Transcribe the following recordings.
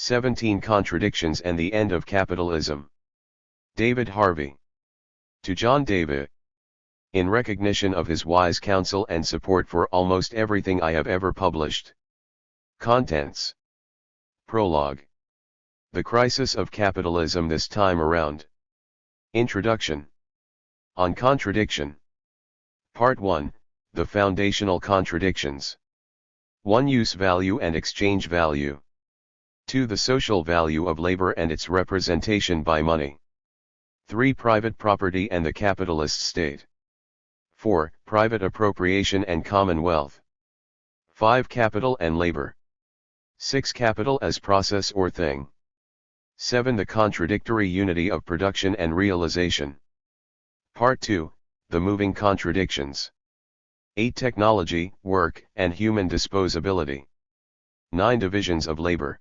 17 Contradictions and the End of Capitalism. David Harvey. To John David. In recognition of his wise counsel and support for almost everything I have ever published. Contents. Prologue. The Crisis of Capitalism This Time Around. Introduction. On Contradiction. Part 1, The Foundational Contradictions. 1. Use value and exchange value. 2. The social value of labor and its representation by money. 3. Private property and the capitalist state. 4. Private appropriation and commonwealth. 5. Capital and labor. 6. Capital as process or thing. 7. The contradictory unity of production and realization. Part 2, The Moving Contradictions. 8. Technology, work, and human disposability. 9. Divisions of labor.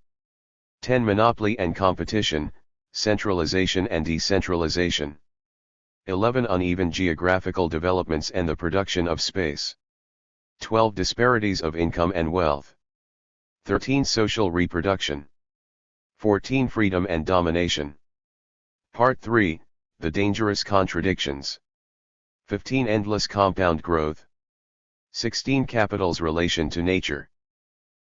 10. Monopoly and competition, centralization and decentralization. 11. Uneven geographical developments and the production of space. 12. Disparities of income and wealth. 13. Social reproduction. 14. Freedom and domination. Part 3, The Dangerous Contradictions. 15. Endless compound growth. 16. Capital's relation to nature.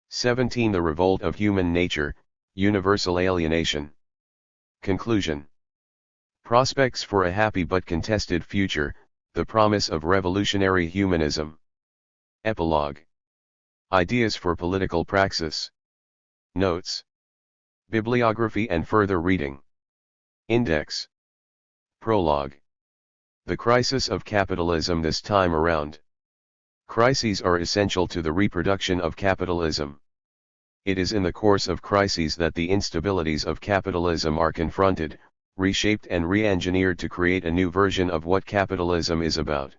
17. The revolt of human nature, universal alienation. Conclusion. Prospects for a happy but contested future, the promise of revolutionary humanism. Epilogue. Ideas for political praxis. Notes. Bibliography and further reading. Index. Prologue. The Crisis of Capitalism This Time Around. Crises are essential to the reproduction of capitalism. It is in the course of crises that the instabilities of capitalism are confronted, reshaped and re-engineered to create a new version of what capitalism is about.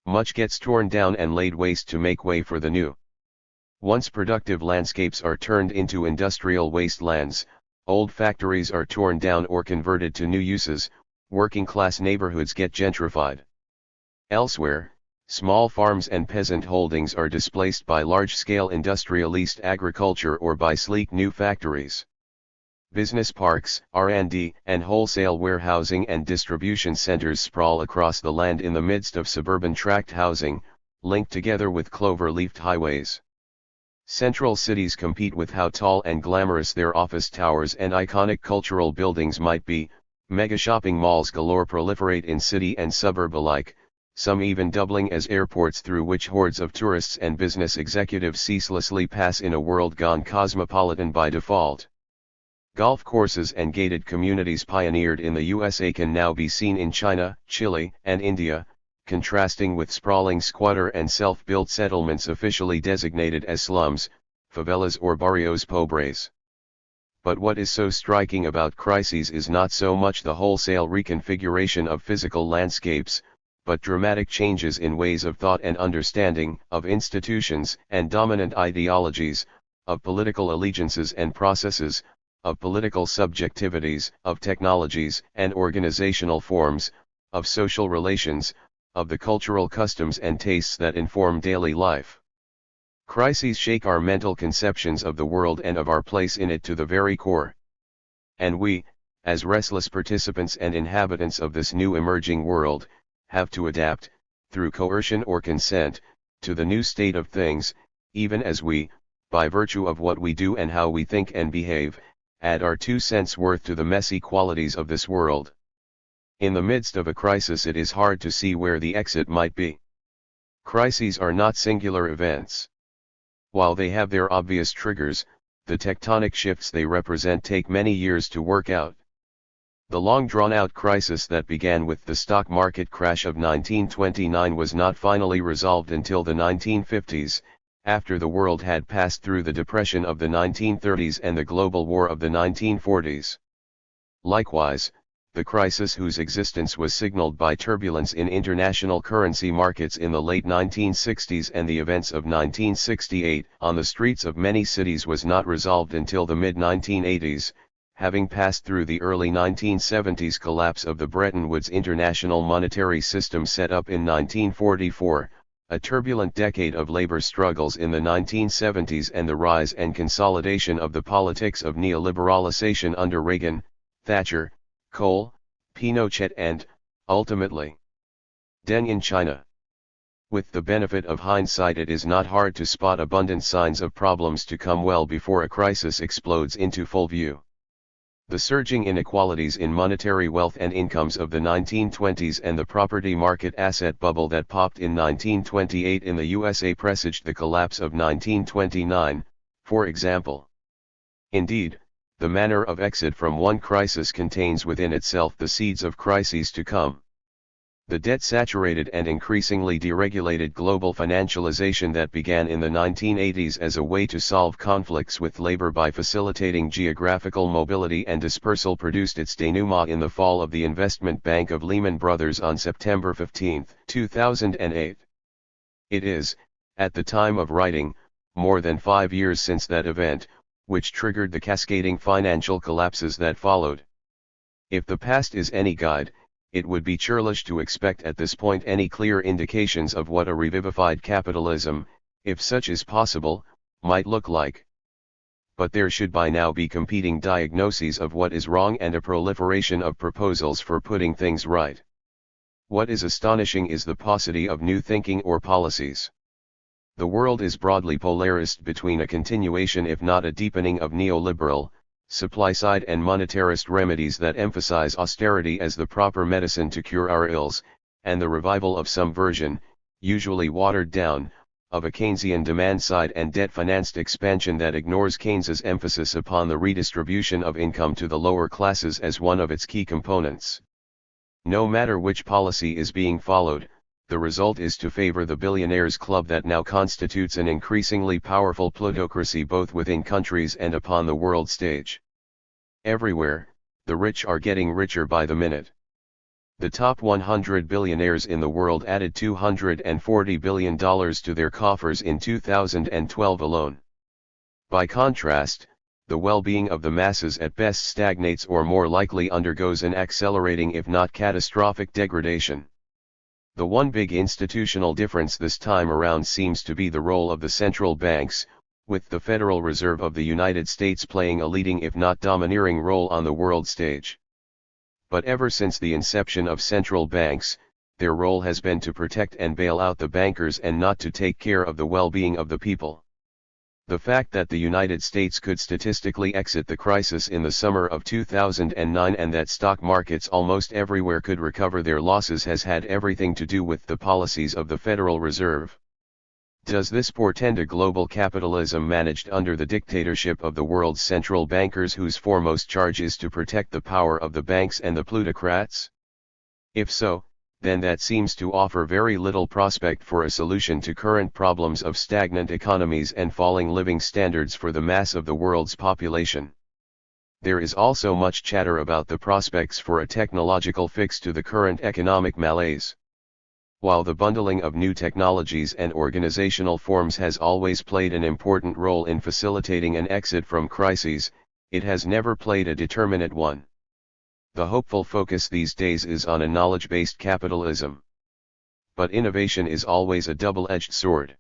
Much gets torn down and laid waste to make way for the new. Once productive landscapes are turned into industrial wastelands, old factories are torn down or converted to new uses, working-class neighborhoods get gentrified. Elsewhere, small farms and peasant holdings are displaced by large-scale industrialist agriculture or by sleek new factories. Business parks, R&D, and wholesale warehousing and distribution centers sprawl across the land in the midst of suburban tract housing, linked together with clover-leafed highways. Central cities compete with how tall and glamorous their office towers and iconic cultural buildings might be. Mega shopping malls galore proliferate in city and suburb alike, some even doubling as airports through which hordes of tourists and business executives ceaselessly pass in a world gone cosmopolitan by default. Golf courses and gated communities pioneered in the USA can now be seen in China, Chile, and India, contrasting with sprawling squatter and self-built settlements officially designated as slums, favelas or barrios pobres. But what is so striking about crises is not so much the wholesale reconfiguration of physical landscapes, but dramatic changes in ways of thought and understanding, of institutions and dominant ideologies, of political allegiances and processes, of political subjectivities, of technologies and organizational forms, of social relations, of the cultural customs and tastes that inform daily life. Crises shake our mental conceptions of the world and of our place in it to the very core. And we, as restless participants and inhabitants of this new emerging world, have to adapt, through coercion or consent, to the new state of things, even as we, by virtue of what we do and how we think and behave, add our 2 cents worth to the messy qualities of this world. In the midst of a crisis it is hard to see where the exit might be. Crises are not singular events. While they have their obvious triggers, the tectonic shifts they represent take many years to work out. The long drawn-out crisis that began with the stock market crash of 1929 was not finally resolved until the 1950s, after the world had passed through the depression of the 1930s and the global war of the 1940s. Likewise, the crisis whose existence was signaled by turbulence in international currency markets in the late 1960s and the events of 1968 on the streets of many cities was not resolved until the mid-1980s, having passed through the early 1970s collapse of the Bretton Woods international monetary system set up in 1944, a turbulent decade of labor struggles in the 1970s and the rise and consolidation of the politics of neoliberalization under Reagan, Thatcher, Kohl, Pinochet and, ultimately, Deng in China. With the benefit of hindsight, it is not hard to spot abundant signs of problems to come well before a crisis explodes into full view. The surging inequalities in monetary wealth and incomes of the 1920s and the property market asset bubble that popped in 1928 in the USA presaged the collapse of 1929, for example. Indeed, the manner of exit from one crisis contains within itself the seeds of crises to come. The debt-saturated and increasingly deregulated global financialization that began in the 1980s as a way to solve conflicts with labor by facilitating geographical mobility and dispersal produced its denouement in the fall of the investment bank of Lehman Brothers on September 15, 2008. It is, at the time of writing, more than 5 years since that event, which triggered the cascading financial collapses that followed. If the past is any guide, it would be churlish to expect at this point any clear indications of what a revivified capitalism, if such is possible, might look like. But there should by now be competing diagnoses of what is wrong and a proliferation of proposals for putting things right. What is astonishing is the paucity of new thinking or policies. The world is broadly polarized between a continuation if not a deepening of neoliberal, supply-side and monetarist remedies that emphasize austerity as the proper medicine to cure our ills, and the revival of some version, usually watered down, of a Keynesian demand-side and debt-financed expansion that ignores Keynes's emphasis upon the redistribution of income to the lower classes as one of its key components. No matter which policy is being followed, the result is to favor the billionaires' club that now constitutes an increasingly powerful plutocracy both within countries and upon the world stage. Everywhere, the rich are getting richer by the minute. The top 100 billionaires in the world added $240 billion to their coffers in 2012 alone. By contrast, the well-being of the masses at best stagnates or more likely undergoes an accelerating if not catastrophic degradation. The one big institutional difference this time around seems to be the role of the central banks, with the Federal Reserve of the United States playing a leading if not domineering role on the world stage. But ever since the inception of central banks, their role has been to protect and bail out the bankers and not to take care of the well-being of the people. The fact that the United States could statistically exit the crisis in the summer of 2009 and that stock markets almost everywhere could recover their losses has had everything to do with the policies of the Federal Reserve. Does this portend a global capitalism managed under the dictatorship of the world's central bankers whose foremost charge is to protect the power of the banks and the plutocrats? If so, then that seems to offer very little prospect for a solution to current problems of stagnant economies and falling living standards for the mass of the world's population. There is also much chatter about the prospects for a technological fix to the current economic malaise. While the bundling of new technologies and organizational forms has always played an important role in facilitating an exit from crises, it has never played a determinate one. The hopeful focus these days is on a knowledge-based capitalism. But innovation is always a double-edged sword.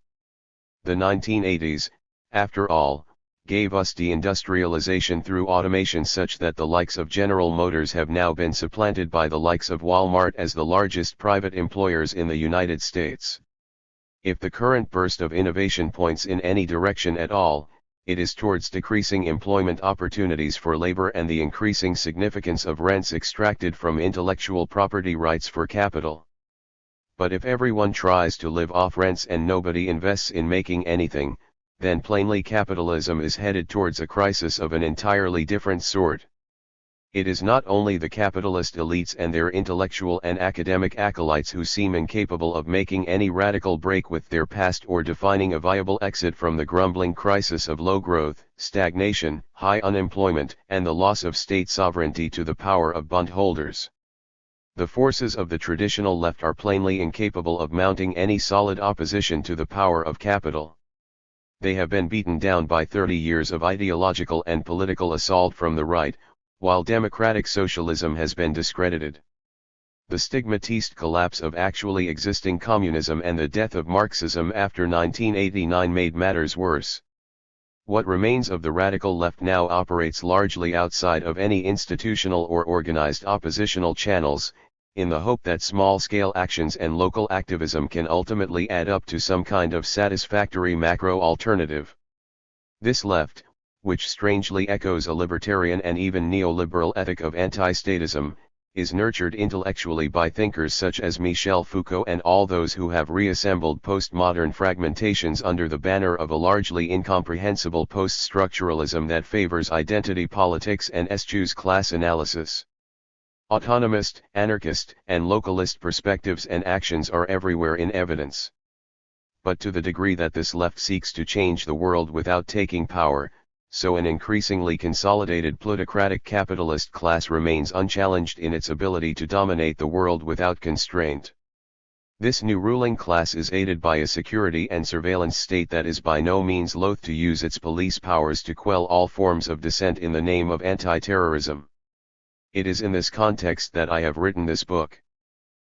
The 1980s, after all, gave us deindustrialization through automation such that the likes of General Motors have now been supplanted by the likes of Walmart as the largest private employers in the United States. If the current burst of innovation points in any direction at all, it is towards decreasing employment opportunities for labor and the increasing significance of rents extracted from intellectual property rights for capital. But if everyone tries to live off rents and nobody invests in making anything, then plainly capitalism is headed towards a crisis of an entirely different sort. It is not only the capitalist elites and their intellectual and academic acolytes who seem incapable of making any radical break with their past or defining a viable exit from the grumbling crisis of low growth, stagnation, high unemployment, and the loss of state sovereignty to the power of bondholders. The forces of the traditional left are plainly incapable of mounting any solid opposition to the power of capital. They have been beaten down by 30 years of ideological and political assault from the right, while democratic socialism has been discredited. the stigmatized collapse of actually existing communism and the death of Marxism after 1989 made matters worse. What remains of the radical left now operates largely outside of any institutional or organized oppositional channels, in the hope that small-scale actions and local activism can ultimately add up to some kind of satisfactory macro alternative. This left, which strangely echoes a libertarian and even neoliberal ethic of anti-statism, is nurtured intellectually by thinkers such as Michel Foucault and all those who have reassembled postmodern fragmentations under the banner of a largely incomprehensible post-structuralism that favors identity politics and eschews class analysis. Autonomist, anarchist, and localist perspectives and actions are everywhere in evidence. But to the degree that this left seeks to change the world without taking power, so an increasingly consolidated plutocratic capitalist class remains unchallenged in its ability to dominate the world without constraint. This new ruling class is aided by a security and surveillance state that is by no means loath to use its police powers to quell all forms of dissent in the name of anti-terrorism. It is in this context that I have written this book.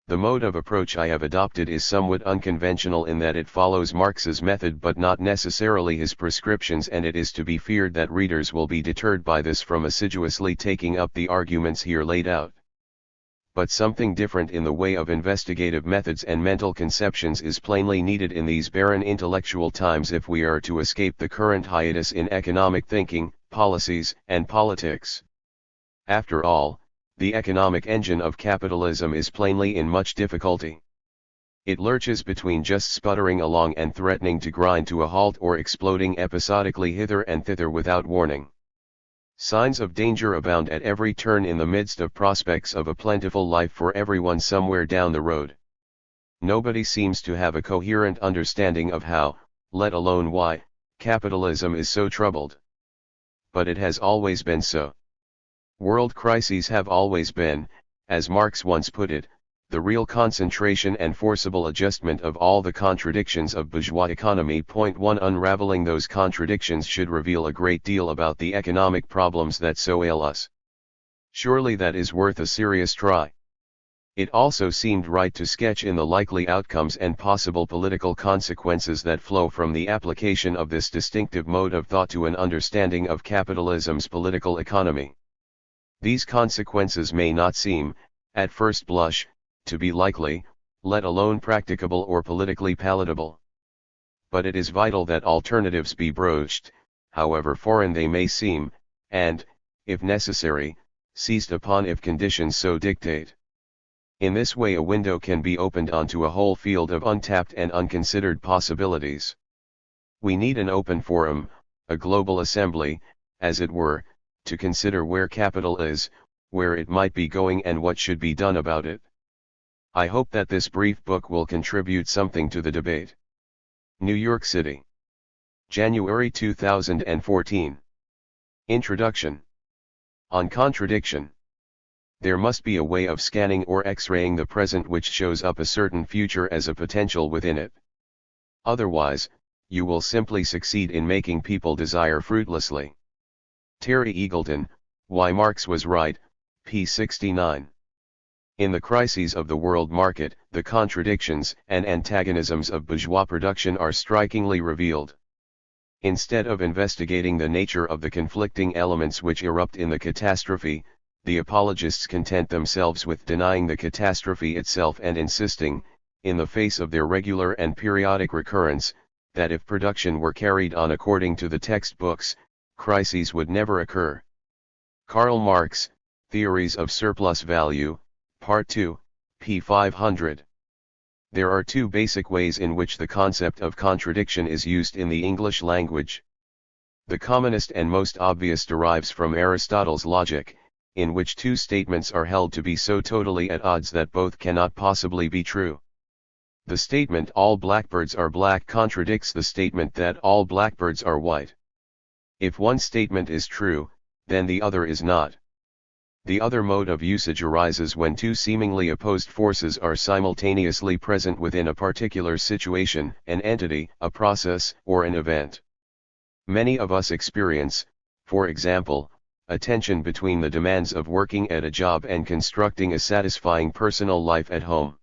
The mode of approach I have adopted is somewhat unconventional in that it follows Marx's method but not necessarily his prescriptions, and it is to be feared that readers will be deterred by this from assiduously taking up the arguments here laid out. But something different in the way of investigative methods and mental conceptions is plainly needed in these barren intellectual times if we are to escape the current hiatus in economic thinking, policies, and politics. After all, the economic engine of capitalism is plainly in much difficulty. It lurches between just sputtering along and threatening to grind to a halt or exploding episodically hither and thither without warning. Signs of danger abound at every turn in the midst of prospects of a plentiful life for everyone somewhere down the road. Nobody seems to have a coherent understanding of how, let alone why, capitalism is so troubled. But it has always been so. World crises have always been, as Marx once put it, the real concentration and forcible adjustment of all the contradictions of bourgeois economy. 1. Unraveling those contradictions should reveal a great deal about the economic problems that so ail us. Surely that is worth a serious try. It also seemed right to sketch in the likely outcomes and possible political consequences that flow from the application of this distinctive mode of thought to an understanding of capitalism's political economy. These consequences may not seem, at first blush, to be likely, let alone practicable or politically palatable. But it is vital that alternatives be broached, however foreign they may seem, and, if necessary, seized upon if conditions so dictate. In this way a window can be opened onto a whole field of untapped and unconsidered possibilities. We need an open forum, a global assembly, as it were, to consider where capital is, where it might be going and what should be done about it. I hope that this brief book will contribute something to the debate. New York City. January 2014. Introduction. On contradiction. There must be a way of scanning or X-raying the present which shows up a certain future as a potential within it. Otherwise, you will simply succeed in making people desire fruitlessly. Terry Eagleton, Why Marx Was Right, p. 69. In the crises of the world market, the contradictions and antagonisms of bourgeois production are strikingly revealed. Instead of investigating the nature of the conflicting elements which erupt in the catastrophe, the apologists content themselves with denying the catastrophe itself and insisting, in the face of their regular and periodic recurrence, that if production were carried on according to the textbooks, crises would never occur. Karl Marx, Theories of Surplus Value, Part 2, p. 500. There are two basic ways in which the concept of contradiction is used in the English language. The commonest and most obvious derives from Aristotle's logic, in which two statements are held to be so totally at odds that both cannot possibly be true. The statement all blackbirds are black contradicts the statement that all blackbirds are white. If one statement is true, then the other is not. The other mode of usage arises when two seemingly opposed forces are simultaneously present within a particular situation, an entity, a process, or an event. Many of us experience, for example, a tension between the demands of working at a job and constructing a satisfying personal life at home.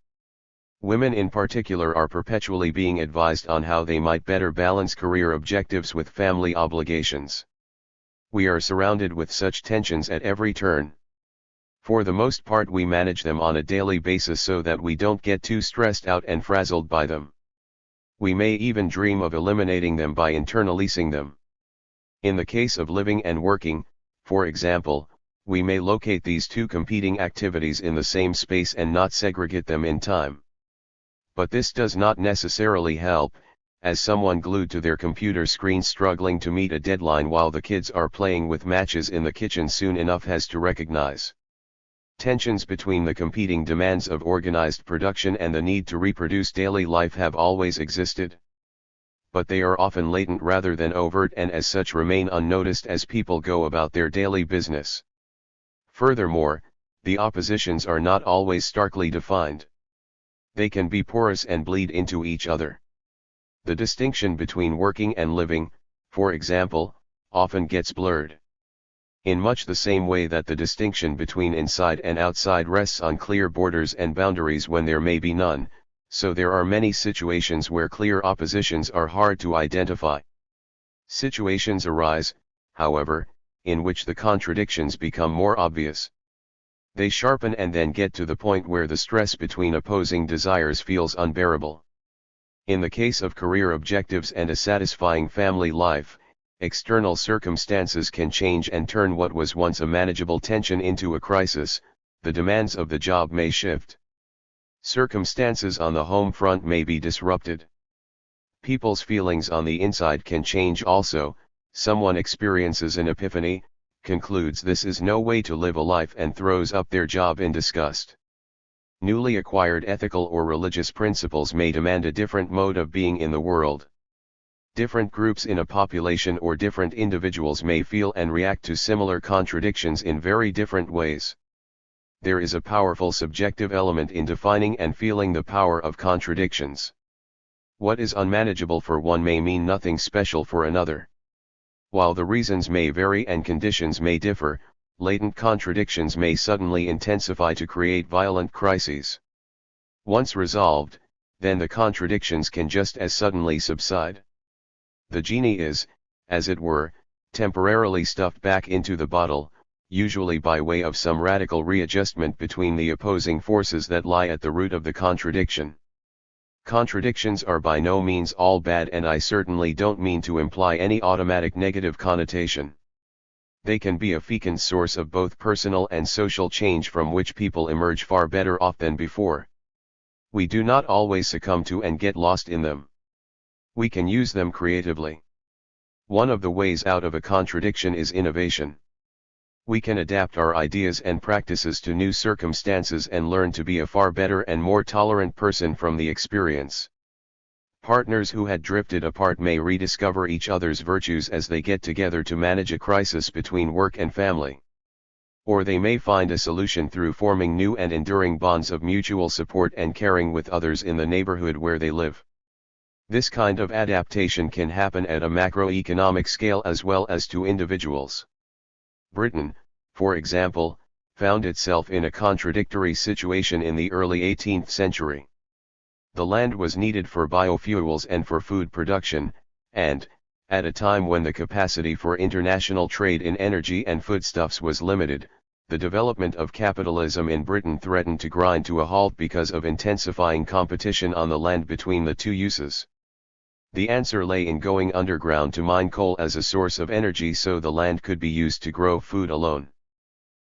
Women in particular are perpetually being advised on how they might better balance career objectives with family obligations. We are surrounded with such tensions at every turn. For the most part we manage them on a daily basis so that we don't get too stressed out and frazzled by them. We may even dream of eliminating them by internalizing them. In the case of living and working, for example, we may locate these two competing activities in the same space and not segregate them in time. But this does not necessarily help, as someone glued to their computer screen struggling to meet a deadline while the kids are playing with matches in the kitchen soon enough has to recognize. Tensions between the competing demands of organized production and the need to reproduce daily life have always existed. But they are often latent rather than overt and as such remain unnoticed as people go about their daily business. Furthermore, the oppositions are not always starkly defined. They can be porous and bleed into each other. The distinction between working and living, for example, often gets blurred. In much the same way that the distinction between inside and outside rests on clear borders and boundaries when there may be none, so there are many situations where clear oppositions are hard to identify. Situations arise, however, in which the contradictions become more obvious. They sharpen and then get to the point where the stress between opposing desires feels unbearable. In the case of career objectives and a satisfying family life, external circumstances can change and turn what was once a manageable tension into a crisis. The demands of the job may shift. Circumstances on the home front may be disrupted. People's feelings on the inside can change also. Someone experiences an epiphany, concludes this is no way to live a life and throws up their job in disgust. Newly acquired ethical or religious principles may demand a different mode of being in the world. Different groups in a population or different individuals may feel and react to similar contradictions in very different ways. There is a powerful subjective element in defining and feeling the power of contradictions. What is unmanageable for one may mean nothing special for another. While the reasons may vary and conditions may differ, latent contradictions may suddenly intensify to create violent crises. Once resolved, then the contradictions can just as suddenly subside. The genie is, as it were, temporarily stuffed back into the bottle, usually by way of some radical readjustment between the opposing forces that lie at the root of the contradiction. Contradictions are by no means all bad, and I certainly don't mean to imply any automatic negative connotation. They can be a fecund source of both personal and social change from which people emerge far better off than before. We do not always succumb to and get lost in them. We can use them creatively. One of the ways out of a contradiction is innovation. We can adapt our ideas and practices to new circumstances and learn to be a far better and more tolerant person from the experience. Partners who had drifted apart may rediscover each other's virtues as they get together to manage a crisis between work and family. Or they may find a solution through forming new and enduring bonds of mutual support and caring with others in the neighborhood where they live. This kind of adaptation can happen at a macroeconomic scale as well as to individuals. Britain, for example, found itself in a contradictory situation in the early 18th century. The land was needed for biofuels and for food production, and, at a time when the capacity for international trade in energy and foodstuffs was limited, the development of capitalism in Britain threatened to grind to a halt because of intensifying competition on the land between the two uses. The answer lay in going underground to mine coal as a source of energy so the land could be used to grow food alone.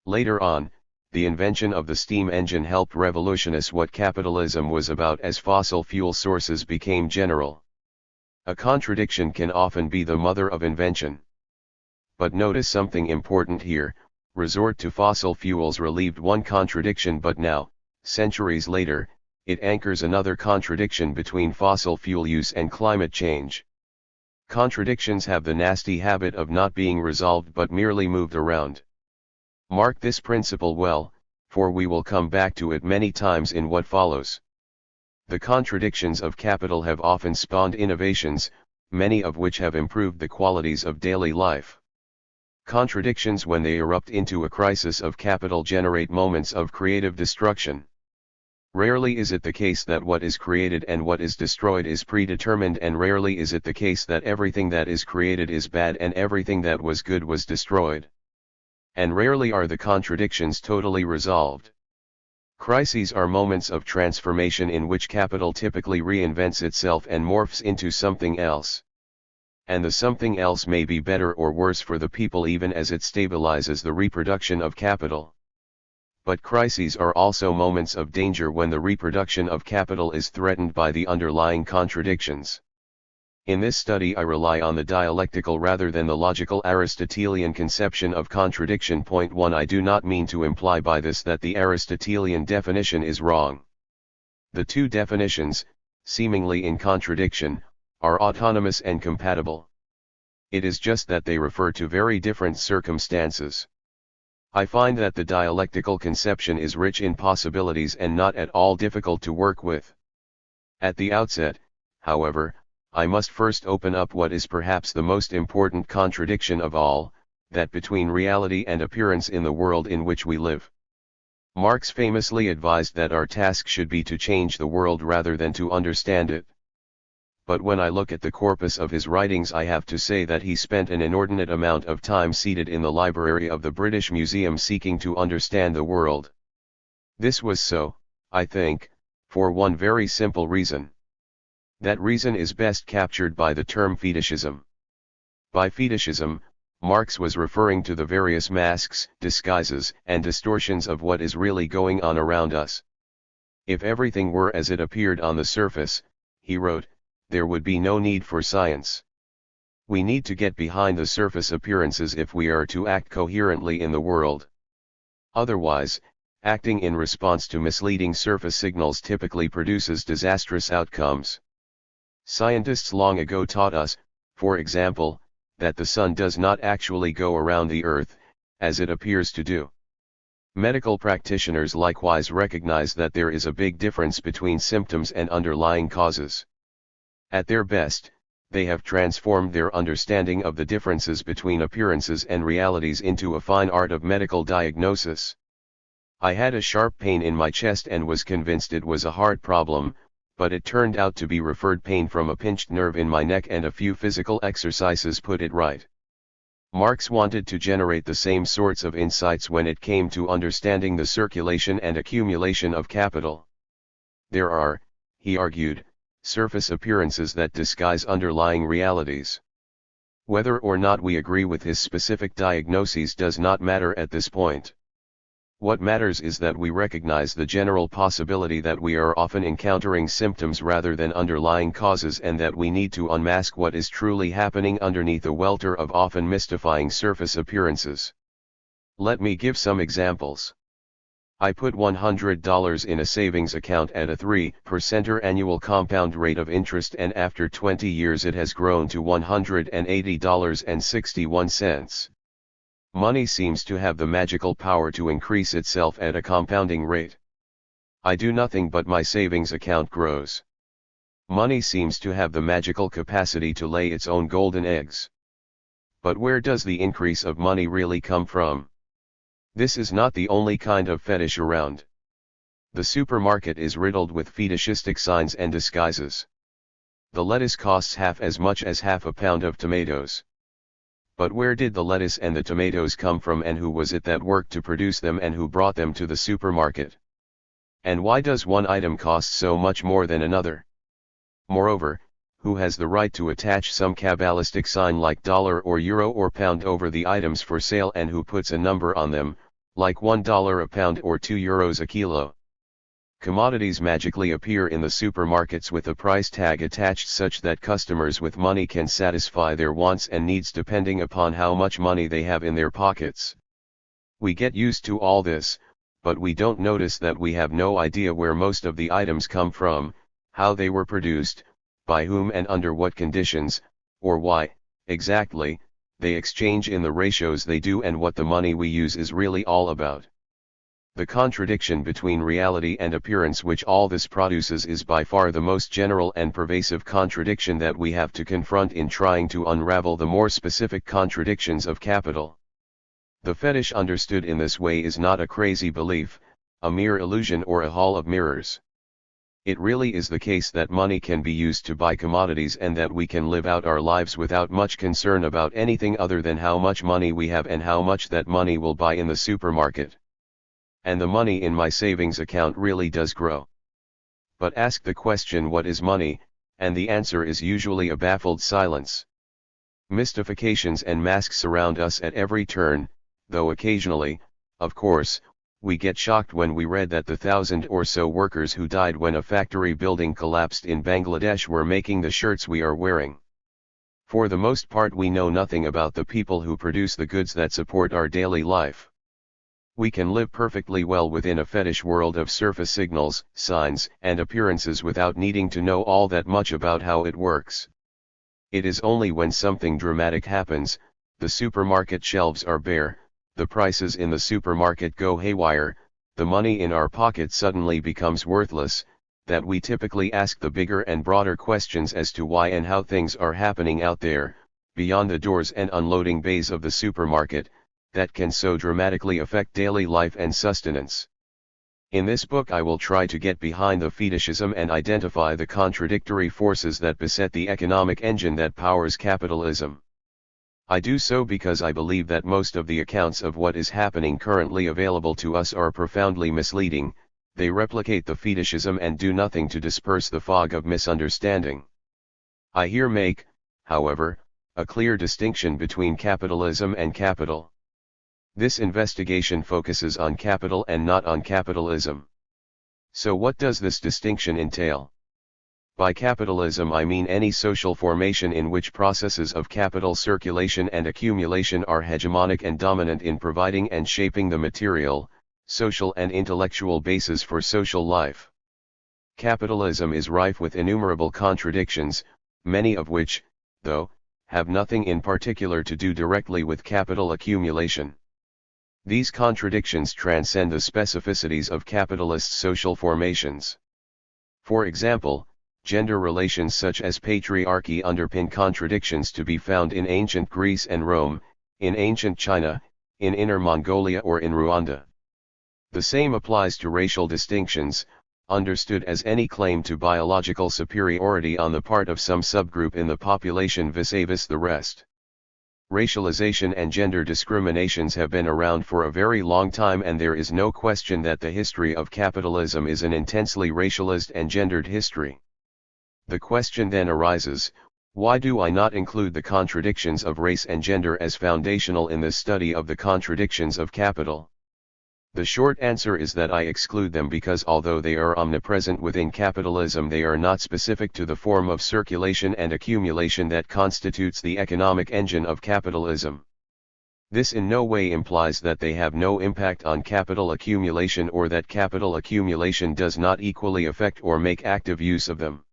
Later on, the invention of the steam engine helped revolutionize what capitalism was about as fossil fuel sources became general. A contradiction can often be the mother of invention. But notice something important here: resort to fossil fuels relieved one contradiction, but now, centuries later, it anchors another contradiction between fossil fuel use and climate change. Contradictions have the nasty habit of not being resolved but merely moved around. Mark this principle well, for we will come back to it many times in what follows. The contradictions of capital have often spawned innovations, many of which have improved the qualities of daily life. Contradictions, when they erupt into a crisis of capital, generate moments of creative destruction. Rarely is it the case that what is created and what is destroyed is predetermined, and rarely is it the case that everything that is created is bad and everything that was good was destroyed. And rarely are the contradictions totally resolved. Crises are moments of transformation in which capital typically reinvents itself and morphs into something else. And the something else may be better or worse for the people even as it stabilizes the reproduction of capital. But crises are also moments of danger when the reproduction of capital is threatened by the underlying contradictions. In this study I rely on the dialectical rather than the logical Aristotelian conception of contradiction. Point 1. I do not mean to imply by this that the Aristotelian definition is wrong. The two definitions, seemingly in contradiction, are autonomous and compatible. It is just that they refer to very different circumstances. I find that the dialectical conception is rich in possibilities and not at all difficult to work with. At the outset, however, I must first open up what is perhaps the most important contradiction of all, that between reality and appearance in the world in which we live. Marx famously advised that our task should be to change the world rather than to understand it. But when I look at the corpus of his writings, I have to say that he spent an inordinate amount of time seated in the library of the British Museum seeking to understand the world. This was so, I think, for one very simple reason. That reason is best captured by the term fetishism. By fetishism, Marx was referring to the various masks, disguises, and distortions of what is really going on around us. If everything were as it appeared on the surface, he wrote, there would be no need for science. We need to get behind the surface appearances if we are to act coherently in the world. Otherwise, acting in response to misleading surface signals typically produces disastrous outcomes. Scientists long ago taught us, for example, that the sun does not actually go around the earth, as it appears to do. Medical practitioners likewise recognize that there is a big difference between symptoms and underlying causes. At their best, they have transformed their understanding of the differences between appearances and realities into a fine art of medical diagnosis. I had a sharp pain in my chest and was convinced it was a heart problem, but it turned out to be referred pain from a pinched nerve in my neck, and a few physical exercises put it right. Marx wanted to generate the same sorts of insights when it came to understanding the circulation and accumulation of capital. There are, he argued, surface appearances that disguise underlying realities. Whether or not we agree with his specific diagnoses does not matter at this point. What matters is that we recognize the general possibility that we are often encountering symptoms rather than underlying causes, and that we need to unmask what is truly happening underneath a welter of often mystifying surface appearances. Let me give some examples. I put $100 in a savings account at a 3% annual compound rate of interest, and after 20 years it has grown to $180.61. Money seems to have the magical power to increase itself at a compounding rate. I do nothing but my savings account grows. Money seems to have the magical capacity to lay its own golden eggs. But where does the increase of money really come from? This is not the only kind of fetish around. The supermarket is riddled with fetishistic signs and disguises. The lettuce costs half as much as half a pound of tomatoes. But where did the lettuce and the tomatoes come from, and who was it that worked to produce them, and who brought them to the supermarket? And why does one item cost so much more than another? Moreover, who has the right to attach some cabalistic sign like dollar or euro or pound over the items for sale, and who puts a number on them, like $1 a pound or €2 a kilo? Commodities magically appear in the supermarkets with a price tag attached such that customers with money can satisfy their wants and needs depending upon how much money they have in their pockets. We get used to all this, but we don't notice that we have no idea where most of the items come from, how they were produced, by whom and under what conditions, or why, exactly, they exchange in the ratios they do, and what the money we use is really all about. The contradiction between reality and appearance which all this produces is by far the most general and pervasive contradiction that we have to confront in trying to unravel the more specific contradictions of capital. The fetish understood in this way is not a crazy belief, a mere illusion or a hall of mirrors. It really is the case that money can be used to buy commodities and that we can live out our lives without much concern about anything other than how much money we have and how much that money will buy in the supermarket. And the money in my savings account really does grow. But ask the question, what is money, and the answer is usually a baffled silence. Mystifications and masks surround us at every turn, though occasionally, of course, we get shocked when we read that the 1,000 or so workers who died when a factory building collapsed in Bangladesh were making the shirts we are wearing. For the most part, we know nothing about the people who produce the goods that support our daily life. We can live perfectly well within a fetish world of surface signals, signs, and appearances without needing to know all that much about how it works. It is only when something dramatic happens, the supermarket shelves are bare, the prices in the supermarket go haywire, the money in our pocket suddenly becomes worthless, that we typically ask the bigger and broader questions as to why and how things are happening out there, beyond the doors and unloading bays of the supermarket, that can so dramatically affect daily life and sustenance. In this book I will try to get behind the fetishism and identify the contradictory forces that beset the economic engine that powers capitalism. I do so because I believe that most of the accounts of what is happening currently available to us are profoundly misleading. They replicate the fetishism and do nothing to disperse the fog of misunderstanding. I here make, however, a clear distinction between capitalism and capital. This investigation focuses on capital and not on capitalism. So what does this distinction entail? By capitalism I mean any social formation in which processes of capital circulation and accumulation are hegemonic and dominant in providing and shaping the material, social and intellectual basis for social life. Capitalism is rife with innumerable contradictions, many of which, though, have nothing in particular to do directly with capital accumulation. These contradictions transcend the specificities of capitalist social formations. For example, gender relations such as patriarchy underpin contradictions to be found in ancient Greece and Rome, in ancient China, in Inner Mongolia or in Rwanda. The same applies to racial distinctions, understood as any claim to biological superiority on the part of some subgroup in the population vis-a-vis the rest. Racialization and gender discriminations have been around for a very long time, and there is no question that the history of capitalism is an intensely racialized and gendered history. The question then arises, why do I not include the contradictions of race and gender as foundational in this study of the contradictions of capital? The short answer is that I exclude them because although they are omnipresent within capitalism, they are not specific to the form of circulation and accumulation that constitutes the economic engine of capitalism. This in no way implies that they have no impact on capital accumulation or that capital accumulation does not equally affect or make active use of them.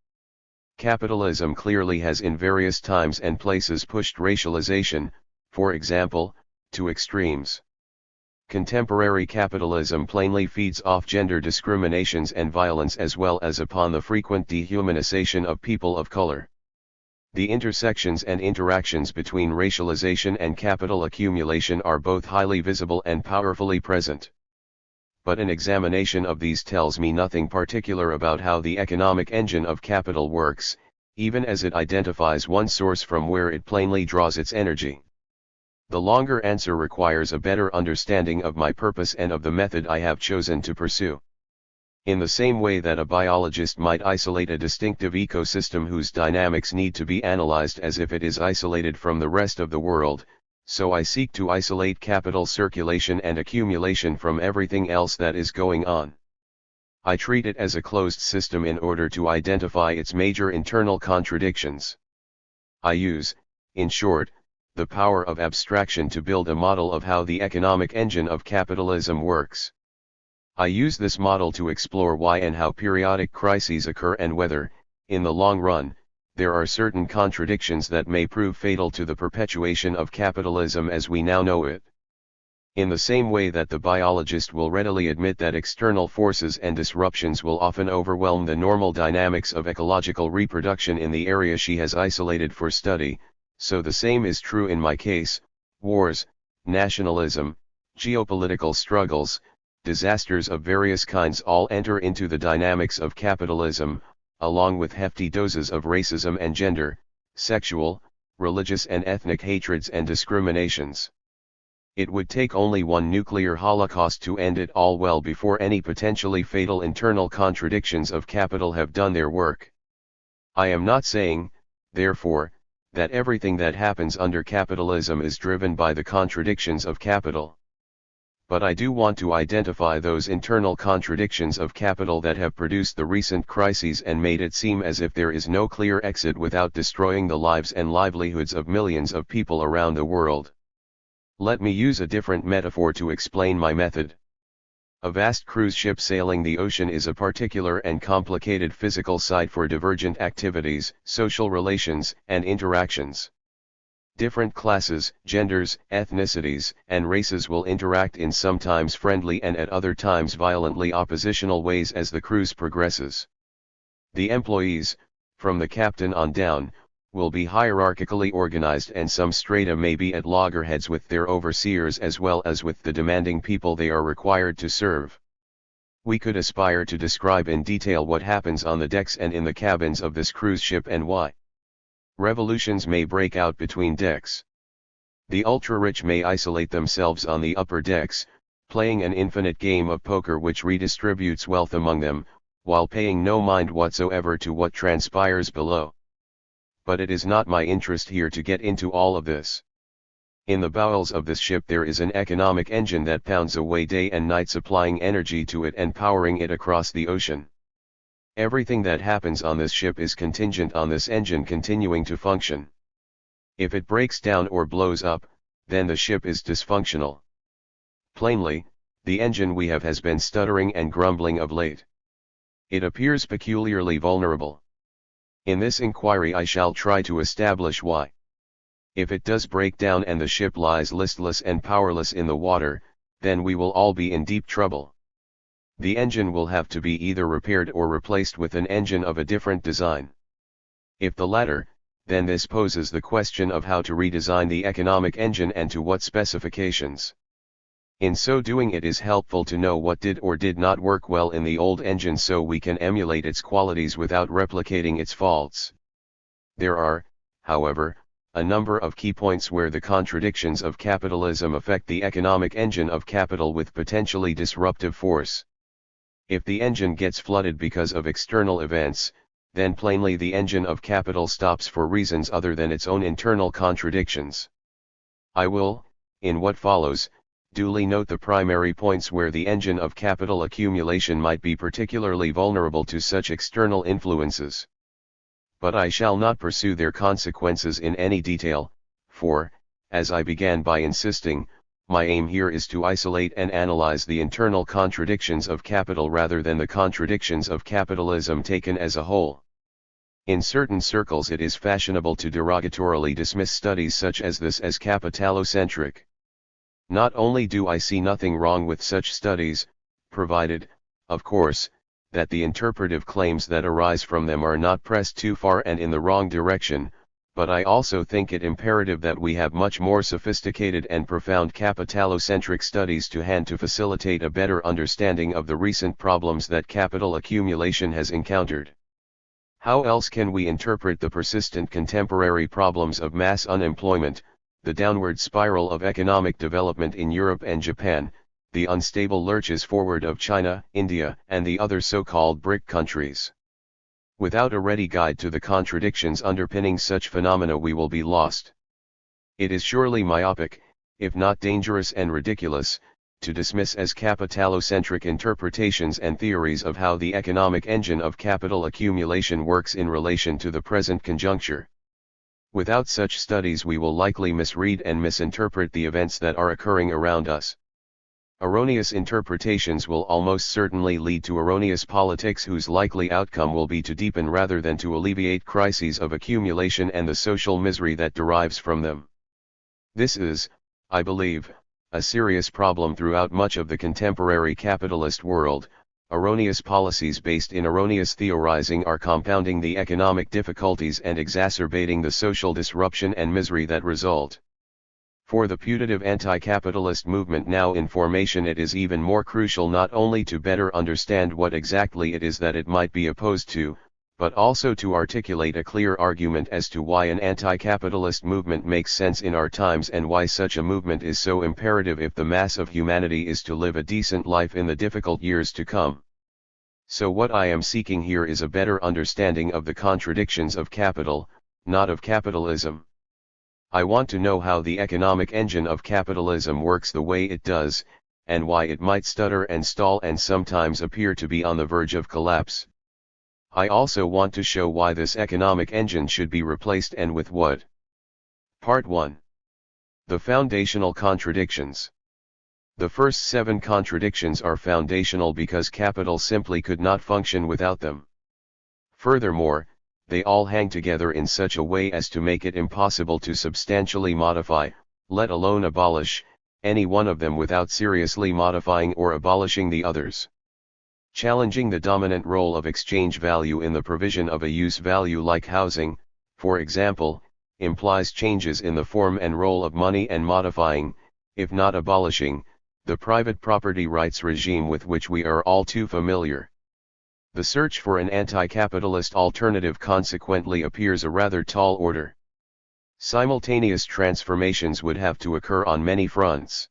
Capitalism clearly has in various times and places pushed racialization, for example, to extremes. Contemporary capitalism plainly feeds off gender discriminations and violence as well as upon the frequent dehumanization of people of color. The intersections and interactions between racialization and capital accumulation are both highly visible and powerfully present. But an examination of these tells me nothing particular about how the economic engine of capital works, even as it identifies one source from where it plainly draws its energy. The longer answer requires a better understanding of my purpose and of the method I have chosen to pursue. In the same way that a biologist might isolate a distinctive ecosystem whose dynamics need to be analyzed as if it is isolated from the rest of the world, so I seek to isolate capital circulation and accumulation from everything else that is going on. I treat it as a closed system in order to identify its major internal contradictions. I use, in short, the power of abstraction to build a model of how the economic engine of capitalism works. I use this model to explore why and how periodic crises occur and whether, in the long run, there are certain contradictions that may prove fatal to the perpetuation of capitalism as we now know it. In the same way that the biologist will readily admit that external forces and disruptions will often overwhelm the normal dynamics of ecological reproduction in the area she has isolated for study, so the same is true in my case: wars, nationalism, geopolitical struggles, disasters of various kinds all enter into the dynamics of capitalism, along with hefty doses of racism and gender, sexual, religious and ethnic hatreds and discriminations. It would take only one nuclear holocaust to end it all well before any potentially fatal internal contradictions of capital have done their work. I am not saying, therefore, that everything that happens under capitalism is driven by the contradictions of capital. But I do want to identify those internal contradictions of capital that have produced the recent crises and made it seem as if there is no clear exit without destroying the lives and livelihoods of millions of people around the world. Let me use a different metaphor to explain my method. A vast cruise ship sailing the ocean is a particular and complicated physical site for divergent activities, social relations, and interactions. Different classes, genders, ethnicities, and races will interact in sometimes friendly and at other times violently oppositional ways as the cruise progresses. The employees, from the captain on down, will be hierarchically organized, and some strata may be at loggerheads with their overseers as well as with the demanding people they are required to serve. We could aspire to describe in detail what happens on the decks and in the cabins of this cruise ship and why revolutions may break out between decks. The ultra-rich may isolate themselves on the upper decks, playing an infinite game of poker which redistributes wealth among them, while paying no mind whatsoever to what transpires below. But it is not my interest here to get into all of this. In the bowels of this ship there is an economic engine that pounds away day and night, supplying energy to it and powering it across the ocean. Everything that happens on this ship is contingent on this engine continuing to function. If it breaks down or blows up, then the ship is dysfunctional. Plainly, the engine we have has been stuttering and grumbling of late. It appears peculiarly vulnerable. In this inquiry I shall try to establish why. If it does break down and the ship lies listless and powerless in the water, then we will all be in deep trouble. The engine will have to be either repaired or replaced with an engine of a different design. If the latter, then this poses the question of how to redesign the economic engine and to what specifications. In so doing, it is helpful to know what did or did not work well in the old engine so we can emulate its qualities without replicating its faults. There are, however, a number of key points where the contradictions of capitalism affect the economic engine of capital with potentially disruptive force. If the engine gets flooded because of external events, then plainly the engine of capital stops for reasons other than its own internal contradictions. I will, in what follows, duly note the primary points where the engine of capital accumulation might be particularly vulnerable to such external influences. But I shall not pursue their consequences in any detail, for, as I began by insisting, my aim here is to isolate and analyze the internal contradictions of capital rather than the contradictions of capitalism taken as a whole. In certain circles it is fashionable to derogatorily dismiss studies such as this as capitalocentric. Not only do I see nothing wrong with such studies, provided, of course, that the interpretive claims that arise from them are not pressed too far and in the wrong direction, but I also think it imperative that we have much more sophisticated and profound capitalocentric studies to hand to facilitate a better understanding of the recent problems that capital accumulation has encountered. How else can we interpret the persistent contemporary problems of mass unemployment, the downward spiral of economic development in Europe and Japan, the unstable lurches forward of China, India, and the other so-called BRIC countries? Without a ready guide to the contradictions underpinning such phenomena we will be lost. It is surely myopic, if not dangerous and ridiculous, to dismiss as capitalocentric interpretations and theories of how the economic engine of capital accumulation works in relation to the present conjuncture. Without such studies we will likely misread and misinterpret the events that are occurring around us. Erroneous interpretations will almost certainly lead to erroneous politics whose likely outcome will be to deepen rather than to alleviate crises of accumulation and the social misery that derives from them. This is, I believe, a serious problem throughout much of the contemporary capitalist world. Erroneous policies based in erroneous theorizing are compounding the economic difficulties and exacerbating the social disruption and misery that result. For the putative anti-capitalist movement now in formation, it is even more crucial not only to better understand what exactly it is that it might be opposed to, but also to articulate a clear argument as to why an anti-capitalist movement makes sense in our times and why such a movement is so imperative if the mass of humanity is to live a decent life in the difficult years to come. So what I am seeking here is a better understanding of the contradictions of capital, not of capitalism. I want to know how the economic engine of capitalism works the way it does, and why it might stutter and stall and sometimes appear to be on the verge of collapse. I also want to show why this economic engine should be replaced and with what. Part 1. The foundational contradictions. The first 7 contradictions are foundational because capital simply could not function without them. Furthermore, they all hang together in such a way as to make it impossible to substantially modify, let alone abolish, any one of them without seriously modifying or abolishing the others. Challenging the dominant role of exchange value in the provision of a use value like housing, for example, implies changes in the form and role of money and modifying, if not abolishing, the private property rights regime with which we are all too familiar. The search for an anti-capitalist alternative consequently appears a rather tall order. Simultaneous transformations would have to occur on many fronts.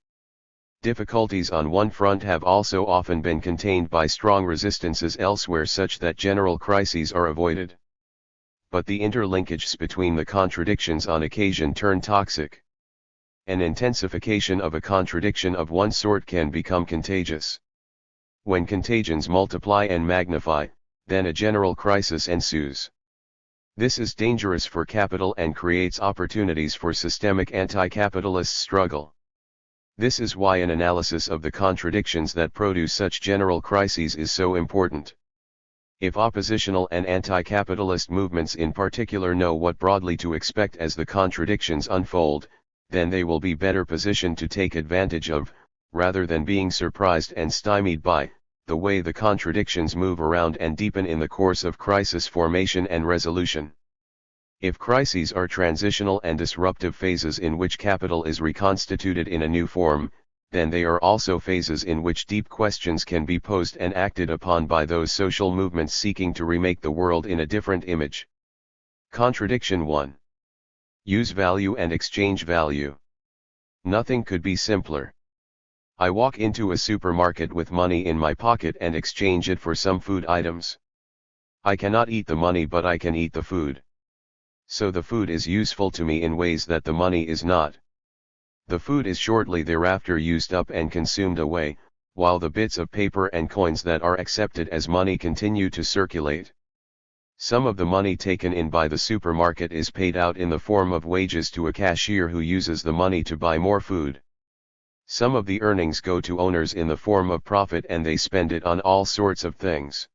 Difficulties on one front have also often been contained by strong resistances elsewhere such that general crises are avoided. But the interlinkages between the contradictions on occasion turn toxic. An intensification of a contradiction of one sort can become contagious. When contagions multiply and magnify, then a general crisis ensues. This is dangerous for capital and creates opportunities for systemic anti-capitalist struggle. This is why an analysis of the contradictions that produce such general crises is so important. If oppositional and anti-capitalist movements in particular know what broadly to expect as the contradictions unfold, then they will be better positioned to take advantage of, rather than being surprised and stymied by, the way the contradictions move around and deepen in the course of crisis formation and resolution. If crises are transitional and disruptive phases in which capital is reconstituted in a new form, then they are also phases in which deep questions can be posed and acted upon by those social movements seeking to remake the world in a different image. Contradiction 1. Use value and exchange value. Nothing could be simpler. I walk into a supermarket with money in my pocket and exchange it for some food items. I cannot eat the money, but I can eat the food. So the food is useful to me in ways that the money is not. The food is shortly thereafter used up and consumed away, while the bits of paper and coins that are accepted as money continue to circulate. Some of the money taken in by the supermarket is paid out in the form of wages to a cashier who uses the money to buy more food. Some of the earnings go to owners in the form of profit and they spend it on all sorts of things.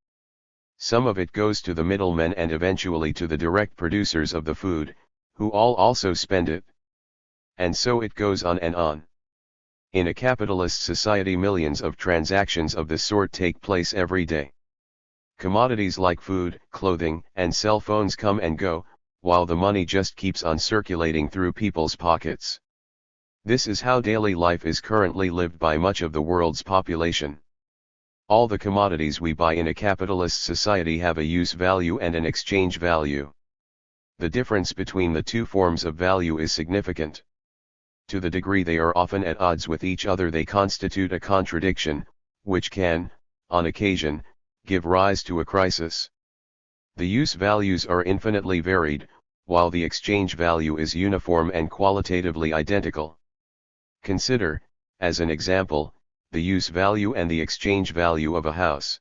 Some of it goes to the middlemen and eventually to the direct producers of the food, who all also spend it. And so it goes on and on. In a capitalist society, millions of transactions of this sort take place every day. Commodities like food, clothing, and cell phones come and go, while the money just keeps on circulating through people's pockets. This is how daily life is currently lived by much of the world's population. All the commodities we buy in a capitalist society have a use value and an exchange value. The difference between the two forms of value is significant. To the degree they are often at odds with each other, they constitute a contradiction, which can, on occasion, give rise to a crisis. The use values are infinitely varied, while the exchange value is uniform and qualitatively identical. Consider, as an example, the use value and the exchange value of a house.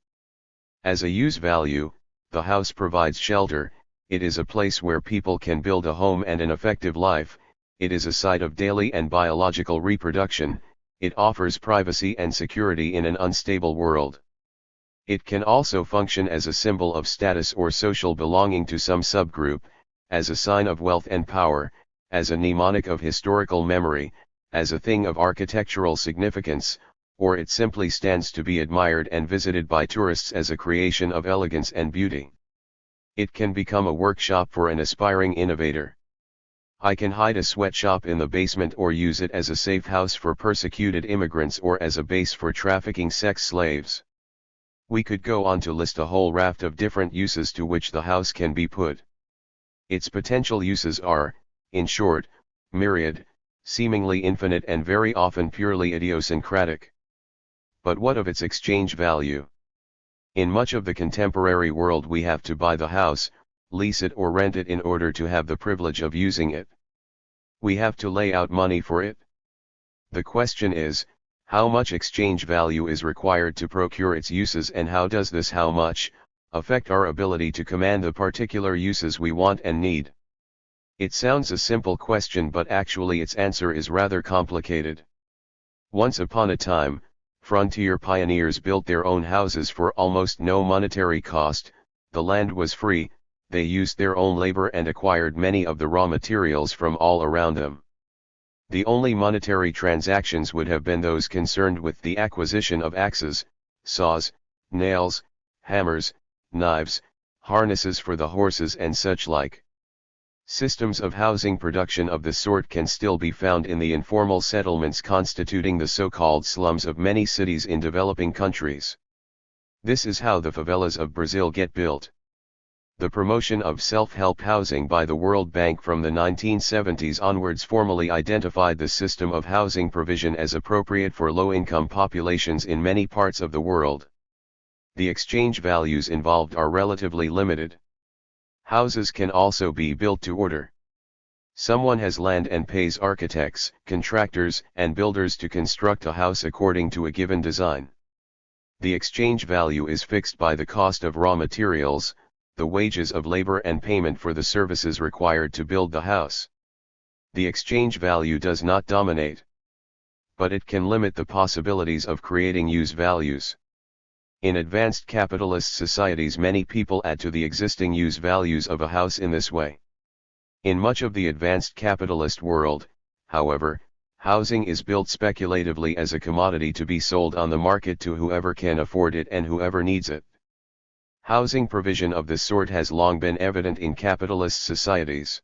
As a use value, the house provides shelter, it is a place where people can build a home and an effective life, it is a site of daily and biological reproduction, it offers privacy and security in an unstable world. It can also function as a symbol of status or social belonging to some subgroup, as a sign of wealth and power, as a mnemonic of historical memory, as a thing of architectural significance, or it simply stands to be admired and visited by tourists as a creation of elegance and beauty. It can become a workshop for an aspiring innovator. I can hide a sweatshop in the basement or use it as a safe house for persecuted immigrants or as a base for trafficking sex slaves. We could go on to list a whole raft of different uses to which the house can be put. Its potential uses are, in short, myriad, seemingly infinite and very often purely idiosyncratic. But what of its exchange value? In much of the contemporary world we have to buy the house, lease it or rent it in order to have the privilege of using it. We have to lay out money for it. The question is, how much exchange value is required to procure its uses, and how does this how much affect our ability to command the particular uses we want and need? It sounds a simple question, but actually its answer is rather complicated. Once upon a time, frontier pioneers built their own houses for almost no monetary cost. The land was free, they used their own labor and acquired many of the raw materials from all around them. The only monetary transactions would have been those concerned with the acquisition of axes, saws, nails, hammers, knives, harnesses for the horses and such like. Systems of housing production of this sort can still be found in the informal settlements constituting the so-called slums of many cities in developing countries. This is how the favelas of Brazil get built. The promotion of self-help housing by the World Bank from the 1970s onwards formally identified the system of housing provision as appropriate for low-income populations in many parts of the world. The exchange values involved are relatively limited. Houses can also be built to order. Someone has land and pays architects, contractors, and builders to construct a house according to a given design. The exchange value is fixed by the cost of raw materials, the wages of labor and payment for the services required to build the house. The exchange value does not dominate, but it can limit the possibilities of creating use values. In advanced capitalist societies, many people add to the existing use values of a house in this way. In much of the advanced capitalist world, however, housing is built speculatively as a commodity to be sold on the market to whoever can afford it and whoever needs it. Housing provision of this sort has long been evident in capitalist societies.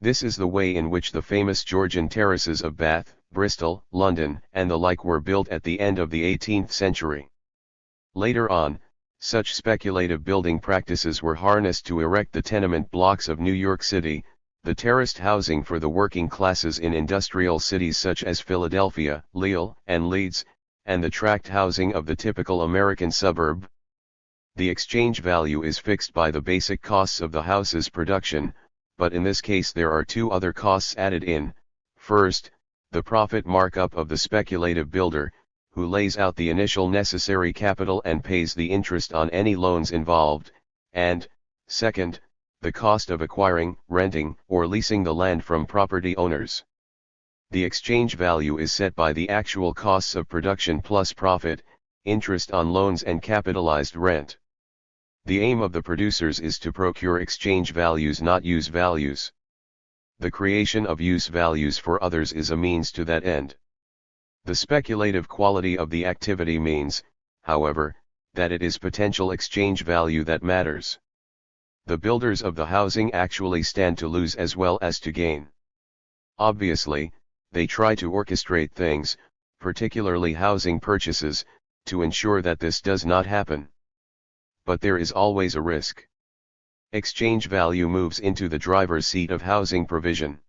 This is the way in which the famous Georgian terraces of Bath, Bristol, London, and the like were built at the end of the 18th century. Later on, such speculative building practices were harnessed to erect the tenement blocks of New York City, the terraced housing for the working classes in industrial cities such as Philadelphia, Lille, and Leeds, and the tract housing of the typical American suburb. The exchange value is fixed by the basic costs of the house's production, but in this case there are two other costs added in. First, the profit markup of the speculative builder, who lays out the initial necessary capital and pays the interest on any loans involved, and, second, the cost of acquiring, renting, or leasing the land from property owners. The exchange value is set by the actual costs of production plus profit, interest on loans and capitalized rent. The aim of the producers is to procure exchange values, not use values. The creation of use values for others is a means to that end. The speculative quality of the activity means, however, that it is potential exchange value that matters. The builders of the housing actually stand to lose as well as to gain. Obviously, they try to orchestrate things, particularly housing purchases, to ensure that this does not happen. But there is always a risk. Exchange value moves into the driver's seat of housing provision.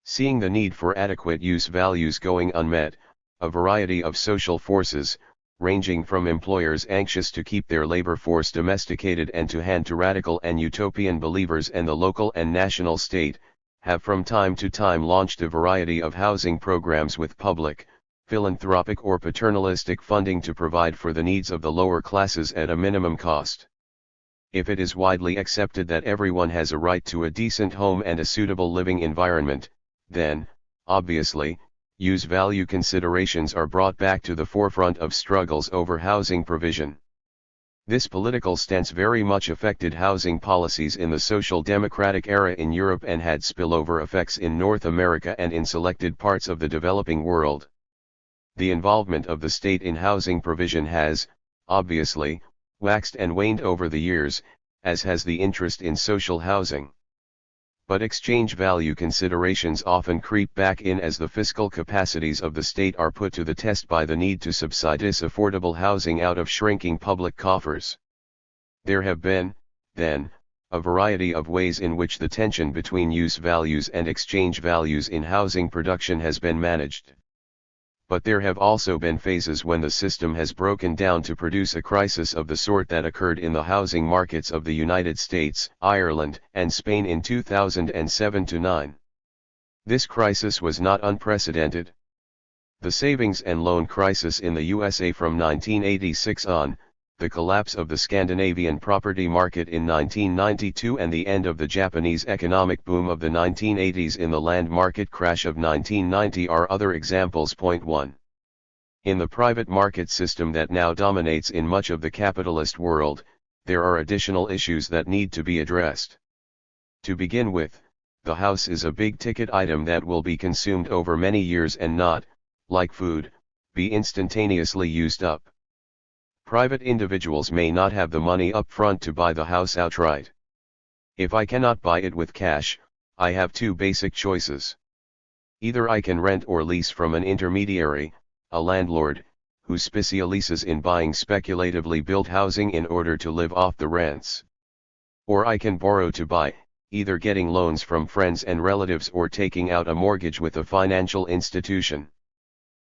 Seeing the need for adequate use values going unmet, a variety of social forces, ranging from employers anxious to keep their labor force domesticated and to hand to radical and utopian believers and the local and national state, have from time to time launched a variety of housing programs with public, philanthropic or paternalistic funding to provide for the needs of the lower classes at a minimum cost. If it is widely accepted that everyone has a right to a decent home and a suitable living environment, then, obviously, use value considerations are brought back to the forefront of struggles over housing provision. This political stance very much affected housing policies in the social democratic era in Europe and had spillover effects in North America and in selected parts of the developing world. The involvement of the state in housing provision has, obviously, waxed and waned over the years, as has the interest in social housing. But exchange value considerations often creep back in as the fiscal capacities of the state are put to the test by the need to subsidize affordable housing out of shrinking public coffers. There have been, then, a variety of ways in which the tension between use values and exchange values in housing production has been managed. But there have also been phases when the system has broken down to produce a crisis of the sort that occurred in the housing markets of the United States, Ireland, and Spain in 2007-9. This crisis was not unprecedented. The savings and loan crisis in the USA from 1986 on, the collapse of the Scandinavian property market in 1992 and the end of the Japanese economic boom of the 1980s in the land market crash of 1990 are other examples. 1. In the private market system that now dominates in much of the capitalist world, there are additional issues that need to be addressed. To begin with, the house is a big-ticket item that will be consumed over many years and not, like food, be instantaneously used up. Private individuals may not have the money up front to buy the house outright. If I cannot buy it with cash, I have two basic choices. Either I can rent or lease from an intermediary, a landlord, who specializes in buying speculatively built housing in order to live off the rents. Or I can borrow to buy, either getting loans from friends and relatives or taking out a mortgage with a financial institution.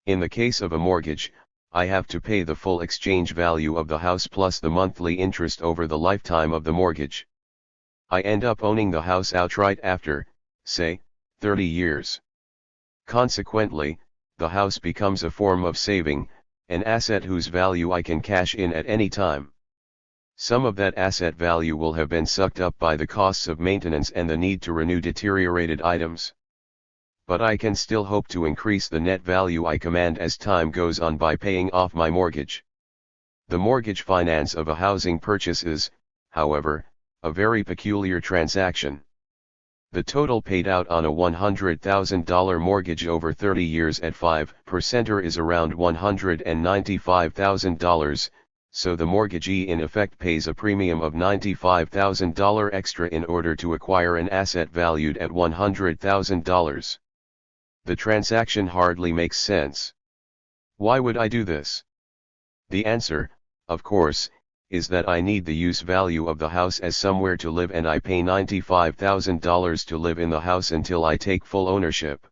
In the case of a mortgage, I have to pay the full exchange value of the house plus the monthly interest over the lifetime of the mortgage. I end up owning the house outright after, say, 30 years. Consequently, the house becomes a form of saving, an asset whose value I can cash in at any time. Some of that asset value will have been sucked up by the costs of maintenance and the need to renew deteriorated items. But I can still hope to increase the net value I command as time goes on by paying off my mortgage. The mortgage finance of a housing purchase is, however, a very peculiar transaction. The total paid out on a $100,000 mortgage over 30 years at 5% is around $195,000, so the mortgagee in effect pays a premium of $95,000 extra in order to acquire an asset valued at $100,000. The transaction hardly makes sense. Why would I do this? The answer, of course, is that I need the use value of the house as somewhere to live and I pay $95,000 to live in the house until I take full ownership.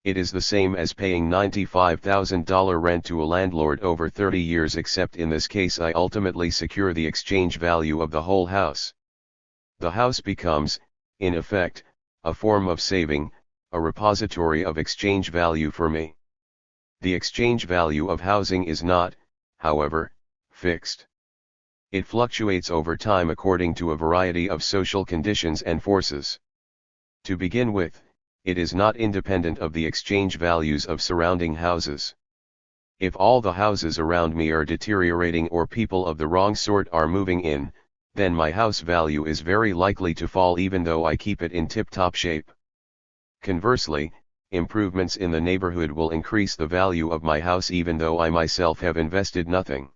It is the same as paying $95,000 rent to a landlord over 30 years, except in this case I ultimately secure the exchange value of the whole house. The house becomes, in effect, a form of saving, a repository of exchange value for me. The exchange value of housing is not, however, fixed. It fluctuates over time according to a variety of social conditions and forces. To begin with, it is not independent of the exchange values of surrounding houses. If all the houses around me are deteriorating or people of the wrong sort are moving in, then my house value is very likely to fall even though I keep it in tip-top shape. Conversely, improvements in the neighborhood will increase the value of my house even though I myself have invested nothing.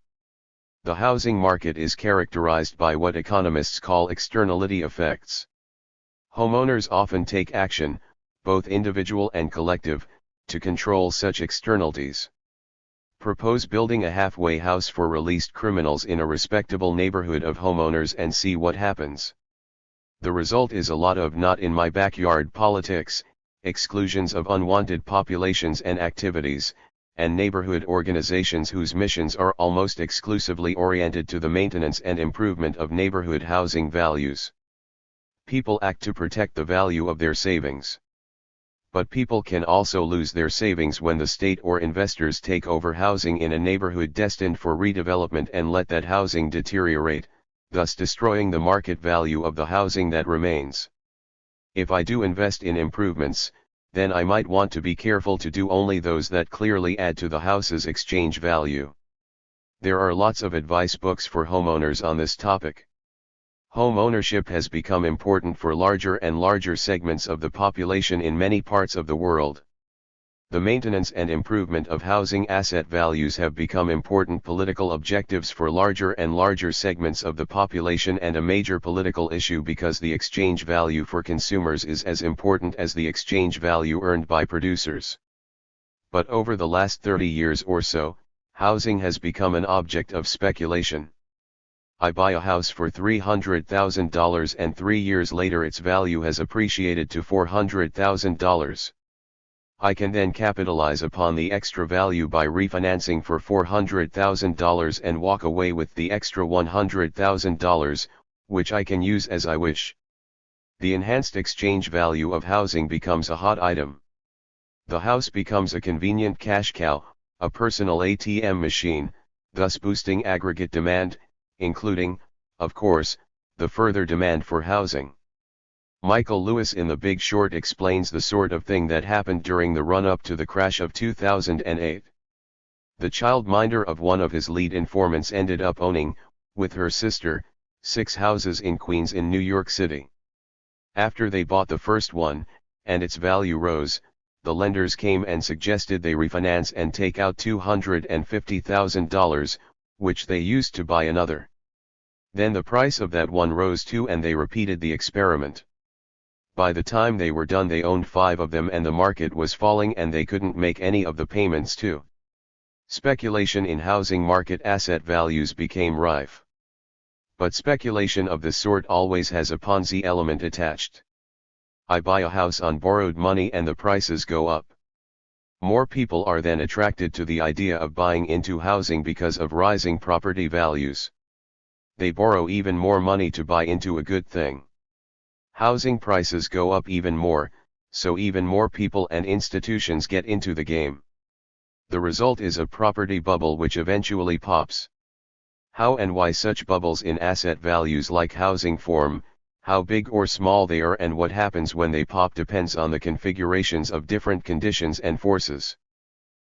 The housing market is characterized by what economists call externality effects. Homeowners often take action, both individual and collective, to control such externalities. Propose building a halfway house for released criminals in a respectable neighborhood of homeowners and see what happens. The result is a lot of not in my backyard politics, exclusions of unwanted populations and activities, and neighborhood organizations whose missions are almost exclusively oriented to the maintenance and improvement of neighborhood housing values. People act to protect the value of their savings. But people can also lose their savings when the state or investors take over housing in a neighborhood destined for redevelopment and let that housing deteriorate, thus destroying the market value of the housing that remains. If I do invest in improvements, then I might want to be careful to do only those that clearly add to the house's exchange value. There are lots of advice books for homeowners on this topic. Home ownership has become important for larger and larger segments of the population in many parts of the world. The maintenance and improvement of housing asset values have become important political objectives for larger and larger segments of the population and a major political issue because the exchange value for consumers is as important as the exchange value earned by producers. But over the last 30 years or so, housing has become an object of speculation. I buy a house for $300,000 and 3 years later its value has appreciated to $400,000. I can then capitalize upon the extra value by refinancing for $400,000 and walk away with the extra $100,000, which I can use as I wish. The enhanced exchange value of housing becomes a hot item. The house becomes a convenient cash cow, a personal ATM machine, thus boosting aggregate demand, including, of course, the further demand for housing. Michael Lewis in The Big Short explains the sort of thing that happened during the run-up to the crash of 2008. The childminder of one of his lead informants ended up owning, with her sister, 6 houses in Queens in New York City. After they bought the first one, and its value rose, the lenders came and suggested they refinance and take out $250,000, which they used to buy another. Then the price of that one rose too and they repeated the experiment. By the time they were done they owned 5 of them and the market was falling and they couldn't make any of the payments too. Speculation in housing market asset values became rife. But speculation of this sort always has a Ponzi element attached. I buy a house on borrowed money and the prices go up. More people are then attracted to the idea of buying into housing because of rising property values. They borrow even more money to buy into a good thing. Housing prices go up even more, so even more people and institutions get into the game. The result is a property bubble which eventually pops. How and why such bubbles in asset values like housing form, how big or small they are and what happens when they pop depends on the configurations of different conditions and forces.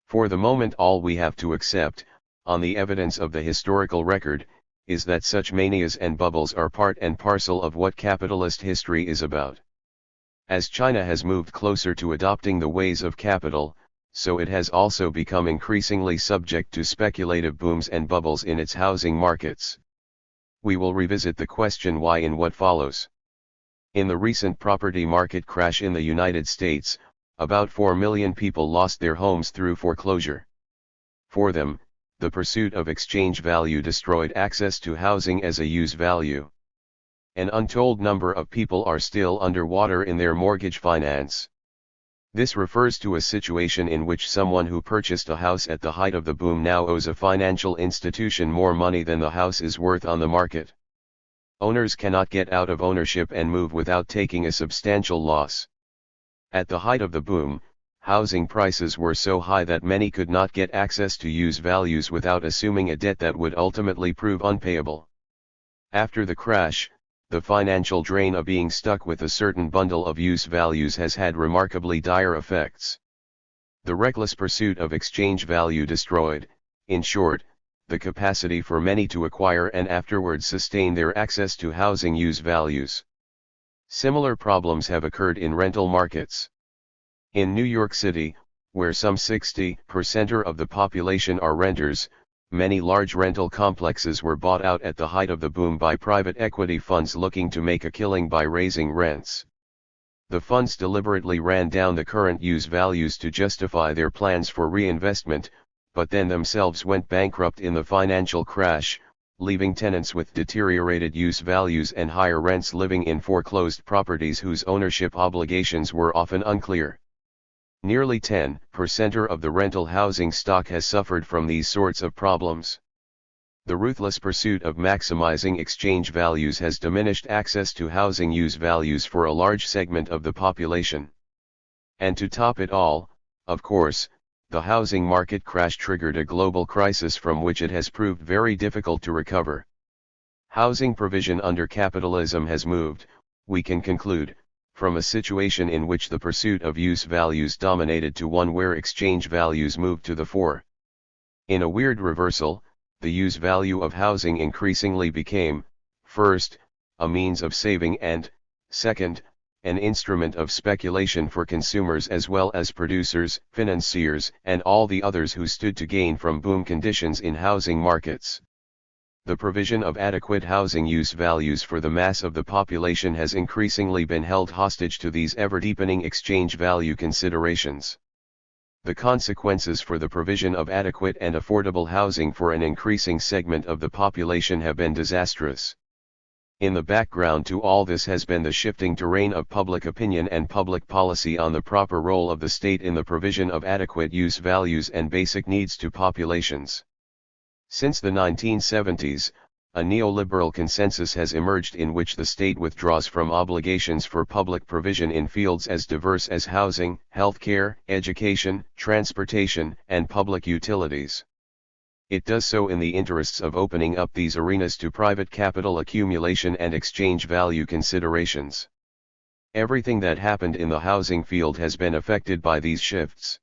For the moment all we have to accept, on the evidence of the historical record, is that such manias and bubbles are part and parcel of what capitalist history is about. As China has moved closer to adopting the ways of capital, so it has also become increasingly subject to speculative booms and bubbles in its housing markets. We will revisit the question why in what follows. In the recent property market crash in the United States, about 4 million people lost their homes through foreclosure. For them, the pursuit of exchange value destroyed access to housing as a use value. An untold number of people are still underwater in their mortgage finance. This refers to a situation in which someone who purchased a house at the height of the boom now owes a financial institution more money than the house is worth on the market. Owners cannot get out of ownership and move without taking a substantial loss. At the height of the boom, housing prices were so high that many could not get access to use values without assuming a debt that would ultimately prove unpayable. After the crash, the financial drain of being stuck with a certain bundle of use values has had remarkably dire effects. The reckless pursuit of exchange value destroyed, in short, the capacity for many to acquire and afterwards sustain their access to housing use values. Similar problems have occurred in rental markets. In New York City, where some 60% of the population are renters, many large rental complexes were bought out at the height of the boom by private equity funds looking to make a killing by raising rents. The funds deliberately ran down the current use values to justify their plans for reinvestment, but then themselves went bankrupt in the financial crash, leaving tenants with deteriorated use values and higher rents living in foreclosed properties whose ownership obligations were often unclear. Nearly 10% of the rental housing stock has suffered from these sorts of problems. The ruthless pursuit of maximizing exchange values has diminished access to housing use values for a large segment of the population. And to top it all, of course, the housing market crash triggered a global crisis from which it has proved very difficult to recover. Housing provision under capitalism has moved, we can conclude, from a situation in which the pursuit of use values dominated to one where exchange values moved to the fore. In a weird reversal, the use value of housing increasingly became, first, a means of saving and, second, an instrument of speculation for consumers as well as producers, financiers, and all the others who stood to gain from boom conditions in housing markets. The provision of adequate housing use values for the mass of the population has increasingly been held hostage to these ever-deepening exchange value considerations. The consequences for the provision of adequate and affordable housing for an increasing segment of the population have been disastrous. In the background to all this has been the shifting terrain of public opinion and public policy on the proper role of the state in the provision of adequate use values and basic needs to populations. Since the 1970s, a neoliberal consensus has emerged in which the state withdraws from obligations for public provision in fields as diverse as housing, healthcare, education, transportation, and public utilities. It does so in the interests of opening up these arenas to private capital accumulation and exchange value considerations. Everything that happened in the housing field has been affected by these shifts.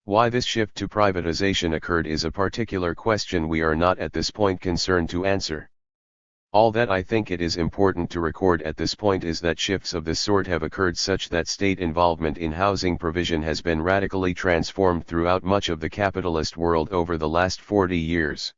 Why this shift to privatization occurred is a particular question we are not at this point concerned to answer. All that I think it is important to record at this point is that shifts of this sort have occurred such that state involvement in housing provision has been radically transformed throughout much of the capitalist world over the last 40 years.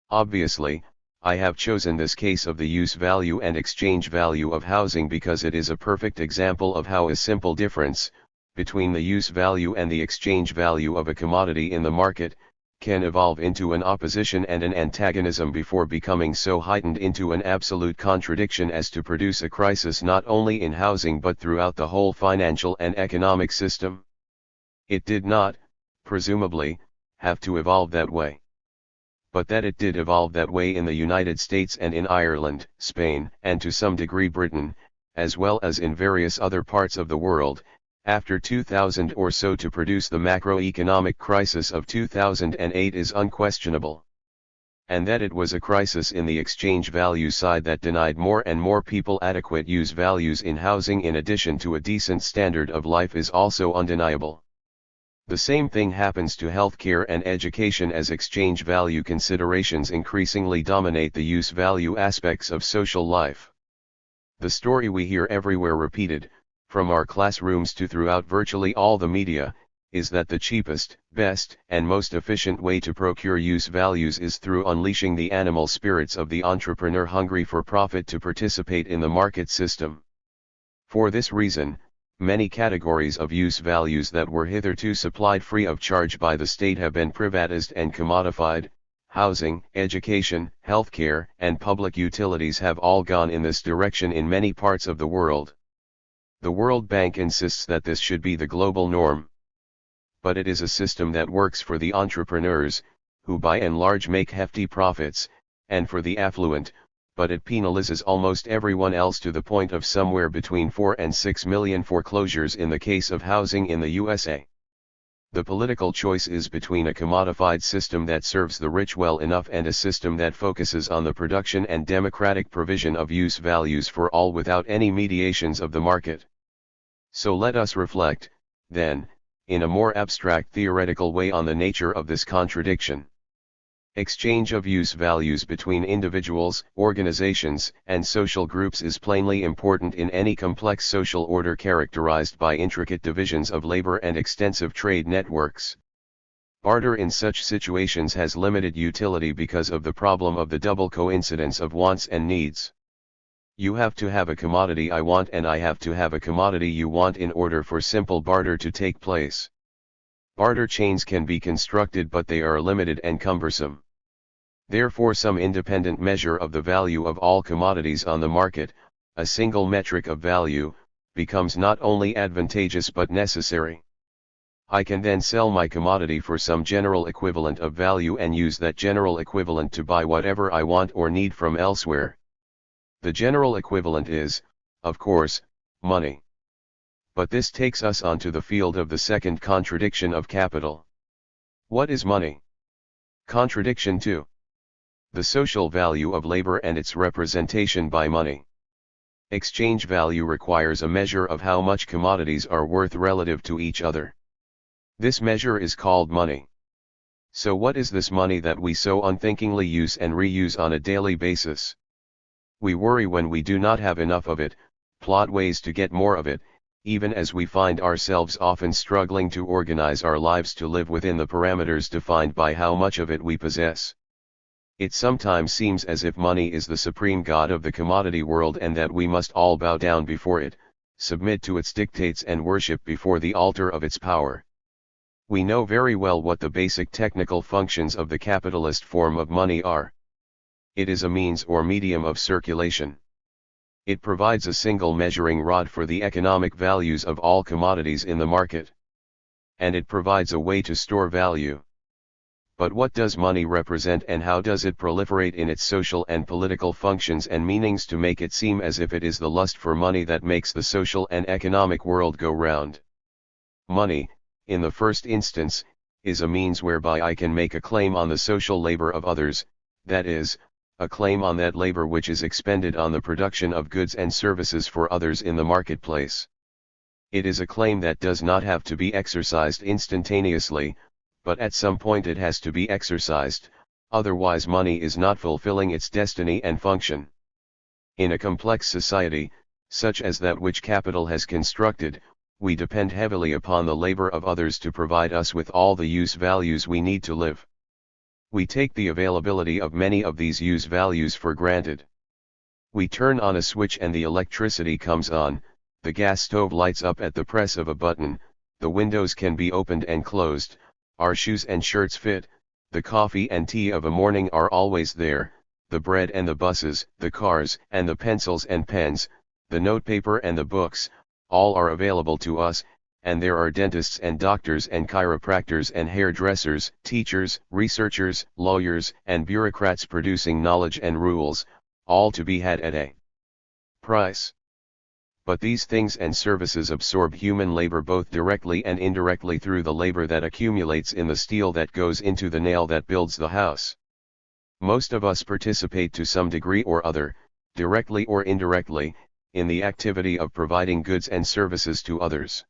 Obviously, I have chosen this case of the use value and exchange value of housing because it is a perfect example of how a simple difference between the use value and the exchange value of a commodity in the market can evolve into an opposition and an antagonism before becoming so heightened into an absolute contradiction as to produce a crisis not only in housing but throughout the whole financial and economic system. It did not, presumably, have to evolve that way. But that it did evolve that way in the United States and in Ireland, Spain, and to some degree Britain, as well as in various other parts of the world, after 2000 or so to produce the macroeconomic crisis of 2008 is unquestionable. And that it was a crisis in the exchange value side that denied more and more people adequate use values in housing in addition to a decent standard of life is also undeniable. The same thing happens to healthcare and education as exchange value considerations increasingly dominate the use value aspects of social life. The story we hear everywhere repeated, from our classrooms to throughout virtually all the media, is that the cheapest, best, and most efficient way to procure use values is through unleashing the animal spirits of the entrepreneur hungry for profit to participate in the market system. For this reason, many categories of use values that were hitherto supplied free of charge by the state have been privatized and commodified. Housing, education, healthcare, and public utilities have all gone in this direction in many parts of the world. The World Bank insists that this should be the global norm. But it is a system that works for the entrepreneurs, who by and large make hefty profits, and for the affluent, but it penalizes almost everyone else to the point of somewhere between 4 and 6 million foreclosures in the case of housing in the USA. The political choice is between a commodified system that serves the rich well enough and a system that focuses on the production and democratic provision of use values for all without any mediations of the market. So let us reflect, then, in a more abstract theoretical way on the nature of this contradiction. Exchange of use values between individuals, organizations, and social groups is plainly important in any complex social order characterized by intricate divisions of labor and extensive trade networks. Barter in such situations has limited utility because of the problem of the double coincidence of wants and needs. You have to have a commodity I want and I have to have a commodity you want in order for simple barter to take place. Barter chains can be constructed but they are limited and cumbersome. Therefore some independent measure of the value of all commodities on the market, a single metric of value, becomes not only advantageous but necessary. I can then sell my commodity for some general equivalent of value and use that general equivalent to buy whatever I want or need from elsewhere. The general equivalent is, of course, money. But this takes us onto the field of the second contradiction of capital. What is money? Contradiction 2. The social value of labor and its representation by money. Exchange value requires a measure of how much commodities are worth relative to each other. This measure is called money. So what is this money that we so unthinkingly use and reuse on a daily basis? We worry when we do not have enough of it, plot ways to get more of it, even as we find ourselves often struggling to organize our lives to live within the parameters defined by how much of it we possess. It sometimes seems as if money is the supreme god of the commodity world and that we must all bow down before it, submit to its dictates and worship before the altar of its power. We know very well what the basic technical functions of the capitalist form of money are. It is a means or medium of circulation. It provides a single measuring rod for the economic values of all commodities in the market. And it provides a way to store value. But what does money represent and how does it proliferate in its social and political functions and meanings to make it seem as if it is the lust for money that makes the social and economic world go round? Money, in the first instance, is a means whereby I can make a claim on the social labor of others, that is, a claim on that labor which is expended on the production of goods and services for others in the marketplace. It is a claim that does not have to be exercised instantaneously, but at some point it has to be exercised, otherwise money is not fulfilling its destiny and function. In a complex society, such as that which capital has constructed, we depend heavily upon the labor of others to provide us with all the use values we need to live. We take the availability of many of these use values for granted. We turn on a switch and the electricity comes on, the gas stove lights up at the press of a button, the windows can be opened and closed, our shoes and shirts fit, the coffee and tea of a morning are always there, the bread and the buses, the cars and the pencils and pens, the notepaper and the books, all are available to us, and there are dentists and doctors and chiropractors and hairdressers, teachers, researchers, lawyers, and bureaucrats producing knowledge and rules, all to be had at a price. But these things and services absorb human labor both directly and indirectly through the labor that accumulates in the steel that goes into the nail that builds the house. Most of us participate to some degree or other, directly or indirectly, in the activity of providing goods and services to others.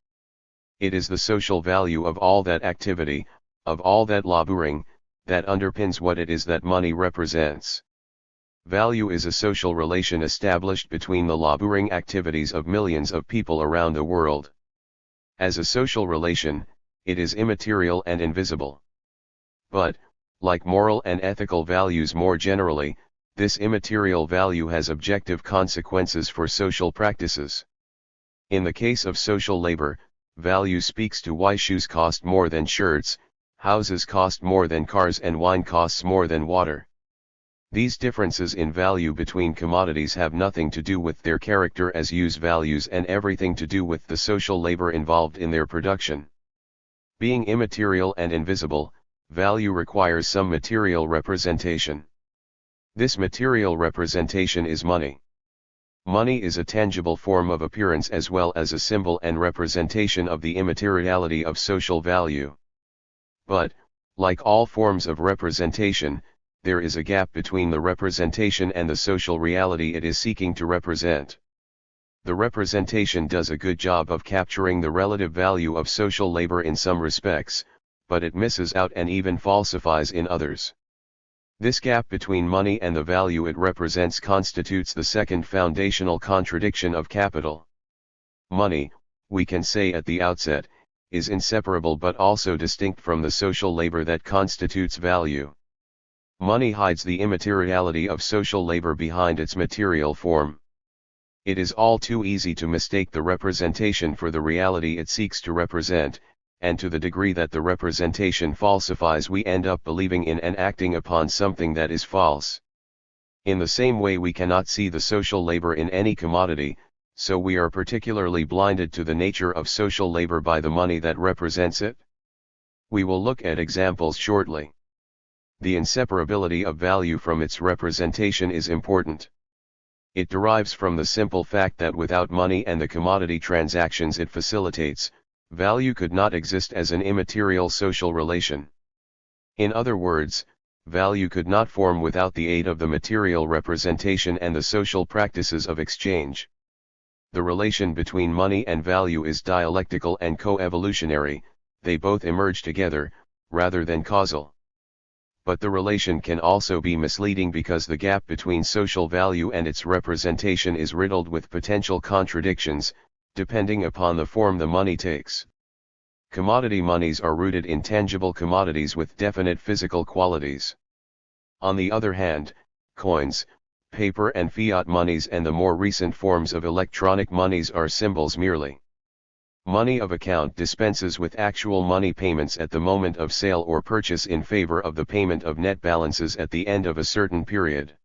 It is the social value of all that activity, of all that laboring, that underpins what it is that money represents. Value is a social relation established between the laboring activities of millions of people around the world. As a social relation, it is immaterial and invisible. But, like moral and ethical values more generally, this immaterial value has objective consequences for social practices. In the case of social labor, value speaks to why shoes cost more than shirts, houses cost more than cars and wine costs more than water. These differences in value between commodities have nothing to do with their character as use values and everything to do with the social labor involved in their production. Being immaterial and invisible, value requires some material representation. This material representation is money. Money is a tangible form of appearance as well as a symbol and representation of the immateriality of social value. But, like all forms of representation, there is a gap between the representation and the social reality it is seeking to represent. The representation does a good job of capturing the relative value of social labor in some respects, but it misses out and even falsifies in others. This gap between money and the value it represents constitutes the second foundational contradiction of capital. Money, we can say at the outset, is inseparable but also distinct from the social labor that constitutes value. Money hides the immateriality of social labor behind its material form. It is all too easy to mistake the representation for the reality it seeks to represent, and to the degree that the representation falsifies we end up believing in and acting upon something that is false. In the same way we cannot see the social labor in any commodity, so we are particularly blinded to the nature of social labor by the money that represents it. We will look at examples shortly. The inseparability of value from its representation is important. It derives from the simple fact that without money and the commodity transactions it facilitates, value could not exist as an immaterial social relation. In other words, value could not form without the aid of the material representation and the social practices of exchange. The relation between money and value is dialectical and co-evolutionary, they both emerge together, rather than causal. but the relation can also be misleading because the gap between social value and its representation is riddled with potential contradictions, depending upon the form the money takes. Commodity monies are rooted in tangible commodities with definite physical qualities. On the other hand, coins, paper and fiat monies and the more recent forms of electronic monies are symbols merely. Money of account dispenses with actual money payments at the moment of sale or purchase in favor of the payment of net balances at the end of a certain period.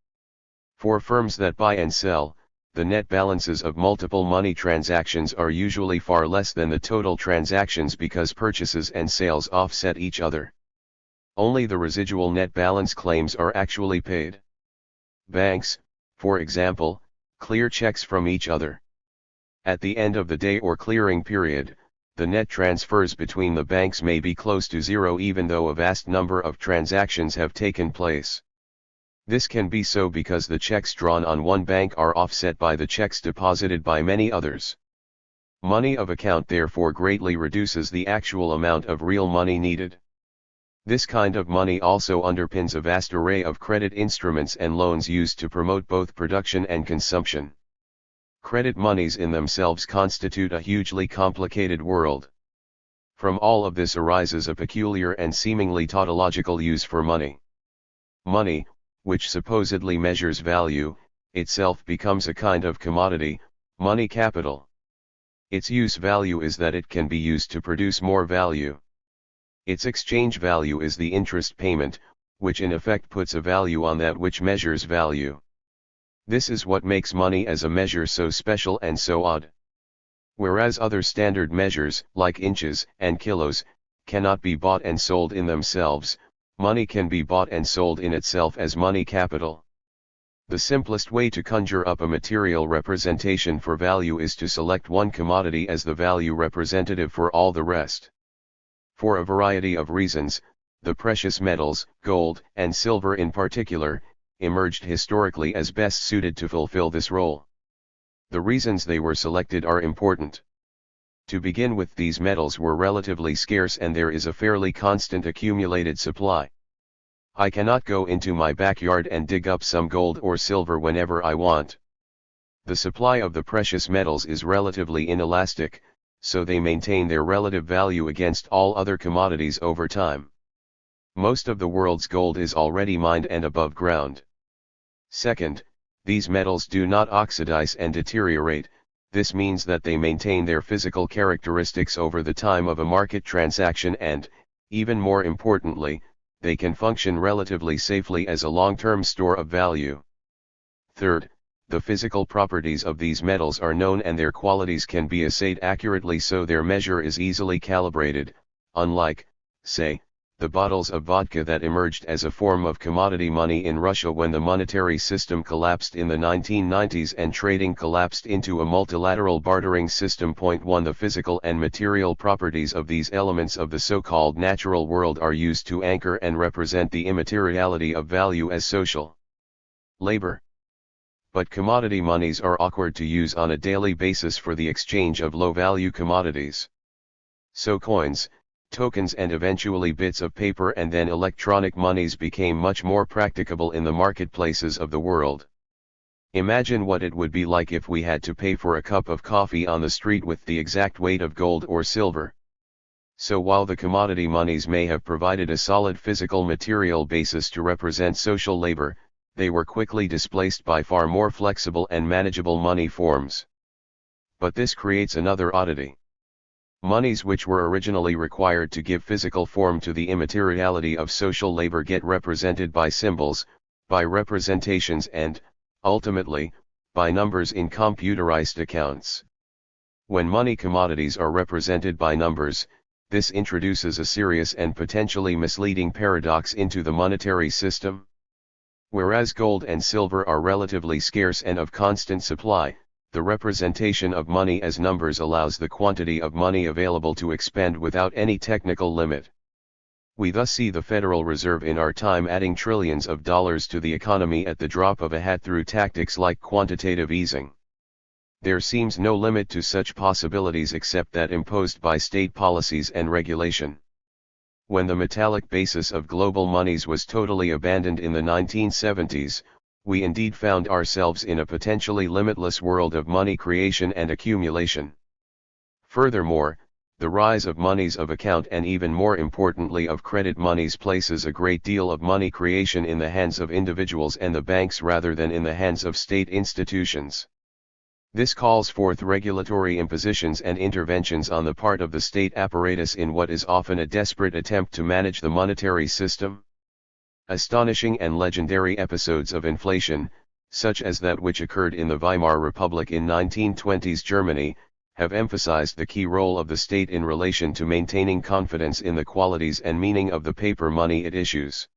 For firms that buy and sell, the net balances of multiple money transactions are usually far less than the total transactions because purchases and sales offset each other. Only the residual net balance claims are actually paid. Banks, for example, clear checks from each other. At the end of the day or clearing period, the net transfers between the banks may be close to zero even though a vast number of transactions have taken place. This can be so because the checks drawn on one bank are offset by the checks deposited by many others. Money of account therefore greatly reduces the actual amount of real money needed. This kind of money also underpins a vast array of credit instruments and loans used to promote both production and consumption. Credit monies in themselves constitute a hugely complicated world. From all of this arises a peculiar and seemingly tautological use for money. Money, which supposedly measures value, itself becomes a kind of commodity, money capital. Its use value is that it can be used to produce more value. Its exchange value is the interest payment, which in effect puts a value on that which measures value. This is what makes money as a measure so special and so odd. Whereas other standard measures, like inches and kilos, cannot be bought and sold in themselves, money can be bought and sold in itself as money capital. The simplest way to conjure up a material representation for value is to select one commodity as the value representative for all the rest. For a variety of reasons, the precious metals, gold and silver in particular, emerged historically as best suited to fulfill this role. The reasons they were selected are important. To begin with, these metals were relatively scarce and there is a fairly constant accumulated supply. I cannot go into my backyard and dig up some gold or silver whenever I want. The supply of the precious metals is relatively inelastic, so they maintain their relative value against all other commodities over time. Most of the world's gold is already mined and above ground. Second, these metals do not oxidize and deteriorate. This means that they maintain their physical characteristics over the time of a market transaction and, even more importantly, they can function relatively safely as a long-term store of value. Third, the physical properties of these metals are known and their qualities can be assayed accurately, so their measure is easily calibrated, unlike, say, the bottles of vodka that emerged as a form of commodity money in Russia when the monetary system collapsed in the 1990s and trading collapsed into a multilateral bartering system. 1. The physical and material properties of these elements of the so-called natural world are used to anchor and represent the immateriality of value as social labor. But commodity monies are awkward to use on a daily basis for the exchange of low-value commodities. So coins, tokens and eventually bits of paper and then electronic monies became much more practicable in the marketplaces of the world. Imagine what it would be like if we had to pay for a cup of coffee on the street with the exact weight of gold or silver. So while the commodity monies may have provided a solid physical material basis to represent social labor, they were quickly displaced by far more flexible and manageable money forms. But this creates another oddity. Monies which were originally required to give physical form to the immateriality of social labor get represented by symbols, by representations and, ultimately, by numbers in computerized accounts. When money commodities are represented by numbers, this introduces a serious and potentially misleading paradox into the monetary system. Whereas gold and silver are relatively scarce and of constant supply, the representation of money as numbers allows the quantity of money available to expand without any technical limit. We thus see the Federal Reserve in our time adding trillions of dollars to the economy at the drop of a hat through tactics like quantitative easing. There seems no limit to such possibilities except that imposed by state policies and regulation. When the metallic basis of global monies was totally abandoned in the 1970s, we indeed found ourselves in a potentially limitless world of money creation and accumulation. Furthermore, the rise of monies of account and even more importantly of credit monies places a great deal of money creation in the hands of individuals and the banks rather than in the hands of state institutions. This calls forth regulatory impositions and interventions on the part of the state apparatus in what is often a desperate attempt to manage the monetary system. Astonishing and legendary episodes of inflation, such as that which occurred in the Weimar Republic in 1920s Germany, have emphasized the key role of the state in relation to maintaining confidence in the qualities and meaning of the paper money it issues.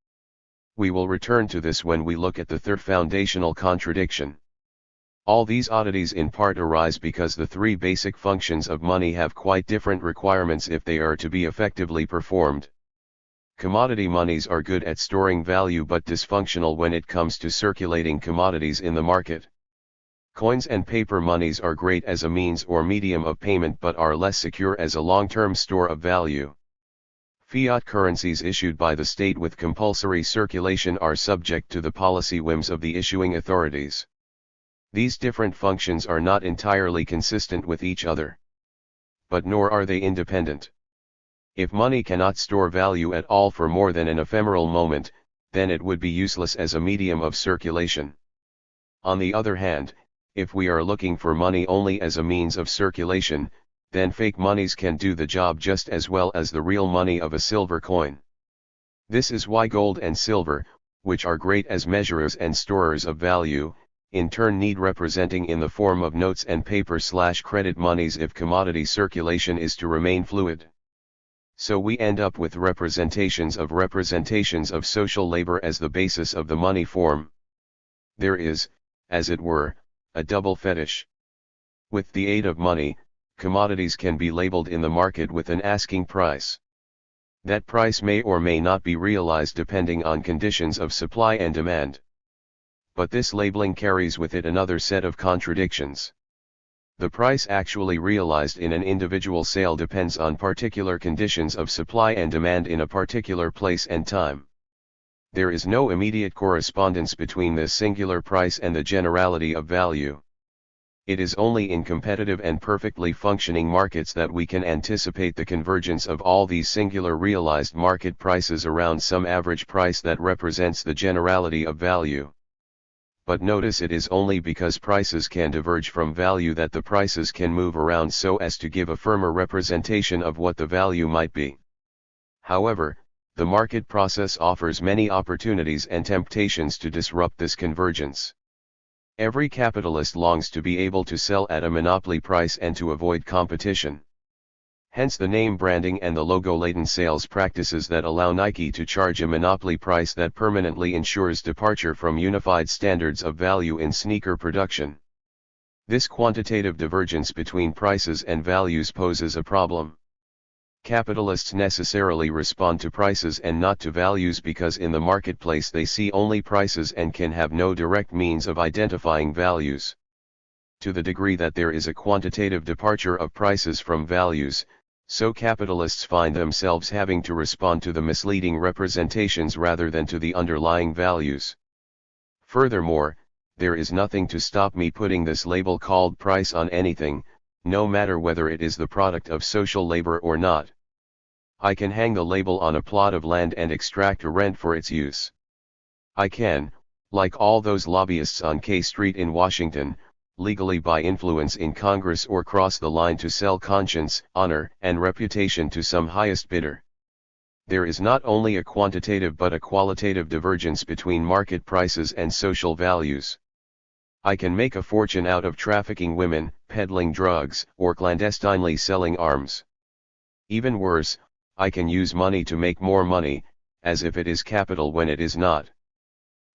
We will return to this when we look at the third foundational contradiction. All these oddities in part arise because the three basic functions of money have quite different requirements if they are to be effectively performed. Commodity monies are good at storing value but dysfunctional when it comes to circulating commodities in the market. Coins and paper monies are great as a means or medium of payment but are less secure as a long-term store of value. Fiat currencies issued by the state with compulsory circulation are subject to the policy whims of the issuing authorities. These different functions are not entirely consistent with each other. But nor are they independent. If money cannot store value at all for more than an ephemeral moment, then it would be useless as a medium of circulation. On the other hand, if we are looking for money only as a means of circulation, then fake monies can do the job just as well as the real money of a silver coin. This is why gold and silver, which are great as measurers and storers of value, in turn need representing in the form of notes and paper/credit monies if commodity circulation is to remain fluid. So we end up with representations of social labor as the basis of the money form. There is, as it were, a double fetish. With the aid of money, commodities can be labeled in the market with an asking price. That price may or may not be realized depending on conditions of supply and demand. But this labeling carries with it another set of contradictions. The price actually realized in an individual sale depends on particular conditions of supply and demand in a particular place and time. There is no immediate correspondence between this singular price and the generality of value. It is only in competitive and perfectly functioning markets that we can anticipate the convergence of all these singular realized market prices around some average price that represents the generality of value. But notice it is only because prices can diverge from value that the prices can move around so as to give a firmer representation of what the value might be. However, the market process offers many opportunities and temptations to disrupt this convergence. Every capitalist longs to be able to sell at a monopoly price and to avoid competition. Hence the name branding and the logo-laden sales practices that allow Nike to charge a monopoly price that permanently ensures departure from unified standards of value in sneaker production. This quantitative divergence between prices and values poses a problem. Capitalists necessarily respond to prices and not to values because in the marketplace they see only prices and can have no direct means of identifying values. To the degree that there is a quantitative departure of prices from values, so capitalists find themselves having to respond to the misleading representations rather than to the underlying values. Furthermore, there is nothing to stop me putting this label called price on anything, no matter whether it is the product of social labor or not. I can hang the label on a plot of land and extract a rent for its use. I can, like all those lobbyists on K Street in Washington, legally buy influence in Congress or cross the line to sell conscience, honor, and reputation to some highest bidder. There is not only a quantitative but a qualitative divergence between market prices and social values. I can make a fortune out of trafficking women, peddling drugs, or clandestinely selling arms. Even worse, I can use money to make more money, as if it is capital when it is not.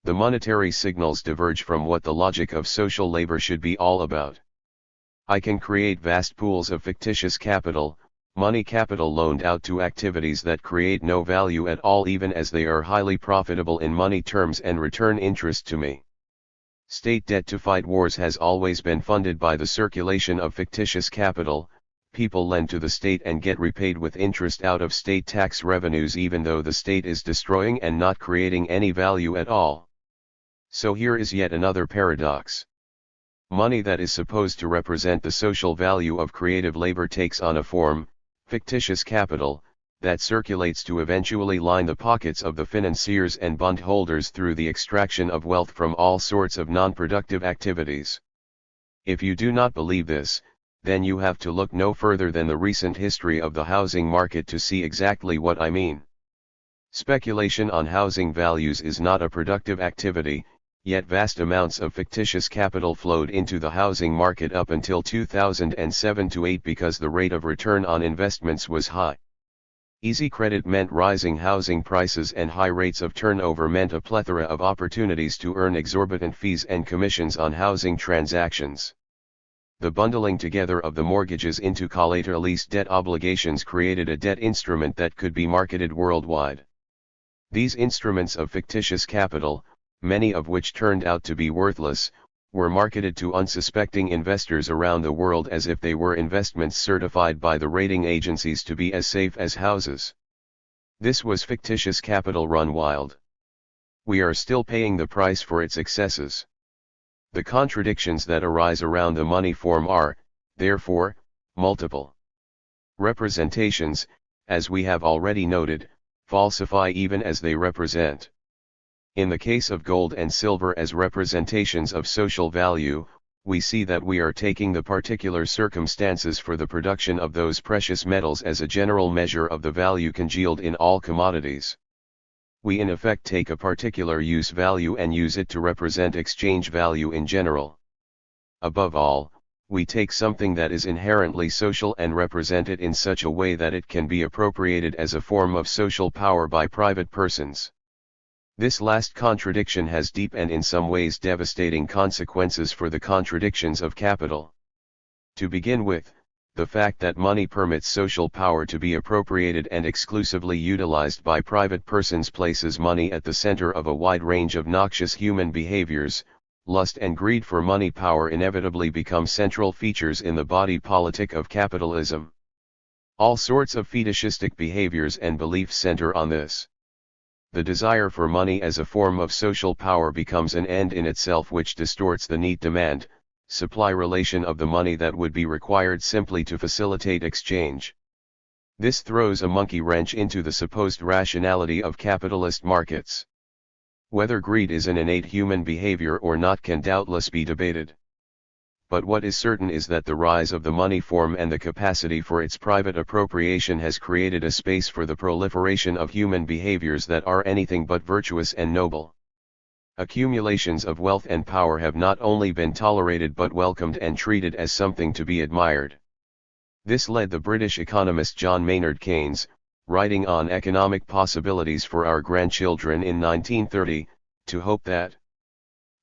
The monetary signals diverge from what the logic of social labor should be all about. I can create vast pools of fictitious capital, money capital loaned out to activities that create no value at all even as they are highly profitable in money terms and return interest to me. State debt to fight wars has always been funded by the circulation of fictitious capital, people lend to the state and get repaid with interest out of state tax revenues even though the state is destroying and not creating any value at all. So here is yet another paradox. Money that is supposed to represent the social value of creative labor takes on a form, fictitious capital, that circulates to eventually line the pockets of the financiers and bondholders through the extraction of wealth from all sorts of non-productive activities. If you do not believe this, then you have to look no further than the recent history of the housing market to see exactly what I mean. Speculation on housing values is not a productive activity, yet vast amounts of fictitious capital flowed into the housing market up until 2007-08 because the rate of return on investments was high. Easy credit meant rising housing prices, and high rates of turnover meant a plethora of opportunities to earn exorbitant fees and commissions on housing transactions. The bundling together of the mortgages into collateral-lease debt obligations created a debt instrument that could be marketed worldwide. These instruments of fictitious capital, many of which turned out to be worthless, were marketed to unsuspecting investors around the world as if they were investments certified by the rating agencies to be as safe as houses. This was fictitious capital run wild. We are still paying the price for its excesses. The contradictions that arise around the money form are, therefore, multiple. Representations, as we have already noted, falsify even as they represent. In the case of gold and silver as representations of social value, we see that we are taking the particular circumstances for the production of those precious metals as a general measure of the value congealed in all commodities. We in effect take a particular use value and use it to represent exchange value in general. Above all, we take something that is inherently social and represent it in such a way that it can be appropriated as a form of social power by private persons. This last contradiction has deep and in some ways devastating consequences for the contradictions of capital. To begin with, the fact that money permits social power to be appropriated and exclusively utilized by private persons places money at the center of a wide range of noxious human behaviors. Lust and greed for money power inevitably become central features in the body politic of capitalism. All sorts of fetishistic behaviors and beliefs center on this. The desire for money as a form of social power becomes an end in itself, which distorts the neat demand-supply relation of the money that would be required simply to facilitate exchange. This throws a monkey wrench into the supposed rationality of capitalist markets. Whether greed is an innate human behavior or not can doubtless be debated. But what is certain is that the rise of the money form and the capacity for its private appropriation has created a space for the proliferation of human behaviors that are anything but virtuous and noble. Accumulations of wealth and power have not only been tolerated but welcomed and treated as something to be admired. This led the British economist John Maynard Keynes, writing on economic possibilities for our grandchildren in 1930, to hope that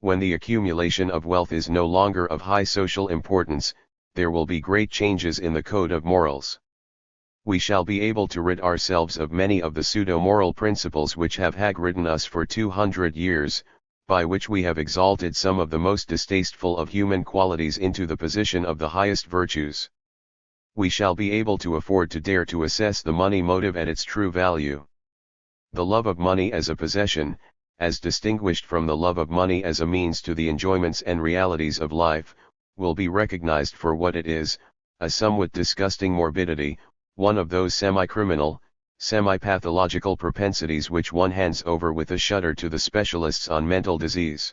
when the accumulation of wealth is no longer of high social importance, there will be great changes in the code of morals. We shall be able to rid ourselves of many of the pseudo-moral principles which have hag-ridden us for 200 years, by which we have exalted some of the most distasteful of human qualities into the position of the highest virtues. We shall be able to afford to dare to assess the money motive at its true value. The love of money as a possession, as distinguished from the love of money as a means to the enjoyments and realities of life, will be recognized for what it is, a somewhat disgusting morbidity, one of those semi-criminal, semi-pathological propensities which one hands over with a shudder to the specialists on mental disease.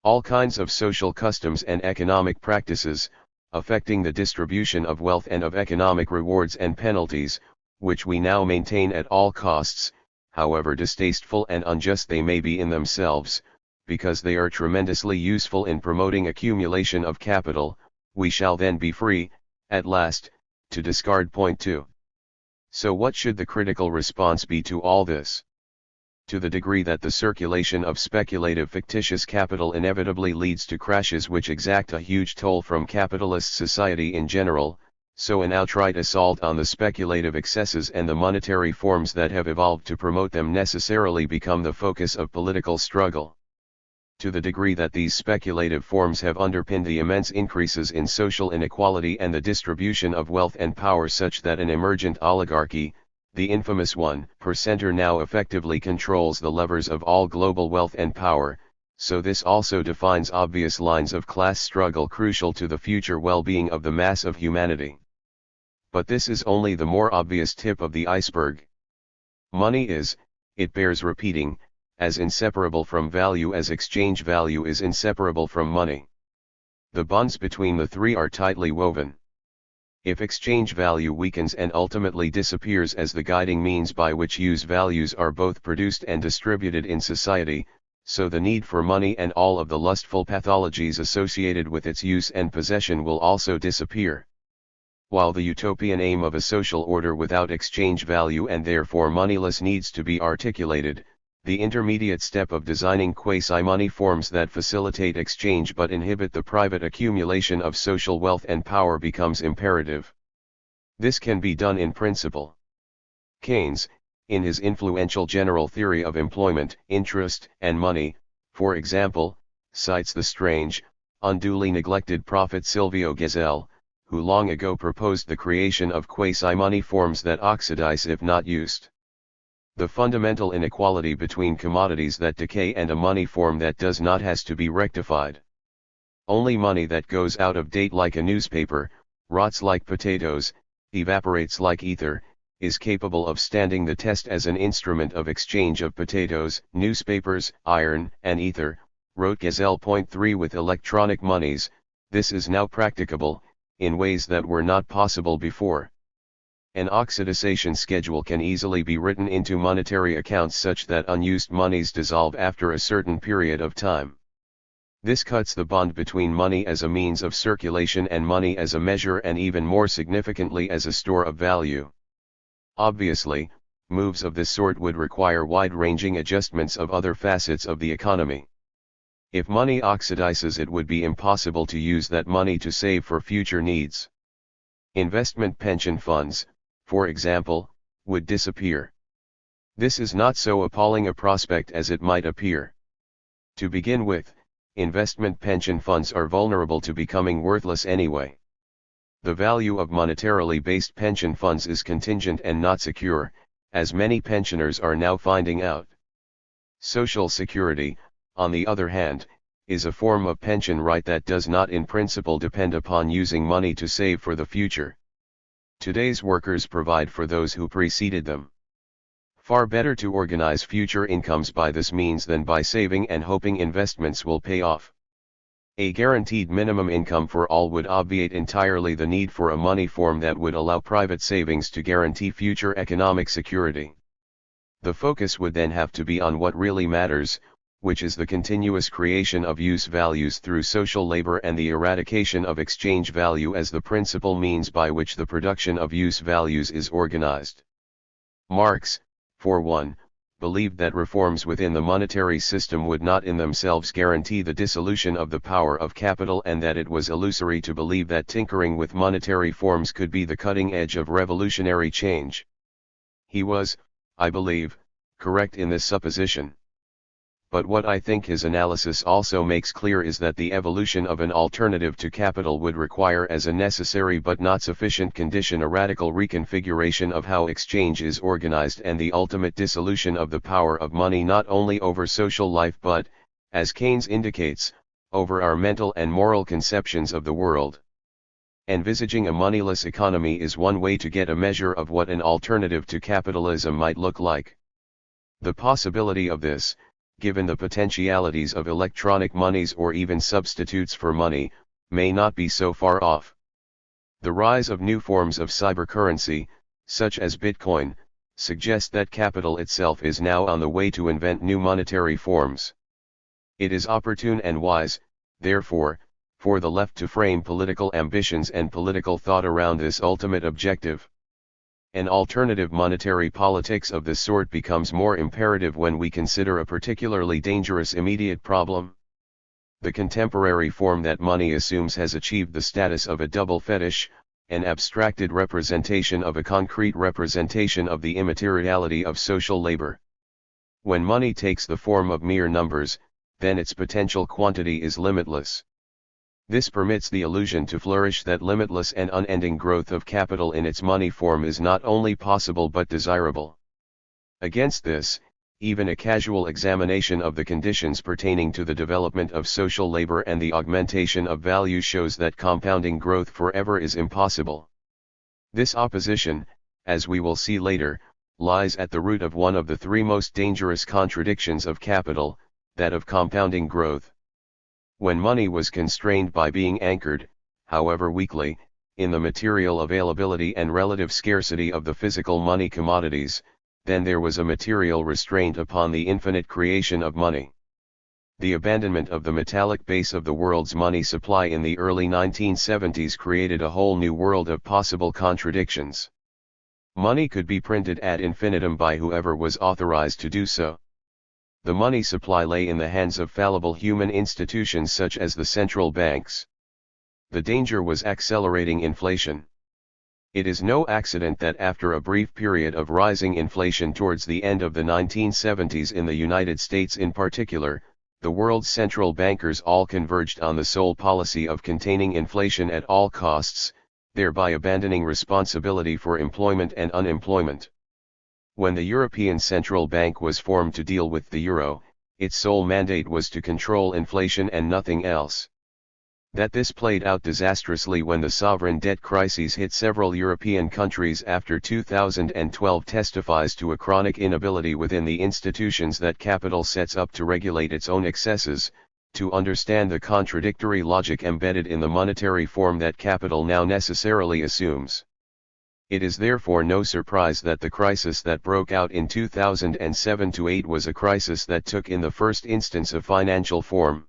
All kinds of social customs and economic practices, affecting the distribution of wealth and of economic rewards and penalties, which we now maintain at all costs, however distasteful and unjust they may be in themselves, because they are tremendously useful in promoting accumulation of capital, we shall then be free, at last, to discard. Point 2. So what should the critical response be to all this? To the degree that the circulation of speculative fictitious capital inevitably leads to crashes which exact a huge toll from capitalist society in general, so an outright assault on the speculative excesses and the monetary forms that have evolved to promote them necessarily become the focus of political struggle. to the degree that these speculative forms have underpinned the immense increases in social inequality and the distribution of wealth and power, such that an emergent oligarchy, the infamous 1%er, now effectively controls the levers of all global wealth and power. So this also defines obvious lines of class struggle crucial to the future well-being of the mass of humanity. But this is only the more obvious tip of the iceberg. Money is, it bears repeating, as inseparable from value as exchange value is inseparable from money. The bonds between the three are tightly woven. If exchange value weakens and ultimately disappears as the guiding means by which use values are both produced and distributed in society, so the need for money and all of the lustful pathologies associated with its use and possession will also disappear. While the utopian aim of a social order without exchange value and therefore moneyless needs to be articulated, the intermediate step of designing quasi-money forms that facilitate exchange but inhibit the private accumulation of social wealth and power becomes imperative. This can be done in principle. Keynes, in his influential general theory of employment, interest, and money, for example, cites the strange, unduly neglected prophet Silvio Gesell, who long ago proposed the creation of quasi-money forms that oxidize if not used. The fundamental inequality between commodities that decay and a money form that does not has to be rectified. Only money that goes out of date like a newspaper, rots like potatoes, evaporates like ether, is capable of standing the test as an instrument of exchange of potatoes, newspapers, iron, and ether, wrote Gesell. Point 3. With electronic monies, this is now practicable, in ways that were not possible before. An oxidization schedule can easily be written into monetary accounts such that unused monies dissolve after a certain period of time. This cuts the bond between money as a means of circulation and money as a measure, and even more significantly as a store of value. Obviously, moves of this sort would require wide-ranging adjustments of other facets of the economy. If money oxidizes, it would be impossible to use that money to save for future needs. Investment pension funds, for example, would disappear. This is not so appalling a prospect as it might appear. To begin with, investment pension funds are vulnerable to becoming worthless anyway. The value of monetarily based pension funds is contingent and not secure, as many pensioners are now finding out. Social Security, on the other hand, is a form of pension right that does not in principle depend upon using money to save for the future. Today's workers provide for those who preceded them. Far better to organize future incomes by this means than by saving and hoping investments will pay off. A guaranteed minimum income for all would obviate entirely the need for a money form that would allow private savings to guarantee future economic security. The focus would then have to be on what really matters, which is the continuous creation of use values through social labor and the eradication of exchange value as the principal means by which the production of use values is organized. Marx, for one, believed that reforms within the monetary system would not in themselves guarantee the dissolution of the power of capital, and that it was illusory to believe that tinkering with monetary forms could be the cutting edge of revolutionary change. He was, I believe, correct in this supposition. But what I think his analysis also makes clear is that the evolution of an alternative to capital would require as a necessary but not sufficient condition a radical reconfiguration of how exchange is organized and the ultimate dissolution of the power of money not only over social life but, as Keynes indicates, over our mental and moral conceptions of the world. Envisaging a moneyless economy is one way to get a measure of what an alternative to capitalism might look like. The possibility of this, given the potentialities of electronic monies or even substitutes for money, may not be so far off. The rise of new forms of cybercurrency, such as Bitcoin, suggests that capital itself is now on the way to invent new monetary forms. It is opportune and wise, therefore, for the left to frame political ambitions and political thought around this ultimate objective. An alternative monetary politics of this sort becomes more imperative when we consider a particularly dangerous immediate problem. The contemporary form that money assumes has achieved the status of a double fetish, an abstracted representation of a concrete representation of the immateriality of social labor. When money takes the form of mere numbers, then its potential quantity is limitless. This permits the illusion to flourish that limitless and unending growth of capital in its money form is not only possible but desirable. Against this, even a casual examination of the conditions pertaining to the development of social labor and the augmentation of value shows that compounding growth forever is impossible. This opposition, as we will see later, lies at the root of one of the three most dangerous contradictions of capital, that of compounding growth. When money was constrained by being anchored, however weakly, in the material availability and relative scarcity of the physical money commodities, then there was a material restraint upon the infinite creation of money. The abandonment of the metallic base of the world's money supply in the early 1970s created a whole new world of possible contradictions. Money could be printed ad infinitum by whoever was authorized to do so. The money supply lay in the hands of fallible human institutions such as the central banks. The danger was accelerating inflation. It is no accident that after a brief period of rising inflation towards the end of the 1970s in the United States in particular, the world's central bankers all converged on the sole policy of containing inflation at all costs, thereby abandoning responsibility for employment and unemployment. When the European Central Bank was formed to deal with the euro, its sole mandate was to control inflation and nothing else. That this played out disastrously when the sovereign debt crises hit several European countries after 2012 testifies to a chronic inability within the institutions that capital sets up to regulate its own excesses, to understand the contradictory logic embedded in the monetary form that capital now necessarily assumes. It is therefore no surprise that the crisis that broke out in 2007-08 was a crisis that took in the first instance a financial form.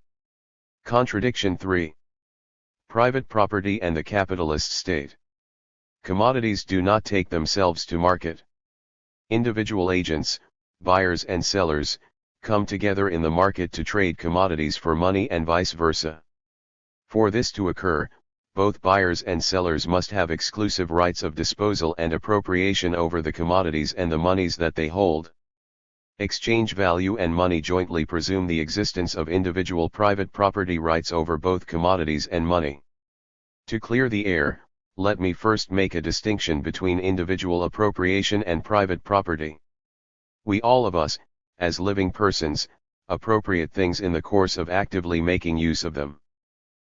Contradiction 3. Private property and the capitalist state. Commodities do not take themselves to market. Individual agents, buyers and sellers, come together in the market to trade commodities for money and vice versa. For this to occur, both buyers and sellers must have exclusive rights of disposal and appropriation over the commodities and the monies that they hold. Exchange value and money jointly presume the existence of individual private property rights over both commodities and money. To clear the air, let me first make a distinction between individual appropriation and private property. We all of us, as living persons, appropriate things in the course of actively making use of them.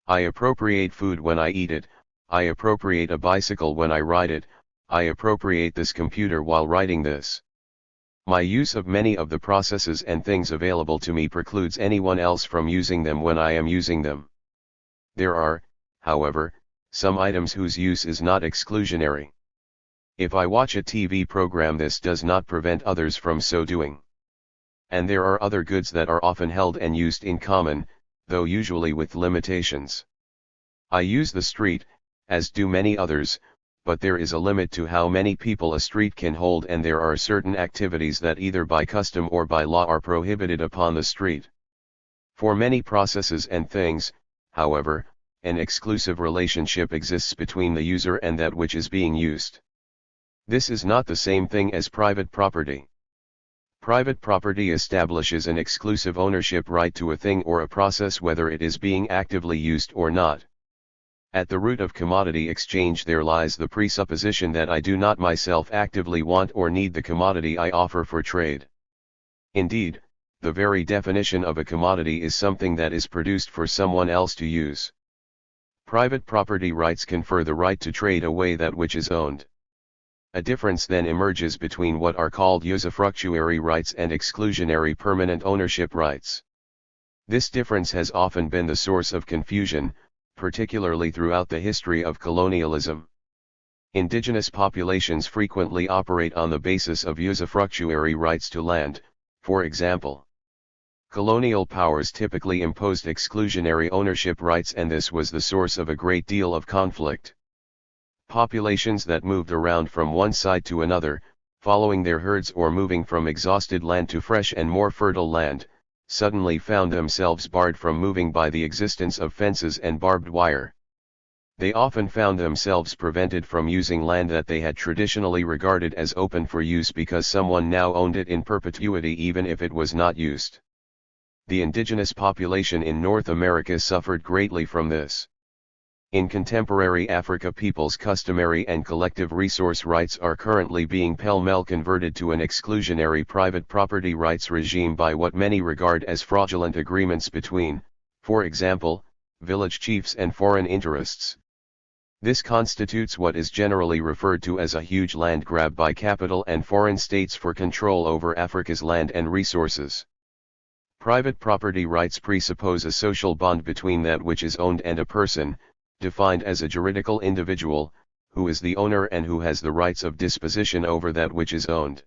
I appropriate food when I eat it, I appropriate a bicycle when I ride it, I appropriate this computer while writing this. My use of many of the processes and things available to me precludes anyone else from using them when I am using them. There are, however, some items whose use is not exclusionary. If I watch a TV program, this does not prevent others from so doing. And there are other goods that are often held and used in common, though usually with limitations. I use the street, as do many others, but there is a limit to how many people a street can hold, and there are certain activities that either by custom or by law are prohibited upon the street. For many processes and things, however, an exclusive relationship exists between the user and that which is being used. This is not the same thing as private property. Private property establishes an exclusive ownership right to a thing or a process whether it is being actively used or not. At the root of commodity exchange there lies the presupposition that I do not myself actively want or need the commodity I offer for trade. Indeed, the very definition of a commodity is something that is produced for someone else to use. Private property rights confer the right to trade away that which is owned. A difference then emerges between what are called usufructuary rights and exclusionary permanent ownership rights. This difference has often been the source of confusion, particularly throughout the history of colonialism. Indigenous populations frequently operate on the basis of usufructuary rights to land, for example. Colonial powers typically imposed exclusionary ownership rights, and this was the source of a great deal of conflict. Populations that moved around from one side to another, following their herds or moving from exhausted land to fresh and more fertile land, suddenly found themselves barred from moving by the existence of fences and barbed wire. They often found themselves prevented from using land that they had traditionally regarded as open for use because someone now owned it in perpetuity even if it was not used. The indigenous population in North America suffered greatly from this. In contemporary Africa, people's customary and collective resource rights are currently being pell-mell converted to an exclusionary private property rights regime by what many regard as fraudulent agreements between, for example, village chiefs and foreign interests. This constitutes what is generally referred to as a huge land grab by capital and foreign states for control over Africa's land and resources. Private property rights presuppose a social bond between that which is owned and a person, defined as a juridical individual, who is the owner and who has the rights of disposition over that which is owned.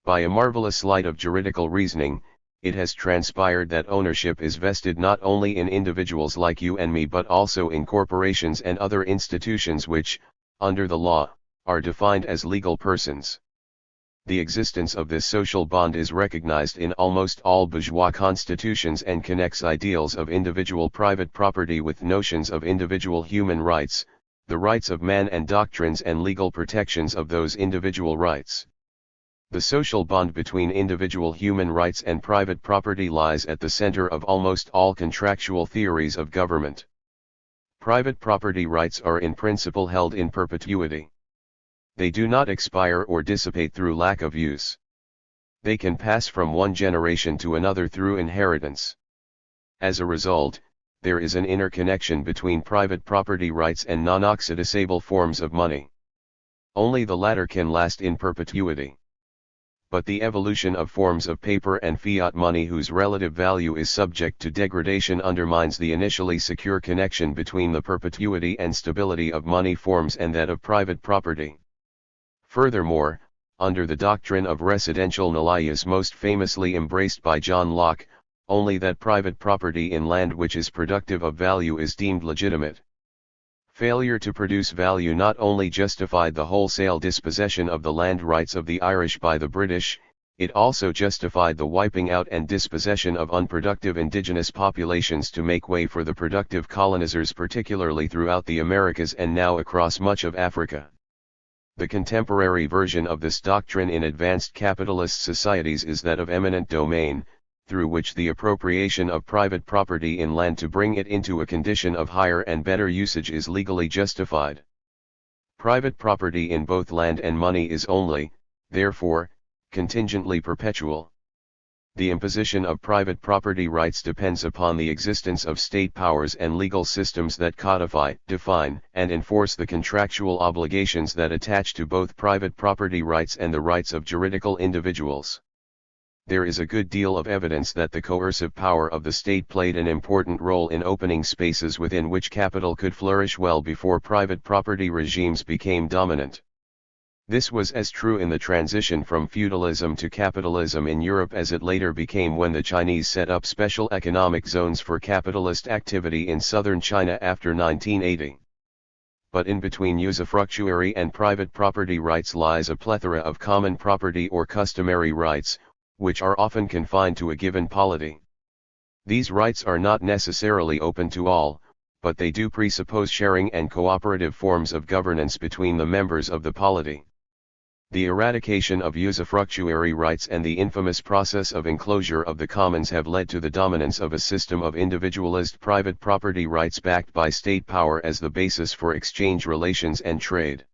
By a marvelous sleight of juridical reasoning, it has transpired that ownership is vested not only in individuals like you and me but also in corporations and other institutions which, under the law, are defined as legal persons. The existence of this social bond is recognized in almost all bourgeois constitutions and connects ideals of individual private property with notions of individual human rights, the rights of man and doctrines and legal protections of those individual rights. The social bond between individual human rights and private property lies at the center of almost all contractual theories of government. Private property rights are in principle held in perpetuity. They do not expire or dissipate through lack of use. They can pass from one generation to another through inheritance. As a result, there is an interconnection between private property rights and non-oxidizable forms of money. Only the latter can last in perpetuity. But the evolution of forms of paper and fiat money whose relative value is subject to degradation undermines the initially secure connection between the perpetuity and stability of money forms and that of private property. Furthermore, under the doctrine of residential nullius most famously embraced by John Locke, only that private property in land which is productive of value is deemed legitimate. Failure to produce value not only justified the wholesale dispossession of the land rights of the Irish by the British, it also justified the wiping out and dispossession of unproductive indigenous populations to make way for the productive colonizers, particularly throughout the Americas and now across much of Africa. The contemporary version of this doctrine in advanced capitalist societies is that of eminent domain, through which the appropriation of private property in land to bring it into a condition of higher and better usage is legally justified. Private property in both land and money is only, therefore, contingently perpetual. The imposition of private property rights depends upon the existence of state powers and legal systems that codify, define, and enforce the contractual obligations that attach to both private property rights and the rights of juridical individuals. There is a good deal of evidence that the coercive power of the state played an important role in opening spaces within which capital could flourish well before private property regimes became dominant. This was as true in the transition from feudalism to capitalism in Europe as it later became when the Chinese set up special economic zones for capitalist activity in southern China after 1980. But in between usufructuary and private property rights lies a plethora of common property or customary rights, which are often confined to a given polity. These rights are not necessarily open to all, but they do presuppose sharing and cooperative forms of governance between the members of the polity. The eradication of usufructuary rights and the infamous process of enclosure of the commons have led to the dominance of a system of individualist private property rights backed by state power as the basis for exchange relations and trade.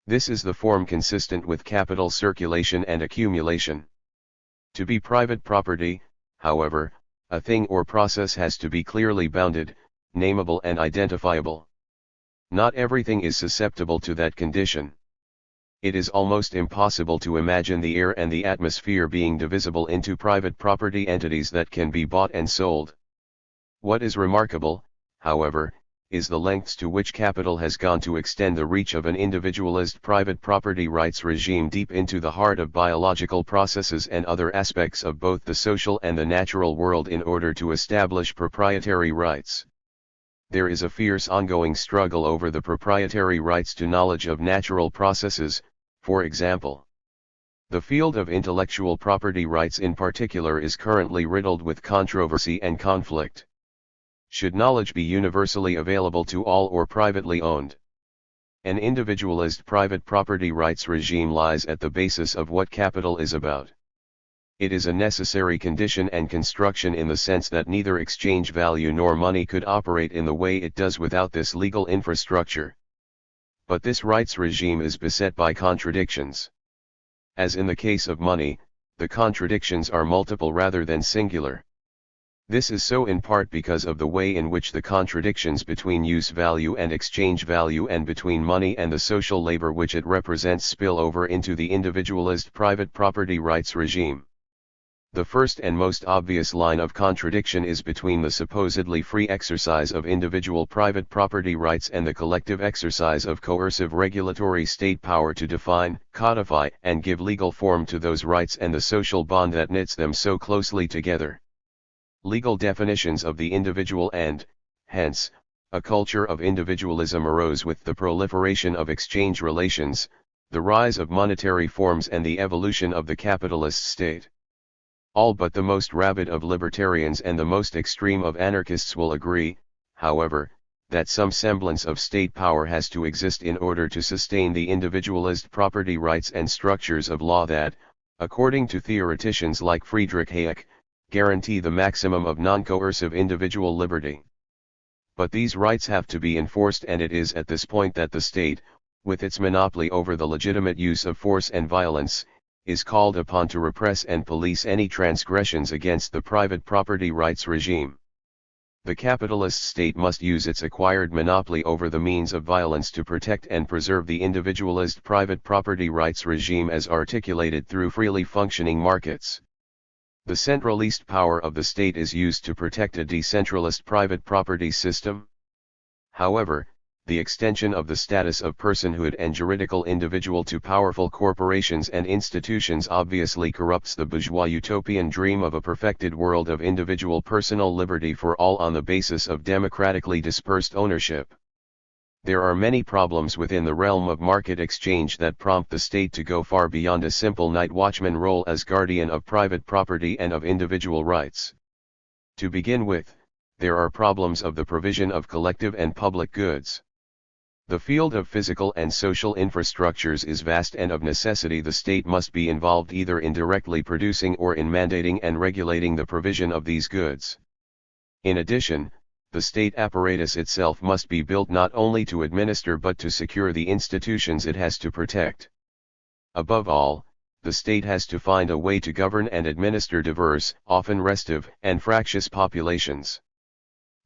This is the form consistent with capital circulation and accumulation. To be private property, however, a thing or process has to be clearly bounded, nameable and identifiable. Not everything is susceptible to that condition. It is almost impossible to imagine the air and the atmosphere being divisible into private property entities that can be bought and sold. What is remarkable, however, is the lengths to which capital has gone to extend the reach of an individualist private property rights regime deep into the heart of biological processes and other aspects of both the social and the natural world in order to establish proprietary rights. There is a fierce ongoing struggle over the proprietary rights to knowledge of natural processes, for example. The field of intellectual property rights in particular is currently riddled with controversy and conflict. Should knowledge be universally available to all or privately owned? An individualist private property rights regime lies at the basis of what capital is about. It is a necessary condition and construction in the sense that neither exchange value nor money could operate in the way it does without this legal infrastructure. But this rights regime is beset by contradictions. As in the case of money, the contradictions are multiple rather than singular. This is so in part because of the way in which the contradictions between use value and exchange value and between money and the social labor which it represents spill over into the individualist private property rights regime. The first and most obvious line of contradiction is between the supposedly free exercise of individual private property rights and the collective exercise of coercive regulatory state power to define, codify, and give legal form to those rights and the social bond that knits them so closely together. Legal definitions of the individual and, hence, a culture of individualism arose with the proliferation of exchange relations, the rise of monetary forms and the evolution of the capitalist state. All but the most rabid of libertarians and the most extreme of anarchists will agree, however, that some semblance of state power has to exist in order to sustain the individualist property rights and structures of law that, according to theoreticians like Friedrich Hayek, guarantee the maximum of non-coercive individual liberty. But these rights have to be enforced, and it is at this point that the state, with its monopoly over the legitimate use of force and violence, is called upon to repress and police any transgressions against the private property rights regime. The capitalist state must use its acquired monopoly over the means of violence to protect and preserve the individualist private property rights regime as articulated through freely functioning markets. The centralist power of the state is used to protect a decentralist private property system. However, the extension of the status of personhood and juridical individual to powerful corporations and institutions obviously corrupts the bourgeois utopian dream of a perfected world of individual personal liberty for all on the basis of democratically dispersed ownership. There are many problems within the realm of market exchange that prompt the state to go far beyond a simple night watchman role as guardian of private property and of individual rights. To begin with, there are problems of the provision of collective and public goods. The field of physical and social infrastructures is vast, and of necessity the state must be involved either in directly producing or in mandating and regulating the provision of these goods. In addition, the state apparatus itself must be built not only to administer but to secure the institutions it has to protect. Above all, the state has to find a way to govern and administer diverse, often restive, and fractious populations.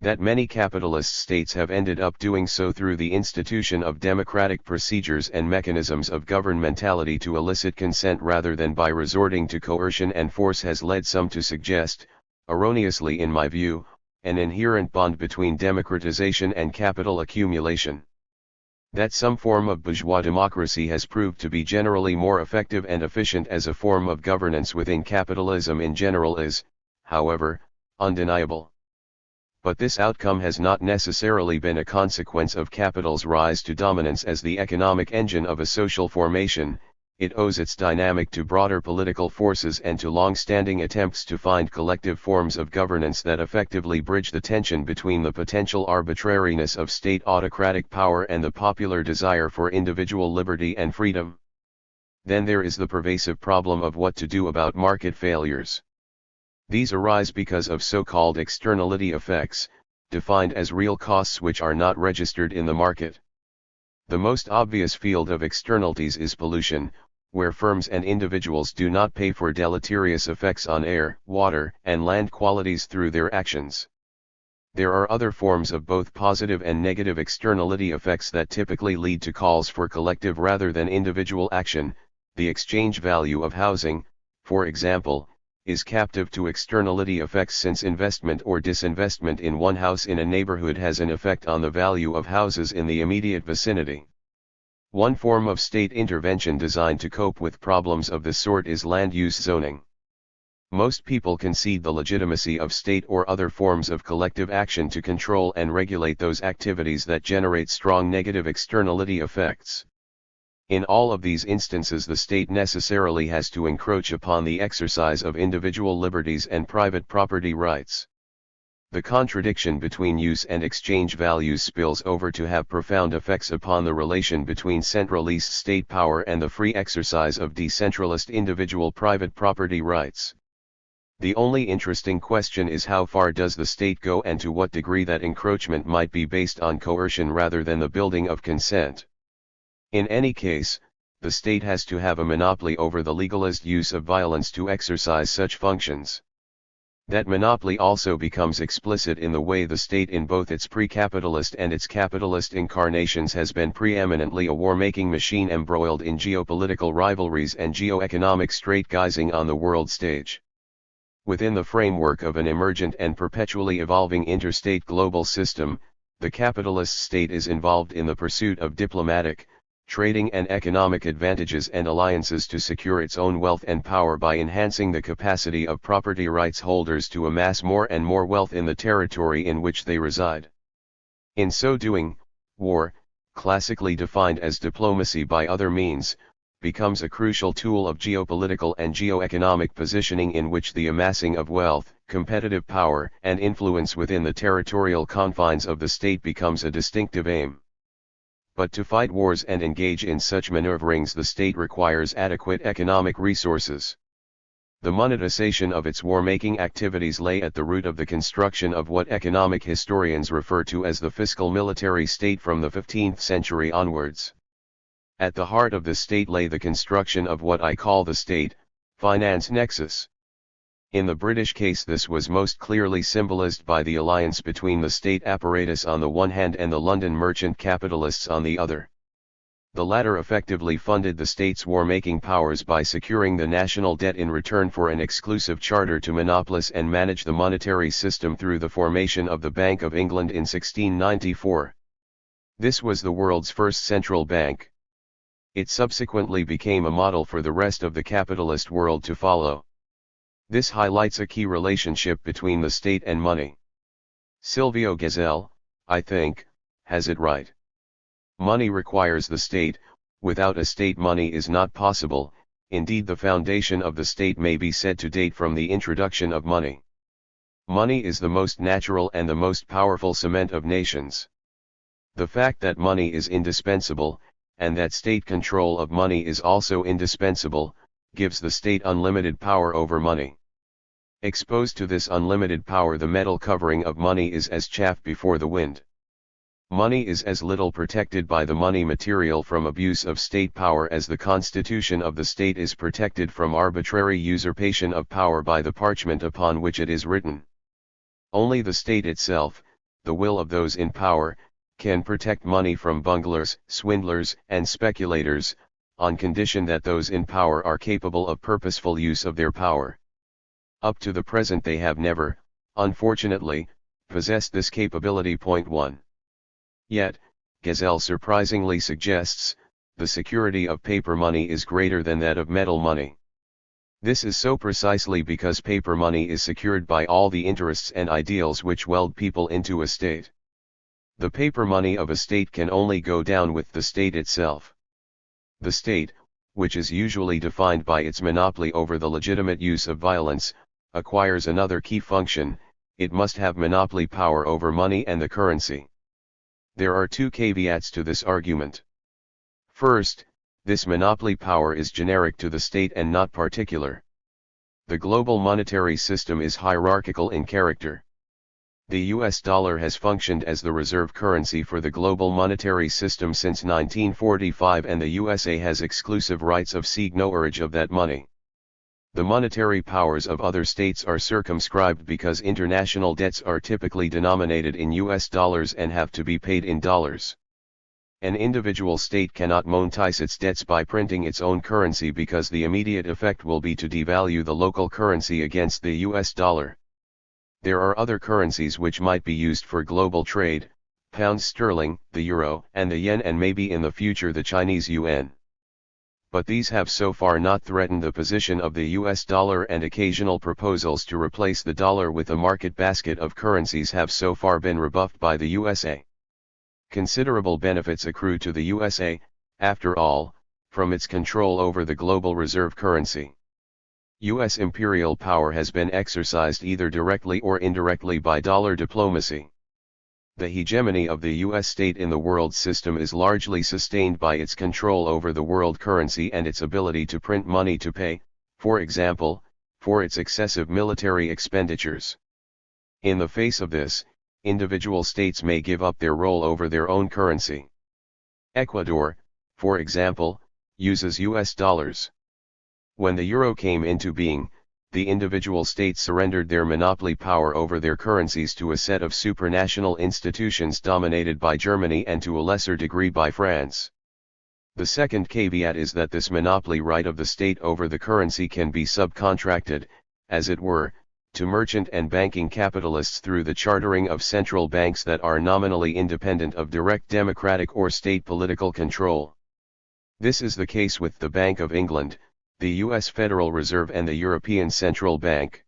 That many capitalist states have ended up doing so through the institution of democratic procedures and mechanisms of governmentality to elicit consent rather than by resorting to coercion and force has led some to suggest, erroneously in my view, an inherent bond between democratization and capital accumulation. That some form of bourgeois democracy has proved to be generally more effective and efficient as a form of governance within capitalism in general is, however, undeniable. But this outcome has not necessarily been a consequence of capital's rise to dominance as the economic engine of a social formation. It owes its dynamic to broader political forces and to long-standing attempts to find collective forms of governance that effectively bridge the tension between the potential arbitrariness of state autocratic power and the popular desire for individual liberty and freedom. Then there is the pervasive problem of what to do about market failures. These arise because of so-called externality effects, defined as real costs which are not registered in the market. The most obvious field of externalities is pollution, where firms and individuals do not pay for deleterious effects on air, water, and land qualities through their actions. There are other forms of both positive and negative externality effects that typically lead to calls for collective rather than individual action. The exchange value of housing, for example, is captive to externality effects since investment or disinvestment in one house in a neighborhood has an effect on the value of houses in the immediate vicinity. One form of state intervention designed to cope with problems of this sort is land use zoning. Most people concede the legitimacy of state or other forms of collective action to control and regulate those activities that generate strong negative externality effects. In all of these instances, the state necessarily has to encroach upon the exercise of individual liberties and private property rights. The contradiction between use and exchange values spills over to have profound effects upon the relation between centralist state power and the free exercise of decentralist individual private property rights. The only interesting question is how far does the state go and to what degree that encroachment might be based on coercion rather than the building of consent. In any case, the state has to have a monopoly over the legalist use of violence to exercise such functions. That monopoly also becomes explicit in the way the state in both its pre-capitalist and its capitalist incarnations has been preeminently a war-making machine embroiled in geopolitical rivalries and geo-economic straitgazing on the world stage. Within the framework of an emergent and perpetually evolving interstate global system, the capitalist state is involved in the pursuit of diplomatic, trading and economic advantages and alliances to secure its own wealth and power by enhancing the capacity of property rights holders to amass more and more wealth in the territory in which they reside. In so doing, war, classically defined as diplomacy by other means, becomes a crucial tool of geopolitical and geoeconomic positioning in which the amassing of wealth, competitive power and influence within the territorial confines of the state becomes a distinctive aim. But to fight wars and engage in such maneuverings the state requires adequate economic resources. The monetization of its war-making activities lay at the root of the construction of what economic historians refer to as the fiscal military state from the 15th century onwards. At the heart of the state lay the construction of what I call the state-finance nexus. In the British case this was most clearly symbolized by the alliance between the state apparatus on the one hand and the London merchant capitalists on the other. The latter effectively funded the state's war-making powers by securing the national debt in return for an exclusive charter to monopolize and manage the monetary system through the formation of the Bank of England in 1694. This was the world's first central bank. It subsequently became a model for the rest of the capitalist world to follow. This highlights a key relationship between the state and money. Silvio Gesell, I think, has it right. Money requires the state, without a state money is not possible, indeed the foundation of the state may be said to date from the introduction of money. Money is the most natural and the most powerful cement of nations. The fact that money is indispensable, and that state control of money is also indispensable, gives the state unlimited power over money. Exposed to this unlimited power, the metal covering of money is as chaff before the wind. Money is as little protected by the money material from abuse of state power as the constitution of the state is protected from arbitrary usurpation of power by the parchment upon which it is written. Only the state itself, the will of those in power, can protect money from bunglers, swindlers, and speculators, on condition that those in power are capable of purposeful use of their power. Up to the present they have never, unfortunately, possessed this capability. 1. Yet, Gesell surprisingly suggests, the security of paper money is greater than that of metal money. This is so precisely because paper money is secured by all the interests and ideals which weld people into a state. The paper money of a state can only go down with the state itself. The state, which is usually defined by its monopoly over the legitimate use of violence, acquires another key function: it must have monopoly power over money and the currency. There are two caveats to this argument. First, this monopoly power is generic to the state and not particular. The global monetary system is hierarchical in character. The US dollar has functioned as the reserve currency for the global monetary system since 1945, and the USA has exclusive rights of seigniorage of that money. The monetary powers of other states are circumscribed because international debts are typically denominated in US dollars and have to be paid in dollars. An individual state cannot monetize its debts by printing its own currency because the immediate effect will be to devalue the local currency against the US dollar. There are other currencies which might be used for global trade: pound sterling, the euro, and the yen, and maybe in the future the Chinese yuan. But these have so far not threatened the position of the US dollar, and occasional proposals to replace the dollar with a market basket of currencies have so far been rebuffed by the USA. Considerable benefits accrue to the USA, after all, from its control over the global reserve currency. U.S. imperial power has been exercised either directly or indirectly by dollar diplomacy. The hegemony of the U.S. state in the world system is largely sustained by its control over the world currency and its ability to print money to pay, for example, for its excessive military expenditures. In the face of this, individual states may give up their role over their own currency. Ecuador, for example, uses US dollars. When the euro came into being, the individual states surrendered their monopoly power over their currencies to a set of supranational institutions dominated by Germany and to a lesser degree by France. The second caveat is that this monopoly right of the state over the currency can be subcontracted, as it were, to merchant and banking capitalists through the chartering of central banks that are nominally independent of direct democratic or state political control. This is the case with the Bank of England, the US Federal Reserve and the European Central Bank.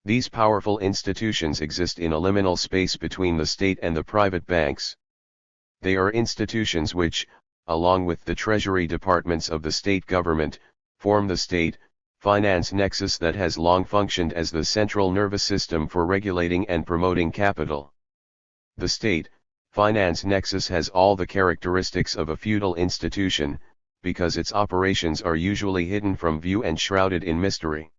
These powerful institutions exist in a liminal space between the state and the private banks. They are institutions which, along with the treasury departments of the state government, form the state finance nexus that has long functioned as the central nervous system for regulating and promoting capital. The state finance nexus has all the characteristics of a feudal institution, because its operations are usually hidden from view and shrouded in mystery.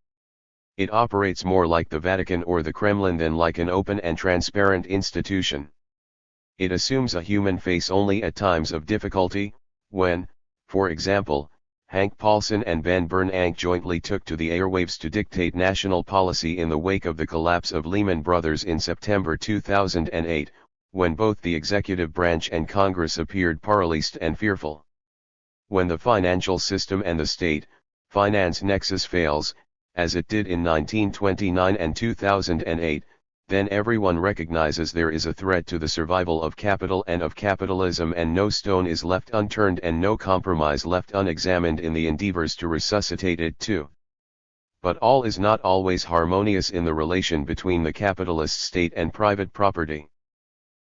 It operates more like the Vatican or the Kremlin than like an open and transparent institution. It assumes a human face only at times of difficulty, when, for example, Hank Paulson and Ben Bernanke jointly took to the airwaves to dictate national policy in the wake of the collapse of Lehman Brothers in September 2008, when both the executive branch and Congress appeared paralyzed and fearful. When the financial system and the state finance nexus fails, as it did in 1929 and 2008, then everyone recognizes there is a threat to the survival of capital and of capitalism, and no stone is left unturned and no compromise left unexamined in the endeavors to resuscitate it too. But all is not always harmonious in the relation between the capitalist state and private property.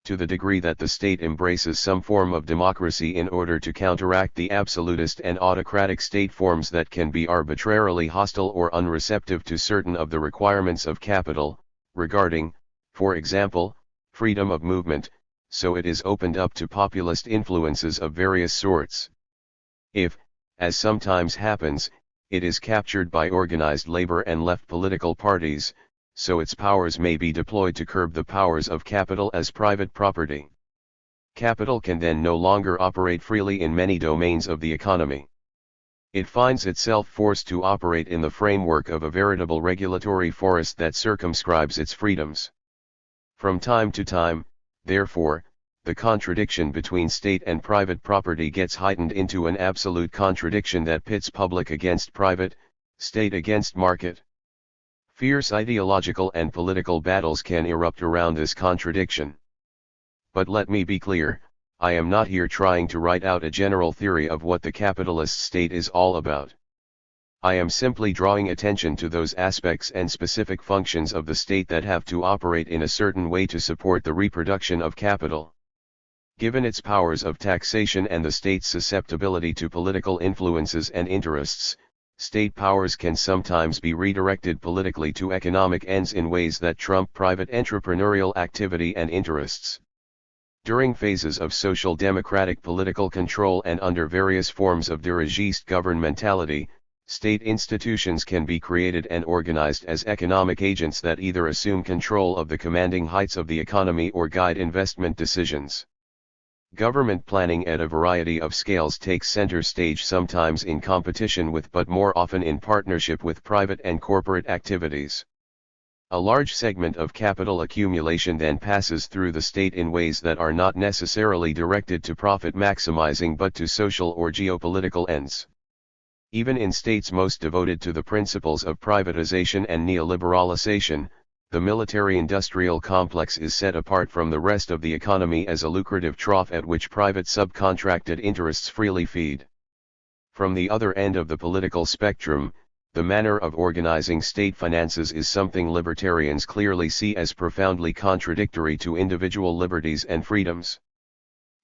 To the degree that the state embraces some form of democracy in order to counteract the absolutist and autocratic state forms that can be arbitrarily hostile or unreceptive to certain of the requirements of capital, regarding, for example, freedom of movement, so it is opened up to populist influences of various sorts. If, as sometimes happens, it is captured by organized labor and left political parties, so its powers may be deployed to curb the powers of capital as private property. Capital can then no longer operate freely in many domains of the economy. It finds itself forced to operate in the framework of a veritable regulatory forest that circumscribes its freedoms. From time to time, therefore, the contradiction between state and private property gets heightened into an absolute contradiction that pits public against private, state against market. Fierce ideological and political battles can erupt around this contradiction. But let me be clear, I am not here trying to write out a general theory of what the capitalist state is all about. I am simply drawing attention to those aspects and specific functions of the state that have to operate in a certain way to support the reproduction of capital. Given its powers of taxation and the state's susceptibility to political influences and interests, state powers can sometimes be redirected politically to economic ends in ways that trump private entrepreneurial activity and interests. During phases of social democratic political control and under various forms of dirigiste governmentality, state institutions can be created and organized as economic agents that either assume control of the commanding heights of the economy or guide investment decisions. Government planning at a variety of scales takes center stage, sometimes in competition with but more often in partnership with private and corporate activities. A large segment of capital accumulation then passes through the state in ways that are not necessarily directed to profit maximizing but to social or geopolitical ends. Even in states most devoted to the principles of privatization and neoliberalization, the military-industrial complex is set apart from the rest of the economy as a lucrative trough at which private subcontracted interests freely feed. From the other end of the political spectrum, the manner of organizing state finances is something libertarians clearly see as profoundly contradictory to individual liberties and freedoms.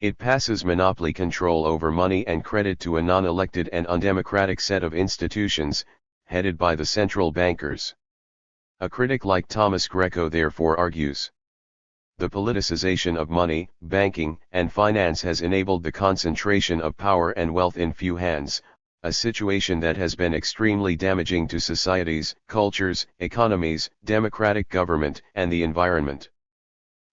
It passes monopoly control over money and credit to a non-elected and undemocratic set of institutions, headed by the central bankers. A critic like Thomas Greco therefore argues, the politicization of money, banking, and finance has enabled the concentration of power and wealth in few hands, a situation that has been extremely damaging to societies, cultures, economies, democratic government, and the environment.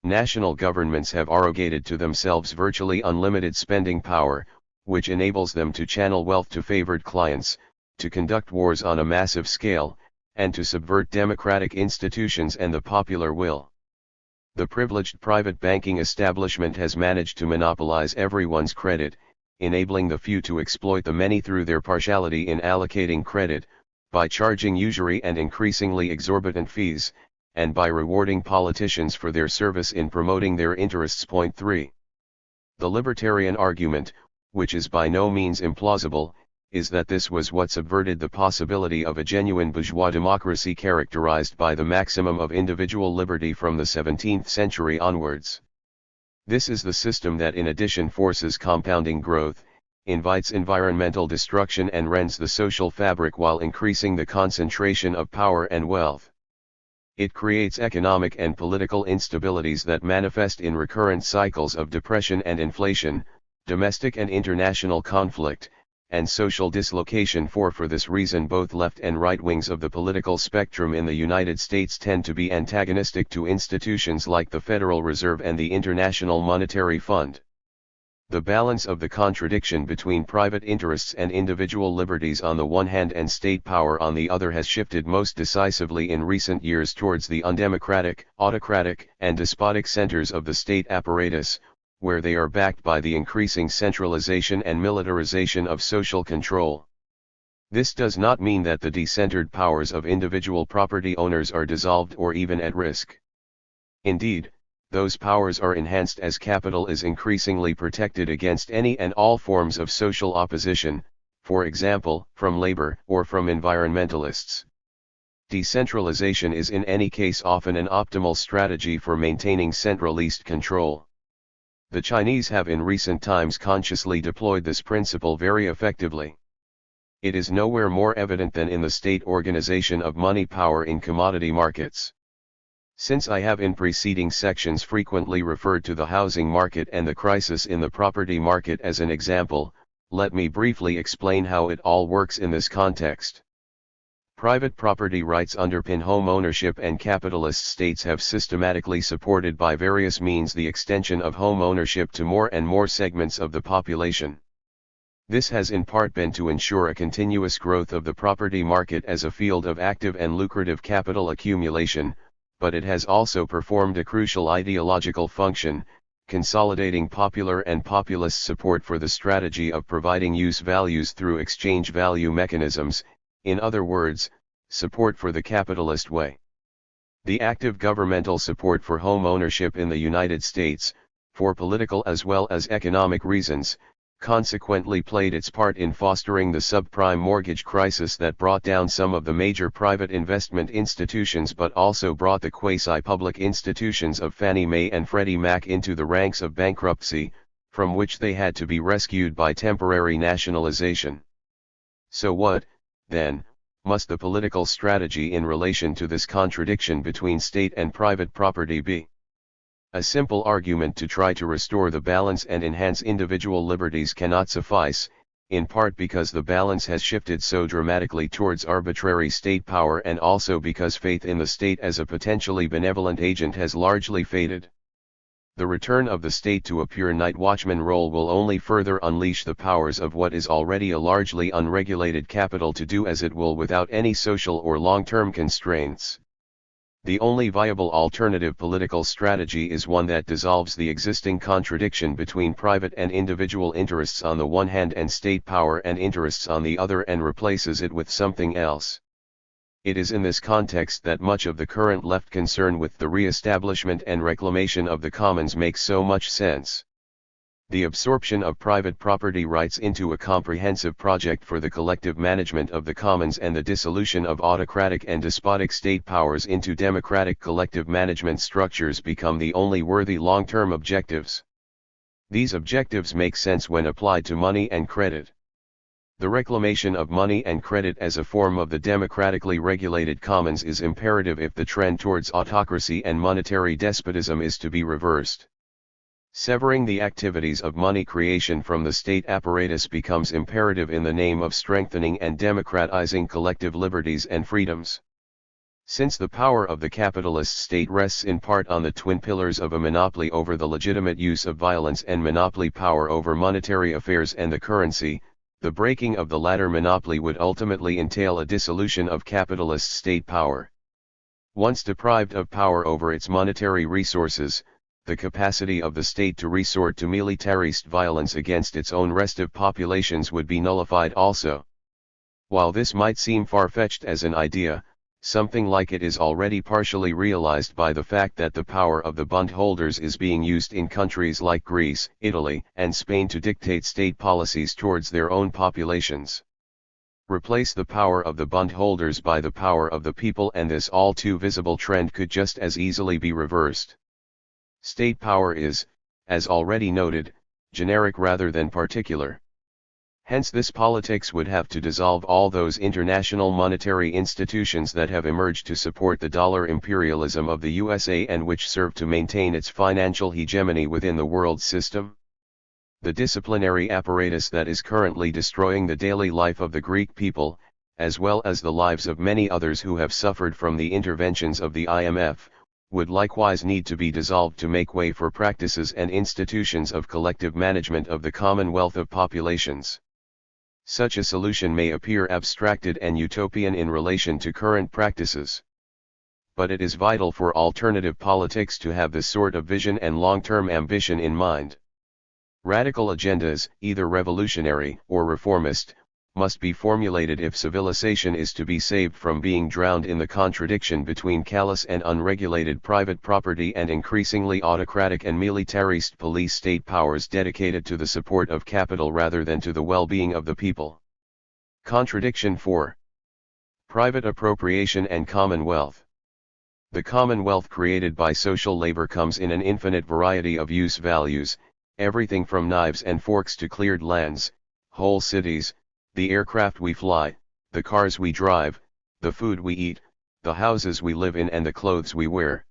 National governments have arrogated to themselves virtually unlimited spending power, which enables them to channel wealth to favored clients, to conduct wars on a massive scale, and to subvert democratic institutions and the popular will. The privileged private banking establishment has managed to monopolize everyone's credit, enabling the few to exploit the many through their partiality in allocating credit, by charging usury and increasingly exorbitant fees, and by rewarding politicians for their service in promoting their interests. Point 3. The libertarian argument, which is by no means implausible, is that this was what subverted the possibility of a genuine bourgeois democracy characterized by the maximum of individual liberty from the 17th century onwards. This is the system that in addition forces compounding growth, invites environmental destruction and rends the social fabric while increasing the concentration of power and wealth. It creates economic and political instabilities that manifest in recurrent cycles of depression and inflation, domestic and international conflict, and social dislocation. For this reason both left and right wings of the political spectrum in the United States tend to be antagonistic to institutions like the Federal Reserve and the International Monetary Fund. The balance of the contradiction between private interests and individual liberties on the one hand and state power on the other has shifted most decisively in recent years towards the undemocratic, autocratic, and despotic centers of the state apparatus, where they are backed by the increasing centralization and militarization of social control. This does not mean that the decentered powers of individual property owners are dissolved or even at risk. Indeed, those powers are enhanced as capital is increasingly protected against any and all forms of social opposition, for example, from labor or from environmentalists. Decentralization is in any case often an optimal strategy for maintaining centralized control. The Chinese have in recent times consciously deployed this principle very effectively. It is nowhere more evident than in the state organization of money power in commodity markets. Since I have in preceding sections frequently referred to the housing market and the crisis in the property market as an example, let me briefly explain how it all works in this context. Private property rights underpin home ownership, and capitalist states have systematically supported by various means the extension of home ownership to more and more segments of the population. This has in part been to ensure a continuous growth of the property market as a field of active and lucrative capital accumulation, but it has also performed a crucial ideological function, consolidating popular and populist support for the strategy of providing use values through exchange value mechanisms, in other words, support for the capitalist way. The active governmental support for home ownership in the United States, for political as well as economic reasons, consequently played its part in fostering the subprime mortgage crisis that brought down some of the major private investment institutions but also brought the quasi-public institutions of Fannie Mae and Freddie Mac into the ranks of bankruptcy, from which they had to be rescued by temporary nationalization. So what, then, must the political strategy in relation to this contradiction between state and private property be? A simple argument to try to restore the balance and enhance individual liberties cannot suffice, in part because the balance has shifted so dramatically towards arbitrary state power and also because faith in the state as a potentially benevolent agent has largely faded. The return of the state to a pure night watchman role will only further unleash the powers of what is already a largely unregulated capital to do as it will without any social or long-term constraints. The only viable alternative political strategy is one that dissolves the existing contradiction between private and individual interests on the one hand and state power and interests on the other and replaces it with something else. It is in this context that much of the current left concern with the re-establishment and reclamation of the commons makes so much sense. The absorption of private property rights into a comprehensive project for the collective management of the commons and the dissolution of autocratic and despotic state powers into democratic collective management structures become the only worthy long-term objectives. These objectives make sense when applied to money and credit. The reclamation of money and credit as a form of the democratically regulated commons is imperative if the trend towards autocracy and monetary despotism is to be reversed. Severing the activities of money creation from the state apparatus becomes imperative in the name of strengthening and democratizing collective liberties and freedoms. Since the power of the capitalist state rests in part on the twin pillars of a monopoly over the legitimate use of violence and monopoly power over monetary affairs and the currency, the breaking of the latter monopoly would ultimately entail a dissolution of capitalist state power. Once deprived of power over its monetary resources, the capacity of the state to resort to militarist violence against its own restive populations would be nullified also. While this might seem far-fetched as an idea, something like it is already partially realized by the fact that the power of the bondholders is being used in countries like Greece, Italy, and Spain to dictate state policies towards their own populations. Replace the power of the bondholders by the power of the people, and this all too visible trend could just as easily be reversed. State power is, as already noted, generic rather than particular. Hence this politics would have to dissolve all those international monetary institutions that have emerged to support the dollar imperialism of the USA and which serve to maintain its financial hegemony within the world system. The disciplinary apparatus that is currently destroying the daily life of the Greek people, as well as the lives of many others who have suffered from the interventions of the IMF, would likewise need to be dissolved to make way for practices and institutions of collective management of the commonwealth of populations. Such a solution may appear abstracted and utopian in relation to current practices. But it is vital for alternative politics to have this sort of vision and long-term ambition in mind. Radical agendas, either revolutionary or reformist, must be formulated if civilization is to be saved from being drowned in the contradiction between callous and unregulated private property and increasingly autocratic and militarist police state powers dedicated to the support of capital rather than to the well-being of the people. Contradiction 4. Private appropriation and commonwealth. The commonwealth created by social labor comes in an infinite variety of use values, everything from knives and forks to cleared lands, whole cities, the aircraft we fly, the cars we drive, the food we eat, the houses we live in and the clothes we wear.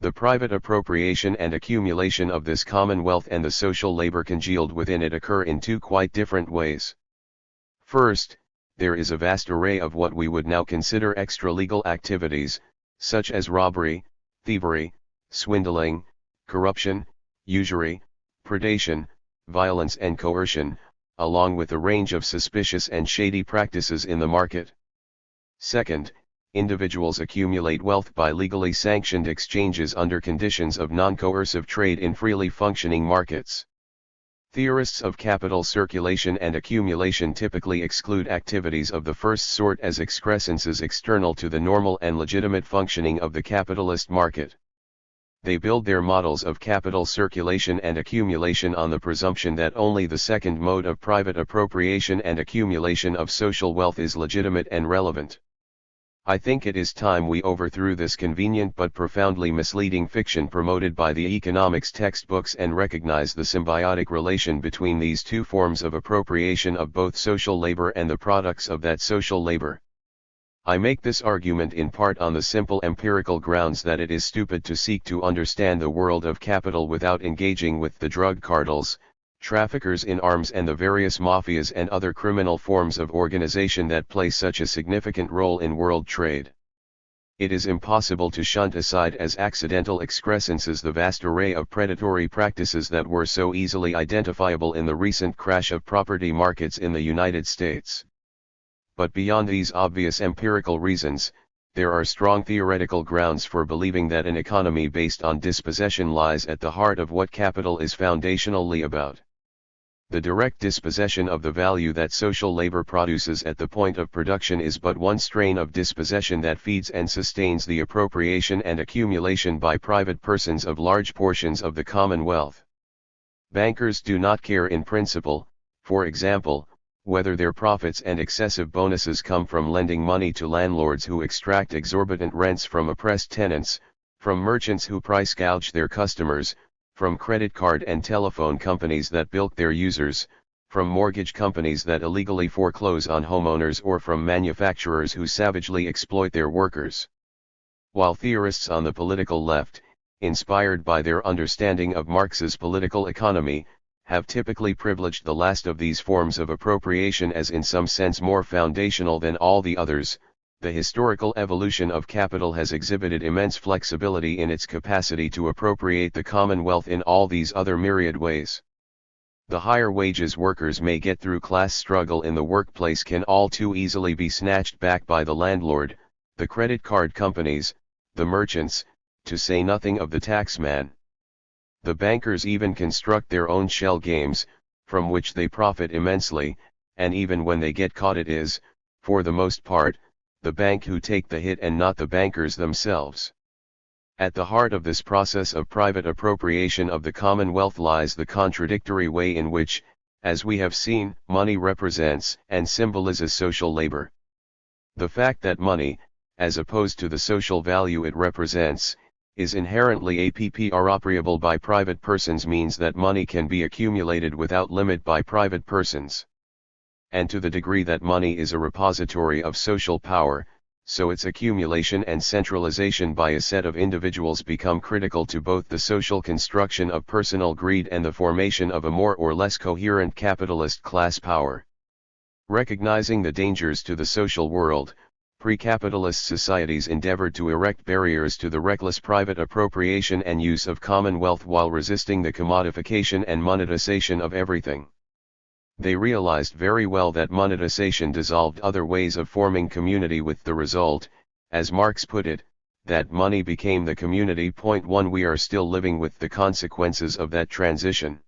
The private appropriation and accumulation of this commonwealth and the social labor congealed within it occur in two quite different ways. First, there is a vast array of what we would now consider extra-legal activities, such as robbery, thievery, swindling, corruption, usury, predation, violence and coercion, along with a range of suspicious and shady practices in the market. Second, individuals accumulate wealth by legally sanctioned exchanges under conditions of non-coercive trade in freely functioning markets. Theorists of capital circulation and accumulation typically exclude activities of the first sort as excrescences external to the normal and legitimate functioning of the capitalist market. They build their models of capital circulation and accumulation on the presumption that only the second mode of private appropriation and accumulation of social wealth is legitimate and relevant. I think it is time we overthrew this convenient but profoundly misleading fiction promoted by the economics textbooks and recognize the symbiotic relation between these two forms of appropriation of both social labor and the products of that social labor. I make this argument in part on the simple empirical grounds that it is stupid to seek to understand the world of capital without engaging with the drug cartels, traffickers in arms and the various mafias and other criminal forms of organization that play such a significant role in world trade. It is impossible to shunt aside as accidental excrescences the vast array of predatory practices that were so easily identifiable in the recent crash of property markets in the United States. But beyond these obvious empirical reasons, there are strong theoretical grounds for believing that an economy based on dispossession lies at the heart of what capital is foundationally about. The direct dispossession of the value that social labor produces at the point of production is but one strain of dispossession that feeds and sustains the appropriation and accumulation by private persons of large portions of the commonwealth. Bankers do not care in principle, for example, whether their profits and excessive bonuses come from lending money to landlords who extract exorbitant rents from oppressed tenants, from merchants who price gouge their customers, from credit card and telephone companies that bilk their users, from mortgage companies that illegally foreclose on homeowners, or from manufacturers who savagely exploit their workers. While theorists on the political left, inspired by their understanding of Marx's political economy, have typically privileged the last of these forms of appropriation as in some sense more foundational than all the others. The historical evolution of capital has exhibited immense flexibility in its capacity to appropriate the commonwealth in all these other myriad ways. The higher wages workers may get through class struggle in the workplace can all too easily be snatched back by the landlord, the credit card companies, the merchants, to say nothing of the taxman. The bankers even construct their own shell games, from which they profit immensely, and even when they get caught it is, for the most part, the bank who take the hit and not the bankers themselves. At the heart of this process of private appropriation of the Commonwealth lies the contradictory way in which, as we have seen, money represents and symbolizes social labor. The fact that money, as opposed to the social value it represents, is inherently appropriable by private persons means that money can be accumulated without limit by private persons. And to the degree that money is a repository of social power, so its accumulation and centralization by a set of individuals become critical to both the social construction of personal greed and the formation of a more or less coherent capitalist class power. Recognizing the dangers to the social world, pre-capitalist societies endeavored to erect barriers to the reckless private appropriation and use of commonwealth while resisting the commodification and monetization of everything. They realized very well that monetization dissolved other ways of forming community with the result, as Marx put it, that money became the community. 1 We are still living with the consequences of that transition.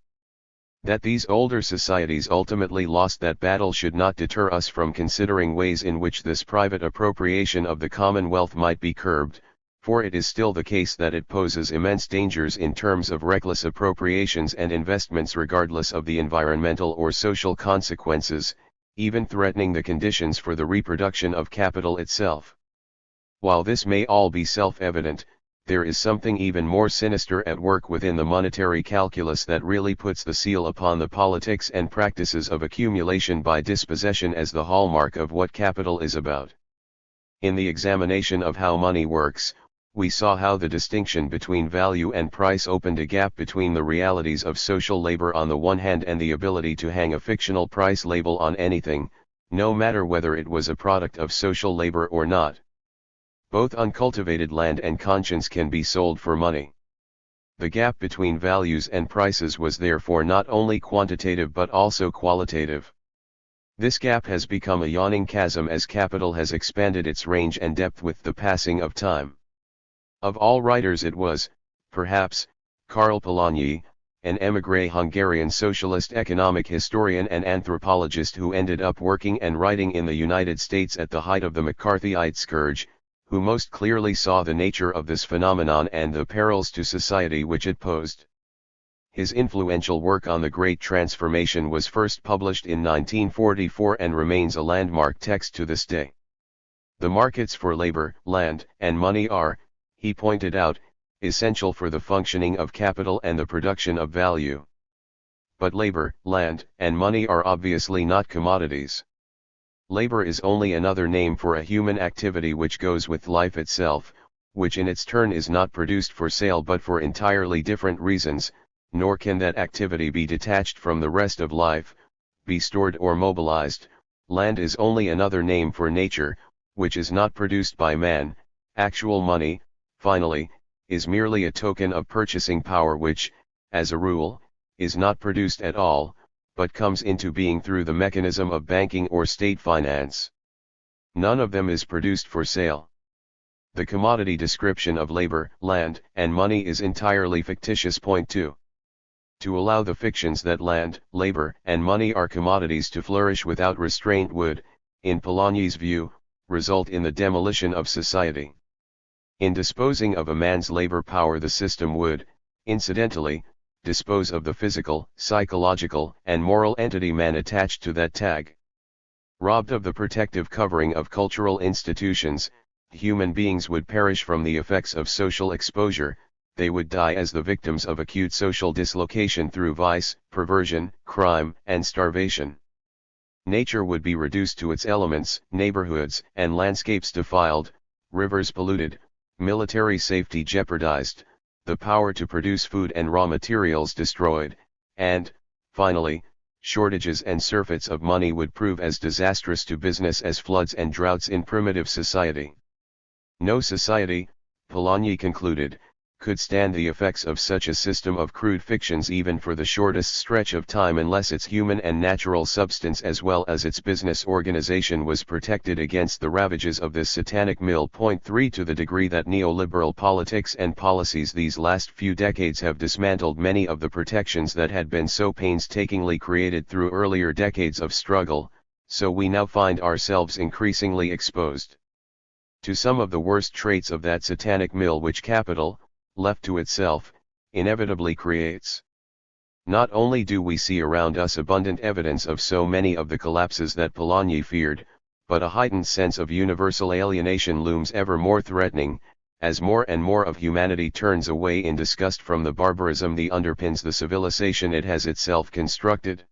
That these older societies ultimately lost that battle should not deter us from considering ways in which this private appropriation of the Commonwealth might be curbed, for it is still the case that it poses immense dangers in terms of reckless appropriations and investments regardless of the environmental or social consequences, even threatening the conditions for the reproduction of capital itself. While this may all be self-evident, there is something even more sinister at work within the monetary calculus that really puts the seal upon the politics and practices of accumulation by dispossession as the hallmark of what capital is about. In the examination of how money works, we saw how the distinction between value and price opened a gap between the realities of social labor on the one hand and the ability to hang a fictional price label on anything, no matter whether it was a product of social labor or not. Both uncultivated land and conscience can be sold for money. The gap between values and prices was therefore not only quantitative but also qualitative. This gap has become a yawning chasm as capital has expanded its range and depth with the passing of time. Of all writers it was, perhaps, Karl Polanyi, an émigré Hungarian socialist economic historian and anthropologist who ended up working and writing in the United States at the height of the McCarthyite scourge, who most clearly saw the nature of this phenomenon and the perils to society which it posed. His influential work on the Great Transformation was first published in 1944 and remains a landmark text to this day. The markets for labor, land, and money are, he pointed out, essential for the functioning of capital and the production of value. But labor, land, and money are obviously not commodities. Labor is only another name for a human activity which goes with life itself, which in its turn is not produced for sale but for entirely different reasons, nor can that activity be detached from the rest of life, be stored or mobilized. Land is only another name for nature, which is not produced by man. Actual money, finally, is merely a token of purchasing power which, as a rule, is not produced at all, but comes into being through the mechanism of banking or state finance. None of them is produced for sale. The commodity description of labor, land, and money is entirely fictitious. Point 2. To allow the fictions that land, labor, and money are commodities to flourish without restraint would, in Polanyi's view, result in the demolition of society. In disposing of a man's labor power, the system would, incidentally, dispose of the physical, psychological, and moral entity man attached to that tag. Robbed of the protective covering of cultural institutions, human beings would perish from the effects of social exposure. They would die as the victims of acute social dislocation through vice, perversion, crime, and starvation. Nature would be reduced to its elements, neighborhoods and landscapes defiled, rivers polluted, military safety jeopardized, the power to produce food and raw materials destroyed, and, finally, shortages and surfeits of money would prove as disastrous to business as floods and droughts in primitive society. No society, Polanyi concluded, could stand the effects of such a system of crude fictions even for the shortest stretch of time unless its human and natural substance as well as its business organization was protected against the ravages of this satanic mill. 3 To the degree that neoliberal politics and policies these last few decades have dismantled many of the protections that had been so painstakingly created through earlier decades of struggle, so we now find ourselves increasingly exposed to some of the worst traits of that satanic mill which capital, left to itself, inevitably creates. Not only do we see around us abundant evidence of so many of the collapses that Polanyi feared, but a heightened sense of universal alienation looms ever more threatening, as more and more of humanity turns away in disgust from the barbarism that underpins the civilization it has itself constructed.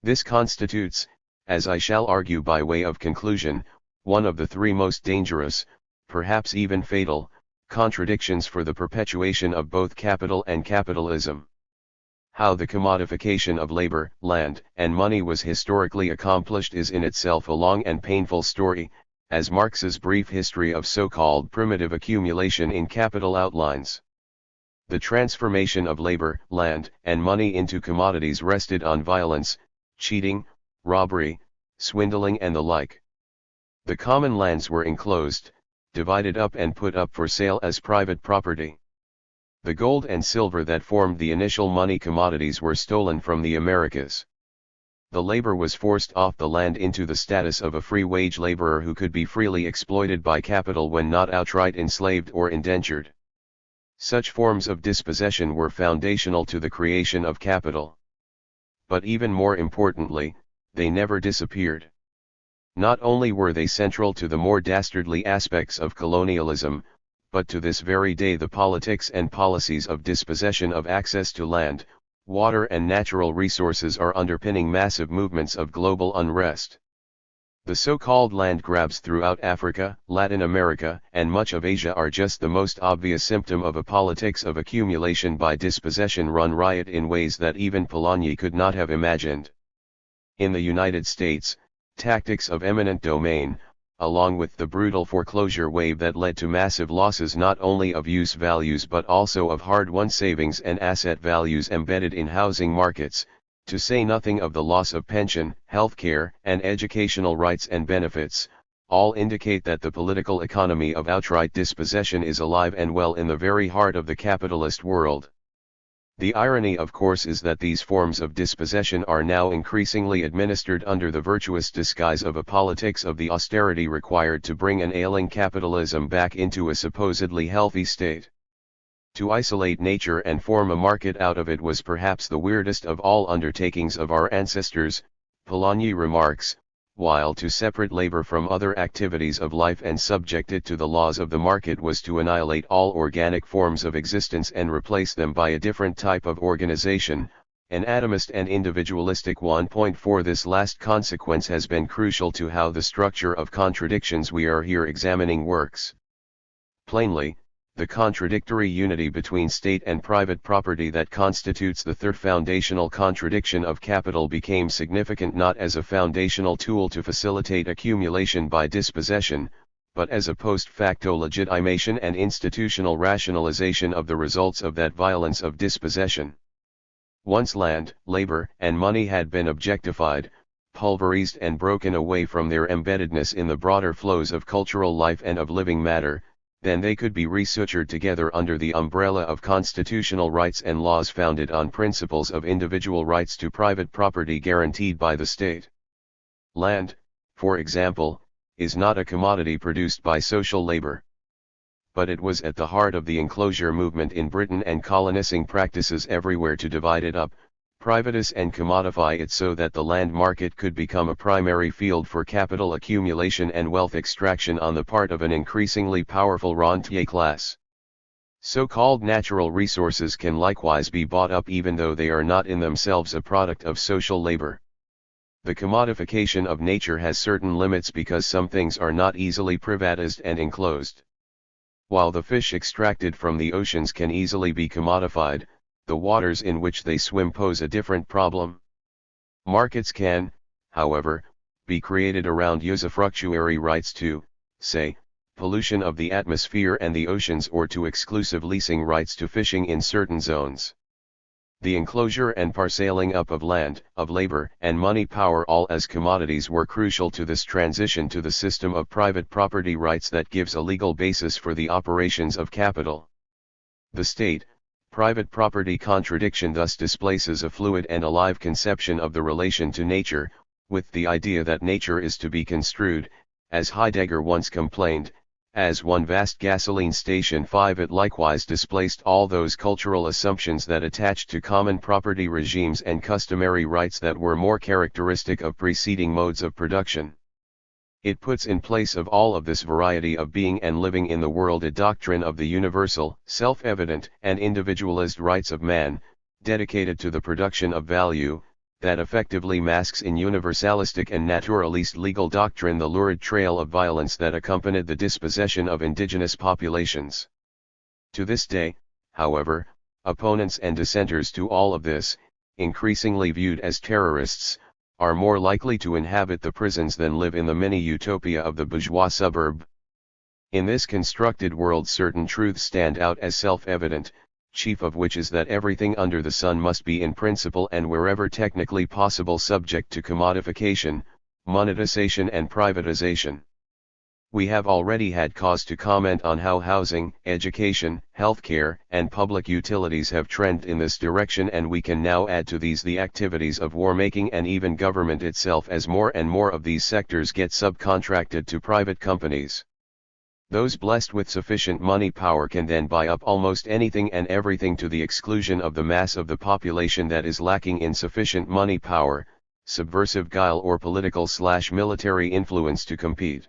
This constitutes, as I shall argue by way of conclusion, one of the three most dangerous, perhaps even fatal, contradictions for the perpetuation of both capital and capitalism. How the commodification of labor, land, and money was historically accomplished is in itself a long and painful story, as Marx's brief history of so-called primitive accumulation in Capital outlines. The transformation of labor, land, and money into commodities rested on violence, cheating, robbery, swindling and the like. The common lands were enclosed, divided up and put up for sale as private property. The gold and silver that formed the initial money commodities were stolen from the Americas. The labor was forced off the land into the status of a free wage laborer who could be freely exploited by capital when not outright enslaved or indentured. Such forms of dispossession were foundational to the creation of capital. But even more importantly, they never disappeared. Not only were they central to the more dastardly aspects of colonialism, but to this very day the politics and policies of dispossession of access to land, water and natural resources are underpinning massive movements of global unrest. The so-called land grabs throughout Africa, Latin America, and much of Asia are just the most obvious symptom of a politics of accumulation by dispossession run riot in ways that even Polanyi could not have imagined. In the United States, tactics of eminent domain, along with the brutal foreclosure wave that led to massive losses not only of use values but also of hard-won savings and asset values embedded in housing markets, to say nothing of the loss of pension, healthcare, and educational rights and benefits, all indicate that the political economy of outright dispossession is alive and well in the very heart of the capitalist world. The irony of course is that these forms of dispossession are now increasingly administered under the virtuous disguise of a politics of the austerity required to bring an ailing capitalism back into a supposedly healthy state. To isolate nature and form a market out of it was perhaps the weirdest of all undertakings of our ancestors, Polanyi remarks, while to separate labor from other activities of life and subject it to the laws of the market was to annihilate all organic forms of existence and replace them by a different type of organization, an atomist and individualistic one. For this last consequence has been crucial to how the structure of contradictions we are here examining works. Plainly, the contradictory unity between state and private property that constitutes the third foundational contradiction of capital became significant not as a foundational tool to facilitate accumulation by dispossession, but as a post facto legitimation and institutional rationalization of the results of that violence of dispossession. Once land, labor, and money had been objectified, pulverized and broken away from their embeddedness in the broader flows of cultural life and of living matter, then they could be resutured together under the umbrella of constitutional rights and laws founded on principles of individual rights to private property guaranteed by the state. Land, for example, is not a commodity produced by social labor. But it was at the heart of the enclosure movement in Britain and colonizing practices everywhere to divide it up, privatize and commodify it so that the land market could become a primary field for capital accumulation and wealth extraction on the part of an increasingly powerful rentier class. So-called natural resources can likewise be bought up even though they are not in themselves a product of social labor. The commodification of nature has certain limits because some things are not easily privatized and enclosed. While the fish extracted from the oceans can easily be commodified, the waters in which they swim pose a different problem. Markets can, however, be created around usufructuary rights to, say, pollution of the atmosphere and the oceans, or to exclusive leasing rights to fishing in certain zones. The enclosure and parceling up of land, of labor, and money power, all as commodities, were crucial to this transition to the system of private property rights that gives a legal basis for the operations of capital. The state, private property contradiction thus displaces a fluid and alive conception of the relation to nature, with the idea that nature is to be construed, as Heidegger once complained, as one vast gasoline station. 5. It likewise displaced all those cultural assumptions that attached to common property regimes and customary rights that were more characteristic of preceding modes of production. It puts in place of all of this variety of being and living in the world a doctrine of the universal, self-evident, and individualist rights of man, dedicated to the production of value, that effectively masks in universalistic and naturalist legal doctrine the lurid trail of violence that accompanied the dispossession of indigenous populations. To this day, however, opponents and dissenters to all of this, increasingly viewed as terrorists, are more likely to inhabit the prisons than live in the mini-utopia of the bourgeois suburb. In this constructed world, certain truths stand out as self-evident, chief of which is that everything under the sun must be in principle and wherever technically possible subject to commodification, monetization and privatization. We have already had cause to comment on how housing, education, healthcare, and public utilities have trended in this direction, and we can now add to these the activities of war-making and even government itself, as more and more of these sectors get subcontracted to private companies. Those blessed with sufficient money power can then buy up almost anything and everything, to the exclusion of the mass of the population that is lacking in sufficient money power, subversive guile, or political/military influence to compete.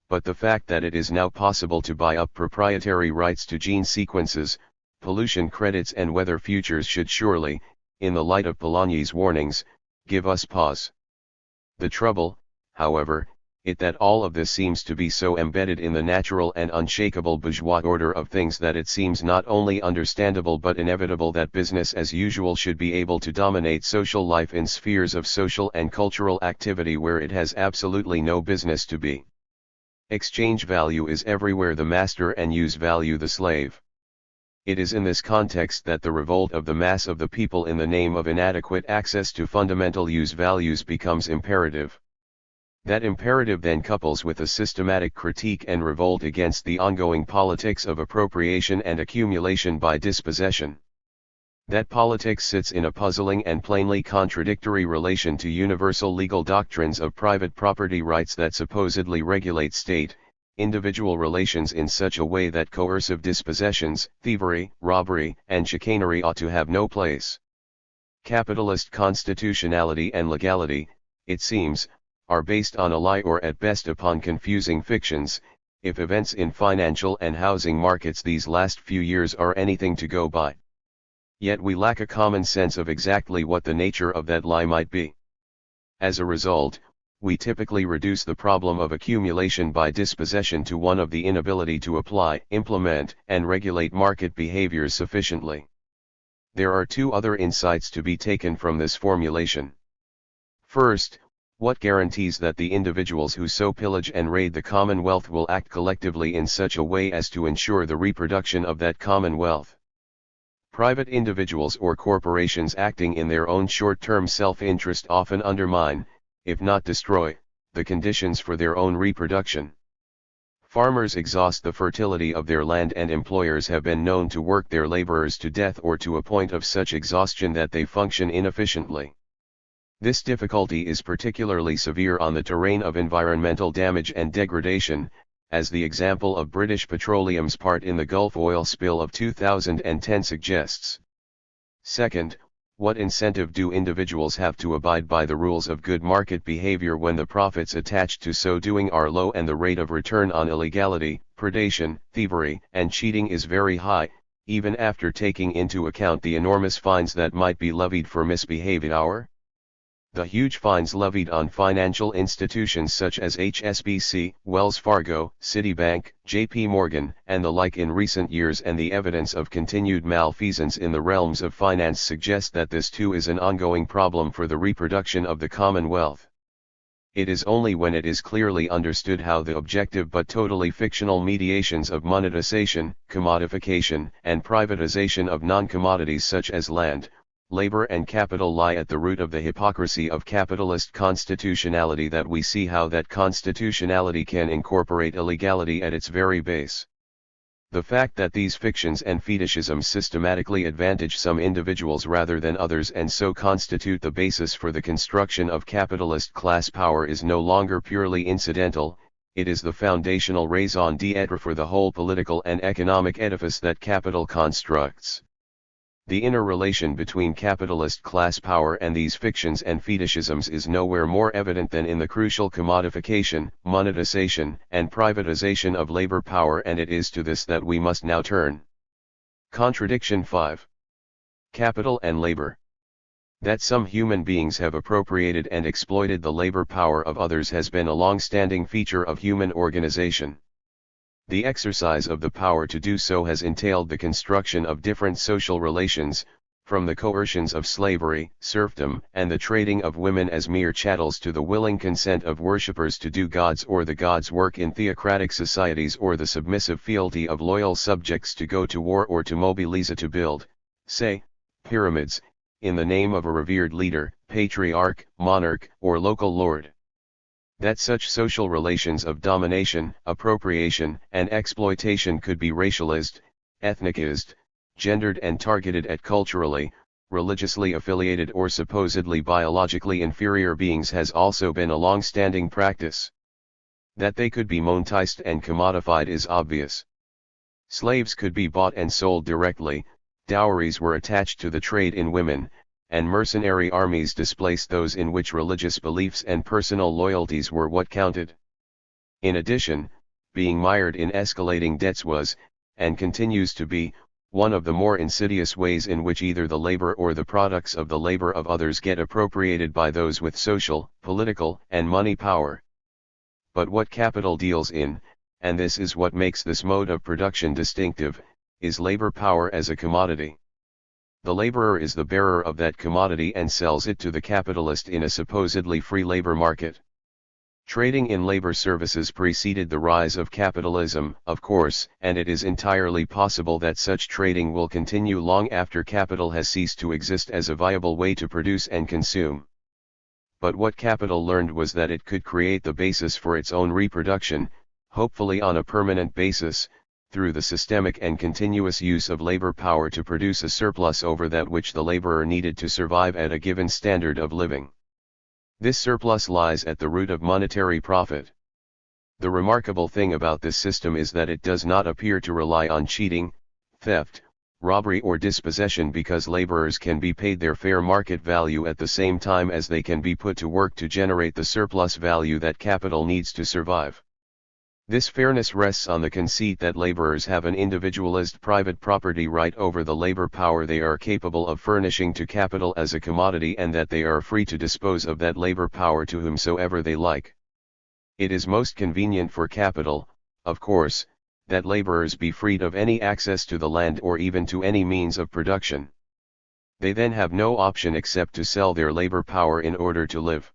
But the fact that it is now possible to buy up proprietary rights to gene sequences, pollution credits and weather futures should surely, in the light of Polanyi's warnings, give us pause. The trouble, however, is that all of this seems to be so embedded in the natural and unshakable bourgeois order of things that it seems not only understandable but inevitable that business as usual should be able to dominate social life in spheres of social and cultural activity where it has absolutely no business to be. Exchange value is everywhere the master and use value the slave. It is in this context that the revolt of the mass of the people in the name of inadequate access to fundamental use values becomes imperative. That imperative then couples with a systematic critique and revolt against the ongoing politics of appropriation and accumulation by dispossession. That politics sits in a puzzling and plainly contradictory relation to universal legal doctrines of private property rights that supposedly regulate state, individual relations in such a way that coercive dispossessions, thievery, robbery, and chicanery ought to have no place. Capitalist constitutionality and legality, it seems, are based on a lie, or at best upon confusing fictions, if events in financial and housing markets these last few years are anything to go by. Yet we lack a common sense of exactly what the nature of that lie might be. As a result, we typically reduce the problem of accumulation by dispossession to one of the inability to apply, implement, and regulate market behaviors sufficiently. There are two other insights to be taken from this formulation. First, what guarantees that the individuals who so pillage and raid the commonwealth will act collectively in such a way as to ensure the reproduction of that commonwealth? Private individuals or corporations acting in their own short-term self-interest often undermine, if not destroy, the conditions for their own reproduction. Farmers exhaust the fertility of their land, and employers have been known to work their laborers to death or to a point of such exhaustion that they function inefficiently. This difficulty is particularly severe on the terrain of environmental damage and degradation, as the example of British Petroleum's part in the Gulf oil spill of 2010 suggests. Second, what incentive do individuals have to abide by the rules of good market behavior when the profits attached to so doing are low and the rate of return on illegality, predation, thievery, and cheating is very high, even after taking into account the enormous fines that might be levied for misbehavior? The huge fines levied on financial institutions such as HSBC, Wells Fargo, Citibank, JP Morgan, and the like in recent years, and the evidence of continued malfeasance in the realms of finance suggest that this too is an ongoing problem for the reproduction of the Commonwealth. It is only when it is clearly understood how the objective but totally fictional mediations of monetization, commodification, and privatization of non-commodities such as land, labor and capital lie at the root of the hypocrisy of capitalist constitutionality that we see how that constitutionality can incorporate illegality at its very base. The fact that these fictions and fetishisms systematically advantage some individuals rather than others and so constitute the basis for the construction of capitalist class power is no longer purely incidental, it is the foundational raison d'etre for the whole political and economic edifice that capital constructs. The interrelation between capitalist class power and these fictions and fetishisms is nowhere more evident than in the crucial commodification, monetization, and privatization of labor power, and it is to this that we must now turn. Contradiction 5. Capital and labor. That some human beings have appropriated and exploited the labor power of others has been a long-standing feature of human organization. The exercise of the power to do so has entailed the construction of different social relations, from the coercions of slavery, serfdom, and the trading of women as mere chattels to the willing consent of worshippers to do God's or the God's work in theocratic societies, or the submissive fealty of loyal subjects to go to war or to mobilize to build, say, pyramids, in the name of a revered leader, patriarch, monarch, or local lord. That such social relations of domination, appropriation, and exploitation could be racialized, ethnicized, gendered and targeted at culturally, religiously affiliated or supposedly biologically inferior beings has also been a long-standing practice. That they could be monetized and commodified is obvious. Slaves could be bought and sold directly, dowries were attached to the trade in women, and mercenary armies displaced those in which religious beliefs and personal loyalties were what counted. In addition, being mired in escalating debts was, and continues to be, one of the more insidious ways in which either the labor or the products of the labor of others get appropriated by those with social, political, and money power. But what capital deals in, and this is what makes this mode of production distinctive, is labor power as a commodity. The laborer is the bearer of that commodity and sells it to the capitalist in a supposedly free labor market. Trading in labor services preceded the rise of capitalism, of course, and it is entirely possible that such trading will continue long after capital has ceased to exist as a viable way to produce and consume. But what capital learned was that it could create the basis for its own reproduction, hopefully on a permanent basis, through the systemic and continuous use of labor power to produce a surplus over that which the laborer needed to survive at a given standard of living. This surplus lies at the root of monetary profit. The remarkable thing about this system is that it does not appear to rely on cheating, theft, robbery or dispossession, because laborers can be paid their fair market value at the same time as they can be put to work to generate the surplus value that capital needs to survive. This fairness rests on the conceit that laborers have an individualist private property right over the labor power they are capable of furnishing to capital as a commodity, and that they are free to dispose of that labor power to whomsoever they like. It is most convenient for capital, of course, that laborers be freed of any access to the land or even to any means of production. They then have no option except to sell their labor power in order to live.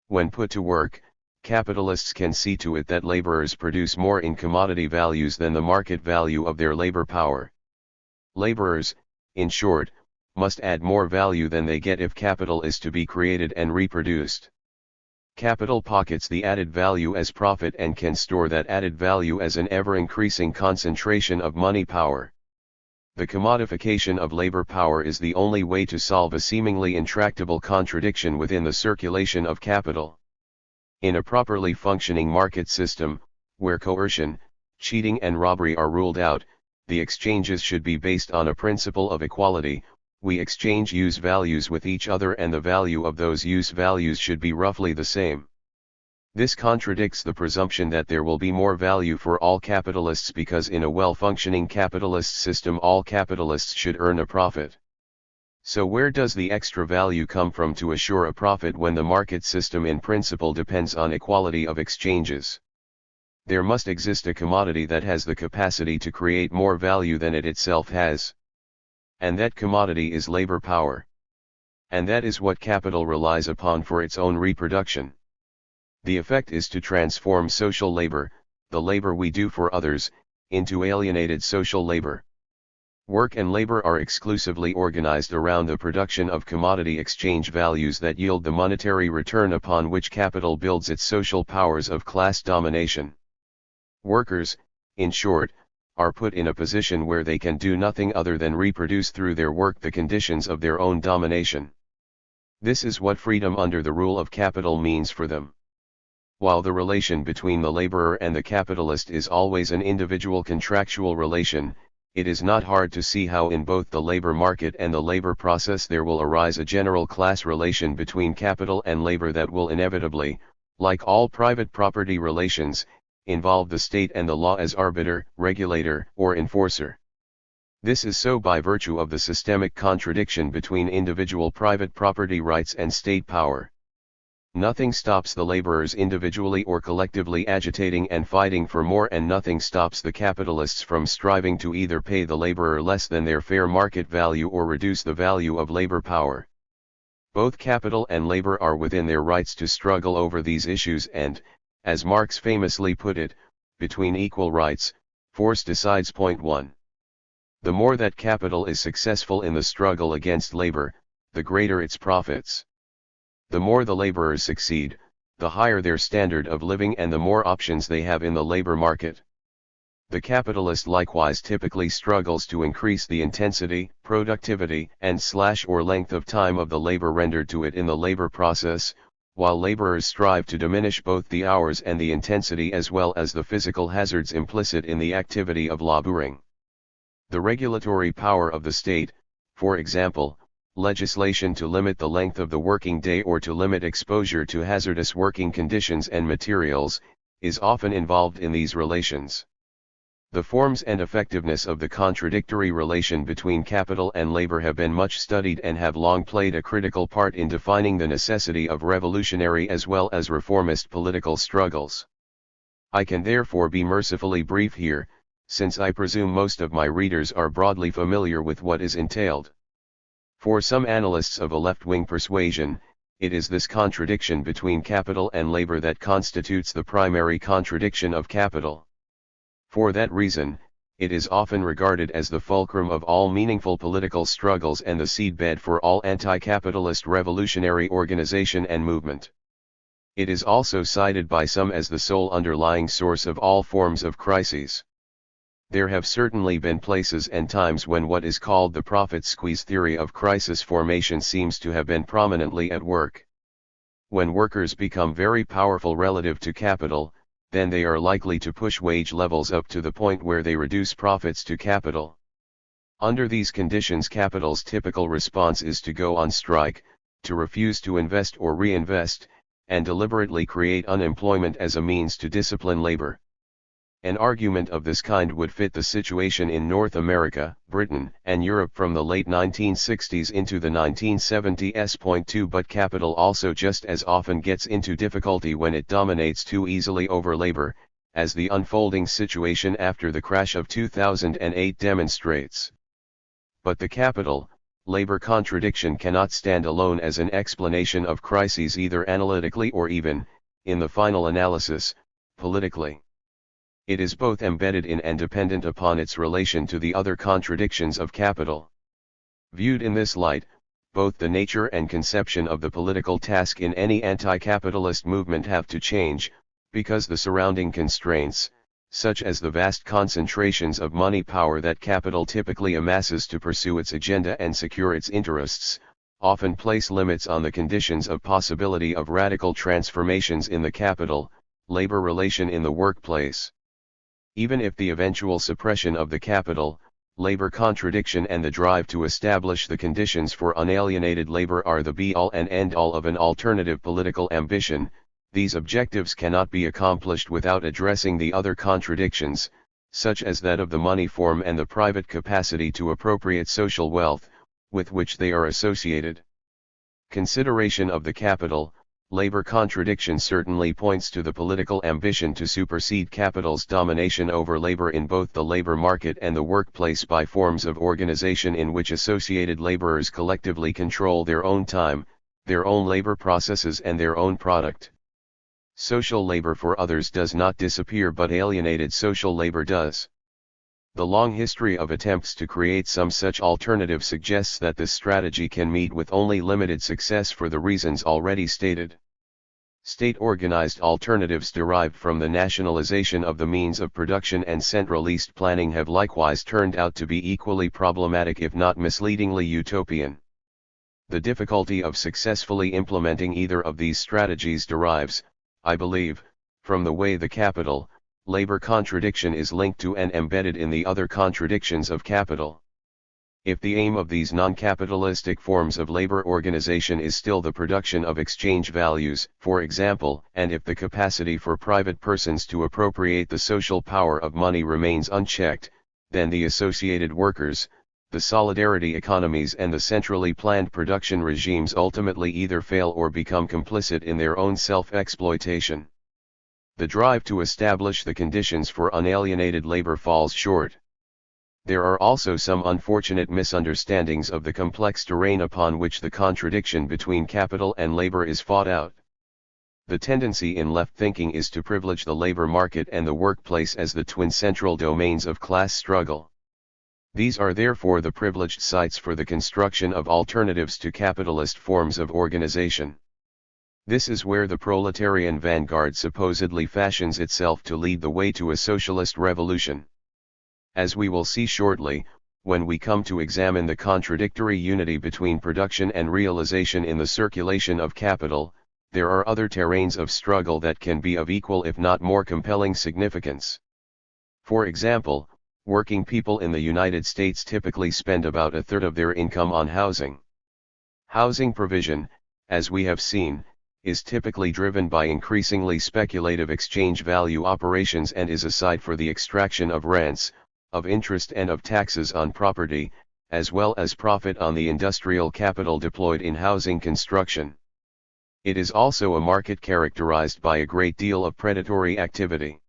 When put to work, capitalists can see to it that laborers produce more in commodity values than the market value of their labor power. Laborers, in short, must add more value than they get if capital is to be created and reproduced. Capital pockets the added value as profit and can store that added value as an ever-increasing concentration of money power. The commodification of labor power is the only way to solve a seemingly intractable contradiction within the circulation of capital. In a properly functioning market system, where coercion, cheating and robbery are ruled out, the exchanges should be based on a principle of equality. We exchange use values with each other and the value of those use values should be roughly the same. This contradicts the presumption that there will be more value for all capitalists, because in a well-functioning capitalist system all capitalists should earn a profit. So where does the extra value come from to assure a profit when the market system in principle depends on equality of exchanges? There must exist a commodity that has the capacity to create more value than it itself has. And that commodity is labor power. And that is what capital relies upon for its own reproduction. The effect is to transform social labor, the labor we do for others, into alienated social labor. Work and labor are exclusively organized around the production of commodity exchange values that yield the monetary return upon which capital builds its social powers of class domination. Workers, in short, are put in a position where they can do nothing other than reproduce through their work the conditions of their own domination. This is what freedom under the rule of capital means for them. While the relation between the laborer and the capitalist is always an individual contractual relation, it is not hard to see how in both the labor market and the labor process there will arise a general class relation between capital and labor that will inevitably, like all private property relations, involve the state and the law as arbiter, regulator, or enforcer. This is so by virtue of the systemic contradiction between individual private property rights and state power. Nothing stops the laborers individually or collectively agitating and fighting for more, and nothing stops the capitalists from striving to either pay the laborer less than their fair market value or reduce the value of labor power. Both capital and labor are within their rights to struggle over these issues and, as Marx famously put it, between equal rights, force decides. Point 1. The more that capital is successful in the struggle against labor, the greater its profits. The more the laborers succeed, the higher their standard of living and the more options they have in the labor market. The capitalist likewise typically struggles to increase the intensity, productivity, and/or length of time of the labor rendered to it in the labor process, while laborers strive to diminish both the hours and the intensity as well as the physical hazards implicit in the activity of laboring. The regulatory power of the state, for example, legislation to limit the length of the working day or to limit exposure to hazardous working conditions and materials, is often involved in these relations. The forms and effectiveness of the contradictory relation between capital and labor have been much studied and have long played a critical part in defining the necessity of revolutionary as well as reformist political struggles. I can therefore be mercifully brief here, since I presume most of my readers are broadly familiar with what is entailed. For some analysts of a left-wing persuasion, it is this contradiction between capital and labor that constitutes the primary contradiction of capital. For that reason, it is often regarded as the fulcrum of all meaningful political struggles and the seedbed for all anti-capitalist revolutionary organization and movement. It is also cited by some as the sole underlying source of all forms of crises. There have certainly been places and times when what is called the profit squeeze theory of crisis formation seems to have been prominently at work. When workers become very powerful relative to capital, then they are likely to push wage levels up to the point where they reduce profits to capital. Under these conditions, capital's typical response is to go on strike, to refuse to invest or reinvest, and deliberately create unemployment as a means to discipline labor. An argument of this kind would fit the situation in North America, Britain, and Europe from the late 1960s into the 1970s. 2 But capital also just as often gets into difficulty when it dominates too easily over labor, as the unfolding situation after the crash of 2008 demonstrates. But the capital-labor contradiction cannot stand alone as an explanation of crises either analytically or even, in the final analysis, politically. It is both embedded in and dependent upon its relation to the other contradictions of capital. Viewed in this light, both the nature and conception of the political task in any anti-capitalist movement have to change, because the surrounding constraints, such as the vast concentrations of money power that capital typically amasses to pursue its agenda and secure its interests, often place limits on the conditions of possibility of radical transformations in the capital-labor relation in the workplace. Even if the eventual suppression of the capital-labor contradiction and the drive to establish the conditions for unalienated labor are the be-all and end-all of an alternative political ambition, these objectives cannot be accomplished without addressing the other contradictions, such as that of the money form and the private capacity to appropriate social wealth, with which they are associated. Consideration of the capital, labor contradiction certainly points to the political ambition to supersede capital's domination over labor in both the labor market and the workplace by forms of organization in which associated laborers collectively control their own time, their own labor processes and their own product. Social labor for others does not disappear, but alienated social labor does. The long history of attempts to create some such alternative suggests that this strategy can meet with only limited success for the reasons already stated. State-organized alternatives derived from the nationalization of the means of production and centralist planning have likewise turned out to be equally problematic, if not misleadingly utopian. The difficulty of successfully implementing either of these strategies derives, I believe, from the way the capital labor contradiction is linked to and embedded in the other contradictions of capital. If the aim of these non-capitalistic forms of labor organization is still the production of exchange values, for example, and if the capacity for private persons to appropriate the social power of money remains unchecked, then the associated workers, the solidarity economies and the centrally planned production regimes ultimately either fail or become complicit in their own self-exploitation. The drive to establish the conditions for unalienated labor falls short. There are also some unfortunate misunderstandings of the complex terrain upon which the contradiction between capital and labor is fought out. The tendency in left thinking is to privilege the labor market and the workplace as the twin central domains of class struggle. These are therefore the privileged sites for the construction of alternatives to capitalist forms of organization. This is where the proletarian vanguard supposedly fashions itself to lead the way to a socialist revolution. As we will see shortly, when we come to examine the contradictory unity between production and realization in the circulation of capital, there are other terrains of struggle that can be of equal if not more compelling significance. For example, working people in the United States typically spend about a third of their income on housing. Housing provision, as we have seen, is typically driven by increasingly speculative exchange value operations and is aside for the extraction of rents, of interest and of taxes on property, as well as profit on the industrial capital deployed in housing construction. It is also a market characterized by a great deal of predatory activity.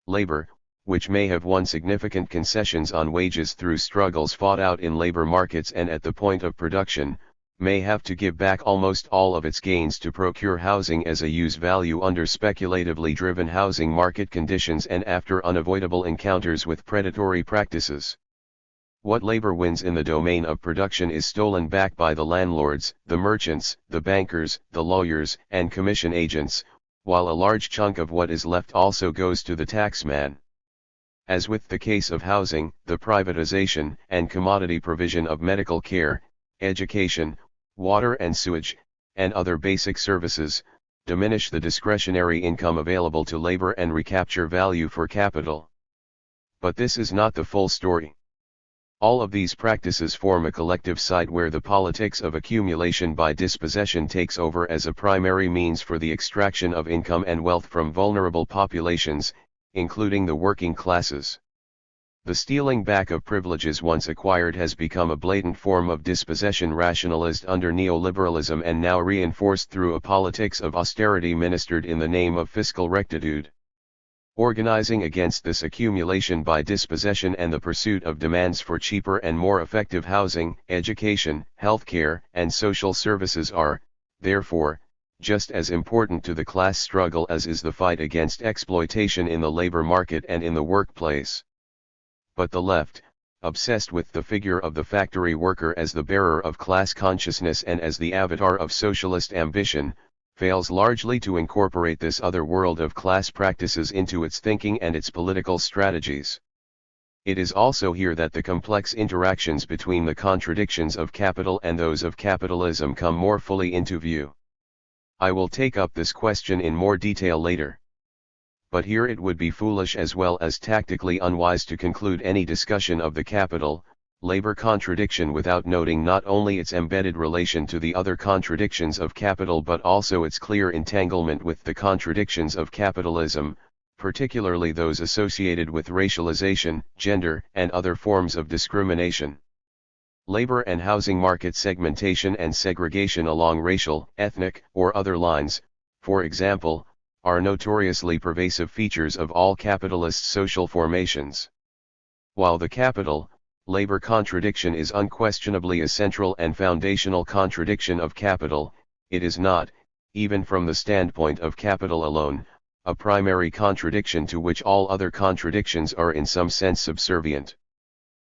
Labor, which may have won significant concessions on wages through struggles fought out in labor markets and at the point of production, may have to give back almost all of its gains to procure housing as a use value under speculatively driven housing market conditions and after unavoidable encounters with predatory practices. What labor wins in the domain of production is stolen back by the landlords, the merchants, the bankers, the lawyers, and commission agents, while a large chunk of what is left also goes to the taxman. As with the case of housing, the privatization and commodity provision of medical care, education, water and sewage, and other basic services, diminish the discretionary income available to labor and recapture value for capital. But this is not the full story. All of these practices form a collective site where the politics of accumulation by dispossession takes over as a primary means for the extraction of income and wealth from vulnerable populations, including the working classes. The stealing back of privileges once acquired has become a blatant form of dispossession rationalized under neoliberalism and now reinforced through a politics of austerity ministered in the name of fiscal rectitude. Organizing against this accumulation by dispossession and the pursuit of demands for cheaper and more effective housing, education, healthcare, and social services are, therefore, just as important to the class struggle as is the fight against exploitation in the labor market and in the workplace. But the left, obsessed with the figure of the factory worker as the bearer of class consciousness and as the avatar of socialist ambition, fails largely to incorporate this other world of class practices into its thinking and its political strategies. It is also here that the complex interactions between the contradictions of capital and those of capitalism come more fully into view. I will take up this question in more detail later. But here it would be foolish as well as tactically unwise to conclude any discussion of the capital-labor contradiction without noting not only its embedded relation to the other contradictions of capital but also its clear entanglement with the contradictions of capitalism, particularly those associated with racialization, gender, and other forms of discrimination. Labor and housing market segmentation and segregation along racial, ethnic, or other lines, for example, are notoriously pervasive features of all capitalist social formations. While the capital-labor contradiction is unquestionably a central and foundational contradiction of capital, it is not, even from the standpoint of capital alone, a primary contradiction to which all other contradictions are in some sense subservient.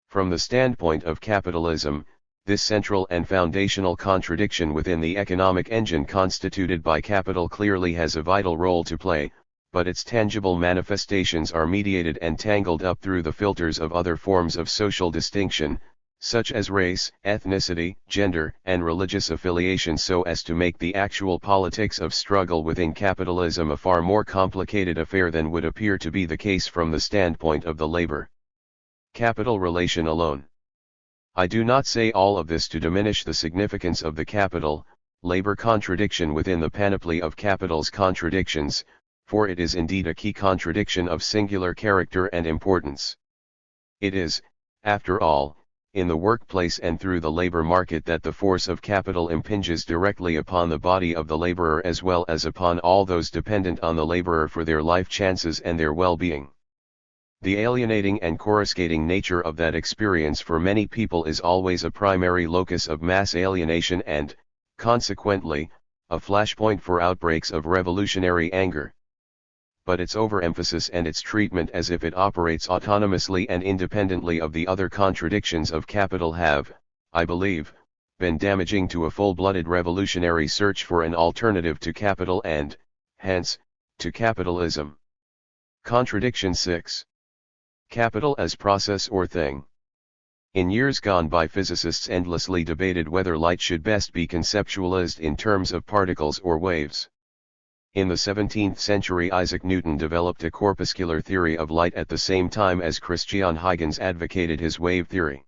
From the standpoint of capitalism, this central and foundational contradiction within the economic engine constituted by capital clearly has a vital role to play, but its tangible manifestations are mediated and tangled up through the filters of other forms of social distinction, such as race, ethnicity, gender, and religious affiliation, so as to make the actual politics of struggle within capitalism a far more complicated affair than would appear to be the case from the standpoint of the labor-capital relation alone. I do not say all of this to diminish the significance of the capital-labor contradiction within the panoply of capital's contradictions, for it is indeed a key contradiction of singular character and importance. It is, after all, in the workplace and through the labor market that the force of capital impinges directly upon the body of the laborer as well as upon all those dependent on the laborer for their life chances and their well-being. The alienating and coruscating nature of that experience for many people is always a primary locus of mass alienation and, consequently, a flashpoint for outbreaks of revolutionary anger. But its overemphasis and its treatment as if it operates autonomously and independently of the other contradictions of capital have, I believe, been damaging to a full-blooded revolutionary search for an alternative to capital and, hence, to capitalism. Contradiction 6. Capital as process or thing. In years gone by, physicists endlessly debated whether light should best be conceptualized in terms of particles or waves. In the 17th century, Isaac Newton developed a corpuscular theory of light at the same time as Christian Huygens advocated his wave theory.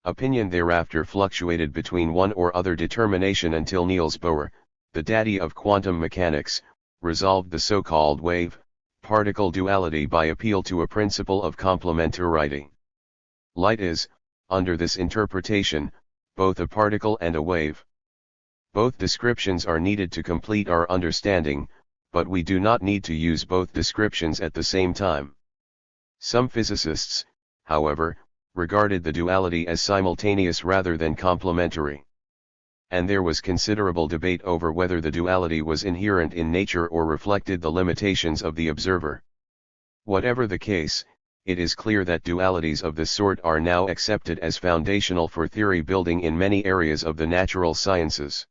Opinion thereafter fluctuated between one or other determination until Niels Bohr, the daddy of quantum mechanics, resolved the so-called wave-particle duality by appeal to a principle of complementarity. Light is, under this interpretation, both a particle and a wave. Both descriptions are needed to complete our understanding, but we do not need to use both descriptions at the same time. Some physicists, however, regarded the duality as simultaneous rather than complementary. And there was considerable debate over whether the duality was inherent in nature or reflected the limitations of the observer. Whatever the case, it is clear that dualities of this sort are now accepted as foundational for theory building in many areas of the natural sciences.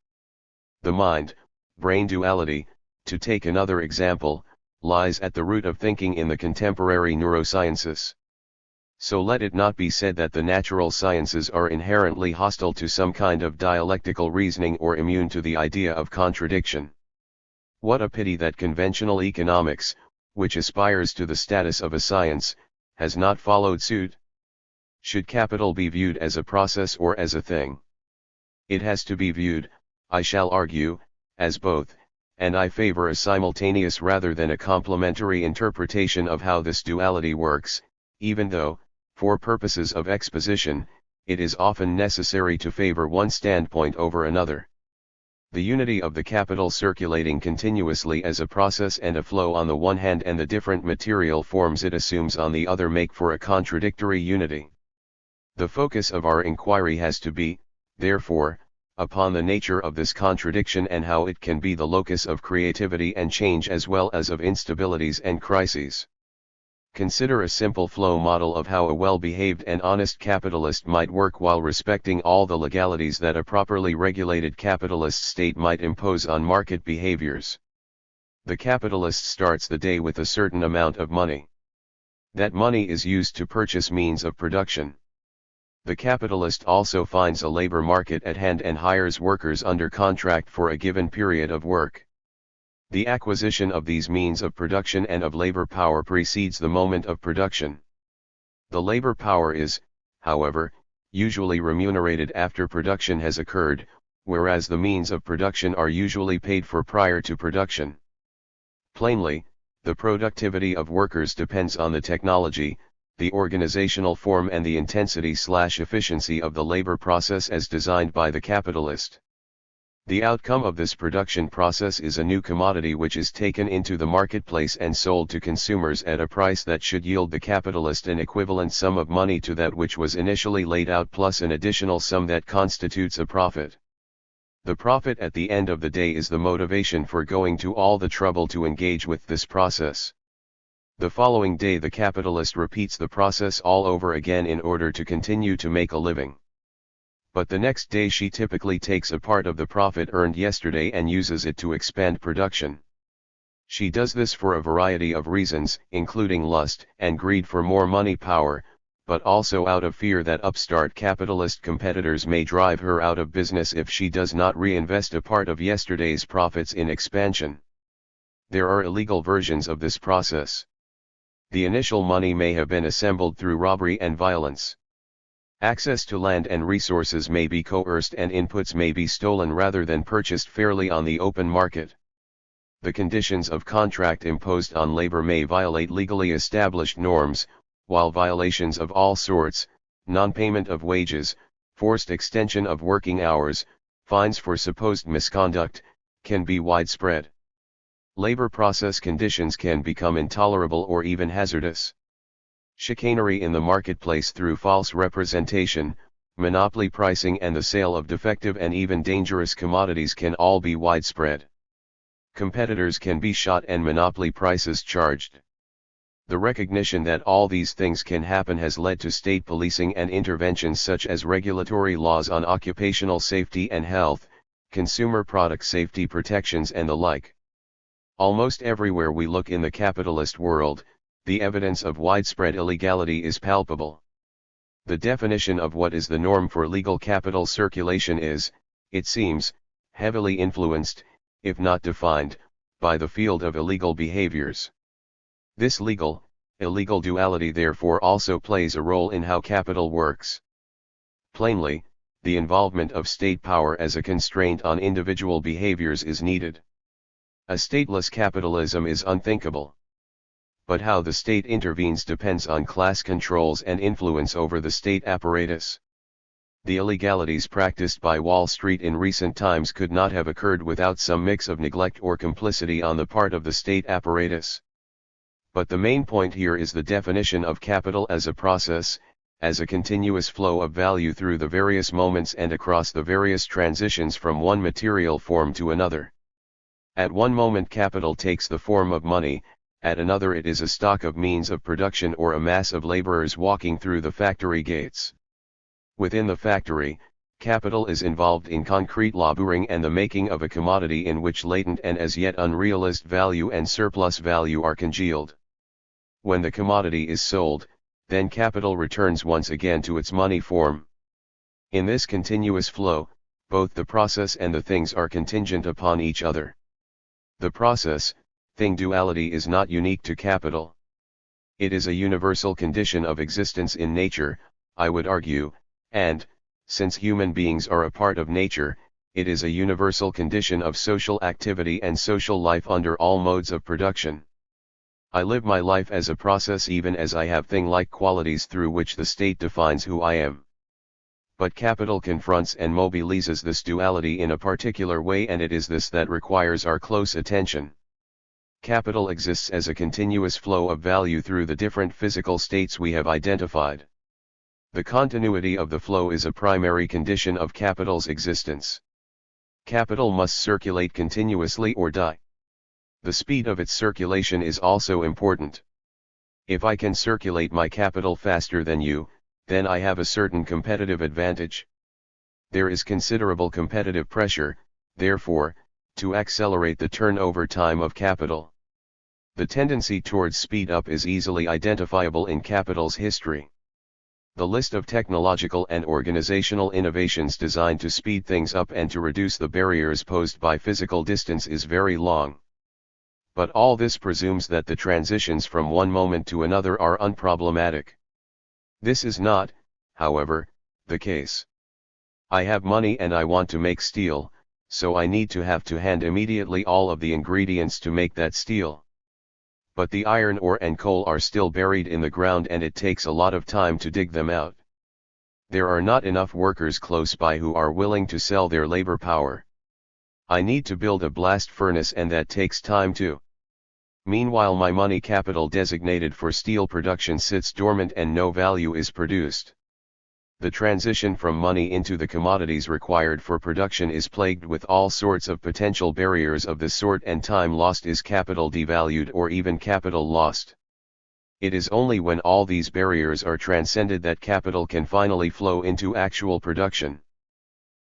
The mind-brain duality, to take another example, lies at the root of thinking in the contemporary neurosciences. So let it not be said that the natural sciences are inherently hostile to some kind of dialectical reasoning or immune to the idea of contradiction. What a pity that conventional economics, which aspires to the status of a science, has not followed suit. Should capital be viewed as a process or as a thing? It has to be viewed, I shall argue, as both, and I favor a simultaneous rather than a complementary interpretation of how this duality works, even though, for purposes of exposition, it is often necessary to favor one standpoint over another. The unity of the capital circulating continuously as a process and a flow on the one hand and the different material forms it assumes on the other make for a contradictory unity. The focus of our inquiry has to be, therefore, upon the nature of this contradiction and how it can be the locus of creativity and change as well as of instabilities and crises. Consider a simple flow model of how a well-behaved and honest capitalist might work while respecting all the legalities that a properly regulated capitalist state might impose on market behaviors. The capitalist starts the day with a certain amount of money. That money is used to purchase means of production. The capitalist also finds a labor market at hand and hires workers under contract for a given period of work. The acquisition of these means of production and of labor power precedes the moment of production. The labor power is, however, usually remunerated after production has occurred, whereas the means of production are usually paid for prior to production. Plainly, the productivity of workers depends on the technology, the organizational form and the intensity/efficiency of the labor process as designed by the capitalist. The outcome of this production process is a new commodity which is taken into the marketplace and sold to consumers at a price that should yield the capitalist an equivalent sum of money to that which was initially laid out plus an additional sum that constitutes a profit. The profit at the end of the day is the motivation for going to all the trouble to engage with this process. The following day the capitalist repeats the process all over again in order to continue to make a living. But the next day she typically takes a part of the profit earned yesterday and uses it to expand production. She does this for a variety of reasons, including lust and greed for more money power, but also out of fear that upstart capitalist competitors may drive her out of business if she does not reinvest a part of yesterday's profits in expansion. There are illegal versions of this process. The initial money may have been assembled through robbery and violence. Access to land and resources may be coerced and inputs may be stolen rather than purchased fairly on the open market. The conditions of contract imposed on labor may violate legally established norms, while violations of all sorts, non-payment of wages, forced extension of working hours, fines for supposed misconduct, can be widespread. Labor process conditions can become intolerable or even hazardous. Chicanery in the marketplace through false representation, monopoly pricing and the sale of defective and even dangerous commodities can all be widespread. Competitors can be shot and monopoly prices charged. The recognition that all these things can happen has led to state policing and interventions such as regulatory laws on occupational safety and health, consumer product safety protections and the like. Almost everywhere we look in the capitalist world, the evidence of widespread illegality is palpable. The definition of what is the norm for legal capital circulation is, it seems, heavily influenced, if not defined, by the field of illegal behaviors. This legal-illegal duality therefore also plays a role in how capital works. Plainly, the involvement of state power as a constraint on individual behaviors is needed. A stateless capitalism is unthinkable. But how the state intervenes depends on class controls and influence over the state apparatus. The illegalities practiced by Wall Street in recent times could not have occurred without some mix of neglect or complicity on the part of the state apparatus. But the main point here is the definition of capital as a process, as a continuous flow of value through the various moments and across the various transitions from one material form to another. At one moment capital takes the form of money, at another it is a stock of means of production or a mass of laborers walking through the factory gates. Within the factory, capital is involved in concrete laboring and the making of a commodity in which latent and as yet unrealized value and surplus value are congealed. When the commodity is sold, then capital returns once again to its money form. In this continuous flow, both the process and the things are contingent upon each other. The process-thing duality is not unique to capital. It is a universal condition of existence in nature, I would argue, and, since human beings are a part of nature, it is a universal condition of social activity and social life under all modes of production. I live my life as a process even as I have thing-like qualities through which the state defines who I am. But capital confronts and mobilizes this duality in a particular way, and it is this that requires our close attention. Capital exists as a continuous flow of value through the different physical states we have identified. The continuity of the flow is a primary condition of capital's existence. Capital must circulate continuously or die. The speed of its circulation is also important. If I can circulate my capital faster than you, then I have a certain competitive advantage. There is considerable competitive pressure, therefore, to accelerate the turnover time of capital. The tendency towards speed up is easily identifiable in capital's history. The list of technological and organizational innovations designed to speed things up and to reduce the barriers posed by physical distance is very long. But all this presumes that the transitions from one moment to another are unproblematic. This is not, however, the case. I have money and I want to make steel, so I need to have to hand immediately all of the ingredients to make that steel. but the iron ore and coal are still buried in the ground and it takes a lot of time to dig them out. There are not enough workers close by who are willing to sell their labor power. I need to build a blast furnace and that takes time too. Meanwhile, my money capital designated for steel production sits dormant and no value is produced. The transition from money into the commodities required for production is plagued with all sorts of potential barriers of this sort, and time lost is capital devalued or even capital lost. It is only when all these barriers are transcended that capital can finally flow into actual production.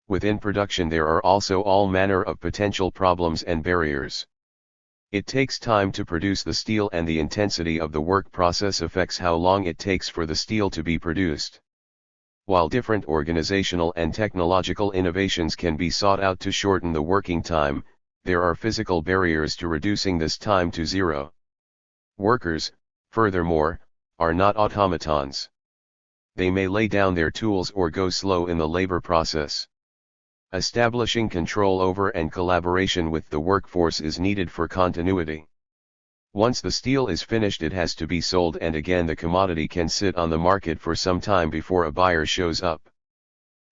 Within production there are also all manner of potential problems and barriers. It takes time to produce the steel, and the intensity of the work process affects how long it takes for the steel to be produced. While different organizational and technological innovations can be sought out to shorten the working time, there are physical barriers to reducing this time to zero. Workers, furthermore, are not automatons. They may lay down their tools or go slow in the labor process. Establishing control over and collaboration with the workforce is needed for continuity. Once the steel is finished, it has to be sold, and again the commodity can sit on the market for some time before a buyer shows up.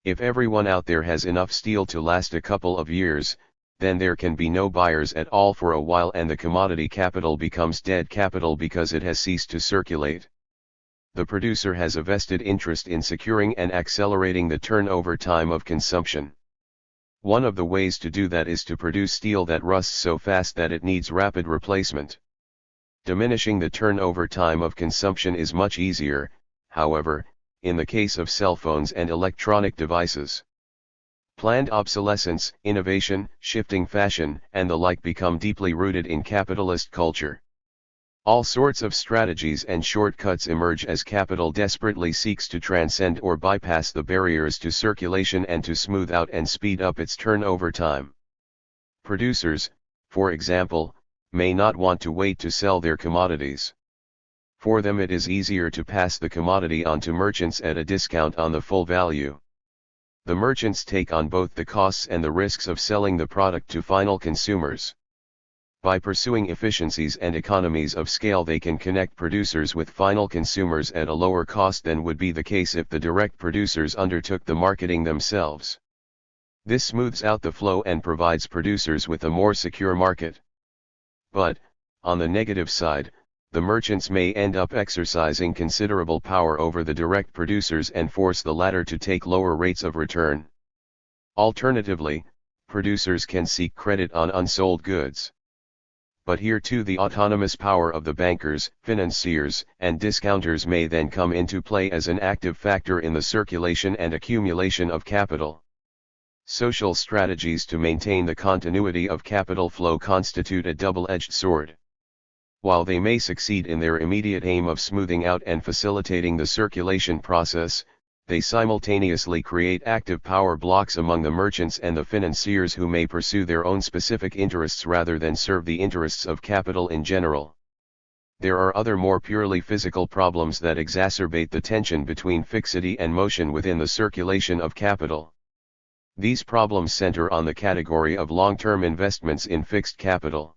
If everyone out there has enough steel to last a couple of years, then there can be no buyers at all for a while, and the commodity capital becomes dead capital because it has ceased to circulate. The producer has a vested interest in securing and accelerating the turnover time of consumption. One of the ways to do that is to produce steel that rusts so fast that it needs rapid replacement. Diminishing the turnover time of consumption is much easier, however, in the case of cell phones and electronic devices. Planned obsolescence, innovation, shifting fashion, and the like become deeply rooted in capitalist culture. All sorts of strategies and shortcuts emerge as capital desperately seeks to transcend or bypass the barriers to circulation and to smooth out and speed up its turnover time. Producers, for example, may not want to wait to sell their commodities. For them it is easier to pass the commodity on to merchants at a discount on the full value. The merchants take on both the costs and the risks of selling the product to final consumers. By pursuing efficiencies and economies of scale, they can connect producers with final consumers at a lower cost than would be the case if the direct producers undertook the marketing themselves. This smooths out the flow and provides producers with a more secure market. But, on the negative side, the merchants may end up exercising considerable power over the direct producers and force the latter to take lower rates of return. Alternatively, producers can seek credit on unsold goods. But here too the autonomous power of the bankers, financiers, and discounters may then come into play as an active factor in the circulation and accumulation of capital. Social strategies to maintain the continuity of capital flow constitute a double-edged sword. While they may succeed in their immediate aim of smoothing out and facilitating the circulation process, they simultaneously create active power blocks among the merchants and the financiers who may pursue their own specific interests rather than serve the interests of capital in general. There are other more purely physical problems that exacerbate the tension between fixity and motion within the circulation of capital. These problems center on the category of long-term investments in fixed capital.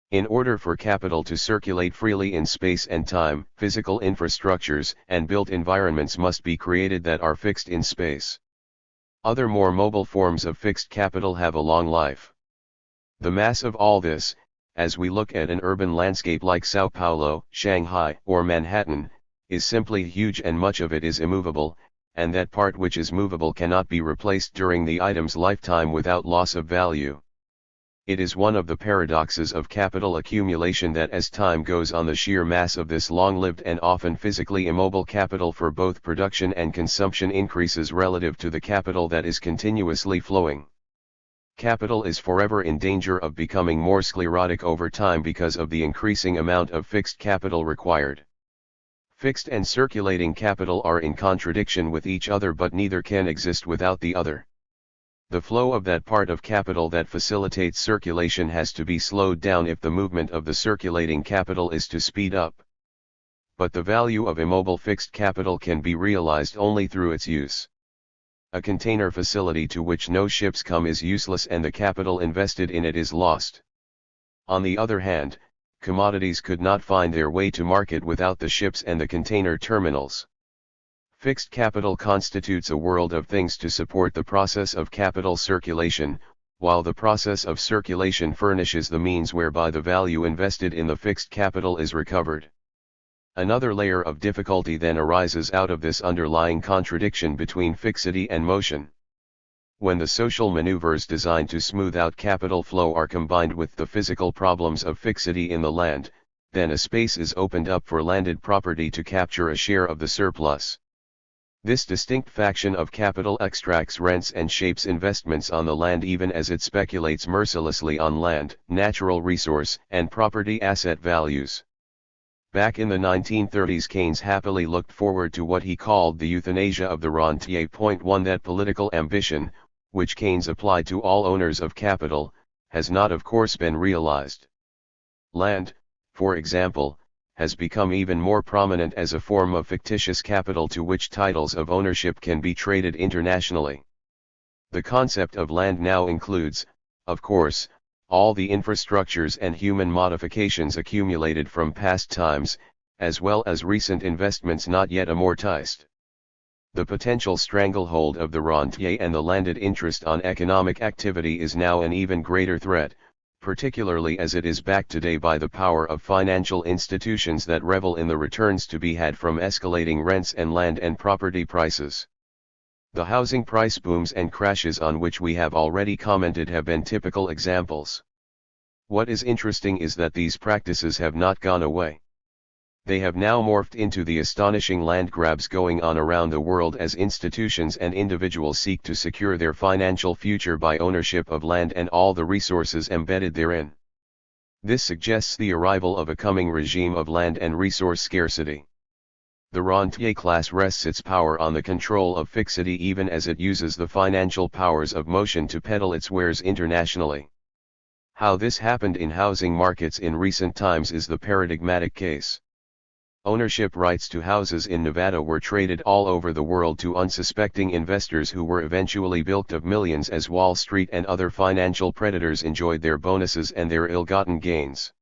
In order for capital to circulate freely in space and time, physical infrastructures and built environments must be created that are fixed in space. Other more mobile forms of fixed capital have a long life. The mass of all this, as we look at an urban landscape like Sao Paulo, Shanghai, or Manhattan, is simply huge, and much of it is immovable, and that part which is movable cannot be replaced during the item's lifetime without loss of value. It is one of the paradoxes of capital accumulation that as time goes on, the sheer mass of this long-lived and often physically immobile capital for both production and consumption increases relative to the capital that is continuously flowing. Capital is forever in danger of becoming more sclerotic over time because of the increasing amount of fixed capital required. Fixed and circulating capital are in contradiction with each other, but neither can exist without the other. The flow of that part of capital that facilitates circulation has to be slowed down if the movement of the circulating capital is to speed up. But the value of immobile fixed capital can be realized only through its use. A container facility to which no ships come is useless and the capital invested in it is lost. On the other hand, Commodities could not find their way to market without the ships and the container terminals. Fixed capital constitutes a world of things to support the process of capital circulation, while the process of circulation furnishes the means whereby the value invested in the fixed capital is recovered. Another layer of difficulty then arises out of this underlying contradiction between fixity and motion. When the social maneuvers designed to smooth out capital flow are combined with the physical problems of fixity in the land, then a space is opened up for landed property to capture a share of the surplus. This distinct faction of capital extracts rents and shapes investments on the land even as it speculates mercilessly on land, natural resource, and property asset values. Back in the 1930s, Keynes happily looked forward to what he called the euthanasia of the rentier. Point 1 That political ambition, which Keynes applied to all owners of capital, has not of course been realized. Land, for example, has become even more prominent as a form of fictitious capital to which titles of ownership can be traded internationally. The concept of land now includes, of course, all the infrastructures and human modifications accumulated from past times, as well as recent investments not yet amortized. The potential stranglehold of the rentier and the landed interest on economic activity is now an even greater threat, particularly as it is backed today by the power of financial institutions that revel in the returns to be had from escalating rents and land and property prices. The housing price booms and crashes on which we have already commented have been typical examples. What is interesting is that these practices have not gone away. They have now morphed into the astonishing land grabs going on around the world as institutions and individuals seek to secure their financial future by ownership of land and all the resources embedded therein. This suggests the arrival of a coming regime of land and resource scarcity. The rentier class rests its power on the control of fixity even as it uses the financial powers of motion to peddle its wares internationally. How this happened in housing markets in recent times is the paradigmatic case. Ownership rights to houses in Nevada were traded all over the world to unsuspecting investors who were eventually bilked of millions as Wall Street and other financial predators enjoyed their bonuses and their ill-gotten gains.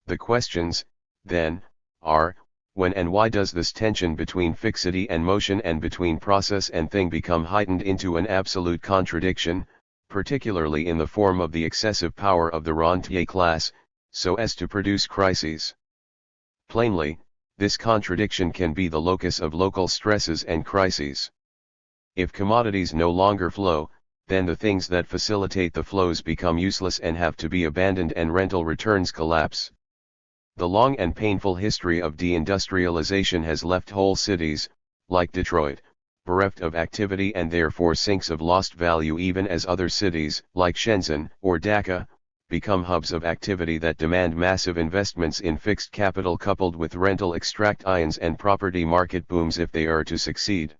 The questions, then, are, when and why does this tension between fixity and motion and between process and thing become heightened into an absolute contradiction, particularly in the form of the excessive power of the rentier class, so as to produce crises? Plainly, this contradiction can be the locus of local stresses and crises. If commodities no longer flow, then the things that facilitate the flows become useless and have to be abandoned and rental returns collapse. The long and painful history of deindustrialization has left whole cities, like Detroit, bereft of activity and therefore sinks of lost value even as other cities, like Shenzhen or Dhaka, become hubs of activity that demand massive investments in fixed capital coupled with rental extractions and property market booms if they are to succeed.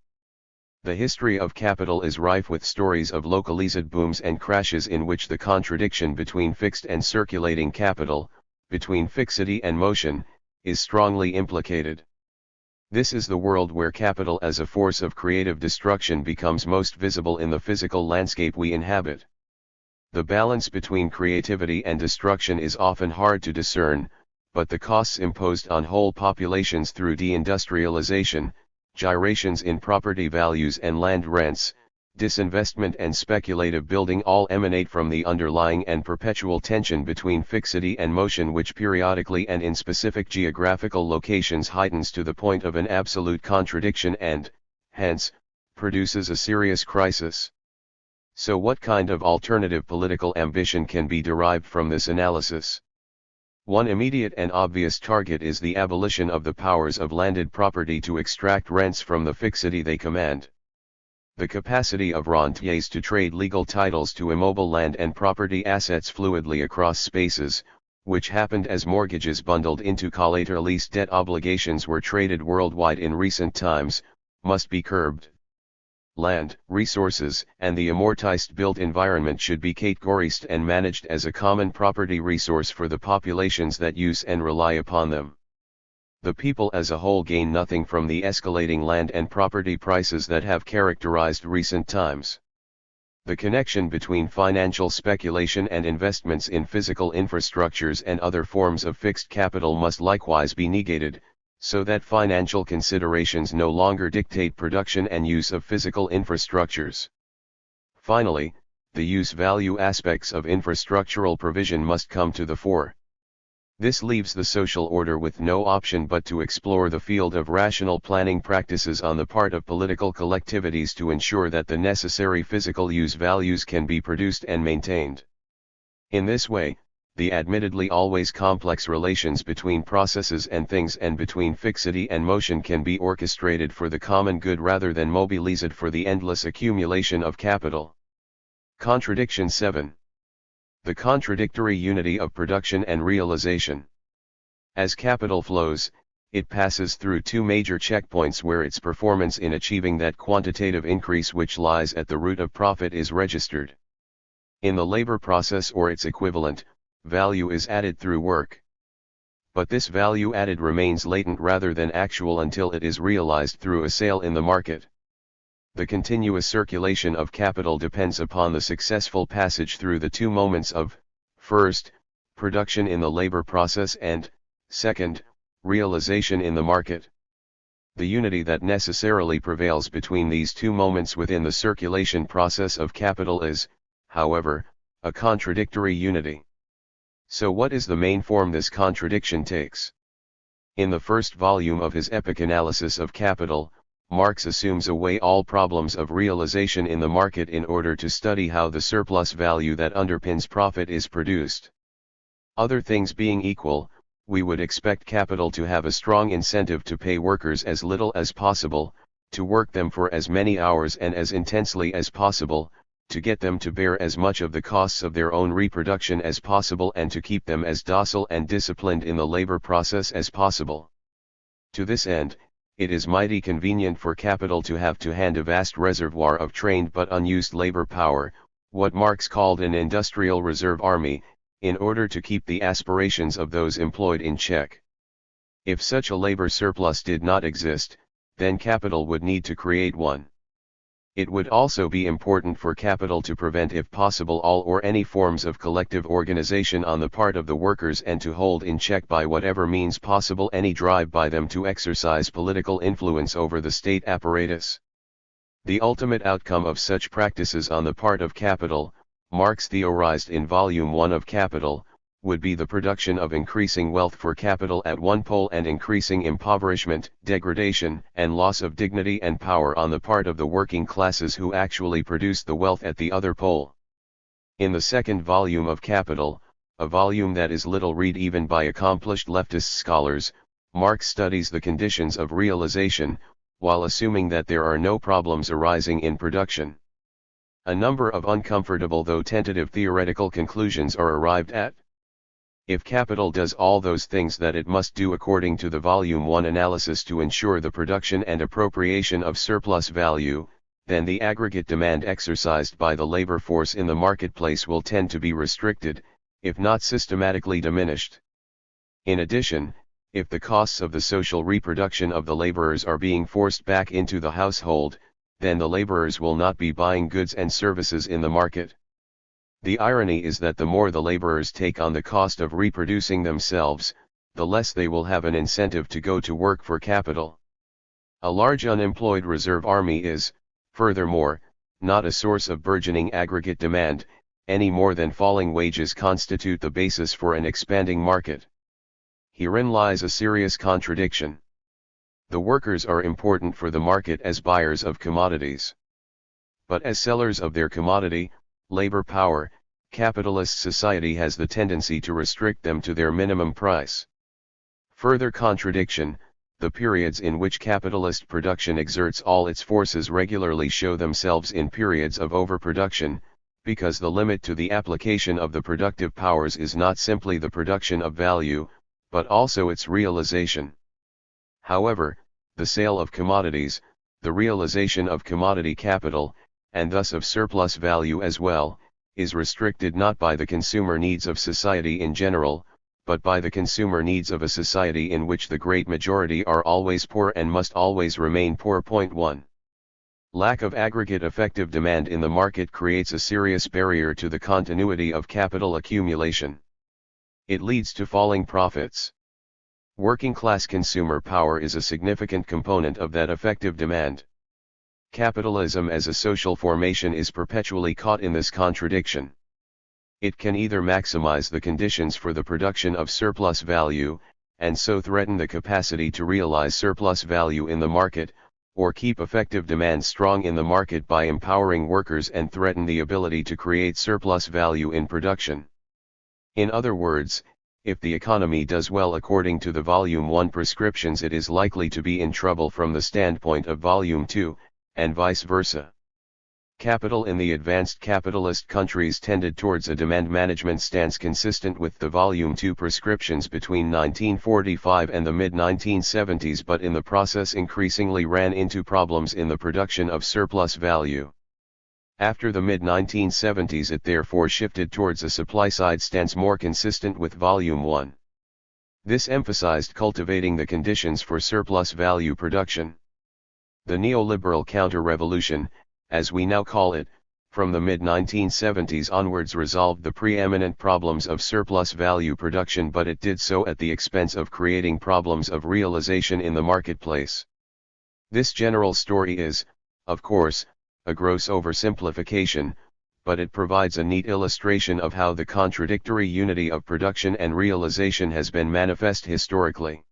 The history of capital is rife with stories of localized booms and crashes in which the contradiction between fixed and circulating capital, between fixity and motion, is strongly implicated. This is the world where capital as a force of creative destruction becomes most visible in the physical landscape we inhabit. The balance between creativity and destruction is often hard to discern, but the costs imposed on whole populations through deindustrialization, gyrations in property values and land rents, disinvestment and speculative building all emanate from the underlying and perpetual tension between fixity and motion which periodically and in specific geographical locations heightens to the point of an absolute contradiction and, hence, produces a serious crisis. So what kind of alternative political ambition can be derived from this analysis? One immediate and obvious target is the abolition of the powers of landed property to extract rents from the fixity they command. The capacity of rentiers to trade legal titles to immobile land and property assets fluidly across spaces, which happened as mortgages bundled into collateral lease debt obligations were traded worldwide in recent times, must be curbed. Land, resources, and the amortized built environment should be categorized and managed as a common property resource for the populations that use and rely upon them. The people as a whole gain nothing from the escalating land and property prices that have characterized recent times. The connection between financial speculation and investments in physical infrastructures and other forms of fixed capital must likewise be negated, so that financial considerations no longer dictate production and use of physical infrastructures. Finally, the use-value aspects of infrastructural provision must come to the fore. This leaves the social order with no option but to explore the field of rational planning practices on the part of political collectivities to ensure that the necessary physical use values can be produced and maintained. In this way, the admittedly always complex relations between processes and things and between fixity and motion can be orchestrated for the common good rather than mobilized for the endless accumulation of capital. Contradiction 7. The contradictory unity of production and realization. As capital flows, it passes through two major checkpoints where its performance in achieving that quantitative increase which lies at the root of profit is registered. In the labor process or its equivalent, value is added through work. But this value added remains latent rather than actual until it is realized through a sale in the market. The continuous circulation of capital depends upon the successful passage through the two moments of, first, production in the labor process and, second, realization in the market. The unity that necessarily prevails between these two moments within the circulation process of capital is, however, a contradictory unity. So what is the main form this contradiction takes? In the first volume of his epic analysis of capital, Marx assumes away all problems of realization in the market in order to study how the surplus value that underpins profit is produced. Other things being equal, we would expect capital to have a strong incentive to pay workers as little as possible, to work them for as many hours and as intensely as possible, to get them to bear as much of the costs of their own reproduction as possible and to keep them as docile and disciplined in the labor process as possible. To this end, it is mighty convenient for capital to have to hand a vast reservoir of trained but unused labor power, what Marx called an industrial reserve army, in order to keep the aspirations of those employed in check. If such a labor surplus did not exist, then capital would need to create one. It would also be important for capital to prevent if possible all or any forms of collective organization on the part of the workers and to hold in check by whatever means possible any drive by them to exercise political influence over the state apparatus. The ultimate outcome of such practices on the part of capital, Marx theorized in Volume 1 of Capital, would be the production of increasing wealth for capital at one pole and increasing impoverishment, degradation, and loss of dignity and power on the part of the working classes who actually produce the wealth at the other pole. In the second volume of Capital, a volume that is little read even by accomplished leftist scholars, Marx studies the conditions of realization, while assuming that there are no problems arising in production. A number of uncomfortable though tentative theoretical conclusions are arrived at. If capital does all those things that it must do according to the Volume 1 analysis to ensure the production and appropriation of surplus value, then the aggregate demand exercised by the labor force in the marketplace will tend to be restricted, if not systematically diminished. In addition, if the costs of the social reproduction of the laborers are being forced back into the household, then the laborers will not be buying goods and services in the market. The irony is that the more the laborers take on the cost of reproducing themselves, the less they will have an incentive to go to work for capital. A large unemployed reserve army is, furthermore, not a source of burgeoning aggregate demand, any more than falling wages constitute the basis for an expanding market. Herein lies a serious contradiction. The workers are important for the market as buyers of commodities. But as sellers of their commodity, labor power, capitalist society has the tendency to restrict them to their minimum price. Further contradiction, the periods in which capitalist production exerts all its forces regularly show themselves in periods of overproduction, because the limit to the application of the productive powers is not simply the production of value, but also its realization. However, the sale of commodities, the realization of commodity capital, and thus of surplus value as well, is restricted not by the consumer needs of society in general, but by the consumer needs of a society in which the great majority are always poor and must always remain poor. 1. Lack of aggregate effective demand in the market creates a serious barrier to the continuity of capital accumulation. It leads to falling profits. Working-class consumer power is a significant component of that effective demand. Capitalism as a social formation is perpetually caught in this contradiction. It can either maximize the conditions for the production of surplus value, and so threaten the capacity to realize surplus value in the market, or keep effective demand strong in the market by empowering workers and threaten the ability to create surplus value in production. In other words, if the economy does well according to the Volume 1 prescriptions, it is likely to be in trouble from the standpoint of Volume 2, and vice versa. Capital in the advanced capitalist countries tended towards a demand management stance consistent with the Volume 2 prescriptions between 1945 and the mid-1970s, but in the process increasingly ran into problems in the production of surplus value. After the mid-1970s, it therefore shifted towards a supply-side stance more consistent with Volume 1. This emphasized cultivating the conditions for surplus value production. The neoliberal counter-revolution, as we now call it, from the mid-1970s onwards resolved the preeminent problems of surplus value production, but it did so at the expense of creating problems of realization in the marketplace. This general story is, of course, a gross oversimplification, but it provides a neat illustration of how the contradictory unity of production and realization has been manifest historically.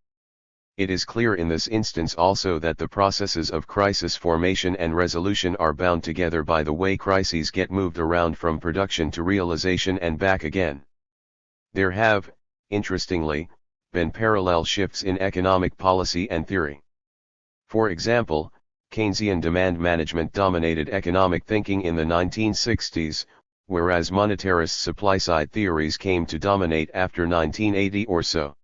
It is clear in this instance also that the processes of crisis formation and resolution are bound together by the way crises get moved around from production to realization and back again. There have, interestingly, been parallel shifts in economic policy and theory. For example, Keynesian demand management dominated economic thinking in the 1960s, whereas monetarist supply-side theories came to dominate after 1980 or so.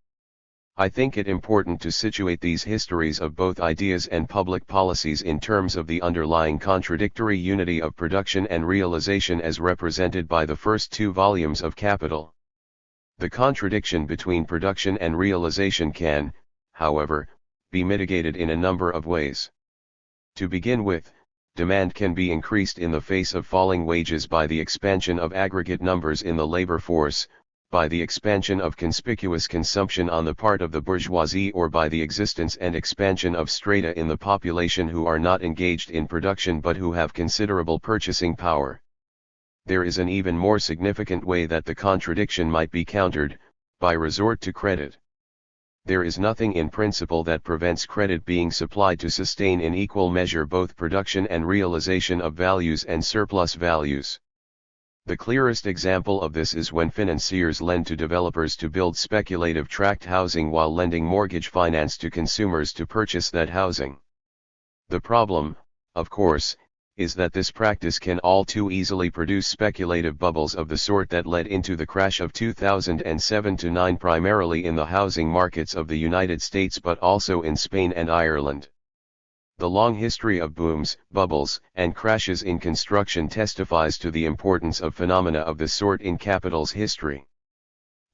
I think it important to situate these histories of both ideas and public policies in terms of the underlying contradictory unity of production and realization as represented by the first two volumes of Capital. The contradiction between production and realization can, however, be mitigated in a number of ways. To begin with, demand can be increased in the face of falling wages by the expansion of aggregate numbers in the labor force, by the expansion of conspicuous consumption on the part of the bourgeoisie, or by the existence and expansion of strata in the population who are not engaged in production but who have considerable purchasing power. There is an even more significant way that the contradiction might be countered, by resort to credit. There is nothing in principle that prevents credit being supplied to sustain in equal measure both production and realization of values and surplus values. The clearest example of this is when financiers lend to developers to build speculative tract housing while lending mortgage finance to consumers to purchase that housing. The problem, of course, is that this practice can all too easily produce speculative bubbles of the sort that led into the crash of 2007-09 primarily in the housing markets of the United States but also in Spain and Ireland. The long history of booms, bubbles, and crashes in construction testifies to the importance of phenomena of this sort in capital's history.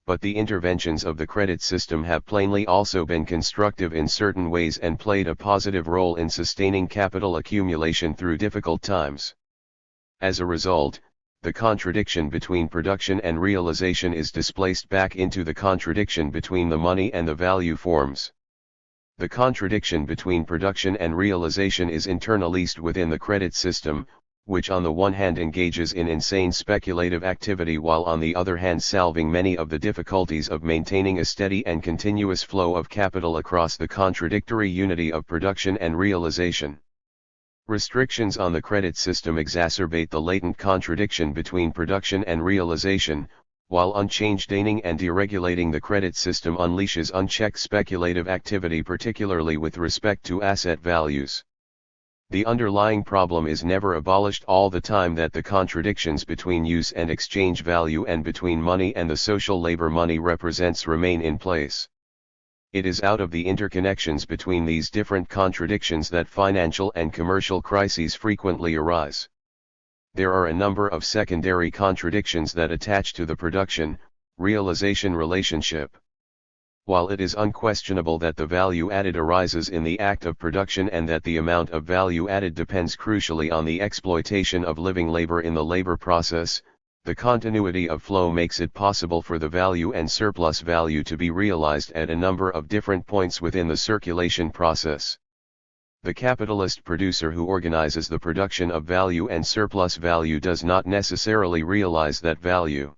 But the interventions of the credit system have plainly also been constructive in certain ways and played a positive role in sustaining capital accumulation through difficult times. As a result, the contradiction between production and realization is displaced back into the contradiction between the money and the value forms. The contradiction between production and realization is internalized within the credit system, which on the one hand engages in insane speculative activity while on the other hand solving many of the difficulties of maintaining a steady and continuous flow of capital across the contradictory unity of production and realization. Restrictions on the credit system exacerbate the latent contradiction between production and realization, while unchanging and deregulating the credit system unleashes unchecked speculative activity, particularly with respect to asset values. The underlying problem is never abolished all the time that the contradictions between use and exchange value and between money and the social labor money represents remain in place. It is out of the interconnections between these different contradictions that financial and commercial crises frequently arise. There are a number of secondary contradictions that attach to the production-realization relationship. While it is unquestionable that the value added arises in the act of production and that the amount of value added depends crucially on the exploitation of living labor in the labor process, the continuity of flow makes it possible for the value and surplus value to be realized at a number of different points within the circulation process. The capitalist producer who organizes the production of value and surplus value does not necessarily realize that value.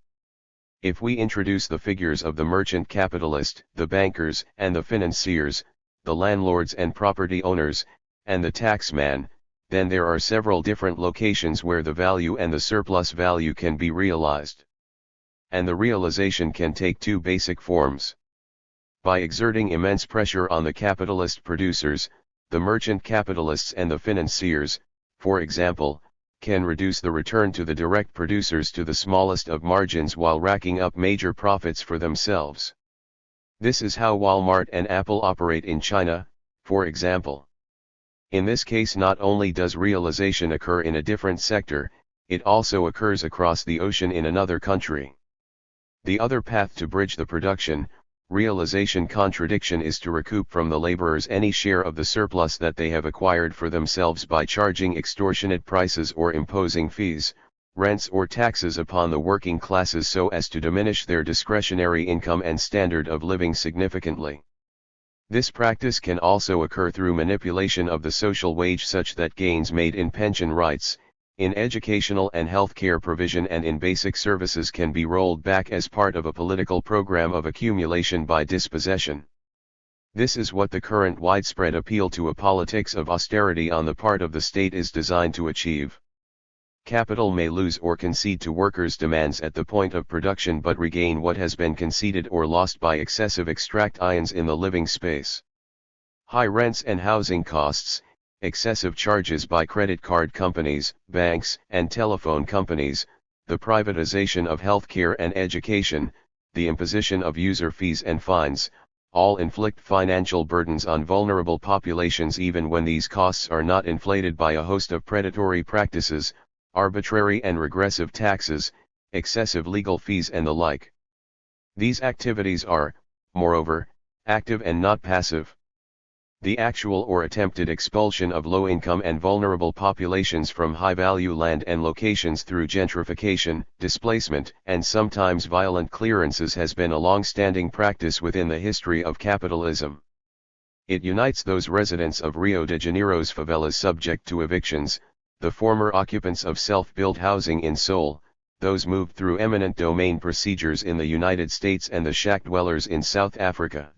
If we introduce the figures of the merchant capitalist, the bankers and the financiers, the landlords and property owners, and the taxman, then there are several different locations where the value and the surplus value can be realized. And the realization can take two basic forms. By exerting immense pressure on the capitalist producers, the merchant capitalists and the financiers, for example, can reduce the return to the direct producers to the smallest of margins while racking up major profits for themselves. This is how Walmart and Apple operate in China, for example. In this case, not only does realization occur in a different sector, it also occurs across the ocean in another country. The other path to bridge the production, realization contradiction is to recoup from the laborers any share of the surplus that they have acquired for themselves by charging extortionate prices or imposing fees, rents or taxes upon the working classes so as to diminish their discretionary income and standard of living significantly. This practice can also occur through manipulation of the social wage such that gains made in pension rights, in educational and health care provision and in basic services can be rolled back as part of a political program of accumulation by dispossession. This is what the current widespread appeal to a politics of austerity on the part of the state is designed to achieve. Capital may lose or concede to workers' demands at the point of production but regain what has been conceded or lost by excessive extractions in the living space. High rents and housing costs, excessive charges by credit card companies, banks, and telephone companies, the privatization of healthcare and education, the imposition of user fees and fines, all inflict financial burdens on vulnerable populations even when these costs are not inflated by a host of predatory practices, arbitrary and regressive taxes, excessive legal fees and the like. These activities are, moreover, active and not passive. The actual or attempted expulsion of low-income and vulnerable populations from high-value land and locations through gentrification, displacement, and sometimes violent clearances has been a long-standing practice within the history of capitalism. It unites those residents of Rio de Janeiro's favelas subject to evictions, the former occupants of self-built housing in Seoul, those moved through eminent domain procedures in the United States and the shack dwellers in South Africa.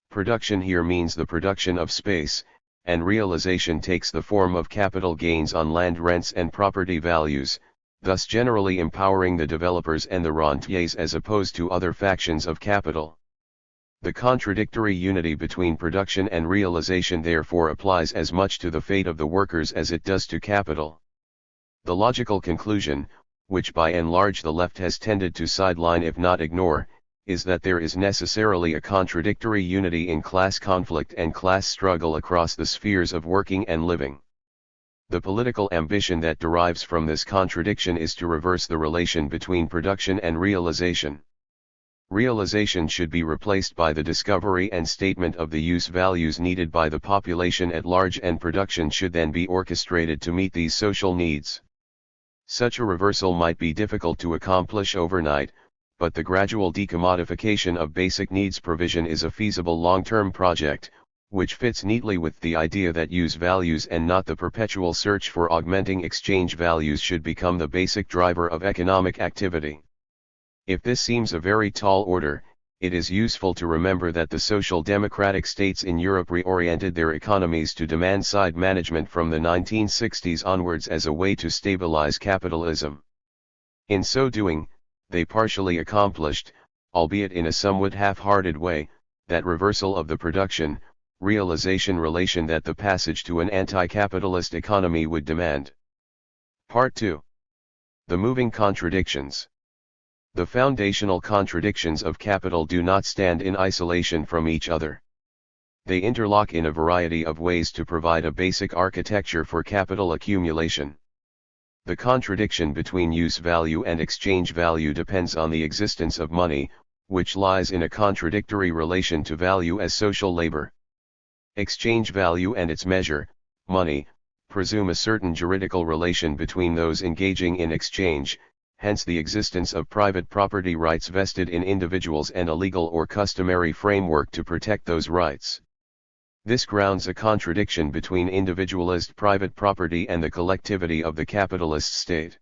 Production here means the production of space, and realization takes the form of capital gains on land rents and property values, thus generally empowering the developers and the rentiers as opposed to other factions of capital. The contradictory unity between production and realization therefore applies as much to the fate of the workers as it does to capital. The logical conclusion, which by and large the left has tended to sideline if not ignore, is that there is necessarily a contradictory unity in class conflict and class struggle across the spheres of working and living. The political ambition that derives from this contradiction is to reverse the relation between production and realization. Realization should be replaced by the discovery and statement of the use values needed by the population at large, and production should then be orchestrated to meet these social needs. Such a reversal might be difficult to accomplish overnight, but the gradual decommodification of basic needs provision is a feasible long-term project, which fits neatly with the idea that use values and not the perpetual search for augmenting exchange values should become the basic driver of economic activity. If this seems a very tall order, it is useful to remember that the social democratic states in Europe reoriented their economies to demand-side management from the 1960s onwards as a way to stabilize capitalism. In so doing, they partially accomplished, albeit in a somewhat half-hearted way, that reversal of the production-realization relation that the passage to an anti-capitalist economy would demand. Part 2. The moving contradictions. The foundational contradictions of capital do not stand in isolation from each other. They interlock in a variety of ways to provide a basic architecture for capital accumulation. The contradiction between use value and exchange value depends on the existence of money, which lies in a contradictory relation to value as social labor. Exchange value and its measure, money, presume a certain juridical relation between those engaging in exchange, hence the existence of private property rights vested in individuals and a legal or customary framework to protect those rights. This grounds a contradiction between individualist private property and the collectivity of the capitalist state.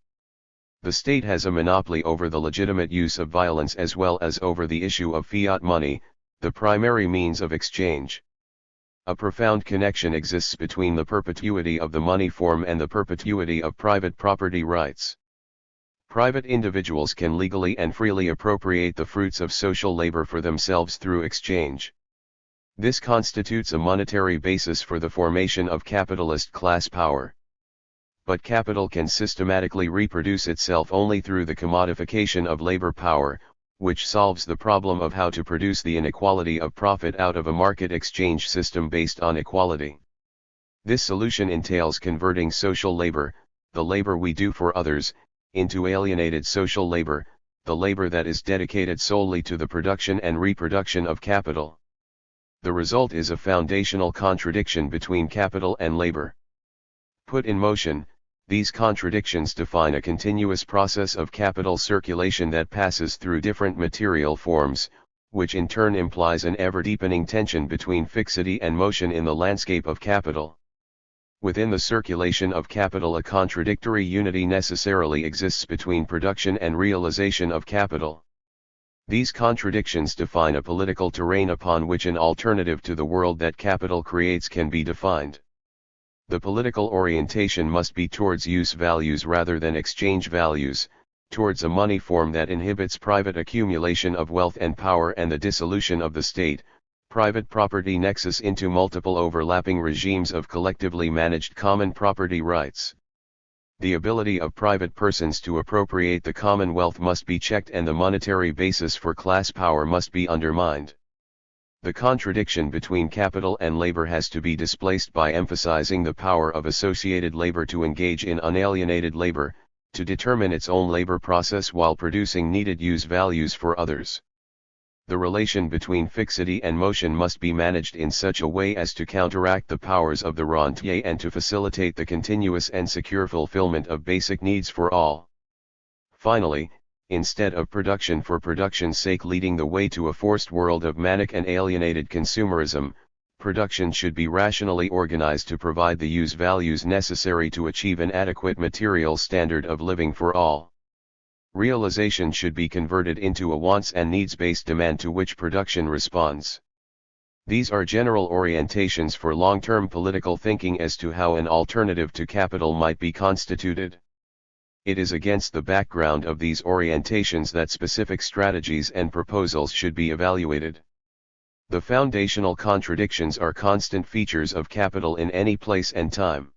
The state has a monopoly over the legitimate use of violence as well as over the issue of fiat money, the primary means of exchange. A profound connection exists between the perpetuity of the money form and the perpetuity of private property rights. Private individuals can legally and freely appropriate the fruits of social labor for themselves through exchange. This constitutes a monetary basis for the formation of capitalist class power. But capital can systematically reproduce itself only through the commodification of labor power, which solves the problem of how to produce the inequality of profit out of a market exchange system based on equality. This solution entails converting social labor, the labor we do for others, into alienated social labor, the labor that is dedicated solely to the production and reproduction of capital. The result is a foundational contradiction between capital and labor. Put in motion, these contradictions define a continuous process of capital circulation that passes through different material forms, which in turn implies an ever-deepening tension between fixity and motion in the landscape of capital. Within the circulation of capital, a contradictory unity necessarily exists between production and realization of capital. These contradictions define a political terrain upon which an alternative to the world that capital creates can be defined. The political orientation must be towards use values rather than exchange values, towards a money form that inhibits private accumulation of wealth and power and the dissolution of the state, private property nexus into multiple overlapping regimes of collectively managed common property rights. The ability of private persons to appropriate the common wealth must be checked and the monetary basis for class power must be undermined. The contradiction between capital and labor has to be displaced by emphasizing the power of associated labor to engage in unalienated labor, to determine its own labor process while producing needed use values for others. The relation between fixity and motion must be managed in such a way as to counteract the powers of the rentier and to facilitate the continuous and secure fulfillment of basic needs for all. Finally, instead of production for production's sake leading the way to a forced world of manic and alienated consumerism, production should be rationally organized to provide the use values necessary to achieve an adequate material standard of living for all. Realization should be converted into a wants and needs-based demand to which production responds. These are general orientations for long-term political thinking as to how an alternative to capital might be constituted. It is against the background of these orientations that specific strategies and proposals should be evaluated. The foundational contradictions are constant features of capital in any place and time.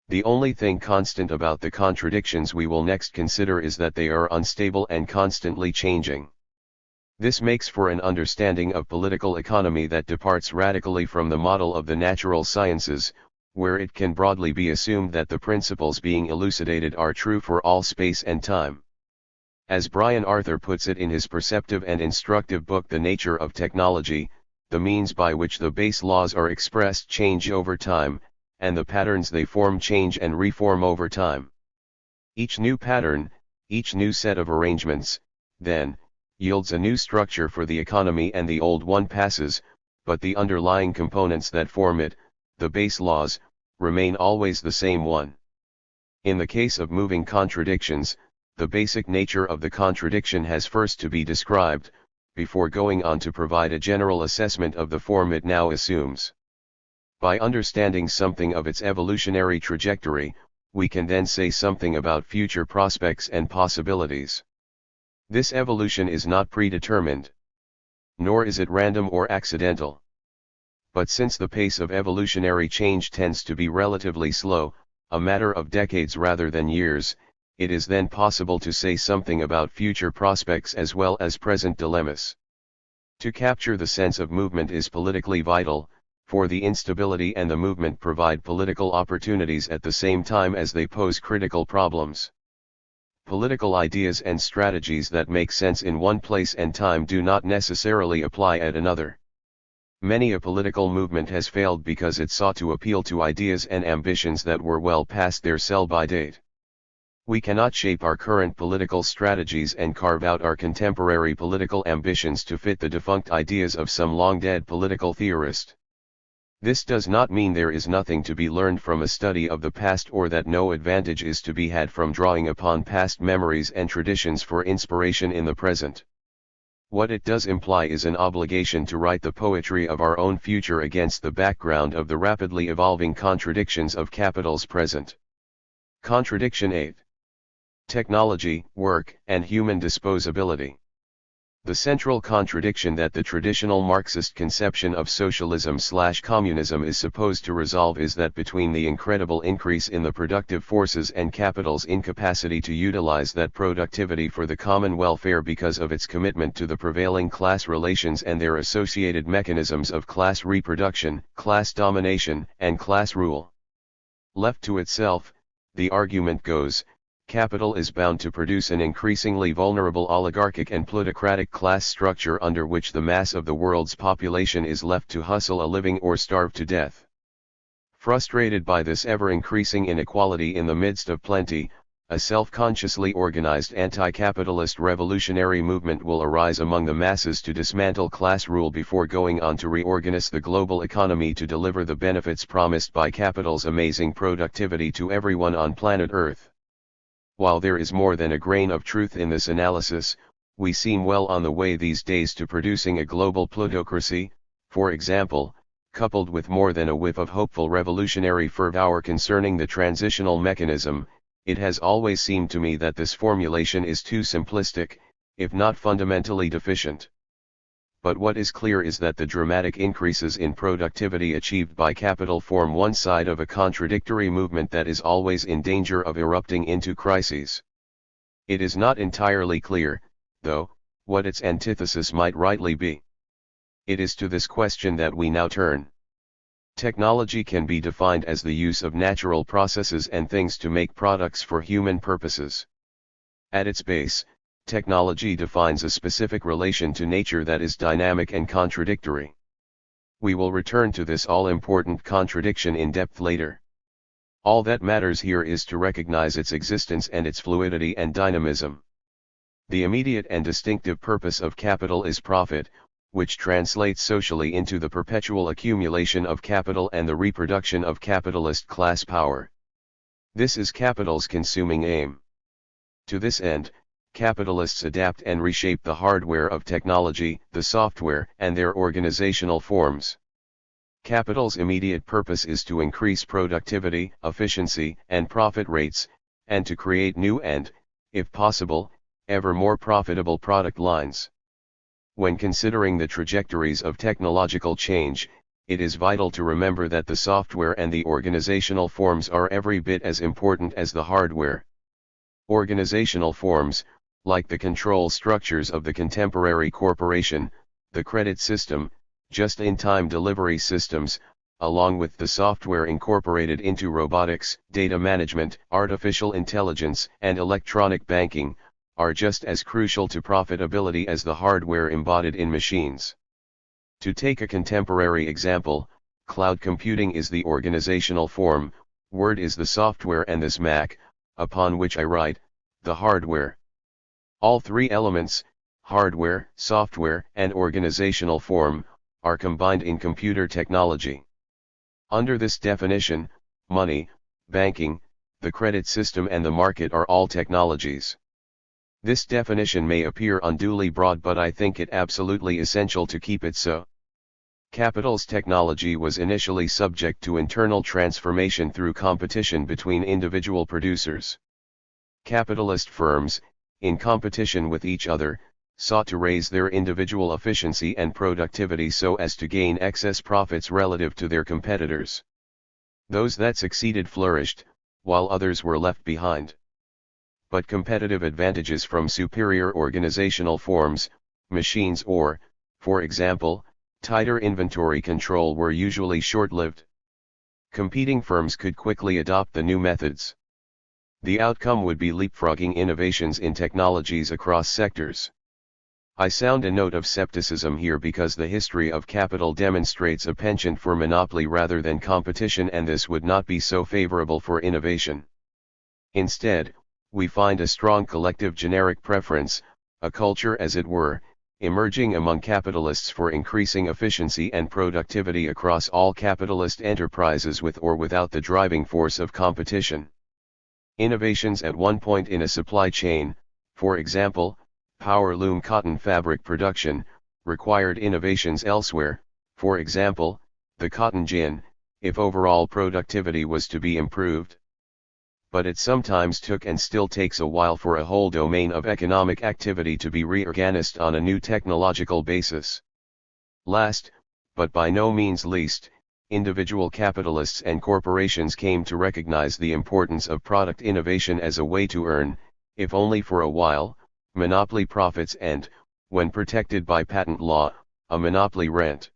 The only thing constant about the contradictions we will next consider is that they are unstable and constantly changing. This makes for an understanding of political economy that departs radically from the model of the natural sciences, where it can broadly be assumed that the principles being elucidated are true for all space and time. As Brian Arthur puts it in his perceptive and instructive book The Nature of Technology, the means by which the base laws are expressed change over time, and the patterns they form change and reform over time. Each new pattern, each new set of arrangements, then, yields a new structure for the economy and the old one passes, but the underlying components that form it, the base laws, remain always the same one. In the case of moving contradictions, the basic nature of the contradiction has first to be described, before going on to provide a general assessment of the form it now assumes. By understanding something of its evolutionary trajectory, we can then say something about future prospects and possibilities. This evolution is not predetermined. Nor is it random or accidental. But since the pace of evolutionary change tends to be relatively slow, a matter of decades rather than years, it is then possible to say something about future prospects as well as present dilemmas. To capture the sense of movement is politically vital, for the instability and the movement provide political opportunities at the same time as they pose critical problems. Political ideas and strategies that make sense in one place and time do not necessarily apply at another. Many a political movement has failed because it sought to appeal to ideas and ambitions that were well past their sell-by date. We cannot shape our current political strategies and carve out our contemporary political ambitions to fit the defunct ideas of some long-dead political theorist. This does not mean there is nothing to be learned from a study of the past or that no advantage is to be had from drawing upon past memories and traditions for inspiration in the present. What it does imply is an obligation to write the poetry of our own future against the background of the rapidly evolving contradictions of capital's present. Contradiction 8. Technology, work, and human disposability. The central contradiction that the traditional Marxist conception of socialism/communism is supposed to resolve is that between the incredible increase in the productive forces and capital's incapacity to utilize that productivity for the common welfare because of its commitment to the prevailing class relations and their associated mechanisms of class reproduction, class domination, and class rule. Left to itself, the argument goes, capital is bound to produce an increasingly vulnerable oligarchic and plutocratic class structure under which the mass of the world's population is left to hustle a living or starve to death. Frustrated by this ever-increasing inequality in the midst of plenty, a self-consciously organized anti-capitalist revolutionary movement will arise among the masses to dismantle class rule before going on to reorganize the global economy to deliver the benefits promised by capital's amazing productivity to everyone on planet Earth. While there is more than a grain of truth in this analysis, we seem well on the way these days to producing a global plutocracy, for example, coupled with more than a whiff of hopeful revolutionary fervor concerning the transitional mechanism. It has always seemed to me that this formulation is too simplistic, if not fundamentally deficient. But what is clear is that the dramatic increases in productivity achieved by capital form one side of a contradictory movement that is always in danger of erupting into crises. It is not entirely clear, though, what its antithesis might rightly be. It is to this question that we now turn. Technology can be defined as the use of natural processes and things to make products for human purposes. At its base, technology defines a specific relation to nature that is dynamic and contradictory. We will return to this all-important contradiction in depth later. All that matters here is to recognize its existence and its fluidity and dynamism. The immediate and distinctive purpose of capital is profit, which translates socially into the perpetual accumulation of capital and the reproduction of capitalist class power. This is capital's consuming aim. To this end, capitalists adapt and reshape the hardware of technology, the software, and their organizational forms. Capital's immediate purpose is to increase productivity, efficiency, and profit rates, and to create new and, if possible, ever more profitable product lines. When considering the trajectories of technological change, it is vital to remember that the software and the organizational forms are every bit as important as the hardware. Organizational forms, like the control structures of the contemporary corporation, the credit system, just-in-time delivery systems, along with the software incorporated into robotics, data management, artificial intelligence, and electronic banking, are just as crucial to profitability as the hardware embodied in machines. To take a contemporary example, cloud computing is the organizational form, Word is the software, and this Mac, upon which I write, the hardware. All three elements, hardware, software, and organizational form, are combined in computer technology. Under this definition, money, banking, the credit system, and the market are all technologies. This definition may appear unduly broad, but I think it absolutely essential to keep it so. Capital's technology was initially subject to internal transformation through competition between individual producers. Capitalist firms, in competition with each other, sought to raise their individual efficiency and productivity so as to gain excess profits relative to their competitors. Those that succeeded flourished, while others were left behind. But competitive advantages from superior organizational forms, machines or, for example, tighter inventory control were usually short-lived. Competing firms could quickly adopt the new methods. The outcome would be leapfrogging innovations in technologies across sectors. I sound a note of skepticism here because the history of capital demonstrates a penchant for monopoly rather than competition, and this would not be so favorable for innovation. Instead, we find a strong collective generic preference, a culture as it were, emerging among capitalists for increasing efficiency and productivity across all capitalist enterprises with or without the driving force of competition. Innovations at one point in a supply chain, for example, power loom cotton fabric production, required innovations elsewhere, for example, the cotton gin, if overall productivity was to be improved. But it sometimes took and still takes a while for a whole domain of economic activity to be reorganized on a new technological basis. Last, but by no means least, individual capitalists and corporations came to recognize the importance of product innovation as a way to earn, if only for a while, monopoly profits and, when protected by patent law, a monopoly rent.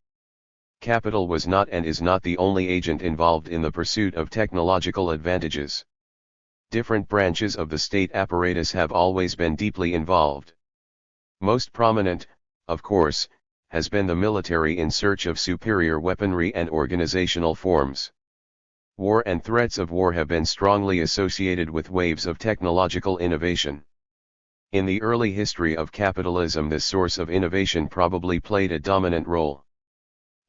Capital was not and is not the only agent involved in the pursuit of technological advantages. Different branches of the state apparatus have always been deeply involved. Most prominent, of course, has been the military in search of superior weaponry and organizational forms. War and threats of war have been strongly associated with waves of technological innovation. In the early history of capitalism, this source of innovation probably played a dominant role.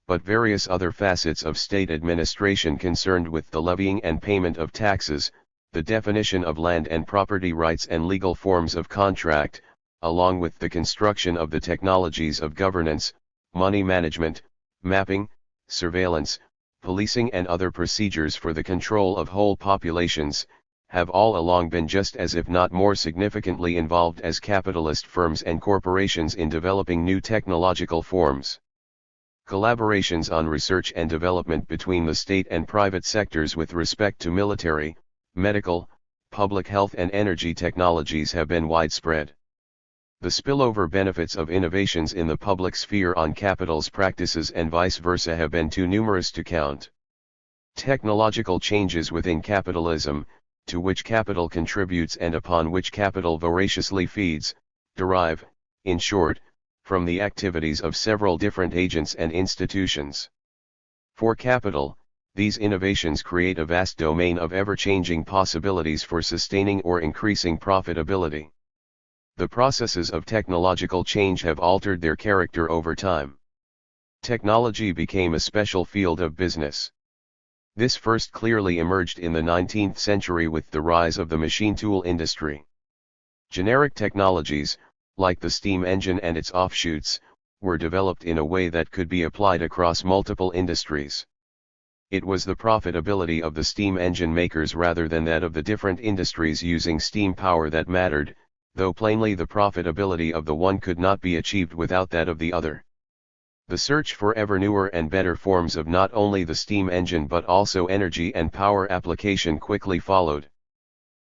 But various other facets of state administration concerned with the levying and payment of taxes, the definition of land and property rights and legal forms of contract, along with the construction of the technologies of governance, money management, mapping, surveillance, policing and other procedures for the control of whole populations, have all along been just as if not more significantly involved as capitalist firms and corporations in developing new technological forms. Collaborations on research and development between the state and private sectors with respect to military, medical, public health and energy technologies have been widespread. The spillover benefits of innovations in the public sphere on capital's practices and vice versa have been too numerous to count. Technological changes within capitalism, to which capital contributes and upon which capital voraciously feeds, derive, in short, from the activities of several different agents and institutions. For capital, these innovations create a vast domain of ever-changing possibilities for sustaining or increasing profitability. The processes of technological change have altered their character over time. Technology became a special field of business. This first clearly emerged in the 19th century with the rise of the machine tool industry. Generic technologies, like the steam engine and its offshoots, were developed in a way that could be applied across multiple industries. It was the profitability of the steam engine makers rather than that of the different industries using steam power that mattered, though plainly the profitability of the one could not be achieved without that of the other. The search for ever newer and better forms of not only the steam engine but also energy and power application quickly followed.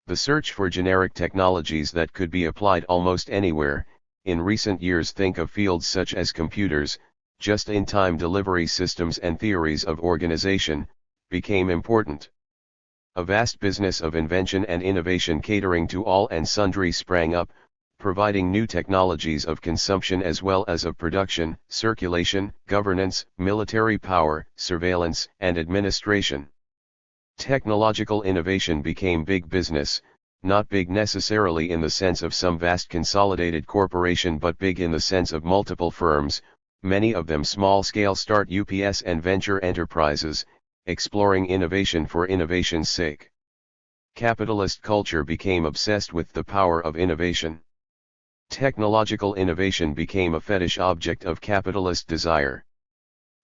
The search for generic technologies that could be applied almost anywhere, in recent years think of fields such as computers, just-in-time delivery systems and theories of organization, became important. A vast business of invention and innovation catering to all and sundry sprang up, providing new technologies of consumption as well as of production, circulation, governance, military power, surveillance, and administration. Technological innovation became big business, not big necessarily in the sense of some vast consolidated corporation but big in the sense of multiple firms, many of them small-scale start-ups and venture enterprises, exploring innovation for innovation's sake. Capitalist culture became obsessed with the power of innovation. Technological innovation became a fetish object of capitalist desire.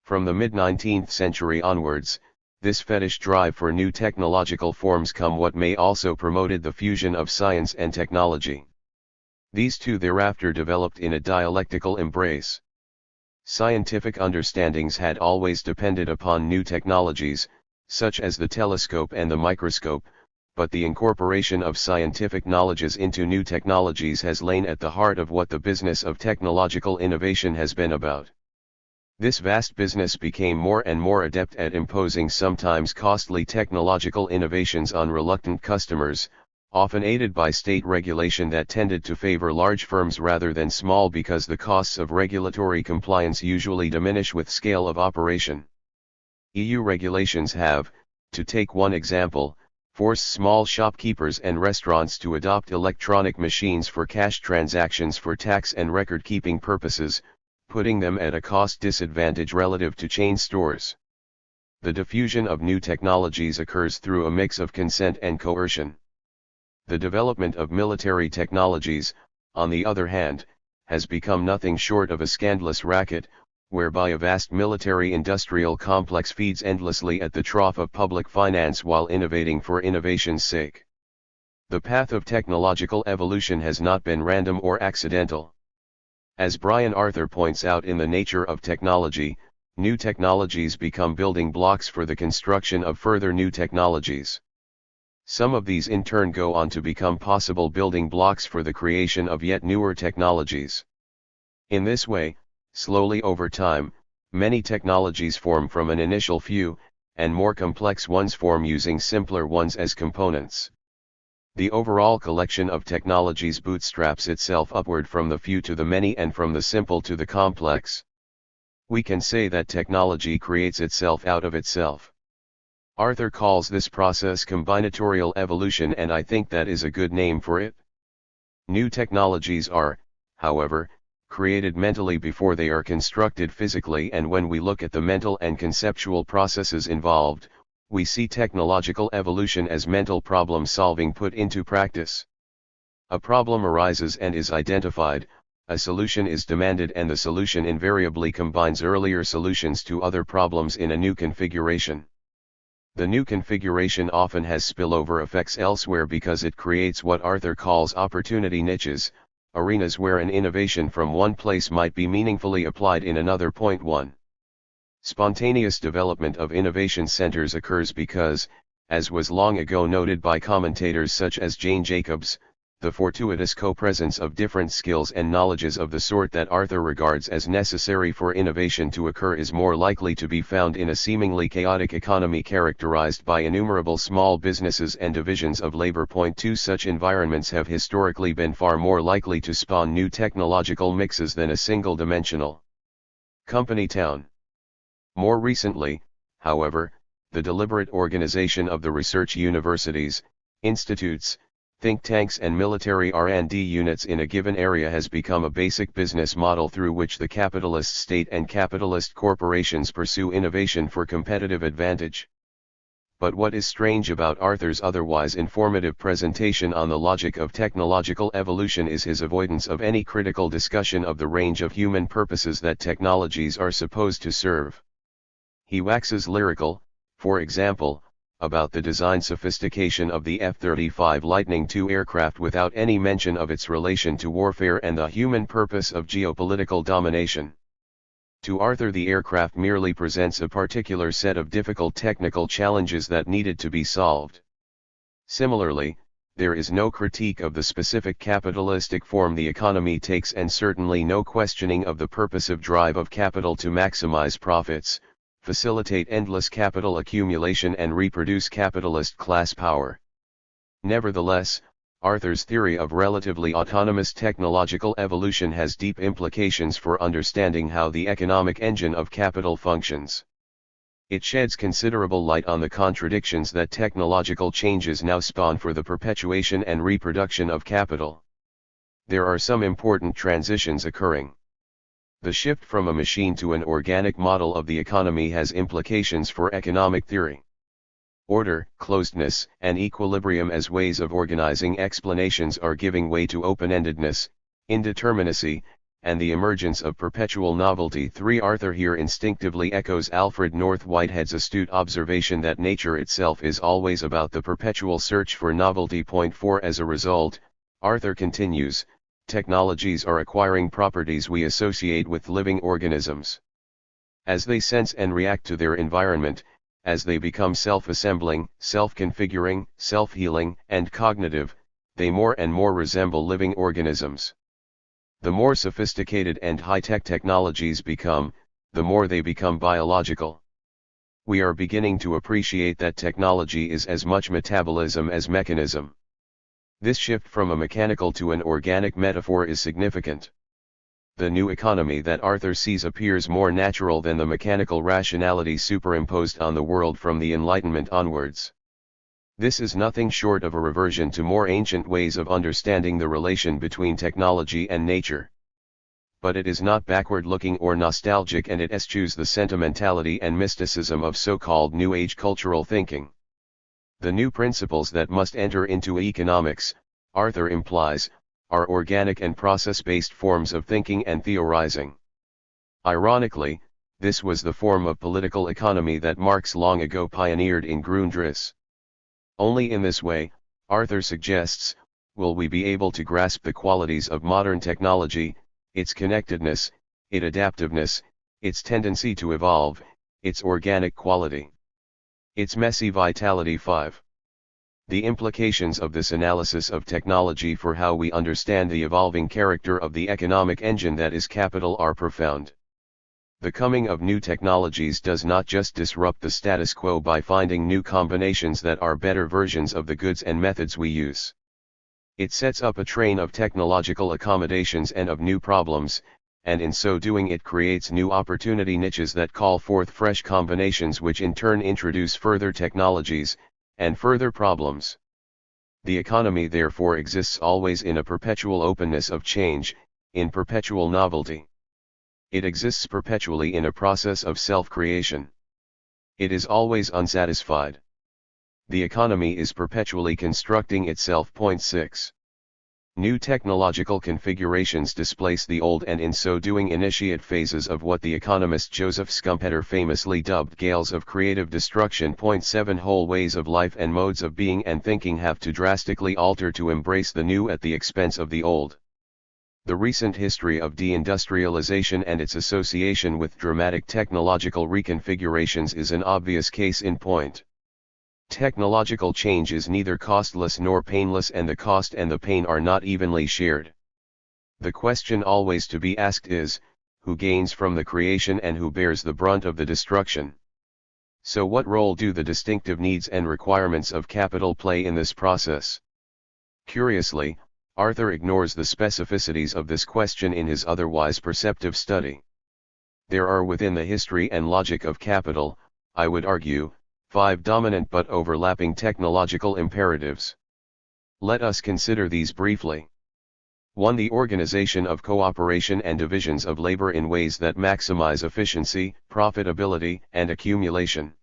From the mid-19th century onwards, this fetish drive for new technological forms come what may also promoted the fusion of science and technology. These two thereafter developed in a dialectical embrace. Scientific understandings had always depended upon new technologies, such as the telescope and the microscope, but the incorporation of scientific knowledges into new technologies has lain at the heart of what the business of technological innovation has been about. This vast business became more and more adept at imposing sometimes costly technological innovations on reluctant customers, often aided by state regulation that tended to favor large firms rather than small because the costs of regulatory compliance usually diminish with scale of operation. EU regulations have, to take one example, forced small shopkeepers and restaurants to adopt electronic machines for cash transactions for tax and record-keeping purposes, putting them at a cost disadvantage relative to chain stores. The diffusion of new technologies occurs through a mix of consent and coercion. The development of military technologies, on the other hand, has become nothing short of a scandalous racket, whereby a vast military-industrial complex feeds endlessly at the trough of public finance while innovating for innovation's sake. The path of technological evolution has not been random or accidental. As Brian Arthur points out in The Nature of Technology, new technologies become building blocks for the construction of further new technologies. Some of these in turn go on to become possible building blocks for the creation of yet newer technologies. In this way, slowly over time, many technologies form from an initial few, and more complex ones form using simpler ones as components. The overall collection of technologies bootstraps itself upward from the few to the many and from the simple to the complex. We can say that technology creates itself out of itself. Arthur calls this process combinatorial evolution, and I think that is a good name for it. New technologies are, however, created mentally before they are constructed physically, and when we look at the mental and conceptual processes involved, we see technological evolution as mental problem solving put into practice. A problem arises and is identified, a solution is demanded, and the solution invariably combines earlier solutions to other problems in a new configuration. The new configuration often has spillover effects elsewhere because it creates what Arthur calls opportunity niches, arenas where an innovation from one place might be meaningfully applied in another. 1. Spontaneous development of innovation centers occurs because, as was long ago noted by commentators such as Jane Jacobs, the fortuitous co-presence of different skills and knowledges of the sort that Arthur regards as necessary for innovation to occur is more likely to be found in a seemingly chaotic economy characterized by innumerable small businesses and divisions of labor. 2 Such environments have historically been far more likely to spawn new technological mixes than a single-dimensional company town. More recently, however, the deliberate organization of the research universities, institutes, think tanks and military R&D units in a given area has become a basic business model through which the capitalist state and capitalist corporations pursue innovation for competitive advantage. But what is strange about Arthur's otherwise informative presentation on the logic of technological evolution is his avoidance of any critical discussion of the range of human purposes that technologies are supposed to serve. He waxes lyrical, for example, about the design sophistication of the F-35 Lightning II aircraft without any mention of its relation to warfare and the human purpose of geopolitical domination. To Arthur, the aircraft merely presents a particular set of difficult technical challenges that needed to be solved. Similarly, there is no critique of the specific capitalistic form the economy takes, and certainly no questioning of the purposive drive of capital to maximize profits, facilitate endless capital accumulation and reproduce capitalist class power. Nevertheless, Arthur's theory of relatively autonomous technological evolution has deep implications for understanding how the economic engine of capital functions. It sheds considerable light on the contradictions that technological changes now spawn for the perpetuation and reproduction of capital. There are some important transitions occurring. The shift from a machine to an organic model of the economy has implications for economic theory. Order, closedness, and equilibrium as ways of organizing explanations are giving way to open-endedness, indeterminacy, and the emergence of perpetual novelty. 3. Arthur here instinctively echoes Alfred North Whitehead's astute observation that nature itself is always about the perpetual search for novelty. 4. As a result, Arthur continues, technologies are acquiring properties we associate with living organisms. As they sense and react to their environment, as they become self-assembling, self-configuring, self-healing, and cognitive, they more and more resemble living organisms. The more sophisticated and high-tech technologies become, the more they become biological. We are beginning to appreciate that technology is as much metabolism as mechanism. This shift from a mechanical to an organic metaphor is significant. The new economy that Arthur sees appears more natural than the mechanical rationality superimposed on the world from the Enlightenment onwards. This is nothing short of a reversion to more ancient ways of understanding the relation between technology and nature. But it is not backward-looking or nostalgic, and it eschews the sentimentality and mysticism of so-called New Age cultural thinking. The new principles that must enter into economics, Arthur implies, are organic and process-based forms of thinking and theorizing. Ironically, this was the form of political economy that Marx long ago pioneered in Grundrisse. Only in this way, Arthur suggests, will we be able to grasp the qualities of modern technology, its connectedness, its adaptiveness, its tendency to evolve, its organic quality, its messy vitality. 5. The implications of this analysis of technology for how we understand the evolving character of the economic engine that is capital are profound. The coming of new technologies does not just disrupt the status quo by finding new combinations that are better versions of the goods and methods we use. It sets up a train of technological accommodations and of new problems, and in so doing it creates new opportunity niches that call forth fresh combinations which in turn introduce further technologies, and further problems. The economy therefore exists always in a perpetual openness of change, in perpetual novelty. It exists perpetually in a process of self-creation. It is always unsatisfied. The economy is perpetually constructing itself. 6. New technological configurations displace the old and in so doing initiate phases of what the economist Joseph Schumpeter famously dubbed gales of creative destruction. 7. Whole ways of life and modes of being and thinking have to drastically alter to embrace the new at the expense of the old. The recent history of deindustrialization and its association with dramatic technological reconfigurations is an obvious case in point. Technological change is neither costless nor painless, and the cost and the pain are not evenly shared. The question always to be asked is, who gains from the creation and who bears the brunt of the destruction? So what role do the distinctive needs and requirements of capital play in this process? Curiously, Arthur ignores the specificities of this question in his otherwise perceptive study. There are within the history and logic of capital, I would argue, 5 dominant but overlapping technological imperatives. Let us consider these briefly. 1. The organization of cooperation and divisions of labor in ways that maximize efficiency, profitability, and accumulation.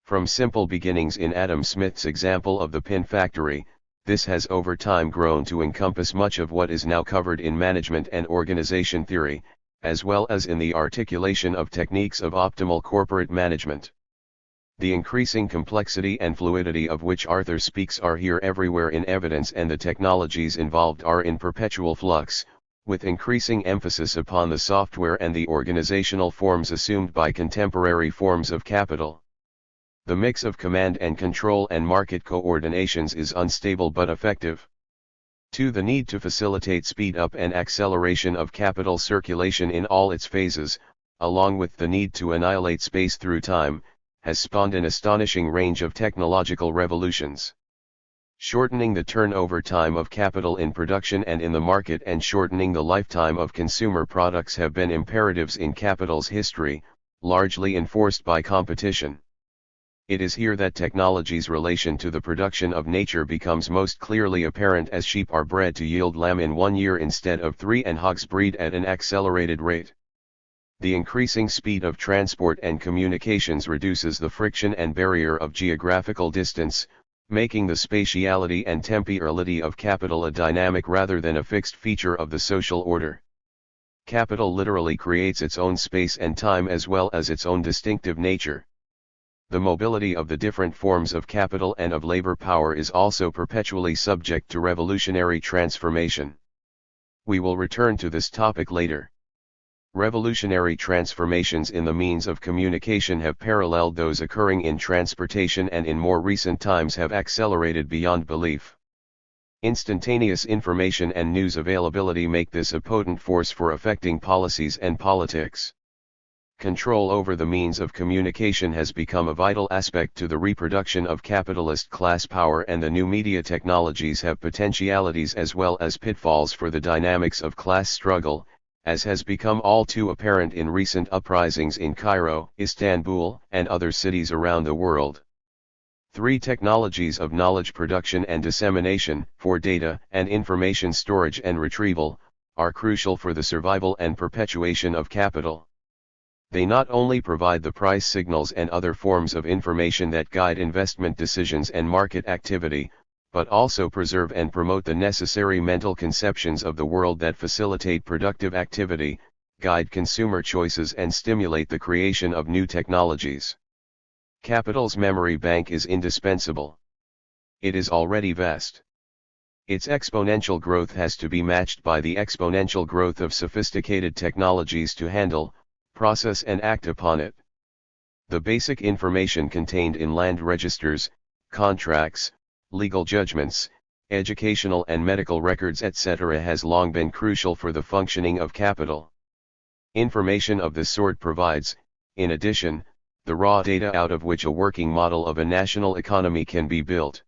From simple beginnings in Adam Smith's example of the pin factory, this has over time grown to encompass much of what is now covered in management and organization theory, as well as in the articulation of techniques of optimal corporate management. The increasing complexity and fluidity of which Arthur speaks are here everywhere in evidence, and the technologies involved are in perpetual flux, with increasing emphasis upon the software and the organizational forms assumed by contemporary forms of capital. The mix of command and control and market coordinations is unstable but effective. 2. The need to facilitate speed up and acceleration of capital circulation in all its phases, along with the need to annihilate space through time, has spawned an astonishing range of technological revolutions. Shortening the turnover time of capital in production and in the market and shortening the lifetime of consumer products have been imperatives in capital's history, largely enforced by competition. It is here that technology's relation to the production of nature becomes most clearly apparent, as sheep are bred to yield lamb in 1 year instead of 3 and hogs breed at an accelerated rate. The increasing speed of transport and communications reduces the friction and barrier of geographical distance, making the spatiality and temporality of capital a dynamic rather than a fixed feature of the social order. Capital literally creates its own space and time as well as its own distinctive nature. The mobility of the different forms of capital and of labor power is also perpetually subject to revolutionary transformation. We will return to this topic later. Revolutionary transformations in the means of communication have paralleled those occurring in transportation and in more recent times have accelerated beyond belief. Instantaneous information and news availability make this a potent force for affecting policies and politics. Control over the means of communication has become a vital aspect to the reproduction of capitalist class power, and the new media technologies have potentialities as well as pitfalls for the dynamics of class struggle, as has become all too apparent in recent uprisings in Cairo, Istanbul, and other cities around the world. 3 technologies of knowledge production and dissemination, for data and information storage and retrieval, are crucial for the survival and perpetuation of capital. They not only provide the price signals and other forms of information that guide investment decisions and market activity, but also preserve and promote the necessary mental conceptions of the world that facilitate productive activity, guide consumer choices, and stimulate the creation of new technologies. Capital's memory bank is indispensable. It is already vast. Its exponential growth has to be matched by the exponential growth of sophisticated technologies to handle, process, and act upon it. The basic information contained in land registers, contracts, legal judgments, educational and medical records, etc. has long been crucial for the functioning of capital. Information of this sort provides, in addition, the raw data out of which a working model of a national economy can be built.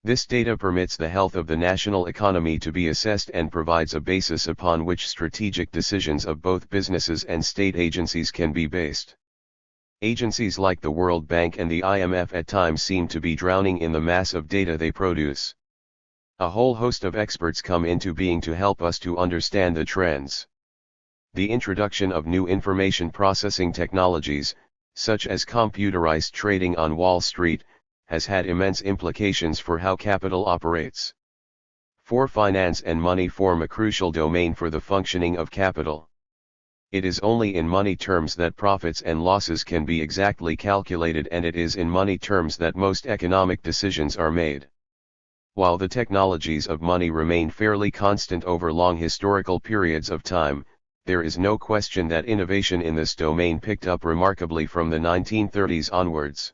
This data permits the health of the national economy to be assessed and provides a basis upon which strategic decisions of both businesses and state agencies can be based. Agencies like the World Bank and the IMF at times seem to be drowning in the mass of data they produce. A whole host of experts come into being to help us to understand the trends. The introduction of new information processing technologies, such as computerized trading on Wall Street, has had immense implications for how capital operates. For finance and money form a crucial domain for the functioning of capital. It is only in money terms that profits and losses can be exactly calculated, and it is in money terms that most economic decisions are made. While the technologies of money remain fairly constant over long historical periods of time, there is no question that innovation in this domain picked up remarkably from the 1930s onwards.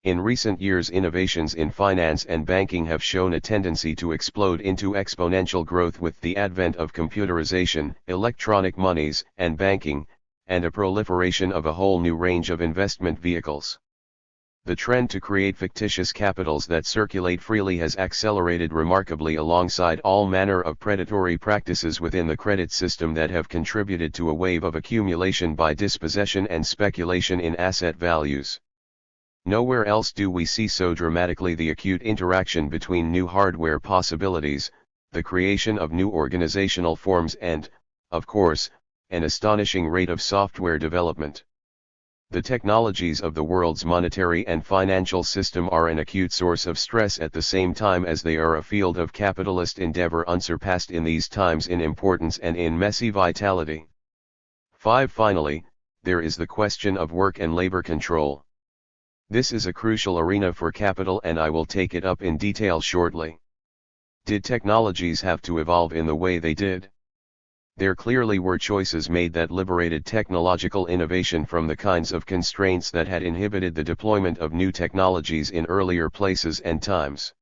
In recent years, innovations in finance and banking have shown a tendency to explode into exponential growth with the advent of computerization, electronic monies, and banking, and a proliferation of a whole new range of investment vehicles. The trend to create fictitious capitals that circulate freely has accelerated remarkably alongside all manner of predatory practices within the credit system that have contributed to a wave of accumulation by dispossession and speculation in asset values. Nowhere else do we see so dramatically the acute interaction between new hardware possibilities, the creation of new organizational forms, and, of course, an astonishing rate of software development. The technologies of the world's monetary and financial system are an acute source of stress at the same time as they are a field of capitalist endeavor unsurpassed in these times in importance and in messy vitality. 5. Finally, there is the question of work and labor control. This is a crucial arena for capital, and I will take it up in detail shortly. Did technologies have to evolve in the way they did? There clearly were choices made that liberated technological innovation from the kinds of constraints that had inhibited the deployment of new technologies in earlier places and times.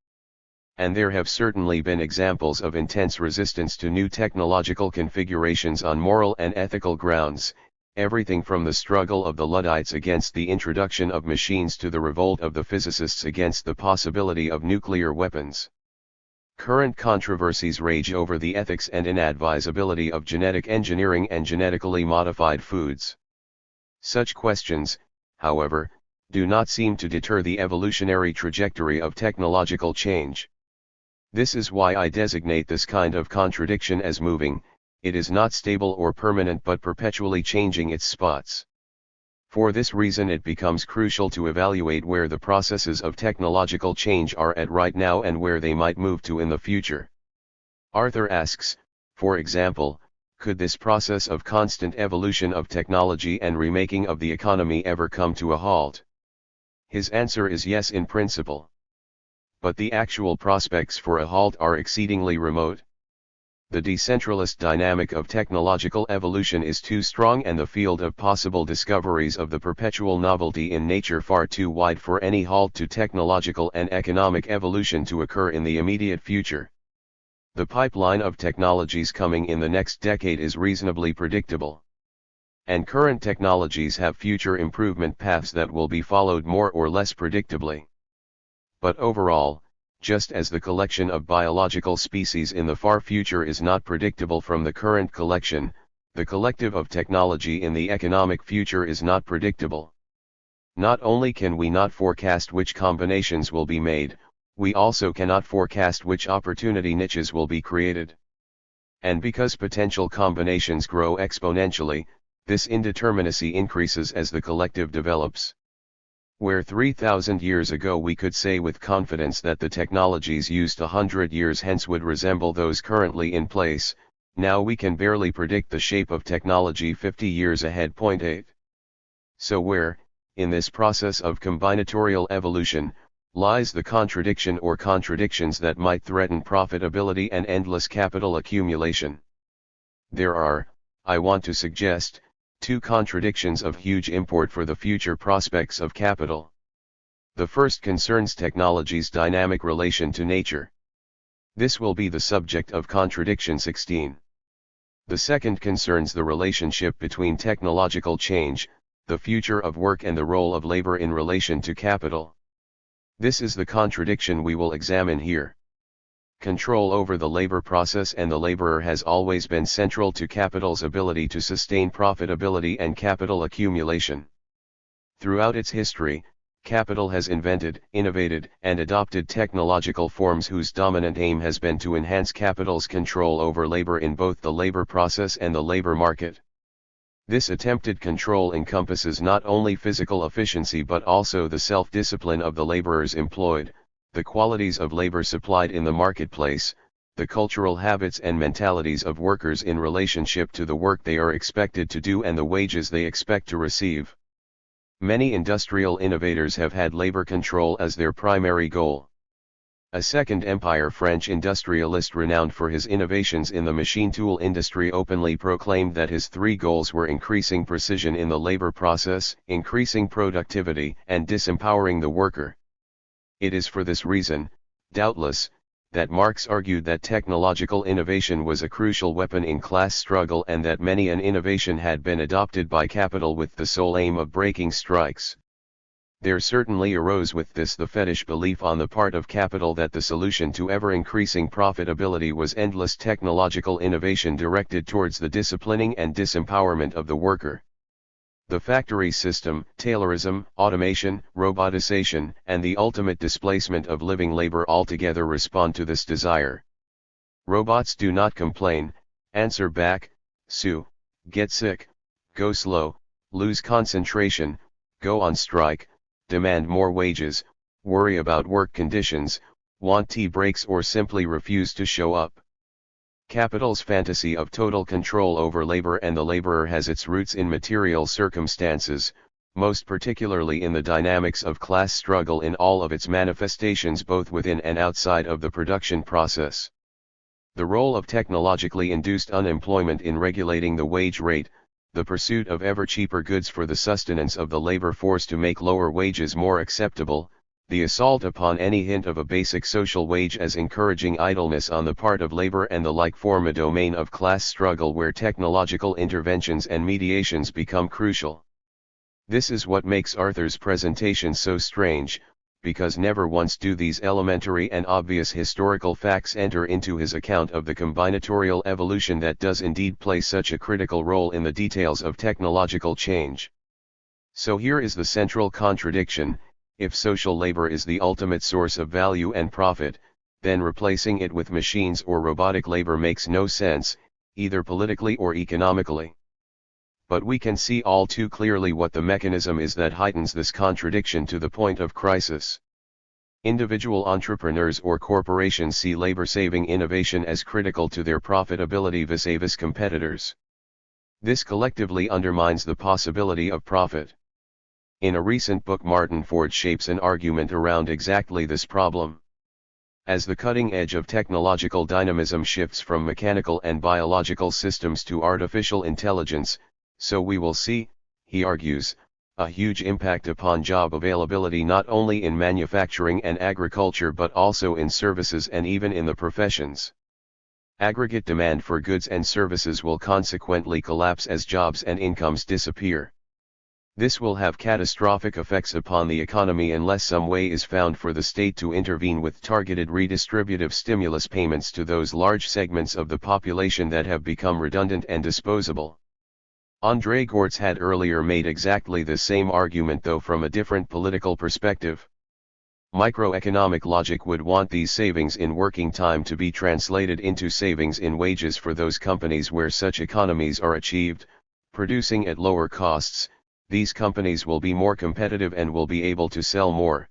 And there have certainly been examples of intense resistance to new technological configurations on moral and ethical grounds, everything from the struggle of the Luddites against the introduction of machines to the revolt of the physicists against the possibility of nuclear weapons. Current controversies rage over the ethics and inadvisability of genetic engineering and genetically modified foods. Such questions, however, do not seem to deter the evolutionary trajectory of technological change. This is why I designate this kind of contradiction as moving. It is not stable or permanent but perpetually changing its spots. For this reason it becomes crucial to evaluate where the processes of technological change are at right now and where they might move to in the future. Arthur asks, for example, could this process of constant evolution of technology and remaking of the economy ever come to a halt? His answer is yes in principle. But the actual prospects for a halt are exceedingly remote. The decentralist dynamic of technological evolution is too strong and the field of possible discoveries of the perpetual novelty in nature far too wide for any halt to technological and economic evolution to occur in the immediate future. The pipeline of technologies coming in the next decade is reasonably predictable. And current technologies have future improvement paths that will be followed more or less predictably. But overall, just as the collection of biological species in the far future is not predictable from the current collection, the collective of technology in the economic future is not predictable. Not only can we not forecast which combinations will be made, we also cannot forecast which opportunity niches will be created. And because potential combinations grow exponentially, this indeterminacy increases as the collective develops. Where 3,000 years ago we could say with confidence that the technologies used 100 years hence would resemble those currently in place, now we can barely predict the shape of technology 50 years ahead. 8. So where, in this process of combinatorial evolution, lies the contradiction or contradictions that might threaten profitability and endless capital accumulation? There are, I want to suggest, two contradictions of huge import for the future prospects of capital. The first concerns technology's dynamic relation to nature. This will be the subject of contradiction 16. The second concerns the relationship between technological change, the future of work and the role of labor in relation to capital. This is the contradiction we will examine here. Control over the labor process and the laborer has always been central to capital's ability to sustain profitability and capital accumulation. Throughout its history, capital has invented, innovated, and adopted technological forms whose dominant aim has been to enhance capital's control over labor in both the labor process and the labor market. This attempted control encompasses not only physical efficiency but also the self-discipline of the laborers employed, the qualities of labor supplied in the marketplace, the cultural habits and mentalities of workers in relationship to the work they are expected to do and the wages they expect to receive. Many industrial innovators have had labor control as their primary goal. A Second Empire French industrialist renowned for his innovations in the machine tool industry openly proclaimed that his three goals were increasing precision in the labor process, increasing productivity, and disempowering the worker. It is for this reason, doubtless, that Marx argued that technological innovation was a crucial weapon in class struggle and that many an innovation had been adopted by capital with the sole aim of breaking strikes. There certainly arose with this the fetish belief on the part of capital that the solution to ever-increasing profitability was endless technological innovation directed towards the disciplining and disempowerment of the worker. The factory system, Taylorism, automation, robotization, and the ultimate displacement of living labor altogether respond to this desire. Robots do not complain, answer back, sue, get sick, go slow, lose concentration, go on strike, demand more wages, worry about work conditions, want tea breaks or simply refuse to show up. Capital's fantasy of total control over labor and the laborer has its roots in material circumstances, most particularly in the dynamics of class struggle in all of its manifestations both within and outside of the production process. The role of technologically induced unemployment in regulating the wage rate, the pursuit of ever cheaper goods for the sustenance of the labor force to make lower wages more acceptable, the assault upon any hint of a basic social wage as encouraging idleness on the part of labor and the like form a domain of class struggle where technological interventions and mediations become crucial. This is what makes Arthur's presentation so strange, because never once do these elementary and obvious historical facts enter into his account of the combinatorial evolution that does indeed play such a critical role in the details of technological change. So here is the central contradiction: if social labor is the ultimate source of value and profit, then replacing it with machines or robotic labor makes no sense, either politically or economically. But we can see all too clearly what the mechanism is that heightens this contradiction to the point of crisis. Individual entrepreneurs or corporations see labor-saving innovation as critical to their profitability vis-a-vis competitors. This collectively undermines the possibility of profit. In a recent book, Martin Ford shapes an argument around exactly this problem. As the cutting edge of technological dynamism shifts from mechanical and biological systems to artificial intelligence, so we will see, he argues, a huge impact upon job availability not only in manufacturing and agriculture but also in services and even in the professions. Aggregate demand for goods and services will consequently collapse as jobs and incomes disappear. This will have catastrophic effects upon the economy unless some way is found for the state to intervene with targeted redistributive stimulus payments to those large segments of the population that have become redundant and disposable. André Gortz had earlier made exactly the same argument, though from a different political perspective. Microeconomic logic would want these savings in working time to be translated into savings in wages for those companies where such economies are achieved, producing at lower costs. These companies will be more competitive and will be able to sell more.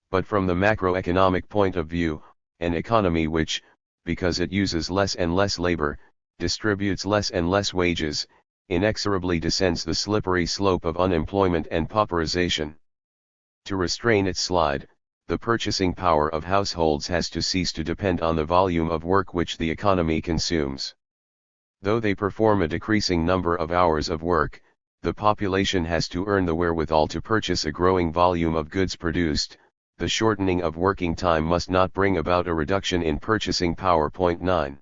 But from the macroeconomic point of view, an economy which, because it uses less and less labor, distributes less and less wages, inexorably descends the slippery slope of unemployment and pauperization. To restrain its slide, the purchasing power of households has to cease to depend on the volume of work which the economy consumes. Though they perform a decreasing number of hours of work, the population has to earn the wherewithal to purchase a growing volume of goods produced. The shortening of working time must not bring about a reduction in purchasing power. 9.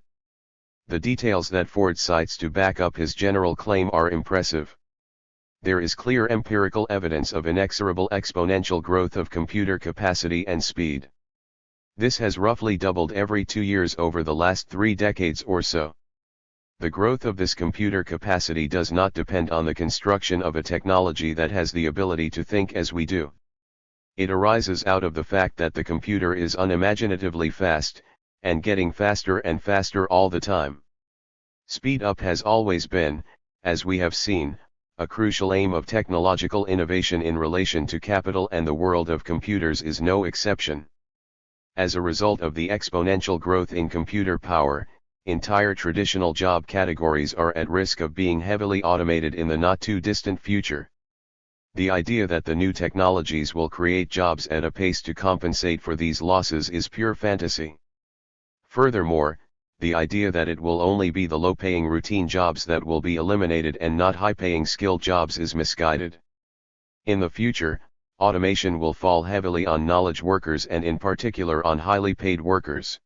The details that Ford cites to back up his general claim are impressive. There is clear empirical evidence of inexorable exponential growth of computer capacity and speed. This has roughly doubled every 2 years over the last 3 decades or so. The growth of this computer capacity does not depend on the construction of a technology that has the ability to think as we do. It arises out of the fact that the computer is unimaginatively fast, and getting faster and faster all the time. Speed up has always been, as we have seen, a crucial aim of technological innovation in relation to capital, and the world of computers is no exception. As a result of the exponential growth in computer power, entire traditional job categories are at risk of being heavily automated in the not-too-distant future. The idea that the new technologies will create jobs at a pace to compensate for these losses is pure fantasy. Furthermore, the idea that it will only be the low-paying routine jobs that will be eliminated and not high-paying skilled jobs is misguided. In the future, automation will fall heavily on knowledge workers and in particular on highly paid workers.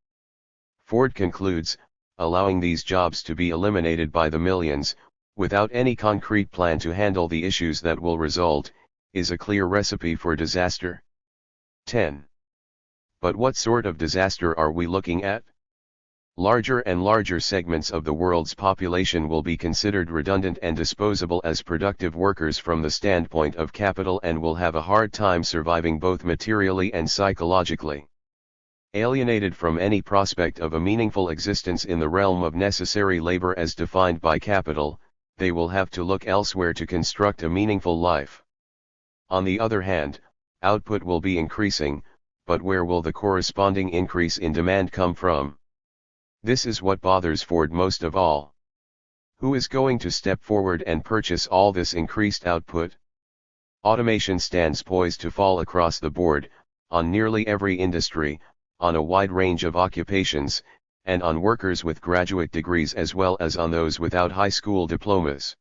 Ford concludes, allowing these jobs to be eliminated by the millions, without any concrete plan to handle the issues that will result, is a clear recipe for disaster. 10. But what sort of disaster are we looking at? Larger and larger segments of the world's population will be considered redundant and disposable as productive workers from the standpoint of capital, and will have a hard time surviving both materially and psychologically. Alienated from any prospect of a meaningful existence in the realm of necessary labor as defined by capital, they will have to look elsewhere to construct a meaningful life. On the other hand, output will be increasing, but where will the corresponding increase in demand come from? This is what bothers Ford most of all. Who is going to step forward and purchase all this increased output? Automation stands poised to fall across the board, on nearly every industry, on a wide range of occupations, and on workers with graduate degrees as well as on those without high school diplomas.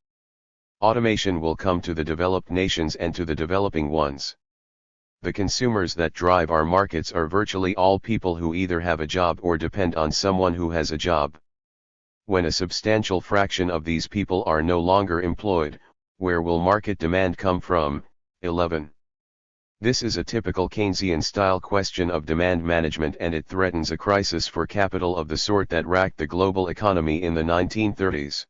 Automation will come to the developed nations and to the developing ones. The consumers that drive our markets are virtually all people who either have a job or depend on someone who has a job. When a substantial fraction of these people are no longer employed, where will market demand come from? 11. This is a typical Keynesian-style question of demand management, and it threatens a crisis for capital of the sort that racked the global economy in the 1930s.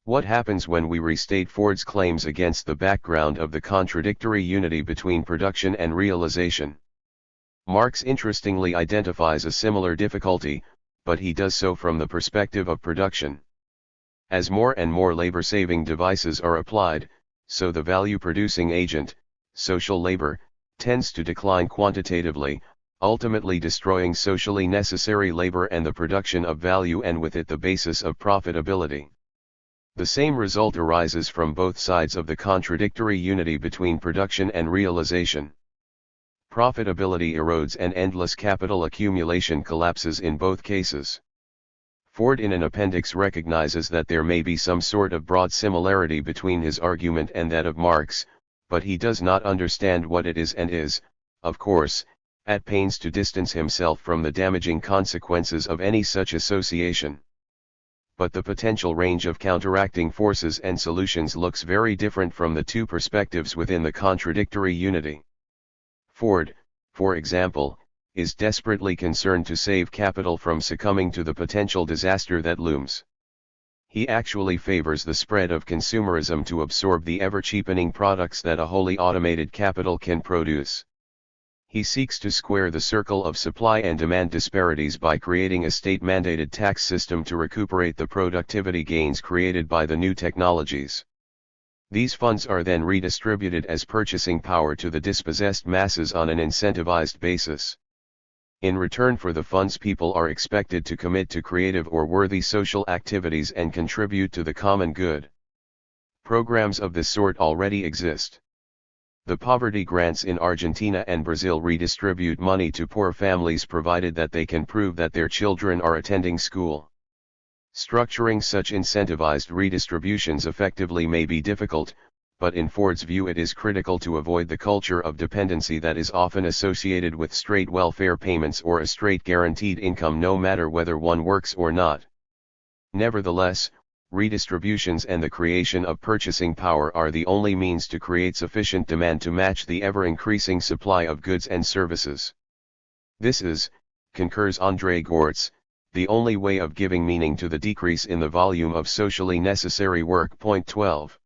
What happens when we restate Ford's claims against the background of the contradictory unity between production and realization? Marx interestingly identifies a similar difficulty, but he does so from the perspective of production. As more and more labor-saving devices are applied, so the value-producing agent, social labor, tends to decline quantitatively, ultimately destroying socially necessary labor and the production of value, and with it the basis of profitability. The same result arises from both sides of the contradictory unity between production and realization. Profitability erodes and endless capital accumulation collapses in both cases. Ford in an appendix recognizes that there may be some sort of broad similarity between his argument and that of Marx, but he does not understand what it is and is, of course, at pains to distance himself from the damaging consequences of any such association. But the potential range of counteracting forces and solutions looks very different from the two perspectives within the contradictory unity. Ford, for example, is desperately concerned to save capital from succumbing to the potential disaster that looms. He actually favors the spread of consumerism to absorb the ever-cheapening products that a wholly automated capital can produce. He seeks to square the circle of supply and demand disparities by creating a state-mandated tax system to recuperate the productivity gains created by the new technologies. These funds are then redistributed as purchasing power to the dispossessed masses on an incentivized basis. In return for the funds, people are expected to commit to creative or worthy social activities and contribute to the common good. Programs of this sort already exist. The poverty grants in Argentina and Brazil redistribute money to poor families provided that they can prove that their children are attending school. Structuring such incentivized redistributions effectively may be difficult, but in Ford's view it is critical to avoid the culture of dependency that is often associated with straight welfare payments or a straight guaranteed income no matter whether one works or not. Nevertheless, redistributions and the creation of purchasing power are the only means to create sufficient demand to match the ever-increasing supply of goods and services. This is, concurs André Gortz, the only way of giving meaning to the decrease in the volume of socially necessary work. Point 12.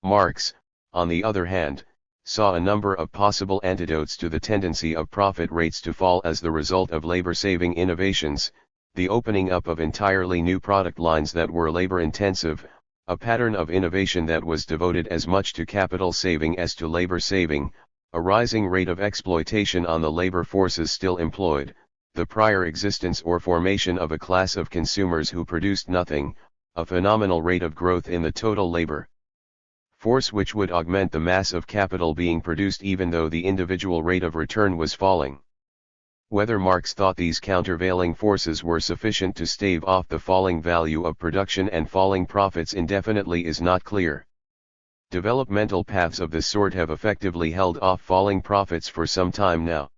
Marx, on the other hand, saw a number of possible antidotes to the tendency of profit rates to fall as the result of labor-saving innovations, the opening up of entirely new product lines that were labor-intensive, a pattern of innovation that was devoted as much to capital saving as to labor saving, a rising rate of exploitation on the labor forces still employed, the prior existence or formation of a class of consumers who produced nothing, a phenomenal rate of growth in the total labor force which would augment the mass of capital being produced even though the individual rate of return was falling. Whether Marx thought these countervailing forces were sufficient to stave off the falling value of production and falling profits indefinitely is not clear. Developmental paths of this sort have effectively held off falling profits for some time now.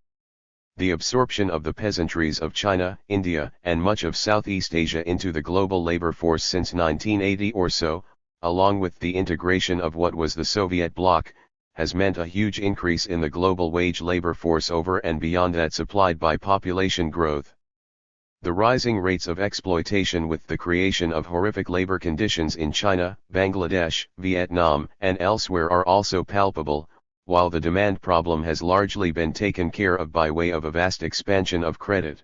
The absorption of the peasantries of China, India, and much of Southeast Asia into the global labor force since 1980 or so, along with the integration of what was the Soviet bloc, has meant a huge increase in the global wage labor force over and beyond that supplied by population growth. The rising rates of exploitation with the creation of horrific labor conditions in China, Bangladesh, Vietnam, and elsewhere are also palpable, while the demand problem has largely been taken care of by way of a vast expansion of credit.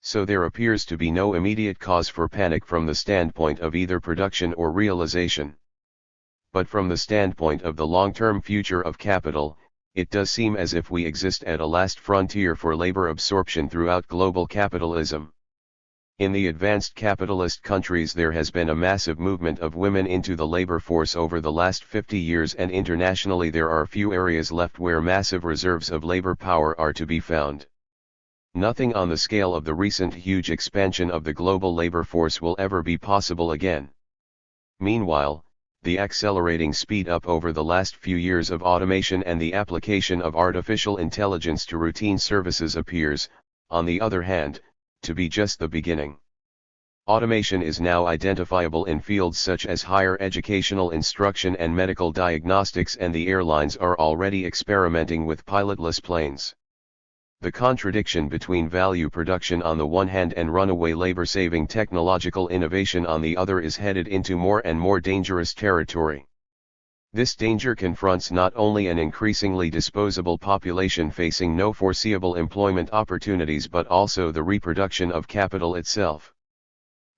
So there appears to be no immediate cause for panic from the standpoint of either production or realization. But from the standpoint of the long-term future of capital, it does seem as if we exist at a last frontier for labor absorption throughout global capitalism. In the advanced capitalist countries there has been a massive movement of women into the labor force over the last 50 years, and internationally there are few areas left where massive reserves of labor power are to be found. Nothing on the scale of the recent huge expansion of the global labor force will ever be possible again. Meanwhile, the accelerating speed up over the last few years of automation and the application of artificial intelligence to routine services appears, on the other hand, to be just the beginning. Automation is now identifiable in fields such as higher educational instruction and medical diagnostics, and the airlines are already experimenting with pilotless planes. The contradiction between value production on the one hand and runaway labor-saving technological innovation on the other is headed into more and more dangerous territory. This danger confronts not only an increasingly disposable population facing no foreseeable employment opportunities but also the reproduction of capital itself.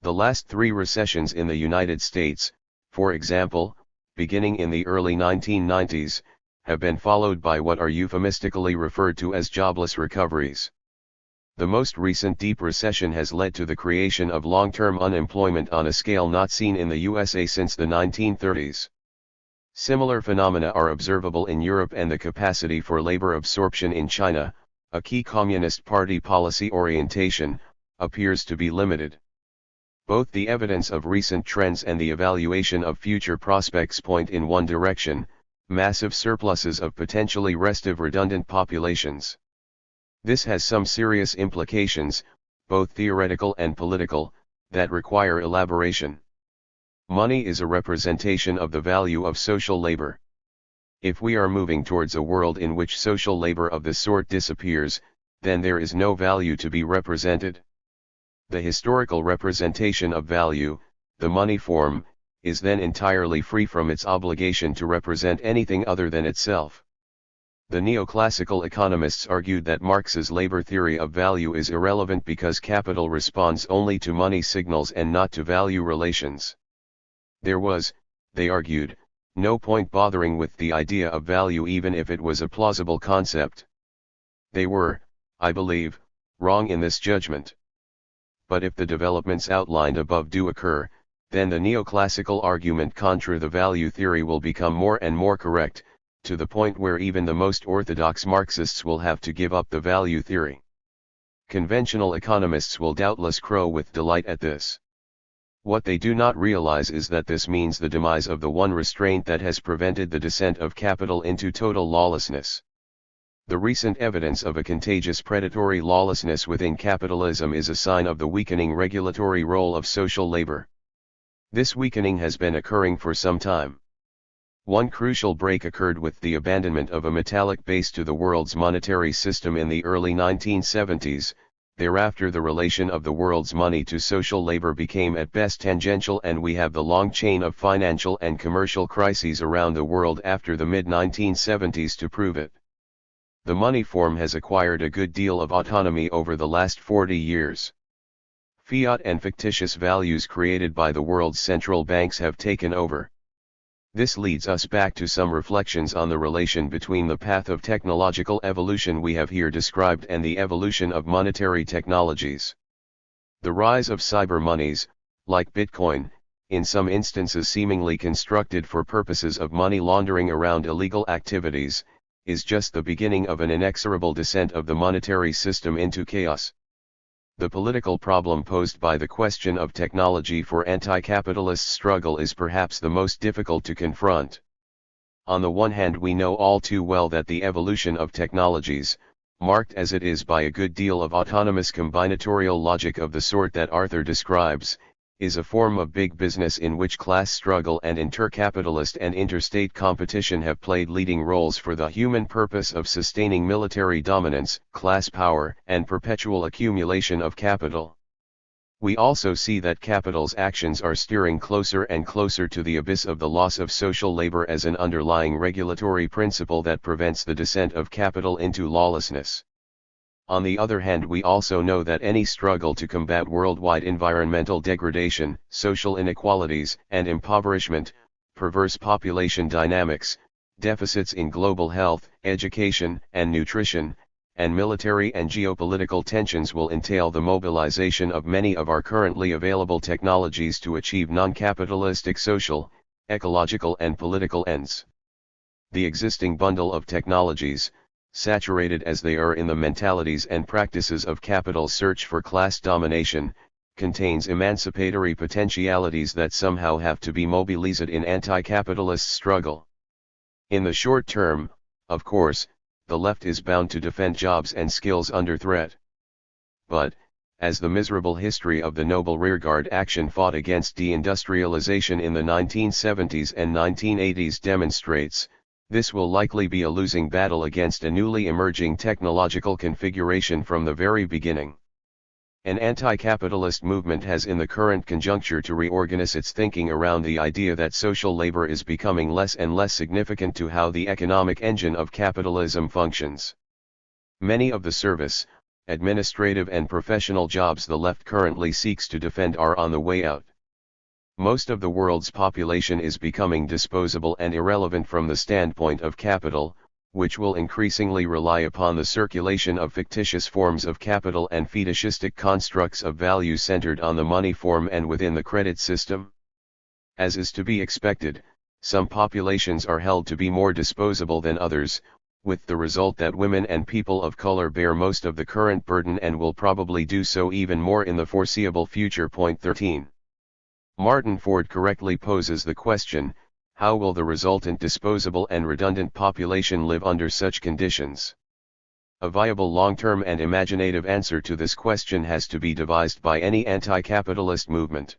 The last 3 recessions in the United States, for example, beginning in the early 1990s, have been followed by what are euphemistically referred to as jobless recoveries. The most recent deep recession has led to the creation of long-term unemployment on a scale not seen in the USA since the 1930s. Similar phenomena are observable in Europe, and the capacity for labor absorption in China, a key Communist Party policy orientation, appears to be limited. Both the evidence of recent trends and the evaluation of future prospects point in one direction: massive surpluses of potentially restive redundant populations. This has some serious implications, both theoretical and political, that require elaboration. Money is a representation of the value of social labor. If we are moving towards a world in which social labor of this sort disappears, then there is no value to be represented. The historical representation of value, the money form, is then entirely free from its obligation to represent anything other than itself. The neoclassical economists argued that Marx's labor theory of value is irrelevant because capital responds only to money signals and not to value relations. There was, they argued, no point bothering with the idea of value even if it was a plausible concept. They were, I believe, wrong in this judgment. But if the developments outlined above do occur, then the neoclassical argument contra the value theory will become more and more correct, to the point where even the most orthodox Marxists will have to give up the value theory. Conventional economists will doubtless crow with delight at this. What they do not realize is that this means the demise of the one restraint that has prevented the descent of capital into total lawlessness. The recent evidence of a contagious predatory lawlessness within capitalism is a sign of the weakening regulatory role of social labor. This weakening has been occurring for some time. One crucial break occurred with the abandonment of a metallic base to the world's monetary system in the early 1970s. Thereafter the relation of the world's money to social labor became at best tangential, and we have the long chain of financial and commercial crises around the world after the mid-1970s to prove it. The money form has acquired a good deal of autonomy over the last 40 years. Fiat and fictitious values created by the world's central banks have taken over. This leads us back to some reflections on the relation between the path of technological evolution we have here described and the evolution of monetary technologies. The rise of cyber monies, like Bitcoin, in some instances seemingly constructed for purposes of money laundering around illegal activities, is just the beginning of an inexorable descent of the monetary system into chaos. The political problem posed by the question of technology for anti-capitalist struggle is perhaps the most difficult to confront. On the one hand, we know all too well that the evolution of technologies, marked as it is by a good deal of autonomous combinatorial logic of the sort that Arthur describes, is a form of big business in which class struggle and intercapitalist and interstate competition have played leading roles for the human purpose of sustaining military dominance, class power, and perpetual accumulation of capital. We also see that capital's actions are steering closer and closer to the abyss of the loss of social labor as an underlying regulatory principle that prevents the descent of capital into lawlessness. On the other hand, we also know that any struggle to combat worldwide environmental degradation, social inequalities and impoverishment, perverse population dynamics, deficits in global health, education and nutrition, and military and geopolitical tensions will entail the mobilization of many of our currently available technologies to achieve non-capitalistic social, ecological and political ends. The existing bundle of technologies, saturated as they are in the mentalities and practices of capital's search for class domination, contains emancipatory potentialities that somehow have to be mobilized in anti-capitalist struggle. In the short term, of course, the left is bound to defend jobs and skills under threat. But, as the miserable history of the noble rearguard action fought against deindustrialization in the 1970s and 1980s demonstrates, this will likely be a losing battle against a newly emerging technological configuration from the very beginning. An anti-capitalist movement has in the current conjuncture to reorganize its thinking around the idea that social labor is becoming less and less significant to how the economic engine of capitalism functions. Many of the service, administrative and professional jobs the left currently seeks to defend are on the way out. Most of the world's population is becoming disposable and irrelevant from the standpoint of capital, which will increasingly rely upon the circulation of fictitious forms of capital and fetishistic constructs of value centered on the money form and within the credit system. As is to be expected, some populations are held to be more disposable than others, with the result that women and people of color bear most of the current burden and will probably do so even more in the foreseeable future. Point 13. Martin Ford correctly poses the question, how will the resultant disposable and redundant population live under such conditions? A viable long-term and imaginative answer to this question has to be devised by any anti-capitalist movement.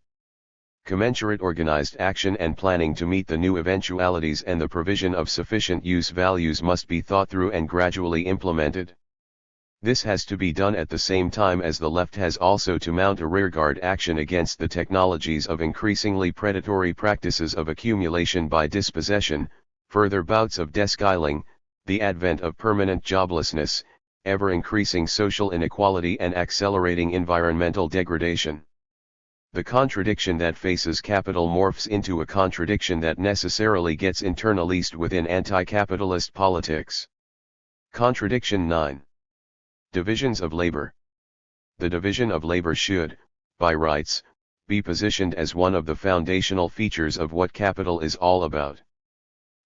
Commensurate organized action and planning to meet the new eventualities and the provision of sufficient use values must be thought through and gradually implemented. This has to be done at the same time as the left has also to mount a rearguard action against the technologies of increasingly predatory practices of accumulation by dispossession, further bouts of deskyling, the advent of permanent joblessness, ever-increasing social inequality and accelerating environmental degradation. The contradiction that faces capital morphs into a contradiction that necessarily gets internalized within anti-capitalist politics. Contradiction 9. Divisions of labor. The division of labor should, by rights, be positioned as one of the foundational features of what capital is all about.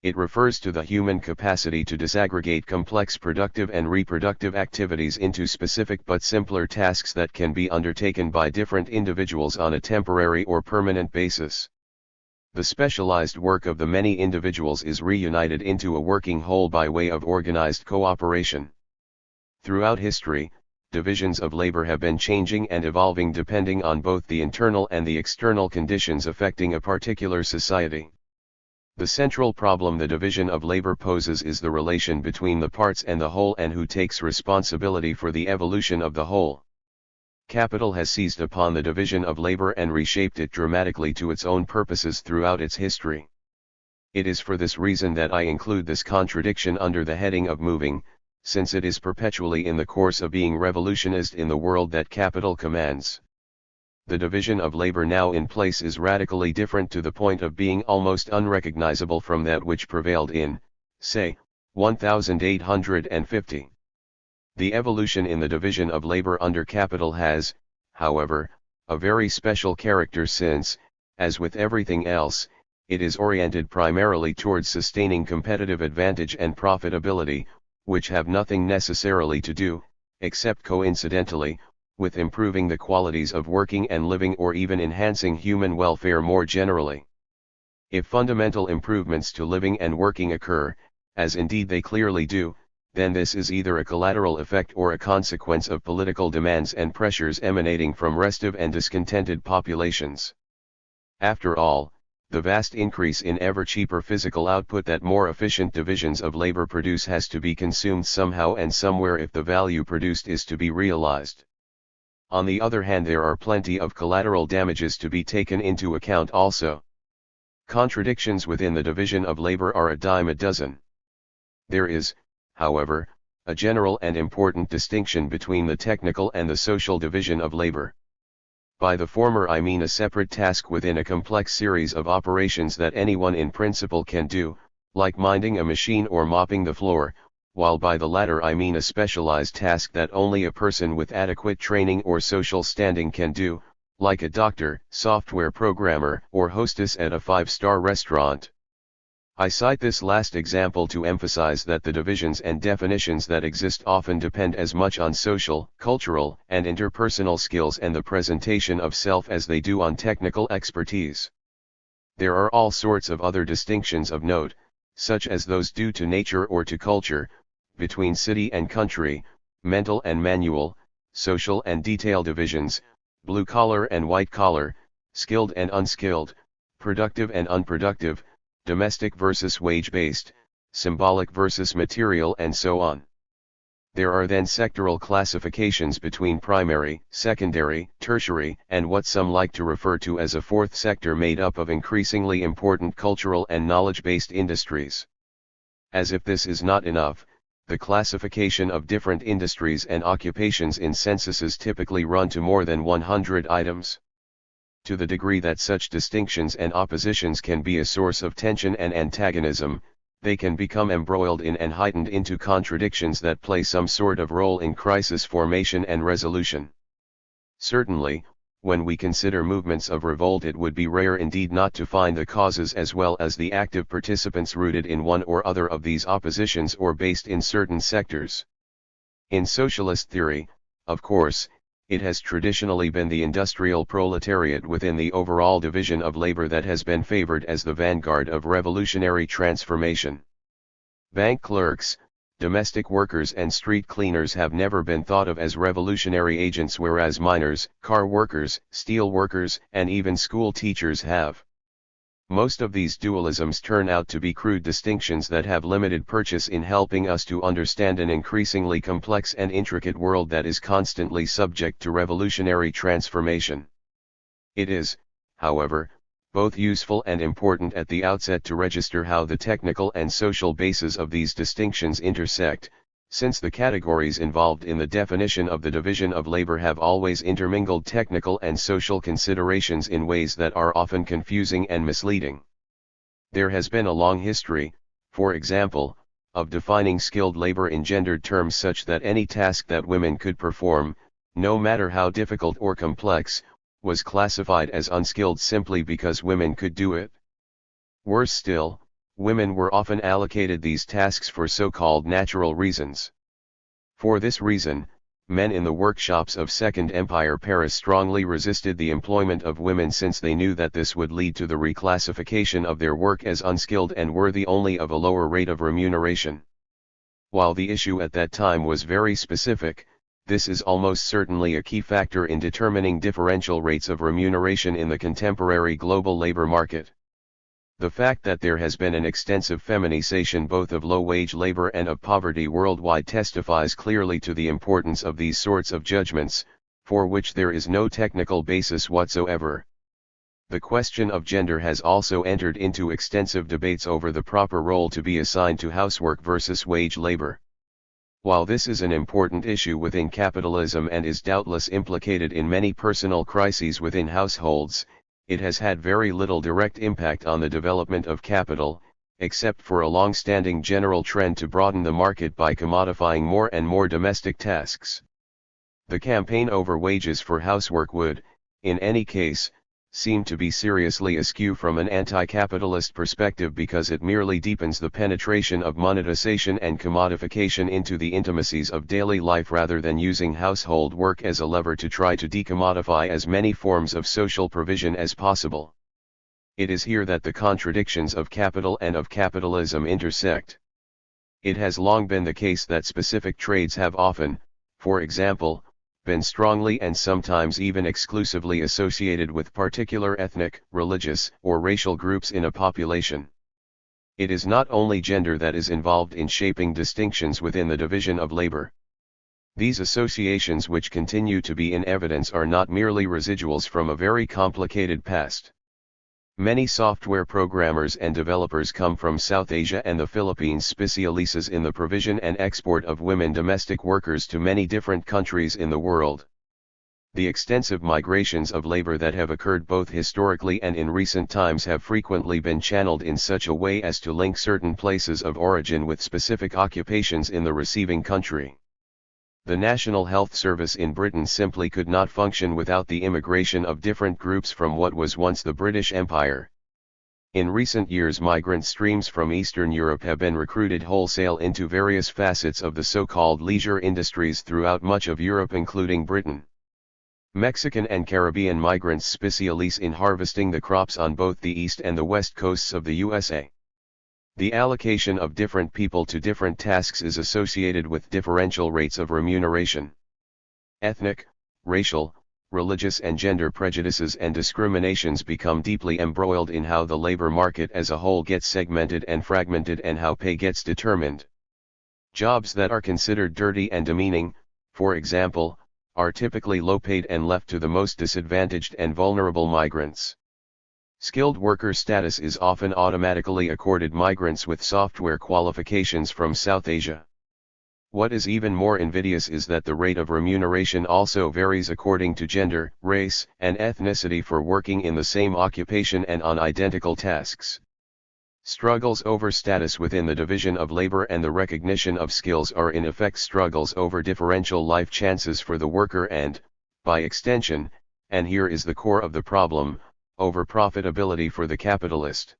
It refers to the human capacity to disaggregate complex productive and reproductive activities into specific but simpler tasks that can be undertaken by different individuals on a temporary or permanent basis. The specialized work of the many individuals is reunited into a working whole by way of organized cooperation. Throughout history, divisions of labor have been changing and evolving depending on both the internal and the external conditions affecting a particular society. The central problem the division of labor poses is the relation between the parts and the whole, and who takes responsibility for the evolution of the whole. Capital has seized upon the division of labor and reshaped it dramatically to its own purposes throughout its history. It is for this reason that I include this contradiction under the heading of moving, since it is perpetually in the course of being revolutionized in the world that capital commands. The division of labor now in place is radically different to the point of being almost unrecognizable from that which prevailed in, say, 1850. The evolution in the division of labor under capital has, however, a very special character since, as with everything else, it is oriented primarily towards sustaining competitive advantage and profitability, which have nothing necessarily to do, except coincidentally, with improving the qualities of working and living or even enhancing human welfare more generally. If fundamental improvements to living and working occur, as indeed they clearly do, then this is either a collateral effect or a consequence of political demands and pressures emanating from restive and discontented populations. After all, the vast increase in ever cheaper physical output that more efficient divisions of labor produce has to be consumed somehow and somewhere if the value produced is to be realized. On the other hand, there are plenty of collateral damages to be taken into account also. Contradictions within the division of labor are a dime a dozen. There is, however, a general and important distinction between the technical and the social division of labor. By the former I mean a separate task within a complex series of operations that anyone in principle can do, like minding a machine or mopping the floor, while by the latter I mean a specialized task that only a person with adequate training or social standing can do, like a doctor, software programmer, or hostess at a five-star restaurant. I cite this last example to emphasize that the divisions and definitions that exist often depend as much on social, cultural, and interpersonal skills and the presentation of self as they do on technical expertise. There are all sorts of other distinctions of note, such as those due to nature or to culture, between city and country, mental and manual, social and detail divisions, blue collar and white collar, skilled and unskilled, productive and unproductive, domestic versus wage-based, symbolic versus material, and so on. There are then sectoral classifications between primary, secondary, tertiary, and what some like to refer to as a fourth sector made up of increasingly important cultural and knowledge-based industries. As if this is not enough, the classification of different industries and occupations in censuses typically run to more than 100 items. To the degree that such distinctions and oppositions can be a source of tension and antagonism, they can become embroiled in and heightened into contradictions that play some sort of role in crisis formation and resolution. Certainly, when we consider movements of revolt, it would be rare indeed not to find the causes as well as the active participants rooted in one or other of these oppositions or based in certain sectors. In socialist theory, of course, it has traditionally been the industrial proletariat within the overall division of labor that has been favored as the vanguard of revolutionary transformation. Bank clerks, domestic workers and street cleaners have never been thought of as revolutionary agents, whereas miners, car workers, steel workers, and even school teachers have. Most of these dualisms turn out to be crude distinctions that have limited purchase in helping us to understand an increasingly complex and intricate world that is constantly subject to revolutionary transformation. It is, however, both useful and important at the outset to register how the technical and social bases of these distinctions intersect, since the categories involved in the definition of the division of labor have always intermingled technical and social considerations in ways that are often confusing and misleading. There has been a long history, for example, of defining skilled labor in gendered terms such that any task that women could perform, no matter how difficult or complex, was classified as unskilled simply because women could do it. Worse still, women were often allocated these tasks for so-called natural reasons. For this reason, men in the workshops of Second Empire Paris strongly resisted the employment of women, since they knew that this would lead to the reclassification of their work as unskilled and worthy only of a lower rate of remuneration. While the issue at that time was very specific, this is almost certainly a key factor in determining differential rates of remuneration in the contemporary global labor market. The fact that there has been an extensive feminization both of low-wage labor and of poverty worldwide testifies clearly to the importance of these sorts of judgments, for which there is no technical basis whatsoever. The question of gender has also entered into extensive debates over the proper role to be assigned to housework versus wage labor. While this is an important issue within capitalism and is doubtless implicated in many personal crises within households, it has had very little direct impact on the development of capital, except for a long-standing general trend to broaden the market by commodifying more and more domestic tasks. The campaign over wages for housework would, in any case, seem to be seriously askew from an anti-capitalist perspective, because it merely deepens the penetration of monetization and commodification into the intimacies of daily life rather than using household work as a lever to try to decommodify as many forms of social provision as possible. It is here that the contradictions of capital and of capitalism intersect. It has long been the case that specific trades have often, for example, been strongly and sometimes even exclusively associated with particular ethnic, religious, or racial groups in a population. It is not only gender that is involved in shaping distinctions within the division of labor. These associations, which continue to be in evidence, are not merely residuals from a very complicated past. Many software programmers and developers come from South Asia and the Philippines, specialists in the provision and export of women domestic workers to many different countries in the world. The extensive migrations of labor that have occurred both historically and in recent times have frequently been channeled in such a way as to link certain places of origin with specific occupations in the receiving country. The National Health Service in Britain simply could not function without the immigration of different groups from what was once the British Empire. In recent years, migrant streams from Eastern Europe have been recruited wholesale into various facets of the so-called leisure industries throughout much of Europe, including Britain. Mexican and Caribbean migrants specialize in harvesting the crops on both the east and the west coasts of the USA. The allocation of different people to different tasks is associated with differential rates of remuneration. Ethnic, racial, religious and gender prejudices and discriminations become deeply embroiled in how the labor market as a whole gets segmented and fragmented and how pay gets determined. Jobs that are considered dirty and demeaning, for example, are typically low-paid and left to the most disadvantaged and vulnerable migrants. Skilled worker status is often automatically accorded migrants with software qualifications from South Asia. What is even more invidious is that the rate of remuneration also varies according to gender, race, and ethnicity for working in the same occupation and on identical tasks. Struggles over status within the division of labor and the recognition of skills are in effect struggles over differential life chances for the worker and, by extension, and here is the core of the problem, over profitability for the capitalist.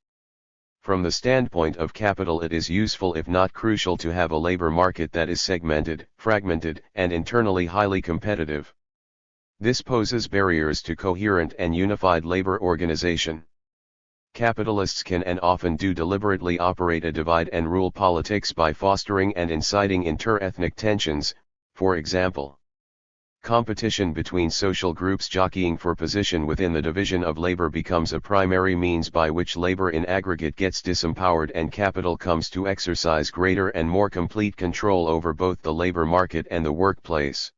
From the standpoint of capital, it is useful if not crucial to have a labor market that is segmented, fragmented, and internally highly competitive. This poses barriers to coherent and unified labor organization. Capitalists can and often do deliberately operate a divide and rule politics by fostering and inciting inter-ethnic tensions, for example. Competition between social groups jockeying for position within the division of labor becomes a primary means by which labor in aggregate gets disempowered and capital comes to exercise greater and more complete control over both the labor market and the workplace.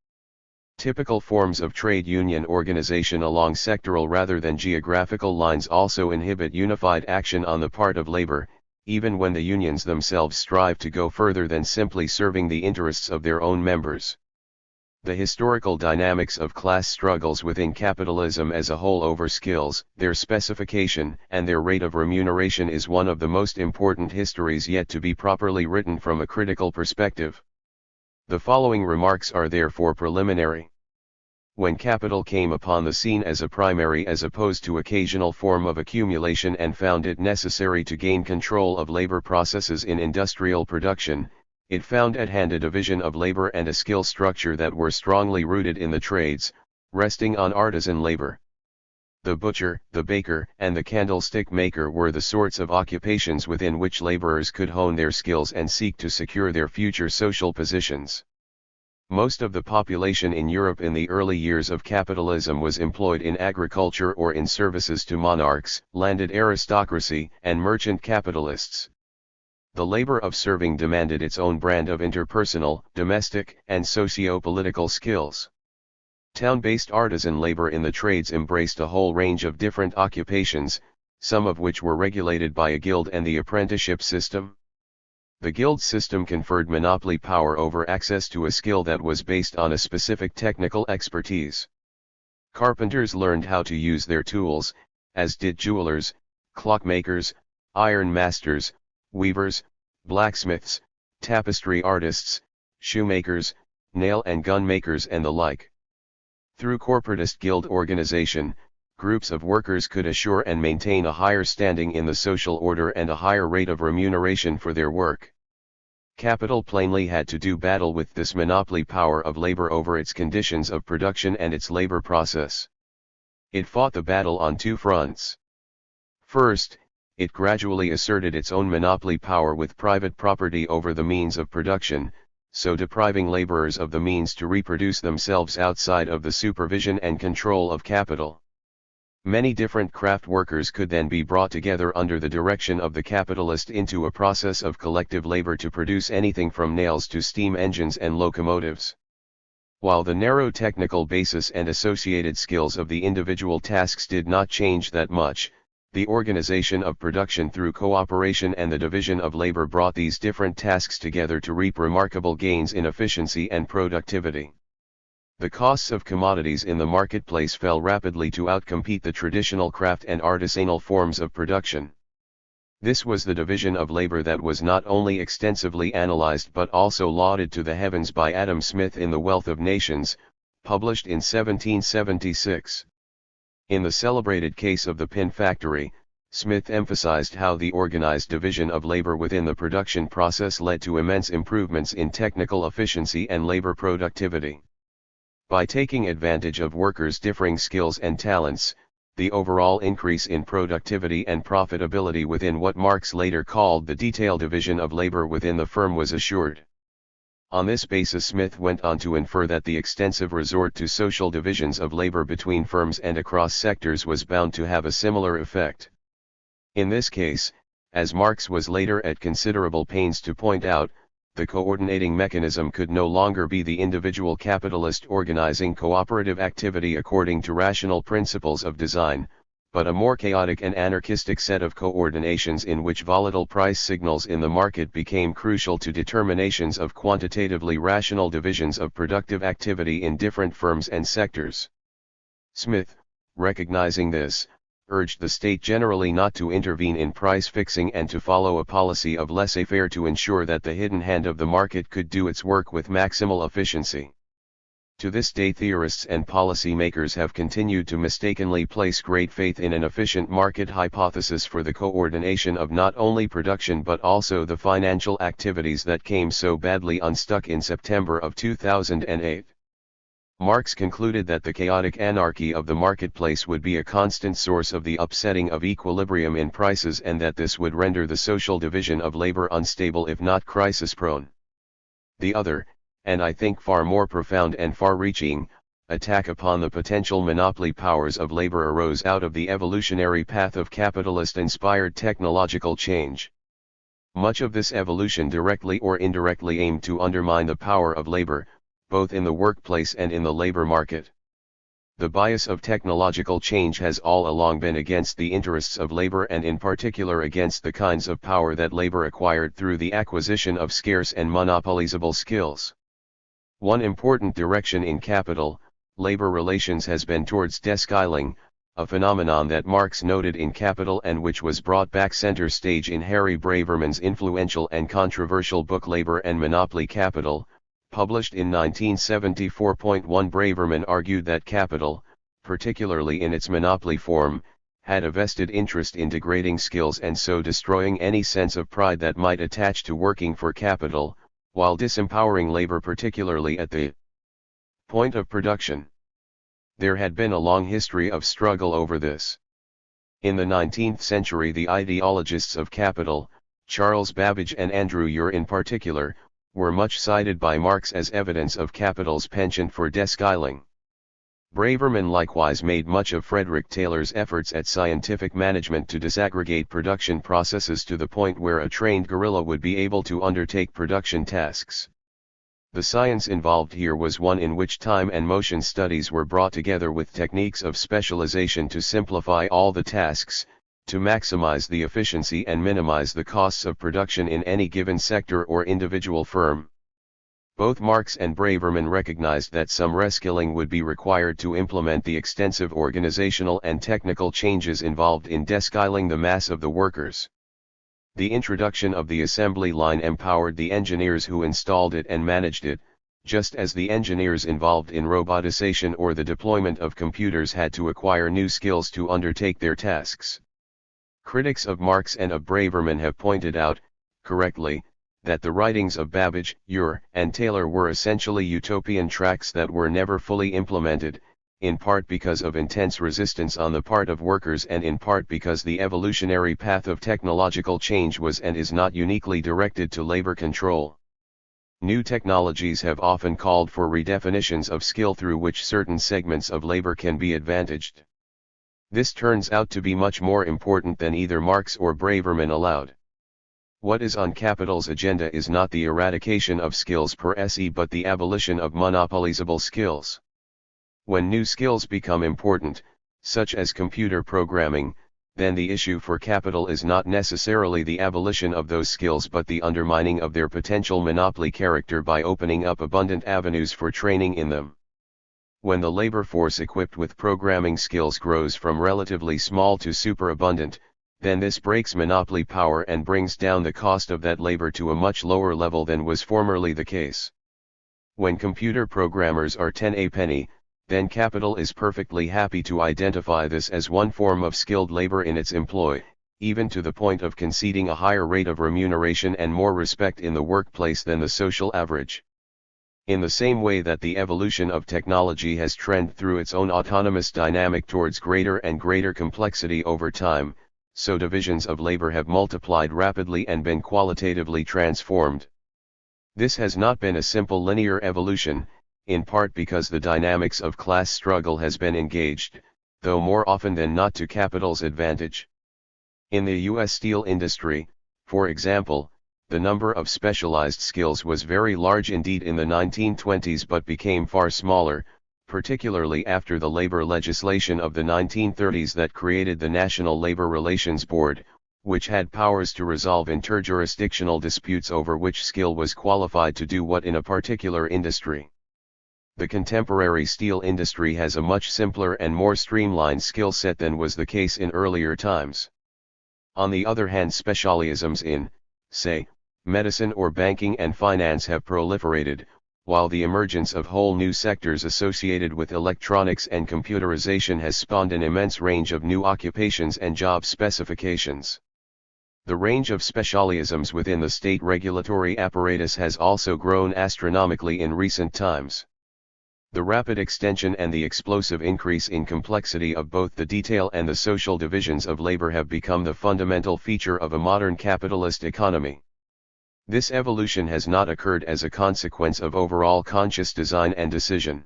Typical forms of trade union organization along sectoral rather than geographical lines also inhibit unified action on the part of labor, even when the unions themselves strive to go further than simply serving the interests of their own members. The historical dynamics of class struggles within capitalism as a whole over skills, their specification, and their rate of remuneration is one of the most important histories yet to be properly written from a critical perspective. The following remarks are therefore preliminary. When capital came upon the scene as a primary as opposed to occasional form of accumulation and found it necessary to gain control of labor processes in industrial production, it found at hand a division of labor and a skill structure that were strongly rooted in the trades, resting on artisan labor. The butcher, the baker, and the candlestick maker were the sorts of occupations within which laborers could hone their skills and seek to secure their future social positions. Most of the population in Europe in the early years of capitalism was employed in agriculture or in services to monarchs, landed aristocracy, and merchant capitalists. The labor of serving demanded its own brand of interpersonal, domestic, and socio-political skills. Town-based artisan labor in the trades embraced a whole range of different occupations, some of which were regulated by a guild and the apprenticeship system. The guild system conferred monopoly power over access to a skill that was based on a specific technical expertise. Carpenters learned how to use their tools, as did jewelers, clockmakers, iron masters, weavers, blacksmiths, tapestry artists, shoemakers, nail and gun makers and the like. Through corporatist guild organization, groups of workers could assure and maintain a higher standing in the social order and a higher rate of remuneration for their work. Capital plainly had to do battle with this monopoly power of labor over its conditions of production and its labor process. It fought the battle on two fronts. First, it gradually asserted its own monopoly power with private property over the means of production, so depriving laborers of the means to reproduce themselves outside of the supervision and control of capital. Many different craft workers could then be brought together under the direction of the capitalist into a process of collective labor to produce anything from nails to steam engines and locomotives. While the narrow technical basis and associated skills of the individual tasks did not change that much, the organization of production through cooperation and the division of labor brought these different tasks together to reap remarkable gains in efficiency and productivity. The costs of commodities in the marketplace fell rapidly to outcompete the traditional craft and artisanal forms of production. This was the division of labor that was not only extensively analyzed but also lauded to the heavens by Adam Smith in The Wealth of Nations, published in 1776. In the celebrated case of the pin factory, Smith emphasized how the organized division of labor within the production process led to immense improvements in technical efficiency and labor productivity. By taking advantage of workers' differing skills and talents, the overall increase in productivity and profitability within what Marx later called the detail division of labor within the firm was assured. On this basis Smith went on to infer that the extensive resort to social divisions of labor between firms and across sectors was bound to have a similar effect. In this case, as Marx was later at considerable pains to point out, the coordinating mechanism could no longer be the individual capitalist organizing cooperative activity according to rational principles of design, but a more chaotic and anarchistic set of coordinations in which volatile price signals in the market became crucial to determinations of quantitatively rational divisions of productive activity in different firms and sectors. Smith, recognizing this, urged the state generally not to intervene in price fixing and to follow a policy of laissez-faire to ensure that the hidden hand of the market could do its work with maximal efficiency. To this day theorists and policy makers have continued to mistakenly place great faith in an efficient market hypothesis for the coordination of not only production but also the financial activities that came so badly unstuck in September of 2008. Marx concluded that the chaotic anarchy of the marketplace would be a constant source of the upsetting of equilibrium in prices, and that this would render the social division of labor unstable if not crisis-prone. The other, and I think far more profound and far-reaching, attack upon the potential monopoly powers of labor arose out of the evolutionary path of capitalist-inspired technological change. Much of this evolution directly or indirectly aimed to undermine the power of labor, both in the workplace and in the labor market. The bias of technological change has all along been against the interests of labor, and in particular against the kinds of power that labor acquired through the acquisition of scarce and monopolizable skills. One important direction in capital-labor relations has been towards deskyling, a phenomenon that Marx noted in Capital and which was brought back center stage in Harry Braverman's influential and controversial book Labor and Monopoly Capital, published in 1974. 1 Braverman argued that capital, particularly in its monopoly form, had a vested interest in degrading skills and so destroying any sense of pride that might attach to working for capital, while disempowering labor particularly at the point of production. There had been a long history of struggle over this. In the 19th century, the ideologists of capital, Charles Babbage and Andrew Ure in particular, were much cited by Marx as evidence of capital's penchant for deskyling. Braverman likewise made much of Frederick Taylor's efforts at scientific management to disaggregate production processes to the point where a trained guerrilla would be able to undertake production tasks. The science involved here was one in which time and motion studies were brought together with techniques of specialization to simplify all the tasks, to maximize the efficiency and minimize the costs of production in any given sector or individual firm. Both Marx and Braverman recognized that some reskilling would be required to implement the extensive organizational and technical changes involved in deskyling the mass of the workers. The introduction of the assembly line empowered the engineers who installed it and managed it, just as the engineers involved in robotization or the deployment of computers had to acquire new skills to undertake their tasks. Critics of Marx and of Braverman have pointed out, correctly, that the writings of Babbage, Ure, and Taylor were essentially utopian tracts that were never fully implemented, in part because of intense resistance on the part of workers and in part because the evolutionary path of technological change was and is not uniquely directed to labor control. New technologies have often called for redefinitions of skill through which certain segments of labor can be advantaged. This turns out to be much more important than either Marx or Braverman allowed. What is on capital's agenda is not the eradication of skills per se but the abolition of monopolizable skills. When new skills become important, such as computer programming, then the issue for capital is not necessarily the abolition of those skills but the undermining of their potential monopoly character by opening up abundant avenues for training in them. When the labor force equipped with programming skills grows from relatively small to superabundant, then this breaks monopoly power and brings down the cost of that labor to a much lower level than was formerly the case. When computer programmers are 10 a penny, then capital is perfectly happy to identify this as one form of skilled labor in its employ, even to the point of conceding a higher rate of remuneration and more respect in the workplace than the social average. In the same way that the evolution of technology has trended through its own autonomous dynamic towards greater and greater complexity over time, so divisions of labor have multiplied rapidly and been qualitatively transformed. This has not been a simple linear evolution, in part because the dynamics of class struggle has been engaged, though more often than not to capital's advantage. In the U.S. steel industry, for example, the number of specialized skills was very large indeed in the 1920s but became far smaller, particularly after the labor legislation of the 1930s that created the National Labor Relations Board, which had powers to resolve interjurisdictional disputes over which skill was qualified to do what in a particular industry. The contemporary steel industry has a much simpler and more streamlined skill set than was the case in earlier times. On the other hand, specialisms in, say, medicine or banking and finance have proliferated, while the emergence of whole new sectors associated with electronics and computerization has spawned an immense range of new occupations and job specifications. The range of specialisms within the state regulatory apparatus has also grown astronomically in recent times. The rapid extension and the explosive increase in complexity of both the detail and the social divisions of labor have become the fundamental feature of a modern capitalist economy. This evolution has not occurred as a consequence of overall conscious design and decision.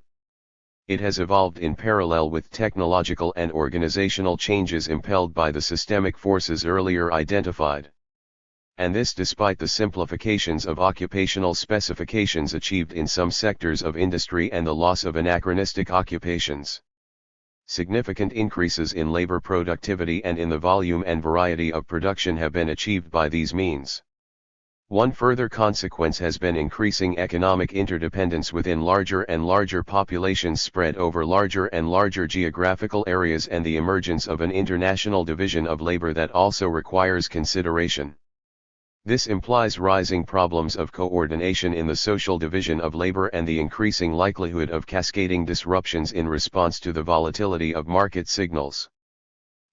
It has evolved in parallel with technological and organizational changes impelled by the systemic forces earlier identified. And this despite the simplifications of occupational specifications achieved in some sectors of industry and the loss of anachronistic occupations. Significant increases in labor productivity and in the volume and variety of production have been achieved by these means. One further consequence has been increasing economic interdependence within larger and larger populations spread over larger and larger geographical areas and the emergence of an international division of labor that also requires consideration. This implies rising problems of coordination in the social division of labor and the increasing likelihood of cascading disruptions in response to the volatility of market signals.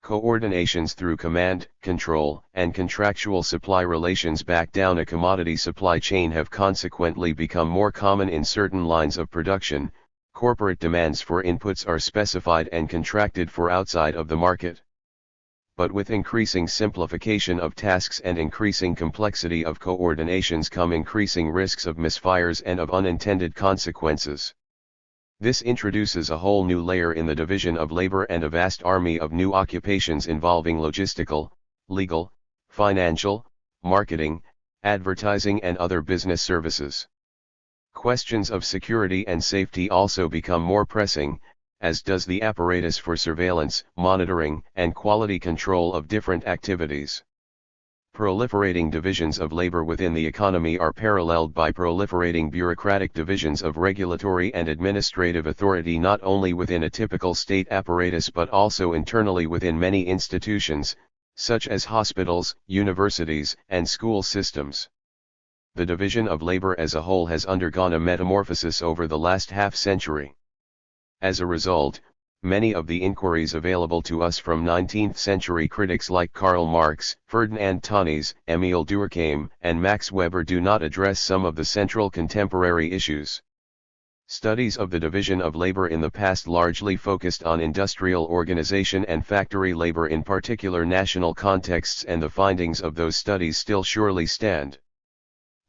Coordinations through command, control, and contractual supply relations back down a commodity supply chain have consequently become more common in certain lines of production. Corporate demands for inputs are specified and contracted for outside of the market. But with increasing simplification of tasks and increasing complexity of coordinations come increasing risks of misfires and of unintended consequences. This introduces a whole new layer in the division of labor and a vast army of new occupations involving logistical, legal, financial, marketing, advertising and other business services. Questions of security and safety also become more pressing, as does the apparatus for surveillance, monitoring, and quality control of different activities. Proliferating divisions of labor within the economy are paralleled by proliferating bureaucratic divisions of regulatory and administrative authority not only within a typical state apparatus but also internally within many institutions, such as hospitals, universities, and school systems. The division of labor as a whole has undergone a metamorphosis over the last half-century. As a result, many of the inquiries available to us from 19th-century critics like Karl Marx, Ferdinand Tönnies, Emil Durkheim, and Max Weber do not address some of the central contemporary issues. Studies of the division of labor in the past largely focused on industrial organization and factory labor in particular national contexts, and the findings of those studies still surely stand.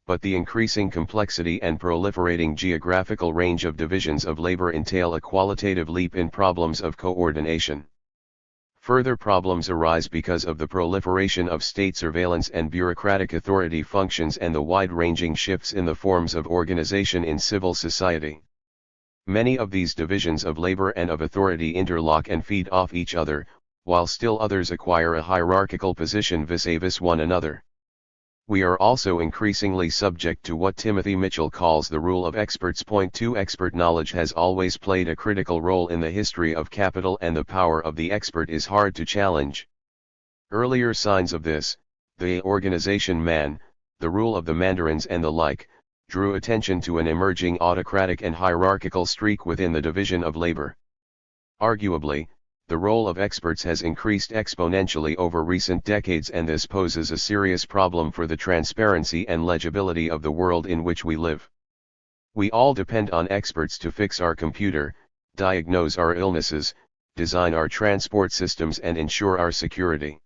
But the increasing complexity and proliferating geographical range of divisions of labor entail a qualitative leap in problems of coordination. Further problems arise because of the proliferation of state surveillance and bureaucratic authority functions and the wide-ranging shifts in the forms of organization in civil society. Many of these divisions of labor and of authority interlock and feed off each other, while still others acquire a hierarchical position vis-a-vis one another. We are also increasingly subject to what Timothy Mitchell calls the rule of experts. Point 2. Expert knowledge has always played a critical role in the history of capital, and the power of the expert is hard to challenge. Earlier signs of this, the organization man, the rule of the mandarins and the like, drew attention to an emerging autocratic and hierarchical streak within the division of labor. Arguably, the role of experts has increased exponentially over recent decades, and this poses a serious problem for the transparency and legibility of the world in which we live. We all depend on experts to fix our computer, diagnose our illnesses, design our transport systems and ensure our security.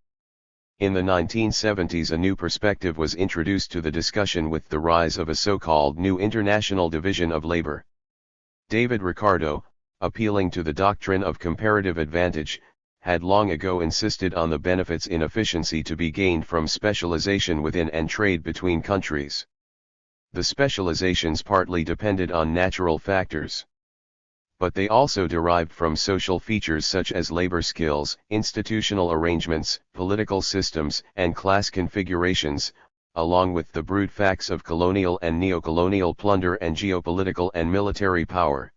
In the 1970s, a new perspective was introduced to the discussion with the rise of a so-called new international division of labor. David Ricardo, appealing to the doctrine of comparative advantage, had long ago insisted on the benefits in efficiency to be gained from specialization within and trade between countries. The specializations partly depended on natural factors, but they also derived from social features such as labor skills, institutional arrangements, political systems, and class configurations, along with the brute facts of colonial and neocolonial plunder and geopolitical and military power.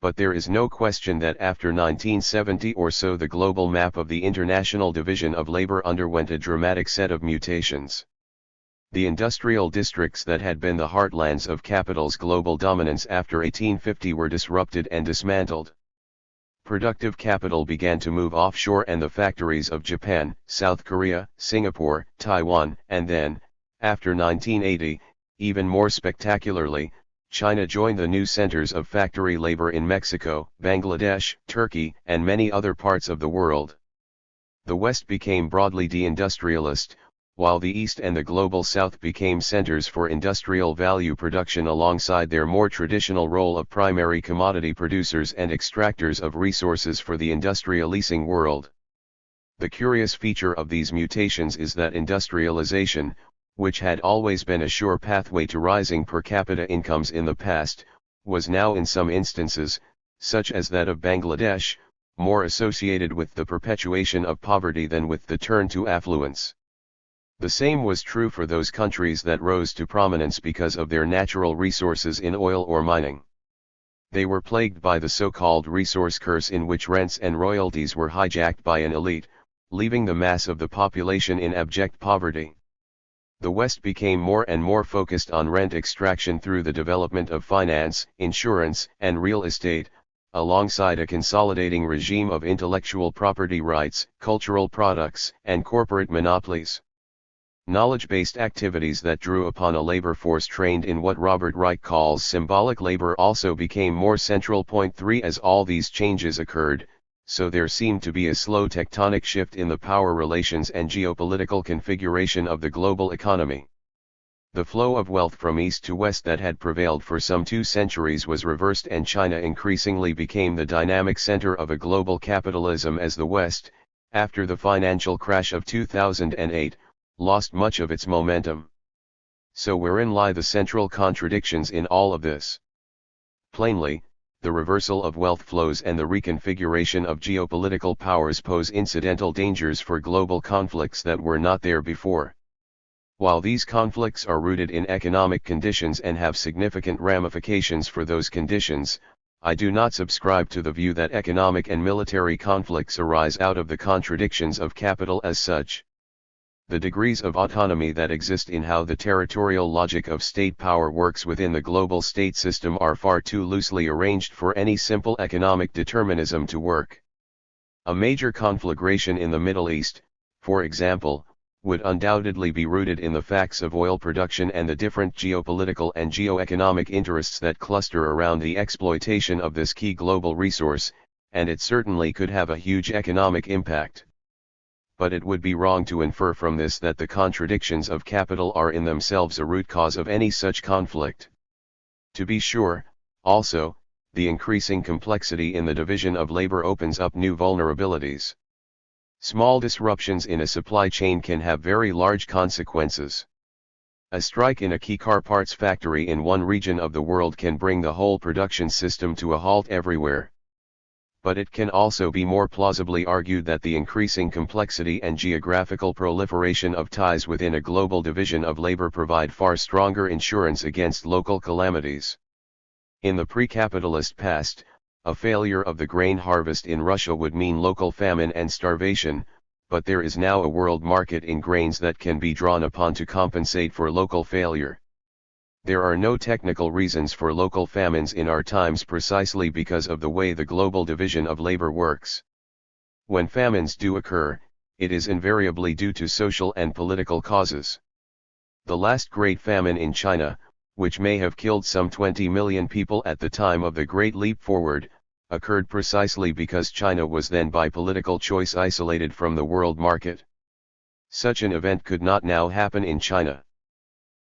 But there is no question that after 1970 or so the global map of the international division of labor underwent a dramatic set of mutations. The industrial districts that had been the heartlands of capital's global dominance after 1850 were disrupted and dismantled. Productive capital began to move offshore, and the factories of Japan, South Korea, Singapore, Taiwan, and then, after 1980, even more spectacularly, China joined the new centers of factory labor in Mexico, Bangladesh, Turkey, and many other parts of the world. The West became broadly deindustrialist, while the East and the global South became centers for industrial value production alongside their more traditional role of primary commodity producers and extractors of resources for the industrializing world. The curious feature of these mutations is that industrialization, which had always been a sure pathway to rising per capita incomes in the past, was now in some instances, such as that of Bangladesh, more associated with the perpetuation of poverty than with the turn to affluence. The same was true for those countries that rose to prominence because of their natural resources in oil or mining. They were plagued by the so-called resource curse, in which rents and royalties were hijacked by an elite, leaving the mass of the population in abject poverty. The West became more and more focused on rent extraction through the development of finance, insurance, and real estate, alongside a consolidating regime of intellectual property rights, cultural products, and corporate monopolies. Knowledge-based activities that drew upon a labor force trained in what Robert Reich calls symbolic labor also became more central. Point 3 As all these changes occurred, so there seemed to be a slow tectonic shift in the power relations and geopolitical configuration of the global economy. The flow of wealth from east to west that had prevailed for some 2 centuries was reversed, and China increasingly became the dynamic center of a global capitalism as the West, after the financial crash of 2008, lost much of its momentum. So wherein lie the central contradictions in all of this? Plainly, the reversal of wealth flows and the reconfiguration of geopolitical powers pose incidental dangers for global conflicts that were not there before. While these conflicts are rooted in economic conditions and have significant ramifications for those conditions, I do not subscribe to the view that economic and military conflicts arise out of the contradictions of capital as such. The degrees of autonomy that exist in how the territorial logic of state power works within the global state system are far too loosely arranged for any simple economic determinism to work. A major conflagration in the Middle East, for example, would undoubtedly be rooted in the facts of oil production and the different geopolitical and geoeconomic interests that cluster around the exploitation of this key global resource, and it certainly could have a huge economic impact. But it would be wrong to infer from this that the contradictions of capital are in themselves a root cause of any such conflict. To be sure, also, the increasing complexity in the division of labor opens up new vulnerabilities. Small disruptions in a supply chain can have very large consequences. A strike in a key car parts factory in one region of the world can bring the whole production system to a halt everywhere. But it can also be more plausibly argued that the increasing complexity and geographical proliferation of ties within a global division of labor provide far stronger insurance against local calamities. In the pre-capitalist past, a failure of the grain harvest in Russia would mean local famine and starvation, but there is now a world market in grains that can be drawn upon to compensate for local failure. There are no technical reasons for local famines in our times precisely because of the way the global division of labor works. When famines do occur, it is invariably due to social and political causes. The last great famine in China, which may have killed some 20 million people at the time of the Great Leap Forward, occurred precisely because China was then by political choice isolated from the world market. Such an event could not now happen in China.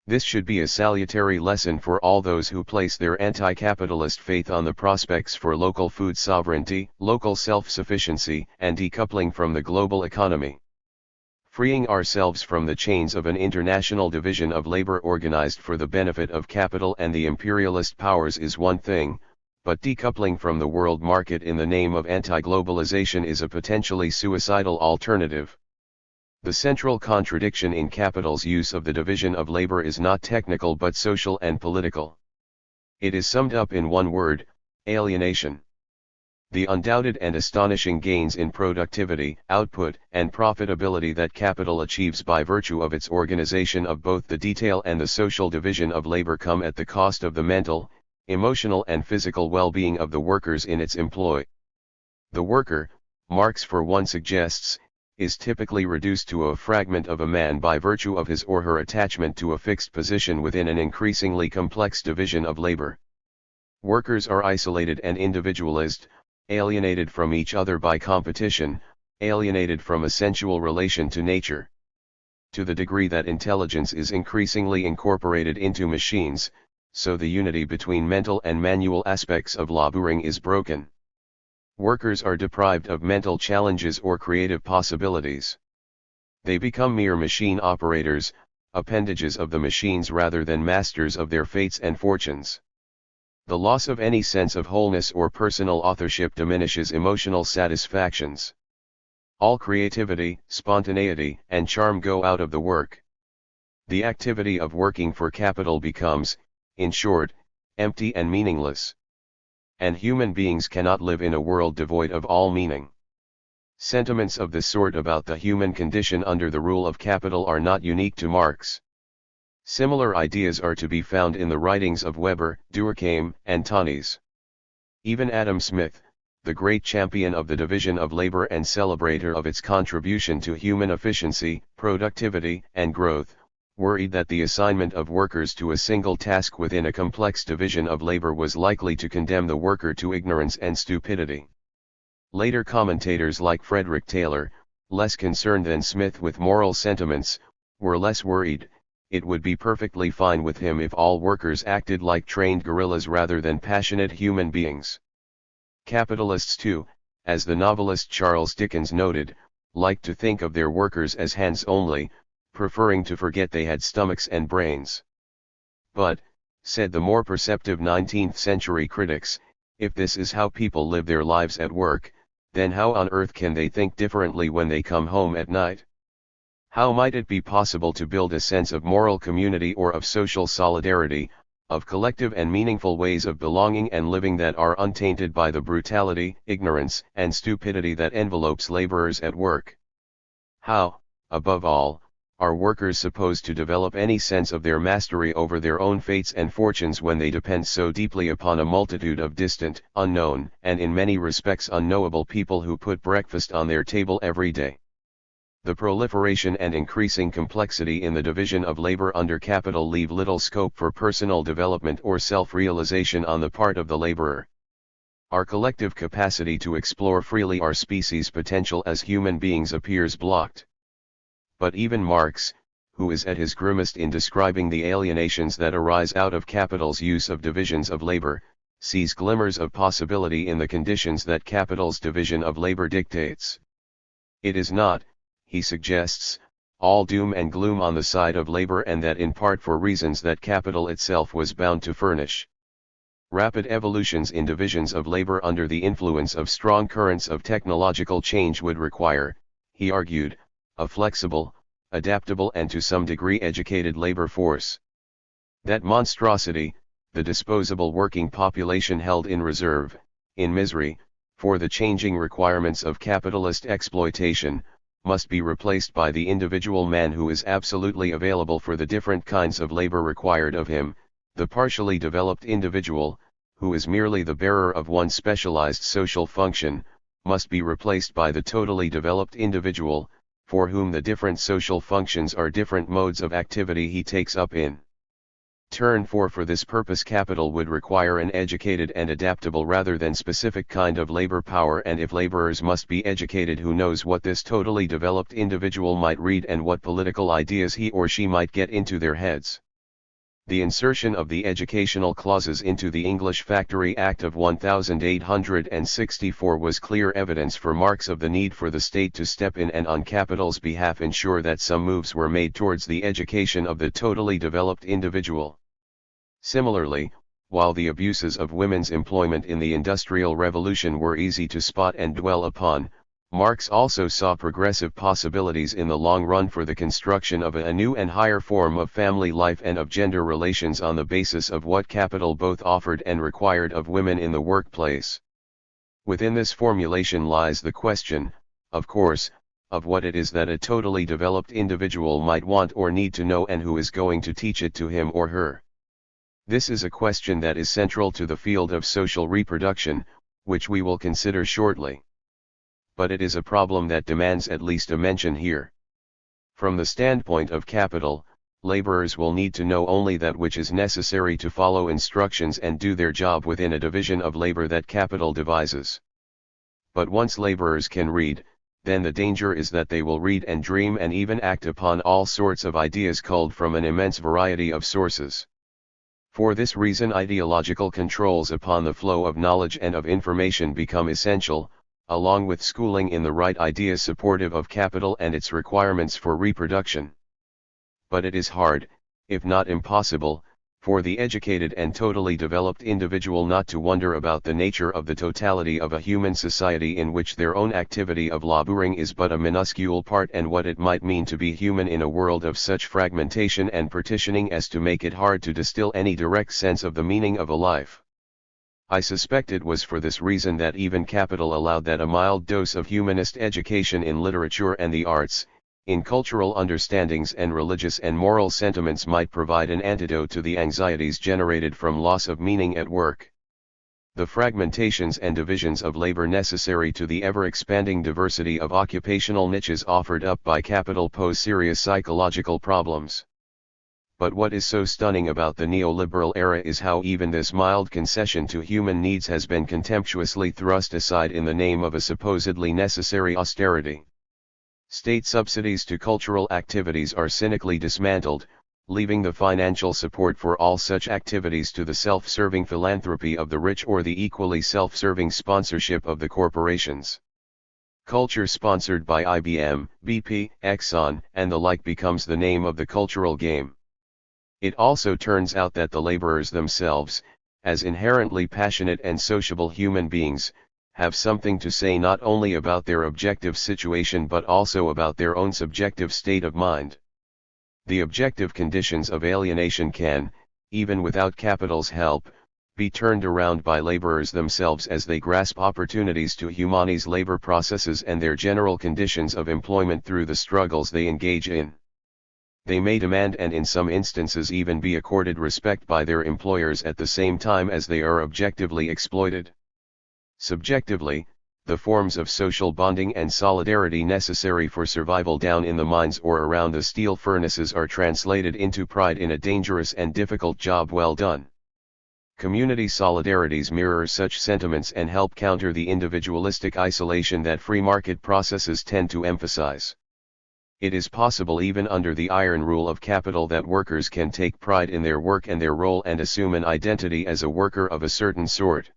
This should be a salutary lesson for all those who place their anti-capitalist faith on the prospects for local food sovereignty, local self-sufficiency, and decoupling from the global economy. Freeing ourselves from the chains of an international division of labor organized for the benefit of capital and the imperialist powers is one thing, but decoupling from the world market in the name of anti-globalization is a potentially suicidal alternative. The central contradiction in capital's use of the division of labor is not technical but social and political. It is summed up in one word: alienation. The undoubted and astonishing gains in productivity, output, and profitability that capital achieves by virtue of its organization of both the detail and the social division of labor come at the cost of the mental, emotional and physical well-being of the workers in its employ. The worker, Marx for one suggests, is typically reduced to a fragment of a man by virtue of his or her attachment to a fixed position within an increasingly complex division of labor. Workers are isolated and individualist, alienated from each other by competition, alienated from a sensual relation to nature. To the degree that intelligence is increasingly incorporated into machines, so the unity between mental and manual aspects of laboring is broken. Workers are deprived of mental challenges or creative possibilities. They become mere machine operators, appendages of the machines rather than masters of their fates and fortunes. The loss of any sense of wholeness or personal authorship diminishes emotional satisfactions. All creativity, spontaneity, and charm go out of the work. The activity of working for capital becomes, in short, empty and meaningless. And human beings cannot live in a world devoid of all meaning. Sentiments of this sort about the human condition under the rule of capital are not unique to Marx. Similar ideas are to be found in the writings of Weber, Durkheim, and Tönnies. Even Adam Smith, the great champion of the division of labor and celebrator of its contribution to human efficiency, productivity, and growth, worried that the assignment of workers to a single task within a complex division of labor was likely to condemn the worker to ignorance and stupidity. Later commentators like Frederick Taylor, less concerned than Smith with moral sentiments, were less worried. It would be perfectly fine with him if all workers acted like trained guerrillas rather than passionate human beings. Capitalists too, as the novelist Charles Dickens noted, like to think of their workers as hands only, preferring to forget they had stomachs and brains. But, said the more perceptive 19th century critics, if this is how people live their lives at work, then how on earth can they think differently when they come home at night? How might it be possible to build a sense of moral community or of social solidarity, of collective and meaningful ways of belonging and living that are untainted by the brutality, ignorance, and stupidity that envelopes laborers at work? How, above all, are workers supposed to develop any sense of their mastery over their own fates and fortunes when they depend so deeply upon a multitude of distant, unknown, and in many respects unknowable people who put breakfast on their table every day? The proliferation and increasing complexity in the division of labor under capital leave little scope for personal development or self-realization on the part of the laborer. Our collective capacity to explore freely our species' potential as human beings appears blocked. But even Marx, who is at his grimmest in describing the alienations that arise out of capital's use of divisions of labor, sees glimmers of possibility in the conditions that capital's division of labor dictates. It is not, he suggests, all doom and gloom on the side of labor, and that in part for reasons that capital itself was bound to furnish. Rapid evolutions in divisions of labor under the influence of strong currents of technological change would require, he argued, a flexible, adaptable and to some degree educated labor force. That monstrosity, the disposable working population held in reserve, in misery, for the changing requirements of capitalist exploitation, must be replaced by the individual man who is absolutely available for the different kinds of labor required of him. The partially developed individual, who is merely the bearer of one specialized social function, must be replaced by the totally developed individual, for whom the different social functions are different modes of activity he takes up in turn. For this purpose capital would require an educated and adaptable rather than specific kind of labor power, and if laborers must be educated, who knows what this totally developed individual might read and what political ideas he or she might get into their heads. The insertion of the educational clauses into the English Factory Act of 1864 was clear evidence for Marx of the need for the state to step in and on capital's behalf ensure that some moves were made towards the education of the totally developed individual. Similarly, while the abuses of women's employment in the Industrial Revolution were easy to spot and dwell upon, Marx also saw progressive possibilities in the long run for the construction of a new and higher form of family life and of gender relations on the basis of what capital both offered and required of women in the workplace. Within this formulation lies the question, of course, of what it is that a totally developed individual might want or need to know, and who is going to teach it to him or her. This is a question that is central to the field of social reproduction, which we will consider shortly. but it is a problem that demands at least a mention here. From the standpoint of capital, laborers will need to know only that which is necessary to follow instructions and do their job within a division of labor that capital devises. But once laborers can read, then the danger is that they will read and dream and even act upon all sorts of ideas culled from an immense variety of sources. For this reason, ideological controls upon the flow of knowledge and of information become essential, along with schooling in the right ideas supportive of capital and its requirements for reproduction. But it is hard, if not impossible, for the educated and totally developed individual not to wonder about the nature of the totality of a human society in which their own activity of laboring is but a minuscule part, and what it might mean to be human in a world of such fragmentation and partitioning as to make it hard to distill any direct sense of the meaning of a life. I suspect it was for this reason that even capital allowed that a mild dose of humanist education in literature and the arts, in cultural understandings and religious and moral sentiments, might provide an antidote to the anxieties generated from loss of meaning at work. The fragmentations and divisions of labor necessary to the ever-expanding diversity of occupational niches offered up by capital pose serious psychological problems. But what is so stunning about the neoliberal era is how even this mild concession to human needs has been contemptuously thrust aside in the name of a supposedly necessary austerity. State subsidies to cultural activities are cynically dismantled, leaving the financial support for all such activities to the self-serving philanthropy of the rich or the equally self-serving sponsorship of the corporations. Culture sponsored by IBM, BP, Exxon, and the like becomes the name of the cultural game. It also turns out that the laborers themselves, as inherently passionate and sociable human beings, have something to say not only about their objective situation but also about their own subjective state of mind. The objective conditions of alienation can, even without capital's help, be turned around by laborers themselves as they grasp opportunities to humanize labor processes and their general conditions of employment through the struggles they engage in. They may demand and in some instances even be accorded respect by their employers at the same time as they are objectively exploited. Subjectively, the forms of social bonding and solidarity necessary for survival down in the mines or around the steel furnaces are translated into pride in a dangerous and difficult job well done. Community solidarities mirror such sentiments and help counter the individualistic isolation that free market processes tend to emphasize. It is possible even under the iron rule of capital that workers can take pride in their work and their role and assume an identity as a worker of a certain sort.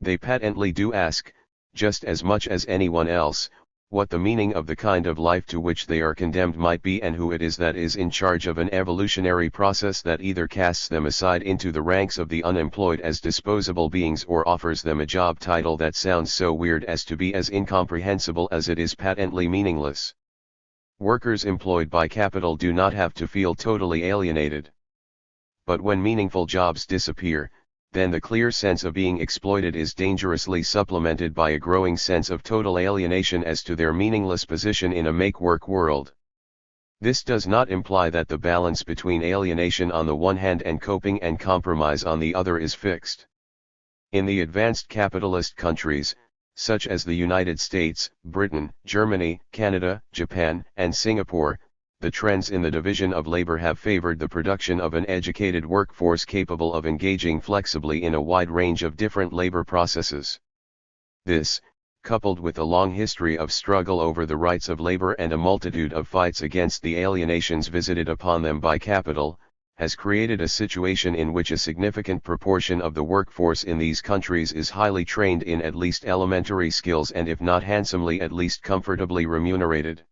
They patently do ask, just as much as anyone else, what the meaning of the kind of life to which they are condemned might be and who it is that is in charge of an evolutionary process that either casts them aside into the ranks of the unemployed as disposable beings or offers them a job title that sounds so weird as to be as incomprehensible as it is patently meaningless. Workers employed by capital do not have to feel totally alienated. But when meaningful jobs disappear, then the clear sense of being exploited is dangerously supplemented by a growing sense of total alienation as to their meaningless position in a make-work world. This does not imply that the balance between alienation on the one hand and coping and compromise on the other is fixed. In the advanced capitalist countries, such as the United States, Britain, Germany, Canada, Japan, and Singapore, the trends in the division of labor have favored the production of an educated workforce capable of engaging flexibly in a wide range of different labor processes. This, coupled with a long history of struggle over the rights of labor and a multitude of fights against the alienations visited upon them by capital, has created a situation in which a significant proportion of the workforce in these countries is highly trained in at least elementary skills and if not handsomely at least comfortably remunerated.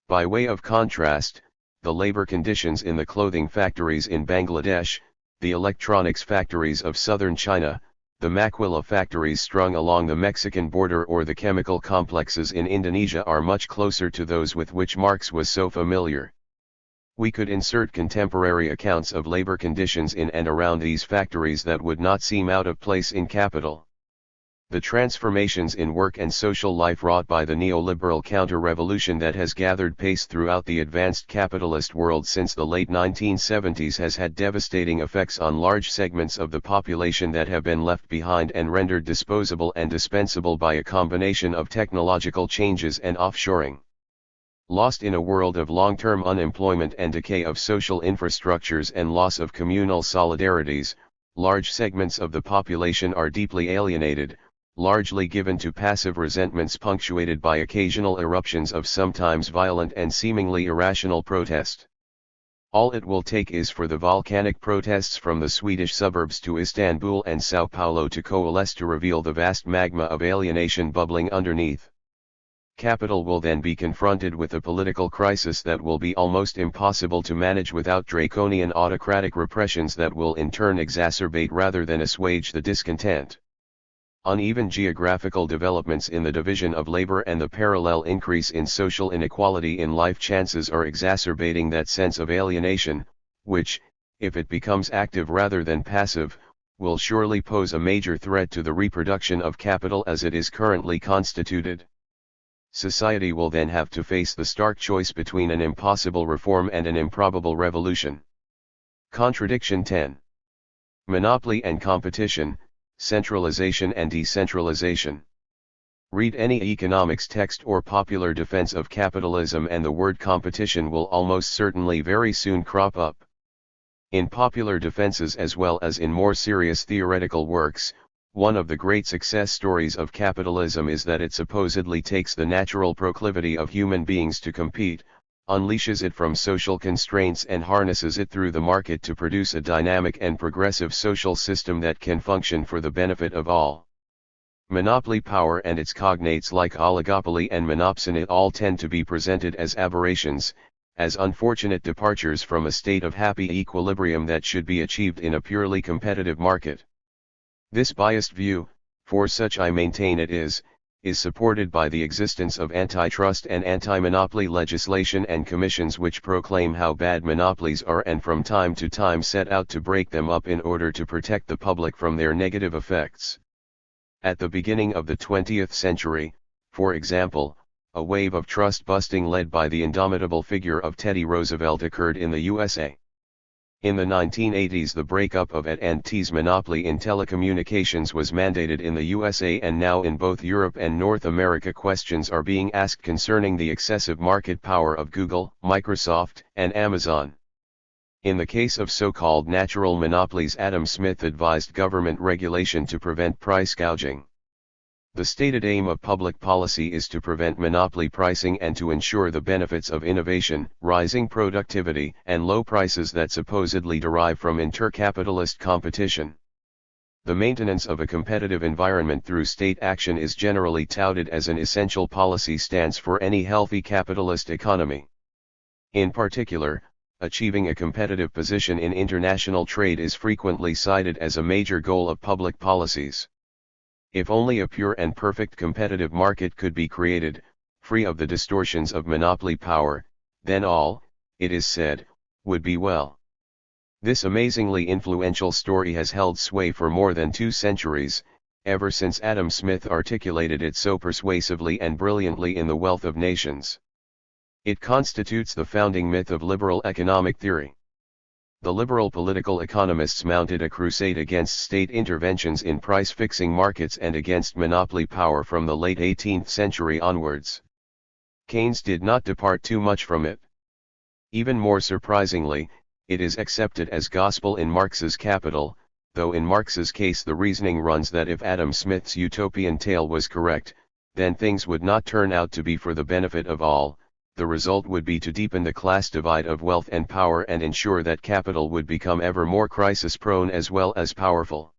By way of contrast, the labor conditions in the clothing factories in Bangladesh, the electronics factories of southern China, the maquila factories strung along the Mexican border or the chemical complexes in Indonesia are much closer to those with which Marx was so familiar. We could insert contemporary accounts of labor conditions in and around these factories that would not seem out of place in capital. The transformations in work and social life wrought by the neoliberal counter-revolution that has gathered pace throughout the advanced capitalist world since the late 1970s has had devastating effects on large segments of the population that have been left behind and rendered disposable and dispensable by a combination of technological changes and offshoring. Lost in a world of long-term unemployment and decay of social infrastructures and loss of communal solidarities, large segments of the population are deeply alienated, largely given to passive resentments punctuated by occasional eruptions of sometimes violent and seemingly irrational protest. All it will take is for the volcanic protests from the Swedish suburbs to Istanbul and Sao Paulo to coalesce to reveal the vast magma of alienation bubbling underneath. Capital will then be confronted with a political crisis that will be almost impossible to manage without draconian autocratic repressions that will in turn exacerbate rather than assuage the discontent. Uneven geographical developments in the division of labor and the parallel increase in social inequality in life chances are exacerbating that sense of alienation, which, if it becomes active rather than passive, will surely pose a major threat to the reproduction of capital as it is currently constituted. Society will then have to face the stark choice between an impossible reform and an improbable revolution. Contradiction 10. Monopoly and competition, centralization and decentralization. Read any economics text or popular defense of capitalism and the word competition will almost certainly very soon crop up. In popular defenses as well as in more serious theoretical works, one of the great success stories of capitalism is that it supposedly takes the natural proclivity of human beings to compete, unleashes it from social constraints and harnesses it through the market to produce a dynamic and progressive social system that can function for the benefit of all. Monopoly power and its cognates like oligopoly and monopsony all tend to be presented as aberrations, as unfortunate departures from a state of happy equilibrium that should be achieved in a purely competitive market. This biased view, for such I maintain it is supported by the existence of antitrust and anti-monopoly legislation and commissions which proclaim how bad monopolies are and from time to time set out to break them up in order to protect the public from their negative effects. At the beginning of the 20th century, for example, a wave of trust-busting led by the indomitable figure of Teddy Roosevelt occurred in the USA. In the 1980s the breakup of AT&T's monopoly in telecommunications was mandated in the USA and now in both Europe and North America questions are being asked concerning the excessive market power of Google, Microsoft, and Amazon. In the case of so-called natural monopolies, Adam Smith advised government regulation to prevent price gouging. The stated aim of public policy is to prevent monopoly pricing and to ensure the benefits of innovation, rising productivity, and low prices that supposedly derive from intercapitalist competition. The maintenance of a competitive environment through state action is generally touted as an essential policy stance for any healthy capitalist economy. In particular, achieving a competitive position in international trade is frequently cited as a major goal of public policies. If only a pure and perfect competitive market could be created, free of the distortions of monopoly power, then all, it is said, would be well. This amazingly influential story has held sway for more than 2 centuries, ever since Adam Smith articulated it so persuasively and brilliantly in The Wealth of Nations. It constitutes the founding myth of liberal economic theory. The liberal political economists mounted a crusade against state interventions in price-fixing markets and against monopoly power from the late 18th century onwards. Keynes did not depart too much from it. Even more surprisingly, it is accepted as gospel in Marx's Capital, though in Marx's case the reasoning runs that if Adam Smith's utopian tale was correct, then things would not turn out to be for the benefit of all. The result would be to deepen the class divide of wealth and power and ensure that capital would become ever more crisis-prone as well as powerful.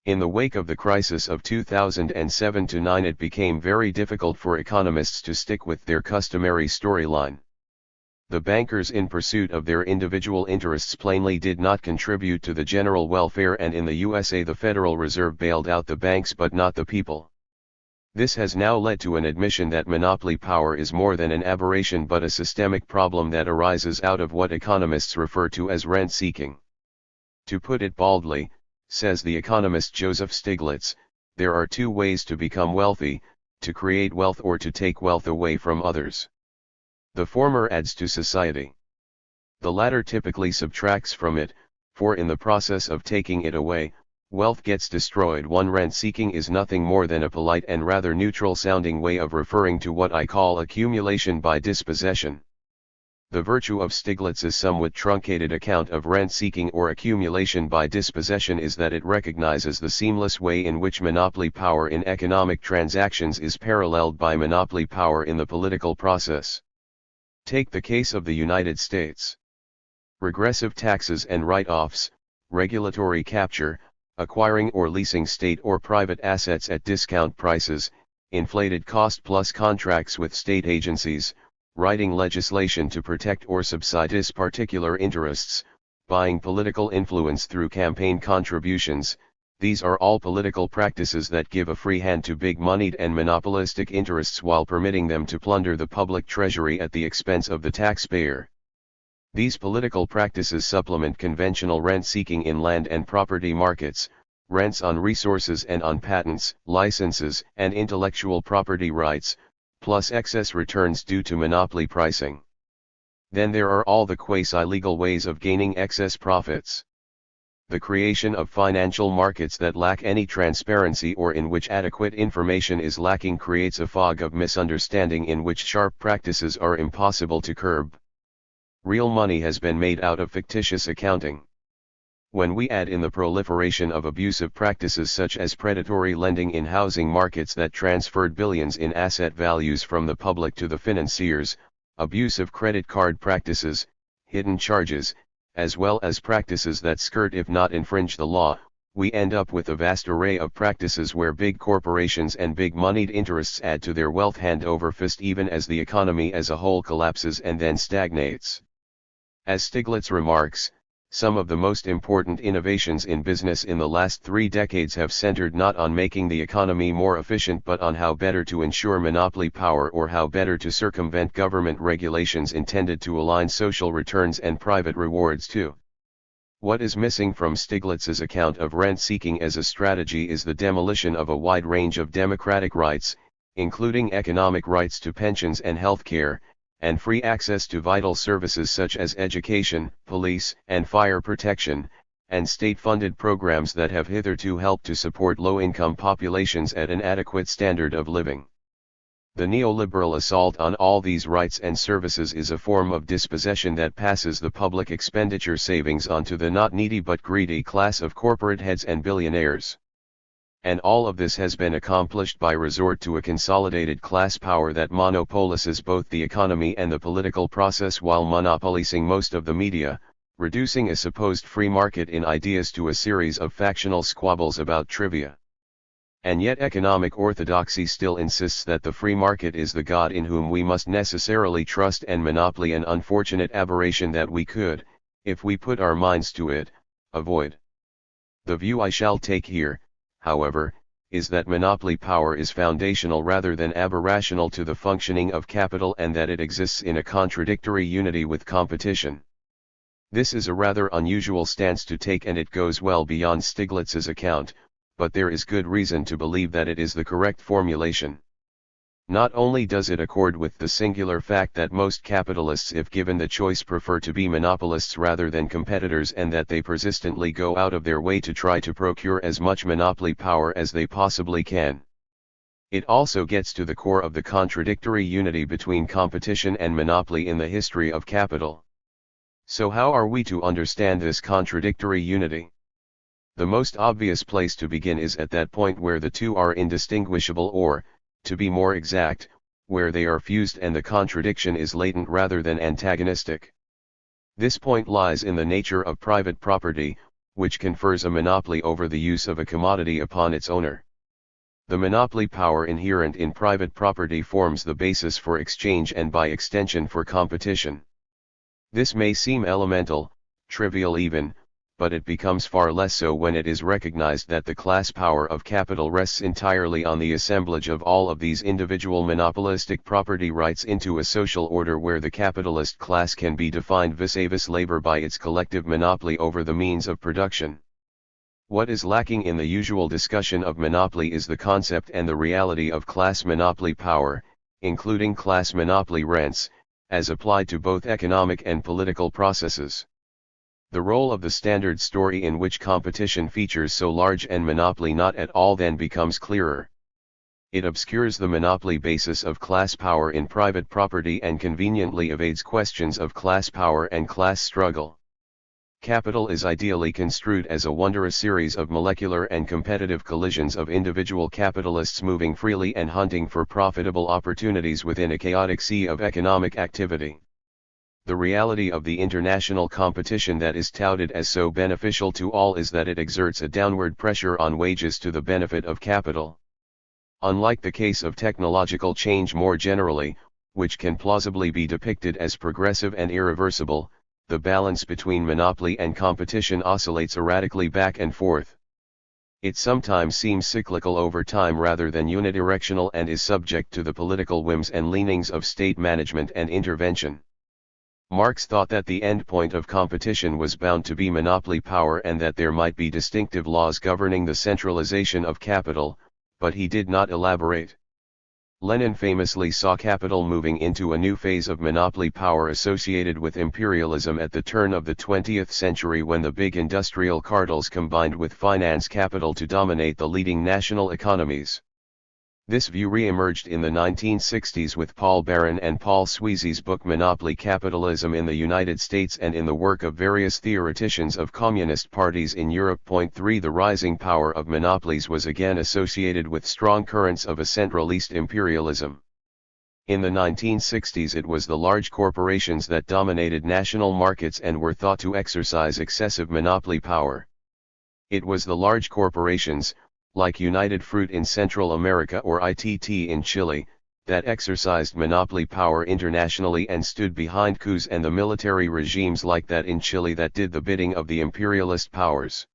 In the wake of the crisis of 2007-09 it became very difficult for economists to stick with their customary storyline. The bankers in pursuit of their individual interests plainly did not contribute to the general welfare, and in the USA the Federal Reserve bailed out the banks but not the people. This has now led to an admission that monopoly power is more than an aberration but a systemic problem that arises out of what economists refer to as rent-seeking. To put it baldly, says the economist Joseph Stiglitz, There are two ways to become wealthy: to create wealth or to take wealth away from others. The former adds to society. The latter typically subtracts from it, for in the process of taking it away, wealth gets destroyed. Rent-seeking is nothing more than a polite and rather neutral-sounding way of referring to what I call accumulation by dispossession. The virtue of Stiglitz's somewhat truncated account of rent-seeking or accumulation by dispossession is that it recognizes the seamless way in which monopoly power in economic transactions is paralleled by monopoly power in the political process. Take the case of the United States. Regressive taxes and write-offs, regulatory capture, acquiring or leasing state or private assets at discount prices, inflated cost-plus contracts with state agencies, writing legislation to protect or subsidize particular interests, buying political influence through campaign contributions. These are all political practices that give a free hand to big-moneyed and monopolistic interests while permitting them to plunder the public treasury at the expense of the taxpayer. These political practices supplement conventional rent-seeking in land and property markets, rents on resources and on patents, licenses, and intellectual property rights, plus excess returns due to monopoly pricing. Then there are all the quasi-legal ways of gaining excess profits. The creation of financial markets that lack any transparency or in which adequate information is lacking creates a fog of misunderstanding in which sharp practices are impossible to curb. Real money has been made out of fictitious accounting. When we add in the proliferation of abusive practices such as predatory lending in housing markets that transferred billions in asset values from the public to the financiers, abusive credit card practices, hidden charges, as well as practices that skirt if not infringe the law, we end up with a vast array of practices where big corporations and big-moneyed interests add to their wealth hand over fist even as the economy as a whole collapses and then stagnates. As Stiglitz remarks, some of the most important innovations in business in the last 3 decades have centered not on making the economy more efficient but on how better to ensure monopoly power or how better to circumvent government regulations intended to align social returns and private rewards too. What is missing from Stiglitz's account of rent-seeking as a strategy is the demolition of a wide range of democratic rights, including economic rights to pensions and health care, and free access to vital services such as education, police, and fire protection, and state-funded programs that have hitherto helped to support low-income populations at an adequate standard of living. The neoliberal assault on all these rights and services is a form of dispossession that passes the public expenditure savings onto the not needy but greedy class of corporate heads and billionaires. And all of this has been accomplished by resort to a consolidated class power that monopolizes both the economy and the political process while monopolizing most of the media, reducing a supposed free market in ideas to a series of factional squabbles about trivia. And yet economic orthodoxy still insists that the free market is the God in whom we must necessarily trust, and monopoly an unfortunate aberration that we could, if we put our minds to it, avoid. The view I shall take here, however, is that monopoly power is foundational rather than aberrational to the functioning of capital and that it exists in a contradictory unity with competition. This is a rather unusual stance to take and it goes well beyond Stiglitz's account, but there is good reason to believe that it is the correct formulation. Not only does it accord with the singular fact that most capitalists, if given the choice, prefer to be monopolists rather than competitors, and that they persistently go out of their way to try to procure as much monopoly power as they possibly can. It also gets to the core of the contradictory unity between competition and monopoly in the history of capital. So how are we to understand this contradictory unity? The most obvious place to begin is at that point where the two are indistinguishable, or, to be more exact, where they are fused and the contradiction is latent rather than antagonistic. This point lies in the nature of private property, which confers a monopoly over the use of a commodity upon its owner. The monopoly power inherent in private property forms the basis for exchange and by extension for competition. This may seem elemental, trivial even, but it becomes far less so when it is recognized that the class power of capital rests entirely on the assemblage of all of these individual monopolistic property rights into a social order where the capitalist class can be defined vis-a-vis labor by its collective monopoly over the means of production. What is lacking in the usual discussion of monopoly is the concept and the reality of class monopoly power, including class monopoly rents, as applied to both economic and political processes. The role of the standard story in which competition features so large and monopoly not at all then becomes clearer. It obscures the monopoly basis of class power in private property and conveniently evades questions of class power and class struggle. Capital is ideally construed as a wondrous series of molecular and competitive collisions of individual capitalists moving freely and hunting for profitable opportunities within a chaotic sea of economic activity. The reality of the international competition that is touted as so beneficial to all is that it exerts a downward pressure on wages to the benefit of capital. Unlike the case of technological change more generally, which can plausibly be depicted as progressive and irreversible, the balance between monopoly and competition oscillates erratically back and forth. It sometimes seems cyclical over time rather than unidirectional and is subject to the political whims and leanings of state management and intervention. Marx thought that the endpoint of competition was bound to be monopoly power and that there might be distinctive laws governing the centralization of capital, but he did not elaborate. Lenin famously saw capital moving into a new phase of monopoly power associated with imperialism at the turn of the 20th century when the big industrial cartels combined with finance capital to dominate the leading national economies. This view re-emerged in the 1960s with Paul Baran and Paul Sweezy's book Monopoly Capitalism in the United States and in the work of various theoreticians of communist parties in Europe. 3 The rising power of monopolies was again associated with strong currents of a centralist imperialism. In the 1960s it was the large corporations that dominated national markets and were thought to exercise excessive monopoly power. It was the large corporations, like United Fruit in Central America or ITT in Chile, that exercised monopoly power internationally and stood behind coups and the military regimes like that in Chile that did the bidding of the imperialist powers.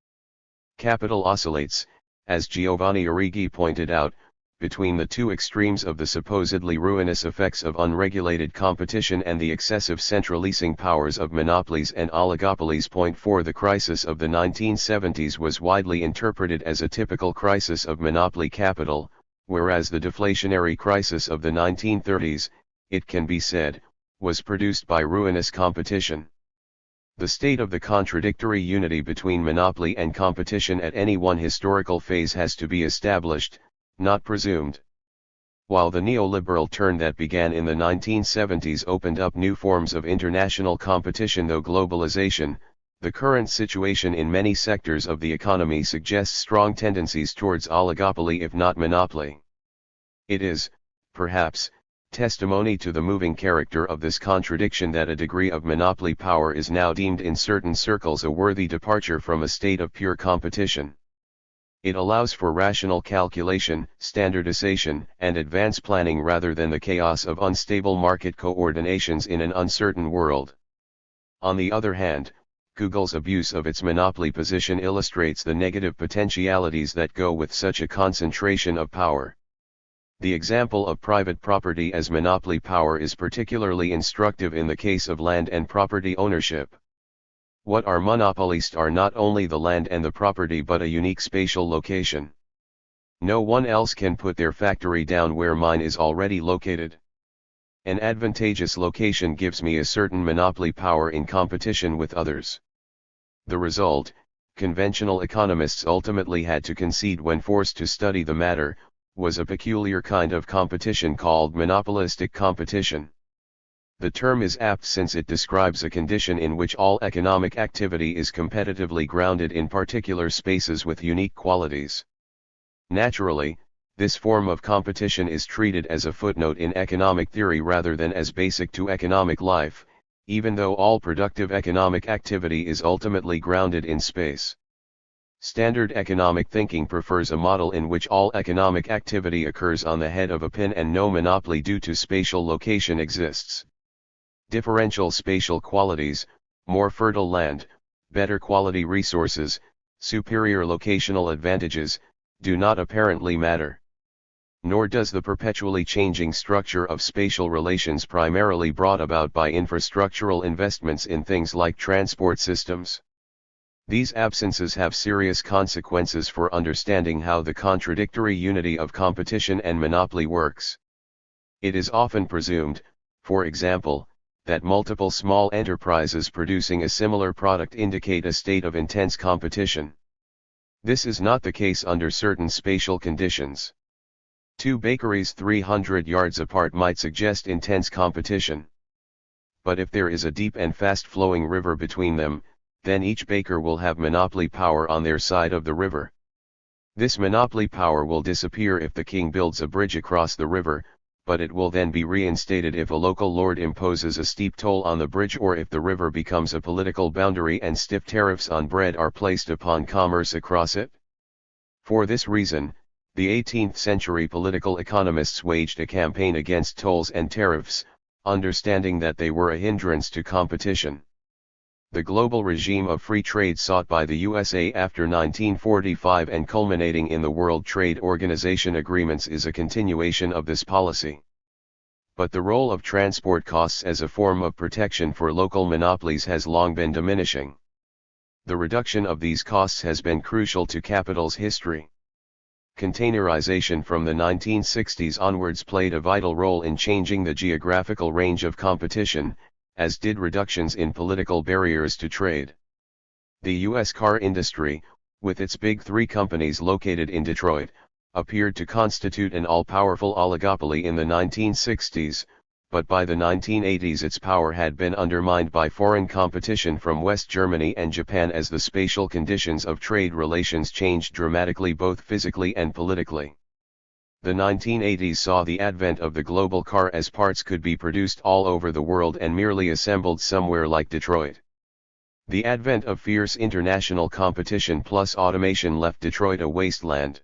Capital oscillates, as Giovanni Arrighi pointed out, between the two extremes of the supposedly ruinous effects of unregulated competition and the excessive centralizing powers of monopolies and oligopolies. 4 The crisis of the 1970s was widely interpreted as a typical crisis of monopoly capital, whereas the deflationary crisis of the 1930s, it can be said, was produced by ruinous competition. The state of the contradictory unity between monopoly and competition at any one historical phase has to be established, not presumed. While the neoliberal turn that began in the 1970s opened up new forms of international competition through globalization, the current situation in many sectors of the economy suggests strong tendencies towards oligopoly if not monopoly. It is, perhaps, testimony to the moving character of this contradiction that a degree of monopoly power is now deemed in certain circles a worthy departure from a state of pure competition. It allows for rational calculation, standardization, and advance planning rather than the chaos of unstable market coordinations in an uncertain world. On the other hand, Google's abuse of its monopoly position illustrates the negative potentialities that go with such a concentration of power. The example of private property as monopoly power is particularly instructive in the case of land and property ownership. What are monopolists are not only the land and the property but a unique spatial location. No one else can put their factory down where mine is already located. An advantageous location gives me a certain monopoly power in competition with others. The result, conventional economists ultimately had to concede when forced to study the matter, was a peculiar kind of competition called monopolistic competition. The term is apt since it describes a condition in which all economic activity is competitively grounded in particular spaces with unique qualities. Naturally, this form of competition is treated as a footnote in economic theory rather than as basic to economic life, even though all productive economic activity is ultimately grounded in space. Standard economic thinking prefers a model in which all economic activity occurs on the head of a pin and no monopoly due to spatial location exists. Differential spatial qualities, more fertile land, better quality resources, superior locational advantages, do not apparently matter. Nor does the perpetually changing structure of spatial relations primarily brought about by infrastructural investments in things like transport systems. These absences have serious consequences for understanding how the contradictory unity of competition and monopoly works. It is often presumed, for example, that multiple small enterprises producing a similar product indicate a state of intense competition. This is not the case under certain spatial conditions. Two bakeries 300 yards apart might suggest intense competition. But if there is a deep and fast-flowing river between them, then each baker will have monopoly power on their side of the river. This monopoly power will disappear if the king builds a bridge across the river, but it will then be reinstated if a local lord imposes a steep toll on the bridge or if the river becomes a political boundary and stiff tariffs on bread are placed upon commerce across it. For this reason, the 18th century political economists waged a campaign against tolls and tariffs, understanding that they were a hindrance to competition. The global regime of free trade sought by the USA after 1945 and culminating in the World Trade Organization agreements is a continuation of this policy. But the role of transport costs as a form of protection for local monopolies has long been diminishing. The reduction of these costs has been crucial to capital's history. Containerization from the 1960s onwards played a vital role in changing the geographical range of competition, as did reductions in political barriers to trade. The U.S. car industry, with its big three companies located in Detroit, appeared to constitute an all-powerful oligopoly in the 1960s, but by the 1980s its power had been undermined by foreign competition from West Germany and Japan as the spatial conditions of trade relations changed dramatically both physically and politically. The 1980s saw the advent of the global car as parts could be produced all over the world and merely assembled somewhere like Detroit. The advent of fierce international competition plus automation left Detroit a wasteland.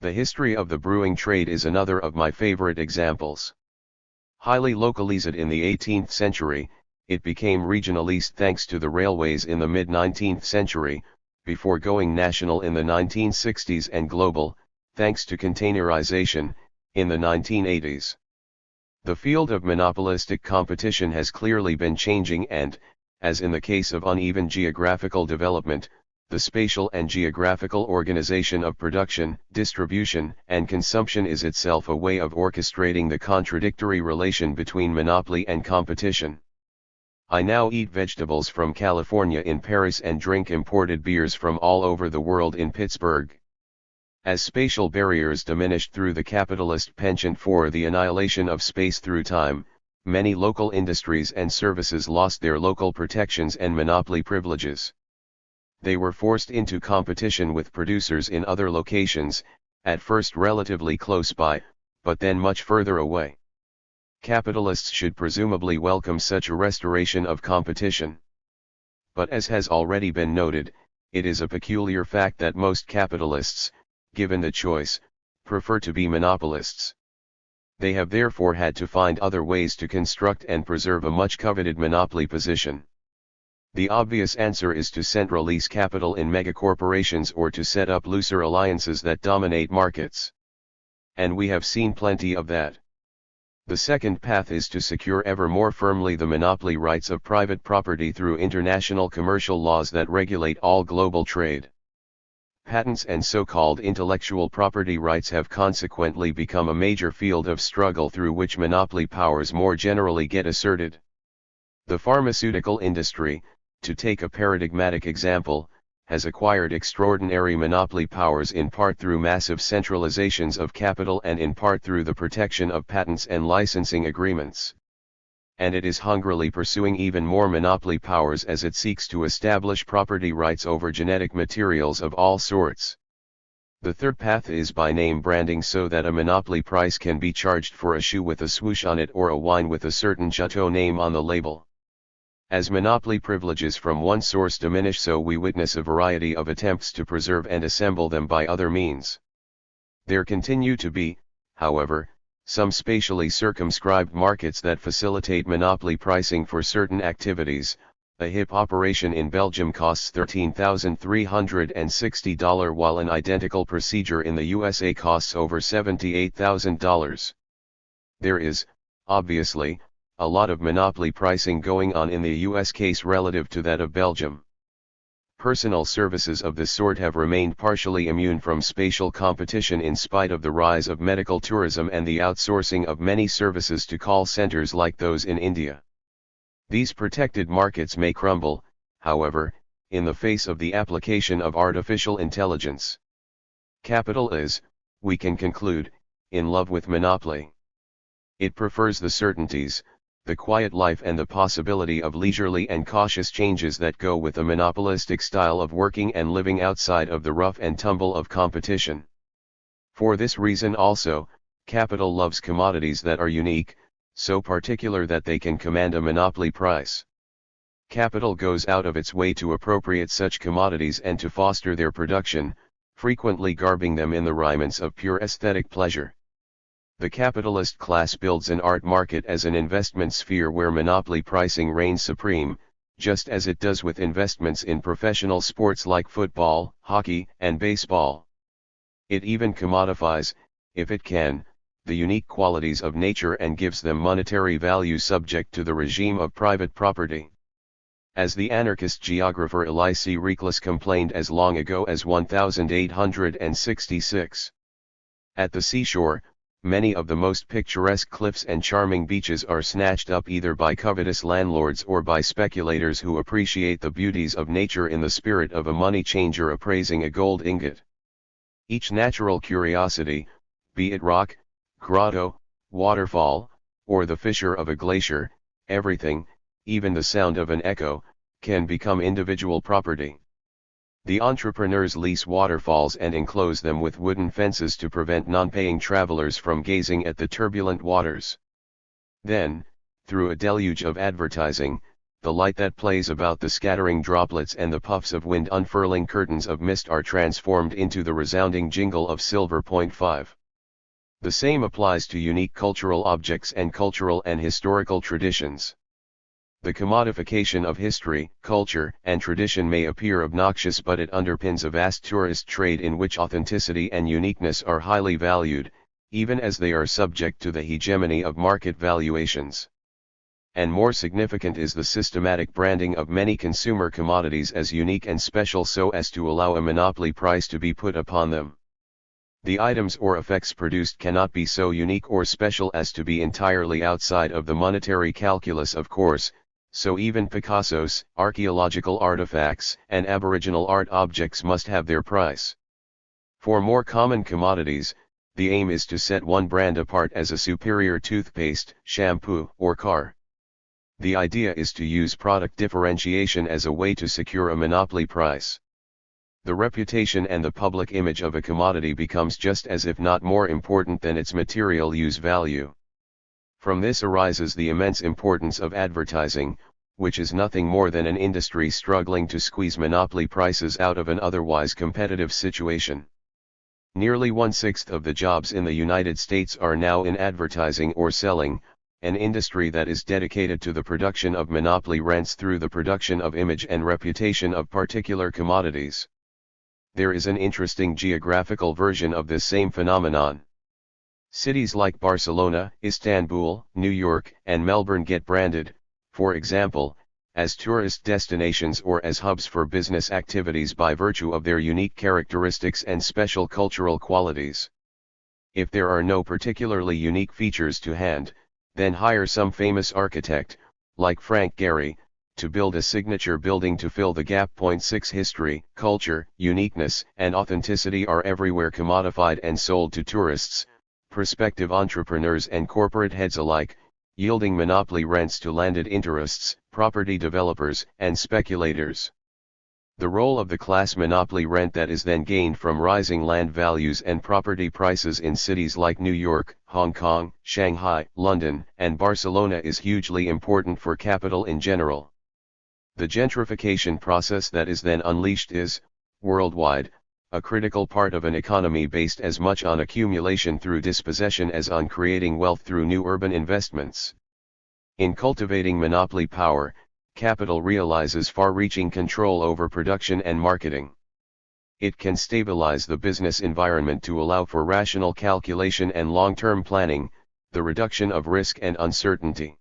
The history of the brewing trade is another of my favorite examples. Highly localized in the 18th century, it became regionalized thanks to the railways in the mid-19th century, before going national in the 1960s and global, thanks to containerization, in the 1980s. The field of monopolistic competition has clearly been changing and, as in the case of uneven geographical development, the spatial and geographical organization of production, distribution, and consumption is itself a way of orchestrating the contradictory relation between monopoly and competition. I now eat vegetables from California in Paris and drink imported beers from all over the world in Pittsburgh. As spatial barriers diminished through the capitalist penchant for the annihilation of space through time, many local industries and services lost their local protections and monopoly privileges. They were forced into competition with producers in other locations, at first relatively close by, but then much further away. Capitalists should presumably welcome such a restoration of competition. But as has already been noted, it is a peculiar fact that most capitalists, given the choice, prefer to be monopolists. They have therefore had to find other ways to construct and preserve a much coveted monopoly position. The obvious answer is to centralize capital in megacorporations or to set up looser alliances that dominate markets. And we have seen plenty of that. The second path is to secure ever more firmly the monopoly rights of private property through international commercial laws that regulate all global trade. Patents and so-called intellectual property rights have consequently become a major field of struggle through which monopoly powers more generally get asserted. The pharmaceutical industry, to take a paradigmatic example, has acquired extraordinary monopoly powers in part through massive centralizations of capital and in part through the protection of patents and licensing agreements. And it is hungrily pursuing even more monopoly powers as it seeks to establish property rights over genetic materials of all sorts. The third path is by name branding so that a monopoly price can be charged for a shoe with a swoosh on it or a wine with a certain chateau name on the label. As monopoly privileges from one source diminish, so we witness a variety of attempts to preserve and assemble them by other means. There continue to be, however, some spatially circumscribed markets that facilitate monopoly pricing for certain activities. A hip operation in Belgium costs $13,360 while an identical procedure in the USA costs over $78,000. There is, obviously, a lot of monopoly pricing going on in the US case relative to that of Belgium. Personal services of this sort have remained partially immune from spatial competition in spite of the rise of medical tourism and the outsourcing of many services to call centers like those in India. These protected markets may crumble, however, in the face of the application of artificial intelligence. Capital is, we can conclude, in love with monopoly. It prefers the certainties, the quiet life and the possibility of leisurely and cautious changes that go with a monopolistic style of working and living outside of the rough and tumble of competition. For this reason also, capital loves commodities that are unique, so particular that they can command a monopoly price. Capital goes out of its way to appropriate such commodities and to foster their production, frequently garbing them in the raiments of pure aesthetic pleasure. The capitalist class builds an art market as an investment sphere where monopoly pricing reigns supreme, just as it does with investments in professional sports like football, hockey, and baseball. It even commodifies, if it can, the unique qualities of nature and gives them monetary value subject to the regime of private property. As the anarchist geographer Elisee Reclus complained as long ago as 1866. At the seashore, many of the most picturesque cliffs and charming beaches are snatched up either by covetous landlords or by speculators who appreciate the beauties of nature in the spirit of a money changer appraising a gold ingot. Each natural curiosity, be it rock, grotto, waterfall, or the fissure of a glacier, everything, even the sound of an echo, can become individual property. The entrepreneurs lease waterfalls and enclose them with wooden fences to prevent non-paying travelers from gazing at the turbulent waters. Then, through a deluge of advertising, the light that plays about the scattering droplets and the puffs of wind unfurling curtains of mist are transformed into the resounding jingle of silver. 5. The same applies to unique cultural objects and cultural and historical traditions. The commodification of history, culture, and tradition may appear obnoxious, but it underpins a vast tourist trade in which authenticity and uniqueness are highly valued, even as they are subject to the hegemony of market valuations. And more significant is the systematic branding of many consumer commodities as unique and special so as to allow a monopoly price to be put upon them. The items or effects produced cannot be so unique or special as to be entirely outside of the monetary calculus, of course. So even Picasso's, archaeological artifacts, and aboriginal art objects must have their price. For more common commodities, the aim is to set one brand apart as a superior toothpaste, shampoo, or car. The idea is to use product differentiation as a way to secure a monopoly price. The reputation and the public image of a commodity becomes just as if not more important than its material use value. From this arises the immense importance of advertising, which is nothing more than an industry struggling to squeeze monopoly prices out of an otherwise competitive situation. Nearly 1/6 of the jobs in the United States are now in advertising or selling, an industry that is dedicated to the production of monopoly rents through the production of image and reputation of particular commodities. There is an interesting geographical version of this same phenomenon. Cities like Barcelona, Istanbul, New York, and Melbourne get branded, for example, as tourist destinations or as hubs for business activities by virtue of their unique characteristics and special cultural qualities. If there are no particularly unique features to hand, then hire some famous architect, like Frank Gehry, to build a signature building to fill the gap. 6 History, culture, uniqueness, and authenticity are everywhere commodified and sold to tourists, prospective entrepreneurs and corporate heads alike, yielding monopoly rents to landed interests, property developers, and speculators. The role of the class monopoly rent that is then gained from rising land values and property prices in cities like New York, Hong Kong, Shanghai, London, and Barcelona is hugely important for capital in general. The gentrification process that is then unleashed is, worldwide, a critical part of an economy based as much on accumulation through dispossession as on creating wealth through new urban investments. In cultivating monopoly power, capital realizes far-reaching control over production and marketing. It can stabilize the business environment to allow for rational calculation and long-term planning, the reduction of risk and uncertainty.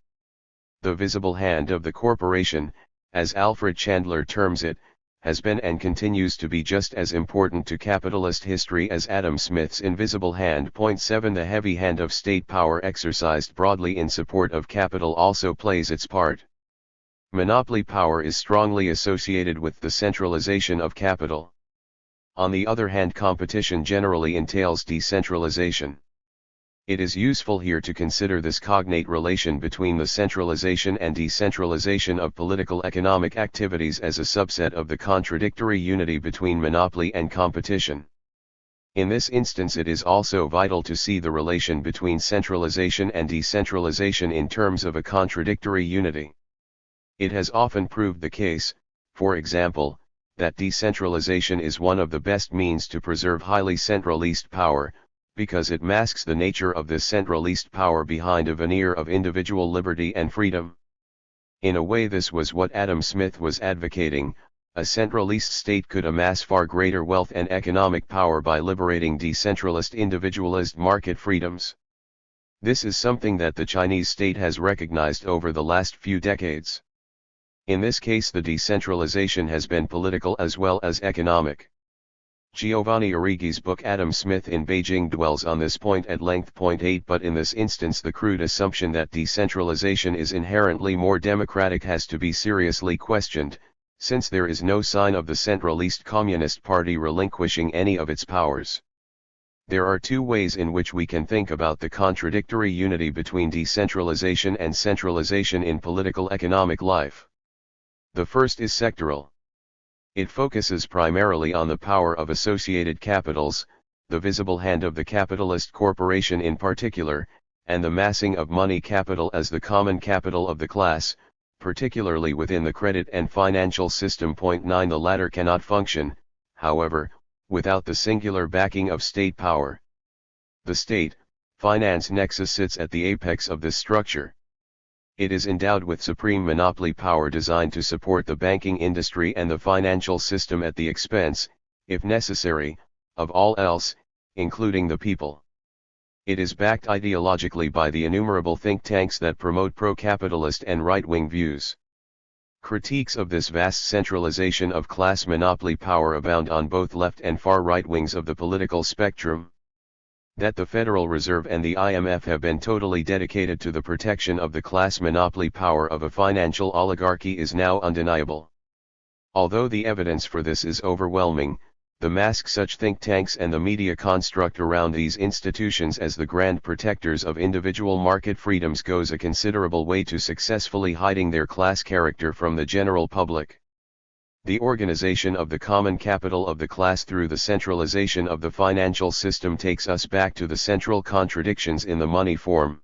The visible hand of the corporation, as Alfred Chandler terms it, has been and continues to be just as important to capitalist history as Adam Smith's invisible hand. 7 The heavy hand of state power exercised broadly in support of capital also plays its part. Monopoly power is strongly associated with the centralization of capital. On the other hand, competition generally entails decentralization. It is useful here to consider this cognate relation between the centralization and decentralization of political economic activities as a subset of the contradictory unity between monopoly and competition. In this instance, it is also vital to see the relation between centralization and decentralization in terms of a contradictory unity. It has often proved the case, for example, that decentralization is one of the best means to preserve highly centralized power, because it masks the nature of this centralized power behind a veneer of individual liberty and freedom. In a way, this was what Adam Smith was advocating. A centralist state could amass far greater wealth and economic power by liberating decentralized individualist market freedoms. This is something that the Chinese state has recognized over the last few decades. In this case, the decentralization has been political as well as economic. Giovanni Arrighi's book Adam Smith in Beijing dwells on this point at length. 8 But in this instance, the crude assumption that decentralization is inherently more democratic has to be seriously questioned, since there is no sign of the centralist Communist Party relinquishing any of its powers. There are two ways in which we can think about the contradictory unity between decentralization and centralization in political economic life. The first is sectoral. It focuses primarily on the power of associated capitals, the visible hand of the capitalist corporation in particular, and the massing of money capital as the common capital of the class, particularly within the credit and financial system. 9 The latter cannot function, however, without the singular backing of state power. The state-finance nexus sits at the apex of this structure. It is endowed with supreme monopoly power designed to support the banking industry and the financial system at the expense, if necessary, of all else, including the people. It is backed ideologically by the innumerable think tanks that promote pro-capitalist and right-wing views. Critiques of this vast centralization of class monopoly power abound on both left and far right wings of the political spectrum. That the Federal Reserve and the IMF have been totally dedicated to the protection of the class monopoly power of a financial oligarchy is now undeniable. Although the evidence for this is overwhelming, the mask such think tanks and the media construct around these institutions as the grand protectors of individual market freedoms goes a considerable way to successfully hiding their class character from the general public. The organization of the common capital of the class through the centralization of the financial system takes us back to the central contradictions in the money form.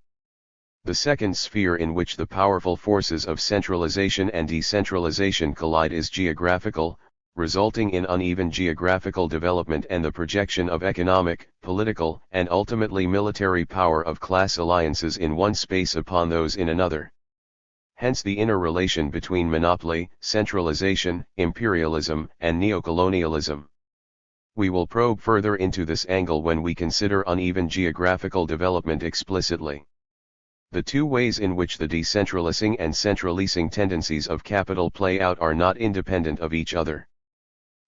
The second sphere in which the powerful forces of centralization and decentralization collide is geographical, resulting in uneven geographical development and the projection of economic, political, and ultimately military power of class alliances in one space upon those in another. Hence the interrelation between monopoly, centralization, imperialism, and neocolonialism. We will probe further into this angle when we consider uneven geographical development explicitly. The two ways in which the decentralizing and centralizing tendencies of capital play out are not independent of each other.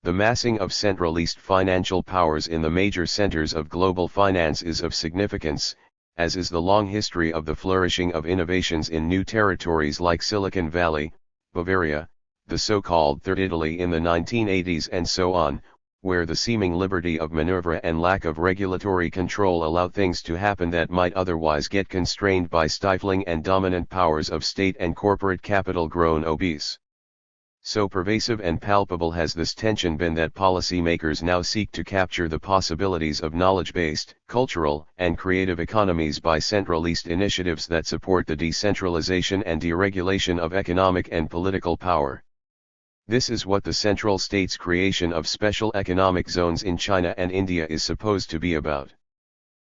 The massing of centralized financial powers in the major centers of global finance is of significance, as is the long history of the flourishing of innovations in new territories like Silicon Valley, Bavaria, the so-called Third Italy in the 1980s and so on, where the seeming liberty of maneuver and lack of regulatory control allow things to happen that might otherwise get constrained by stifling and dominant powers of state and corporate capital grown obese. So pervasive and palpable has this tension been that policymakers now seek to capture the possibilities of knowledge-based, cultural, and creative economies by centralist initiatives that support the decentralization and deregulation of economic and political power. This is what the central state's creation of special economic zones in China and India is supposed to be about.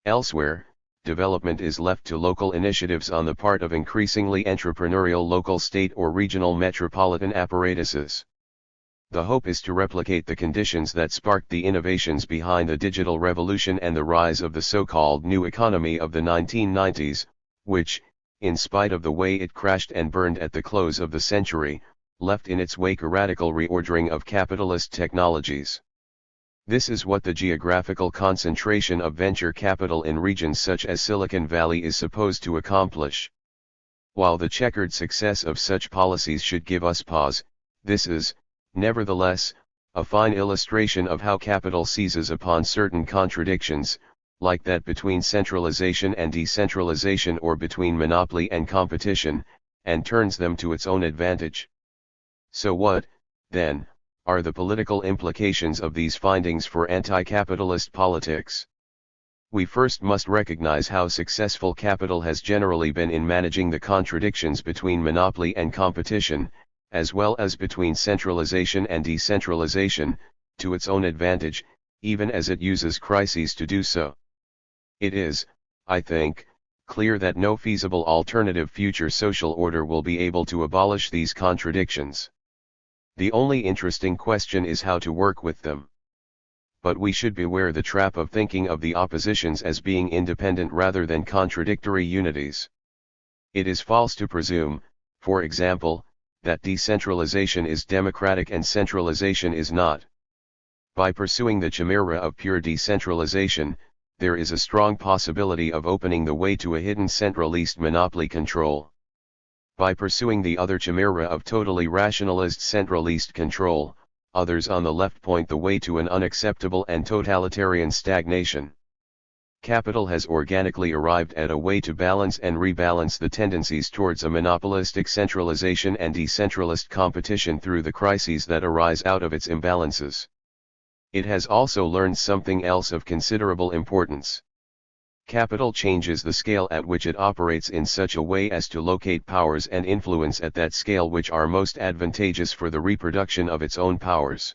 Elsewhere, development is left to local initiatives on the part of increasingly entrepreneurial local state or regional metropolitan apparatuses. The hope is to replicate the conditions that sparked the innovations behind the digital revolution and the rise of the so-called new economy of the 1990s, which, in spite of the way it crashed and burned at the close of the century, left in its wake a radical reordering of capitalist technologies. This is what the geographical concentration of venture capital in regions such as Silicon Valley is supposed to accomplish. While the checkered success of such policies should give us pause, this is, nevertheless, a fine illustration of how capital seizes upon certain contradictions, like that between centralization and decentralization or between monopoly and competition, and turns them to its own advantage. So what, then, are the political implications of these findings for anti-capitalist politics? We first must recognize how successful capital has generally been in managing the contradictions between monopoly and competition, as well as between centralization and decentralization, to its own advantage, even as it uses crises to do so. It is, I think, clear that no feasible alternative future social order will be able to abolish these contradictions. The only interesting question is how to work with them. But we should beware the trap of thinking of the oppositions as being independent rather than contradictory unities. It is false to presume, for example, that decentralization is democratic and centralization is not. By pursuing the chimera of pure decentralization, there is a strong possibility of opening the way to a hidden centralist monopoly control. By pursuing the other chimera of totally rationalist centralist control, others on the left point the way to an unacceptable and totalitarian stagnation. Capital has organically arrived at a way to balance and rebalance the tendencies towards a monopolistic centralization and decentralist competition through the crises that arise out of its imbalances. It has also learned something else of considerable importance. Capital changes the scale at which it operates in such a way as to locate powers and influence at that scale which are most advantageous for the reproduction of its own powers.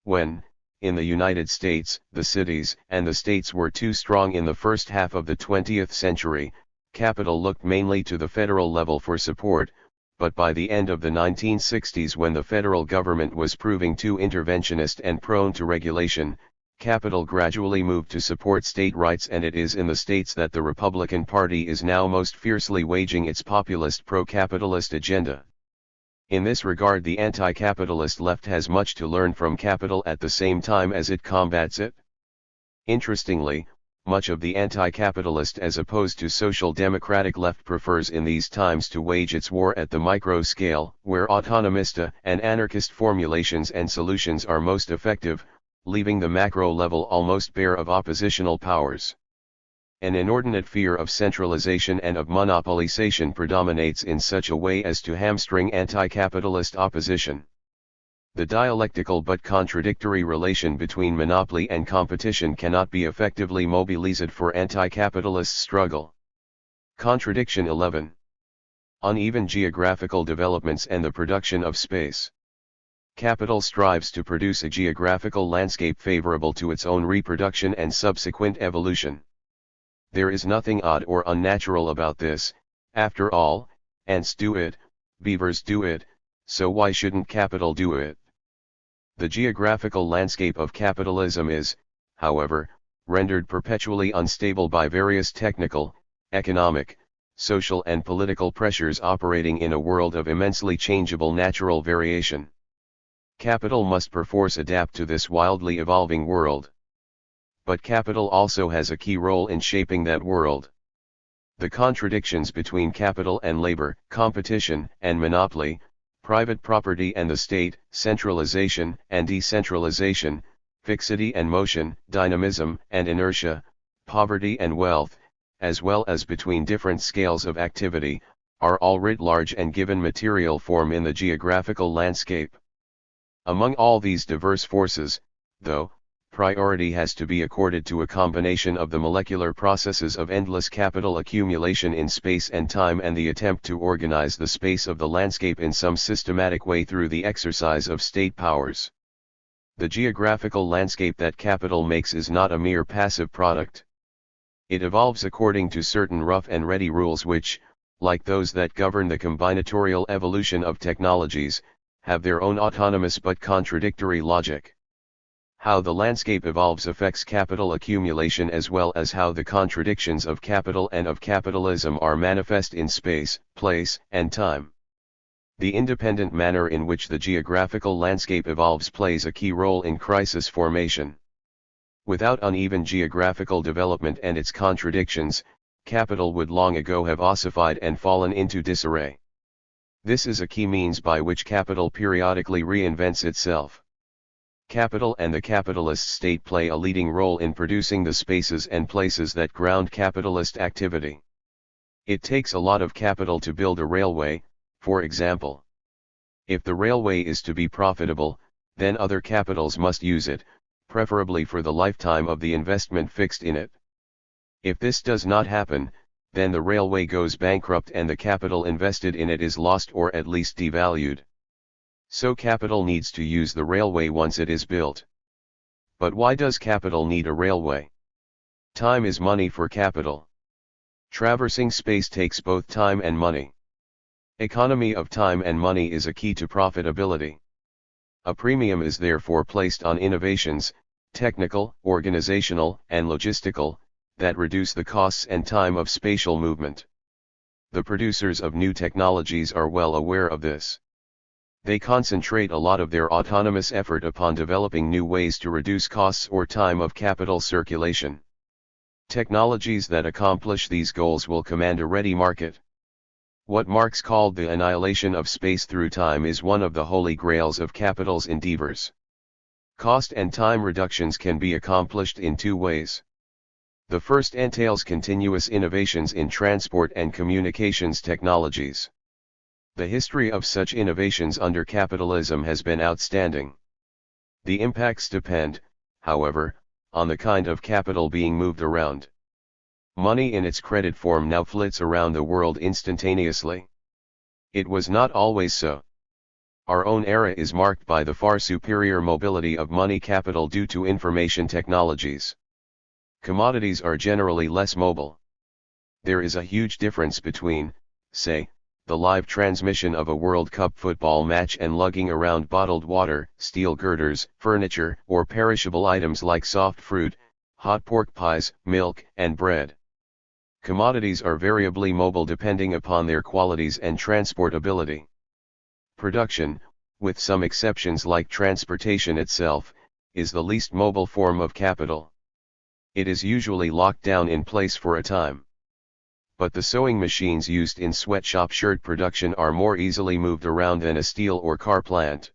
When, in the United States, the cities and the states were too strong in the first half of the 20th century, capital looked mainly to the federal level for support, but by the end of the 1960s, when the federal government was proving too interventionist and prone to regulation, capital gradually moved to support state rights, and it is in the states that the Republican Party is now most fiercely waging its populist pro-capitalist agenda. In this regard, the anti-capitalist left has much to learn from capital at the same time as it combats it. Interestingly, much of the anti-capitalist as opposed to social democratic left prefers in these times to wage its war at the micro scale, where autonomista and anarchist formulations and solutions are most effective, leaving the macro level almost bare of oppositional powers. An inordinate fear of centralization and of monopolization predominates in such a way as to hamstring anti-capitalist opposition. The dialectical but contradictory relation between monopoly and competition cannot be effectively mobilized for anti-capitalist struggle. Contradiction 11. Uneven geographical developments and the production of space. Capital strives to produce a geographical landscape favorable to its own reproduction and subsequent evolution. There is nothing odd or unnatural about this. After all, ants do it, beavers do it, so why shouldn't capital do it? The geographical landscape of capitalism is, however, rendered perpetually unstable by various technical, economic, social and political pressures operating in a world of immensely changeable natural variation. Capital must perforce adapt to this wildly evolving world. But capital also has a key role in shaping that world. The contradictions between capital and labor, competition and monopoly, private property and the state, centralization and decentralization, fixity and motion, dynamism and inertia, poverty and wealth, as well as between different scales of activity, are all writ large and given material form in the geographical landscape. Among all these diverse forces, though, priority has to be accorded to a combination of the molecular processes of endless capital accumulation in space and time and the attempt to organize the space of the landscape in some systematic way through the exercise of state powers. The geographical landscape that capital makes is not a mere passive product. It evolves according to certain rough and ready rules which, like those that govern the combinatorial evolution of technologies, have their own autonomous but contradictory logic. How the landscape evolves affects capital accumulation as well as how the contradictions of capital and of capitalism are manifest in space, place, and time. The independent manner in which the geographical landscape evolves plays a key role in crisis formation. Without uneven geographical development and its contradictions, capital would long ago have ossified and fallen into disarray. This is a key means by which capital periodically reinvents itself. Capital and the capitalist state play a leading role in producing the spaces and places that ground capitalist activity. It takes a lot of capital to build a railway, for example. If the railway is to be profitable, then other capitals must use it, preferably for the lifetime of the investment fixed in it. If this does not happen, then the railway goes bankrupt and the capital invested in it is lost or at least devalued. So capital needs to use the railway once it is built. But why does capital need a railway? Time is money for capital. Traversing space takes both time and money. Economy of time and money is a key to profitability. A premium is therefore placed on innovations, technical, organizational, and logistical, that reduce the costs and time of spatial movement. The producers of new technologies are well aware of this. They concentrate a lot of their autonomous effort upon developing new ways to reduce costs or time of capital circulation. Technologies that accomplish these goals will command a ready market. What Marx called the annihilation of space through time is one of the holy grails of capital's endeavors. Cost and time reductions can be accomplished in two ways. The first entails continuous innovations in transport and communications technologies. The history of such innovations under capitalism has been outstanding. The impacts depend, however, on the kind of capital being moved around. Money in its credit form now flits around the world instantaneously. It was not always so. Our own era is marked by the far superior mobility of money capital due to information technologies. Commodities are generally less mobile. There is a huge difference between, say, the live transmission of a World Cup football match and lugging around bottled water, steel girders, furniture, or perishable items like soft fruit, hot pork pies, milk, and bread. Commodities are variably mobile depending upon their qualities and transportability. Production, with some exceptions like transportation itself, is the least mobile form of capital. It is usually locked down in place for a time. But the sewing machines used in sweatshop shirt production are more easily moved around than a steel or car plant.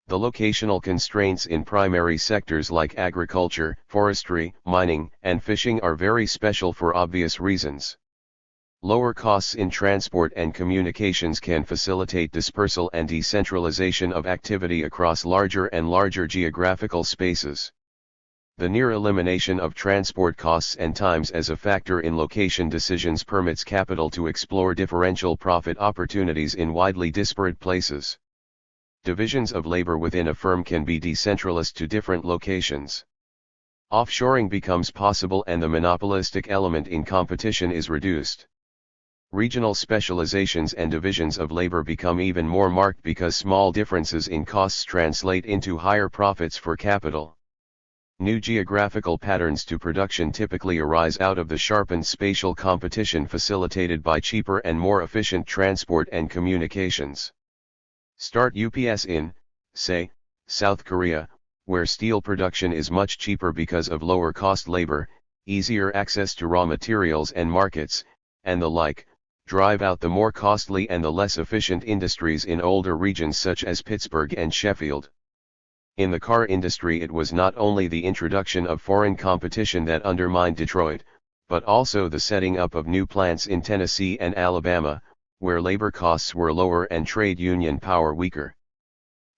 The locational constraints in primary sectors like agriculture, forestry, mining, and fishing are very special for obvious reasons. Lower costs in transport and communications can facilitate dispersal and decentralization of activity across larger and larger geographical spaces. The near elimination of transport costs and times as a factor in location decisions permits capital to explore differential profit opportunities in widely disparate places. Divisions of labor within a firm can be decentralized to different locations. Offshoring becomes possible and the monopolistic element in competition is reduced. Regional specializations and divisions of labor become even more marked because small differences in costs translate into higher profits for capital. New geographical patterns to production typically arise out of the sharpened spatial competition facilitated by cheaper and more efficient transport and communications. Start UPS in, say, South Korea, where steel production is much cheaper because of lower cost labor, easier access to raw materials and markets, and the like. Drive out the more costly and the less efficient industries in older regions such as Pittsburgh and Sheffield. In the car industry, it was not only the introduction of foreign competition that undermined Detroit, but also the setting up of new plants in Tennessee and Alabama, where labor costs were lower and trade union power weaker.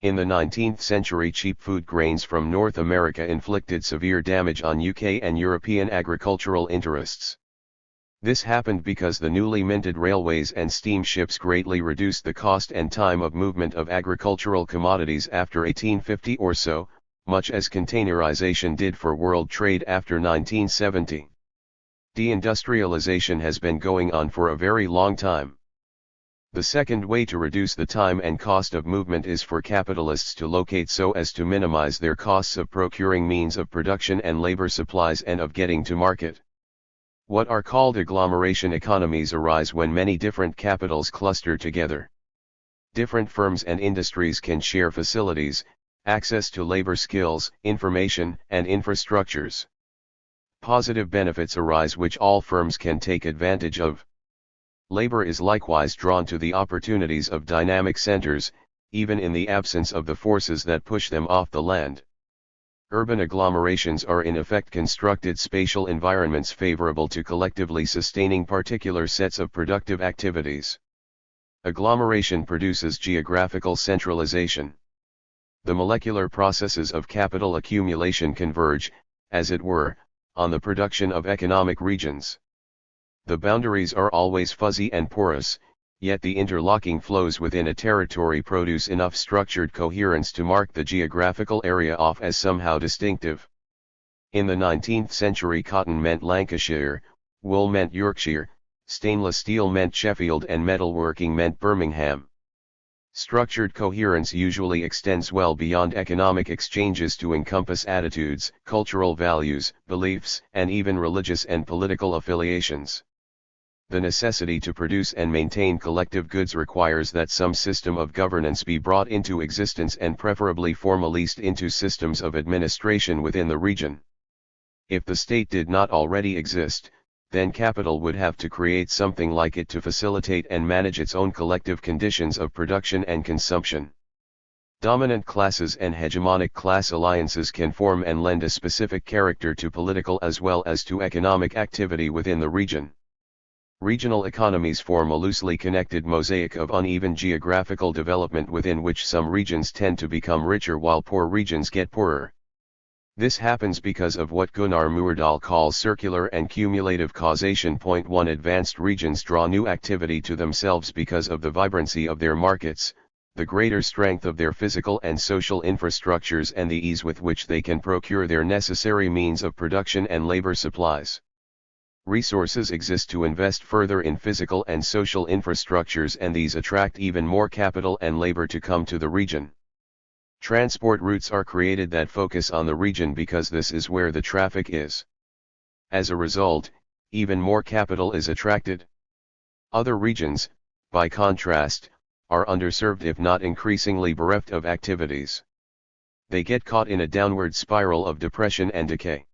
In the 19th century, cheap food grains from North America inflicted severe damage on UK and European agricultural interests. This happened because the newly minted railways and steamships greatly reduced the cost and time of movement of agricultural commodities after 1850 or so, much as containerization did for world trade after 1970. Deindustrialization has been going on for a very long time. The second way to reduce the time and cost of movement is for capitalists to locate so as to minimize their costs of procuring means of production and labor supplies and of getting to market. What are called agglomeration economies arise when many different capitals cluster together. Different firms and industries can share facilities, access to labor skills, information, and infrastructures. Positive benefits arise which all firms can take advantage of. Labor is likewise drawn to the opportunities of dynamic centers, even in the absence of the forces that push them off the land. Urban agglomerations are in effect constructed spatial environments favorable to collectively sustaining particular sets of productive activities. Agglomeration produces geographical centralization. The molecular processes of capital accumulation converge, as it were, on the production of economic regions. The boundaries are always fuzzy and porous, yet the interlocking flows within a territory produce enough structured coherence to mark the geographical area off as somehow distinctive. In the 19th century, cotton meant Lancashire, wool meant Yorkshire, stainless steel meant Sheffield, and metalworking meant Birmingham. Structured coherence usually extends well beyond economic exchanges to encompass attitudes, cultural values, beliefs, and even religious and political affiliations. The necessity to produce and maintain collective goods requires that some system of governance be brought into existence and preferably formalized into systems of administration within the region. If the state did not already exist, then capital would have to create something like it to facilitate and manage its own collective conditions of production and consumption. Dominant classes and hegemonic class alliances can form and lend a specific character to political as well as to economic activity within the region. Regional economies form a loosely connected mosaic of uneven geographical development within which some regions tend to become richer while poor regions get poorer. This happens because of what Gunnar Myrdal calls circular and cumulative causation. Point 1. Advanced regions draw new activity to themselves because of the vibrancy of their markets, the greater strength of their physical and social infrastructures, and the ease with which they can procure their necessary means of production and labor supplies. Resources exist to invest further in physical and social infrastructures, and these attract even more capital and labor to come to the region. Transport routes are created that focus on the region because this is where the traffic is. As a result, even more capital is attracted. Other regions, by contrast, are underserved if not increasingly bereft of activities. They get caught in a downward spiral of depression and decay.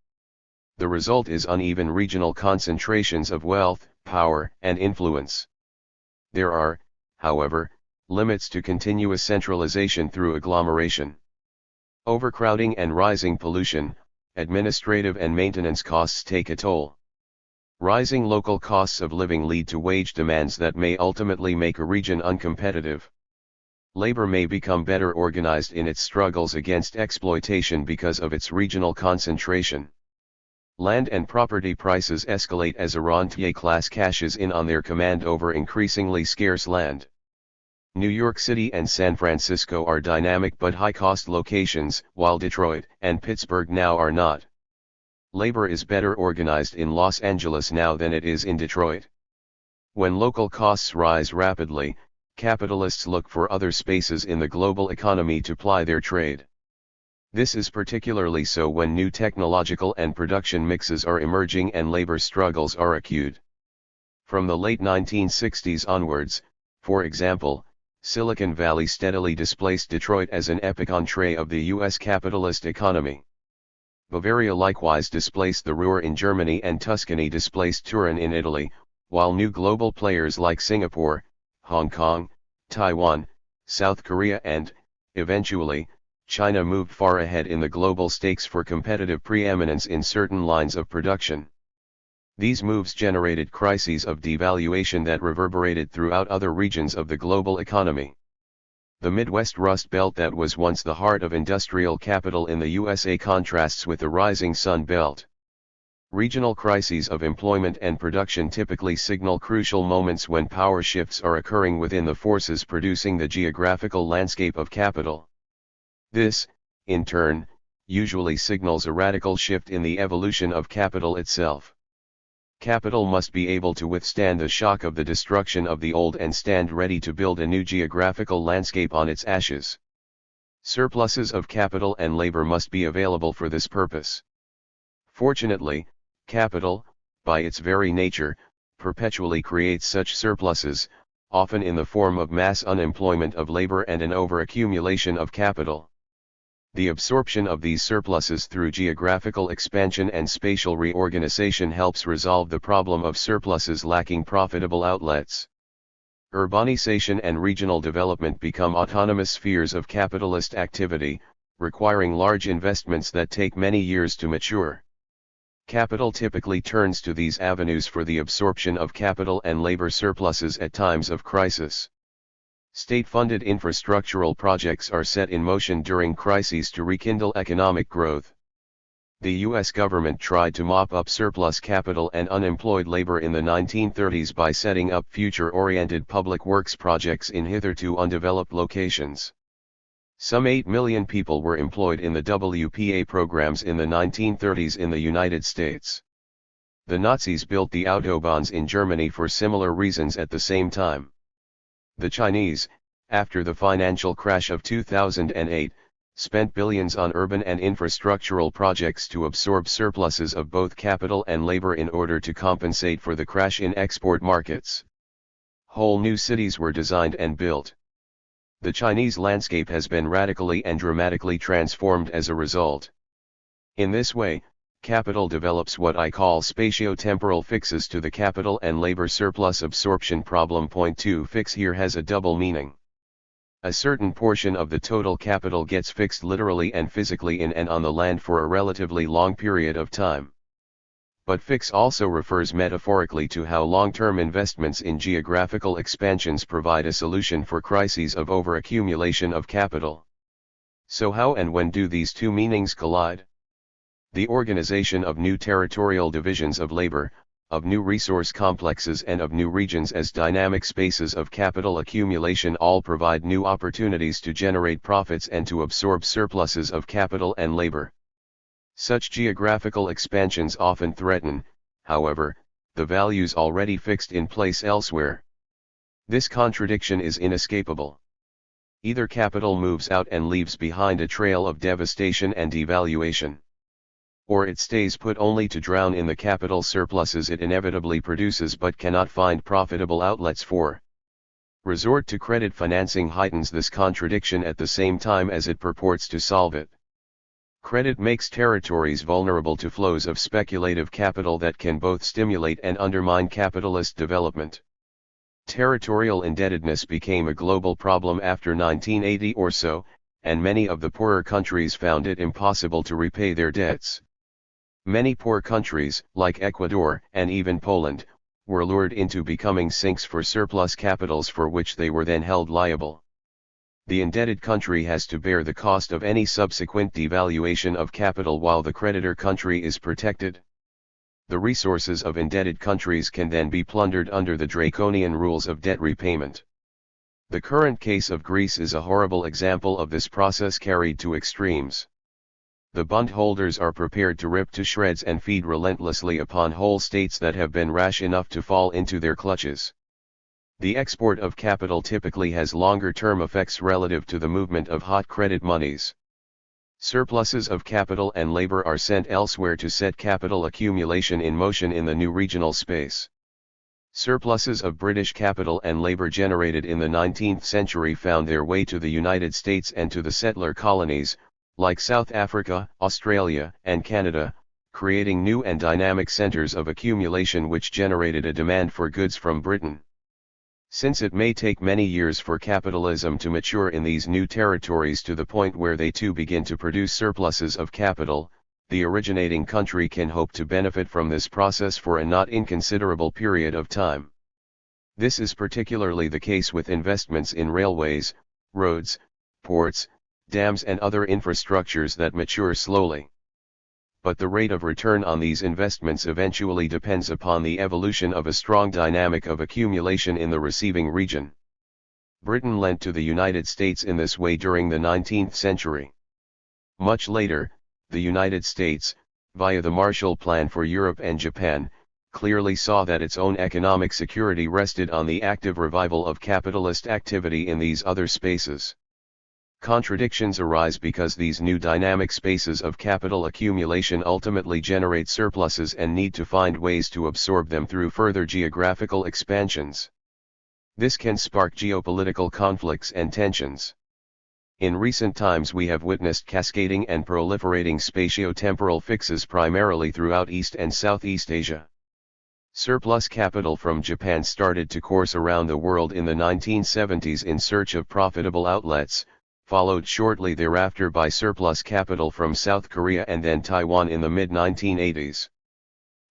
The result is uneven regional concentrations of wealth, power, and influence. There are, however, limits to continuous centralization through agglomeration. Overcrowding and rising pollution, administrative and maintenance costs take a toll. Rising local costs of living lead to wage demands that may ultimately make a region uncompetitive. Labor may become better organized in its struggles against exploitation because of its regional concentration. Land and property prices escalate as a rentier class cashes in on their command over increasingly scarce land. New York City and San Francisco are dynamic but high-cost locations, while Detroit and Pittsburgh now are not. Labor is better organized in Los Angeles now than it is in Detroit. When local costs rise rapidly, capitalists look for other spaces in the global economy to ply their trade. This is particularly so when new technological and production mixes are emerging and labor struggles are acute. From the late 1960s onwards, for example, Silicon Valley steadily displaced Detroit as an epicenter of the U.S. capitalist economy. Bavaria likewise displaced the Ruhr in Germany and Tuscany displaced Turin in Italy, while new global players like Singapore, Hong Kong, Taiwan, South Korea and, eventually, China moved far ahead in the global stakes for competitive preeminence in certain lines of production. These moves generated crises of devaluation that reverberated throughout other regions of the global economy. The Midwest Rust Belt that was once the heart of industrial capital in the USA contrasts with the rising Sun Belt. Regional crises of employment and production typically signal crucial moments when power shifts are occurring within the forces producing the geographical landscape of capital. This, in turn, usually signals a radical shift in the evolution of capital itself. Capital must be able to withstand the shock of the destruction of the old and stand ready to build a new geographical landscape on its ashes. Surpluses of capital and labor must be available for this purpose. Fortunately, capital, by its very nature, perpetually creates such surpluses, often in the form of mass unemployment of labor and an overaccumulation of capital. The absorption of these surpluses through geographical expansion and spatial reorganization helps resolve the problem of surpluses lacking profitable outlets. Urbanization and regional development become autonomous spheres of capitalist activity, requiring large investments that take many years to mature. Capital typically turns to these avenues for the absorption of capital and labor surpluses at times of crisis. State-funded infrastructural projects are set in motion during crises to rekindle economic growth. The U.S. government tried to mop up surplus capital and unemployed labor in the 1930s by setting up future-oriented public works projects in hitherto undeveloped locations. Some 8 million people were employed in the WPA programs in the 1930s in the United States. The Nazis built the Autobahns in Germany for similar reasons at the same time. The Chinese, after the financial crash of 2008, spent billions on urban and infrastructural projects to absorb surpluses of both capital and labor in order to compensate for the crash in export markets. Whole new cities were designed and built. The Chinese landscape has been radically and dramatically transformed as a result. In this way, capital develops what I call spatio-temporal fixes to the capital and labor surplus absorption problem. Point 2 fix here has a double meaning. A certain portion of the total capital gets fixed literally and physically in and on the land for a relatively long period of time. But fix also refers metaphorically to how long-term investments in geographical expansions provide a solution for crises of overaccumulation of capital. So how and when do these two meanings collide? The organization of new territorial divisions of labor, of new resource complexes and of new regions as dynamic spaces of capital accumulation all provide new opportunities to generate profits and to absorb surpluses of capital and labor. Such geographical expansions often threaten, however, the values already fixed in place elsewhere. This contradiction is inescapable. Either capital moves out and leaves behind a trail of devastation and devaluation, or it stays put only to drown in the capital surpluses it inevitably produces but cannot find profitable outlets for. Resort to credit financing heightens this contradiction at the same time as it purports to solve it. Credit makes territories vulnerable to flows of speculative capital that can both stimulate and undermine capitalist development. Territorial indebtedness became a global problem after 1980 or so, and many of the poorer countries found it impossible to repay their debts. Many poor countries, like Ecuador and even Poland, were lured into becoming sinks for surplus capitals for which they were then held liable. The indebted country has to bear the cost of any subsequent devaluation of capital while the creditor country is protected. The resources of indebted countries can then be plundered under the draconian rules of debt repayment. The current case of Greece is a horrible example of this process carried to extremes. The bondholders are prepared to rip to shreds and feed relentlessly upon whole states that have been rash enough to fall into their clutches. The export of capital typically has longer-term effects relative to the movement of hot credit monies. Surpluses of capital and labor are sent elsewhere to set capital accumulation in motion in the new regional space. Surpluses of British capital and labor generated in the 19th century found their way to the United States and to the settler colonies, like South Africa, Australia, and Canada, creating new and dynamic centers of accumulation which generated a demand for goods from Britain. Since it may take many years for capitalism to mature in these new territories to the point where they too begin to produce surpluses of capital, the originating country can hope to benefit from this process for a not inconsiderable period of time. This is particularly the case with investments in railways, roads, ports, dams and other infrastructures that mature slowly. But the rate of return on these investments eventually depends upon the evolution of a strong dynamic of accumulation in the receiving region. Britain lent to the United States in this way during the 19th century. Much later, the United States, via the Marshall Plan for Europe and Japan, clearly saw that its own economic security rested on the active revival of capitalist activity in these other spaces. Contradictions arise because these new dynamic spaces of capital accumulation ultimately generate surpluses and need to find ways to absorb them through further geographical expansions. This can spark geopolitical conflicts and tensions. In recent times we have witnessed cascading and proliferating spatio-temporal fixes primarily throughout East and Southeast Asia. Surplus capital from Japan started to course around the world in the 1970s in search of profitable outlets, followed shortly thereafter by surplus capital from South Korea and then Taiwan in the mid-1980s.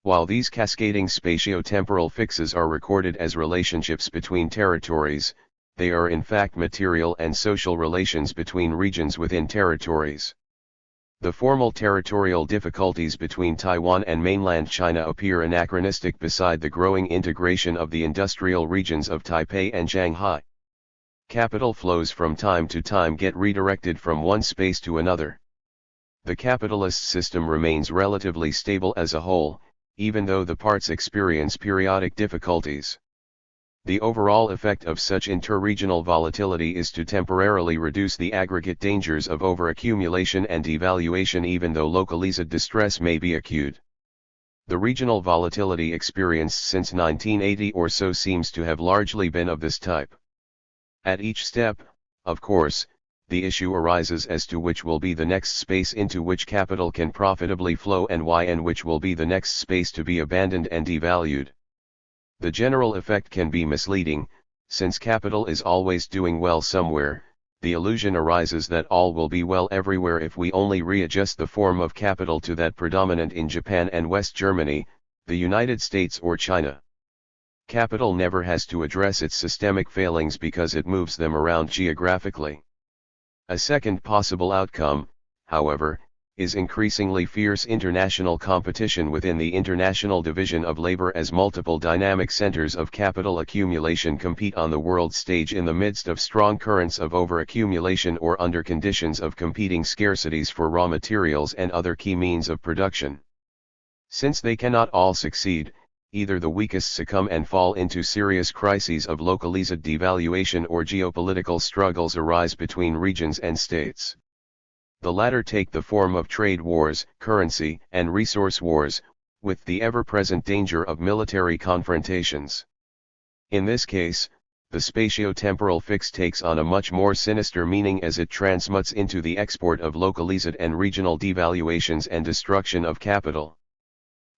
While these cascading spatio-temporal fixes are recorded as relationships between territories, they are in fact material and social relations between regions within territories. The formal territorial difficulties between Taiwan and mainland China appear anachronistic beside the growing integration of the industrial regions of Taipei and Shanghai. Capital flows from time to time get redirected from one space to another. The capitalist system remains relatively stable as a whole, even though the parts experience periodic difficulties. The overall effect of such interregional volatility is to temporarily reduce the aggregate dangers of overaccumulation and devaluation even though localized distress may be acute. The regional volatility experienced since 1980 or so seems to have largely been of this type. At each step, of course, the issue arises as to which will be the next space into which capital can profitably flow and why and which will be the next space to be abandoned and devalued. The general effect can be misleading, since capital is always doing well somewhere. The illusion arises that all will be well everywhere if we only readjust the form of capital to that predominant in Japan and West Germany, the United States or China. Capital never has to address its systemic failings because it moves them around geographically. A second possible outcome, however, is increasingly fierce international competition within the international division of labor as multiple dynamic centers of capital accumulation compete on the world stage in the midst of strong currents of overaccumulation or under conditions of competing scarcities for raw materials and other key means of production. Since they cannot all succeed, either the weakest succumb and fall into serious crises of localized devaluation or geopolitical struggles arise between regions and states. The latter take the form of trade wars, currency and resource wars, with the ever-present danger of military confrontations. In this case, the spatio-temporal fix takes on a much more sinister meaning as it transmutes into the export of localized and regional devaluations and destruction of capital.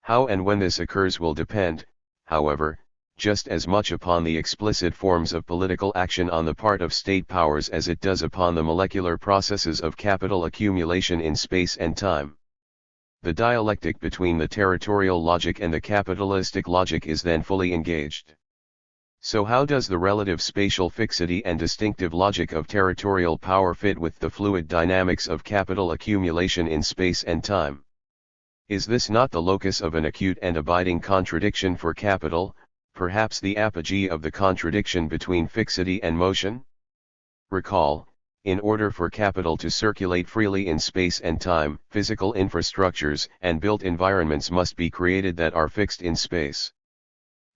How and when this occurs will depend, however, just as much upon the explicit forms of political action on the part of state powers as it does upon the molecular processes of capital accumulation in space and time. The dialectic between the territorial logic and the capitalistic logic is then fully engaged. So how does the relative spatial fixity and distinctive logic of territorial power fit with the fluid dynamics of capital accumulation in space and time? Is this not the locus of an acute and abiding contradiction for capital, perhaps the apogee of the contradiction between fixity and motion? Recall, in order for capital to circulate freely in space and time, physical infrastructures and built environments must be created that are fixed in space.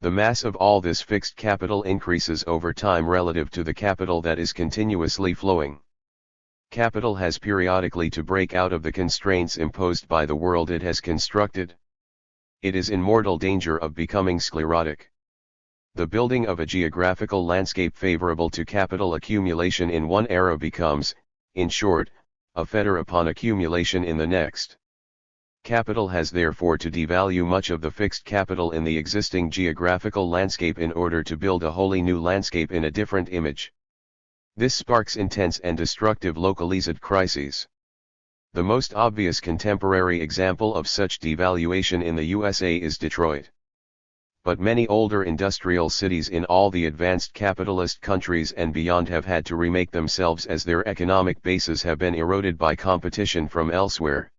The mass of all this fixed capital increases over time relative to the capital that is continuously flowing. Capital has periodically to break out of the constraints imposed by the world it has constructed. It is in mortal danger of becoming sclerotic. The building of a geographical landscape favorable to capital accumulation in one era becomes, in short, a fetter upon accumulation in the next. Capital has therefore to devalue much of the fixed capital in the existing geographical landscape in order to build a wholly new landscape in a different image. This sparks intense and destructive localized crises. The most obvious contemporary example of such devaluation in the USA is Detroit. But many older industrial cities in all the advanced capitalist countries and beyond have had to remake themselves as their economic bases have been eroded by competition from elsewhere.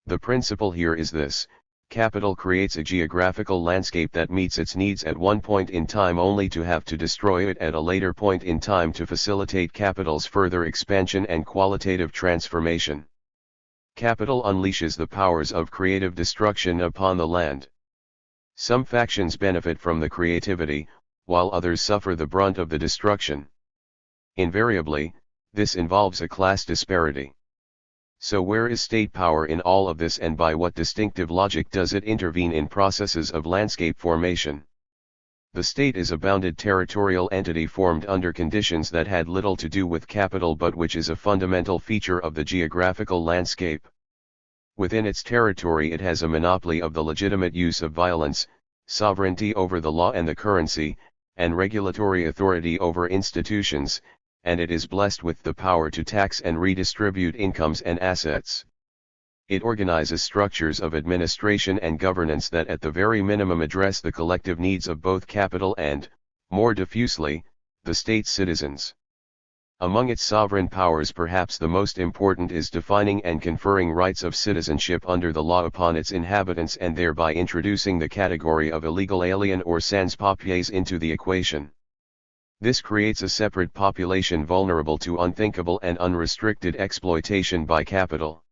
The principle here is this: capital creates a geographical landscape that meets its needs at one point in time only to have to destroy it at a later point in time to facilitate capital's further expansion and qualitative transformation. Capital unleashes the powers of creative destruction upon the land. Some factions benefit from the creativity, while others suffer the brunt of the destruction. Invariably, this involves a class disparity. So where is state power in all of this, and by what distinctive logic does it intervene in processes of landscape formation? The state is a bounded territorial entity formed under conditions that had little to do with capital but which is a fundamental feature of the geographical landscape. Within its territory it has a monopoly of the legitimate use of violence, sovereignty over the law and the currency, and regulatory authority over institutions, and it is blessed with the power to tax and redistribute incomes and assets. It organizes structures of administration and governance that at the very minimum address the collective needs of both capital and, more diffusely, the state's citizens. Among its sovereign powers perhaps the most important is defining and conferring rights of citizenship under the law upon its inhabitants and thereby introducing the category of illegal alien or sans-papiers into the equation. This creates a separate population vulnerable to unthinkable and unrestricted exploitation by capital.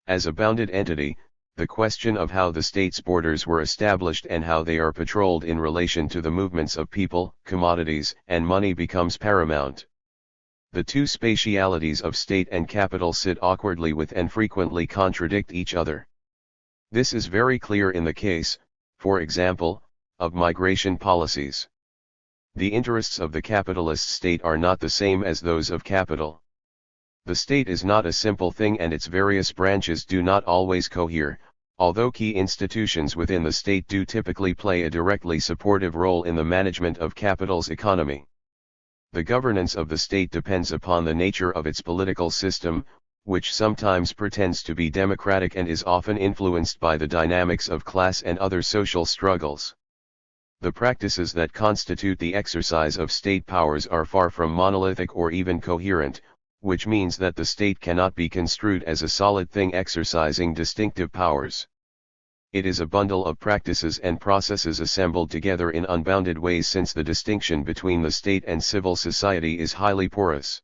As a bounded entity, the question of how the state's borders were established and how they are patrolled in relation to the movements of people, commodities, and money becomes paramount. The two spatialities of state and capital sit awkwardly with and frequently contradict each other. This is very clear in the case, for example, of migration policies. The interests of the capitalist state are not the same as those of capital. The state is not a simple thing and its various branches do not always cohere, although key institutions within the state do typically play a directly supportive role in the management of capital's economy. The governance of the state depends upon the nature of its political system, which sometimes pretends to be democratic and is often influenced by the dynamics of class and other social struggles. The practices that constitute the exercise of state powers are far from monolithic or even coherent, which means that the state cannot be construed as a solid thing exercising distinctive powers. It is a bundle of practices and processes assembled together in unbounded ways since the distinction between the state and civil society is highly porous.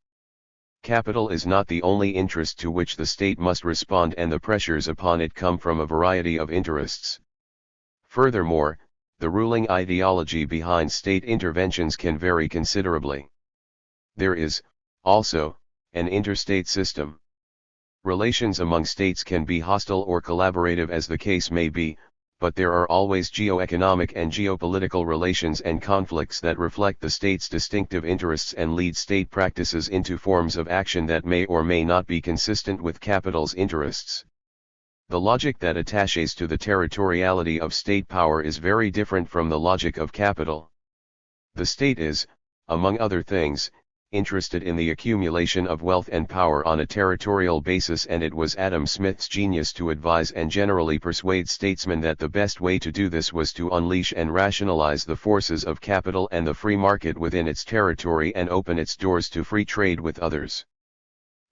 Capital is not the only interest to which the state must respond and the pressures upon it come from a variety of interests. Furthermore, the ruling ideology behind state interventions can vary considerably. There is, also, an interstate system. Relations among states can be hostile or collaborative as the case may be, but there are always geo-economic and geopolitical relations and conflicts that reflect the state's distinctive interests and lead state practices into forms of action that may or may not be consistent with capital's interests. The logic that attaches to the territoriality of state power is very different from the logic of capital. The state is, among other things, interested in the accumulation of wealth and power on a territorial basis, and it was Adam Smith's genius to advise and generally persuade statesmen that the best way to do this was to unleash and rationalize the forces of capital and the free market within its territory and open its doors to free trade with others.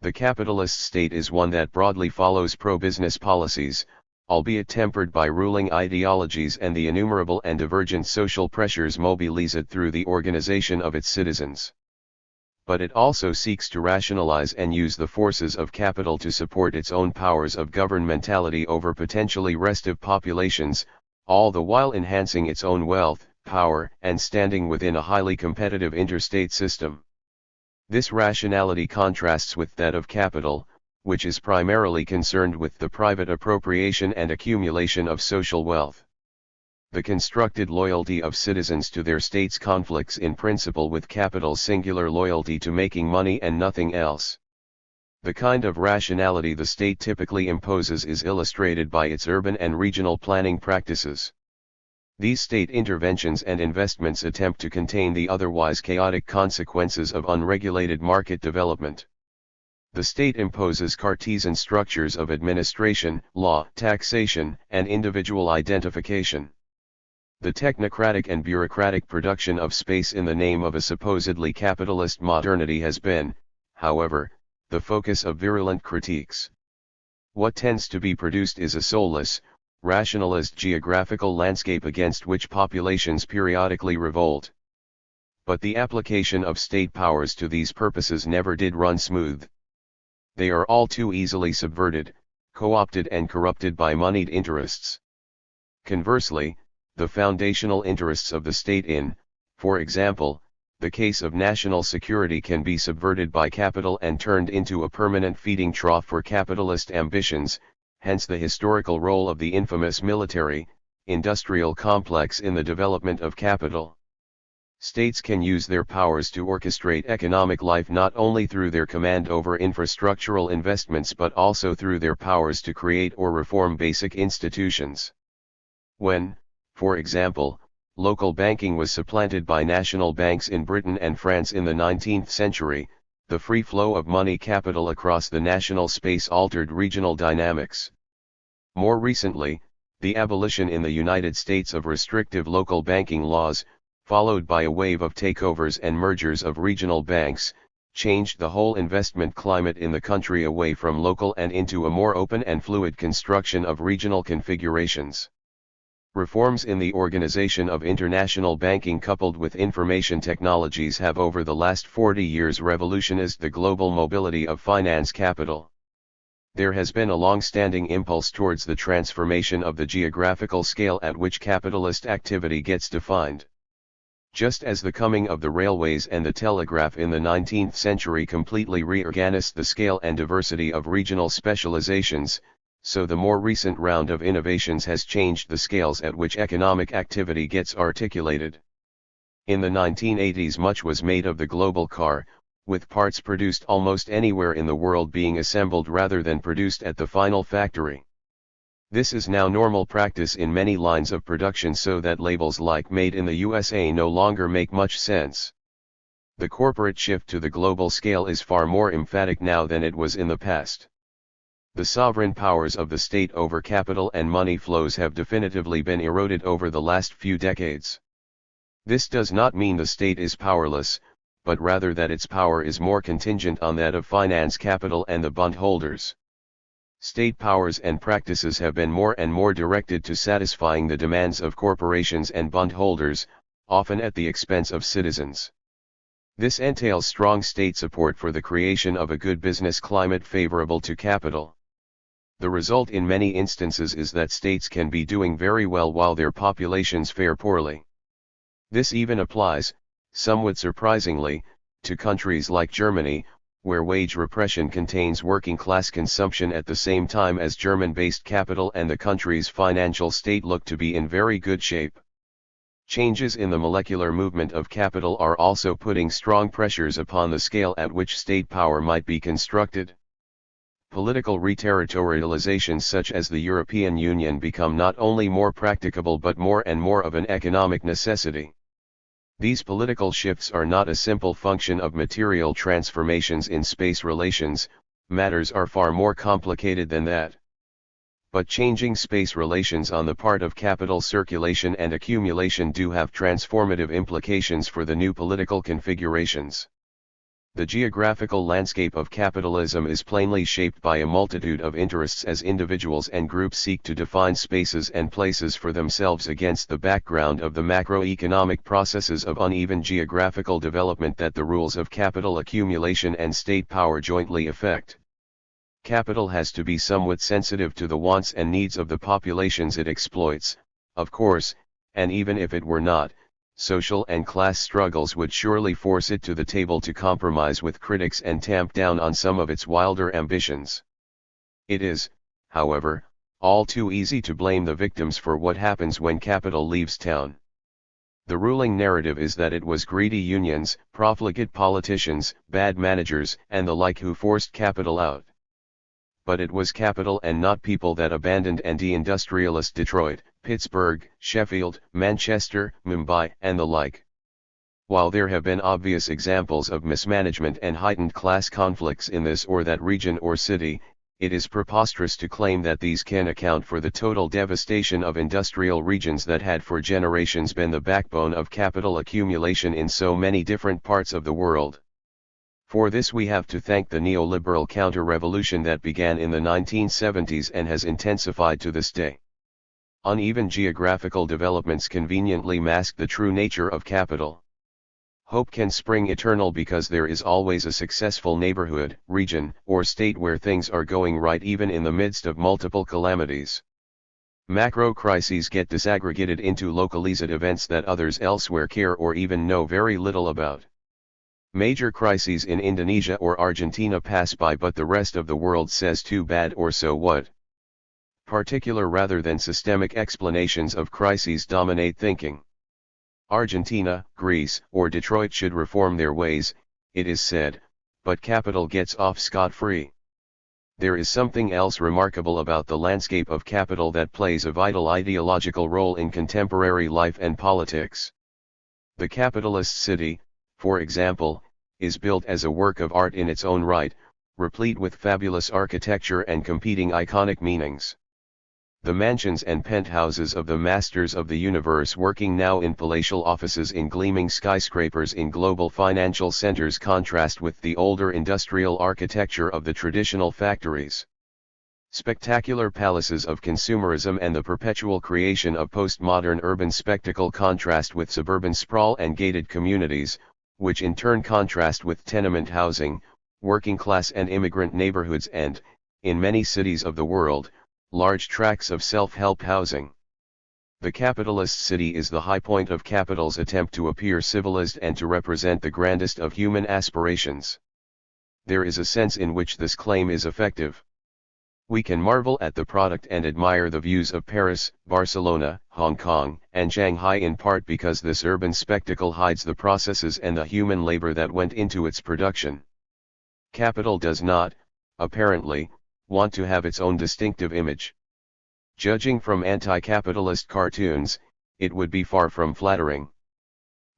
The capitalist state is one that broadly follows pro-business policies, albeit tempered by ruling ideologies and the innumerable and divergent social pressures mobilized through the organization of its citizens. But it also seeks to rationalize and use the forces of capital to support its own powers of governmentality over potentially restive populations, all the while enhancing its own wealth, power, and standing within a highly competitive interstate system. This rationality contrasts with that of capital, which is primarily concerned with the private appropriation and accumulation of social wealth. The constructed loyalty of citizens to their states conflicts in principle with capital's singular loyalty to making money and nothing else. The kind of rationality the state typically imposes is illustrated by its urban and regional planning practices. These state interventions and investments attempt to contain the otherwise chaotic consequences of unregulated market development. The state imposes Cartesian structures of administration, law, taxation, and individual identification. The technocratic and bureaucratic production of space in the name of a supposedly capitalist modernity has been, however, the focus of virulent critiques. What tends to be produced is a soulless, rationalist geographical landscape against which populations periodically revolt. But the application of state powers to these purposes never did run smooth. They are all too easily subverted, co-opted and corrupted by moneyed interests. Conversely, the foundational interests of the state in, for example, the case of national security can be subverted by capital and turned into a permanent feeding trough for capitalist ambitions, hence the historical role of the infamous military, industrial complex in the development of capital. States can use their powers to orchestrate economic life not only through their command over infrastructural investments but also through their powers to create or reform basic institutions. When, for example, local banking was supplanted by national banks in Britain and France in the 19th century, the free flow of money capital across the national space altered regional dynamics. More recently, the abolition in the United States of restrictive local banking laws, followed by a wave of takeovers and mergers of regional banks, changed the whole investment climate in the country away from local and into a more open and fluid construction of regional configurations. Reforms in the organization of international banking coupled with information technologies have over the last 40 years revolutionized the global mobility of finance capital. There has been a long-standing impulse towards the transformation of the geographical scale at which capitalist activity gets defined. Just as the coming of the railways and the telegraph in the 19th century completely reorganized the scale and diversity of regional specializations, so the more recent round of innovations has changed the scales at which economic activity gets articulated. In the 1980s much was made of the global car, with parts produced almost anywhere in the world being assembled rather than produced at the final factory. This is now normal practice in many lines of production, so that labels like "Made in the USA" no longer make much sense. The corporate shift to the global scale is far more emphatic now than it was in the past. The sovereign powers of the state over capital and money flows have definitively been eroded over the last few decades. This does not mean the state is powerless, but rather that its power is more contingent on that of finance capital and the bondholders. State powers and practices have been more and more directed to satisfying the demands of corporations and bondholders, often at the expense of citizens. This entails strong state support for the creation of a good business climate favorable to capital. The result in many instances is that states can be doing very well while their populations fare poorly. This even applies, somewhat surprisingly, to countries like Germany, where wage repression contains working-class consumption at the same time as German-based capital and the country's financial state look to be in very good shape. Changes in the molecular movement of capital are also putting strong pressures upon the scale at which state power might be constructed. Political reterritorializations such as the European Union become not only more practicable but more and more of an economic necessity. These political shifts are not a simple function of material transformations in space relations, matters are far more complicated than that. But changing space relations on the part of capital circulation and accumulation do have transformative implications for the new political configurations. The geographical landscape of capitalism is plainly shaped by a multitude of interests as individuals and groups seek to define spaces and places for themselves against the background of the macroeconomic processes of uneven geographical development that the rules of capital accumulation and state power jointly affect. Capital has to be somewhat sensitive to the wants and needs of the populations it exploits, of course, and even if it were not, social and class struggles would surely force it to the table to compromise with critics and tamp down on some of its wilder ambitions. It is, however, all too easy to blame the victims for what happens when capital leaves town. The ruling narrative is that it was greedy unions, profligate politicians, bad managers, and the like who forced capital out. But it was capital and not people that abandoned and deindustrialized Detroit, Pittsburgh, Sheffield, Manchester, Mumbai, and the like. While there have been obvious examples of mismanagement and heightened class conflicts in this or that region or city, it is preposterous to claim that these can account for the total devastation of industrial regions that had for generations been the backbone of capital accumulation in so many different parts of the world. For this we have to thank the neoliberal counter-revolution that began in the 1970s and has intensified to this day. Uneven geographical developments conveniently mask the true nature of capital. Hope can spring eternal because there is always a successful neighborhood, region, or state where things are going right even in the midst of multiple calamities. Macro crises get disaggregated into localized events that others elsewhere care or even know very little about. Major crises in Indonesia or Argentina pass by, but the rest of the world says too bad or so what. Particular rather than systemic explanations of crises dominate thinking. Argentina, Greece, or Detroit should reform their ways, it is said, but capital gets off scot-free. There is something else remarkable about the landscape of capital that plays a vital ideological role in contemporary life and politics. The capitalist city, for example, is built as a work of art in its own right, replete with fabulous architecture and competing iconic meanings. The mansions and penthouses of the masters of the universe working now in palatial offices in gleaming skyscrapers in global financial centers contrast with the older industrial architecture of the traditional factories. Spectacular palaces of consumerism and the perpetual creation of postmodern urban spectacle contrast with suburban sprawl and gated communities, which in turn contrast with tenement housing, working class and immigrant neighborhoods and, in many cities of the world, large tracts of self-help housing. The capitalist city is the high point of capital's attempt to appear civilized and to represent the grandest of human aspirations. There is a sense in which this claim is effective. We can marvel at the product and admire the views of Paris, Barcelona, Hong Kong, and Shanghai in part because this urban spectacle hides the processes and the human labor that went into its production. Capital does not, apparently, want to have its own distinctive image. Judging from anti-capitalist cartoons, it would be far from flattering.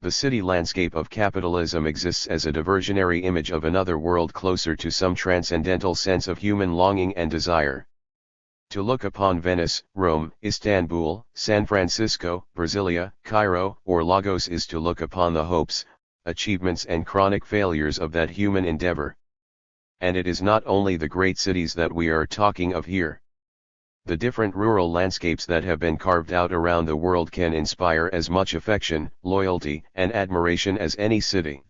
The city landscape of capitalism exists as a diversionary image of another world closer to some transcendental sense of human longing and desire. To look upon Venice, Rome, Istanbul, San Francisco, Brasilia, Cairo, or Lagos is to look upon the hopes, achievements and chronic failures of that human endeavor. And it is not only the great cities that we are talking of here. The different rural landscapes that have been carved out around the world can inspire as much affection, loyalty, and admiration as any city.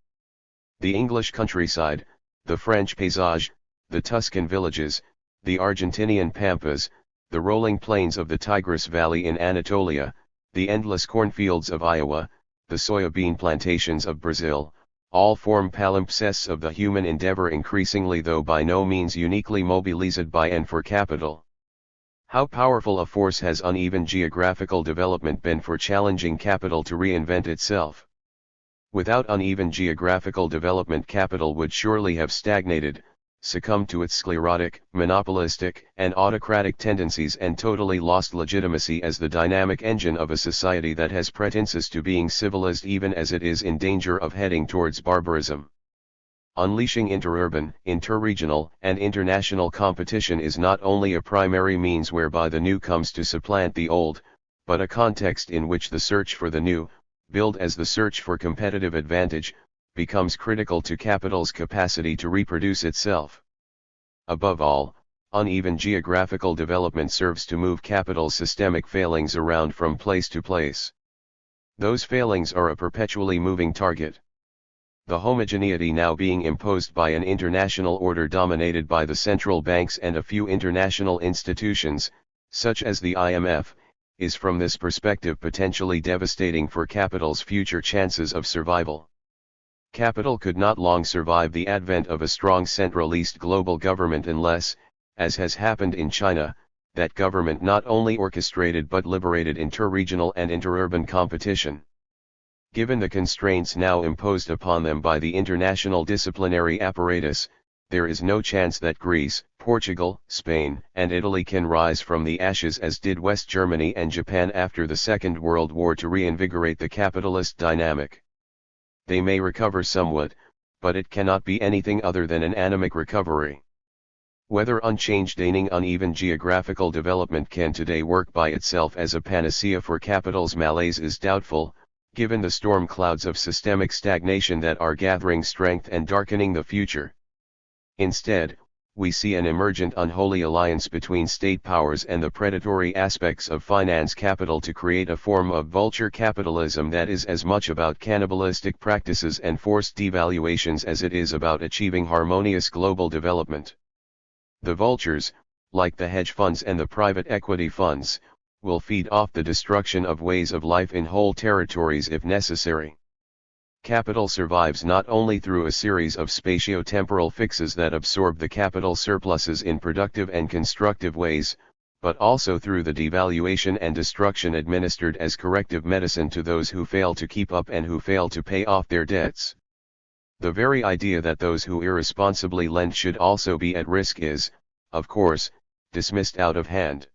The English countryside, the French paysage, the Tuscan villages, the Argentinian pampas, the rolling plains of the Tigris Valley in Anatolia, the endless cornfields of Iowa, the soybean plantations of Brazil, all form palimpsests of the human endeavor, increasingly though by no means uniquely mobilized by and for capital. How powerful a force has uneven geographical development been for challenging capital to reinvent itself? Without uneven geographical development, capital would surely have stagnated, succumbed to its sclerotic, monopolistic, and autocratic tendencies and totally lost legitimacy as the dynamic engine of a society that has pretenses to being civilized even as it is in danger of heading towards barbarism. Unleashing interurban, interregional, and international competition is not only a primary means whereby the new comes to supplant the old, but a context in which the search for the new, billed as the search for competitive advantage, becomes critical to capital's capacity to reproduce itself. Above all, uneven geographical development serves to move capital's systemic failings around from place to place. Those failings are a perpetually moving target. The homogeneity now being imposed by an international order dominated by the central banks and a few international institutions, such as the IMF, is from this perspective potentially devastating for capital's future chances of survival. Capital could not long survive the advent of a strong centralized global government unless, as has happened in China, that government not only orchestrated but liberated interregional and interurban competition. Given the constraints now imposed upon them by the international disciplinary apparatus, there is no chance that Greece, Portugal, Spain, and Italy can rise from the ashes as did West Germany and Japan after the Second World War to reinvigorate the capitalist dynamic. They may recover somewhat, but it cannot be anything other than an anemic recovery. Whether unchanged uneven geographical development can today work by itself as a panacea for capital's malaise is doubtful, given the storm clouds of systemic stagnation that are gathering strength and darkening the future. Instead, we see an emergent unholy alliance between state powers and the predatory aspects of finance capital to create a form of vulture capitalism that is as much about cannibalistic practices and forced devaluations as it is about achieving harmonious global development. The vultures, like the hedge funds and the private equity funds, will feed off the destruction of ways of life in whole territories if necessary. Capital survives not only through a series of spatio-temporal fixes that absorb the capital surpluses in productive and constructive ways, but also through the devaluation and destruction administered as corrective medicine to those who fail to keep up and who fail to pay off their debts. The very idea that those who irresponsibly lend should also be at risk is, of course, dismissed out of hand.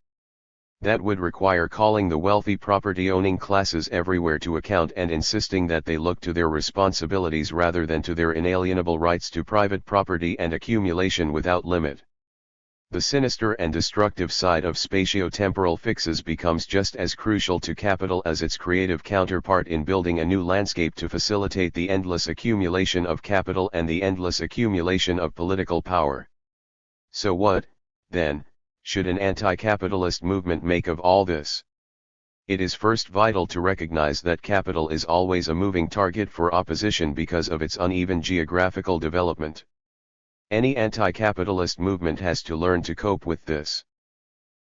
That would require calling the wealthy property-owning classes everywhere to account and insisting that they look to their responsibilities rather than to their inalienable rights to private property and accumulation without limit. The sinister and destructive side of spatio-temporal fixes becomes just as crucial to capital as its creative counterpart in building a new landscape to facilitate the endless accumulation of capital and the endless accumulation of political power. So what, then, should an anti-capitalist movement make of all this? It is first vital to recognize that capital is always a moving target for opposition because of its uneven geographical development. Any anti-capitalist movement has to learn to cope with this.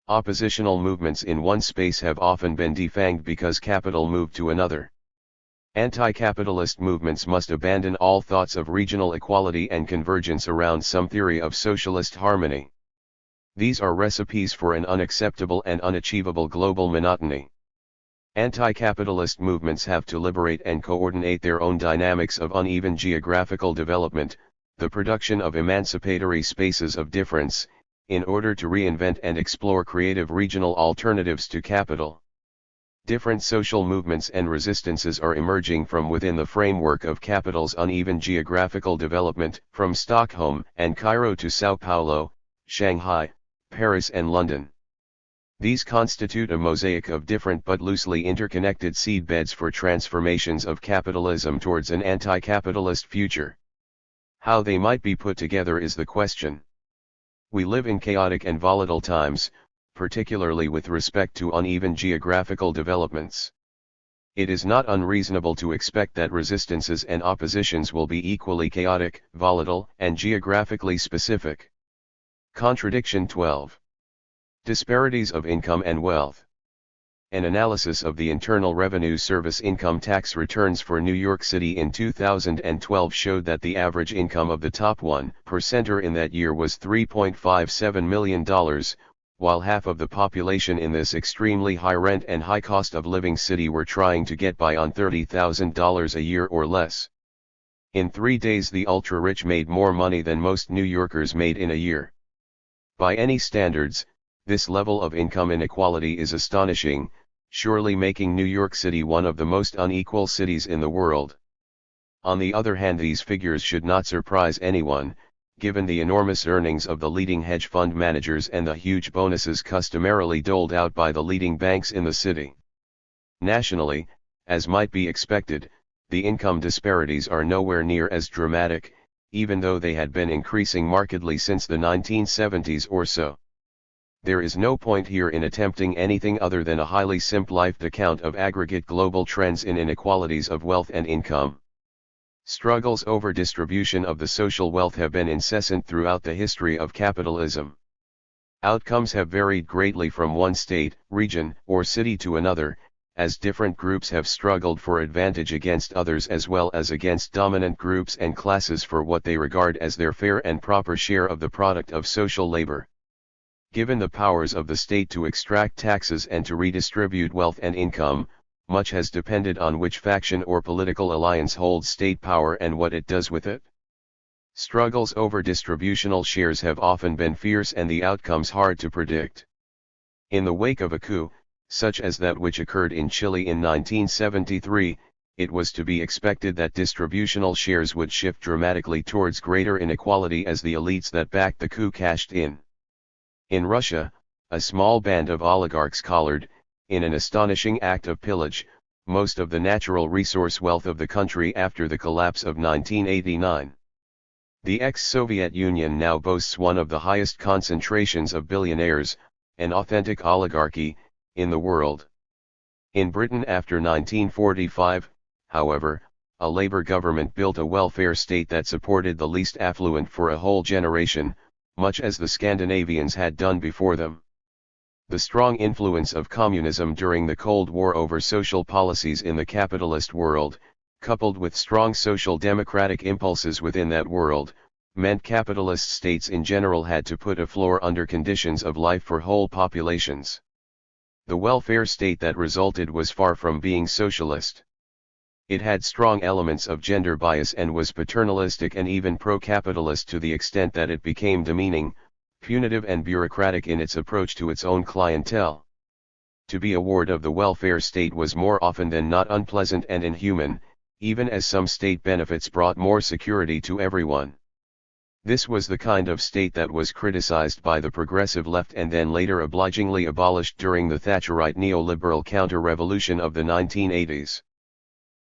Oppositional movements in one space have often been defanged because capital moved to another. Anti-capitalist movements must abandon all thoughts of regional equality and convergence around some theory of socialist harmony. These are recipes for an unacceptable and unachievable global monotony. Anti-capitalist movements have to liberate and coordinate their own dynamics of uneven geographical development, the production of emancipatory spaces of difference, in order to reinvent and explore creative regional alternatives to capital. Different social movements and resistances are emerging from within the framework of capital's uneven geographical development, from Stockholm and Cairo to Sao Paulo, Shanghai, Paris and London. These constitute a mosaic of different but loosely interconnected seedbeds for transformations of capitalism towards an anti-capitalist future. How they might be put together is the question. We live in chaotic and volatile times, particularly with respect to uneven geographical developments. It is not unreasonable to expect that resistances and oppositions will be equally chaotic, volatile, and geographically specific. Contradiction 12. Disparities of income and wealth. An analysis of the Internal Revenue Service income tax returns for New York City in 2012 showed that the average income of the top 1% in that year was $3.57 million, while half of the population in this extremely high rent and high cost of living city were trying to get by on $30,000 a year or less. In 3 days the ultra-rich made more money than most New Yorkers made in a year. By any standards, this level of income inequality is astonishing, surely making New York City one of the most unequal cities in the world. On the other hand, these figures should not surprise anyone, given the enormous earnings of the leading hedge fund managers and the huge bonuses customarily doled out by the leading banks in the city. Nationally, as might be expected, the income disparities are nowhere near as dramatic, even though they had been increasing markedly since the 1970s or so. There is no point here in attempting anything other than a highly simplified account of aggregate global trends in inequalities of wealth and income. Struggles over distribution of the social wealth have been incessant throughout the history of capitalism. Outcomes have varied greatly from one state, region, or city to another, as different groups have struggled for advantage against others as well as against dominant groups and classes for what they regard as their fair and proper share of the product of social labor. Given the powers of the state to extract taxes and to redistribute wealth and income, much has depended on which faction or political alliance holds state power and what it does with it. Struggles over distributional shares have often been fierce and the outcomes hard to predict. In the wake of a coup, such as that which occurred in Chile in 1973, it was to be expected that distributional shares would shift dramatically towards greater inequality as the elites that backed the coup cashed in. In Russia, a small band of oligarchs collared, in an astonishing act of pillage, most of the natural resource wealth of the country after the collapse of 1989. The ex-Soviet Union now boasts one of the highest concentrations of billionaires, an authentic oligarchy, in the world. In Britain after 1945, however, a Labour government built a welfare state that supported the least affluent for a whole generation, much as the Scandinavians had done before them. The strong influence of communism during the Cold War over social policies in the capitalist world, coupled with strong social democratic impulses within that world, meant capitalist states in general had to put a floor under conditions of life for whole populations. The welfare state that resulted was far from being socialist. It had strong elements of gender bias and was paternalistic and even pro-capitalist to the extent that it became demeaning, punitive and bureaucratic in its approach to its own clientele. To be a ward of the welfare state was more often than not unpleasant and inhuman, even as some state benefits brought more security to everyone. This was the kind of state that was criticized by the progressive left and then later obligingly abolished during the Thatcherite neoliberal counter-revolution of the 1980s.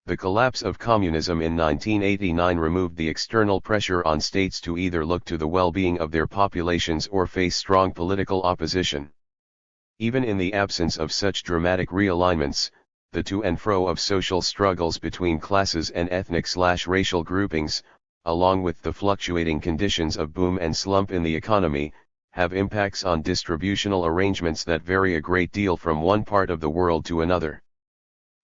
The collapse of communism in 1989 removed the external pressure on states to either look to the well-being of their populations or face strong political opposition. Even in the absence of such dramatic realignments, the to and fro of social struggles between classes and ethnic/racial groupings, along with the fluctuating conditions of boom and slump in the economy, have impacts on distributional arrangements that vary a great deal from one part of the world to another.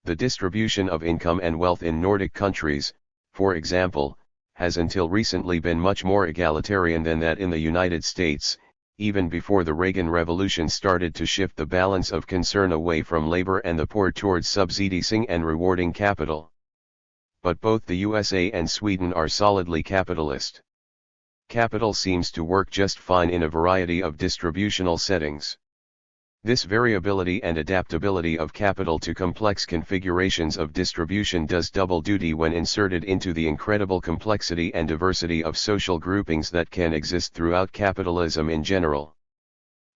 The distribution of income and wealth in Nordic countries, for example, has until recently been much more egalitarian than that in the United States, even before the Reagan Revolution started to shift the balance of concern away from labor and the poor towards subsidizing and rewarding capital. But both the USA and Sweden are solidly capitalist. Capital seems to work just fine in a variety of distributional settings. This variability and adaptability of capital to complex configurations of distribution does double duty when inserted into the incredible complexity and diversity of social groupings that can exist throughout capitalism in general.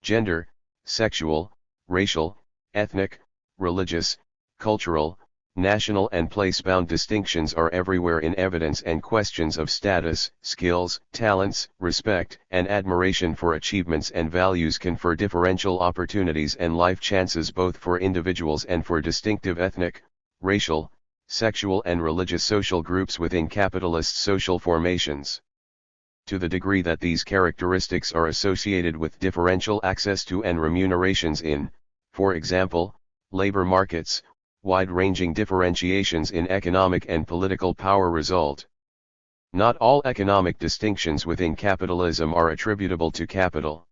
Gender, sexual, racial, ethnic, religious, cultural, national and place-bound distinctions are everywhere in evidence, and questions of status, skills, talents, respect, and admiration for achievements and values confer differential opportunities and life chances both for individuals and for distinctive ethnic, racial, sexual and religious social groups within capitalist social formations. To the degree that these characteristics are associated with differential access to and remunerations in, for example, labor markets, wide-ranging differentiations in economic and political power result. Not all economic distinctions within capitalism are attributable to capital.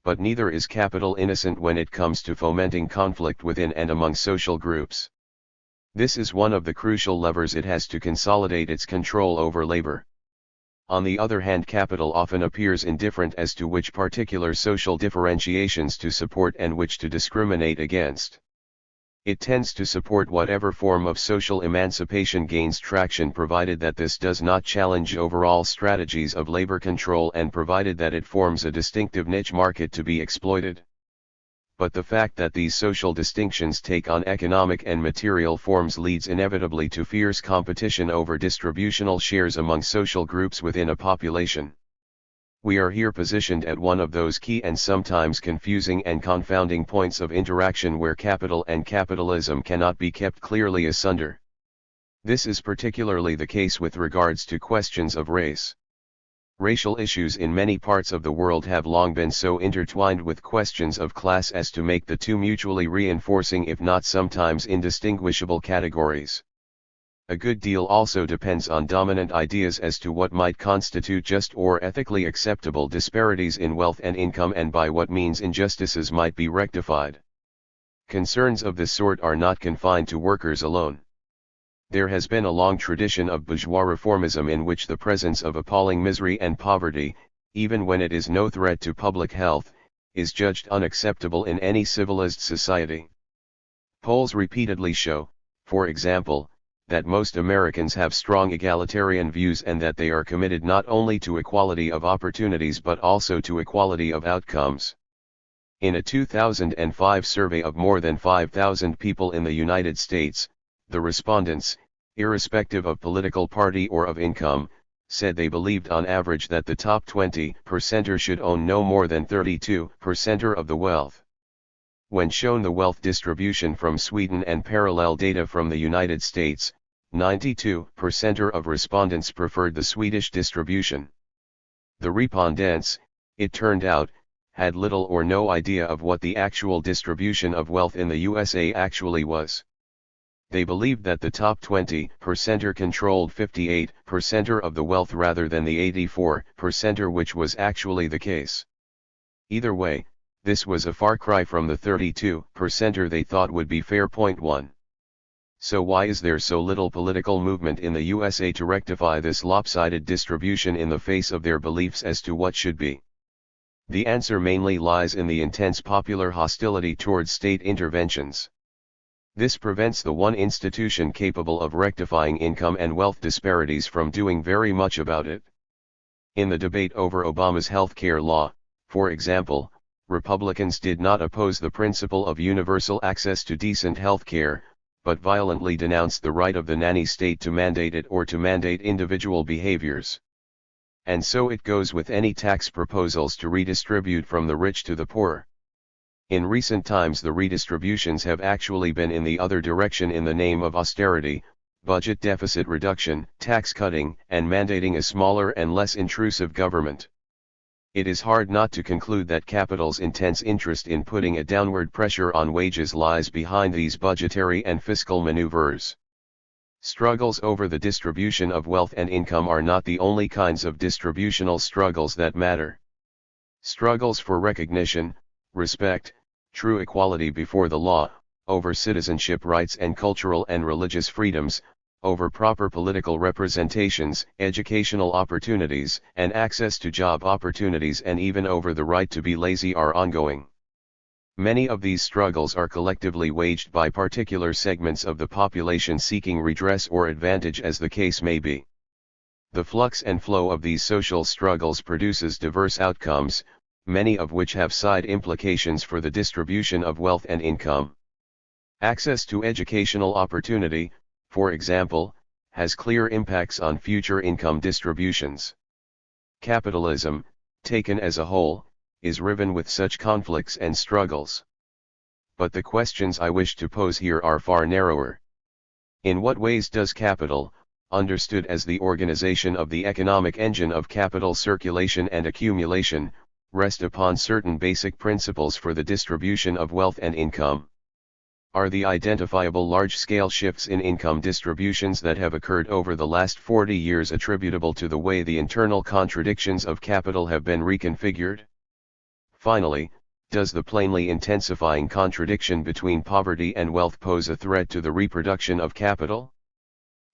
But neither is capital innocent when it comes to fomenting conflict within and among social groups. This is one of the crucial levers it has to consolidate its control over labor. On the other hand, capital often appears indifferent as to which particular social differentiations to support and which to discriminate against. It tends to support whatever form of social emancipation gains traction, provided that this does not challenge overall strategies of labor control and provided that it forms a distinctive niche market to be exploited. But the fact that these social distinctions take on economic and material forms leads inevitably to fierce competition over distributional shares among social groups within a population. We are here positioned at one of those key and sometimes confusing and confounding points of interaction where capital and capitalism cannot be kept clearly asunder. This is particularly the case with regards to questions of race. Racial issues in many parts of the world have long been so intertwined with questions of class as to make the two mutually reinforcing, if not sometimes indistinguishable, categories. A good deal also depends on dominant ideas as to what might constitute just or ethically acceptable disparities in wealth and income, and by what means injustices might be rectified. Concerns of this sort are not confined to workers alone. There has been a long tradition of bourgeois reformism in which the presence of appalling misery and poverty, even when it is no threat to public health, is judged unacceptable in any civilized society. Polls repeatedly show, for example, that most Americans have strong egalitarian views and that they are committed not only to equality of opportunities but also to equality of outcomes. In a 2005 survey of more than 5,000 people in the United States, the respondents, irrespective of political party or of income, said they believed on average that the top 20% should own no more than 32% of the wealth. When shown the wealth distribution from Sweden and parallel data from the United States, 92% of respondents preferred the Swedish distribution. The respondents, it turned out, had little or no idea of what the actual distribution of wealth in the USA actually was. They believed that the top 20%er controlled 58% of the wealth rather than the 84%er, which was actually the case. Either way, this was a far cry from the 32%er they thought would be fair. Point 1. So why is there so little political movement in the USA to rectify this lopsided distribution in the face of their beliefs as to what should be? The answer mainly lies in the intense popular hostility towards state interventions. This prevents the one institution capable of rectifying income and wealth disparities from doing very much about it. In the debate over Obama's health care law, for example, Republicans did not oppose the principle of universal access to decent health care, but violently denounced the right of the nanny state to mandate it or to mandate individual behaviors. And so it goes with any tax proposals to redistribute from the rich to the poor. In recent times the redistributions have actually been in the other direction in the name of austerity, budget deficit reduction, tax cutting, and mandating a smaller and less intrusive government. It is hard not to conclude that capital's intense interest in putting a downward pressure on wages lies behind these budgetary and fiscal maneuvers. Struggles over the distribution of wealth and income are not the only kinds of distributional struggles that matter. Struggles for recognition, respect, true equality before the law, over citizenship rights and cultural and religious freedoms, over proper political representations, educational opportunities, and access to job opportunities, and even over the right to be lazy are ongoing. Many of these struggles are collectively waged by particular segments of the population seeking redress or advantage, as the case may be. The flux and flow of these social struggles produces diverse outcomes, many of which have side implications for the distribution of wealth and income. Access to educational opportunity, for example, has clear impacts on future income distributions. Capitalism, taken as a whole, is riven with such conflicts and struggles. But the questions I wish to pose here are far narrower. In what ways does capital, understood as the organization of the economic engine of capital circulation and accumulation, rest upon certain basic principles for the distribution of wealth and income? Are the identifiable large-scale shifts in income distributions that have occurred over the last 40 years attributable to the way the internal contradictions of capital have been reconfigured? Finally, does the plainly intensifying contradiction between poverty and wealth pose a threat to the reproduction of capital?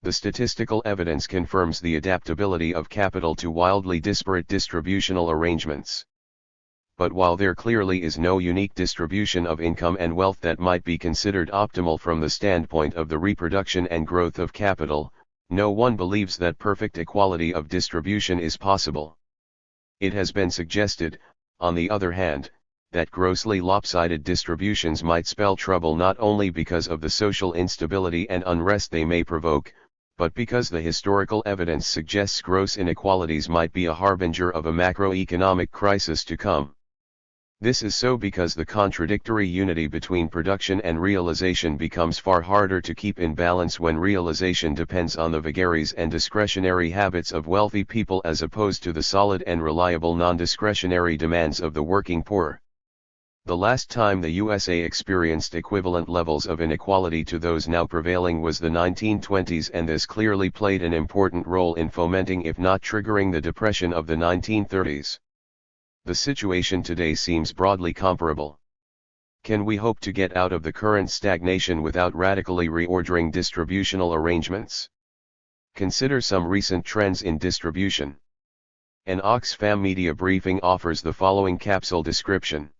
The statistical evidence confirms the adaptability of capital to wildly disparate distributional arrangements. But while there clearly is no unique distribution of income and wealth that might be considered optimal from the standpoint of the reproduction and growth of capital, no one believes that perfect equality of distribution is possible. It has been suggested, on the other hand, that grossly lopsided distributions might spell trouble not only because of the social instability and unrest they may provoke, but because the historical evidence suggests gross inequalities might be a harbinger of a macroeconomic crisis to come. This is so because the contradictory unity between production and realization becomes far harder to keep in balance when realization depends on the vagaries and discretionary habits of wealthy people as opposed to the solid and reliable non-discretionary demands of the working poor. The last time the USA experienced equivalent levels of inequality to those now prevailing was the 1920s, and this clearly played an important role in fomenting, if not triggering, the Depression of the 1930s. The situation today seems broadly comparable. Can we hope to get out of the current stagnation without radically reordering distributional arrangements? Consider some recent trends in distribution. An Oxfam media briefing offers the following capsule description.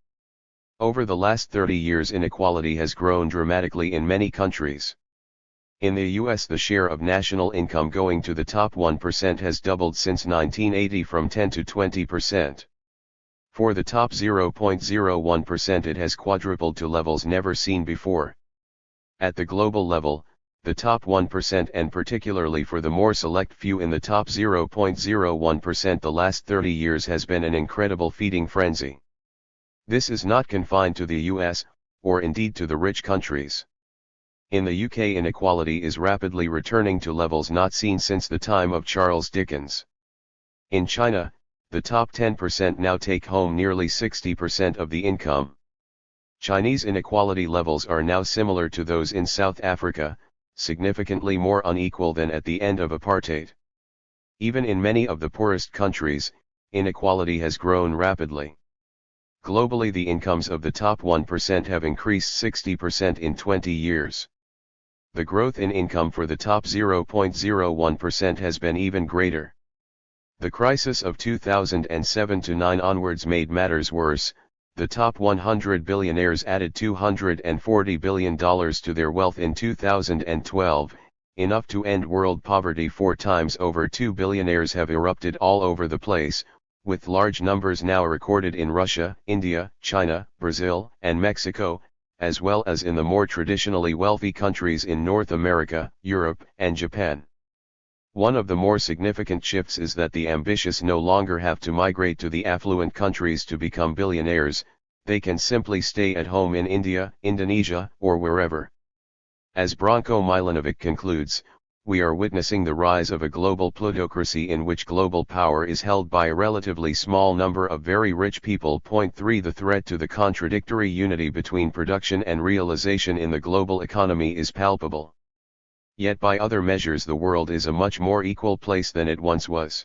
Over the last 30 years, inequality has grown dramatically in many countries. In the US, the share of national income going to the top 1% has doubled since 1980 from 10 to 20%. For the top 0.01% it has quadrupled to levels never seen before. At the global level, the top 1%, and particularly for the more select few in the top 0.01%, the last 30 years has been an incredible feeding frenzy. This is not confined to the US, or indeed to the rich countries. In the UK, inequality is rapidly returning to levels not seen since the time of Charles Dickens. In China, the top 10% now take home nearly 60% of the income. Chinese inequality levels are now similar to those in South Africa, significantly more unequal than at the end of apartheid. Even in many of the poorest countries, inequality has grown rapidly. Globally, the incomes of the top 1% have increased 60% in 20 years. The growth in income for the top 0.01% has been even greater. The crisis of 2007-9 onwards made matters worse. The top 100 billionaires added $240 billion to their wealth in 2012, enough to end world poverty 4 times over. 2 billionaires have erupted all over the place, with large numbers now recorded in Russia, India, China, Brazil, and Mexico, as well as in the more traditionally wealthy countries in North America, Europe, and Japan. One of the more significant shifts is that the ambitious no longer have to migrate to the affluent countries to become billionaires, they can simply stay at home in India, Indonesia, or wherever. As Branko Milanovic concludes, we are witnessing the rise of a global plutocracy in which global power is held by a relatively small number of very rich people. 3. The threat to the contradictory unity between production and realization in the global economy is palpable. Yet by other measures the world is a much more equal place than it once was.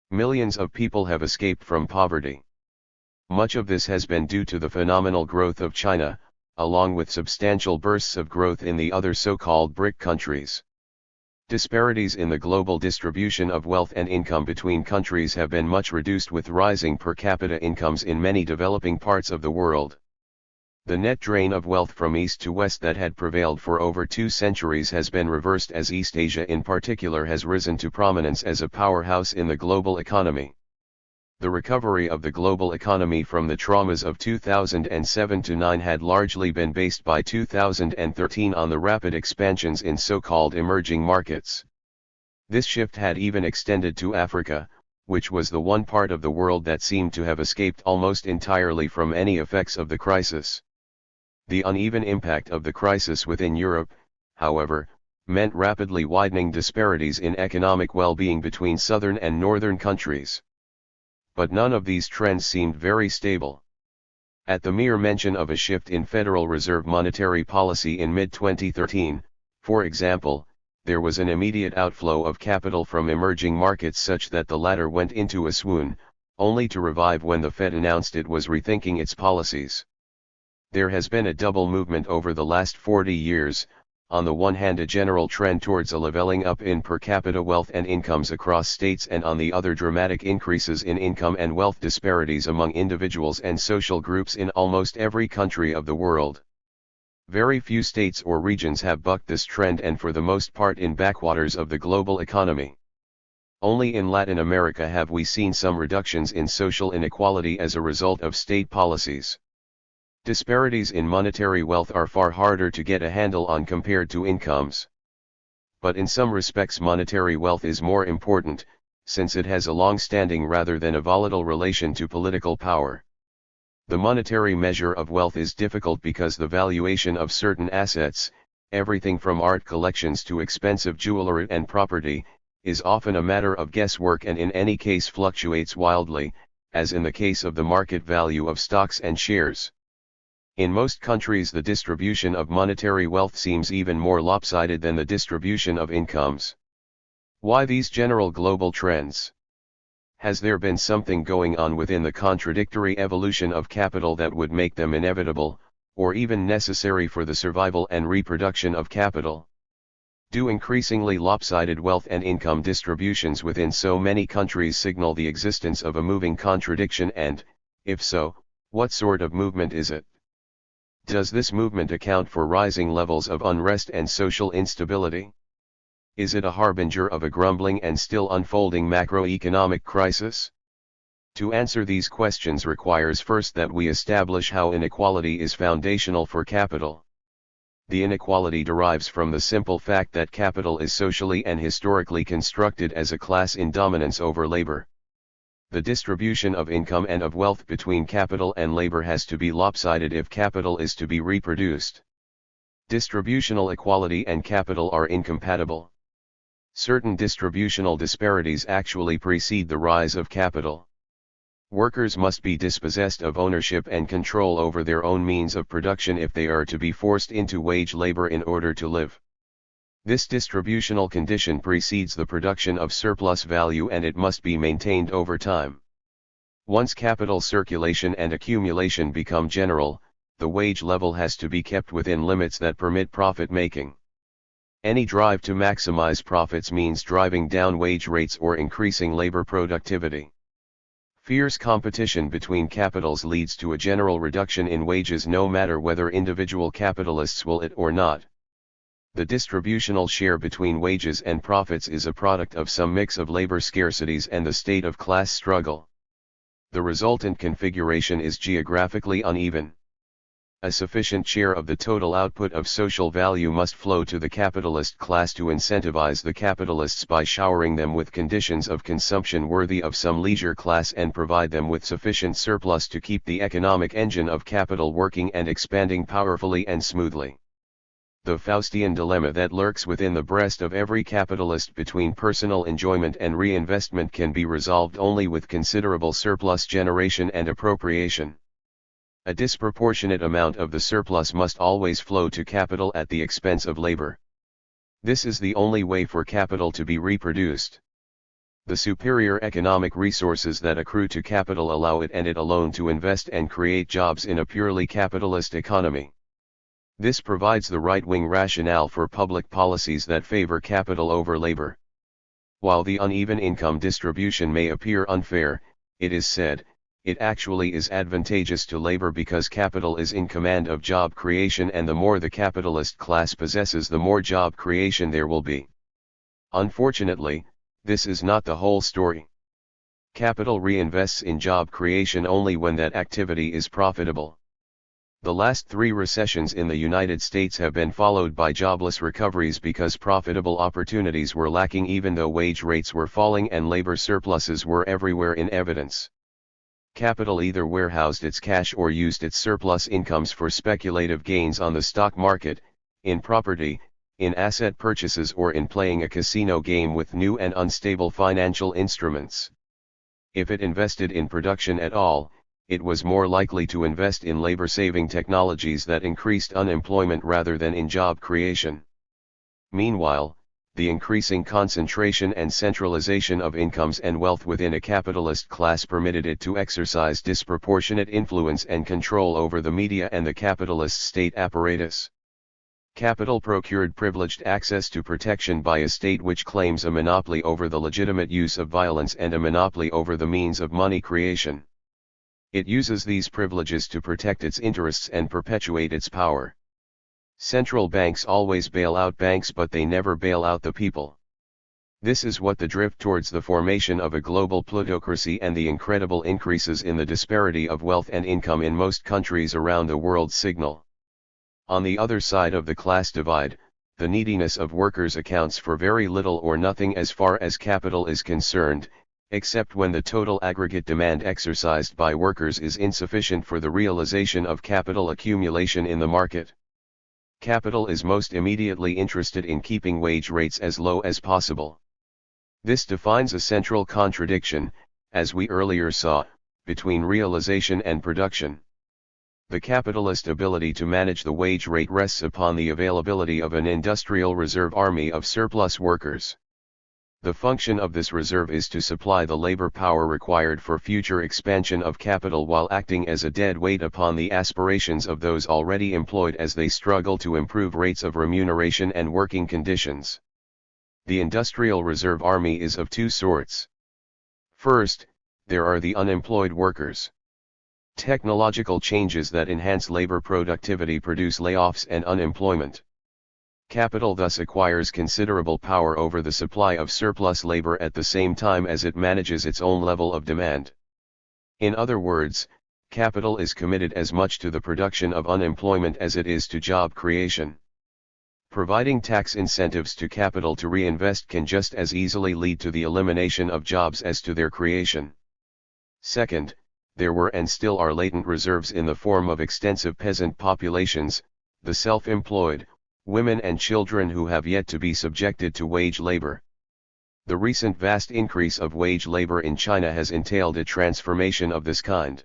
Millions of people have escaped from poverty. Much of this has been due to the phenomenal growth of China, along with substantial bursts of growth in the other so-called BRIC countries. Disparities in the global distribution of wealth and income between countries have been much reduced with rising per capita incomes in many developing parts of the world. The net drain of wealth from east to west that had prevailed for over 2 centuries has been reversed as East Asia in particular has risen to prominence as a powerhouse in the global economy. The recovery of the global economy from the traumas of 2007-9 had largely been based by 2013 on the rapid expansions in so-called emerging markets. This shift had even extended to Africa, which was the one part of the world that seemed to have escaped almost entirely from any effects of the crisis. The uneven impact of the crisis within Europe, however, meant rapidly widening disparities in economic well-being between southern and northern countries. But none of these trends seemed very stable. At the mere mention of a shift in Federal Reserve monetary policy in mid-2013, for example, there was an immediate outflow of capital from emerging markets such that the latter went into a swoon, only to revive when the Fed announced it was rethinking its policies. There has been a double movement over the last 40 years, on the one hand a general trend towards a leveling up in per capita wealth and incomes across states, and on the other dramatic increases in income and wealth disparities among individuals and social groups in almost every country of the world. Very few states or regions have bucked this trend, and for the most part in backwaters of the global economy. Only in Latin America have we seen some reductions in social inequality as a result of state policies. Disparities in monetary wealth are far harder to get a handle on compared to incomes. But in some respects monetary wealth is more important, since it has a long-standing rather than a volatile relation to political power. The monetary measure of wealth is difficult because the valuation of certain assets, everything from art collections to expensive jewelry and property, is often a matter of guesswork and in any case fluctuates wildly, as in the case of the market value of stocks and shares. In most countries the distribution of monetary wealth seems even more lopsided than the distribution of incomes. Why these general global trends? Has there been something going on within the contradictory evolution of capital that would make them inevitable, or even necessary for the survival and reproduction of capital? Do increasingly lopsided wealth and income distributions within so many countries signal the existence of a moving contradiction, and, if so, what sort of movement is it? Does this movement account for rising levels of unrest and social instability? Is it a harbinger of a grumbling and still unfolding macroeconomic crisis? To answer these questions requires first that we establish how inequality is foundational for capital. The inequality derives from the simple fact that capital is socially and historically constructed as a class in dominance over labor. The distribution of income and of wealth between capital and labor has to be lopsided if capital is to be reproduced. Distributional equality and capital are incompatible. Certain distributional disparities actually precede the rise of capital. Workers must be dispossessed of ownership and control over their own means of production if they are to be forced into wage labor in order to live. This distributional condition precedes the production of surplus value, and it must be maintained over time. Once capital circulation and accumulation become general, the wage level has to be kept within limits that permit profit making. Any drive to maximize profits means driving down wage rates or increasing labor productivity. Fierce competition between capitals leads to a general reduction in wages, no matter whether individual capitalists will it or not. The distributional share between wages and profits is a product of some mix of labor scarcities and the state of class struggle. The resultant configuration is geographically uneven. A sufficient share of the total output of social value must flow to the capitalist class to incentivize the capitalists by showering them with conditions of consumption worthy of some leisure class and provide them with sufficient surplus to keep the economic engine of capital working and expanding powerfully and smoothly. The Faustian dilemma that lurks within the breast of every capitalist between personal enjoyment and reinvestment can be resolved only with considerable surplus generation and appropriation. A disproportionate amount of the surplus must always flow to capital at the expense of labor. This is the only way for capital to be reproduced. The superior economic resources that accrue to capital allow it and it alone to invest and create jobs in a purely capitalist economy. This provides the right-wing rationale for public policies that favor capital over labor. While the uneven income distribution may appear unfair, it is said, it actually is advantageous to labor because capital is in command of job creation, and the more the capitalist class possesses, the more job creation there will be. Unfortunately, this is not the whole story. Capital reinvests in job creation only when that activity is profitable. The last 3 recessions in the United States have been followed by jobless recoveries because profitable opportunities were lacking, even though wage rates were falling and labor surpluses were everywhere in evidence. Capital either warehoused its cash or used its surplus incomes for speculative gains on the stock market, in property, in asset purchases, or in playing a casino game with new and unstable financial instruments. If it invested in production at all, it was more likely to invest in labor-saving technologies that increased unemployment rather than in job creation. Meanwhile, the increasing concentration and centralization of incomes and wealth within a capitalist class permitted it to exercise disproportionate influence and control over the media and the capitalist state apparatus. Capital procured privileged access to protection by a state which claims a monopoly over the legitimate use of violence and a monopoly over the means of money creation. It uses these privileges to protect its interests and perpetuate its power. Central banks always bail out banks, but they never bail out the people. This is what the drift towards the formation of a global plutocracy and the incredible increases in the disparity of wealth and income in most countries around the world signal. On the other side of the class divide, the neediness of workers accounts for very little or nothing as far as capital is concerned, except when the total aggregate demand exercised by workers is insufficient for the realization of capital accumulation in the market. Capital is most immediately interested in keeping wage rates as low as possible. This defines a central contradiction, as we earlier saw, between realization and production. The capitalist ability to manage the wage rate rests upon the availability of an industrial reserve army of surplus workers. The function of this reserve is to supply the labor power required for future expansion of capital while acting as a dead weight upon the aspirations of those already employed as they struggle to improve rates of remuneration and working conditions. The industrial reserve army is of 2 sorts. First, there are the unemployed workers. Technological changes that enhance labor productivity produce layoffs and unemployment. Capital thus acquires considerable power over the supply of surplus labor at the same time as it manages its own level of demand. In other words, capital is committed as much to the production of unemployment as it is to job creation. Providing tax incentives to capital to reinvest can just as easily lead to the elimination of jobs as to their creation. Second, there were and still are latent reserves in the form of extensive peasant populations, the self-employed, women and children who have yet to be subjected to wage labor. The recent vast increase of wage labor in China has entailed a transformation of this kind.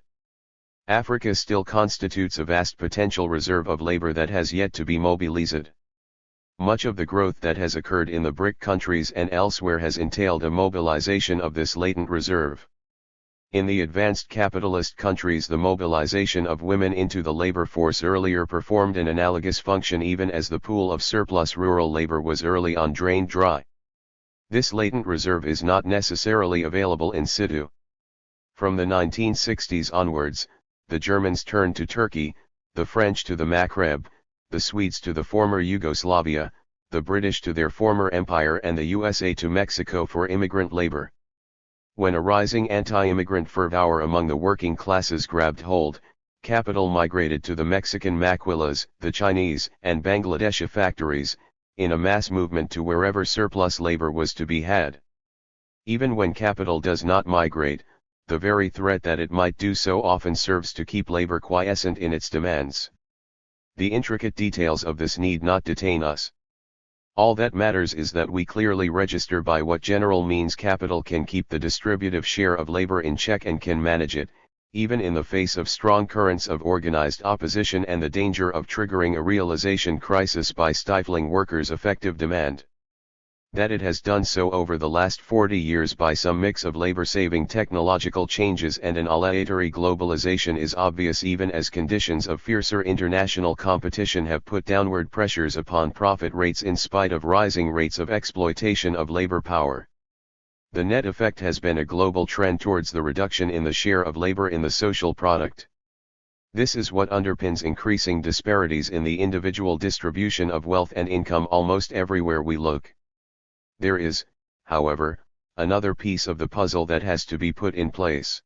Africa still constitutes a vast potential reserve of labor that has yet to be mobilized. Much of the growth that has occurred in the BRIC countries and elsewhere has entailed a mobilization of this latent reserve. In the advanced capitalist countries, the mobilization of women into the labor force earlier performed an analogous function, even as the pool of surplus rural labor was early on drained dry. This latent reserve is not necessarily available in situ. From the 1960s onwards, the Germans turned to Turkey, the French to the Maghreb, the Swedes to the former Yugoslavia, the British to their former empire, and the USA to Mexico for immigrant labor. When a rising anti-immigrant fervor among the working classes grabbed hold, capital migrated to the Mexican maquilas, the Chinese and Bangladeshi factories, in a mass movement to wherever surplus labor was to be had. Even when capital does not migrate, the very threat that it might do so often serves to keep labor quiescent in its demands. The intricate details of this need not detain us. All that matters is that we clearly register by what general means capital can keep the distributive share of labor in check and can manage it, even in the face of strong currents of organized opposition and the danger of triggering a realization crisis by stifling workers' effective demand. That it has done so over the last 40 years by some mix of labor-saving technological changes and an aleatory globalization is obvious, even as conditions of fiercer international competition have put downward pressures upon profit rates in spite of rising rates of exploitation of labor power. The net effect has been a global trend towards the reduction in the share of labor in the social product. This is what underpins increasing disparities in the individual distribution of wealth and income almost everywhere we look. There is, however, another piece of the puzzle that has to be put in place.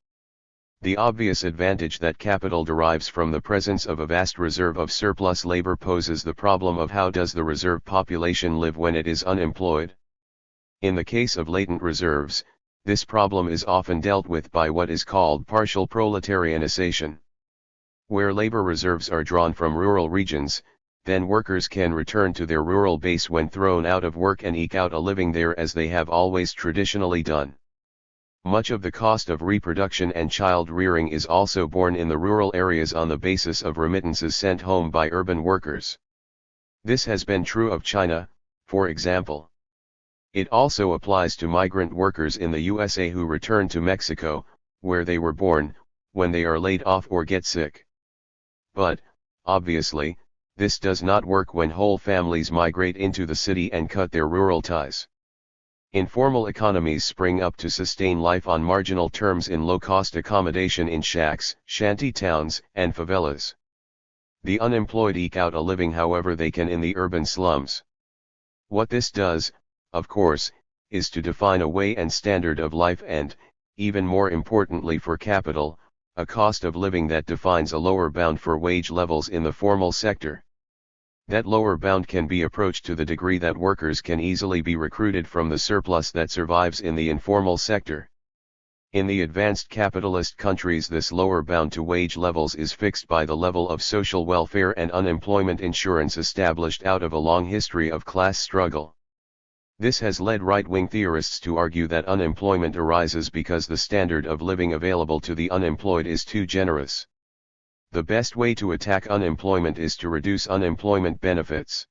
The obvious advantage that capital derives from the presence of a vast reserve of surplus labor poses the problem of how does the reserve population live when it is unemployed? In the case of latent reserves, this problem is often dealt with by what is called partial proletarianization. Where labor reserves are drawn from rural regions, then workers can return to their rural base when thrown out of work and eke out a living there as they have always traditionally done. Much of the cost of reproduction and child rearing is also borne in the rural areas on the basis of remittances sent home by urban workers. This has been true of China, for example. It also applies to migrant workers in the USA who return to Mexico, where they were born, when they are laid off or get sick. But, obviously, this does not work when whole families migrate into the city and cut their rural ties. Informal economies spring up to sustain life on marginal terms in low-cost accommodation in shacks, shanty towns, and favelas. The unemployed eke out a living however they can in the urban slums. What this does, of course, is to define a way and standard of life and, even more importantly for capital, a cost of living that defines a lower bound for wage levels in the formal sector. That lower bound can be approached to the degree that workers can easily be recruited from the surplus that survives in the informal sector. In the advanced capitalist countries, this lower bound to wage levels is fixed by the level of social welfare and unemployment insurance established out of a long history of class struggle. This has led right-wing theorists to argue that unemployment arises because the standard of living available to the unemployed is too generous. The best way to attack unemployment is to reduce unemployment benefits.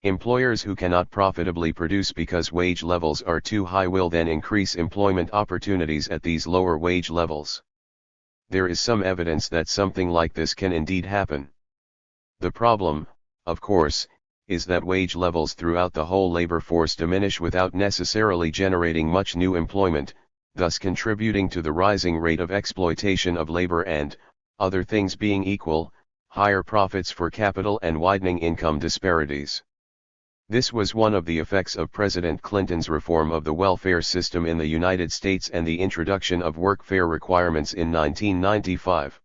Employers who cannot profitably produce because wage levels are too high will then increase employment opportunities at these lower wage levels. There is some evidence that something like this can indeed happen. The problem, of course, is that wage levels throughout the whole labor force diminish without necessarily generating much new employment, thus contributing to the rising rate of exploitation of labor and, other things being equal, higher profits for capital and widening income disparities. This was one of the effects of President Clinton's reform of the welfare system in the United States and the introduction of workfare requirements in 1995.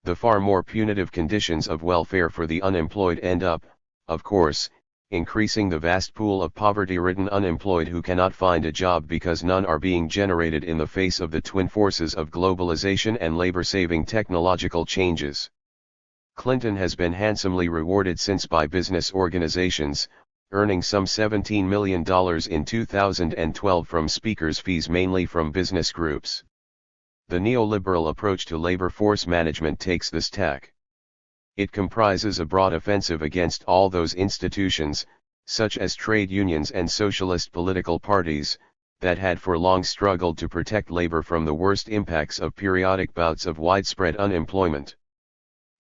The far more punitive conditions of welfare for the unemployed end up, of course, increasing the vast pool of poverty-ridden unemployed who cannot find a job because none are being generated in the face of the twin forces of globalization and labor-saving technological changes. Clinton has been handsomely rewarded since by business organizations, earning some $17 million in 2012 from speakers' fees mainly from business groups. The neoliberal approach to labor force management takes this tack. It comprises a broad offensive against all those institutions, such as trade unions and socialist political parties, that had for long struggled to protect labor from the worst impacts of periodic bouts of widespread unemployment.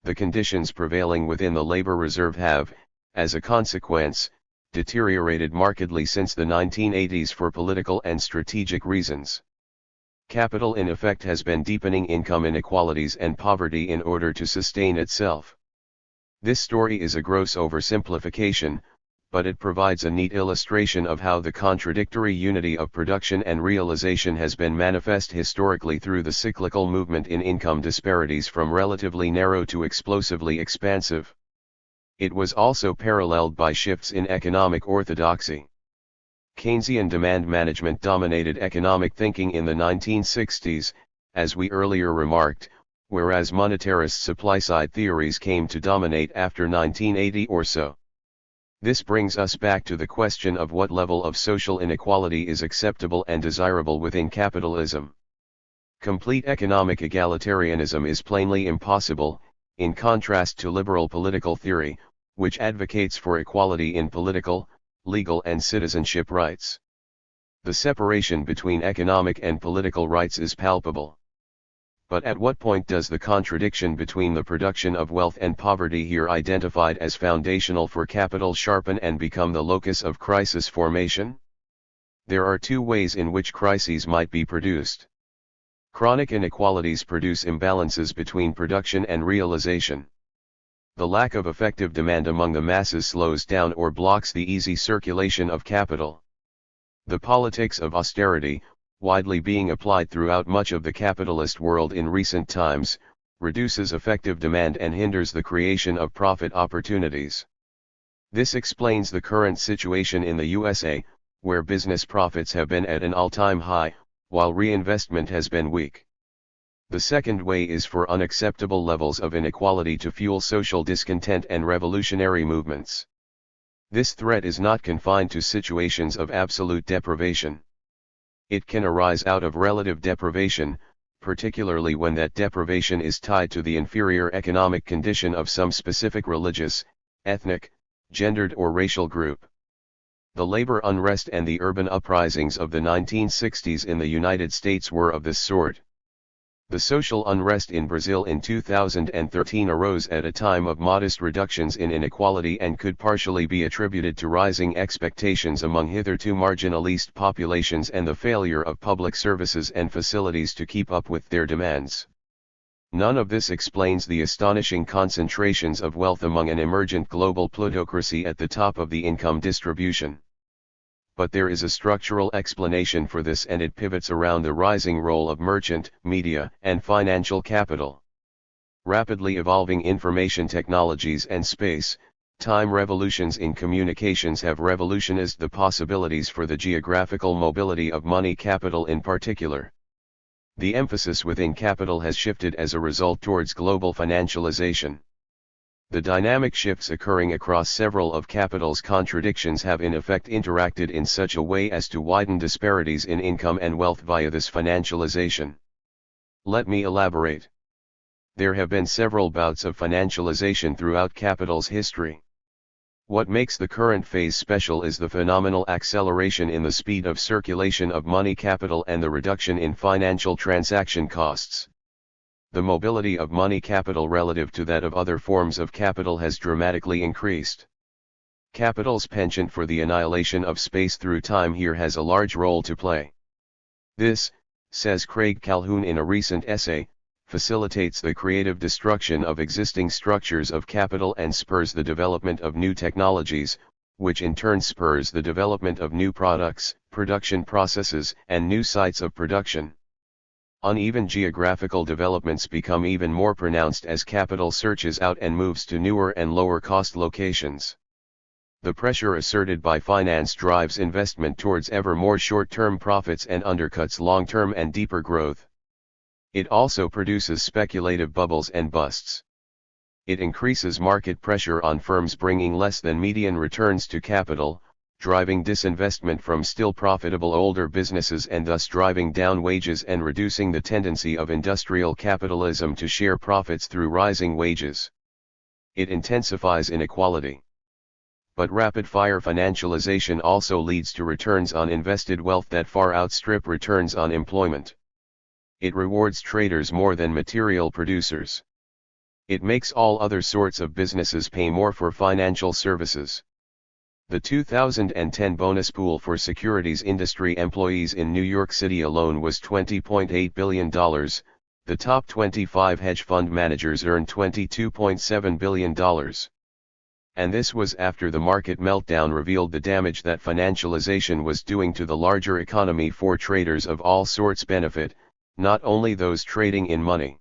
The conditions prevailing within the labor reserve have, as a consequence, deteriorated markedly since the 1980s for political and strategic reasons. Capital in effect has been deepening income inequalities and poverty in order to sustain itself. This story is a gross oversimplification, but it provides a neat illustration of how the contradictory unity of production and realization has been manifest historically through the cyclical movement in income disparities from relatively narrow to explosively expansive. It was also paralleled by shifts in economic orthodoxy. Keynesian demand management dominated economic thinking in the 1960s, as we earlier remarked, whereas monetarist supply-side theories came to dominate after 1980 or so. This brings us back to the question of what level of social inequality is acceptable and desirable within capitalism. Complete economic egalitarianism is plainly impossible, in contrast to liberal political theory, which advocates for equality in political, legal and citizenship rights. The separation between economic and political rights is palpable. But at what point does the contradiction between the production of wealth and poverty here identified as foundational for capital sharpen and become the locus of crisis formation? There are two ways in which crises might be produced. Chronic inequalities produce imbalances between production and realization. The lack of effective demand among the masses slows down or blocks the easy circulation of capital. The politics of austerity, widely being applied throughout much of the capitalist world in recent times, reduces effective demand and hinders the creation of profit opportunities. This explains the current situation in the USA, where business profits have been at an all-time high, while reinvestment has been weak. The second way is for unacceptable levels of inequality to fuel social discontent and revolutionary movements. This threat is not confined to situations of absolute deprivation. It can arise out of relative deprivation, particularly when that deprivation is tied to the inferior economic condition of some specific religious, ethnic, gendered or racial group. The labor unrest and the urban uprisings of the 1960s in the United States were of this sort. The social unrest in Brazil in 2013 arose at a time of modest reductions in inequality and could partially be attributed to rising expectations among hitherto marginalized populations and the failure of public services and facilities to keep up with their demands. None of this explains the astonishing concentrations of wealth among an emergent global plutocracy at the top of the income distribution. But there is a structural explanation for this, and it pivots around the rising role of merchant, media, and financial capital. Rapidly evolving information technologies and space-time revolutions in communications have revolutionized the possibilities for the geographical mobility of money capital in particular. The emphasis within capital has shifted as a result towards global financialization. The dynamic shifts occurring across several of capital's contradictions have in effect interacted in such a way as to widen disparities in income and wealth via this financialization. Let me elaborate. There have been several bouts of financialization throughout capital's history. What makes the current phase special is the phenomenal acceleration in the speed of circulation of money capital and the reduction in financial transaction costs. The mobility of money capital relative to that of other forms of capital has dramatically increased. Capital's penchant for the annihilation of space through time here has a large role to play. This, says Craig Calhoun in a recent essay, facilitates the creative destruction of existing structures of capital and spurs the development of new technologies, which in turn spurs the development of new products, production processes, and new sites of production. Uneven geographical developments become even more pronounced as capital searches out and moves to newer and lower-cost locations. The pressure asserted by finance drives investment towards ever more short-term profits and undercuts long-term and deeper growth. It also produces speculative bubbles and busts. It increases market pressure on firms bringing less than median returns to capital, driving disinvestment from still profitable older businesses and thus driving down wages and reducing the tendency of industrial capitalism to share profits through rising wages. It intensifies inequality. But rapid-fire financialization also leads to returns on invested wealth that far outstrip returns on employment. It rewards traders more than material producers. It makes all other sorts of businesses pay more for financial services. The 2010 bonus pool for securities industry employees in New York City alone was $20.8 billion. The top 25 hedge fund managers earned $22.7 billion. And this was after the market meltdown revealed the damage that financialization was doing to the larger economy. For traders of all sorts benefit, not only those trading in money.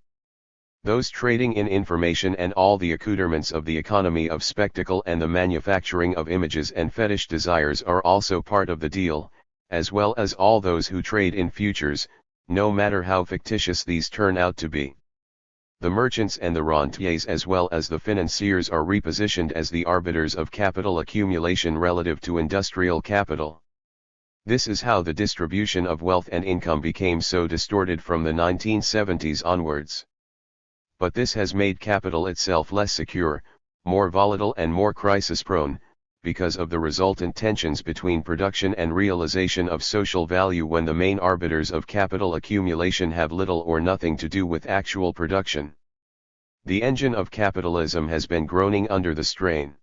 Those trading in information and all the accoutrements of the economy of spectacle and the manufacturing of images and fetish desires are also part of the deal, as well as all those who trade in futures, no matter how fictitious these turn out to be. The merchants and the rentiers as well as the financiers are repositioned as the arbiters of capital accumulation relative to industrial capital. This is how the distribution of wealth and income became so distorted from the 1970s onwards. But this has made capital itself less secure, more volatile and more crisis-prone, because of the resultant tensions between production and realization of social value when the main arbiters of capital accumulation have little or nothing to do with actual production. The engine of capitalism has been groaning under the strain.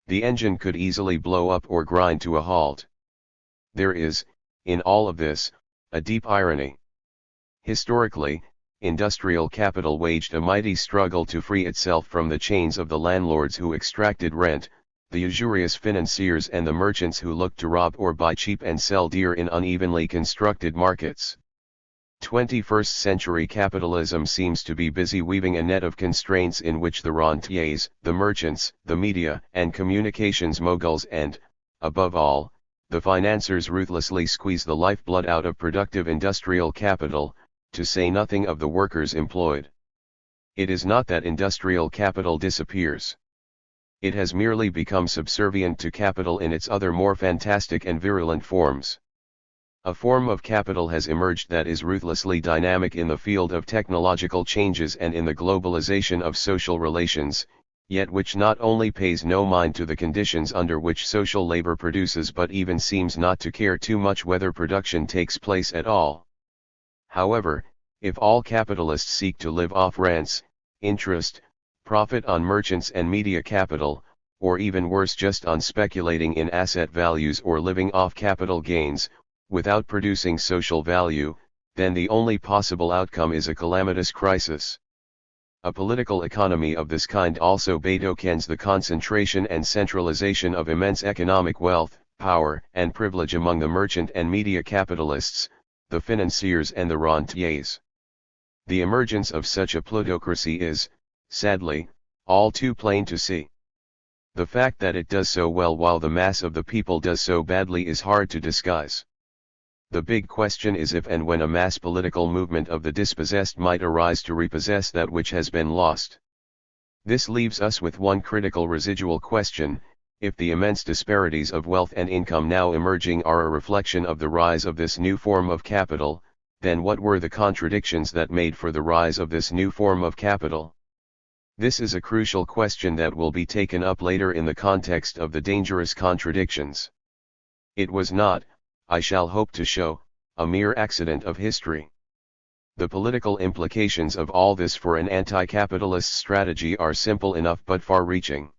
The engine could easily blow up or grind to a halt. There is, in all of this, a deep irony. Historically, industrial capital waged a mighty struggle to free itself from the chains of the landlords who extracted rent, the usurious financiers and the merchants who looked to rob or buy cheap and sell dear in unevenly constructed markets. 21st century capitalism seems to be busy weaving a net of constraints in which the rentiers, the merchants, the media and communications moguls and, above all, the financiers ruthlessly squeeze the lifeblood out of productive industrial capital, to say nothing of the workers employed. It is not that industrial capital disappears. It has merely become subservient to capital in its other more fantastic and virulent forms. A form of capital has emerged that is ruthlessly dynamic in the field of technological changes and in the globalization of social relations, yet which not only pays no mind to the conditions under which social labor produces but even seems not to care too much whether production takes place at all. However, if all capitalists seek to live off rents, interest, profit on merchants and media capital, or even worse just on speculating in asset values or living off capital gains, without producing social value, then the only possible outcome is a calamitous crisis. A political economy of this kind also betokens the concentration and centralization of immense economic wealth, power, and privilege among the merchant and media capitalists, the financiers and the rentiers. The emergence of such a plutocracy is, sadly, all too plain to see. The fact that it does so well while the mass of the people does so badly is hard to disguise. The big question is if and when a mass political movement of the dispossessed might arise to repossess that which has been lost. This leaves us with one critical residual question: if the immense disparities of wealth and income now emerging are a reflection of the rise of this new form of capital, then what were the contradictions that made for the rise of this new form of capital? This is a crucial question that will be taken up later in the context of the dangerous contradictions. It was not, I shall hope to show, a mere accident of history. The political implications of all this for an anti-capitalist strategy are simple enough but far-reaching.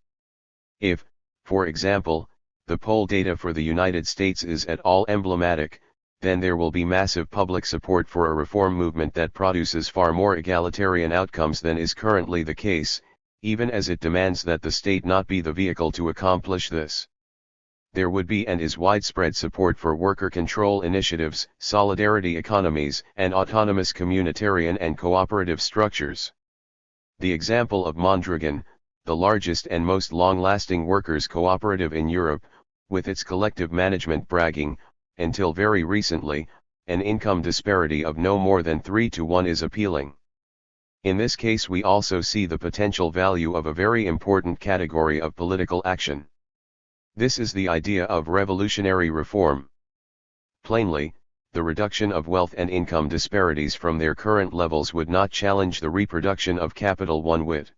If, for example, the poll data for the United States is at all emblematic, then there will be massive public support for a reform movement that produces far more egalitarian outcomes than is currently the case, even as it demands that the state not be the vehicle to accomplish this. There would be and is widespread support for worker control initiatives, solidarity economies, and autonomous communitarian and cooperative structures. The example of Mondragon, the largest and most long-lasting workers' cooperative in Europe, with its collective management bragging, until very recently, an income disparity of no more than 3-to-1 is appealing. In this case we also see the potential value of a very important category of political action. This is the idea of revolutionary reform. Plainly, the reduction of wealth and income disparities from their current levels would not challenge the reproduction of capital one whit.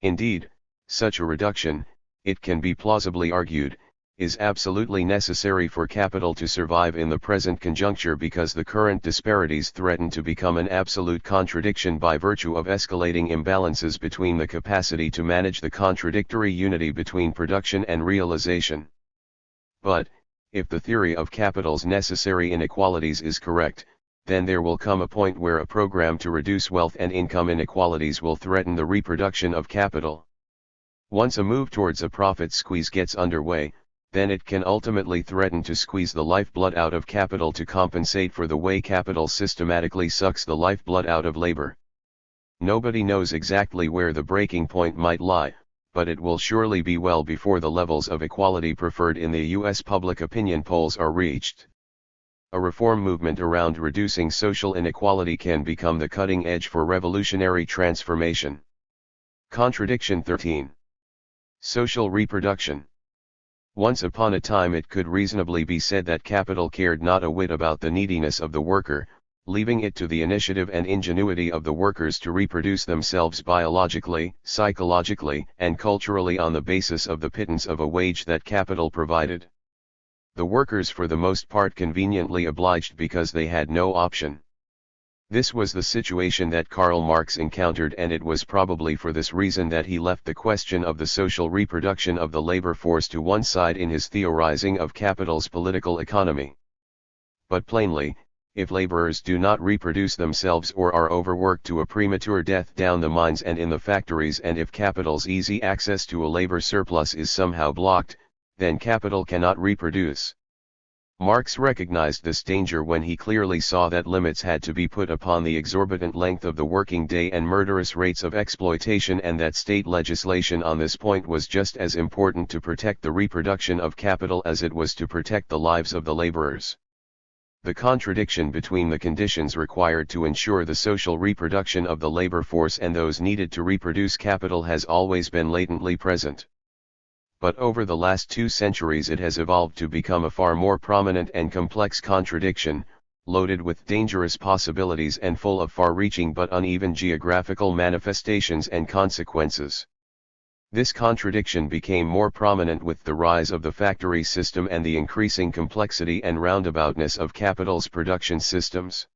Indeed, such a reduction, it can be plausibly argued, is absolutely necessary for capital to survive in the present conjuncture because the current disparities threaten to become an absolute contradiction by virtue of escalating imbalances between the capacity to manage the contradictory unity between production and realization. But, if the theory of capital's necessary inequalities is correct, then there will come a point where a program to reduce wealth and income inequalities will threaten the reproduction of capital. Once a move towards a profit squeeze gets underway, then it can ultimately threaten to squeeze the lifeblood out of capital to compensate for the way capital systematically sucks the lifeblood out of labor. Nobody knows exactly where the breaking point might lie, but it will surely be well before the levels of equality preferred in the U.S. public opinion polls are reached. A reform movement around reducing social inequality can become the cutting edge for revolutionary transformation. Contradiction 13. Social reproduction. Once upon a time it could reasonably be said that capital cared not a whit about the neediness of the worker, leaving it to the initiative and ingenuity of the workers to reproduce themselves biologically, psychologically, and culturally on the basis of the pittance of a wage that capital provided. The workers for the most part conveniently obliged because they had no option. This was the situation that Karl Marx encountered, and it was probably for this reason that he left the question of the social reproduction of the labor force to one side in his theorizing of capital's political economy. But plainly, if laborers do not reproduce themselves or are overworked to a premature death down the mines and in the factories, and if capital's easy access to a labor surplus is somehow blocked, then capital cannot reproduce. Marx recognized this danger when he clearly saw that limits had to be put upon the exorbitant length of the working day and murderous rates of exploitation, and that state legislation on this point was just as important to protect the reproduction of capital as it was to protect the lives of the laborers. The contradiction between the conditions required to ensure the social reproduction of the labor force and those needed to reproduce capital has always been latently present. But over the last 2 centuries it has evolved to become a far more prominent and complex contradiction, loaded with dangerous possibilities and full of far-reaching but uneven geographical manifestations and consequences. This contradiction became more prominent with the rise of the factory system and the increasing complexity and roundaboutness of capital's production systems.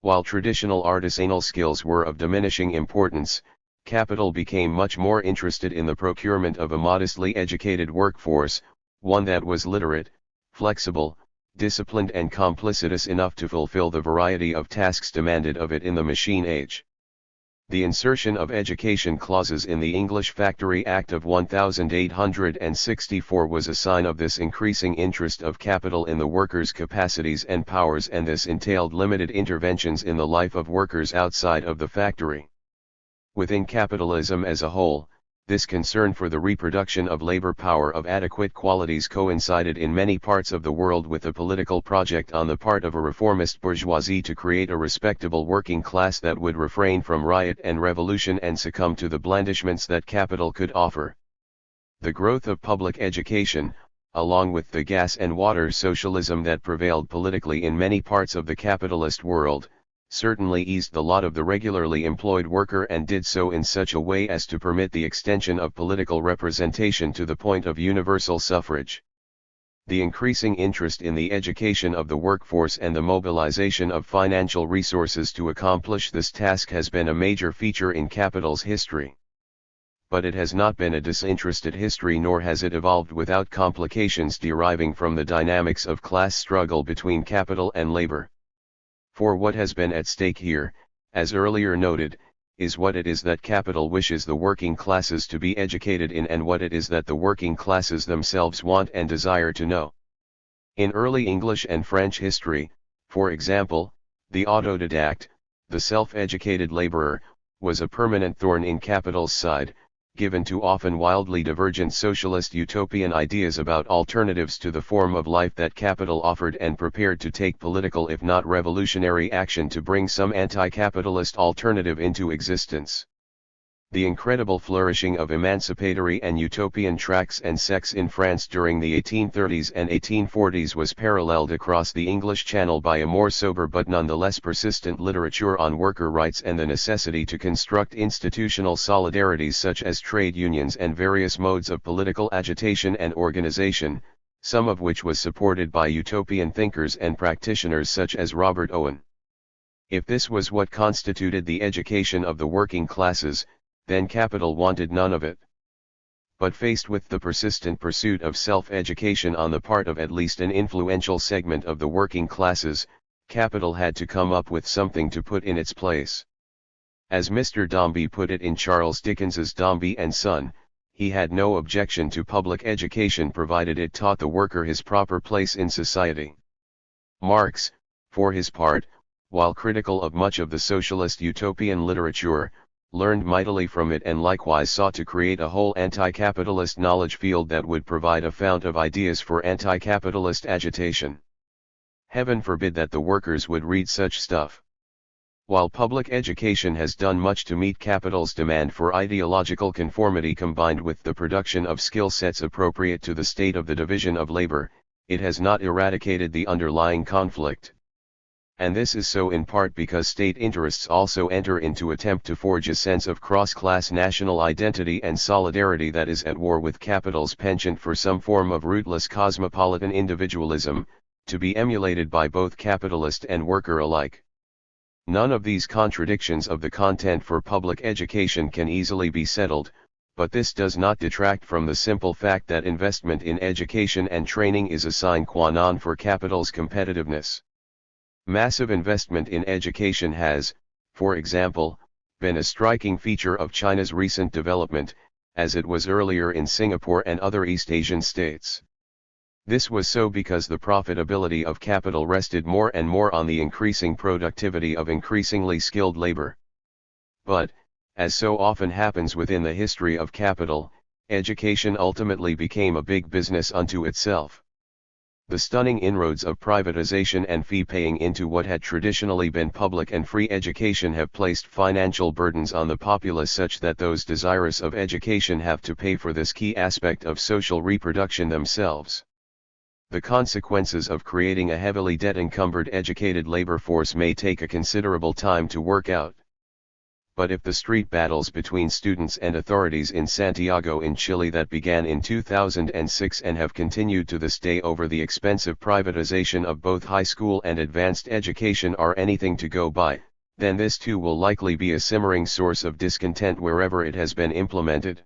While traditional artisanal skills were of diminishing importance, capital became much more interested in the procurement of a modestly educated workforce, one that was literate, flexible, disciplined and complicitous enough to fulfill the variety of tasks demanded of it in the machine age. The insertion of education clauses in the English Factory Act of 1864 was a sign of this increasing interest of capital in the workers' capacities and powers, and this entailed limited interventions in the life of workers outside of the factory. Within capitalism as a whole, this concern for the reproduction of labor power of adequate qualities coincided in many parts of the world with a political project on the part of a reformist bourgeoisie to create a respectable working class that would refrain from riot and revolution and succumb to the blandishments that capital could offer. The growth of public education, along with the gas and water socialism that prevailed politically in many parts of the capitalist world, certainly eased the lot of the regularly employed worker, and did so in such a way as to permit the extension of political representation to the point of universal suffrage. The increasing interest in the education of the workforce and the mobilization of financial resources to accomplish this task has been a major feature in capital's history. But it has not been a disinterested history, nor has it evolved without complications deriving from the dynamics of class struggle between capital and labor. For what has been at stake here, as earlier noted, is what it is that capital wishes the working classes to be educated in, and what it is that the working classes themselves want and desire to know. In early English and French history, for example, the autodidact, the self-educated laborer, was a permanent thorn in capital's side, given to often wildly divergent socialist utopian ideas about alternatives to the form of life that capital offered, and prepared to take political if not revolutionary action to bring some anti-capitalist alternative into existence. The incredible flourishing of emancipatory and utopian tracts and sects in France during the 1830s and 1840s was paralleled across the English Channel by a more sober but nonetheless persistent literature on worker rights and the necessity to construct institutional solidarities such as trade unions and various modes of political agitation and organization, some of which was supported by utopian thinkers and practitioners such as Robert Owen. If this was what constituted the education of the working classes, then capital wanted none of it. But faced with the persistent pursuit of self-education on the part of at least an influential segment of the working classes, capital had to come up with something to put in its place. As Mr. Dombey put it in Charles Dickens's Dombey and Son, he had no objection to public education provided it taught the worker his proper place in society. Marx, for his part, while critical of much of the socialist utopian literature, learned mightily from it and likewise sought to create a whole anti-capitalist knowledge field that would provide a fount of ideas for anti-capitalist agitation. Heaven forbid that the workers would read such stuff. While public education has done much to meet capital's demand for ideological conformity combined with the production of skill sets appropriate to the state of the division of labor, it has not eradicated the underlying conflict. And this is so in part because state interests also enter into attempt to forge a sense of cross-class national identity and solidarity that is at war with capital's penchant for some form of rootless cosmopolitan individualism, to be emulated by both capitalist and worker alike. None of these contradictions of the content for public education can easily be settled, but this does not detract from the simple fact that investment in education and training is a sine qua non for capital's competitiveness. Massive investment in education has, for example, been a striking feature of China's recent development, as it was earlier in Singapore and other East Asian states. This was so because the profitability of capital rested more and more on the increasing productivity of increasingly skilled labor. But, as so often happens within the history of capital, education ultimately became a big business unto itself. The stunning inroads of privatization and fee-paying into what had traditionally been public and free education have placed financial burdens on the populace such that those desirous of education have to pay for this key aspect of social reproduction themselves. The consequences of creating a heavily debt-encumbered educated labor force may take a considerable time to work out. But if the street battles between students and authorities in Santiago in Chile that began in 2006 and have continued to this day over the expensive privatization of both high school and advanced education are anything to go by, then this too will likely be a simmering source of discontent wherever it has been implemented.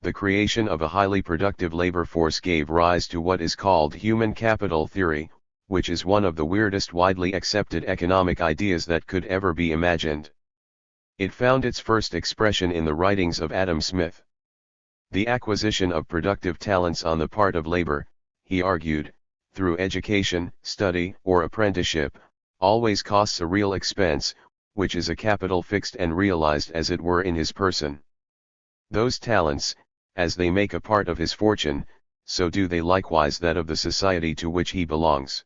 The creation of a highly productive labor force gave rise to what is called human capital theory, which is one of the weirdest widely accepted economic ideas that could ever be imagined. It found its first expression in the writings of Adam Smith. The acquisition of productive talents on the part of labor, he argued, through education, study, or apprenticeship, always costs a real expense, which is a capital fixed and realized as it were in his person. Those talents, as they make a part of his fortune, so do they likewise that of the society to which he belongs.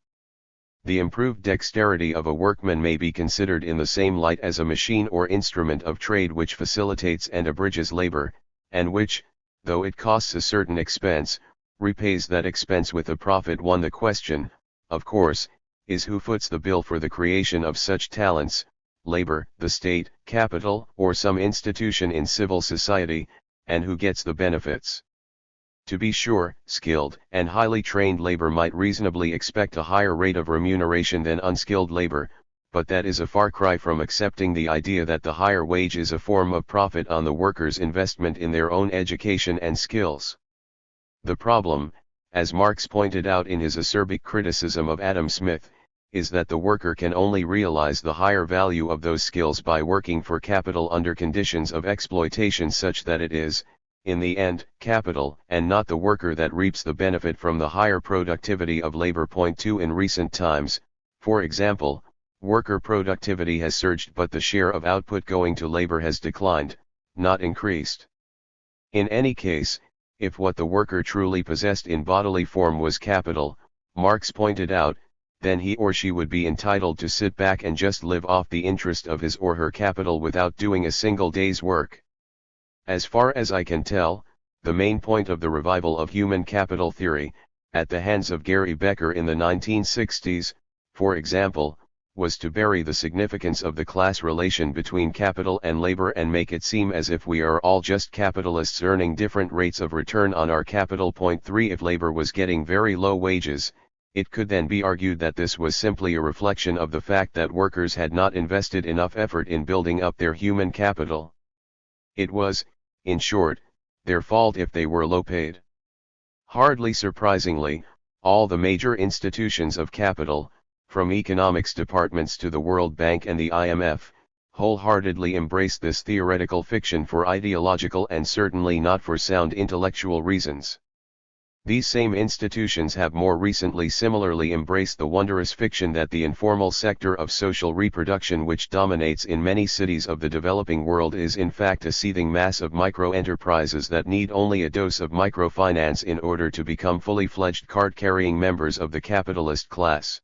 The improved dexterity of a workman may be considered in the same light as a machine or instrument of trade which facilitates and abridges labor, and which, though it costs a certain expense, repays that expense with a profit. The question, of course, is who foots the bill for the creation of such talents, labor, the state, capital, or some institution in civil society, and who gets the benefits. To be sure, skilled and highly trained labor might reasonably expect a higher rate of remuneration than unskilled labor, but that is a far cry from accepting the idea that the higher wage is a form of profit on the workers' investment in their own education and skills. The problem, as Marx pointed out in his acerbic criticism of Adam Smith, is that the worker can only realize the higher value of those skills by working for capital under conditions of exploitation such that it is, in the end, capital and not the worker that reaps the benefit from the higher productivity of labor. 2 In recent times, for example, worker productivity has surged but the share of output going to labor has declined, not increased. In any case, if what the worker truly possessed in bodily form was capital, Marx pointed out, then he or she would be entitled to sit back and just live off the interest of his or her capital without doing a single day's work. As far as I can tell, the main point of the revival of human capital theory, at the hands of Gary Becker in the 1960s, for example, was to bury the significance of the class relation between capital and labor and make it seem as if we are all just capitalists earning different rates of return on our capital. Point 3. If labor was getting very low wages, it could then be argued that this was simply a reflection of the fact that workers had not invested enough effort in building up their human capital. It was, in short, their fault if they were low paid. Hardly surprisingly, all the major institutions of capital, from economics departments to the World Bank and the IMF, wholeheartedly embraced this theoretical fiction for ideological and certainly not for sound intellectual reasons. These same institutions have more recently similarly embraced the wondrous fiction that the informal sector of social reproduction which dominates in many cities of the developing world is in fact a seething mass of micro-enterprises that need only a dose of microfinance in order to become fully fledged card-carrying members of the capitalist class.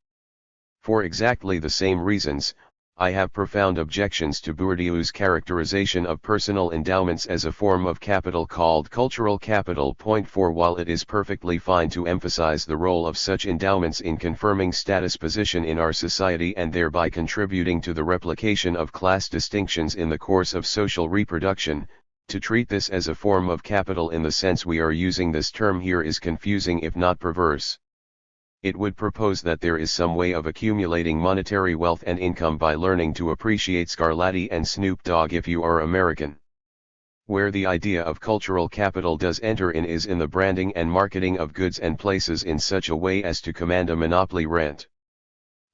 For exactly the same reasons, I have profound objections to Bourdieu's characterization of personal endowments as a form of capital called cultural capital. Point 4. While it is perfectly fine to emphasize the role of such endowments in confirming status position in our society and thereby contributing to the replication of class distinctions in the course of social reproduction, to treat this as a form of capital in the sense we are using this term here is confusing if not perverse. It would propose that there is some way of accumulating monetary wealth and income by learning to appreciate Scarlatti and Snoop Dogg if you are American. Where the idea of cultural capital does enter in is in the branding and marketing of goods and places in such a way as to command a monopoly rent.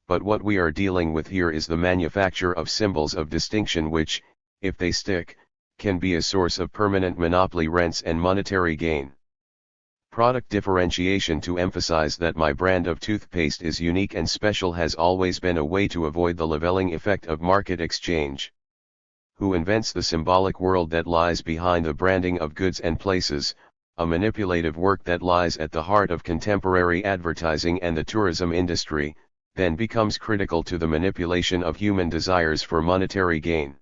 But what we are dealing with here is the manufacture of symbols of distinction which, if they stick, can be a source of permanent monopoly rents and monetary gain. Product differentiation. To emphasize that my brand of toothpaste is unique and special has always been a way to avoid the leveling effect of market exchange. Who invents the symbolic world that lies behind the branding of goods and places, a manipulative work that lies at the heart of contemporary advertising and the tourism industry, then becomes critical to the manipulation of human desires for monetary gain.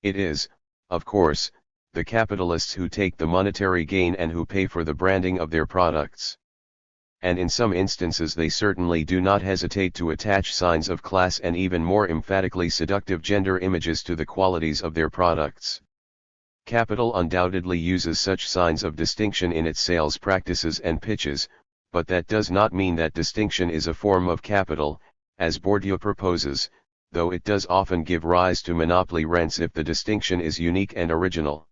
It is, of course, the capitalists who take the monetary gain and who pay for the branding of their products. And in some instances they certainly do not hesitate to attach signs of class and even more emphatically seductive gender images to the qualities of their products. Capital undoubtedly uses such signs of distinction in its sales practices and pitches, but that does not mean that distinction is a form of capital, as Bourdieu proposes, though it does often give rise to monopoly rents if the distinction is unique and original.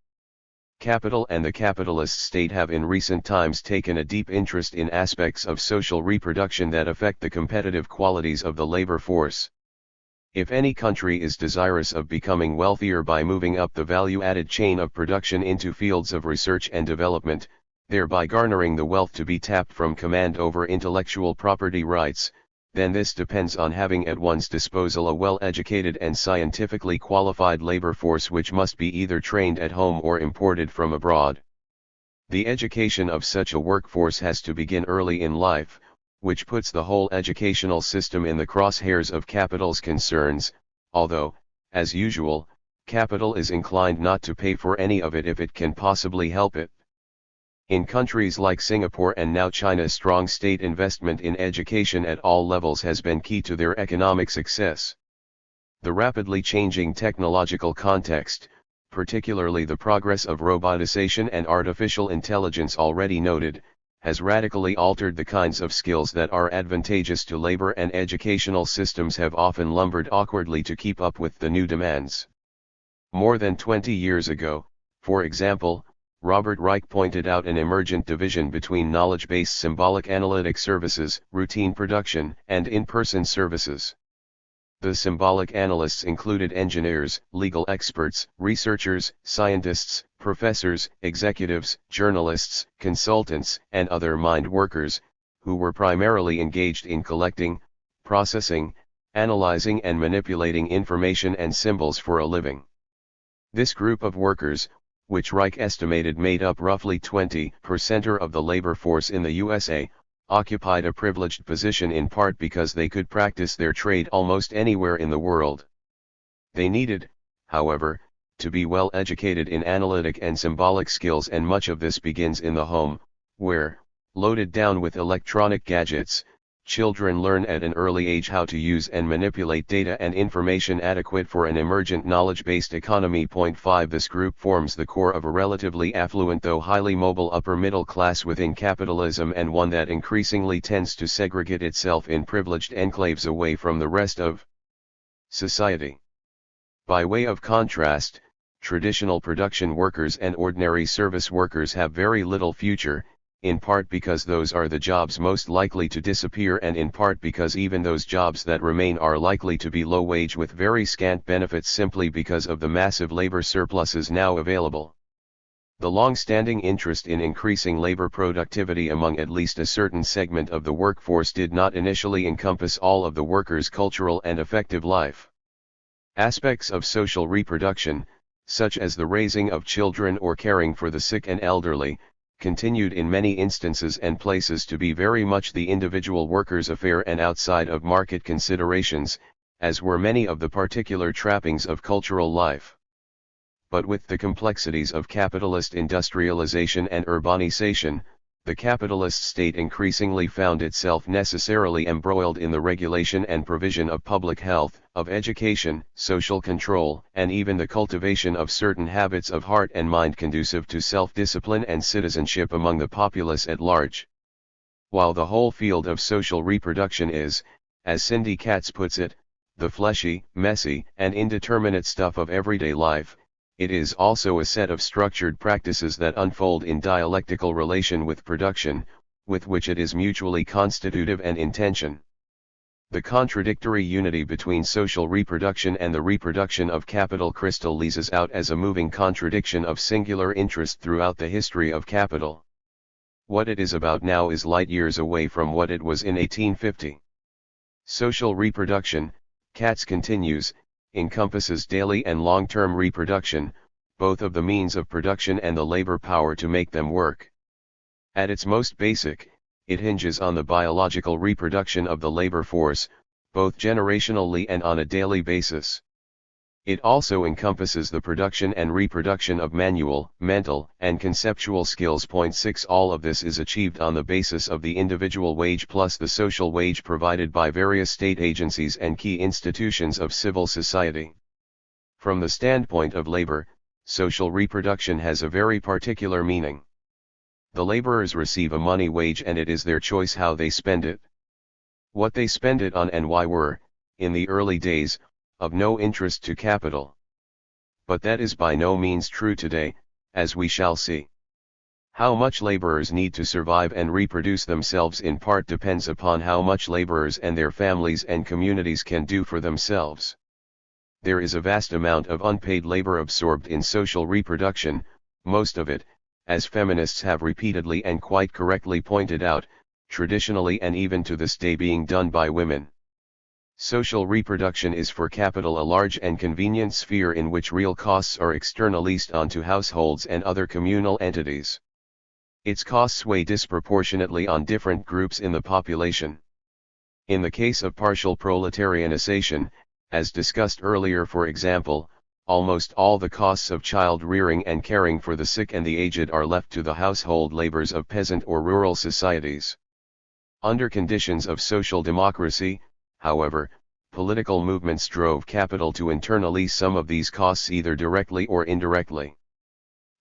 Capital and the capitalist state have in recent times taken a deep interest in aspects of social reproduction that affect the competitive qualities of the labor force. If any country is desirous of becoming wealthier by moving up the value-added chain of production into fields of research and development, thereby garnering the wealth to be tapped from command over intellectual property rights, then this depends on having at one's disposal a well-educated and scientifically qualified labor force which must be either trained at home or imported from abroad. The education of such a workforce has to begin early in life, which puts the whole educational system in the crosshairs of capital's concerns, although, as usual, capital is inclined not to pay for any of it if it can possibly help it. In countries like Singapore and now China, strong state investment in education at all levels has been key to their economic success. The rapidly changing technological context, particularly the progress of robotization and artificial intelligence already noted, has radically altered the kinds of skills that are advantageous to labor, and educational systems have often lumbered awkwardly to keep up with the new demands. More than 20 years ago, for example, Robert Reich pointed out an emergent division between knowledge-based symbolic analytic services, routine production, and in-person services. The symbolic analysts included engineers, legal experts, researchers, scientists, professors, executives, journalists, consultants, and other mind workers, who were primarily engaged in collecting, processing, analyzing and manipulating information and symbols for a living. This group of workers, which Reich estimated made up roughly 20% of the labor force in the USA, occupied a privileged position in part because they could practice their trade almost anywhere in the world. They needed, however, to be well educated in analytic and symbolic skills, and much of this begins in the home, where, loaded down with electronic gadgets, children learn at an early age how to use and manipulate data and information adequate for an emergent knowledge-based economy. Point 5. This group forms the core of a relatively affluent though highly mobile upper middle class within capitalism, and one that increasingly tends to segregate itself in privileged enclaves away from the rest of society. By way of contrast, traditional production workers and ordinary service workers have very little future, in part because those are the jobs most likely to disappear, and in part because even those jobs that remain are likely to be low wage with very scant benefits simply because of the massive labor surpluses now available. The long-standing interest in increasing labor productivity among at least a certain segment of the workforce did not initially encompass all of the workers' cultural and affective life. Aspects of social reproduction, such as the raising of children or caring for the sick and elderly, continued in many instances and places to be very much the individual worker's affair and outside of market considerations, as were many of the particular trappings of cultural life. But with the complexities of capitalist industrialization and urbanization, the capitalist state increasingly found itself necessarily embroiled in the regulation and provision of public health, of education, social control, and even the cultivation of certain habits of heart and mind conducive to self-discipline and citizenship among the populace at large. While the whole field of social reproduction is, as Cindy Katz puts it, the fleshy, messy, and indeterminate stuff of everyday life, it is also a set of structured practices that unfold in dialectical relation with production, with which it is mutually constitutive and in tension. The contradictory unity between social reproduction and the reproduction of capital crystallizes out as a moving contradiction of singular interest throughout the history of capital. What it is about now is light years away from what it was in 1850. Social reproduction, Katz continues, encompasses daily and long-term reproduction, both of the means of production and the labor power to make them work. At its most basic, it hinges on the biological reproduction of the labor force, both generationally and on a daily basis. It also encompasses the production and reproduction of manual, mental, and conceptual skills. Point 6. All of this is achieved on the basis of the individual wage plus the social wage provided by various state agencies and key institutions of civil society. From the standpoint of labor, social reproduction has a very particular meaning. The laborers receive a money wage and it is their choice how they spend it. What they spend it on and why were, in the early days, of no interest to capital. But that is by no means true today, as we shall see. How much laborers need to survive and reproduce themselves in part depends upon how much laborers and their families and communities can do for themselves. There is a vast amount of unpaid labor absorbed in social reproduction, most of it, as feminists have repeatedly and quite correctly pointed out, traditionally and even to this day being done by women. Social reproduction is for capital a large and convenient sphere in which real costs are externalized onto households and other communal entities. Its costs weigh disproportionately on different groups in the population. In the case of partial proletarianization, as discussed earlier, for example, almost all the costs of child rearing and caring for the sick and the aged are left to the household labors of peasant or rural societies. Under conditions of social democracy, however, political movements drove capital to internalize some of these costs either directly or indirectly.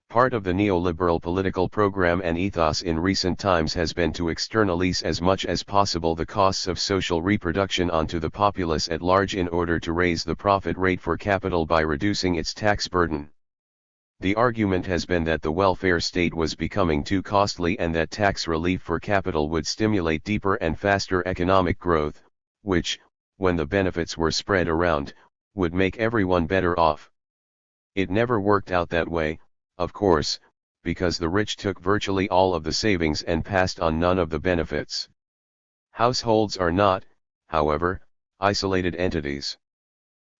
Part of the neoliberal political program and ethos in recent times has been to externalize as much as possible the costs of social reproduction onto the populace at large in order to raise the profit rate for capital by reducing its tax burden. The argument has been that the welfare state was becoming too costly and that tax relief for capital would stimulate deeper and faster economic growth, which, when the benefits were spread around, would make everyone better off. It never worked out that way, of course, because the rich took virtually all of the savings and passed on none of the benefits. Households are not, however, isolated entities.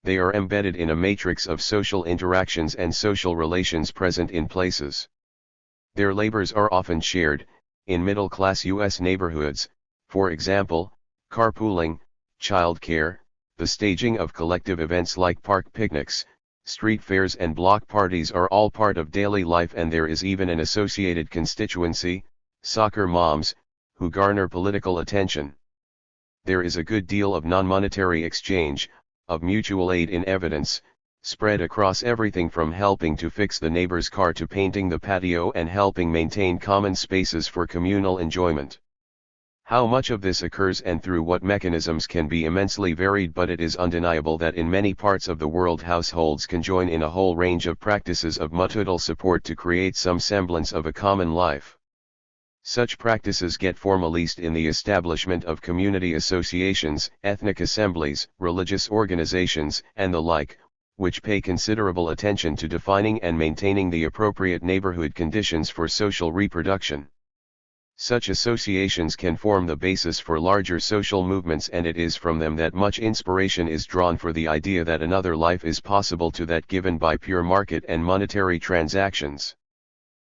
They are embedded in a matrix of social interactions and social relations present in places. Their labors are often shared, in middle-class U.S. neighborhoods, for example, carpooling, child care, the staging of collective events like park picnics, Street fairs and block parties are all part of daily life, and there is even an associated constituency, soccer moms, who garner political attention. There is a good deal of non-monetary exchange, of mutual aid in evidence, spread across everything from helping to fix the neighbor's car to painting the patio and helping maintain common spaces for communal enjoyment. How much of this occurs and through what mechanisms can be immensely varied, but it is undeniable that in many parts of the world households can join in a whole range of practices of mutual support to create some semblance of a common life. Such practices get formalized in the establishment of community associations, ethnic assemblies, religious organizations, and the like, which pay considerable attention to defining and maintaining the appropriate neighborhood conditions for social reproduction. Such associations can form the basis for larger social movements, and it is from them that much inspiration is drawn for the idea that another life is possible to that given by pure market and monetary transactions.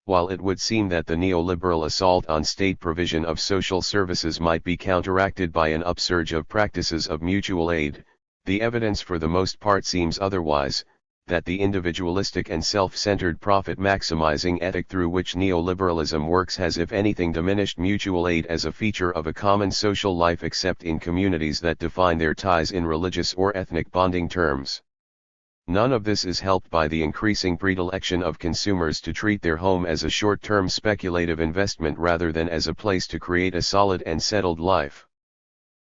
While it would seem that the neoliberal assault on state provision of social services might be counteracted by an upsurge of practices of mutual aid, the evidence for the most part seems otherwise, that the individualistic and self-centered profit-maximizing ethic through which neoliberalism works has if anything diminished mutual aid as a feature of a common social life, except in communities that define their ties in religious or ethnic bonding terms. None of this is helped by the increasing predilection of consumers to treat their home as a short-term speculative investment rather than as a place to create a solid and settled life.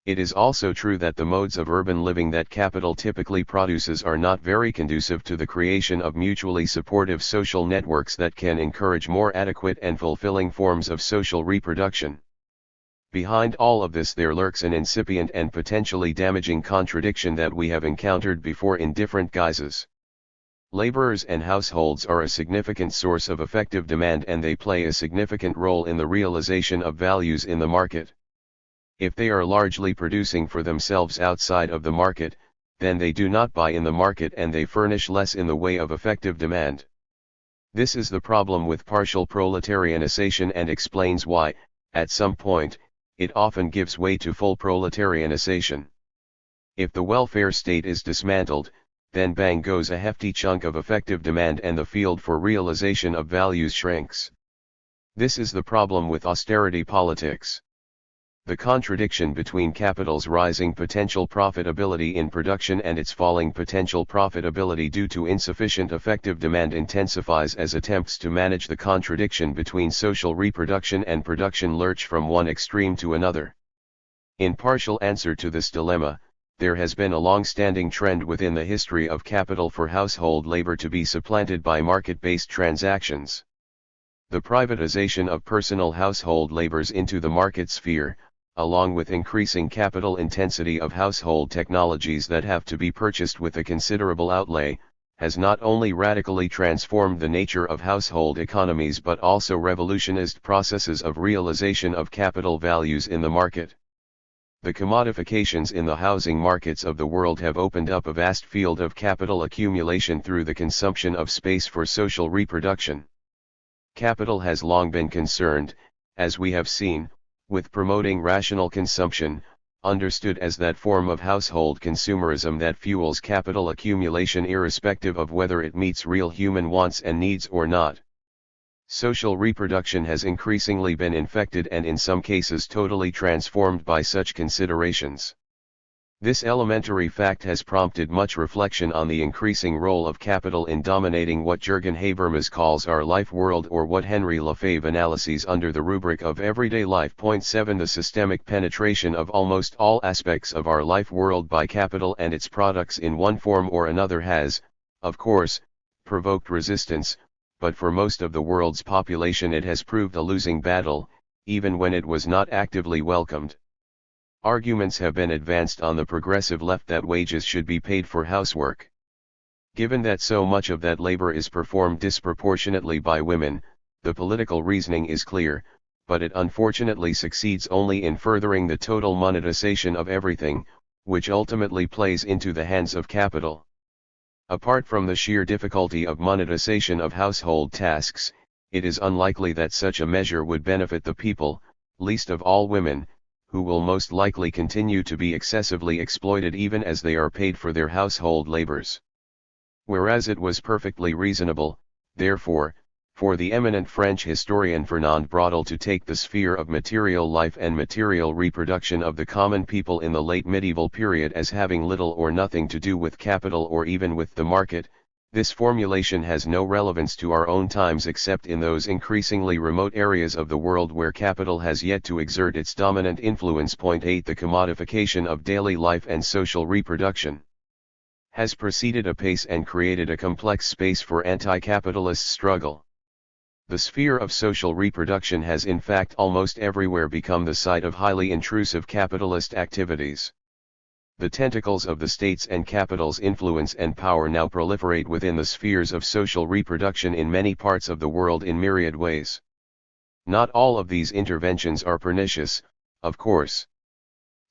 It is also true that the modes of urban living that capital typically produces are not very conducive to the creation of mutually supportive social networks that can encourage more adequate and fulfilling forms of social reproduction. Behind all of this there lurks an incipient and potentially damaging contradiction that we have encountered before in different guises. Laborers and households are a significant source of effective demand, and they play a significant role in the realization of values in the market. If they are largely producing for themselves outside of the market, then they do not buy in the market and they furnish less in the way of effective demand. This is the problem with partial proletarianization and explains why, at some point, it often gives way to full proletarianization. If the welfare state is dismantled, then bang goes a hefty chunk of effective demand and the field for realization of values shrinks. This is the problem with austerity politics. The contradiction between capital's rising potential profitability in production and its falling potential profitability due to insufficient effective demand intensifies as attempts to manage the contradiction between social reproduction and production lurch from one extreme to another. In partial answer to this dilemma, there has been a long-standing trend within the history of capital for household labor to be supplanted by market-based transactions. The privatization of personal household labors into the market sphere, along with increasing capital intensity of household technologies that have to be purchased with a considerable outlay, has not only radically transformed the nature of household economies but also revolutionized processes of realization of capital values in the market. The commodifications in the housing markets of the world have opened up a vast field of capital accumulation through the consumption of space for social reproduction. Capital has long been concerned, as we have seen, with promoting rational consumption, understood as that form of household consumerism that fuels capital accumulation irrespective of whether it meets real human wants and needs or not. Social reproduction has increasingly been infected and in some cases totally transformed by such considerations. This elementary fact has prompted much reflection on the increasing role of capital in dominating what Jürgen Habermas calls our life world, or what Henry Lefebvre analyses under the rubric of everyday life. 7 The systemic penetration of almost all aspects of our life world by capital and its products in one form or another has, of course, provoked resistance, but for most of the world's population it has proved a losing battle, even when it was not actively welcomed. Arguments have been advanced on the progressive left that wages should be paid for housework. Given that so much of that labor is performed disproportionately by women, the political reasoning is clear, but it unfortunately succeeds only in furthering the total monetization of everything, which ultimately plays into the hands of capital. Apart from the sheer difficulty of monetization of household tasks, it is unlikely that such a measure would benefit the people, least of all women, who will most likely continue to be excessively exploited even as they are paid for their household labors. Whereas it was perfectly reasonable, therefore, for the eminent French historian Fernand Braudel to take the sphere of material life and material reproduction of the common people in the late medieval period as having little or nothing to do with capital or even with the market, this formulation has no relevance to our own times except in those increasingly remote areas of the world where capital has yet to exert its dominant influence. 8. The commodification of daily life and social reproduction has proceeded apace and created a complex space for anti-capitalist struggle. The sphere of social reproduction has in fact almost everywhere become the site of highly intrusive capitalist activities. The tentacles of the states and capitals' influence and power now proliferate within the spheres of social reproduction in many parts of the world in myriad ways. Not all of these interventions are pernicious, of course.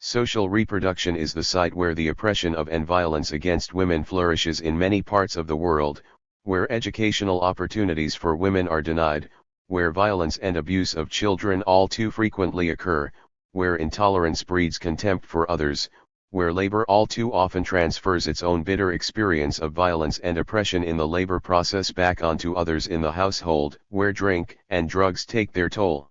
Social reproduction is the site where the oppression of and violence against women flourishes in many parts of the world, where educational opportunities for women are denied, where violence and abuse of children all too frequently occur, where intolerance breeds contempt for others, where labor all too often transfers its own bitter experience of violence and oppression in the labor process back onto others in the household, where drink and drugs take their toll.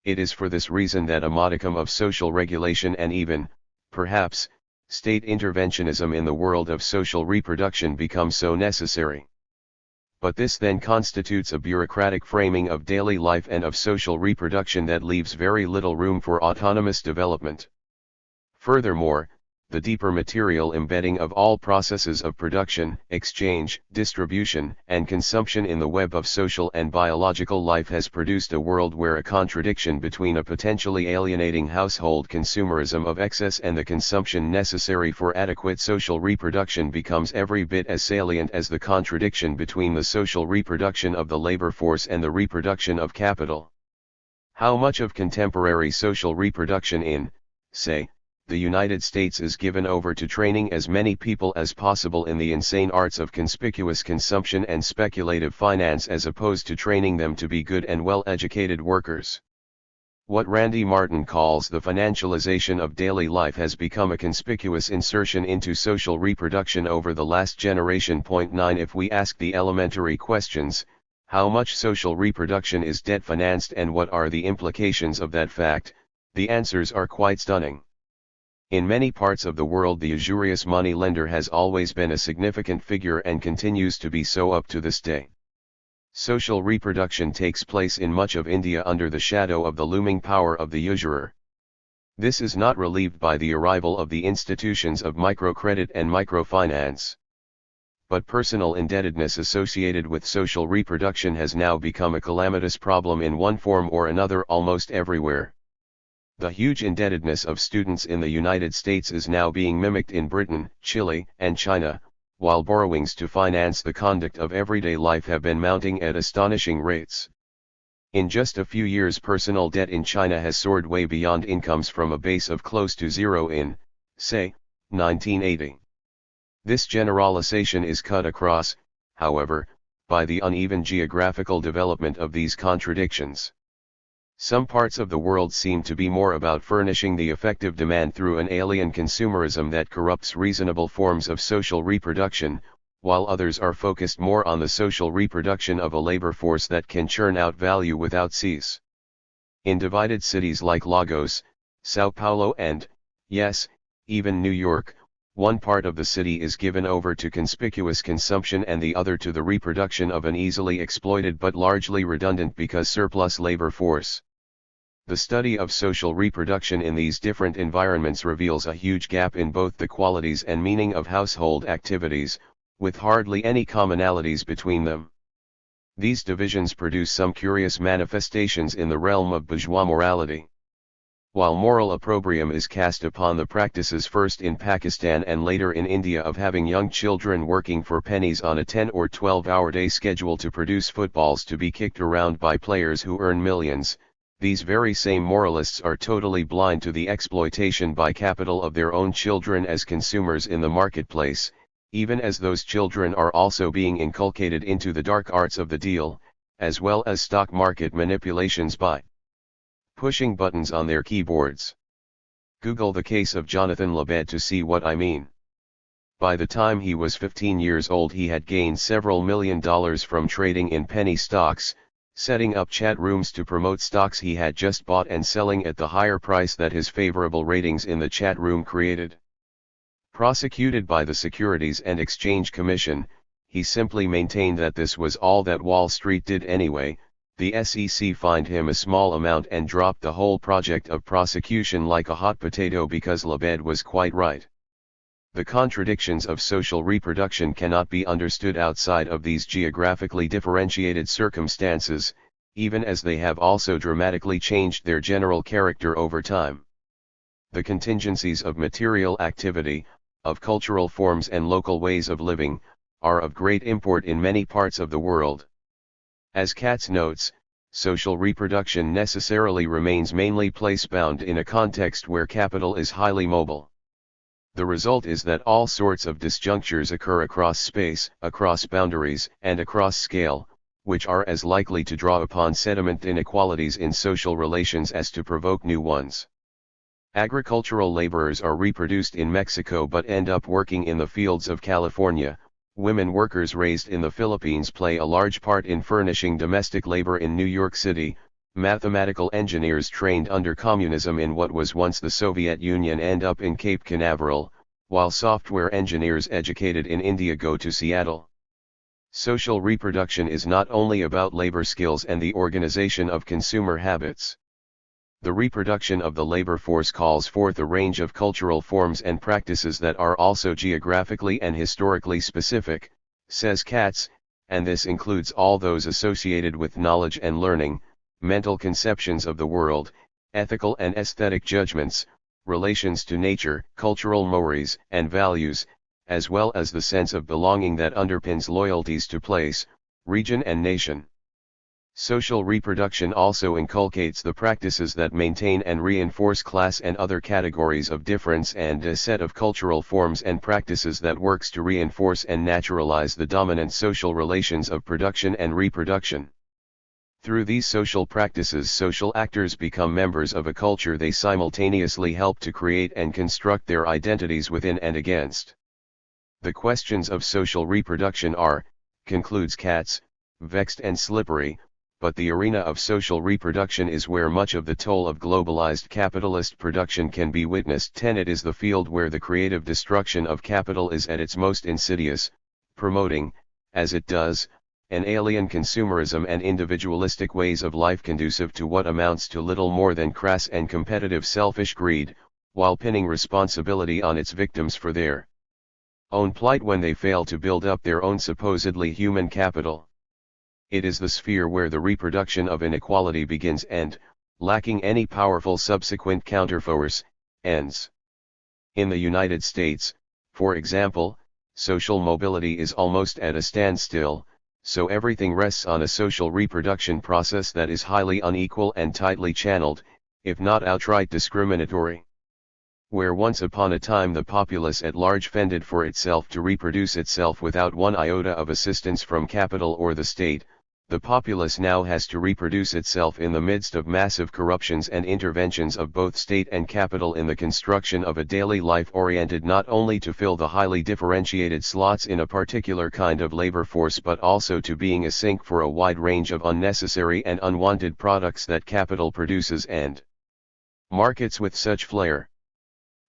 It is for this reason that a modicum of social regulation and even, perhaps, state interventionism in the world of social reproduction becomes so necessary. But this then constitutes a bureaucratic framing of daily life and of social reproduction that leaves very little room for autonomous development. Furthermore, the deeper material embedding of all processes of production, exchange, distribution, and consumption in the web of social and biological life has produced a world where a contradiction between a potentially alienating household consumerism of excess and the consumption necessary for adequate social reproduction becomes every bit as salient as the contradiction between the social reproduction of the labor force and the reproduction of capital. How much of contemporary social reproduction in, say, the United States is given over to training as many people as possible in the insane arts of conspicuous consumption and speculative finance as opposed to training them to be good and well-educated workers? What Randy Martin calls the financialization of daily life has become a conspicuous insertion into social reproduction over the last generation. 9. If we ask the elementary questions, how much social reproduction is debt-financed and what are the implications of that fact, the answers are quite stunning. In many parts of the world the usurious money lender has always been a significant figure and continues to be so up to this day. Social reproduction takes place in much of India under the shadow of the looming power of the usurer. This is not relieved by the arrival of the institutions of microcredit and microfinance. But personal indebtedness associated with social reproduction has now become a calamitous problem in one form or another almost everywhere. The huge indebtedness of students in the United States is now being mimicked in Britain, Chile, and China, while borrowings to finance the conduct of everyday life have been mounting at astonishing rates. In just a few years, personal debt in China has soared way beyond incomes from a base of close to zero in, say, 1980. This generalization is cut across, however, by the uneven geographical development of these contradictions. Some parts of the world seem to be more about furnishing the effective demand through an alien consumerism that corrupts reasonable forms of social reproduction, while others are focused more on the social reproduction of a labor force that can churn out value without cease. In divided cities like Lagos, Sao Paulo and, yes, even New York, one part of the city is given over to conspicuous consumption and the other to the reproduction of an easily exploited but largely redundant because surplus labor force. The study of social reproduction in these different environments reveals a huge gap in both the qualities and meaning of household activities, with hardly any commonalities between them. These divisions produce some curious manifestations in the realm of bourgeois morality. While moral opprobrium is cast upon the practices first in Pakistan and later in India of having young children working for pennies on a 10 or 12-hour day schedule to produce footballs to be kicked around by players who earn millions, these very same moralists are totally blind to the exploitation by capital of their own children as consumers in the marketplace, even as those children are also being inculcated into the dark arts of the deal, as well as stock market manipulations by pushing buttons on their keyboards. Google the case of Jonathan Labed to see what I mean. By the time he was 15 years old, he had gained several $1 million from trading in penny stocks, setting up chat rooms to promote stocks he had just bought and selling at the higher price that his favorable ratings in the chat room created. Prosecuted by the Securities and Exchange Commission, he simply maintained that this was all that Wall Street did anyway. The SEC fined him a small amount and dropped the whole project of prosecution like a hot potato because Labed was quite right. The contradictions of social reproduction cannot be understood outside of these geographically differentiated circumstances, even as they have also dramatically changed their general character over time. The contingencies of material activity, of cultural forms and local ways of living, are of great import in many parts of the world. As Katz notes, social reproduction necessarily remains mainly place-bound in a context where capital is highly mobile. The result is that all sorts of disjunctures occur across space, across boundaries, and across scale, which are as likely to draw upon sediment inequalities in social relations as to provoke new ones. Agricultural laborers are reproduced in Mexico but end up working in the fields of California. Women workers raised in the Philippines play a large part in furnishing domestic labor in New York City. Mathematical engineers trained under communism in what was once the Soviet Union end up in Cape Canaveral, while software engineers educated in India go to Seattle. Social reproduction is not only about labor skills and the organization of consumer habits. The reproduction of the labor force calls forth a range of cultural forms and practices that are also geographically and historically specific, says Katz, and this includes all those associated with knowledge and learning, mental conceptions of the world, ethical and aesthetic judgments, relations to nature, cultural mores and values, as well as the sense of belonging that underpins loyalties to place, region and nation. Social reproduction also inculcates the practices that maintain and reinforce class and other categories of difference and a set of cultural forms and practices that works to reinforce and naturalize the dominant social relations of production and reproduction. Through these social practices, social actors become members of a culture they simultaneously help to create and construct their identities within and against. The questions of social reproduction are, concludes Katz, vexed and slippery, but the arena of social reproduction is where much of the toll of globalized capitalist production can be witnessed. 10. It is the field where the creative destruction of capital is at its most insidious, promoting, as it does, an alien consumerism and individualistic ways of life conducive to what amounts to little more than crass and competitive selfish greed, while pinning responsibility on its victims for their own plight when they fail to build up their own supposedly human capital. It is the sphere where the reproduction of inequality begins and, lacking any powerful subsequent counterforce, ends. In the United States, for example, social mobility is almost at a standstill, so everything rests on a social reproduction process that is highly unequal and tightly channeled, if not outright discriminatory. Where once upon a time the populace at large fended for itself to reproduce itself without one iota of assistance from capital or the state, the populace now has to reproduce itself in the midst of massive corruptions and interventions of both state and capital in the construction of a daily life oriented not only to fill the highly differentiated slots in a particular kind of labor force but also to being a sink for a wide range of unnecessary and unwanted products that capital produces and markets with such flair.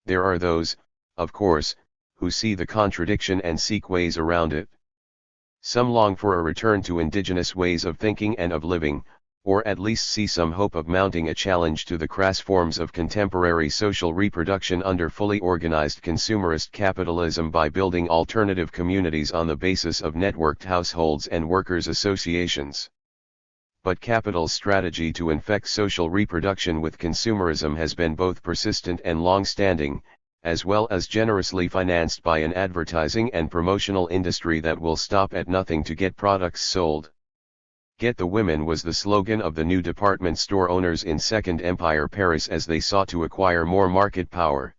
There are those, of course, who see the contradiction and seek ways around it. Some long for a return to indigenous ways of thinking and of living, or at least see some hope of mounting a challenge to the crass forms of contemporary social reproduction under fully organized consumerist capitalism by building alternative communities on the basis of networked households and workers' associations. But capital's strategy to infect social reproduction with consumerism has been both persistent and long-standing, as well as generously financed by an advertising and promotional industry that will stop at nothing to get products sold. Get the women was the slogan of the new department store owners in Second Empire Paris as they sought to acquire more market power.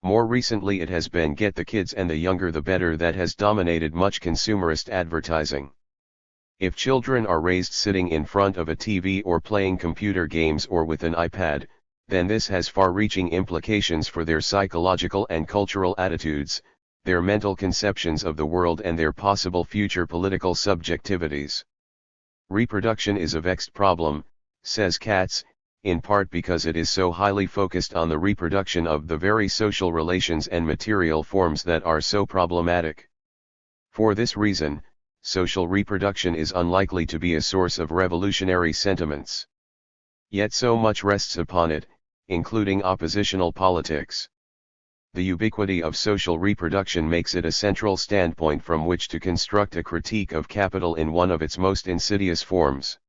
More recently it has been get the kids and the younger the better that has dominated much consumerist advertising. If children are raised sitting in front of a TV or playing computer games or with an iPad, then this has far-reaching implications for their psychological and cultural attitudes. their mental conceptions of the world and their possible future political subjectivities. Reproduction is a vexed problem, says Katz, in part because it is so highly focused on the reproduction of the very social relations and material forms that are so problematic. For this reason, social reproduction is unlikely to be a source of revolutionary sentiments. Yet so much rests upon it, including oppositional politics. The ubiquity of social reproduction makes it a central standpoint from which to construct a critique of capital in one of its most insidious forms.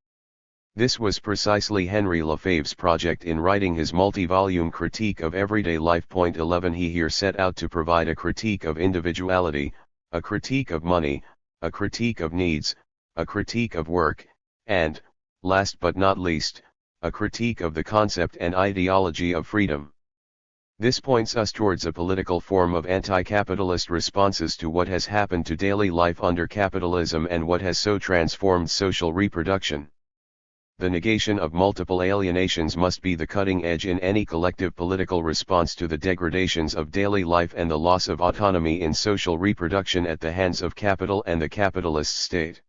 This was precisely Henry Lefebvre's project in writing his multi-volume Critique of Everyday Life. 11 He here set out to provide a critique of individuality, a critique of money, a critique of needs, a critique of work, and, last but not least, a critique of the concept and ideology of freedom. This points us towards a political form of anti-capitalist responses to what has happened to daily life under capitalism and what has so transformed social reproduction. The negation of multiple alienations must be the cutting edge in any collective political response to the degradations of daily life and the loss of autonomy in social reproduction at the hands of capital and the capitalist state.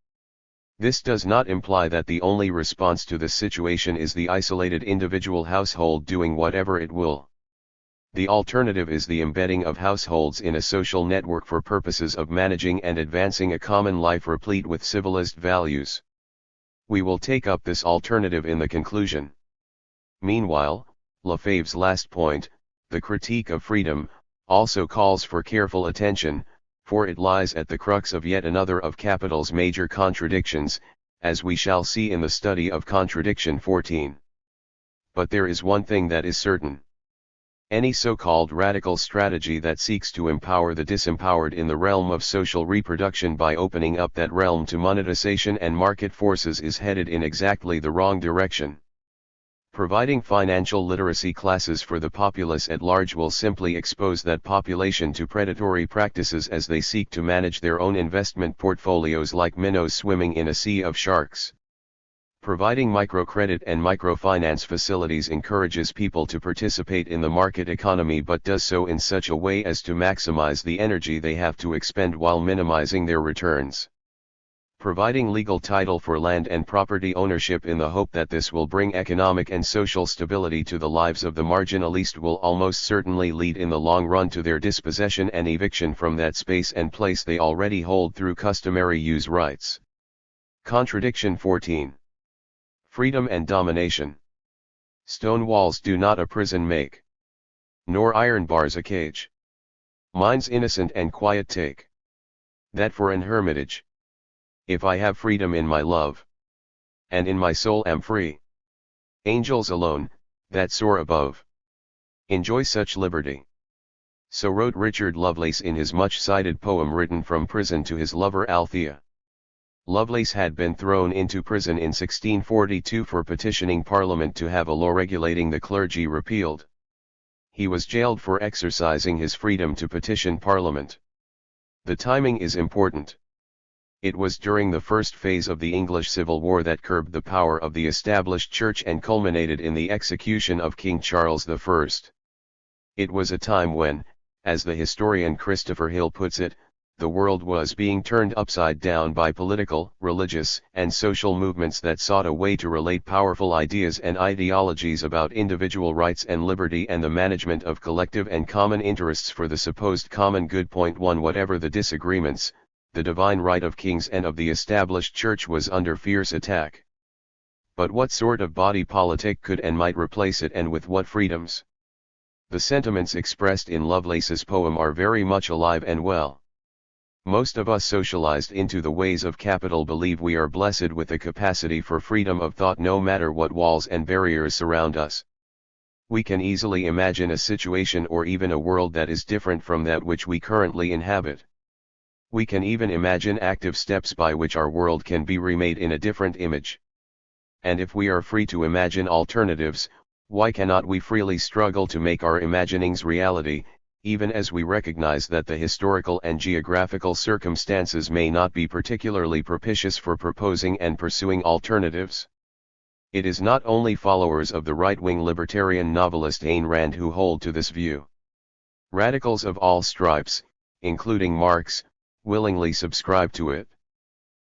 This does not imply that the only response to this situation is the isolated individual household doing whatever it will. The alternative is the embedding of households in a social network for purposes of managing and advancing a common life replete with civilized values. We will take up this alternative in the conclusion. Meanwhile, Lefebvre's last point, the critique of freedom, also calls for careful attention, for it lies at the crux of yet another of capital's major contradictions, as we shall see in the study of Contradiction 14. But there is one thing that is certain. Any so-called radical strategy that seeks to empower the disempowered in the realm of social reproduction by opening up that realm to monetization and market forces is headed in exactly the wrong direction. Providing financial literacy classes for the populace at large will simply expose that population to predatory practices as they seek to manage their own investment portfolios like minnows swimming in a sea of sharks. Providing microcredit and microfinance facilities encourages people to participate in the market economy but does so in such a way as to maximize the energy they have to expend while minimizing their returns. Providing legal title for land and property ownership in the hope that this will bring economic and social stability to the lives of the marginalist will almost certainly lead in the long run to their dispossession and eviction from that space and place they already hold through customary use rights. Contradiction 14. Freedom and domination. Stone walls do not a prison make, nor iron bars a cage. Mine's innocent and quiet take that for an hermitage. If I have freedom in my love, and in my soul am free. Angels alone, that soar above, enjoy such liberty. So wrote Richard Lovelace in his much-cited poem written from prison to his lover Althea. Lovelace had been thrown into prison in 1642 for petitioning Parliament to have a law regulating the clergy repealed. He was jailed for exercising his freedom to petition Parliament. The timing is important. It was during the first phase of the English Civil War that curbed the power of the established church and culminated in the execution of King Charles I. It was a time when, as the historian Christopher Hill puts it, the world was being turned upside down by political, religious, and social movements that sought a way to relate powerful ideas and ideologies about individual rights and liberty and the management of collective and common interests for the supposed common good. 1 Whatever the disagreements, the divine right of kings and of the established church was under fierce attack. But what sort of body politic could and might replace it, and with what freedoms? The sentiments expressed in Lovelace's poem are very much alive and well. Most of us socialized into the ways of capital believe we are blessed with the capacity for freedom of thought no matter what walls and barriers surround us. We can easily imagine a situation or even a world that is different from that which we currently inhabit. We can even imagine active steps by which our world can be remade in a different image. And if we are free to imagine alternatives, why cannot we freely struggle to make our imaginings reality, even as we recognize that the historical and geographical circumstances may not be particularly propitious for proposing and pursuing alternatives? It is not only followers of the right-wing libertarian novelist Ayn Rand who hold to this view. Radicals of all stripes, including Marx, willingly subscribe to it.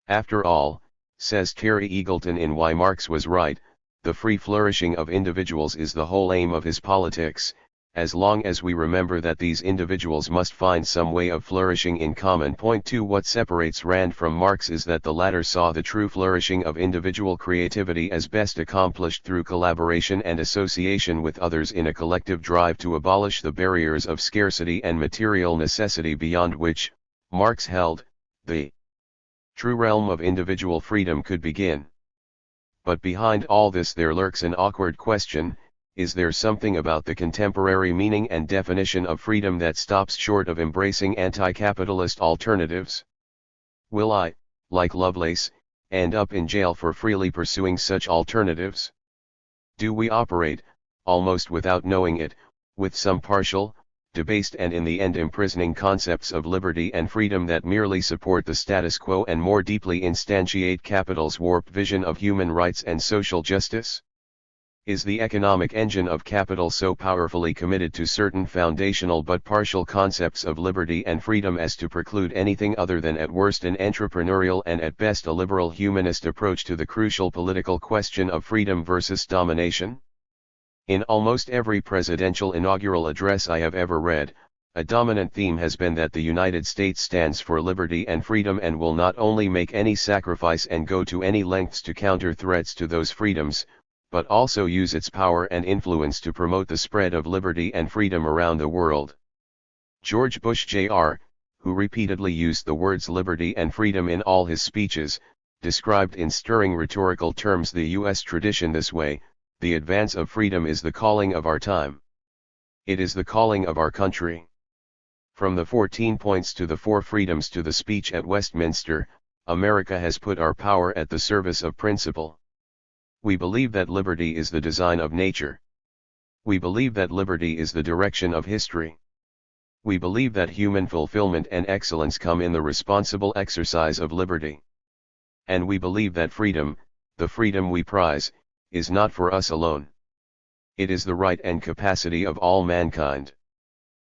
After all, says Terry Eagleton in Why Marx Was Right, the free flourishing of individuals is the whole aim of his politics, as long as we remember that these individuals must find some way of flourishing in common. Point 2. What separates Rand from Marx is that the latter saw the true flourishing of individual creativity as best accomplished through collaboration and association with others in a collective drive to abolish the barriers of scarcity and material necessity beyond which, Marx held, the true realm of individual freedom could begin. But behind all this there lurks an awkward question: is there something about the contemporary meaning and definition of freedom that stops short of embracing anti-capitalist alternatives? Will I, like Lovelace, end up in jail for freely pursuing such alternatives? Do we operate, almost without knowing it, with some partial, debased and in the end imprisoning concepts of liberty and freedom that merely support the status quo and more deeply instantiate capital's warped vision of human rights and social justice? Is the economic engine of capital so powerfully committed to certain foundational but partial concepts of liberty and freedom as to preclude anything other than at worst an entrepreneurial and at best a liberal humanist approach to the crucial political question of freedom versus domination? In almost every presidential inaugural address I have ever read, a dominant theme has been that the United States stands for liberty and freedom and will not only make any sacrifice and go to any lengths to counter threats to those freedoms, but also use its power and influence to promote the spread of liberty and freedom around the world. George Bush Jr., who repeatedly used the words liberty and freedom in all his speeches, described in stirring rhetorical terms the U.S. tradition this way: the advance of freedom is the calling of our time. It is the calling of our country. From the 14 points to the 4 freedoms to the speech at Westminster, America has put our power at the service of principle. We believe that liberty is the design of nature. We believe that liberty is the direction of history. We believe that human fulfillment and excellence come in the responsible exercise of liberty. And we believe that freedom, the freedom we prize, is not for us alone. It is the right and capacity of all mankind.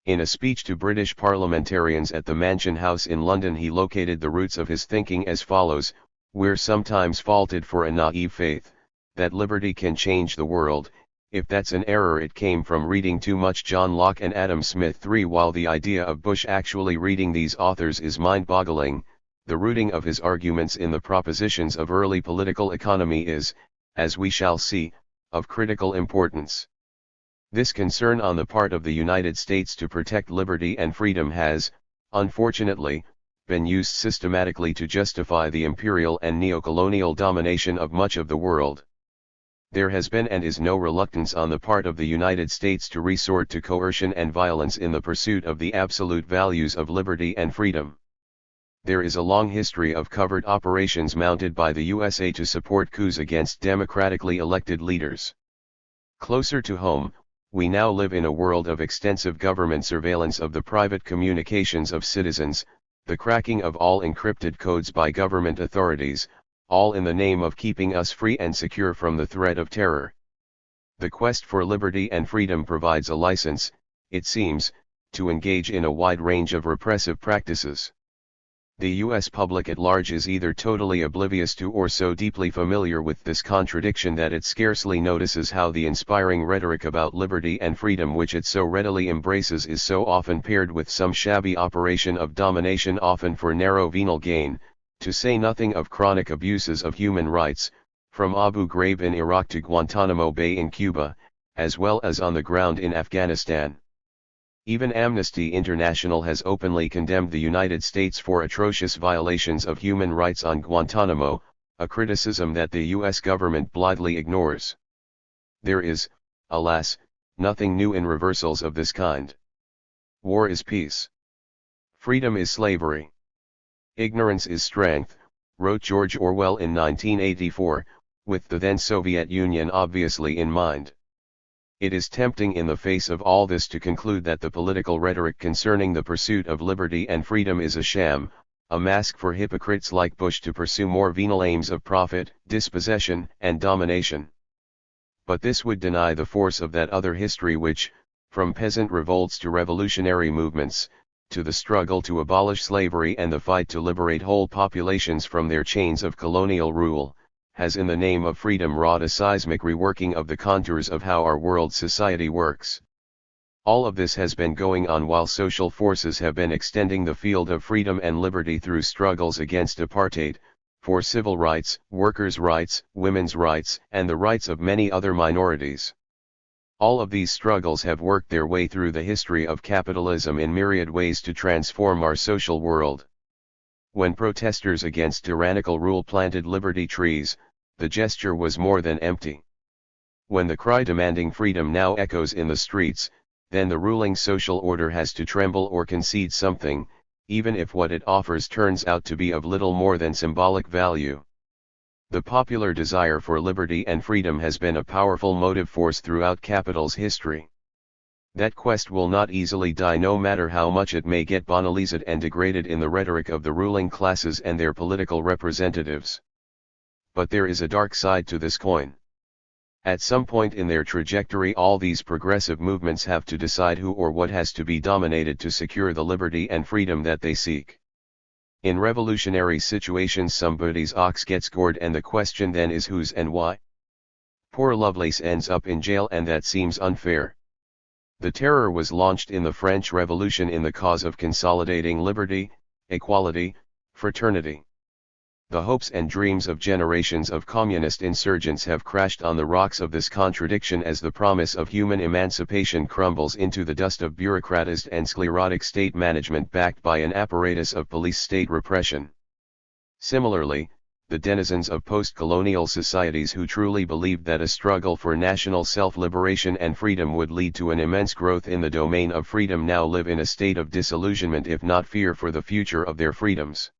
In a speech to British parliamentarians at the Mansion House in London, he located the roots of his thinking as follows: we're sometimes faulted for a naive faith that liberty can change the world. If that's an error, it came from reading too much John Locke and Adam Smith. 3. While the idea of Bush actually reading these authors is mind-boggling, the rooting of his arguments in the propositions of early political economy is, as we shall see, of critical importance. This concern on the part of the United States to protect liberty and freedom has, unfortunately, been used systematically to justify the imperial and neocolonial domination of much of the world. There has been and is no reluctance on the part of the United States to resort to coercion and violence in the pursuit of the absolute values of liberty and freedom. There is a long history of covert operations mounted by the USA to support coups against democratically elected leaders. Closer to home, we now live in a world of extensive government surveillance of the private communications of citizens, the cracking of all encrypted codes by government authorities, all in the name of keeping us free and secure from the threat of terror. The quest for liberty and freedom provides a license, it seems, to engage in a wide range of repressive practices. The U.S. public at large is either totally oblivious to or so deeply familiar with this contradiction that it scarcely notices how the inspiring rhetoric about liberty and freedom which it so readily embraces is so often paired with some shabby operation of domination, often for narrow venal gain, to say nothing of chronic abuses of human rights, from Abu Ghraib in Iraq to Guantanamo Bay in Cuba, as well as on the ground in Afghanistan. Even Amnesty International has openly condemned the United States for atrocious violations of human rights on Guantanamo, a criticism that the U.S. government blithely ignores. There is, alas, nothing new in reversals of this kind. War is peace. Freedom is slavery. Ignorance is strength, wrote George Orwell in 1984, with the then Soviet Union obviously in mind. It is tempting in the face of all this to conclude that the political rhetoric concerning the pursuit of liberty and freedom is a sham, a mask for hypocrites like Bush to pursue more venal aims of profit, dispossession, and domination. But this would deny the force of that other history which, from peasant revolts to revolutionary movements, to the struggle to abolish slavery and the fight to liberate whole populations from their chains of colonial rule, has in the name of freedom wrought a seismic reworking of the contours of how our world society works. All of this has been going on while social forces have been extending the field of freedom and liberty through struggles against apartheid, for civil rights, workers' rights, women's rights, and the rights of many other minorities. All of these struggles have worked their way through the history of capitalism in myriad ways to transform our social world. When protesters against tyrannical rule planted liberty trees, the gesture was more than empty. When the cry demanding freedom now echoes in the streets, then the ruling social order has to tremble or concede something, even if what it offers turns out to be of little more than symbolic value. The popular desire for liberty and freedom has been a powerful motive force throughout capital's history. That quest will not easily die no matter how much it may get banalized and degraded in the rhetoric of the ruling classes and their political representatives. But there is a dark side to this coin. At some point in their trajectory, all these progressive movements have to decide who or what has to be dominated to secure the liberty and freedom that they seek. In revolutionary situations, somebody's ox gets gored, and the question then is whose and why. Poor Lovelace ends up in jail, and that seems unfair. The terror was launched in the French Revolution in the cause of consolidating liberty, equality, fraternity. The hopes and dreams of generations of communist insurgents have crashed on the rocks of this contradiction as the promise of human emancipation crumbles into the dust of bureaucratized and sclerotic state management backed by an apparatus of police state repression. Similarly, the denizens of post-colonial societies who truly believed that a struggle for national self-liberation and freedom would lead to an immense growth in the domain of freedom now live in a state of disillusionment, if not fear, for the future of their freedoms.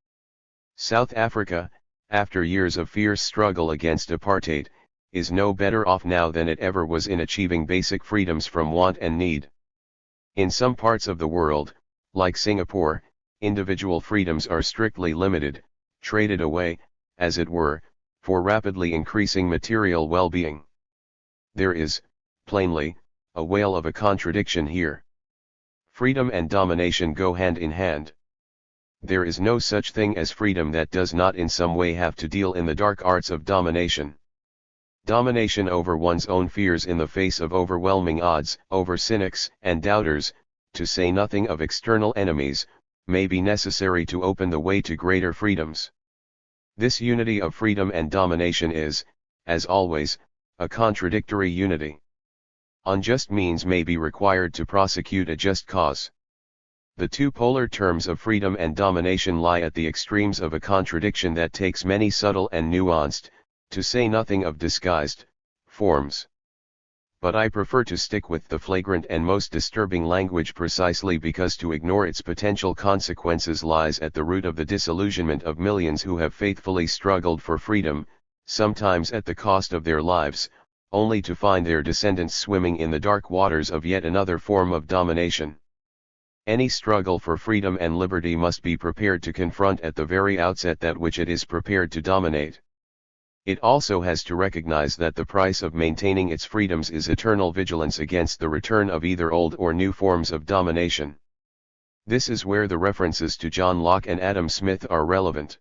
South Africa, after years of fierce struggle against apartheid, is no better off now than it ever was in achieving basic freedoms from want and need. In some parts of the world, like Singapore, individual freedoms are strictly limited, traded away, as it were, for rapidly increasing material well-being. There is, plainly, a whale of a contradiction here. Freedom and domination go hand in hand. There is no such thing as freedom that does not in some way have to deal in the dark arts of domination. Domination over one's own fears in the face of overwhelming odds, over cynics and doubters, to say nothing of external enemies, may be necessary to open the way to greater freedoms. This unity of freedom and domination is, as always, a contradictory unity. Unjust means may be required to prosecute a just cause. The two polar terms of freedom and domination lie at the extremes of a contradiction that takes many subtle and nuanced, to say nothing of disguised, forms. But I prefer to stick with the flagrant and most disturbing language precisely because to ignore its potential consequences lies at the root of the disillusionment of millions who have faithfully struggled for freedom, sometimes at the cost of their lives, only to find their descendants swimming in the dark waters of yet another form of domination. Any struggle for freedom and liberty must be prepared to confront at the very outset that which it is prepared to dominate. It also has to recognize that the price of maintaining its freedoms is eternal vigilance against the return of either old or new forms of domination. This is where the references to John Locke and Adam Smith are relevant.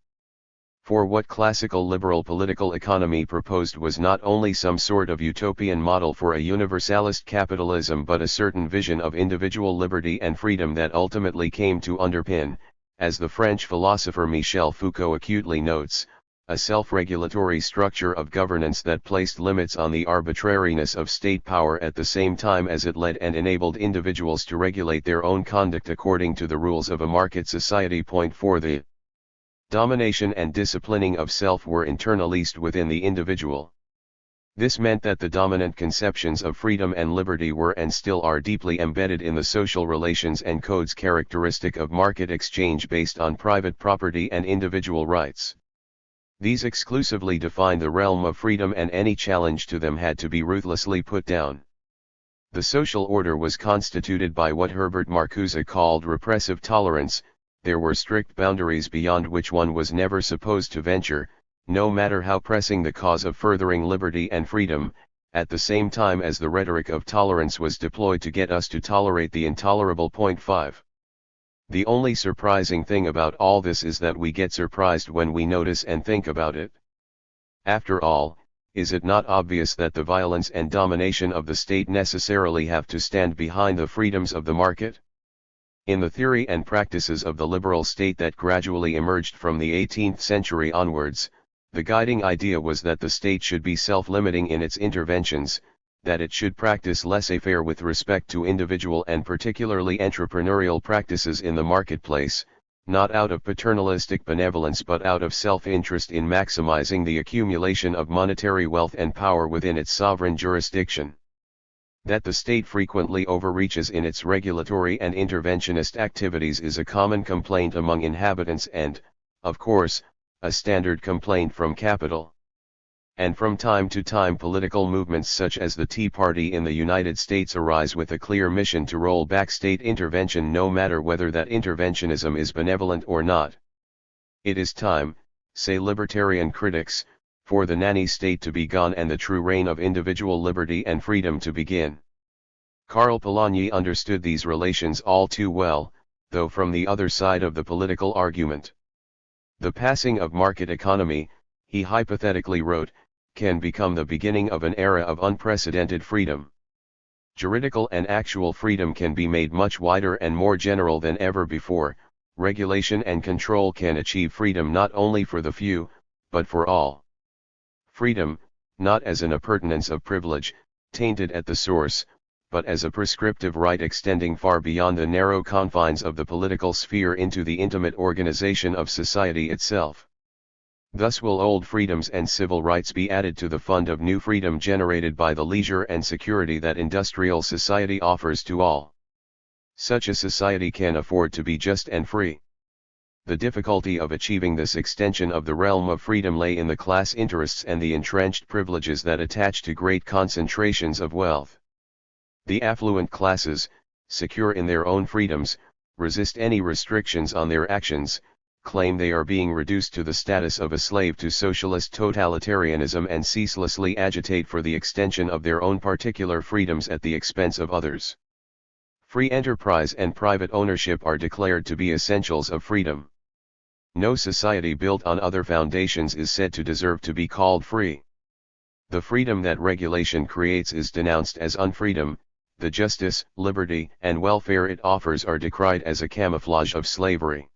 For what classical liberal political economy proposed was not only some sort of utopian model for a universalist capitalism but a certain vision of individual liberty and freedom that ultimately came to underpin, as the French philosopher Michel Foucault acutely notes, a self-regulatory structure of governance that placed limits on the arbitrariness of state power at the same time as it led and enabled individuals to regulate their own conduct according to the rules of a market society. 4. The domination and disciplining of self were internalized within the individual. This meant that the dominant conceptions of freedom and liberty were and still are deeply embedded in the social relations and codes characteristic of market exchange based on private property and individual rights. These exclusively defined the realm of freedom, and any challenge to them had to be ruthlessly put down. The social order was constituted by what Herbert Marcuse called repressive tolerance. There were strict boundaries beyond which one was never supposed to venture, no matter how pressing the cause of furthering liberty and freedom, at the same time as the rhetoric of tolerance was deployed to get us to tolerate the intolerable. 5. The only surprising thing about all this is that we get surprised when we notice and think about it. After all, is it not obvious that the violence and domination of the state necessarily have to stand behind the freedoms of the market? In the theory and practices of the liberal state that gradually emerged from the 18th century onwards, the guiding idea was that the state should be self-limiting in its interventions, that it should practice laissez-faire with respect to individual and particularly entrepreneurial practices in the marketplace, not out of paternalistic benevolence but out of self-interest in maximizing the accumulation of monetary wealth and power within its sovereign jurisdiction. That the state frequently overreaches in its regulatory and interventionist activities is a common complaint among inhabitants and, of course, a standard complaint from capital. And from time to time political movements such as the Tea Party in the United States arise with a clear mission to roll back state intervention no matter whether that interventionism is benevolent or not. It is time, say libertarian critics, for the nanny state to be gone and the true reign of individual liberty and freedom to begin. Karl Polanyi understood these relations all too well, though from the other side of the political argument. The passing of market economy, he hypothetically wrote, can become the beginning of an era of unprecedented freedom. Juridical and actual freedom can be made much wider and more general than ever before. Regulation and control can achieve freedom not only for the few, but for all. Freedom, not as an appurtenance of privilege, tainted at the source, but as a prescriptive right extending far beyond the narrow confines of the political sphere into the intimate organization of society itself. Thus will old freedoms and civil rights be added to the fund of new freedom generated by the leisure and security that industrial society offers to all. Such a society can afford to be just and free. The difficulty of achieving this extension of the realm of freedom lay in the class interests and the entrenched privileges that attach to great concentrations of wealth. The affluent classes, secure in their own freedoms, resist any restrictions on their actions, claim they are being reduced to the status of a slave to socialist totalitarianism and ceaselessly agitate for the extension of their own particular freedoms at the expense of others. Free enterprise and private ownership are declared to be essentials of freedom. No society built on other foundations is said to deserve to be called free. The freedom that regulation creates is denounced as unfreedom. The justice, liberty, and welfare it offers are decried as a camouflage of slavery.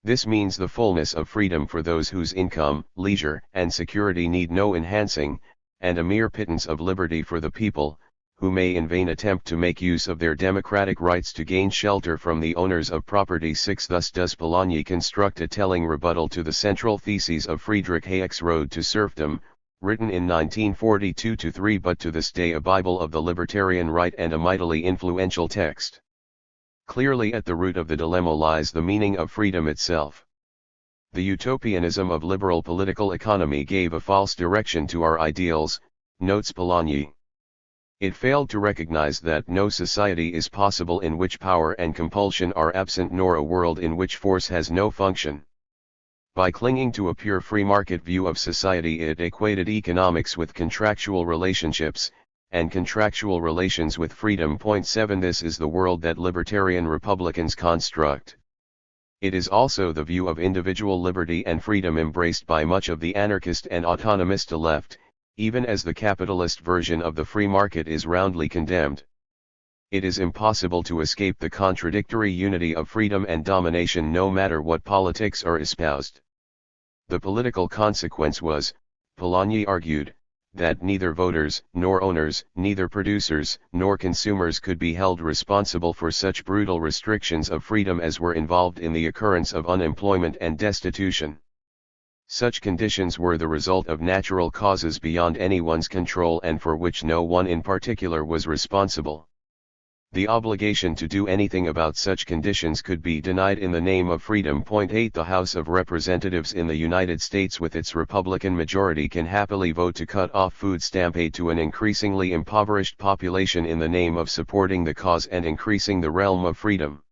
This means the fullness of freedom for those whose income, leisure, and security need no enhancing, and a mere pittance of liberty for the people, who may in vain attempt to make use of their democratic rights to gain shelter from the owners of property. 6 Thus does Polanyi construct a telling rebuttal to the central theses of Friedrich Hayek's Road to Serfdom, written in 1942-3 but to this day a Bible of the libertarian right and a mightily influential text. Clearly at the root of the dilemma lies the meaning of freedom itself. The utopianism of liberal political economy gave a false direction to our ideals, notes Polanyi. It failed to recognize that no society is possible in which power and compulsion are absent nor a world in which force has no function. By clinging to a pure free market view of society it equated economics with contractual relationships, and contractual relations with freedom. 7 This is the world that libertarian Republicans construct. It is also the view of individual liberty and freedom embraced by much of the anarchist and autonomista left, even as the capitalist version of the free market is roundly condemned. It is impossible to escape the contradictory unity of freedom and domination no matter what politics are espoused. The political consequence was, Polanyi argued, that neither voters, nor owners, neither producers, nor consumers could be held responsible for such brutal restrictions of freedom as were involved in the occurrence of unemployment and destitution. Such conditions were the result of natural causes beyond anyone's control and for which no one in particular was responsible. The obligation to do anything about such conditions could be denied in the name of freedom. 8 The House of Representatives in the United States with its Republican majority can happily vote to cut off food stamp aid to an increasingly impoverished population in the name of supporting the cause and increasing the realm of freedom.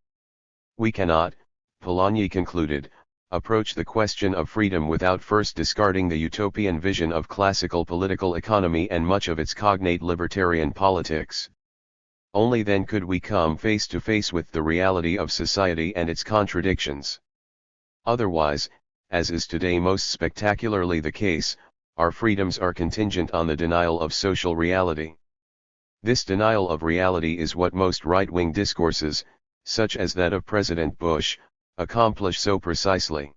We cannot, Polanyi concluded, approach the question of freedom without first discarding the utopian vision of classical political economy and much of its cognate libertarian politics. Only then could we come face to face with the reality of society and its contradictions. Otherwise, as is today most spectacularly the case, our freedoms are contingent on the denial of social reality. This denial of reality is what most right-wing discourses, such as that of President Bush, accomplish so precisely.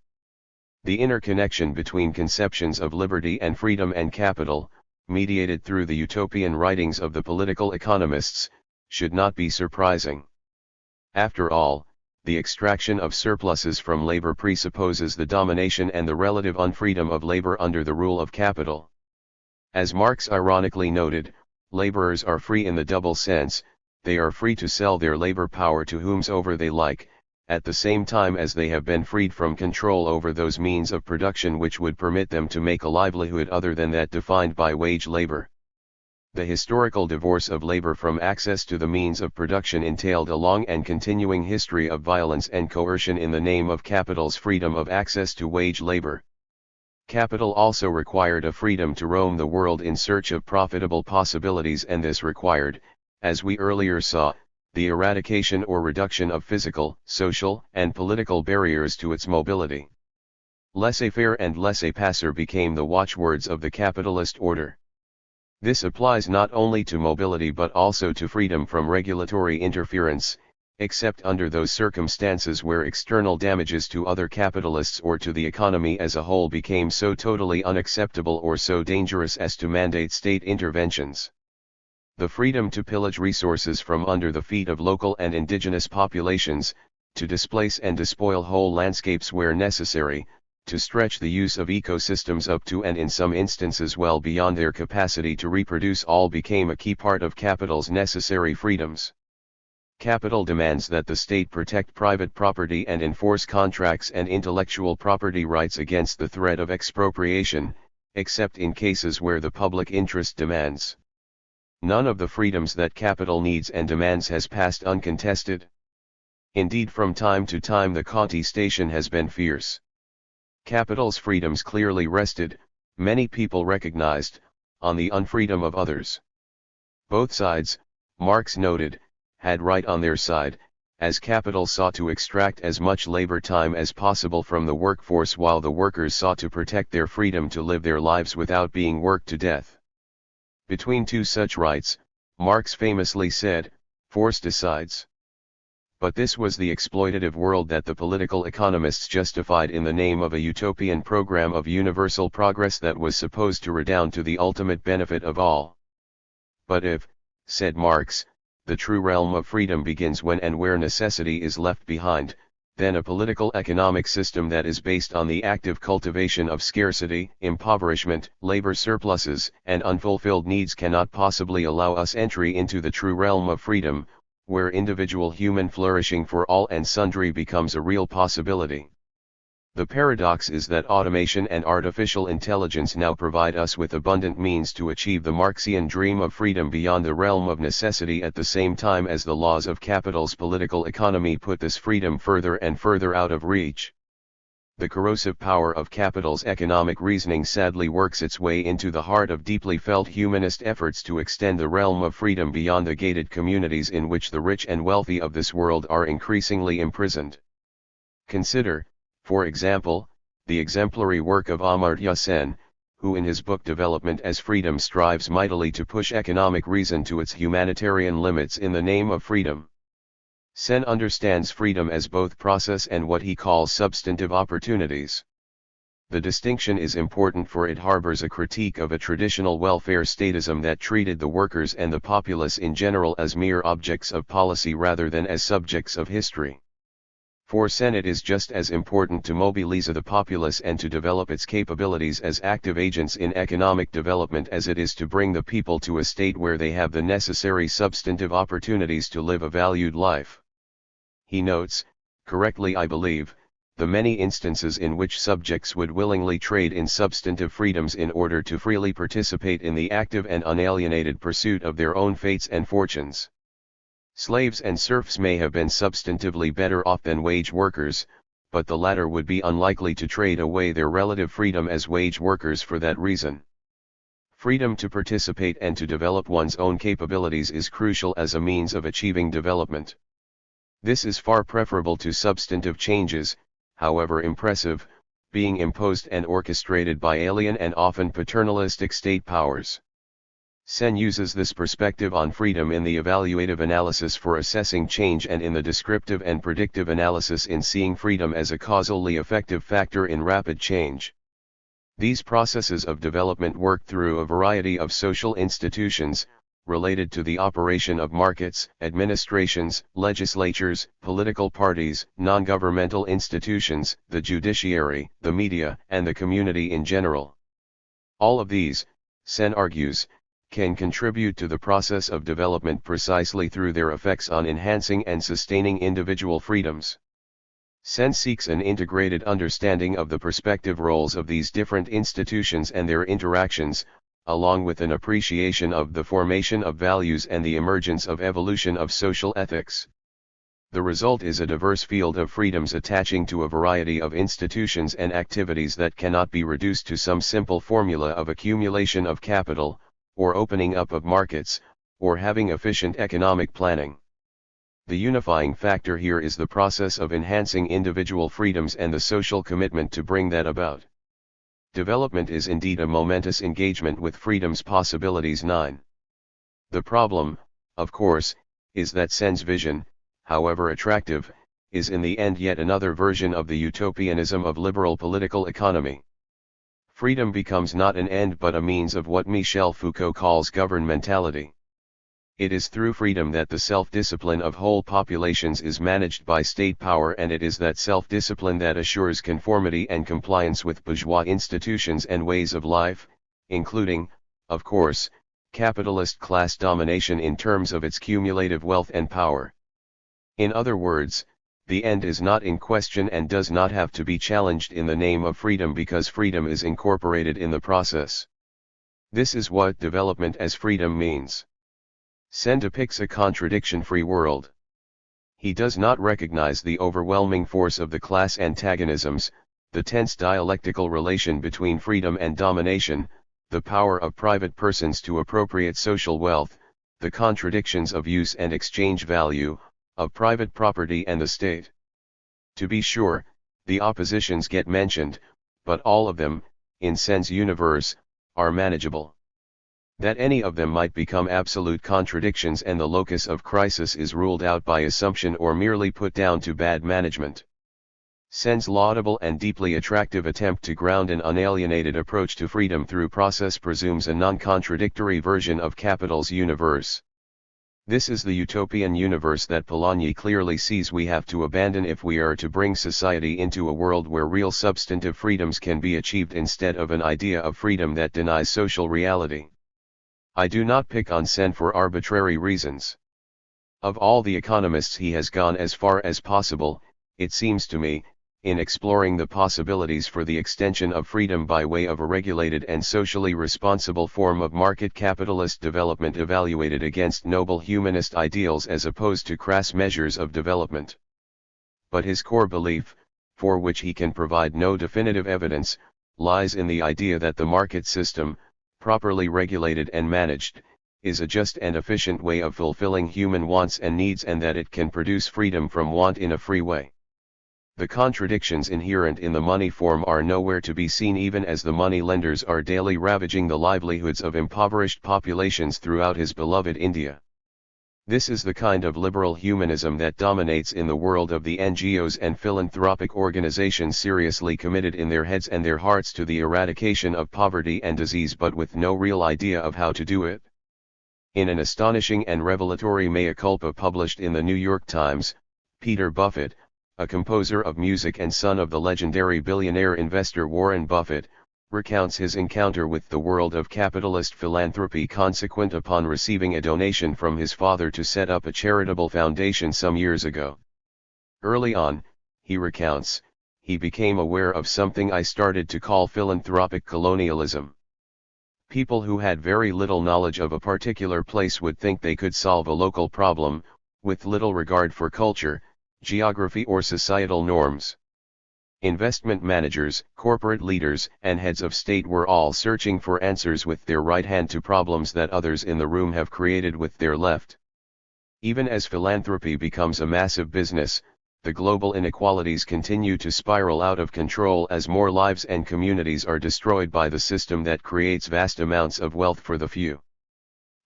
The interconnection between conceptions of liberty and freedom and capital, mediated through the utopian writings of the political economists, should not be surprising. After all, the extraction of surpluses from labor presupposes the domination and the relative unfreedom of labor under the rule of capital. As Marx ironically noted, laborers are free in the double sense: they are free to sell their labor power to whomsoever they like, at the same time as they have been freed from control over those means of production which would permit them to make a livelihood other than that defined by wage labor. The historical divorce of labor from access to the means of production entailed a long and continuing history of violence and coercion in the name of capital's freedom of access to wage labor. Capital also required a freedom to roam the world in search of profitable possibilities, and this required, as we earlier saw, the eradication or reduction of physical, social, and political barriers to its mobility. Laissez-faire and laissez-passer became the watchwords of the capitalist order. This applies not only to mobility but also to freedom from regulatory interference, except under those circumstances where external damages to other capitalists or to the economy as a whole became so totally unacceptable or so dangerous as to mandate state interventions. The freedom to pillage resources from under the feet of local and indigenous populations, to displace and despoil whole landscapes where necessary, to stretch the use of ecosystems up to and in some instances well beyond their capacity to reproduce, all became a key part of capital's necessary freedoms. Capital demands that the state protect private property and enforce contracts and intellectual property rights against the threat of expropriation, except in cases where the public interest demands. None of the freedoms that capital needs and demands has passed uncontested. Indeed, from time to time the contestation has been fierce. Capital's freedoms clearly rested, many people recognized, on the unfreedom of others. Both sides, Marx noted, had right on their side, as capital sought to extract as much labor time as possible from the workforce while the workers sought to protect their freedom to live their lives without being worked to death. Between two such rights, Marx famously said, force decides. But this was the exploitative world that the political economists justified in the name of a utopian program of universal progress that was supposed to redound to the ultimate benefit of all. But if, said Marx, the true realm of freedom begins when and where necessity is left behind, then a political economic system that is based on the active cultivation of scarcity, impoverishment, labor surpluses, and unfulfilled needs cannot possibly allow us entry into the true realm of freedom, where individual human flourishing for all and sundry becomes a real possibility. The paradox is that automation and artificial intelligence now provide us with abundant means to achieve the Marxian dream of freedom beyond the realm of necessity, at the same time as the laws of capital's political economy put this freedom further and further out of reach. The corrosive power of capital's economic reasoning sadly works its way into the heart of deeply felt humanist efforts to extend the realm of freedom beyond the gated communities in which the rich and wealthy of this world are increasingly imprisoned. Consider, for example, the exemplary work of Amartya Sen, who in his book Development as Freedom strives mightily to push economic reason to its humanitarian limits in the name of freedom. Sen understands freedom as both process and what he calls substantive opportunities. The distinction is important, for it harbors a critique of a traditional welfare statism that treated the workers and the populace in general as mere objects of policy rather than as subjects of history. For Sen, it is just as important to mobilize the populace and to develop its capabilities as active agents in economic development as it is to bring the people to a state where they have the necessary substantive opportunities to live a valued life. He notes, correctly I believe, the many instances in which subjects would willingly trade in substantive freedoms in order to freely participate in the active and unalienated pursuit of their own fates and fortunes. Slaves and serfs may have been substantively better off than wage workers, but the latter would be unlikely to trade away their relative freedom as wage workers for that reason. Freedom to participate and to develop one's own capabilities is crucial as a means of achieving development. This is far preferable to substantive changes, however impressive, being imposed and orchestrated by alien and often paternalistic state powers. Sen uses this perspective on freedom in the evaluative analysis for assessing change and in the descriptive and predictive analysis in seeing freedom as a causally effective factor in rapid change. These processes of development work through a variety of social institutions, related to the operation of markets, administrations, legislatures, political parties, non-governmental institutions, the judiciary, the media, and the community in general. All of these, Sen argues, can contribute to the process of development precisely through their effects on enhancing and sustaining individual freedoms. Sen seeks an integrated understanding of the perspective roles of these different institutions and their interactions, along with an appreciation of the formation of values and the emergence of evolution of social ethics. The result is a diverse field of freedoms attaching to a variety of institutions and activities that cannot be reduced to some simple formula of accumulation of capital, or opening up of markets, or having efficient economic planning. The unifying factor here is the process of enhancing individual freedoms and the social commitment to bring that about. Development is indeed a momentous engagement with freedom's possibilities. 9. The problem, of course, is that Sen's vision, however attractive, is in the end yet another version of the utopianism of liberal political economy. Freedom becomes not an end but a means of what Michel Foucault calls governmentality. It is through freedom that the self-discipline of whole populations is managed by state power, and it is that self-discipline that assures conformity and compliance with bourgeois institutions and ways of life, including, of course, capitalist class domination in terms of its cumulative wealth and power. In other words, the end is not in question and does not have to be challenged in the name of freedom because freedom is incorporated in the process. This is what development as freedom means. Sen depicts a contradiction-free world. He does not recognize the overwhelming force of the class antagonisms, the tense dialectical relation between freedom and domination, the power of private persons to appropriate social wealth, the contradictions of use and exchange value, of private property and the state. To be sure, the oppositions get mentioned, but all of them, in Sen's universe, are manageable. That any of them might become absolute contradictions and the locus of crisis is ruled out by assumption or merely put down to bad management. Sen's laudable and deeply attractive attempt to ground an unalienated approach to freedom through process presumes a non-contradictory version of capital's universe. This is the utopian universe that Polanyi clearly sees we have to abandon if we are to bring society into a world where real substantive freedoms can be achieved instead of an idea of freedom that denies social reality. I do not pick on Sen for arbitrary reasons. Of all the economists he has gone as far as possible, it seems to me, in exploring the possibilities for the extension of freedom by way of a regulated and socially responsible form of market capitalist development evaluated against noble humanist ideals as opposed to crass measures of development. But his core belief, for which he can provide no definitive evidence, lies in the idea that the market system, properly regulated and managed, is a just and efficient way of fulfilling human wants and needs, and that it can produce freedom from want in a free way. The contradictions inherent in the money form are nowhere to be seen even as the money lenders are daily ravaging the livelihoods of impoverished populations throughout his beloved India. This is the kind of liberal humanism that dominates in the world of the NGOs and philanthropic organizations seriously committed in their heads and their hearts to the eradication of poverty and disease, but with no real idea of how to do it. In an astonishing and revelatory mea culpa published in the New York Times, Peter Buffett, a composer of music and son of the legendary billionaire investor Warren Buffett, recounts his encounter with the world of capitalist philanthropy consequent upon receiving a donation from his father to set up a charitable foundation some years ago. Early on, he recounts, he became aware of something I started to call philanthropic colonialism. People who had very little knowledge of a particular place would think they could solve a local problem, with little regard for culture, geography or societal norms. Investment managers, corporate leaders, and heads of state were all searching for answers with their right hand to problems that others in the room have created with their left. Even as philanthropy becomes a massive business, the global inequalities continue to spiral out of control as more lives and communities are destroyed by the system that creates vast amounts of wealth for the few.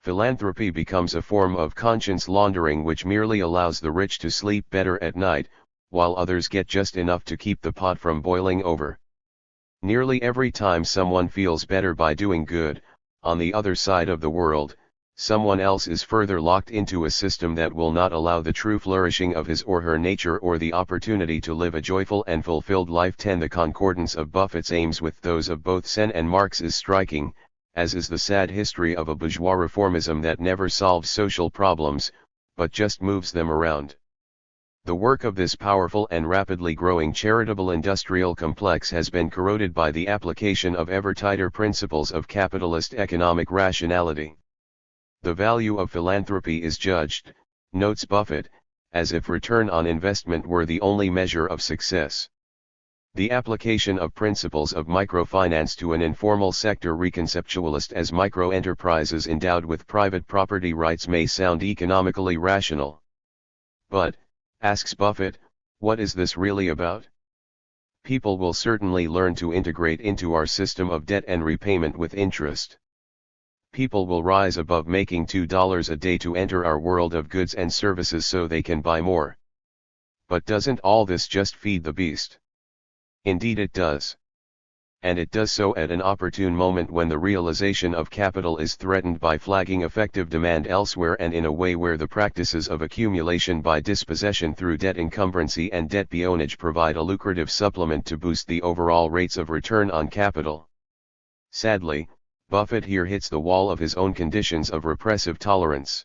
Philanthropy becomes a form of conscience laundering which merely allows the rich to sleep better at night, while others get just enough to keep the pot from boiling over. Nearly every time someone feels better by doing good, on the other side of the world, someone else is further locked into a system that will not allow the true flourishing of his or her nature or the opportunity to live a joyful and fulfilled life. 10. The concordance of Buffett's aims with those of both Sen and Marx is striking, as is the sad history of a bourgeois reformism that never solves social problems, but just moves them around. The work of this powerful and rapidly growing charitable industrial complex has been corroded by the application of ever tighter principles of capitalist economic rationality. The value of philanthropy is judged, notes Buffett, as if return on investment were the only measure of success. The application of principles of microfinance to an informal sector reconceptualized as micro-enterprises endowed with private property rights may sound economically rational. But, asks Buffett, what is this really about? People will certainly learn to integrate into our system of debt and repayment with interest. People will rise above making $2 a day to enter our world of goods and services so they can buy more. But doesn't all this just feed the beast? Indeed it does. And it does so at an opportune moment when the realization of capital is threatened by flagging effective demand elsewhere and in a way where the practices of accumulation by dispossession through debt encumbrancy and debt peonage provide a lucrative supplement to boost the overall rates of return on capital. Sadly, Buffett here hits the wall of his own conditions of repressive tolerance.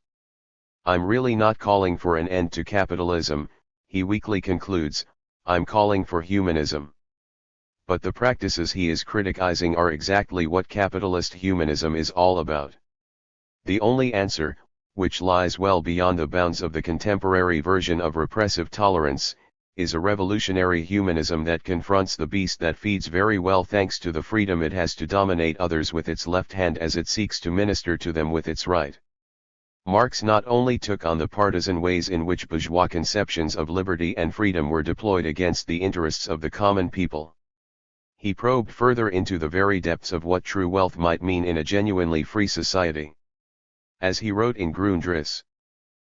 I'm really not calling for an end to capitalism, he weakly concludes, I'm calling for humanism. But the practices he is criticizing are exactly what capitalist humanism is all about. The only answer, which lies well beyond the bounds of the contemporary version of repressive tolerance, is a revolutionary humanism that confronts the beast that feeds very well thanks to the freedom it has to dominate others with its left hand as it seeks to minister to them with its right. Marx not only took on the partisan ways in which bourgeois conceptions of liberty and freedom were deployed against the interests of the common people. He probed further into the very depths of what true wealth might mean in a genuinely free society. As he wrote in Grundriss,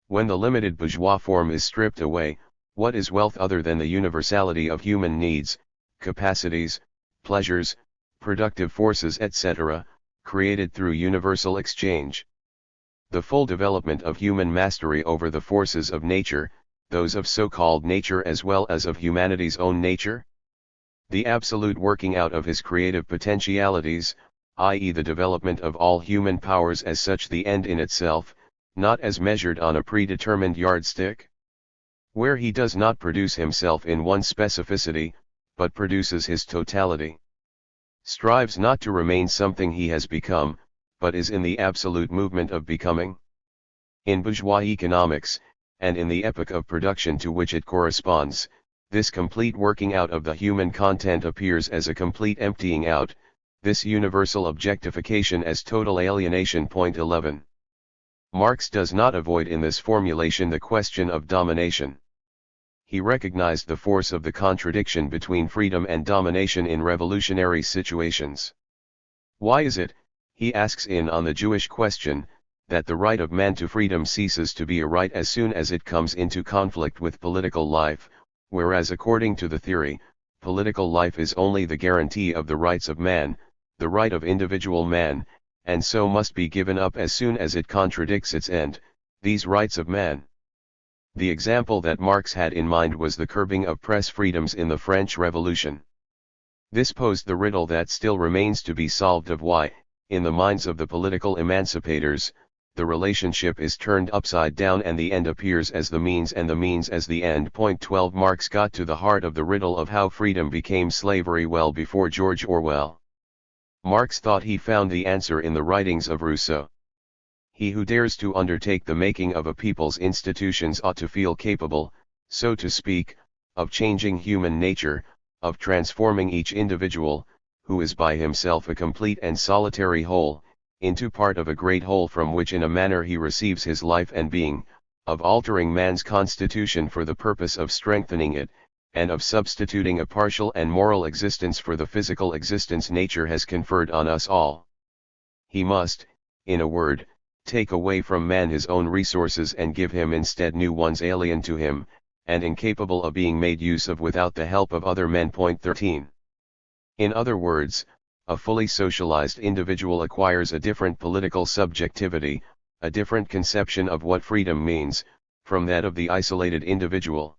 when the limited bourgeois form is stripped away, what is wealth other than the universality of human needs, capacities, pleasures, productive forces etc., created through universal exchange? The full development of human mastery over the forces of nature, those of so-called nature as well as of humanity's own nature? The absolute working out of his creative potentialities, i.e. the development of all human powers as such, the end in itself, not as measured on a predetermined yardstick? Where he does not produce himself in one specificity, but produces his totality. Strives not to remain something he has become, but is in the absolute movement of becoming. In bourgeois economics, and in the epoch of production to which it corresponds, this complete working out of the human content appears as a complete emptying out, this universal objectification as total alienation. 11. Marx does not avoid in this formulation the question of domination. He recognized the force of the contradiction between freedom and domination in revolutionary situations. Why is it, he asks in On the Jewish Question, that the right of man to freedom ceases to be a right as soon as it comes into conflict with political life, whereas according to the theory, political life is only the guarantee of the rights of man, the right of individual man, and so must be given up as soon as it contradicts its end, these rights of man? The example that Marx had in mind was the curbing of press freedoms in the French Revolution. This posed the riddle that still remains to be solved of why, in the minds of the political emancipators, the relationship is turned upside down and the end appears as the means and the means as the end. 12. Marx got to the heart of the riddle of how freedom became slavery well before George Orwell. Marx thought he found the answer in the writings of Rousseau. He who dares to undertake the making of a people's institutions ought to feel capable, so to speak, of changing human nature, of transforming each individual, who is by himself a complete and solitary whole, into part of a great whole from which in a manner he receives his life and being, of altering man's constitution for the purpose of strengthening it, and of substituting a partial and moral existence for the physical existence nature has conferred on us all. He must, in a word, take away from man his own resources and give him instead new ones alien to him, and incapable of being made use of without the help of other men. 13. In other words, a fully socialized individual acquires a different political subjectivity, a different conception of what freedom means, from that of the isolated individual.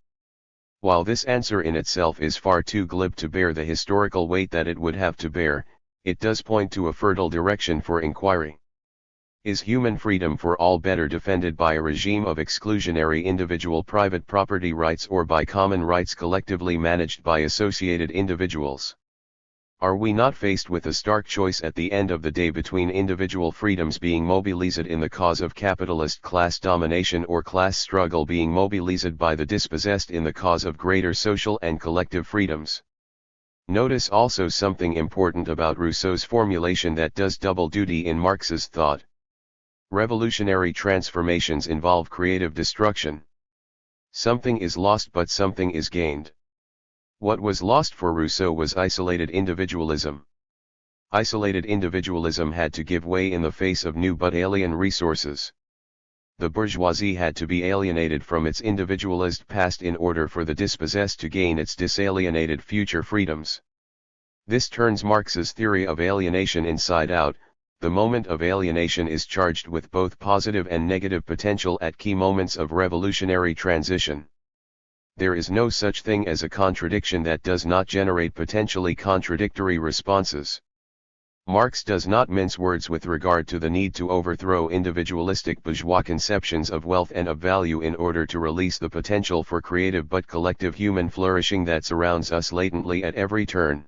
While this answer in itself is far too glib to bear the historical weight that it would have to bear, it does point to a fertile direction for inquiry. Is human freedom for all better defended by a regime of exclusionary individual private property rights or by common rights collectively managed by associated individuals? Are we not faced with a stark choice at the end of the day between individual freedoms being mobilized in the cause of capitalist class domination or class struggle being mobilized by the dispossessed in the cause of greater social and collective freedoms? Notice also something important about Rousseau's formulation that does double duty in Marx's thought. Revolutionary transformations involve creative destruction. Something is lost but something is gained. What was lost for Rousseau was isolated individualism. Isolated individualism had to give way in the face of new but alien resources. The bourgeoisie had to be alienated from its individualist past in order for the dispossessed to gain its disalienated future freedoms. This turns Marx's theory of alienation inside out. The moment of alienation is charged with both positive and negative potential at key moments of revolutionary transition. There is no such thing as a contradiction that does not generate potentially contradictory responses. Marx does not mince words with regard to the need to overthrow individualistic bourgeois conceptions of wealth and of value in order to release the potential for creative but collective human flourishing that surrounds us latently at every turn.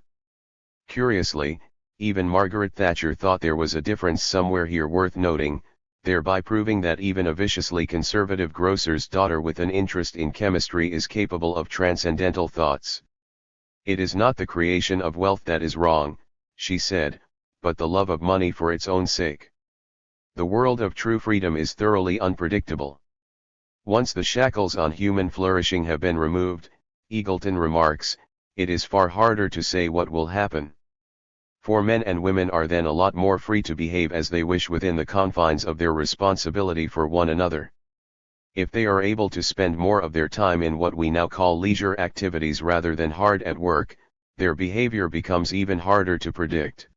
Curiously, even Margaret Thatcher thought there was a difference somewhere here worth noting, thereby proving that even a viciously conservative grocer's daughter with an interest in chemistry is capable of transcendental thoughts. It is not the creation of wealth that is wrong, she said, but the love of money for its own sake. The world of true freedom is thoroughly unpredictable. Once the shackles on human flourishing have been removed, Eagleton remarks, it is far harder to say what will happen. For men and women are then a lot more free to behave as they wish within the confines of their responsibility for one another. If they are able to spend more of their time in what we now call leisure activities rather than hard at work, their behavior becomes even harder to predict.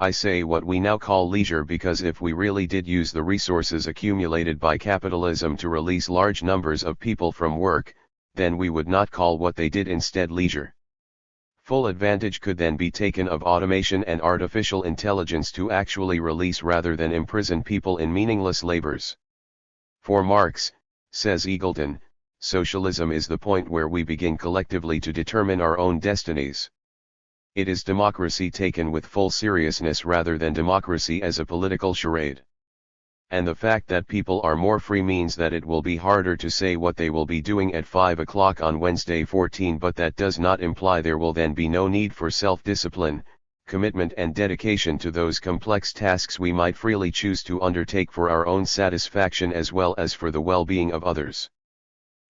I say what we now call leisure because if we really did use the resources accumulated by capitalism to release large numbers of people from work, then we would not call what they did instead leisure. Full advantage could then be taken of automation and artificial intelligence to actually release rather than imprison people in meaningless labors. For Marx, says Eagleton, socialism is the point where we begin collectively to determine our own destinies. It is democracy taken with full seriousness rather than democracy as a political charade. And the fact that people are more free means that it will be harder to say what they will be doing at 5 o'clock on Wednesday 14, but that does not imply there will then be no need for self-discipline, commitment and dedication to those complex tasks we might freely choose to undertake for our own satisfaction as well as for the well-being of others.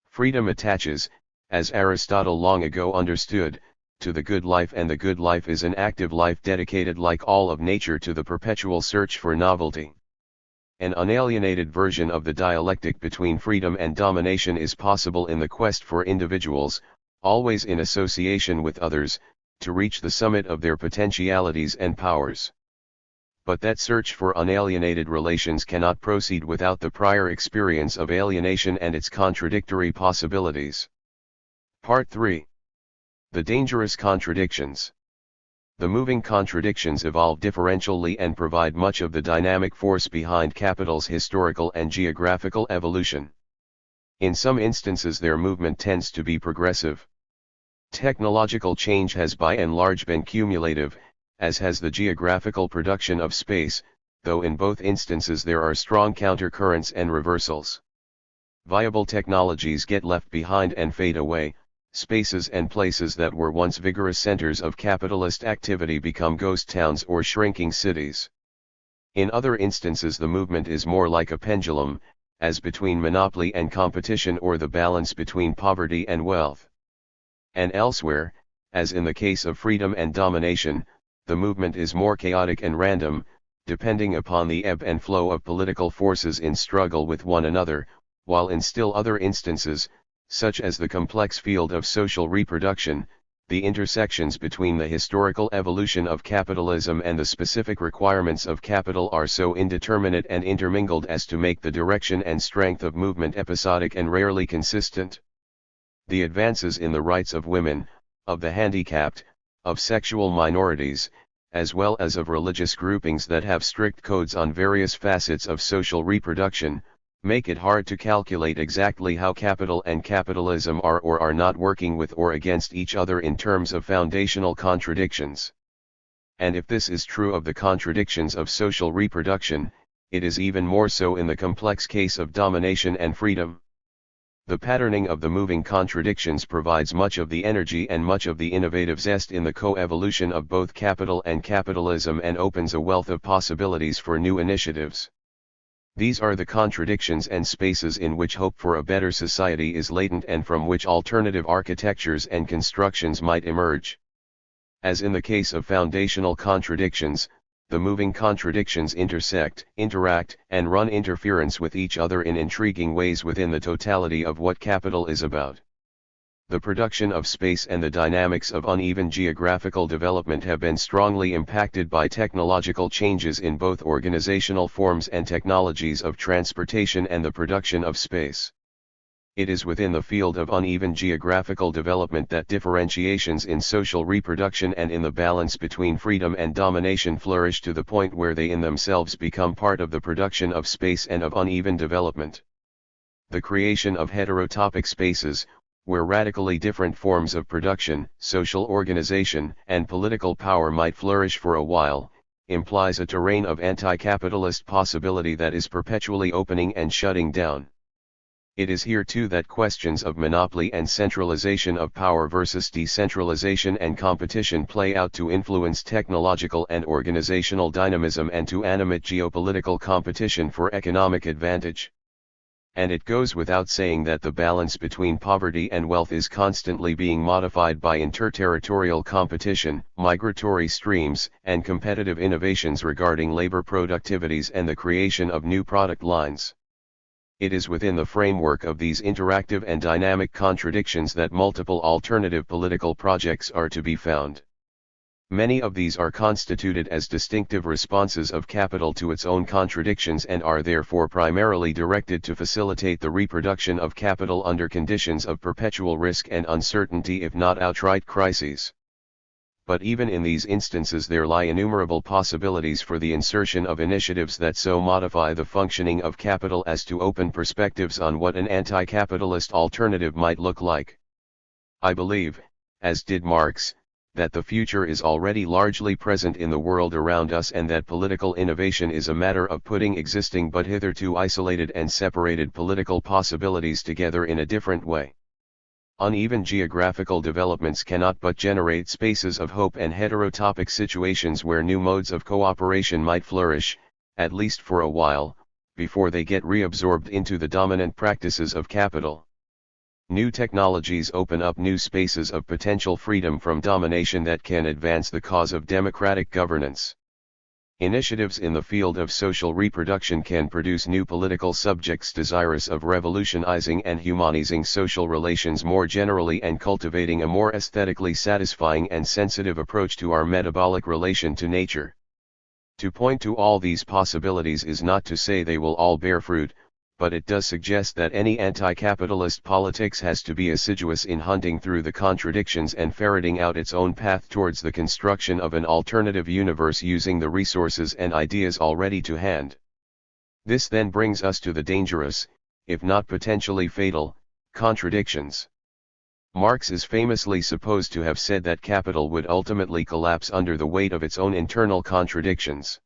Freedom attaches, as Aristotle long ago understood, to the good life, and the good life is an active life dedicated like all of nature to the perpetual search for novelty. An unalienated version of the dialectic between freedom and domination is possible in the quest for individuals, always in association with others, to reach the summit of their potentialities and powers. But that search for unalienated relations cannot proceed without the prior experience of alienation and its contradictory possibilities. Part 3. The dangerous contradictions. The moving contradictions evolve differentially and provide much of the dynamic force behind capital's historical and geographical evolution. In some instances their movement tends to be progressive. Technological change has by and large been cumulative, as has the geographical production of space, though in both instances there are strong countercurrents and reversals. Viable technologies get left behind and fade away, spaces and places that were once vigorous centers of capitalist activity become ghost towns or shrinking cities. In other instances the movement is more like a pendulum, as between monopoly and competition or the balance between poverty and wealth. And elsewhere, as in the case of freedom and domination, the movement is more chaotic and random, depending upon the ebb and flow of political forces in struggle with one another, while in still other instances, such as the complex field of social reproduction, the intersections between the historical evolution of capitalism and the specific requirements of capital are so indeterminate and intermingled as to make the direction and strength of movement episodic and rarely consistent. The advances in the rights of women, of the handicapped, of sexual minorities, as well as of religious groupings that have strict codes on various facets of social reproduction, make it hard to calculate exactly how capital and capitalism are or are not working with or against each other in terms of foundational contradictions. And if this is true of the contradictions of social reproduction, it is even more so in the complex case of domination and freedom. The patterning of the moving contradictions provides much of the energy and much of the innovative zest in the co-evolution of both capital and capitalism and opens a wealth of possibilities for new initiatives. These are the contradictions and spaces in which hope for a better society is latent and from which alternative architectures and constructions might emerge. As in the case of foundational contradictions, the moving contradictions intersect, interact, and run interference with each other in intriguing ways within the totality of what capital is about. The production of space and the dynamics of uneven geographical development have been strongly impacted by technological changes in both organizational forms and technologies of transportation and the production of space. It is within the field of uneven geographical development that differentiations in social reproduction and in the balance between freedom and domination flourish to the point where they in themselves become part of the production of space and of uneven development. The creation of heterotopic spaces, where radically different forms of production, social organization, and political power might flourish for a while, implies a terrain of anti-capitalist possibility that is perpetually opening and shutting down. It is here too that questions of monopoly and centralization of power versus decentralization and competition play out to influence technological and organizational dynamism and to animate geopolitical competition for economic advantage. And it goes without saying that the balance between poverty and wealth is constantly being modified by interterritorial competition, migratory streams, and competitive innovations regarding labor productivities and the creation of new product lines. It is within the framework of these interactive and dynamic contradictions that multiple alternative political projects are to be found. Many of these are constituted as distinctive responses of capital to its own contradictions and are therefore primarily directed to facilitate the reproduction of capital under conditions of perpetual risk and uncertainty if not outright crises. But even in these instances there lie innumerable possibilities for the insertion of initiatives that so modify the functioning of capital as to open perspectives on what an anti-capitalist alternative might look like. I believe, as did Marx, that the future is already largely present in the world around us and that political innovation is a matter of putting existing but hitherto isolated and separated political possibilities together in a different way. Uneven geographical developments cannot but generate spaces of hope and heterotopic situations where new modes of cooperation might flourish, at least for a while, before they get reabsorbed into the dominant practices of capital. New technologies open up new spaces of potential freedom from domination that can advance the cause of democratic governance. Initiatives in the field of social reproduction can produce new political subjects desirous of revolutionizing and humanizing social relations more generally and cultivating a more aesthetically satisfying and sensitive approach to our metabolic relation to nature. To point to all these possibilities is not to say they will all bear fruit, but it does suggest that any anti-capitalist politics has to be assiduous in hunting through the contradictions and ferreting out its own path towards the construction of an alternative universe using the resources and ideas already to hand. This then brings us to the dangerous, if not potentially fatal, contradictions. Marx is famously supposed to have said that capital would ultimately collapse under the weight of its own internal contradictions.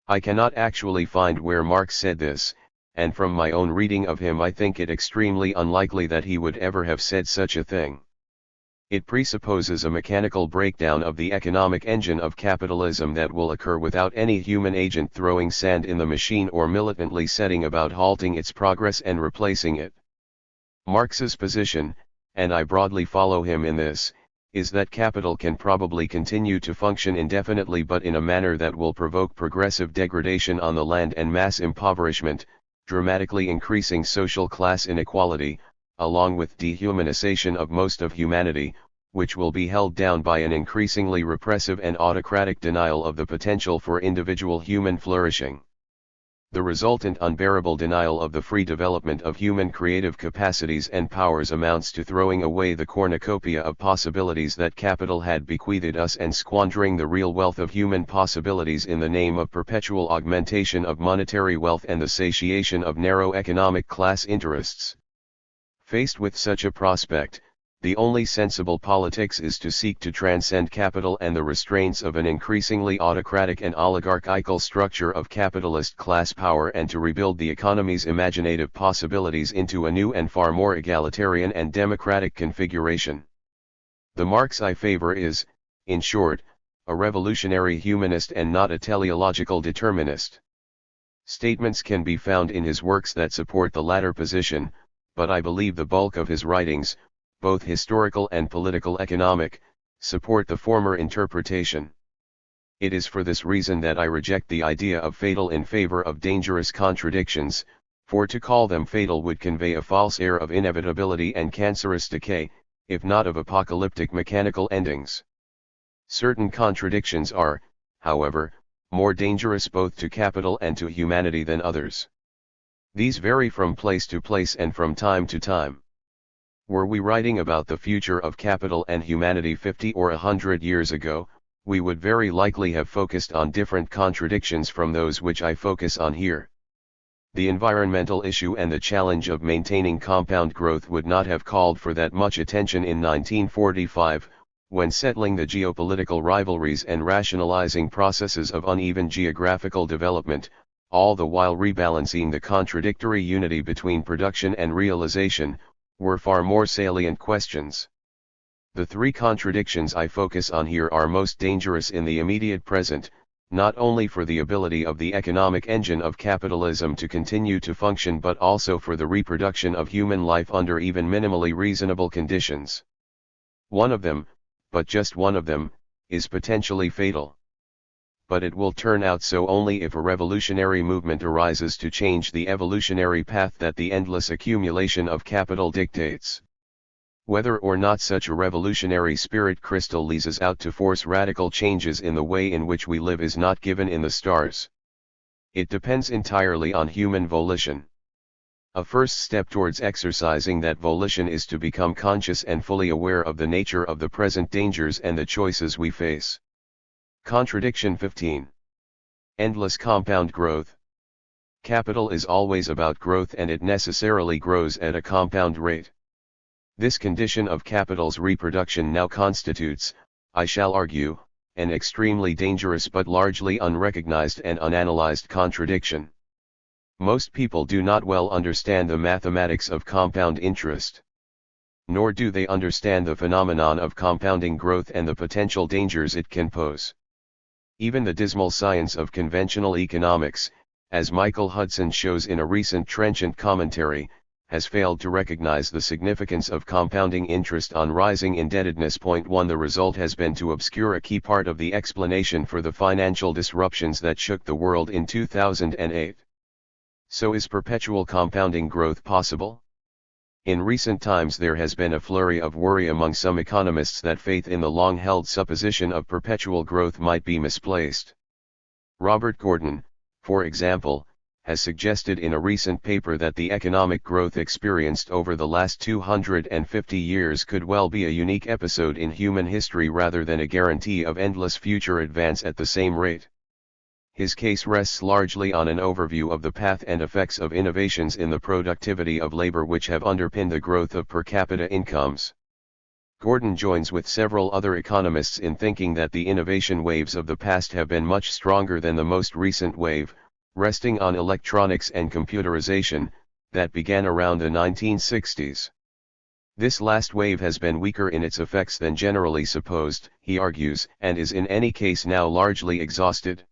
I cannot actually find where Marx said this, and from my own reading of him I think it extremely unlikely that he would ever have said such a thing. It presupposes a mechanical breakdown of the economic engine of capitalism that will occur without any human agent throwing sand in the machine or militantly setting about halting its progress and replacing it. Marx's position, and I broadly follow him in this, is that capital can probably continue to function indefinitely but in a manner that will provoke progressive degradation on the land and mass impoverishment, dramatically increasing social class inequality, along with dehumanization of most of humanity, which will be held down by an increasingly repressive and autocratic denial of the potential for individual human flourishing. The resultant unbearable denial of the free development of human creative capacities and powers amounts to throwing away the cornucopia of possibilities that capital had bequeathed us and squandering the real wealth of human possibilities in the name of perpetual augmentation of monetary wealth and the satiation of narrow economic class interests. Faced with such a prospect, the only sensible politics is to seek to transcend capital and the restraints of an increasingly autocratic and oligarchical structure of capitalist class power and to rebuild the economy's imaginative possibilities into a new and far more egalitarian and democratic configuration. The Marx I favor is, in short, a revolutionary humanist and not a teleological determinist. Statements can be found in his works that support the latter position, but I believe the bulk of his writings, both historical and political economic, support the former interpretation. It is for this reason that I reject the idea of fatal in favor of dangerous contradictions, for to call them fatal would convey a false air of inevitability and cancerous decay, if not of apocalyptic mechanical endings. Certain contradictions are, however, more dangerous both to capital and to humanity than others. These vary from place to place and from time to time. Were we writing about the future of capital and humanity 50 or 100 years ago, we would very likely have focused on different contradictions from those which I focus on here. The environmental issue and the challenge of maintaining compound growth would not have called for that much attention in 1945, when settling the geopolitical rivalries and rationalizing processes of uneven geographical development, all the while rebalancing the contradictory unity between production and realization, were far more salient questions. The three contradictions I focus on here are most dangerous in the immediate present, not only for the ability of the economic engine of capitalism to continue to function but also for the reproduction of human life under even minimally reasonable conditions. One of them, but just one of them, is potentially fatal. But it will turn out so only if a revolutionary movement arises to change the evolutionary path that the endless accumulation of capital dictates. Whether or not such a revolutionary spirit crystallizes out to force radical changes in the way in which we live is not given in the stars. It depends entirely on human volition. A first step towards exercising that volition is to become conscious and fully aware of the nature of the present dangers and the choices we face. Contradiction 15. Endless compound growth. Capital is always about growth and it necessarily grows at a compound rate. This condition of capital's reproduction now constitutes, I shall argue, an extremely dangerous but largely unrecognized and unanalyzed contradiction. Most people do not well understand the mathematics of compound interest. Nor do they understand the phenomenon of compounding growth and the potential dangers it can pose. Even the dismal science of conventional economics, as Michael Hudson shows in a recent trenchant commentary, has failed to recognize the significance of compounding interest on rising indebtedness. 1 The result has been to obscure a key part of the explanation for the financial disruptions that shook the world in 2008. So is perpetual compounding growth possible? In recent times there has been a flurry of worry among some economists that faith in the long-held supposition of perpetual growth might be misplaced. Robert Gordon, for example, has suggested in a recent paper that the economic growth experienced over the last 250 years could well be a unique episode in human history rather than a guarantee of endless future advance at the same rate. His case rests largely on an overview of the path and effects of innovations in the productivity of labor which have underpinned the growth of per capita incomes. Gordon joins with several other economists in thinking that the innovation waves of the past have been much stronger than the most recent wave, resting on electronics and computerization, that began around the 1960s. This last wave has been weaker in its effects than generally supposed, he argues, and is in any case now largely exhausted.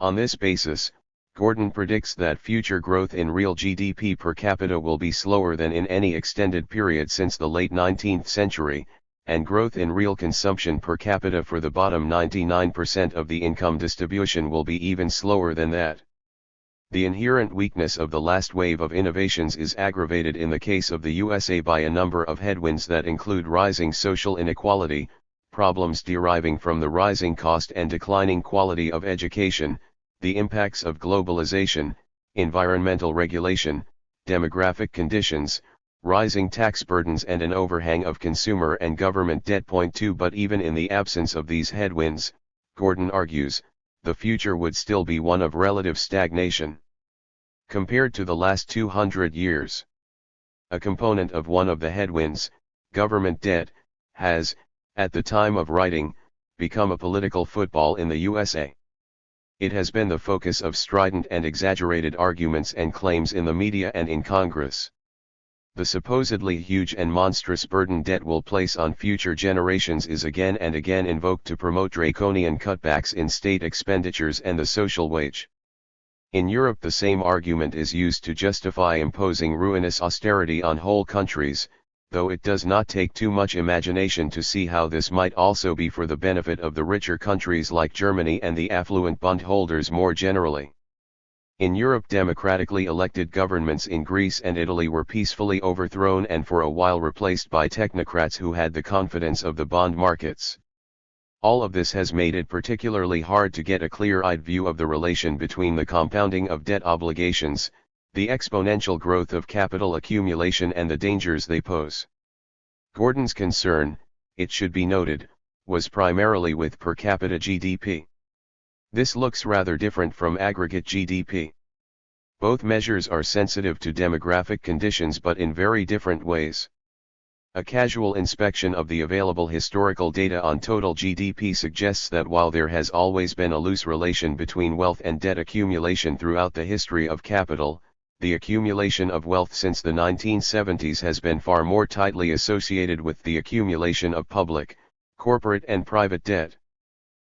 On this basis, Gordon predicts that future growth in real GDP per capita will be slower than in any extended period since the late 19th century, and growth in real consumption per capita for the bottom 99% of the income distribution will be even slower than that. The inherent weakness of the last wave of innovations is aggravated in the case of the USA by a number of headwinds that include rising social inequality, problems deriving from the rising cost and declining quality of education, the impacts of globalization, environmental regulation, demographic conditions, rising tax burdens and an overhang of consumer and government debt. 2 But even in the absence of these headwinds, Gordon argues, the future would still be one of relative stagnation. Compared to the last 200 years, a component of one of the headwinds, government debt, has, at the time of writing, become a political football in the USA. It has been the focus of strident and exaggerated arguments and claims in the media and in Congress. The supposedly huge and monstrous burden debt will place on future generations is again and again invoked to promote draconian cutbacks in state expenditures and the social wage. In Europe, the same argument is used to justify imposing ruinous austerity on whole countries, though it does not take too much imagination to see how this might also be for the benefit of the richer countries like Germany and the affluent bondholders more generally. In Europe, democratically elected governments in Greece and Italy were peacefully overthrown and for a while replaced by technocrats who had the confidence of the bond markets. All of this has made it particularly hard to get a clear-eyed view of the relation between the compounding of debt obligations, the exponential growth of capital accumulation and the dangers they pose. Gordon's concern, it should be noted, was primarily with per capita GDP. This looks rather different from aggregate GDP. Both measures are sensitive to demographic conditions but in very different ways. A casual inspection of the available historical data on total GDP suggests that while there has always been a loose relation between wealth and debt accumulation throughout the history of capital, the accumulation of wealth since the 1970s has been far more tightly associated with the accumulation of public, corporate and private debt.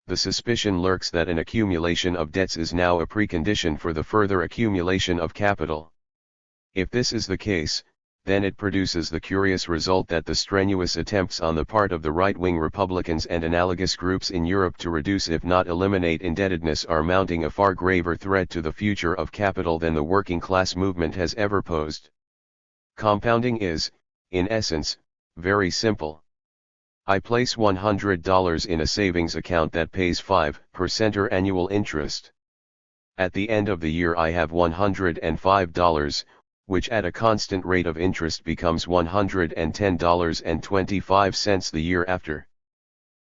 The suspicion lurks that an accumulation of debts is now a precondition for the further accumulation of capital. If this is the case, then it produces the curious result that the strenuous attempts on the part of the right-wing Republicans and analogous groups in Europe to reduce if not eliminate indebtedness are mounting a far graver threat to the future of capital than the working class movement has ever posed. Compounding is, in essence, very simple. I place $100 in a savings account that pays 5% annual interest. At the end of the year I have $105, which at a constant rate of interest becomes $110.25 the year after.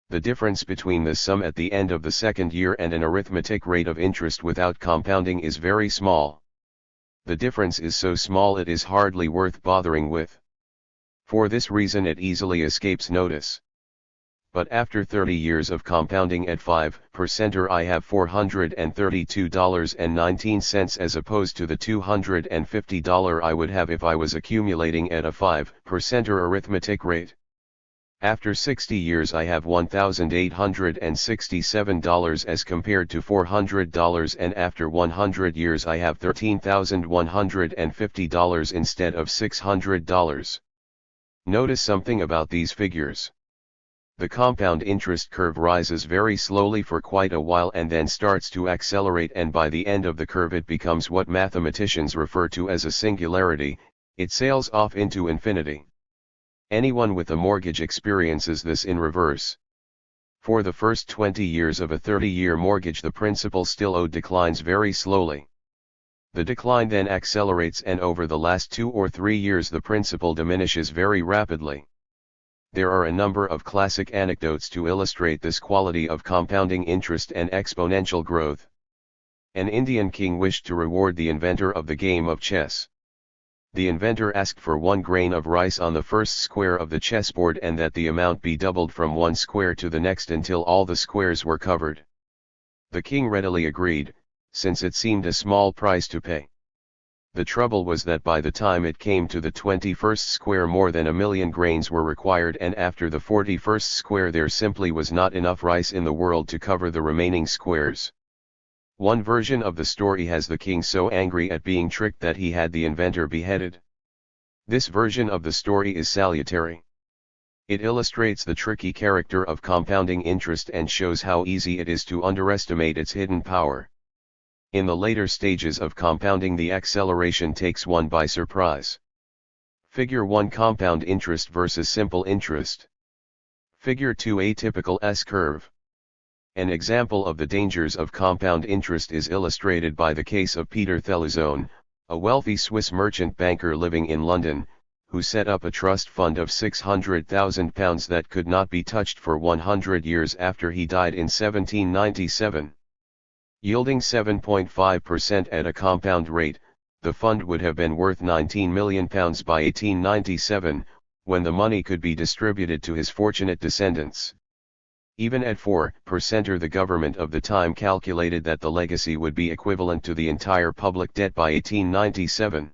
The difference between the sum at the end of the second year and an arithmetic rate of interest without compounding is very small. The difference is so small it is hardly worth bothering with. For this reason it easily escapes notice. But after 30 years of compounding at 5% I have $432.19 as opposed to the $250 I would have if I was accumulating at a 5% arithmetic rate. After 60 years I have $1,867 as compared to $400 and after 100 years I have $13,150 instead of $600. Notice something about these figures. The compound interest curve rises very slowly for quite a while and then starts to accelerate, and by the end of the curve it becomes what mathematicians refer to as a singularity, it sails off into infinity. Anyone with a mortgage experiences this in reverse. For the first 20 years of a 30-year mortgage the principal still owed declines very slowly. The decline then accelerates and over the last 2 or 3 years the principal diminishes very rapidly. There are a number of classic anecdotes to illustrate this quality of compounding interest and exponential growth. An Indian king wished to reward the inventor of the game of chess. The inventor asked for 1 grain of rice on the first square of the chessboard and that the amount be doubled from one square to the next until all the squares were covered. The king readily agreed, since it seemed a small price to pay. The trouble was that by the time it came to the 21st square more than 1 million grains were required, and after the 41st square there simply was not enough rice in the world to cover the remaining squares. One version of the story has the king so angry at being tricked that he had the inventor beheaded. This version of the story is salutary. It illustrates the tricky character of compounding interest and shows how easy it is to underestimate its hidden power. In the later stages of compounding, the acceleration takes one by surprise. Figure 1: Compound interest versus simple interest. Figure 2: A typical S-curve. An example of the dangers of compound interest is illustrated by the case of Peter Theluzone, a wealthy Swiss merchant banker living in London, who set up a trust fund of £600,000 that could not be touched for 100 years after he died in 1797. Yielding 7.5% at a compound rate, the fund would have been worth £19 million by 1897, when the money could be distributed to his fortunate descendants. Even at 4%, the government of the time calculated that the legacy would be equivalent to the entire public debt by 1897.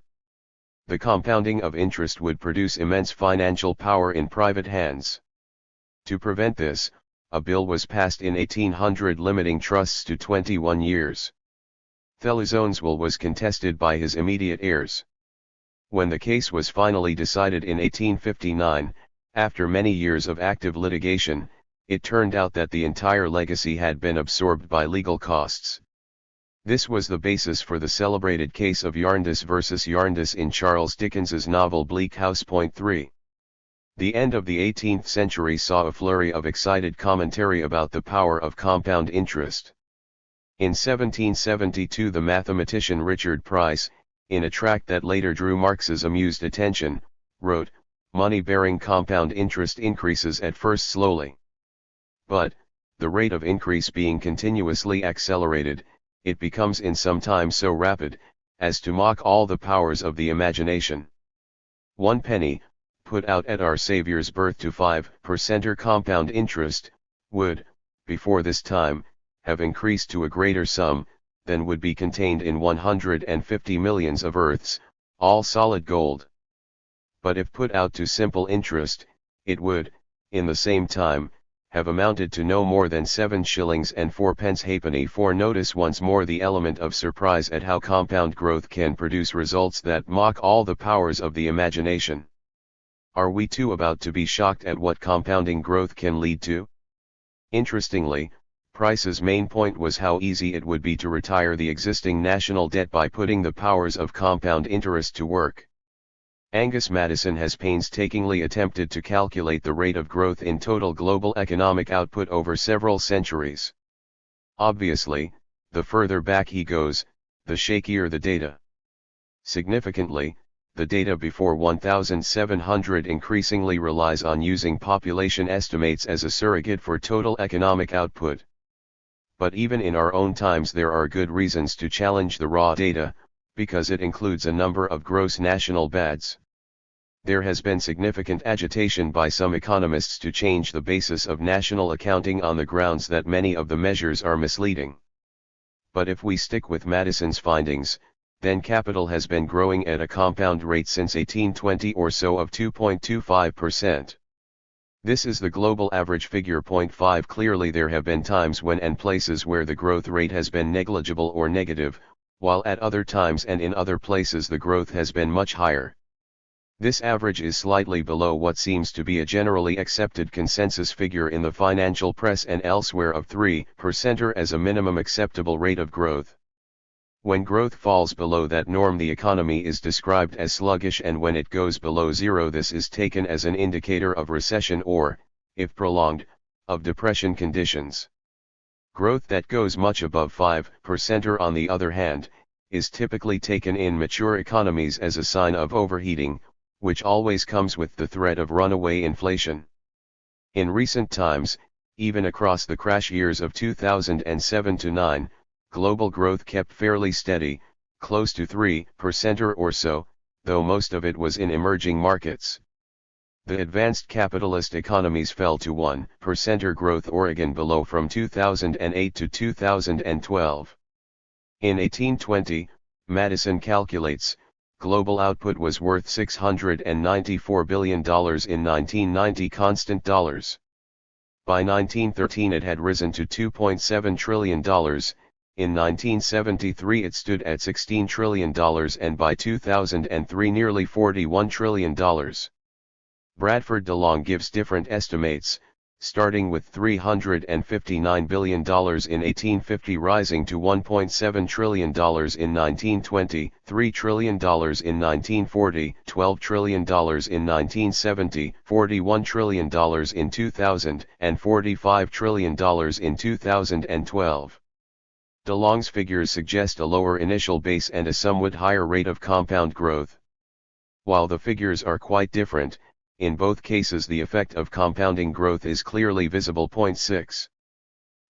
The compounding of interest would produce immense financial power in private hands. To prevent this, a bill was passed in 1800 limiting trusts to 21 years. Theluzone's will was contested by his immediate heirs. When the case was finally decided in 1859, after many years of active litigation, it turned out that the entire legacy had been absorbed by legal costs. This was the basis for the celebrated case of Yarndus versus Yarndus in Charles Dickens's novel Bleak House. 3. The end of the 18th century saw a flurry of excited commentary about the power of compound interest. In 1772, the mathematician Richard Price, in a tract that later drew Marx's amused attention, wrote, "Money-bearing compound interest increases at first slowly. But, the rate of increase being continuously accelerated, it becomes in some time so rapid, as to mock all the powers of the imagination. 1 penny, put out at our Saviour's birth to 5% compound interest, would, before this time, have increased to a greater sum, than would be contained in 150 millions of earths, all solid gold. But if put out to simple interest, it would, in the same time, have amounted to no more than 7 shillings and 4 halfpenny. For notice once more the element of surprise at how compound growth can produce results that mock all the powers of the imagination. Are we too about to be shocked at what compounding growth can lead to? Interestingly, Price's main point was how easy it would be to retire the existing national debt by putting the powers of compound interest to work. Angus Maddison has painstakingly attempted to calculate the rate of growth in total global economic output over several centuries. Obviously, the further back he goes, the shakier the data. Significantly, the data before 1700 increasingly relies on using population estimates as a surrogate for total economic output. But even in our own times there are good reasons to challenge the raw data, because it includes a number of gross national bads. There has been significant agitation by some economists to change the basis of national accounting on the grounds that many of the measures are misleading. But if we stick with Maddison's findings, then capital has been growing at a compound rate since 1820 or so of 2.25%. This is the global average figure. 5 Clearly there have been times when and places where the growth rate has been negligible or negative, while at other times and in other places the growth has been much higher. This average is slightly below what seems to be a generally accepted consensus figure in the financial press and elsewhere of 3% as a minimum acceptable rate of growth. When growth falls below that norm, the economy is described as sluggish, and when it goes below zero, this is taken as an indicator of recession or, if prolonged, of depression conditions. Growth that goes much above 5%, on the other hand, is typically taken in mature economies as a sign of overheating, which always comes with the threat of runaway inflation. In recent times, even across the crash years of 2007 to 9, global growth kept fairly steady, close to 3% or so, though most of it was in emerging markets. The advanced capitalist economies fell to 1% growth, Oregon below, from 2008 to 2012. In 1820, Maddison calculates, global output was worth $694 billion in 1990 constant dollars. By 1913 it had risen to $2.7 trillion, in 1973 it stood at $16 trillion and by 2003 nearly $41 trillion. Bradford DeLong gives different estimates, starting with $359 billion in 1850 rising to $1.7 trillion in 1920, $3 trillion in 1940, $12 trillion in 1970, $41 trillion in 2000, and $45 trillion in 2012. DeLong's figures suggest a lower initial base and a somewhat higher rate of compound growth. While the figures are quite different, in both cases the effect of compounding growth is clearly visible. 6.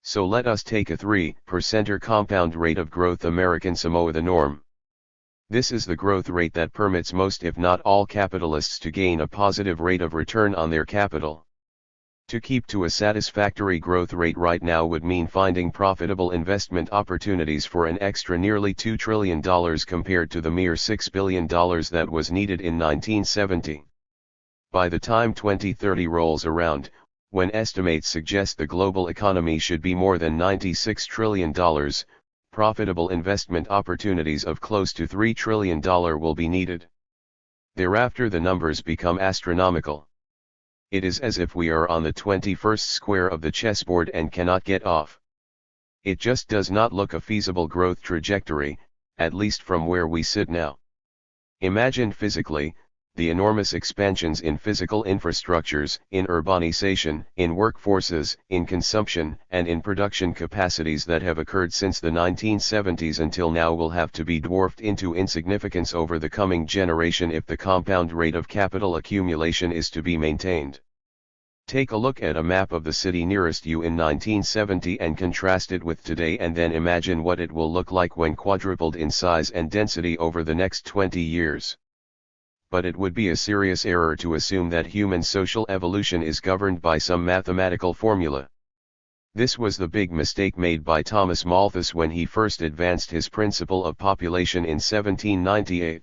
So let us take a 3% compound rate of growth American Samoa the norm. This is the growth rate that permits most if not all capitalists to gain a positive rate of return on their capital. To keep to a satisfactory growth rate right now would mean finding profitable investment opportunities for an extra nearly $2 trillion compared to the mere $6 billion that was needed in 1970. By the time 2030 rolls around, when estimates suggest the global economy should be more than $96 trillion, profitable investment opportunities of close to $3 trillion will be needed. Thereafter the numbers become astronomical. It is as if we are on the 21st square of the chessboard and cannot get off. It just does not look a feasible growth trajectory, at least from where we sit now. Imagined physically, the enormous expansions in physical infrastructures, in urbanization, in workforces, in consumption, and in production capacities that have occurred since the 1970s until now will have to be dwarfed into insignificance over the coming generation if the compound rate of capital accumulation is to be maintained. Take a look at a map of the city nearest you in 1970 and contrast it with today, and then imagine what it will look like when quadrupled in size and density over the next 20 years. But it would be a serious error to assume that human social evolution is governed by some mathematical formula. This was the big mistake made by Thomas Malthus when he first advanced his principle of population in 1798.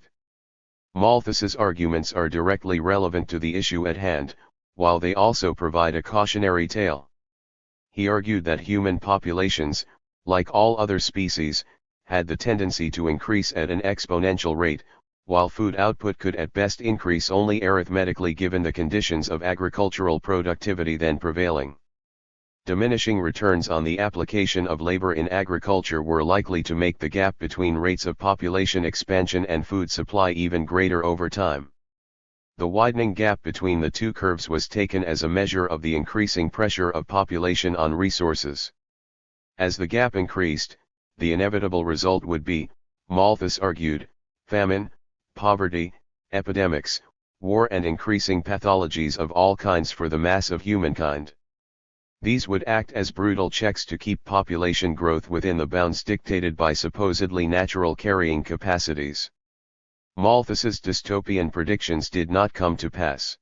Malthus's arguments are directly relevant to the issue at hand, while they also provide a cautionary tale. He argued that human populations, like all other species, had the tendency to increase at an exponential rate, while food output could at best increase only arithmetically given the conditions of agricultural productivity then prevailing. Diminishing returns on the application of labor in agriculture were likely to make the gap between rates of population expansion and food supply even greater over time. The widening gap between the two curves was taken as a measure of the increasing pressure of population on resources. As the gap increased, the inevitable result would be, Malthus argued, famine, poverty, epidemics, war and increasing pathologies of all kinds for the mass of humankind. These would act as brutal checks to keep population growth within the bounds dictated by supposedly natural carrying capacities. Malthus's dystopian predictions did not come to pass.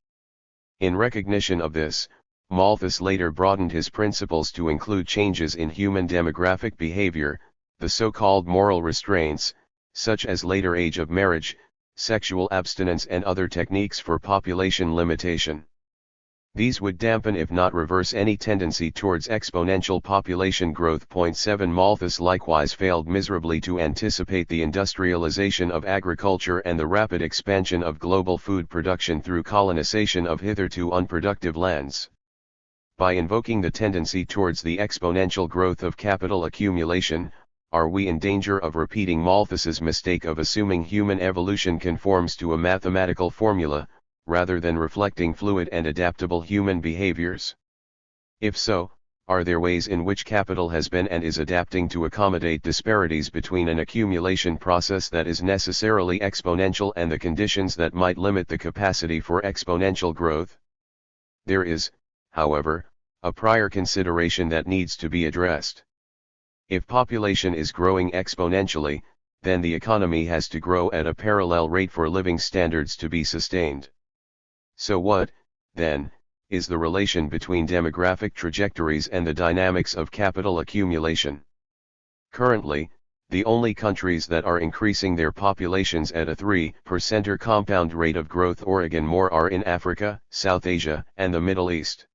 In recognition of this, Malthus later broadened his principles to include changes in human demographic behavior, the so-called moral restraints, such as later age of marriage, sexual abstinence and other techniques for population limitation. These would dampen if not reverse any tendency towards exponential population growth. 7 Malthus likewise failed miserably to anticipate the industrialization of agriculture and the rapid expansion of global food production through colonization of hitherto unproductive lands. By invoking the tendency towards the exponential growth of capital accumulation, are we in danger of repeating Malthus's mistake of assuming human evolution conforms to a mathematical formula, rather than reflecting fluid and adaptable human behaviors? If so, are there ways in which capital has been and is adapting to accommodate disparities between an accumulation process that is necessarily exponential and the conditions that might limit the capacity for exponential growth? There is, however, a prior consideration that needs to be addressed. If population is growing exponentially, then the economy has to grow at a parallel rate for living standards to be sustained. So what, then, is the relation between demographic trajectories and the dynamics of capital accumulation? Currently, The only countries that are increasing their populations at a 3% compound rate of growth or again more are in Africa, South Asia, and the Middle East.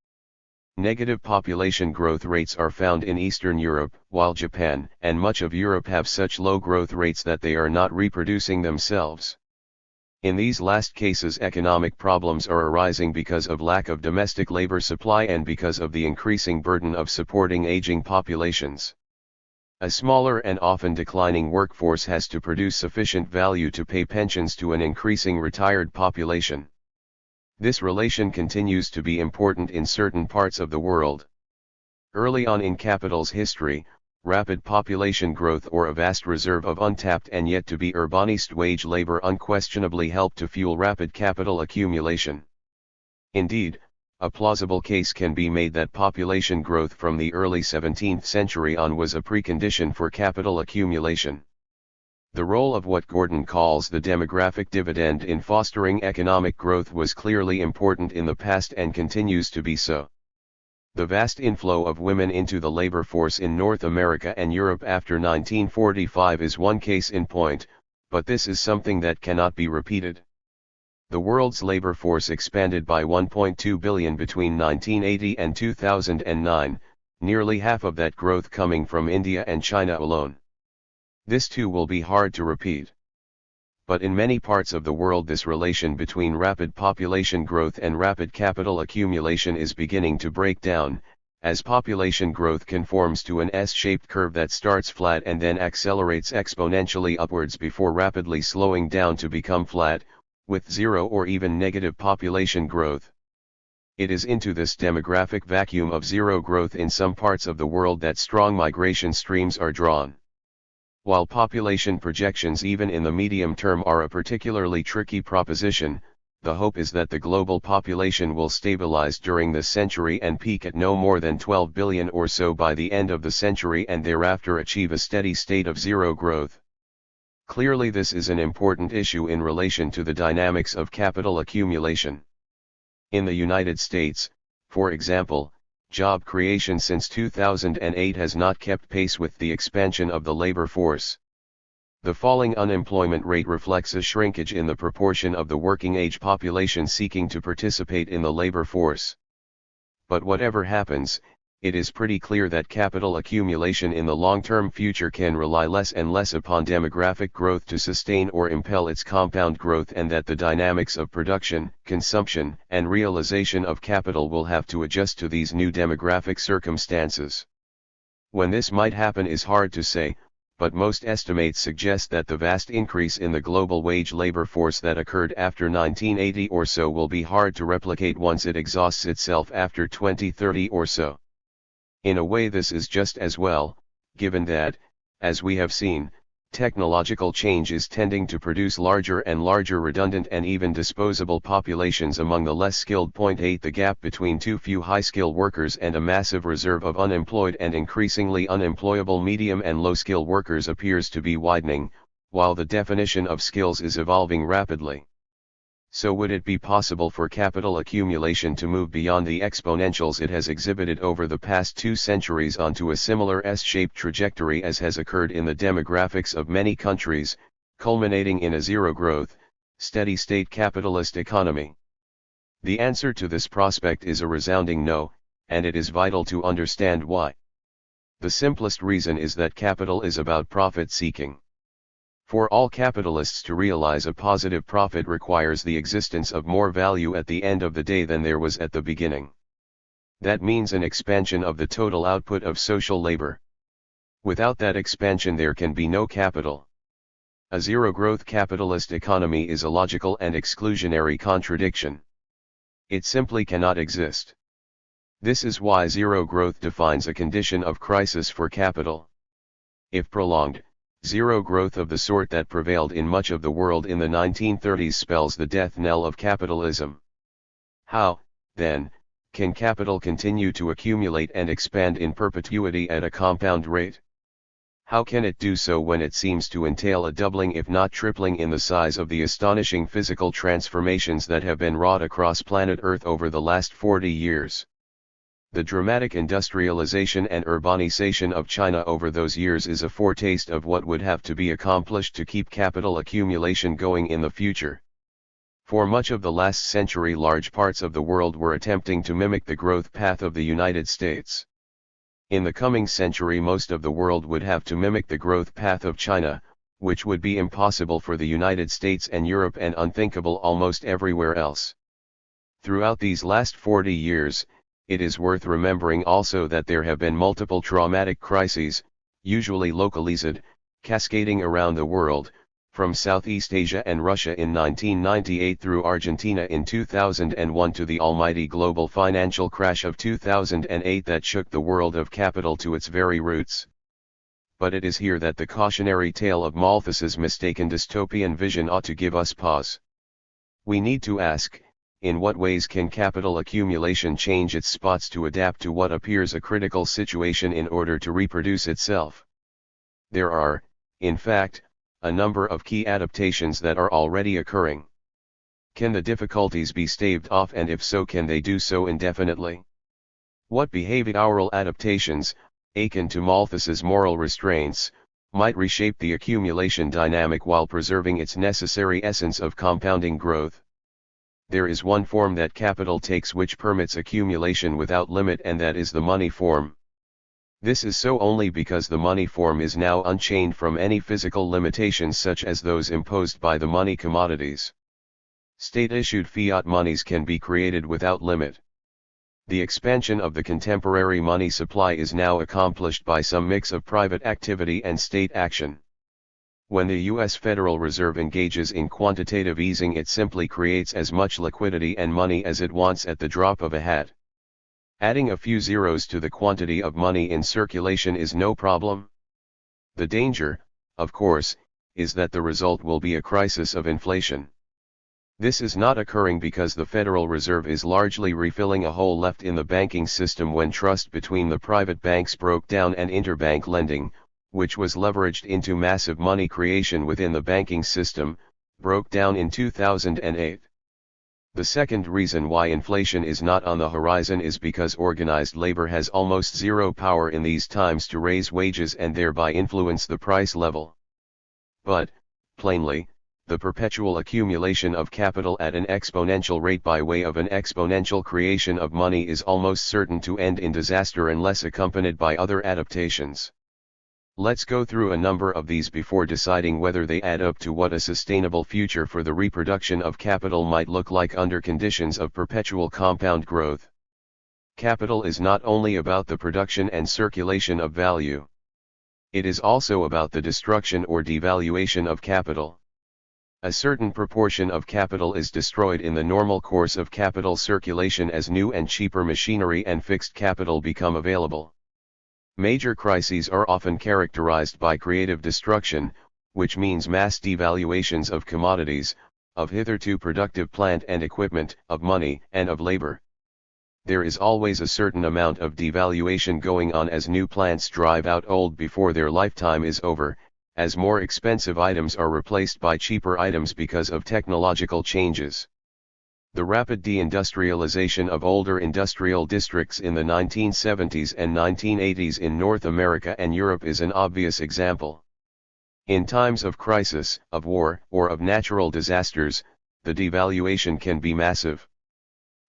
Negative population growth rates are found in Eastern Europe, while Japan and much of Europe have such low growth rates that they are not reproducing themselves. In these last cases, economic problems are arising because of lack of domestic labor supply and because of the increasing burden of supporting aging populations. A smaller and often declining workforce has to produce sufficient value to pay pensions to an increasing retired population. This relation continues to be important in certain parts of the world. Early on in capital's history, rapid population growth or a vast reserve of untapped and yet to be urbanized wage labor unquestionably helped to fuel rapid capital accumulation. Indeed, a plausible case can be made that population growth from the early 17th century on was a precondition for capital accumulation. The role of what Gordon calls the demographic dividend in fostering economic growth was clearly important in the past and continues to be so. The vast inflow of women into the labor force in North America and Europe after 1945 is one case in point, but this is something that cannot be repeated. The world's labor force expanded by 1.2 billion between 1980 and 2009, nearly half of that growth coming from India and China alone. This too will be hard to repeat. But in many parts of the world this relation between rapid population growth and rapid capital accumulation is beginning to break down, as population growth conforms to an S-shaped curve that starts flat and then accelerates exponentially upwards before rapidly slowing down to become flat, with zero or even negative population growth. It is into this demographic vacuum of zero growth in some parts of the world that strong migration streams are drawn. While population projections even in the medium term are a particularly tricky proposition, the hope is that the global population will stabilize during this century and peak at no more than 12 billion or so by the end of the century and thereafter achieve a steady state of zero growth. Clearly this is an important issue in relation to the dynamics of capital accumulation. In the United States, for example, job creation since 2008 has not kept pace with the expansion of the labor force. The falling unemployment rate reflects a shrinkage in the proportion of the working-age population seeking to participate in the labor force. But whatever happens, it is pretty clear that capital accumulation in the long-term future can rely less and less upon demographic growth to sustain or impel its compound growth, and that the dynamics of production, consumption, and realization of capital will have to adjust to these new demographic circumstances. When this might happen is hard to say, but most estimates suggest that the vast increase in the global wage labor force that occurred after 1980 or so will be hard to replicate once it exhausts itself after 2030 or so. In a way this is just as well, given that, as we have seen, technological change is tending to produce larger and larger redundant and even disposable populations among the less skilled. 8 The gap between too few high-skill workers and a massive reserve of unemployed and increasingly unemployable medium and low-skill workers appears to be widening, while the definition of skills is evolving rapidly. So would it be possible for capital accumulation to move beyond the exponentials it has exhibited over the past 2 centuries onto a similar S-shaped trajectory as has occurred in the demographics of many countries, culminating in a zero-growth, steady-state capitalist economy? The answer to this prospect is a resounding no, and it is vital to understand why. The simplest reason is that capital is about profit-seeking. For all capitalists to realize a positive profit requires the existence of more value at the end of the day than there was at the beginning. That means an expansion of the total output of social labor. Without that expansion there can be no capital. A zero-growth capitalist economy is a logical and exclusionary contradiction. It simply cannot exist. This is why zero growth defines a condition of crisis for capital. If prolonged, zero growth of the sort that prevailed in much of the world in the 1930s spells the death knell of capitalism. How, then, can capital continue to accumulate and expand in perpetuity at a compound rate? How can it do so when it seems to entail a doubling if not tripling in the size of the astonishing physical transformations that have been wrought across planet Earth over the last 40 years? The dramatic industrialization and urbanization of China over those years is a foretaste of what would have to be accomplished to keep capital accumulation going in the future. For much of the last century, large parts of the world were attempting to mimic the growth path of the United States. In the coming century, most of the world would have to mimic the growth path of China, which would be impossible for the United States and Europe and unthinkable almost everywhere else. Throughout these last 40 years, it is worth remembering also that there have been multiple traumatic crises, usually localized, cascading around the world, from Southeast Asia and Russia in 1998 through Argentina in 2001 to the almighty global financial crash of 2008 that shook the world of capital to its very roots. But it is here that the cautionary tale of Malthus's mistaken dystopian vision ought to give us pause. We need to ask, in what ways can capital accumulation change its spots to adapt to what appears a critical situation in order to reproduce itself? There are, in fact, a number of key adaptations that are already occurring. Can the difficulties be staved off, and if so, can they do so indefinitely? What behavioral adaptations, akin to Malthus's moral restraints, might reshape the accumulation dynamic while preserving its necessary essence of compounding growth? There is one form that capital takes which permits accumulation without limit, and that is the money form. This is so only because the money form is now unchained from any physical limitations such as those imposed by the money commodities. State-issued fiat monies can be created without limit. The expansion of the contemporary money supply is now accomplished by some mix of private activity and state action. When the U.S. Federal Reserve engages in quantitative easing, it simply creates as much liquidity and money as it wants at the drop of a hat. Adding a few zeros to the quantity of money in circulation is no problem. The danger, of course, is that the result will be a crisis of inflation. This is not occurring because the Federal Reserve is largely refilling a hole left in the banking system when trust between the private banks broke down and interbank lending, which was leveraged into massive money creation within the banking system, broke down in 2008. The second reason why inflation is not on the horizon is because organized labor has almost zero power in these times to raise wages and thereby influence the price level. But, plainly, the perpetual accumulation of capital at an exponential rate by way of an exponential creation of money is almost certain to end in disaster unless accompanied by other adaptations. Let's go through a number of these before deciding whether they add up to what a sustainable future for the reproduction of capital might look like under conditions of perpetual compound growth. Capital is not only about the production and circulation of value. It is also about the destruction or devaluation of capital. A certain proportion of capital is destroyed in the normal course of capital circulation as new and cheaper machinery and fixed capital become available. Major crises are often characterized by creative destruction, which means mass devaluations of commodities, of hitherto productive plant and equipment, of money, and of labor. There is always a certain amount of devaluation going on as new plants drive out old before their lifetime is over, as more expensive items are replaced by cheaper items because of technological changes. The rapid deindustrialization of older industrial districts in the 1970s and 1980s in North America and Europe is an obvious example. In times of crisis, of war, or of natural disasters, the devaluation can be massive.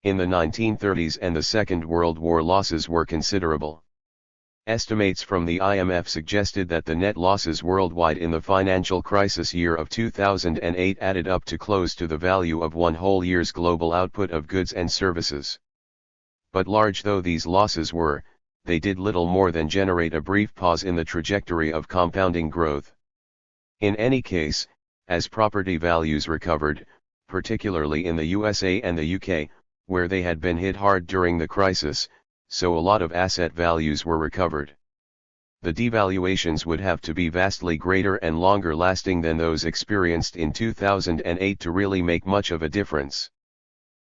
In the 1930s and the Second World War, losses were considerable. Estimates from the IMF suggested that the net losses worldwide in the financial crisis year of 2008 added up to close to the value of one whole year's global output of goods and services. But large though these losses were, they did little more than generate a brief pause in the trajectory of compounding growth. In any case, as property values recovered, particularly in the USA and the UK, where they had been hit hard during the crisis, so a lot of asset values were recovered. The devaluations would have to be vastly greater and longer lasting than those experienced in 2008 to really make much of a difference.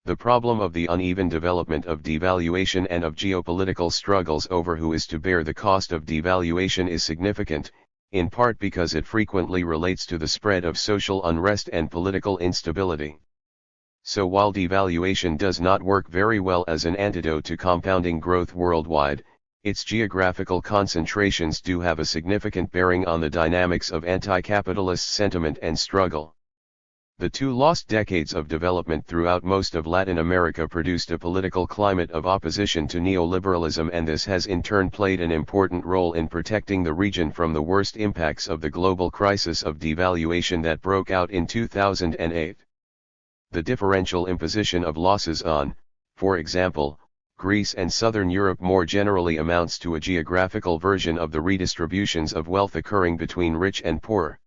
The problem of the uneven development of devaluation and of geopolitical struggles over who is to bear the cost of devaluation is significant, in part because it frequently relates to the spread of social unrest and political instability. So while devaluation does not work very well as an antidote to compounding growth worldwide, its geographical concentrations do have a significant bearing on the dynamics of anti-capitalist sentiment and struggle. The two lost decades of development throughout most of Latin America produced a political climate of opposition to neoliberalism, and this has in turn played an important role in protecting the region from the worst impacts of the global crisis of devaluation that broke out in 2008. The differential imposition of losses on, for example, Greece and Southern Europe more generally amounts to a geographical version of the redistributions of wealth occurring between rich and poor.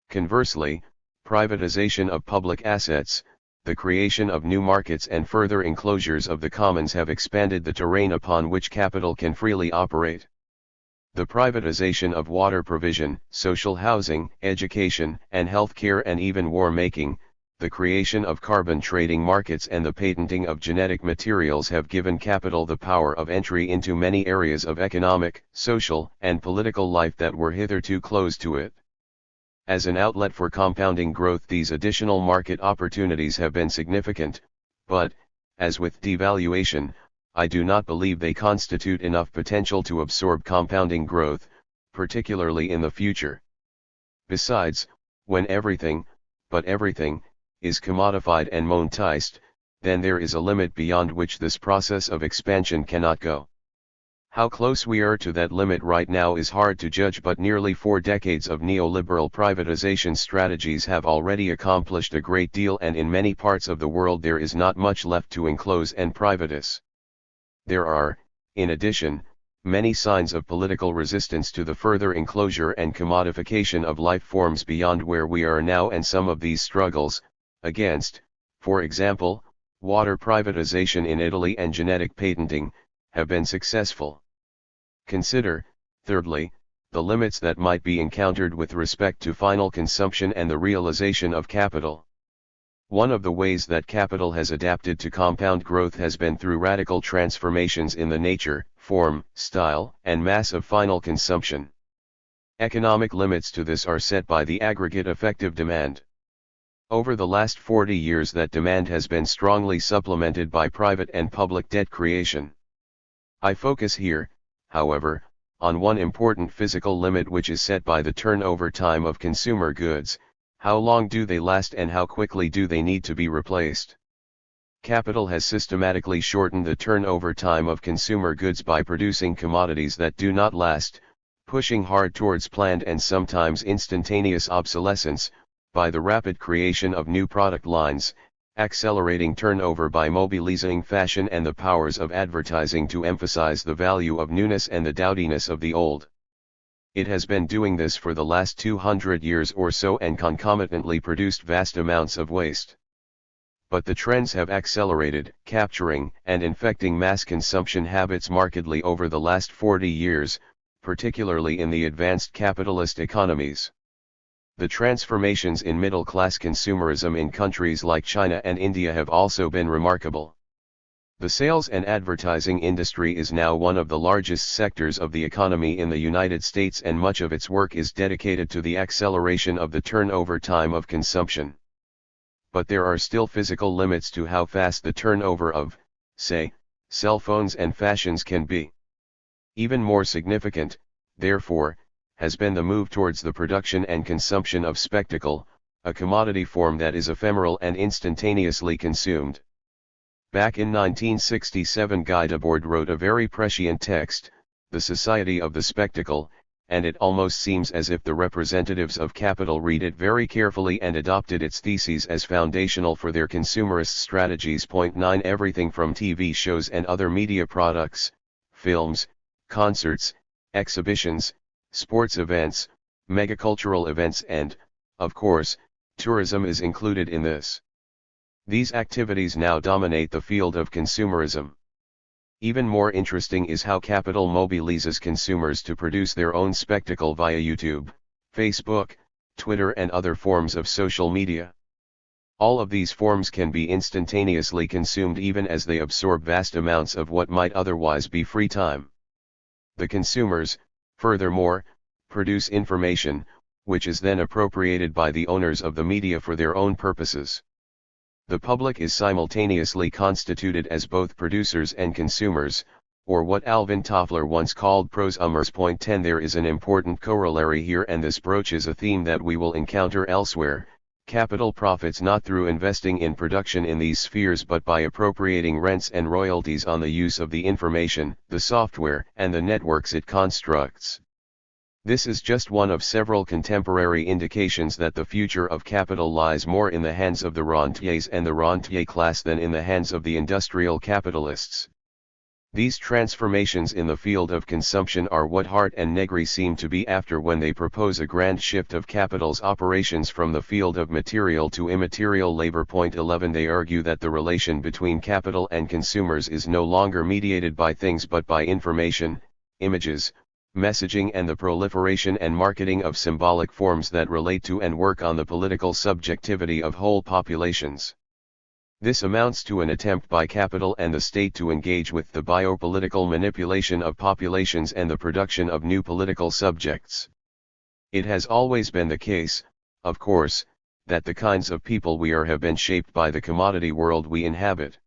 Conversely, privatization of public assets, the creation of new markets and further enclosures of the commons have expanded the terrain upon which capital can freely operate. The privatization of water provision, social housing, education, and health care, and even war-making, the creation of carbon trading markets and the patenting of genetic materials have given capital the power of entry into many areas of economic, social, and political life that were hitherto closed to it. As an outlet for compounding growth, these additional market opportunities have been significant, but, as with devaluation, I do not believe they constitute enough potential to absorb compounding growth, particularly in the future. Besides, when everything, but everything, is commodified and monetized, then there is a limit beyond which this process of expansion cannot go. How close we are to that limit right now is hard to judge, but nearly 4 decades of neoliberal privatization strategies have already accomplished a great deal, and in many parts of the world there is not much left to enclose and privatize. There are, in addition, many signs of political resistance to the further enclosure and commodification of life forms beyond where we are now, and some of these struggles, against, for example, water privatization in Italy and genetic patenting, have been successful. Consider, thirdly, the limits that might be encountered with respect to final consumption and the realization of capital. One of the ways that capital has adapted to compound growth has been through radical transformations in the nature, form, style, and mass of final consumption. Economic limits to this are set by the aggregate effective demand. Over the last 40 years, that demand has been strongly supplemented by private and public debt creation. I focus here, however, on one important physical limit, which is set by the turnover time of consumer goods. How long do they last and how quickly do they need to be replaced? Capital has systematically shortened the turnover time of consumer goods by producing commodities that do not last, pushing hard towards planned and sometimes instantaneous obsolescence, by the rapid creation of new product lines, accelerating turnover by mobilizing fashion and the powers of advertising to emphasize the value of newness and the dowdiness of the old. It has been doing this for the last 200 years or so and concomitantly produced vast amounts of waste. But the trends have accelerated, capturing and infecting mass consumption habits markedly over the last 40 years, particularly in the advanced capitalist economies. The transformations in middle-class consumerism in countries like China and India have also been remarkable. The sales and advertising industry is now one of the largest sectors of the economy in the United States, and much of its work is dedicated to the acceleration of the turnover time of consumption. But there are still physical limits to how fast the turnover of, say, cell phones and fashions can be. Even more significant, therefore, has been the move towards the production and consumption of spectacle, a commodity form that is ephemeral and instantaneously consumed. Back in 1967, Guy Debord wrote a very prescient text, The Society of the Spectacle, and it almost seems as if the representatives of capital read it very carefully and adopted its theses as foundational for their consumerist strategies. Point 9. Everything from TV shows and other media products, films, concerts, exhibitions, sports events, megacultural events and, of course, tourism is included in this. These activities now dominate the field of consumerism. Even more interesting is how capital mobilizes consumers to produce their own spectacle via YouTube, Facebook, Twitter and other forms of social media. All of these forms can be instantaneously consumed even as they absorb vast amounts of what might otherwise be free time. The consumers, furthermore, produce information, which is then appropriated by the owners of the media for their own purposes. the public is simultaneously constituted as both producers and consumers, or what Alvin Toffler once called prosumers. Point 10. There is an important corollary here, and this broaches a theme that we will encounter elsewhere. Capital profits not through investing in production in these spheres but by appropriating rents and royalties on the use of the information, the software, and the networks it constructs. This is just one of several contemporary indications that the future of capital lies more in the hands of the rentiers and the rentier class than in the hands of the industrial capitalists. These transformations in the field of consumption are what Hart and Negri seem to be after when they propose a grand shift of capital's operations from the field of material to immaterial labor. Point 11. They argue that the relation between capital and consumers is no longer mediated by things but by information, images, messaging, and the proliferation and marketing of symbolic forms that relate to and work on the political subjectivity of whole populations. This amounts to an attempt by capital and the state to engage with the biopolitical manipulation of populations and the production of new political subjects. It has always been the case, of course, that the kinds of people we are have been shaped by the commodity world we inhabit.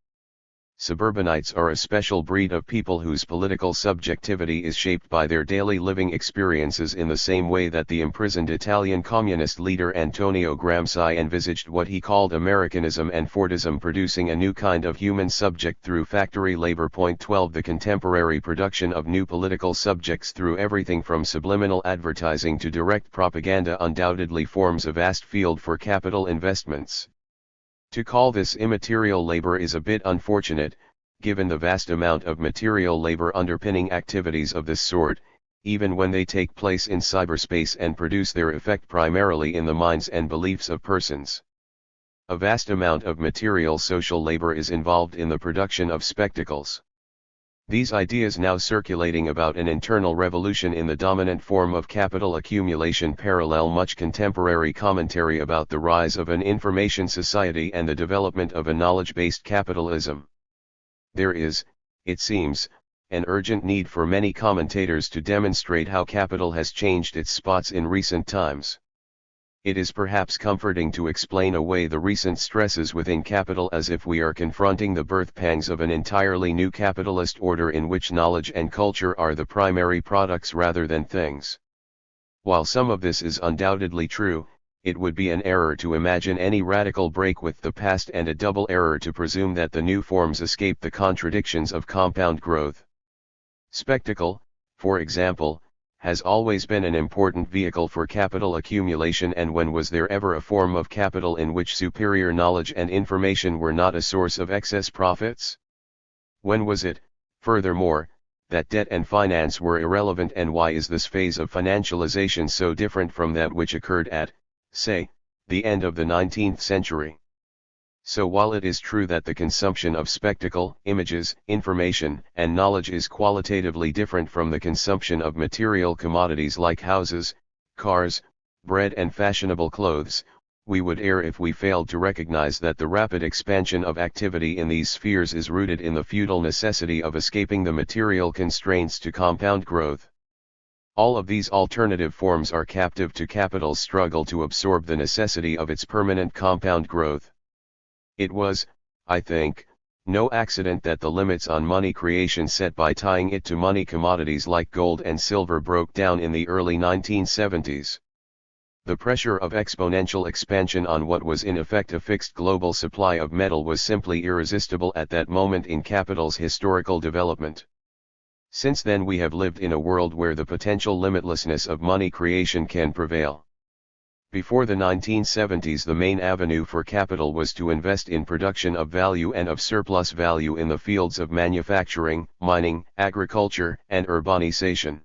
Suburbanites are a special breed of people whose political subjectivity is shaped by their daily living experiences in the same way that the imprisoned Italian communist leader Antonio Gramsci envisaged what he called Americanism and Fordism, producing a new kind of human subject through factory labor. Point 12. The contemporary production of new political subjects through everything from subliminal advertising to direct propaganda undoubtedly forms a vast field for capital investments. To call this immaterial labor is a bit unfortunate, given the vast amount of material labor underpinning activities of this sort, even when they take place in cyberspace and produce their effect primarily in the minds and beliefs of persons. A vast amount of material social labor is involved in the production of spectacles. These ideas now circulating about an internal revolution in the dominant form of capital accumulation parallel much contemporary commentary about the rise of an information society and the development of a knowledge-based capitalism. There is, it seems, an urgent need for many commentators to demonstrate how capital has changed its spots in recent times. It is perhaps comforting to explain away the recent stresses within capital as if we are confronting the birth pangs of an entirely new capitalist order in which knowledge and culture are the primary products rather than things. While some of this is undoubtedly true, it would be an error to imagine any radical break with the past and a double error to presume that the new forms escape the contradictions of compound growth. Spectacle, for example, has always been an important vehicle for capital accumulation, and when was there ever a form of capital in which superior knowledge and information were not a source of excess profits? When was it, furthermore, that debt and finance were irrelevant, and why is this phase of financialization so different from that which occurred at, say, the end of the 19th century? So while it is true that the consumption of spectacle, images, information, and knowledge is qualitatively different from the consumption of material commodities like houses, cars, bread and fashionable clothes, we would err if we failed to recognize that the rapid expansion of activity in these spheres is rooted in the feudal necessity of escaping the material constraints to compound growth. All of these alternative forms are captive to capital's struggle to absorb the necessity of its permanent compound growth. It was, I think, no accident that the limits on money creation set by tying it to money commodities like gold and silver broke down in the early 1970s. The pressure of exponential expansion on what was in effect a fixed global supply of metal was simply irresistible at that moment in capital's historical development. Since then we have lived in a world where the potential limitlessness of money creation can prevail. Before the 1970s, the main avenue for capital was to invest in production of value and of surplus value in the fields of manufacturing, mining, agriculture, and urbanization.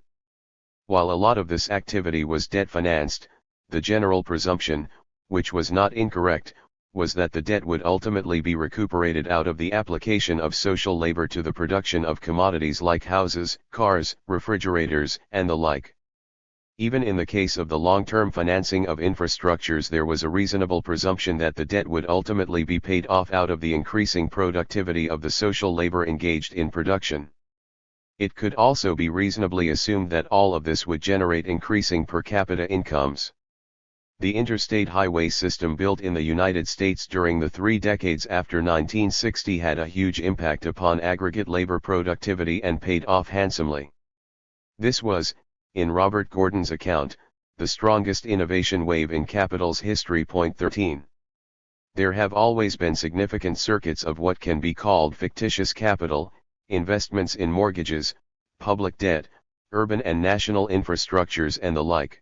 While a lot of this activity was debt-financed, the general presumption, which was not incorrect, was that the debt would ultimately be recuperated out of the application of social labor to the production of commodities like houses, cars, refrigerators, and the like. Even in the case of the long-term financing of infrastructures, there was a reasonable presumption that the debt would ultimately be paid off out of the increasing productivity of the social labor engaged in production. It could also be reasonably assumed that all of this would generate increasing per capita incomes. The interstate highway system built in the United States during the 3 decades after 1960 had a huge impact upon aggregate labor productivity and paid off handsomely. This was, in Robert Gordon's account, the strongest innovation wave in capital's history. 13. There have always been significant circuits of what can be called fictitious capital, investments in mortgages, public debt, urban and national infrastructures and the like.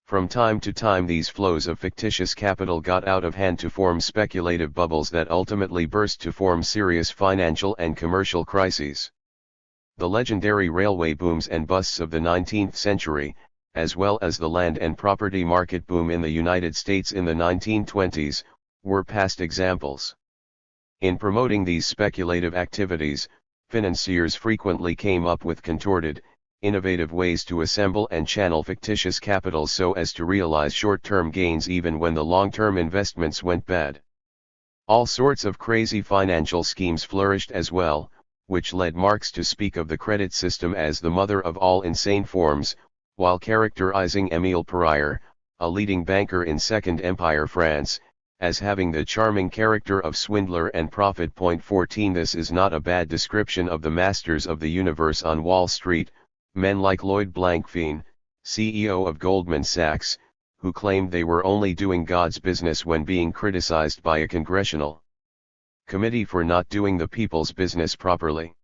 From time to time these flows of fictitious capital got out of hand to form speculative bubbles that ultimately burst to form serious financial and commercial crises. The legendary railway booms and busts of the 19th century, as well as the land and property market boom in the United States in the 1920s, were past examples. In promoting these speculative activities, financiers frequently came up with contorted, innovative ways to assemble and channel fictitious capital so as to realize short-term gains even when the long-term investments went bad. All sorts of crazy financial schemes flourished as well, which led Marx to speak of the credit system as the mother of all insane forms, while characterizing Émile Périer, a leading banker in Second Empire France, as having the charming character of swindler and prophet. 14 This is not a bad description of the masters of the universe on Wall Street, men like Lloyd Blankfein, CEO of Goldman Sachs, who claimed they were only doing God's business when being criticized by a congressional committee for not doing the people's business properly.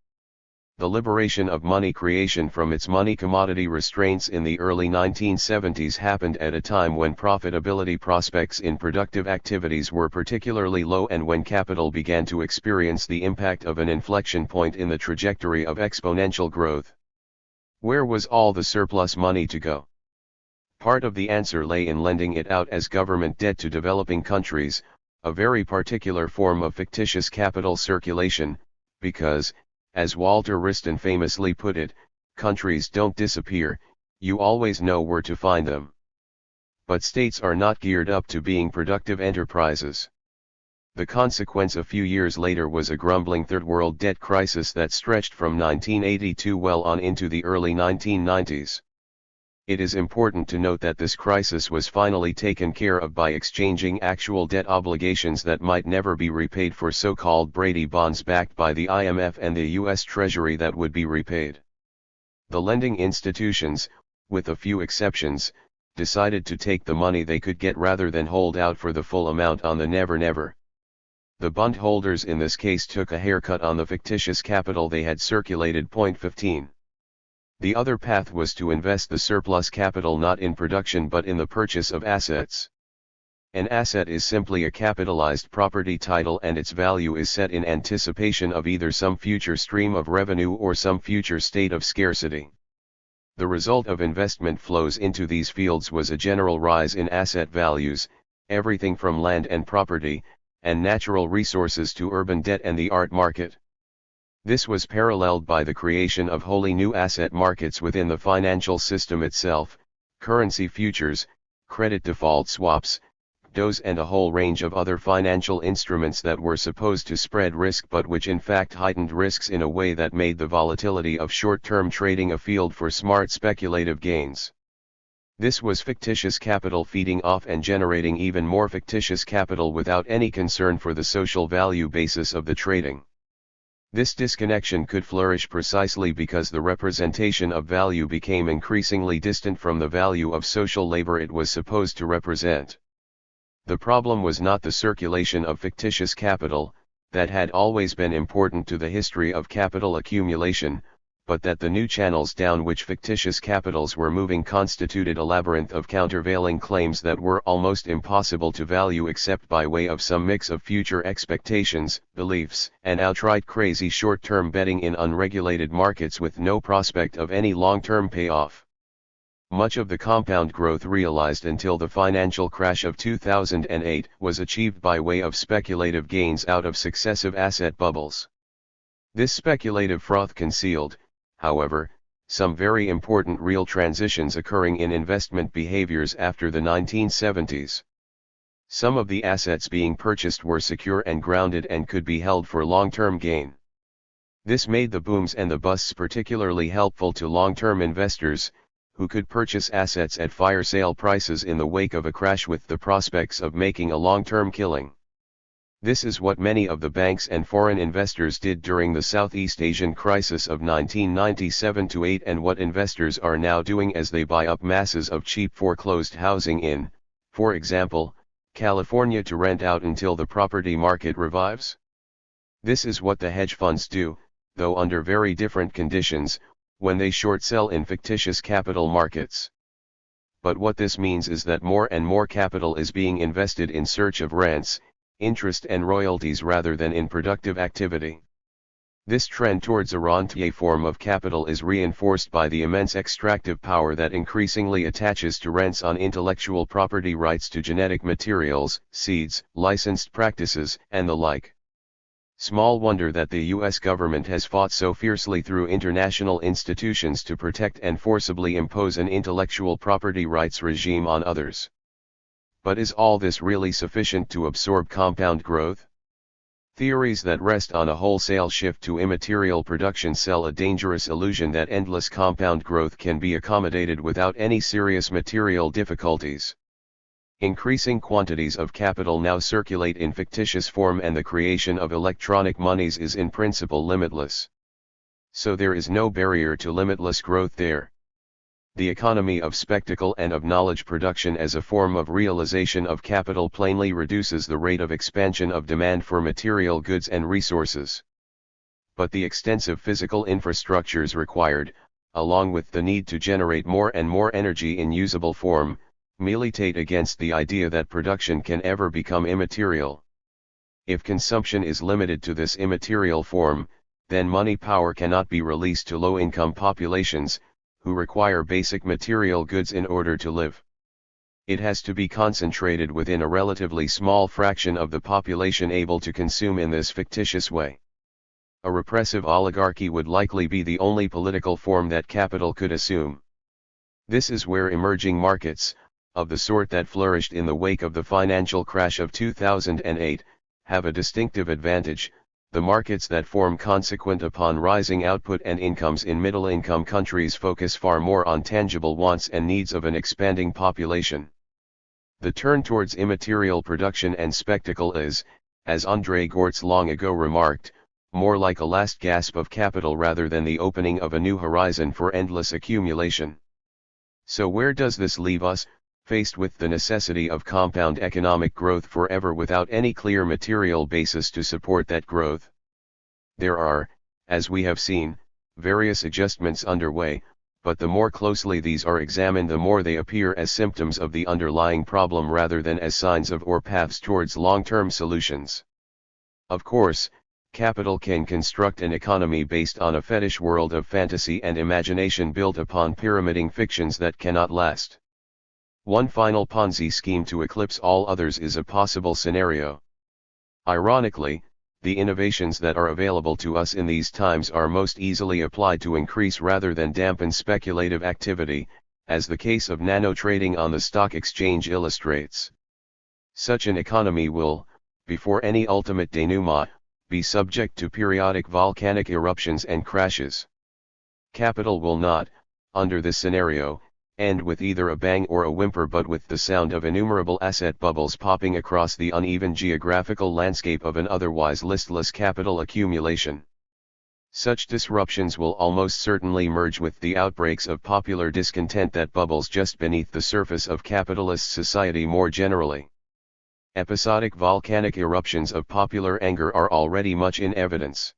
The liberation of money creation from its money commodity restraints in the early 1970s happened at a time when profitability prospects in productive activities were particularly low and when capital began to experience the impact of an inflection point in the trajectory of exponential growth. Where was all the surplus money to go? Part of the answer lay in lending it out as government debt to developing countries, a very particular form of fictitious capital circulation, because, as Walter Wriston famously put it, countries don't disappear, you always know where to find them. But states are not geared up to being productive enterprises. The consequence a few years later was a grumbling third world debt crisis that stretched from 1982 well on into the early 1990s. It is important to note that this crisis was finally taken care of by exchanging actual debt obligations that might never be repaid for so-called Brady bonds backed by the IMF and the US Treasury that would be repaid. The lending institutions, with a few exceptions, decided to take the money they could get rather than hold out for the full amount on the never-never. The bondholders in this case took a haircut on the fictitious capital they had circulated. 15. The other path was to invest the surplus capital not in production but in the purchase of assets. An asset is simply a capitalized property title and its value is set in anticipation of either some future stream of revenue or some future state of scarcity. The result of investment flows into these fields was a general rise in asset values, everything from land and property, and natural resources to urban debt and the art market. This was paralleled by the creation of wholly new asset markets within the financial system itself, currency futures, credit default swaps, DOS and a whole range of other financial instruments that were supposed to spread risk but which in fact heightened risks in a way that made the volatility of short-term trading a field for smart speculative gains. This was fictitious capital feeding off and generating even more fictitious capital without any concern for the social value basis of the trading. This disconnection could flourish precisely because the representation of value became increasingly distant from the value of social labor it was supposed to represent. The problem was not the circulation of fictitious capital, that had always been important to the history of capital accumulation, but that the new channels down which fictitious capitals were moving constituted a labyrinth of countervailing claims that were almost impossible to value except by way of some mix of future expectations, beliefs, and outright crazy short-term betting in unregulated markets with no prospect of any long-term payoff. Much of the compound growth realized until the financial crash of 2008 was achieved by way of speculative gains out of successive asset bubbles. This speculative froth concealed, however, some very important real transitions occurring in investment behaviors after the 1970s. Some of the assets being purchased were secure and grounded and could be held for long-term gain. This made the booms and the busts particularly helpful to long-term investors, who could purchase assets at fire sale prices in the wake of a crash with the prospects of making a long-term killing. This is what many of the banks and foreign investors did during the Southeast Asian crisis of 1997-8 and what investors are now doing as they buy up masses of cheap foreclosed housing in, for example, California to rent out until the property market revives. This is what the hedge funds do, though under very different conditions, when they short sell in fictitious capital markets. But what this means is that more and more capital is being invested in search of rents, interest and royalties rather than in productive activity. This trend towards a rentier form of capital is reinforced by the immense extractive power that increasingly attaches to rents on intellectual property rights to genetic materials, seeds, licensed practices, and the like. Small wonder that the US government has fought so fiercely through international institutions to protect and forcibly impose an intellectual property rights regime on others. But is all this really sufficient to absorb compound growth? Theories that rest on a wholesale shift to immaterial production sell a dangerous illusion that endless compound growth can be accommodated without any serious material difficulties. Increasing quantities of capital now circulate in fictitious form and the creation of electronic monies is in principle limitless. So there is no barrier to limitless growth there. The economy of spectacle and of knowledge production as a form of realization of capital plainly reduces the rate of expansion of demand for material goods and resources. But the extensive physical infrastructures required, along with the need to generate more and more energy in usable form, militate against the idea that production can ever become immaterial. If consumption is limited to this immaterial form, then money power cannot be released to low-income populations, who require basic material goods in order to live. It has to be concentrated within a relatively small fraction of the population able to consume in this fictitious way. A repressive oligarchy would likely be the only political form that capital could assume. This is where emerging markets, of the sort that flourished in the wake of the financial crash of 2008, have a distinctive advantage. The markets that form consequent upon rising output and incomes in middle-income countries focus far more on tangible wants and needs of an expanding population. The turn towards immaterial production and spectacle is, as André Gortz long ago remarked, more like a last gasp of capital rather than the opening of a new horizon for endless accumulation. So where does this leave us, faced with the necessity of compound economic growth forever without any clear material basis to support that growth? There are, as we have seen, various adjustments underway, but the more closely these are examined the more they appear as symptoms of the underlying problem rather than as signs of or paths towards long-term solutions. Of course, capital can construct an economy based on a fetish world of fantasy and imagination built upon pyramiding fictions that cannot last. One final Ponzi scheme to eclipse all others is a possible scenario. Ironically, the innovations that are available to us in these times are most easily applied to increase rather than dampen speculative activity, as the case of nano-trading on the stock exchange illustrates. Such an economy will, before any ultimate denouement, be subject to periodic volcanic eruptions and crashes. Capital will not, under this scenario, end with either a bang or a whimper but with the sound of innumerable asset bubbles popping across the uneven geographical landscape of an otherwise listless capital accumulation. Such disruptions will almost certainly merge with the outbreaks of popular discontent that bubbles just beneath the surface of capitalist society more generally. Episodic volcanic eruptions of popular anger are already much in evidence.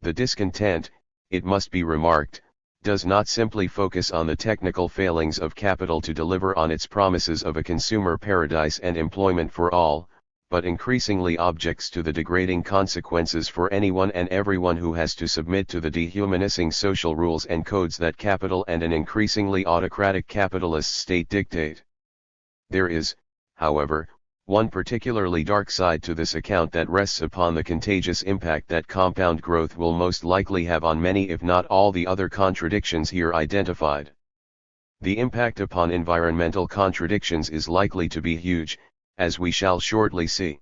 The discontent, it must be remarked, does not simply focus on the technical failings of capital to deliver on its promises of a consumer paradise and employment for all, but increasingly objects to the degrading consequences for anyone and everyone who has to submit to the dehumanizing social rules and codes that capital and an increasingly autocratic capitalist state dictate. There is, however, one particularly dark side to this account that rests upon the contagious impact that compound growth will most likely have on many if not all the other contradictions here identified. The impact upon environmental contradictions is likely to be huge, as we shall shortly see.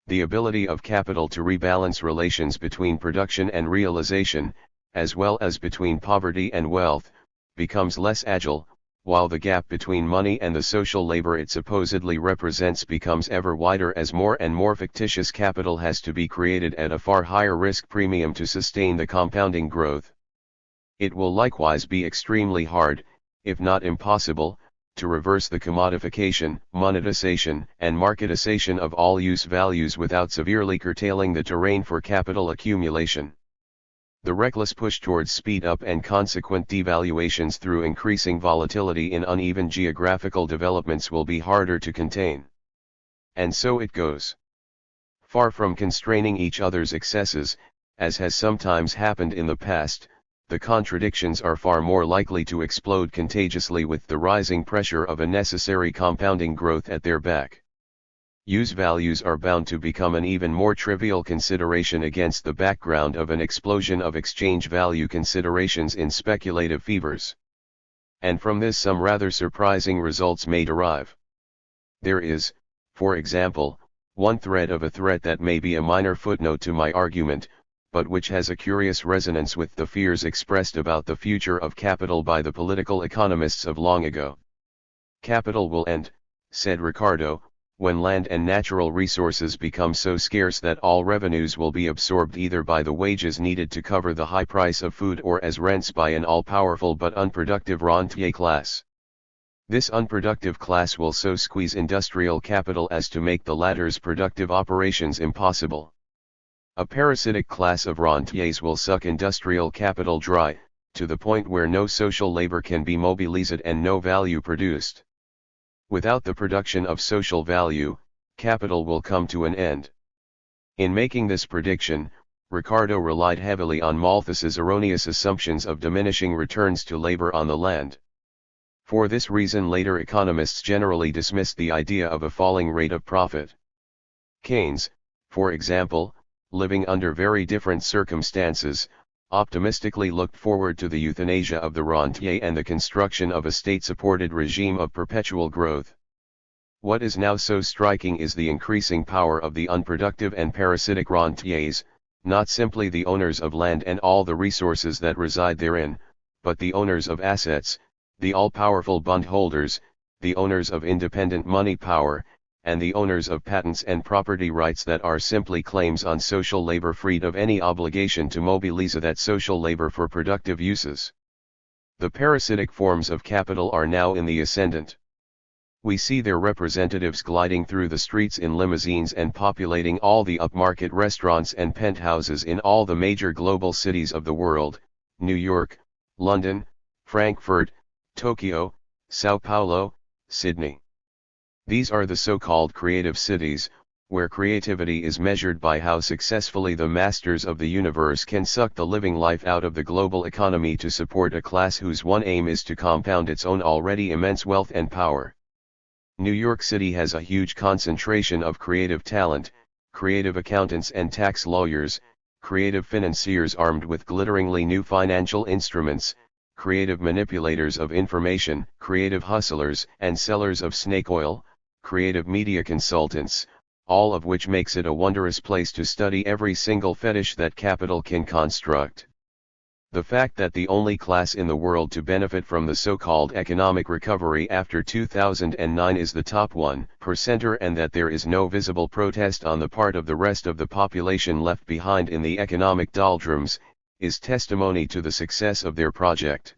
The ability of capital to rebalance relations between production and realization, as well as between poverty and wealth, becomes less agile, while the gap between money and the social labor it supposedly represents becomes ever wider as more and more fictitious capital has to be created at a far higher risk premium to sustain the compounding growth. It will likewise be extremely hard, if not impossible, to reverse the commodification, monetization, and marketization of all use values without severely curtailing the terrain for capital accumulation. The reckless push towards speed up and consequent devaluations through increasing volatility in uneven geographical developments will be harder to contain. And so it goes. Far from constraining each other's excesses, as has sometimes happened in the past, the contradictions are far more likely to explode contagiously with the rising pressure of a necessary compounding growth at their back. Use values are bound to become an even more trivial consideration against the background of an explosion of exchange value considerations in speculative fevers. And from this some rather surprising results may derive. There is, for example, one thread of a threat that may be a minor footnote to my argument, but which has a curious resonance with the fears expressed about the future of capital by the political economists of long ago. Capital will end, said Ricardo, when land and natural resources become so scarce that all revenues will be absorbed either by the wages needed to cover the high price of food or as rents by an all-powerful but unproductive rentier class. This unproductive class will so squeeze industrial capital as to make the latter's productive operations impossible. A parasitic class of rentiers will suck industrial capital dry, to the point where no social labor can be mobilized and no value produced. Without the production of social value, capital will come to an end. In making this prediction, Ricardo relied heavily on Malthus's erroneous assumptions of diminishing returns to labor on the land. For this reason later economists generally dismissed the idea of a falling rate of profit. Keynes, for example, living under very different circumstances, optimistically looked forward to the euthanasia of the rentier and the construction of a state-supported regime of perpetual growth. What is now so striking is the increasing power of the unproductive and parasitic rentiers, not simply the owners of land and all the resources that reside therein, but the owners of assets, the all-powerful bondholders, the owners of independent money power, and the owners of patents and property rights that are simply claims on social labor freed of any obligation to mobilize that social labor for productive uses. The parasitic forms of capital are now in the ascendant. We see their representatives gliding through the streets in limousines and populating all the upmarket restaurants and penthouses in all the major global cities of the world, New York, London, Frankfurt, Tokyo, Sao Paulo, Sydney. These are the so-called creative cities, where creativity is measured by how successfully the masters of the universe can suck the living life out of the global economy to support a class whose one aim is to compound its own already immense wealth and power. New York City has a huge concentration of creative talent, creative accountants and tax lawyers, creative financiers armed with glitteringly new financial instruments, creative manipulators of information, creative hustlers and sellers of snake oil, creative media consultants, all of which makes it a wondrous place to study every single fetish that capital can construct. The fact that the only class in the world to benefit from the so-called economic recovery after 2009 is the top 1%er and that there is no visible protest on the part of the rest of the population left behind in the economic doldrums, is testimony to the success of their project.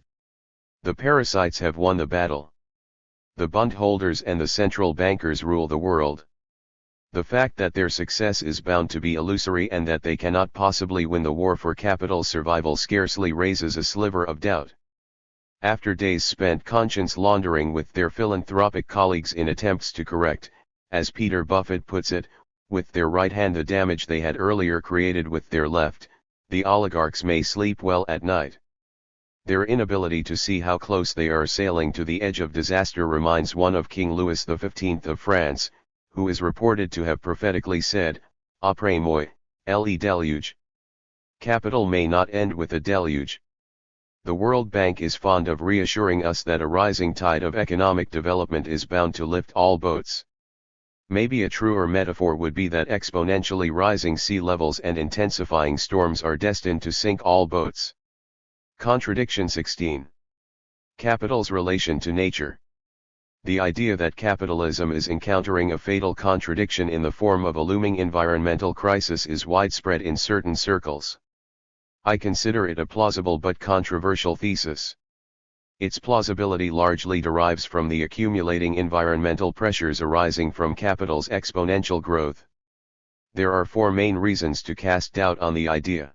The parasites have won the battle. The bondholders and the central bankers rule the world. The fact that their success is bound to be illusory and that they cannot possibly win the war for capital's survival scarcely raises a sliver of doubt. After days spent conscience laundering with their philanthropic colleagues in attempts to correct, as Peter Buffett puts it, with their right hand the damage they had earlier created with their left, the oligarchs may sleep well at night. Their inability to see how close they are sailing to the edge of disaster reminds one of King Louis XV of France, who is reported to have prophetically said, "Après moi, le déluge." Capital may not end with a deluge. The World Bank is fond of reassuring us that a rising tide of economic development is bound to lift all boats. Maybe a truer metaphor would be that exponentially rising sea levels and intensifying storms are destined to sink all boats. Contradiction 16. Capital's relation to nature. The idea that capitalism is encountering a fatal contradiction in the form of a looming environmental crisis is widespread in certain circles. I consider it a plausible but controversial thesis. Its plausibility largely derives from the accumulating environmental pressures arising from capital's exponential growth. There are four main reasons to cast doubt on the idea.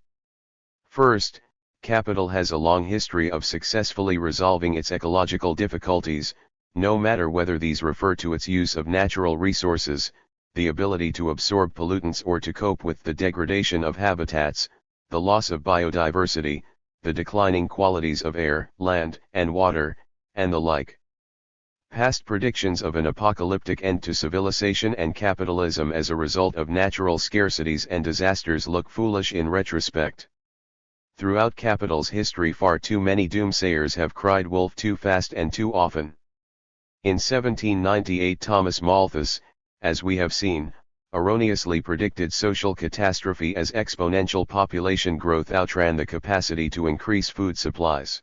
First, capital has a long history of successfully resolving its ecological difficulties, no matter whether these refer to its use of natural resources, the ability to absorb pollutants or to cope with the degradation of habitats, the loss of biodiversity, the declining qualities of air, land, and water, and the like. Past predictions of an apocalyptic end to civilization and capitalism as a result of natural scarcities and disasters look foolish in retrospect. Throughout capital's history, far too many doomsayers have cried wolf too fast and too often. In 1798, Thomas Malthus, as we have seen, erroneously predicted social catastrophe as exponential population growth outran the capacity to increase food supplies.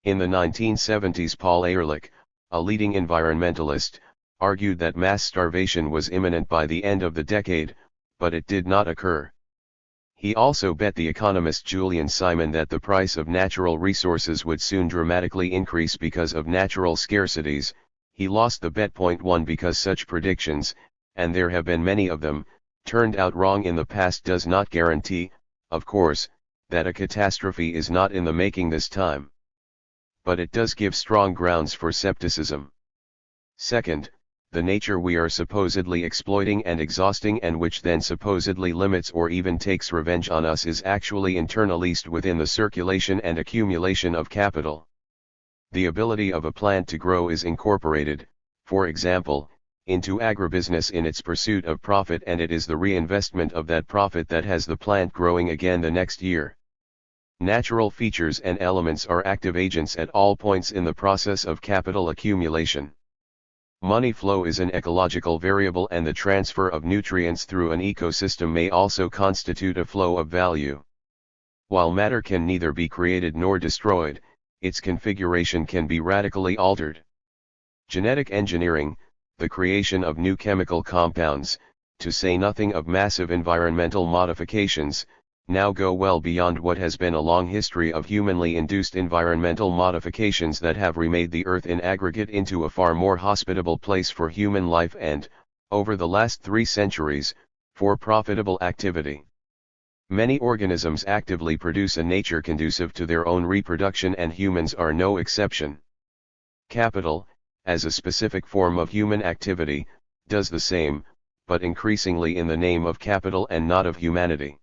In the 1970s, Paul Ehrlich, a leading environmentalist, argued that mass starvation was imminent by the end of the decade, but it did not occur. He also bet the economist Julian Simon that the price of natural resources would soon dramatically increase because of natural scarcities. He lost the bet. 1 Because such predictions, and there have been many of them, turned out wrong in the past does not guarantee, of course, that a catastrophe is not in the making this time. But it does give strong grounds for skepticism. Second, the nature we are supposedly exploiting and exhausting and which then supposedly limits or even takes revenge on us is actually internalized within the circulation and accumulation of capital. The ability of a plant to grow is incorporated, for example, into agribusiness in its pursuit of profit, and it is the reinvestment of that profit that has the plant growing again the next year. Natural features and elements are active agents at all points in the process of capital accumulation. Money flow is an ecological variable, and the transfer of nutrients through an ecosystem may also constitute a flow of value. While matter can neither be created nor destroyed, its configuration can be radically altered. Genetic engineering, the creation of new chemical compounds, to say nothing of massive environmental modifications, now go well beyond what has been a long history of humanly induced environmental modifications that have remade the Earth in aggregate into a far more hospitable place for human life and, over the last 3 centuries, for profitable activity. Many organisms actively produce a nature conducive to their own reproduction, and humans are no exception. Capital, as a specific form of human activity, does the same, but increasingly in the name of capital and not of humanity.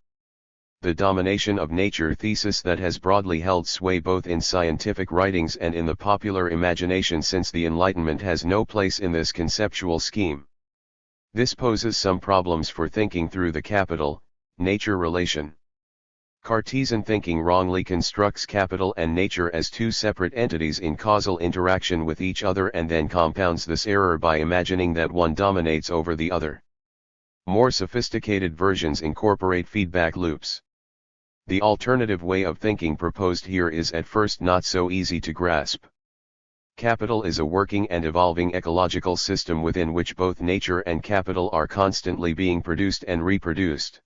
The domination of nature thesis that has broadly held sway both in scientific writings and in the popular imagination since the Enlightenment has no place in this conceptual scheme. This poses some problems for thinking through the capital-nature relation. Cartesian thinking wrongly constructs capital and nature as two separate entities in causal interaction with each other, and then compounds this error by imagining that one dominates over the other. More sophisticated versions incorporate feedback loops. The alternative way of thinking proposed here is at first not so easy to grasp. Capital is a working and evolving ecological system within which both nature and capital are constantly being produced and reproduced.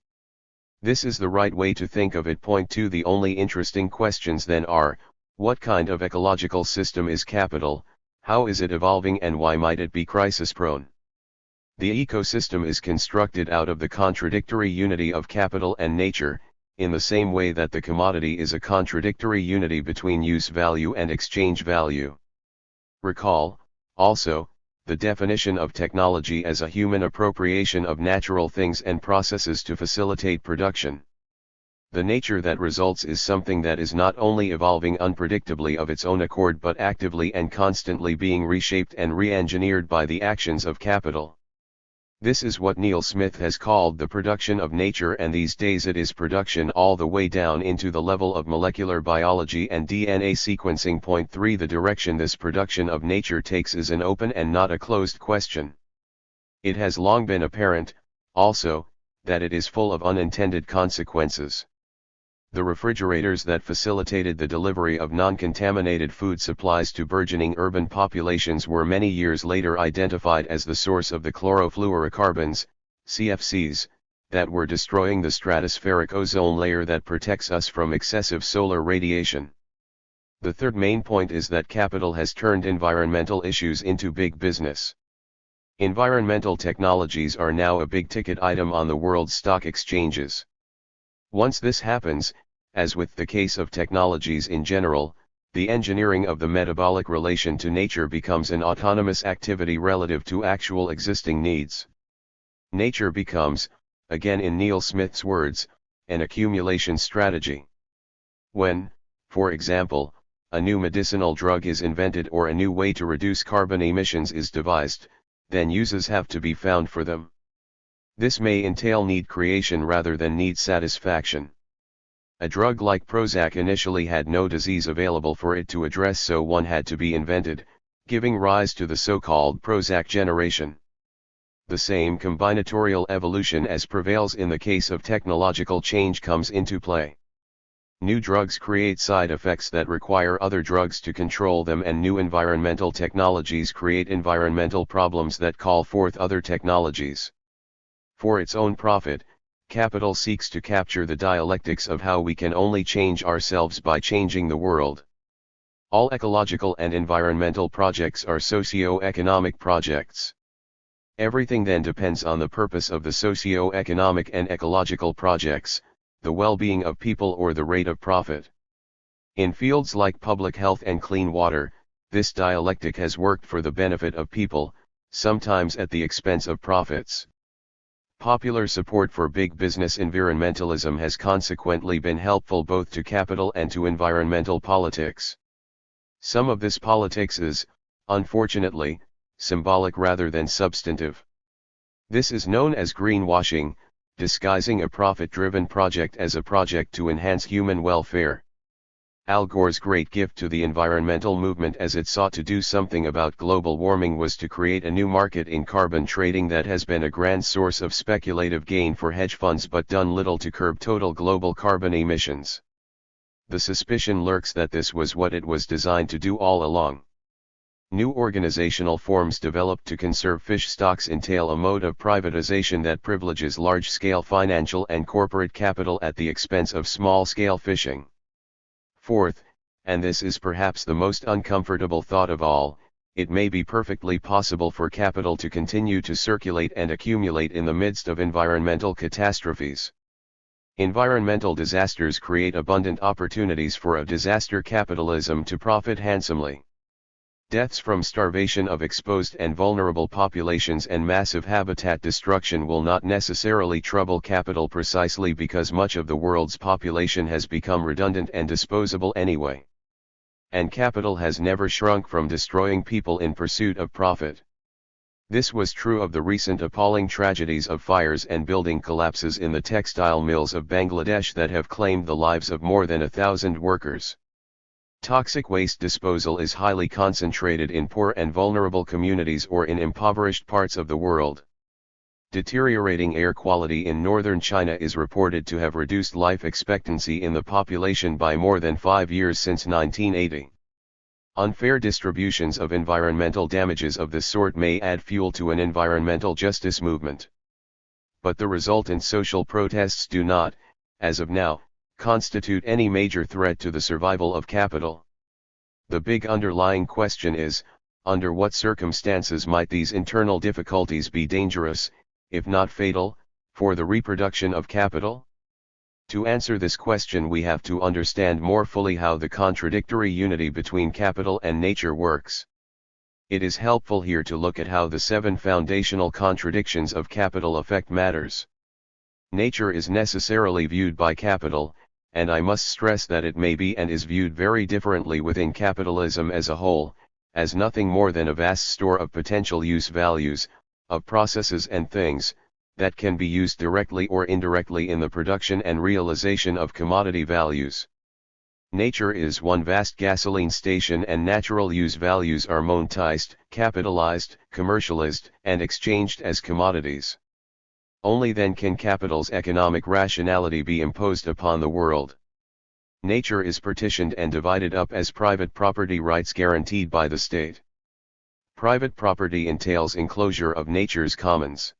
This is the right way to think of it. Point 2 The only interesting questions then are, what kind of ecological system is capital, how is it evolving, and why might it be crisis-prone? The ecosystem is constructed out of the contradictory unity of capital and nature, in the same way that the commodity is a contradictory unity between use value and exchange value. Recall, also, the definition of technology as a human appropriation of natural things and processes to facilitate production. The nature that results is something that is not only evolving unpredictably of its own accord but actively and constantly being reshaped and re-engineered by the actions of capital. This is what Neil Smith has called the production of nature, and these days it is production all the way down into the level of molecular biology and DNA sequencing. Point 3 The direction this production of nature takes is an open and not a closed question. It has long been apparent, also, that it is full of unintended consequences. The refrigerators that facilitated the delivery of non-contaminated food supplies to burgeoning urban populations were many years later identified as the source of the chlorofluorocarbons, CFCs, that were destroying the stratospheric ozone layer that protects us from excessive solar radiation. The third main point is that capital has turned environmental issues into big business. Environmental technologies are now a big-ticket item on the world's stock exchanges. Once this happens, as with the case of technologies in general, the engineering of the metabolic relation to nature becomes an autonomous activity relative to actual existing needs. Nature becomes, again in Neil Smith's words, an accumulation strategy. When, for example, a new medicinal drug is invented or a new way to reduce carbon emissions is devised, then uses have to be found for them. This may entail need creation rather than need satisfaction. A drug like Prozac initially had no disease available for it to address, so one had to be invented, giving rise to the so-called Prozac generation. The same combinatorial evolution as prevails in the case of technological change comes into play. New drugs create side effects that require other drugs to control them, and new environmental technologies create environmental problems that call forth other technologies. For its own profit, capital seeks to capture the dialectics of how we can only change ourselves by changing the world. All ecological and environmental projects are socio-economic projects. Everything then depends on the purpose of the socio-economic and ecological projects, the well-being of people or the rate of profit. In fields like public health and clean water, this dialectic has worked for the benefit of people, sometimes at the expense of profits. Popular support for big business environmentalism has consequently been helpful both to capital and to environmental politics. Some of this politics is, unfortunately, symbolic rather than substantive. This is known as greenwashing, disguising a profit-driven project as a project to enhance human welfare. Al Gore's great gift to the environmental movement as it sought to do something about global warming was to create a new market in carbon trading that has been a grand source of speculative gain for hedge funds but done little to curb total global carbon emissions. The suspicion lurks that this was what it was designed to do all along. New organizational forms developed to conserve fish stocks entail a mode of privatization that privileges large-scale financial and corporate capital at the expense of small-scale fishing. Fourth, and this is perhaps the most uncomfortable thought of all, it may be perfectly possible for capital to continue to circulate and accumulate in the midst of environmental catastrophes. Environmental disasters create abundant opportunities for a disaster capitalism to profit handsomely. Deaths from starvation of exposed and vulnerable populations and massive habitat destruction will not necessarily trouble capital precisely because much of the world's population has become redundant and disposable anyway. And capital has never shrunk from destroying people in pursuit of profit. This was true of the recent appalling tragedies of fires and building collapses in the textile mills of Bangladesh that have claimed the lives of more than 1,000 workers. Toxic waste disposal is highly concentrated in poor and vulnerable communities or in impoverished parts of the world. Deteriorating air quality in northern China is reported to have reduced life expectancy in the population by more than 5 years since 1980. Unfair distributions of environmental damages of this sort may add fuel to an environmental justice movement. But the resultant social protests do not, as of now, constitute any major threat to the survival of capital. The big underlying question is, under what circumstances might these internal difficulties be dangerous, if not fatal, for the reproduction of capital? To answer this question we have to understand more fully how the contradictory unity between capital and nature works. It is helpful here to look at how the 7 foundational contradictions of capital affect matters. Nature is necessarily viewed by capital, and I must stress that it may be and is viewed very differently within capitalism as a whole, as nothing more than a vast store of potential use values, of processes and things, that can be used directly or indirectly in the production and realization of commodity values. Nature is one vast gasoline station and natural use values are monetized, capitalized, commercialized, and exchanged as commodities. Only then can capital's economic rationality be imposed upon the world. Nature is partitioned and divided up as private property rights guaranteed by the state. Private property entails enclosure of nature's commons.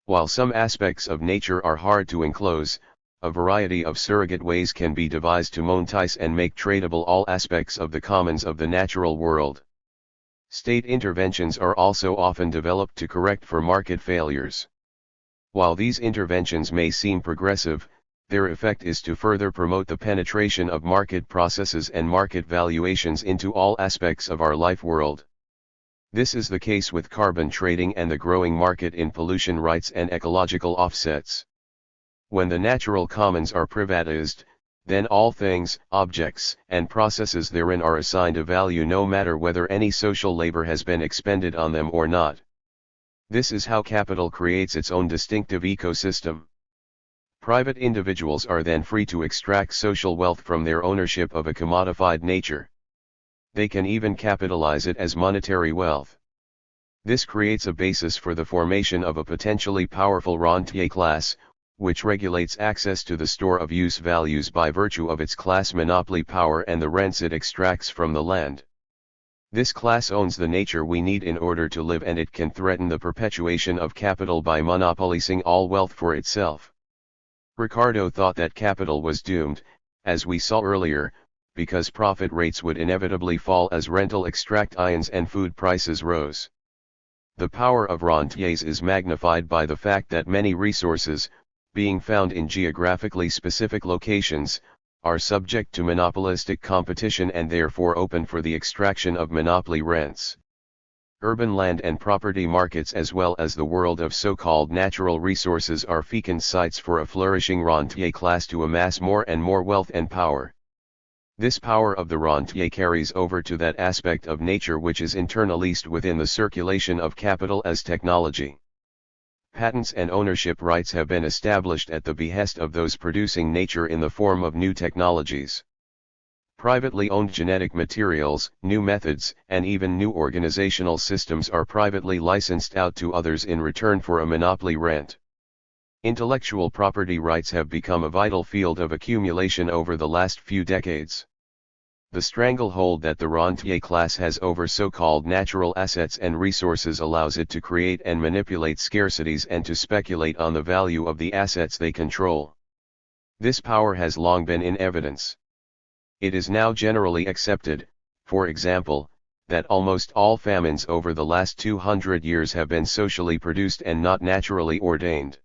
While some aspects of nature are hard to enclose, a variety of surrogate ways can be devised to monetize and make tradable all aspects of the commons of the natural world. State interventions are also often developed to correct for market failures. While these interventions may seem progressive, their effect is to further promote the penetration of market processes and market valuations into all aspects of our life world. This is the case with carbon trading and the growing market in pollution rights and ecological offsets. When the natural commons are privatized, then all things, objects, and processes therein are assigned a value no matter whether any social labor has been expended on them or not. This is how capital creates its own distinctive ecosystem. Private individuals are then free to extract social wealth from their ownership of a commodified nature. They can even capitalize it as monetary wealth. This creates a basis for the formation of a potentially powerful rentier class, which regulates access to the store of use values by virtue of its class monopoly power and the rents it extracts from the land. This class owns the nature we need in order to live, and it can threaten the perpetuation of capital by monopolizing all wealth for itself. Ricardo thought that capital was doomed, as we saw earlier, because profit rates would inevitably fall as rental extractions and food prices rose. The power of rentiers is magnified by the fact that many resources, being found in geographically specific locations, are subject to monopolistic competition and therefore open for the extraction of monopoly rents. Urban land and property markets as well as the world of so-called natural resources are fecund sites for a flourishing rentier class to amass more and more wealth and power. This power of the rentier carries over to that aspect of nature which is internalized within the circulation of capital as technology. Patents and ownership rights have been established at the behest of those producing nature in the form of new technologies. Privately owned genetic materials, new methods, and even new organizational systems are privately licensed out to others in return for a monopoly rent. Intellectual property rights have become a vital field of accumulation over the last few decades. The stranglehold that the rentier class has over so-called natural assets and resources allows it to create and manipulate scarcities and to speculate on the value of the assets they control. This power has long been in evidence. It is now generally accepted, for example, that almost all famines over the last 200 years have been socially produced and not naturally ordained.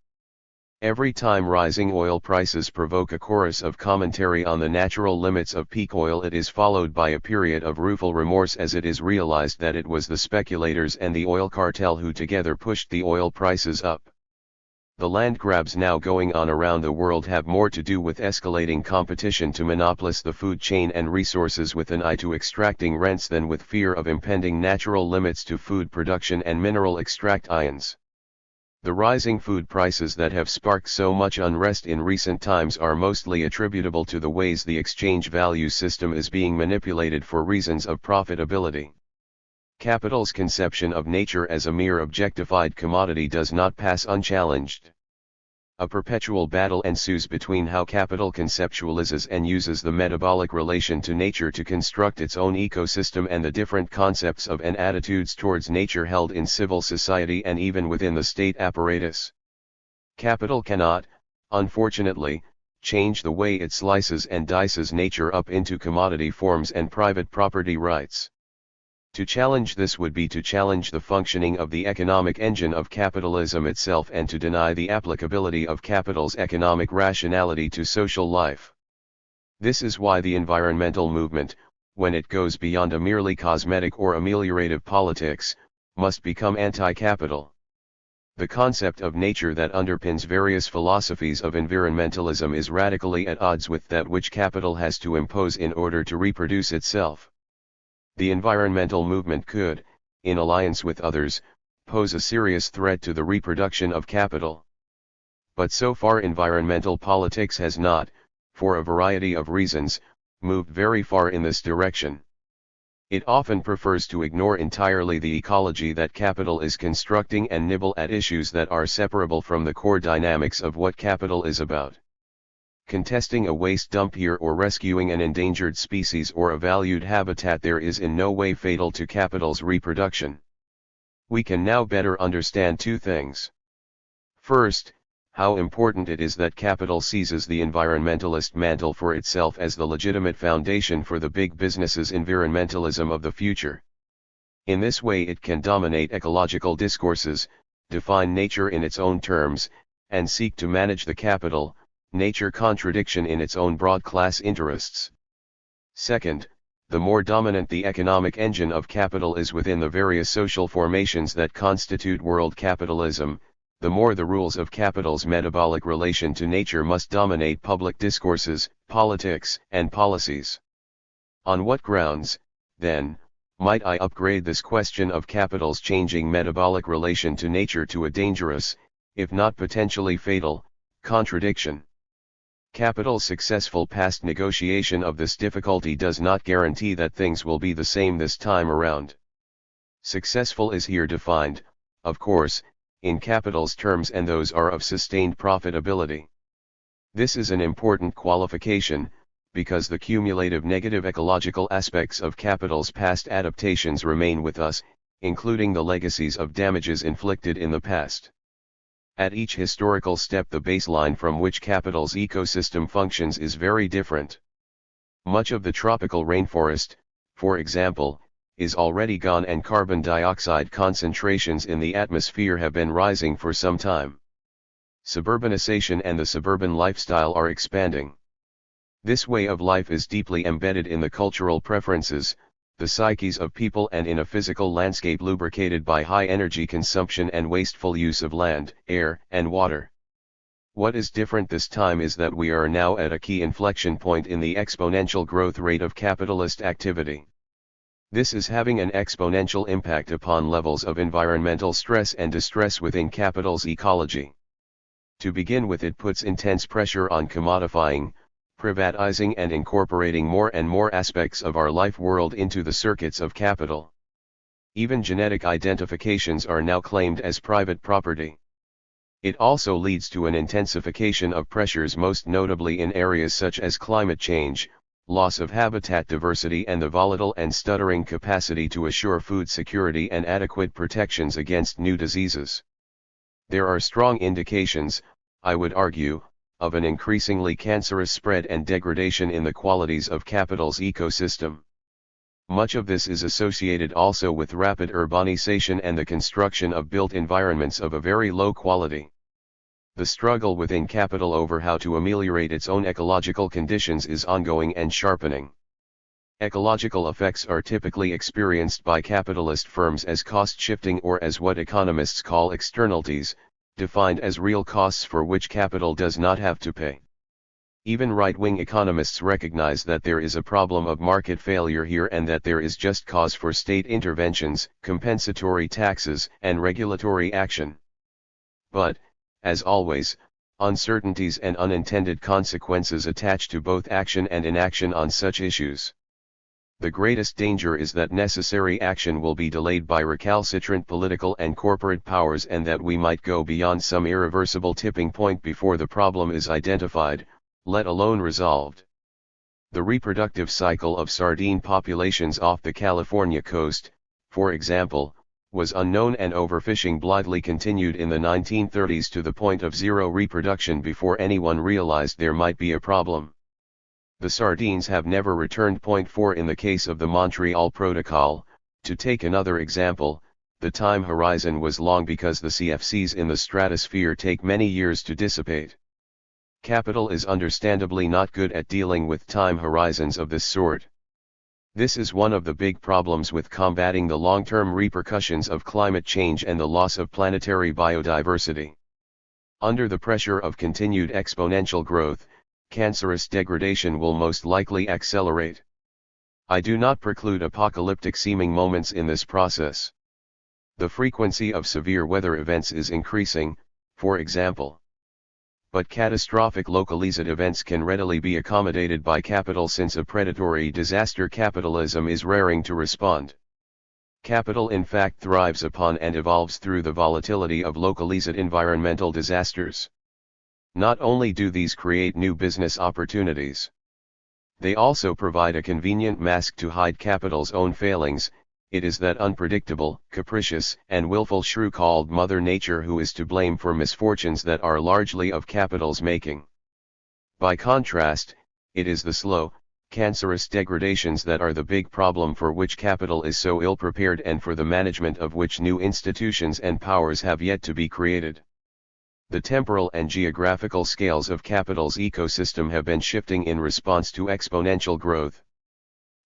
Every time rising oil prices provoke a chorus of commentary on the natural limits of peak oil, it is followed by a period of rueful remorse as it is realized that it was the speculators and the oil cartel who together pushed the oil prices up. The land grabs now going on around the world have more to do with escalating competition to monopolize the food chain and resources with an eye to extracting rents than with fear of impending natural limits to food production and mineral extractions. The rising food prices that have sparked so much unrest in recent times are mostly attributable to the ways the exchange value system is being manipulated for reasons of profitability. Capital's conception of nature as a mere objectified commodity does not pass unchallenged. A perpetual battle ensues between how capital conceptualizes and uses the metabolic relation to nature to construct its own ecosystem and the different concepts of and attitudes towards nature held in civil society and even within the state apparatus. Capital cannot, unfortunately, change the way it slices and dices nature up into commodity forms and private property rights. To challenge this would be to challenge the functioning of the economic engine of capitalism itself and to deny the applicability of capital's economic rationality to social life. This is why the environmental movement, when it goes beyond a merely cosmetic or ameliorative politics, must become anti-capital. The concept of nature that underpins various philosophies of environmentalism is radically at odds with that which capital has to impose in order to reproduce itself. The environmental movement could, in alliance with others, pose a serious threat to the reproduction of capital. But so far environmental politics has not, for a variety of reasons, moved very far in this direction. It often prefers to ignore entirely the ecology that capital is constructing and nibble at issues that are separable from the core dynamics of what capital is about. Contesting a waste dump here or rescuing an endangered species or a valued habitat there is in no way fatal to capital's reproduction. We can now better understand two things. First, how important it is that capital seizes the environmentalist mantle for itself as the legitimate foundation for the big business's environmentalism of the future. In this way it can dominate ecological discourses, define nature in its own terms, and seek to manage the capital-nature contradiction in its own broad class interests. Second, the more dominant the economic engine of capital is within the various social formations that constitute world capitalism, the more the rules of capital's metabolic relation to nature must dominate public discourses, politics, and policies. On what grounds, then, might I upgrade this question of capital's changing metabolic relation to nature to a dangerous, if not potentially fatal, contradiction? Capital's successful past negotiation of this difficulty does not guarantee that things will be the same this time around. Successful is here defined, of course, in capital's terms, and those are of sustained profitability. This is an important qualification, because the cumulative negative ecological aspects of capital's past adaptations remain with us, including the legacies of damages inflicted in the past. At each historical step the baseline from which capital's ecosystem functions is very different. Much of the tropical rainforest, for example, is already gone and carbon dioxide concentrations in the atmosphere have been rising for some time. Suburbanization and the suburban lifestyle are expanding. This way of life is deeply embedded in the cultural preferences, the psyches of people, and in a physical landscape lubricated by high energy consumption and wasteful use of land, air, and water. What is different this time is that we are now at a key inflection point in the exponential growth rate of capitalist activity. This is having an exponential impact upon levels of environmental stress and distress within capital's ecology. To begin with, it puts intense pressure on commodifying, privatizing and incorporating more and more aspects of our life world into the circuits of capital. Even genetic identifications are now claimed as private property. It also leads to an intensification of pressures, most notably in areas such as climate change, loss of habitat diversity, and the volatile and stuttering capacity to assure food security and adequate protections against new diseases. There are strong indications, I would argue, of an increasingly cancerous spread and degradation in the qualities of capital's ecosystem. Much of this is associated also with rapid urbanization and the construction of built environments of a very low quality. The struggle within capital over how to ameliorate its own ecological conditions is ongoing and sharpening. Ecological effects are typically experienced by capitalist firms as cost shifting, or as what economists call externalities, defined as real costs for which capital does not have to pay. Even right-wing economists recognize that there is a problem of market failure here, and that there is just cause for state interventions, compensatory taxes, and regulatory action. But, as always, uncertainties and unintended consequences attach to both action and inaction on such issues. The greatest danger is that necessary action will be delayed by recalcitrant political and corporate powers, and that we might go beyond some irreversible tipping point before the problem is identified, let alone resolved. The reproductive cycle of sardine populations off the California coast, for example, was unknown, and overfishing blithely continued in the 1930s to the point of zero reproduction before anyone realized there might be a problem. The sardines have never returned. Point 4 In the case of the Montreal Protocol, to take another example, the time horizon was long because the CFCs in the stratosphere take many years to dissipate. Capital is understandably not good at dealing with time horizons of this sort. This is one of the big problems with combating the long-term repercussions of climate change and the loss of planetary biodiversity. Under the pressure of continued exponential growth, cancerous degradation will most likely accelerate. I do not preclude apocalyptic-seeming moments in this process. The frequency of severe weather events is increasing, for example. But catastrophic localized events can readily be accommodated by capital, since a predatory disaster capitalism is raring to respond. Capital in fact thrives upon and evolves through the volatility of localized environmental disasters. Not only do these create new business opportunities, they also provide a convenient mask to hide capital's own failings. It is that unpredictable, capricious, and willful shrew called Mother Nature who is to blame for misfortunes that are largely of capital's making. By contrast, it is the slow, cancerous degradations that are the big problem for which capital is so ill-prepared and for the management of which new institutions and powers have yet to be created. The temporal and geographical scales of capital's ecosystem have been shifting in response to exponential growth.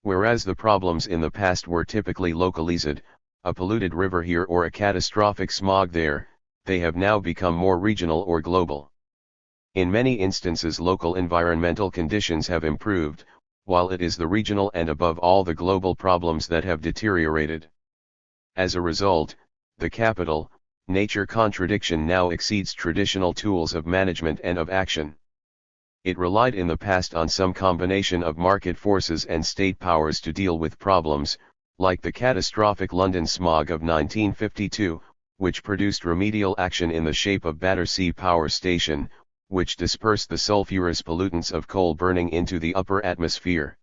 Whereas the problems in the past were typically localized, a polluted river here or a catastrophic smog there, they have now become more regional or global. In many instances local environmental conditions have improved, while it is the regional and above all the global problems that have deteriorated. As a result, the capital-nature contradiction now exceeds traditional tools of management and of action. It relied in the past on some combination of market forces and state powers to deal with problems, like the catastrophic London smog of 1952, which produced remedial action in the shape of Battersea Power Station, which dispersed the sulfurous pollutants of coal burning into the upper atmosphere.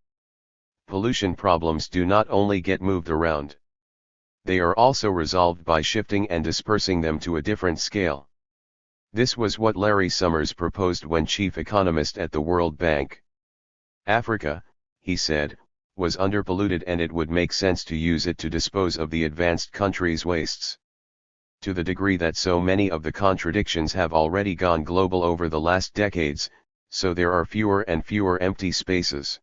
Pollution problems do not only get moved around. They are also resolved by shifting and dispersing them to a different scale. This was what Larry Summers proposed when chief economist at the World Bank. Africa, he said, was underpolluted and it would make sense to use it to dispose of the advanced countries' wastes. To the degree that so many of the contradictions have already gone global over the last decades, so there are fewer and fewer empty spaces.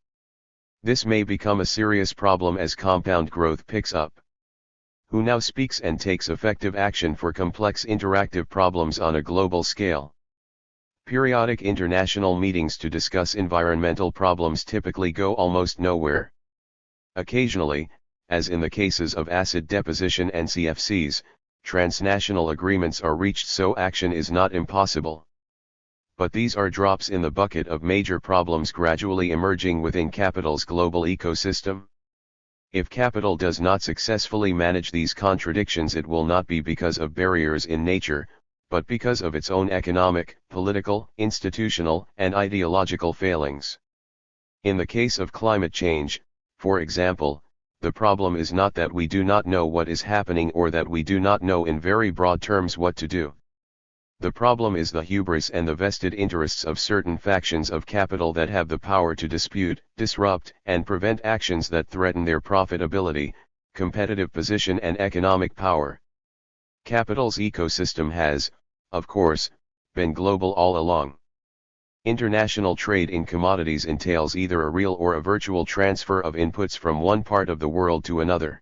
This may become a serious problem as compound growth picks up. Who now speaks and takes effective action for complex interactive problems on a global scale? Periodic international meetings to discuss environmental problems typically go almost nowhere. Occasionally, as in the cases of acid deposition and CFCs, transnational agreements are reached so action is not impossible. But these are drops in the bucket of major problems gradually emerging within capital's global ecosystem. If capital does not successfully manage these contradictions, it will not be because of barriers in nature, but because of its own economic, political, institutional, and ideological failings. In the case of climate change, for example, the problem is not that we do not know what is happening or that we do not know in very broad terms what to do. The problem is the hubris and the vested interests of certain factions of capital that have the power to dispute, disrupt, and prevent actions that threaten their profitability, competitive position and economic power. Capital's ecosystem has, of course, been global all along. International trade in commodities entails either a real or a virtual transfer of inputs from one part of the world to another.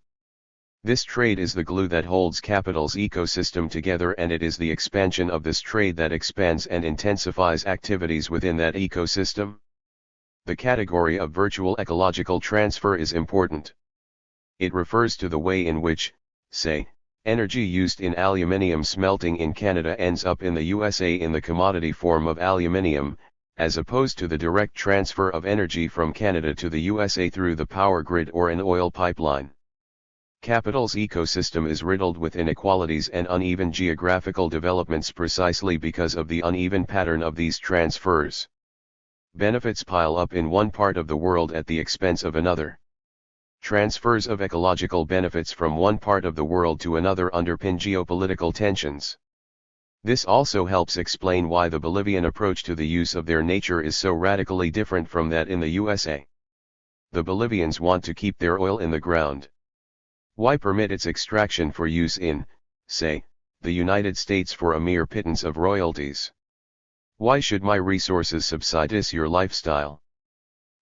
This trade is the glue that holds capital's ecosystem together, and it is the expansion of this trade that expands and intensifies activities within that ecosystem. The category of virtual ecological transfer is important. It refers to the way in which, say, energy used in aluminium smelting in Canada ends up in the USA in the commodity form of aluminium, as opposed to the direct transfer of energy from Canada to the USA through the power grid or an oil pipeline. Capital's ecosystem is riddled with inequalities and uneven geographical developments precisely because of the uneven pattern of these transfers. Benefits pile up in one part of the world at the expense of another. Transfers of ecological benefits from one part of the world to another underpin geopolitical tensions. This also helps explain why the Bolivian approach to the use of their nature is so radically different from that in the USA. The Bolivians want to keep their oil in the ground. Why permit its extraction for use in, say, the United States for a mere pittance of royalties? Why should my resources subsidize your lifestyle?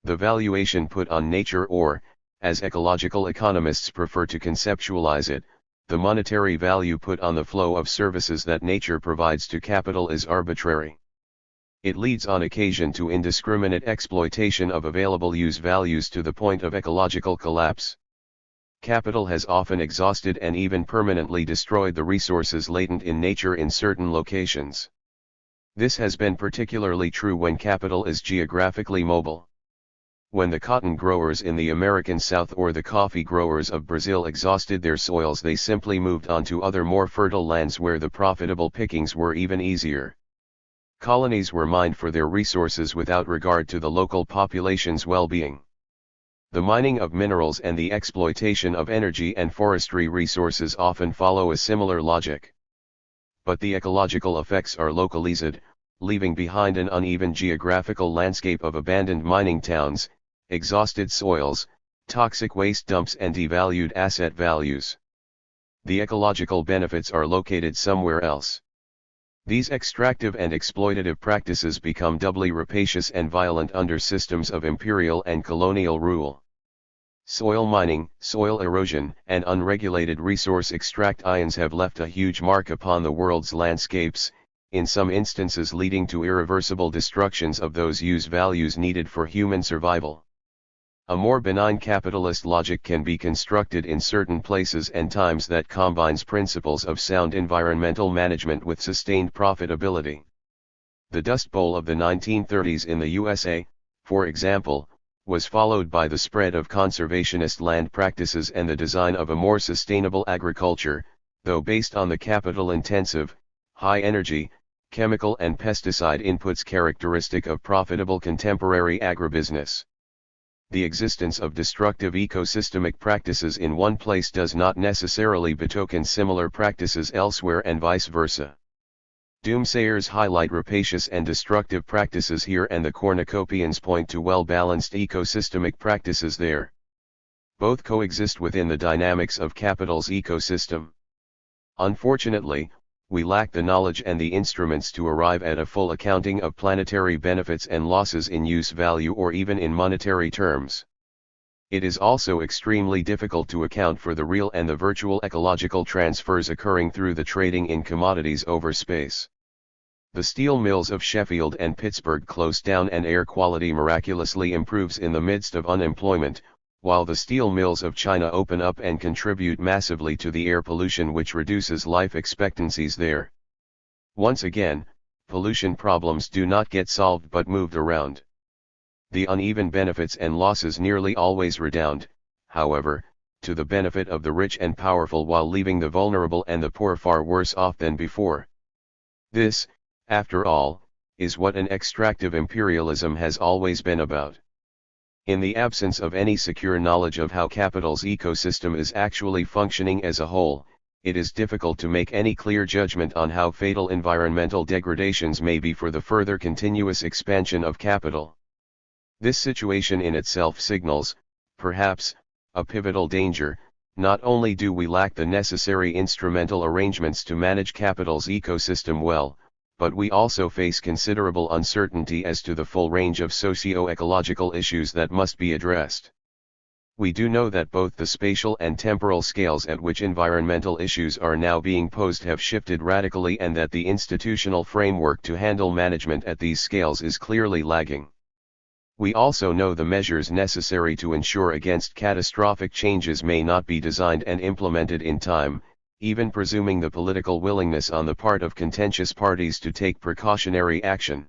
The valuation put on nature, or, as ecological economists prefer to conceptualize it, the monetary value put on the flow of services that nature provides to capital, is arbitrary. It leads on occasion to indiscriminate exploitation of available use values to the point of ecological collapse. Capital has often exhausted and even permanently destroyed the resources latent in nature in certain locations. This has been particularly true when capital is geographically mobile. When the cotton growers in the American South or the coffee growers of Brazil exhausted their soils, they simply moved on to other more fertile lands where the profitable pickings were even easier. Colonies were mined for their resources without regard to the local population's well-being. The mining of minerals and the exploitation of energy and forestry resources often follow a similar logic. But the ecological effects are localized, leaving behind an uneven geographical landscape of abandoned mining towns, exhausted soils, toxic waste dumps and devalued asset values. The ecological benefits are located somewhere else. These extractive and exploitative practices become doubly rapacious and violent under systems of imperial and colonial rule. Soil mining, soil erosion, and unregulated resource extractions have left a huge mark upon the world's landscapes, in some instances leading to irreversible destructions of those use values needed for human survival. A more benign capitalist logic can be constructed in certain places and times that combines principles of sound environmental management with sustained profitability. The Dust Bowl of the 1930s in the USA, for example, was followed by the spread of conservationist land practices and the design of a more sustainable agriculture, though based on the capital-intensive, high-energy, chemical and pesticide inputs characteristic of profitable contemporary agribusiness. The existence of destructive ecosystemic practices in one place does not necessarily betoken similar practices elsewhere and vice versa. Doomsayers highlight rapacious and destructive practices here and the cornucopians point to well-balanced ecosystemic practices there. Both coexist within the dynamics of capital's ecosystem. Unfortunately, we lack the knowledge and the instruments to arrive at a full accounting of planetary benefits and losses in use value or even in monetary terms. It is also extremely difficult to account for the real and the virtual ecological transfers occurring through the trading in commodities over space. The steel mills of Sheffield and Pittsburgh close down and air quality miraculously improves in the midst of unemployment, while the steel mills of China open up and contribute massively to the air pollution which reduces life expectancies there. Once again, pollution problems do not get solved but moved around. The uneven benefits and losses nearly always redound, however, to the benefit of the rich and powerful while leaving the vulnerable and the poor far worse off than before. This, after all, is what an extractive imperialism has always been about. In the absence of any secure knowledge of how capital's ecosystem is actually functioning as a whole, it is difficult to make any clear judgment on how fatal environmental degradations may be for the further continuous expansion of capital. This situation in itself signals, perhaps, a pivotal danger. Not only do we lack the necessary instrumental arrangements to manage capital's ecosystem well, but we also face considerable uncertainty as to the full range of socio-ecological issues that must be addressed. We do know that both the spatial and temporal scales at which environmental issues are now being posed have shifted radically and that the institutional framework to handle management at these scales is clearly lagging. We also know the measures necessary to ensure against catastrophic changes may not be designed and implemented in time, even presuming the political willingness on the part of contentious parties to take precautionary action.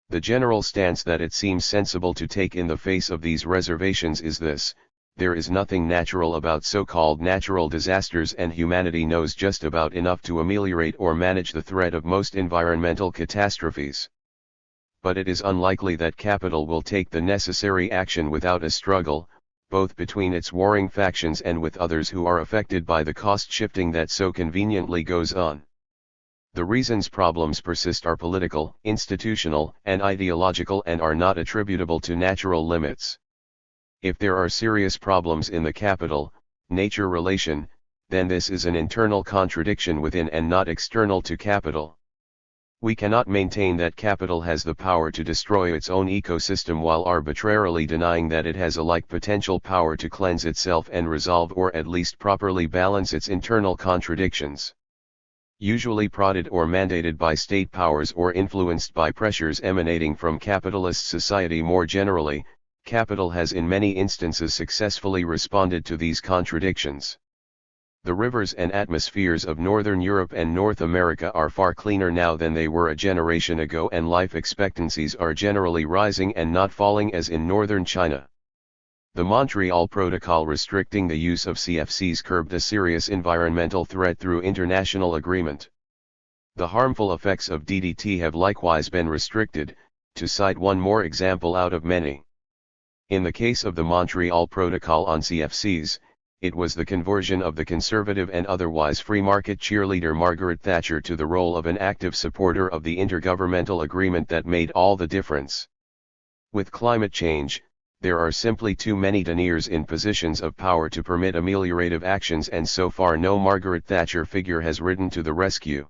The general stance that it seems sensible to take in the face of these reservations is this: there is nothing natural about so-called natural disasters and humanity knows just about enough to ameliorate or manage the threat of most environmental catastrophes. But it is unlikely that capital will take the necessary action without a struggle, both between its warring factions and with others who are affected by the cost shifting that so conveniently goes on. The reasons problems persist are political, institutional, and ideological and are not attributable to natural limits. If there are serious problems in the capital-nature relation, then this is an internal contradiction within and not external to capital. We cannot maintain that capital has the power to destroy its own ecosystem while arbitrarily denying that it has a like potential power to cleanse itself and resolve or at least properly balance its internal contradictions. Usually prodded or mandated by state powers or influenced by pressures emanating from capitalist society more generally, capital has in many instances successfully responded to these contradictions. The rivers and atmospheres of Northern Europe and North America are far cleaner now than they were a generation ago, and life expectancies are generally rising and not falling as in Northern China. The Montreal Protocol restricting the use of CFCs curbed a serious environmental threat through international agreement. The harmful effects of DDT have likewise been restricted, to cite one more example out of many. In the case of the Montreal Protocol on CFCs, it was the conversion of the conservative and otherwise free market cheerleader Margaret Thatcher to the role of an active supporter of the intergovernmental agreement that made all the difference. With climate change, there are simply too many deniers in positions of power to permit ameliorative actions, and so far no Margaret Thatcher figure has ridden to the rescue.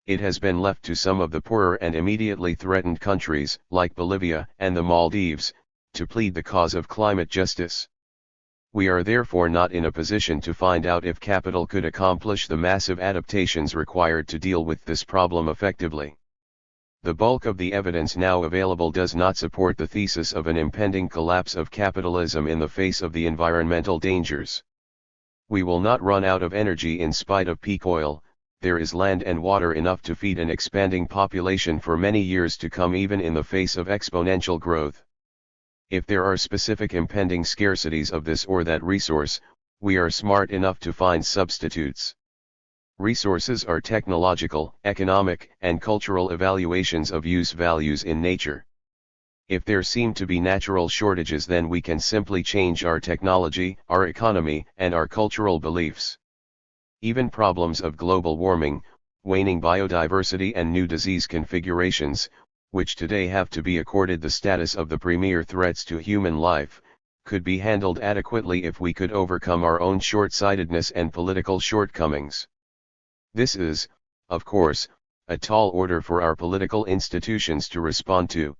It has been left to some of the poorer and immediately threatened countries, like Bolivia and the Maldives, to plead the cause of climate justice. We are therefore not in a position to find out if capital could accomplish the massive adaptations required to deal with this problem effectively. The bulk of the evidence now available does not support the thesis of an impending collapse of capitalism in the face of the environmental dangers. We will not run out of energy in spite of peak oil. There is land and water enough to feed an expanding population for many years to come, even in the face of exponential growth. If there are specific impending scarcities of this or that resource, we are smart enough to find substitutes. Resources are technological, economic, and cultural evaluations of use values in nature. If there seem to be natural shortages, then we can simply change our technology, our economy, and our cultural beliefs. Even problems of global warming, waning biodiversity, and new disease configurations, which today have to be accorded the status of the premier threats to human life, could be handled adequately if we could overcome our own short-sightedness and political shortcomings. This is, of course, a tall order for our political institutions to respond to.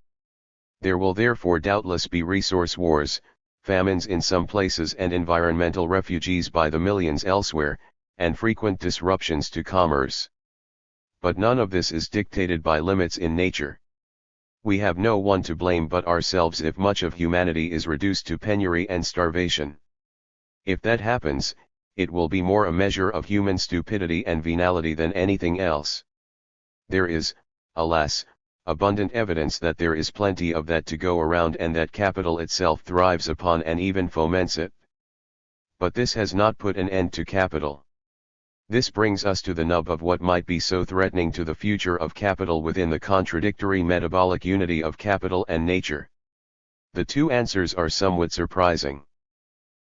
There will therefore doubtless be resource wars, famines in some places, and environmental refugees by the millions elsewhere, and frequent disruptions to commerce. But none of this is dictated by limits in nature. We have no one to blame but ourselves if much of humanity is reduced to penury and starvation. If that happens, it will be more a measure of human stupidity and venality than anything else. There is, alas, abundant evidence that there is plenty of that to go around, and that capital itself thrives upon and even foments it. But this has not put an end to capital. This brings us to the nub of what might be so threatening to the future of capital within the contradictory metabolic unity of capital and nature. The two answers are somewhat surprising.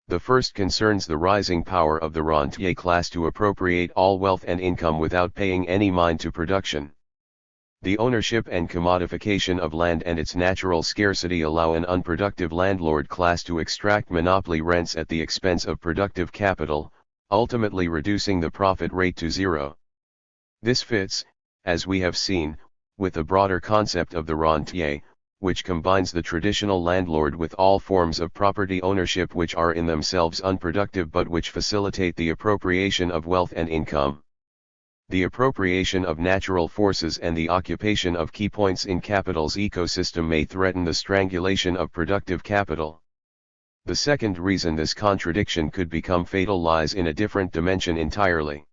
The first concerns the rising power of the rentier class to appropriate all wealth and income without paying any mind to production. The ownership and commodification of land and its natural scarcity allow an unproductive landlord class to extract monopoly rents at the expense of productive capital, ultimately reducing the profit rate to zero. This fits, as we have seen, with the broader concept of the rentier, which combines the traditional landlord with all forms of property ownership which are in themselves unproductive but which facilitate the appropriation of wealth and income. The appropriation of natural forces and the occupation of key points in capital's ecosystem may threaten the strangulation of productive capital. The second reason this contradiction could become fatal lies in a different dimension entirely.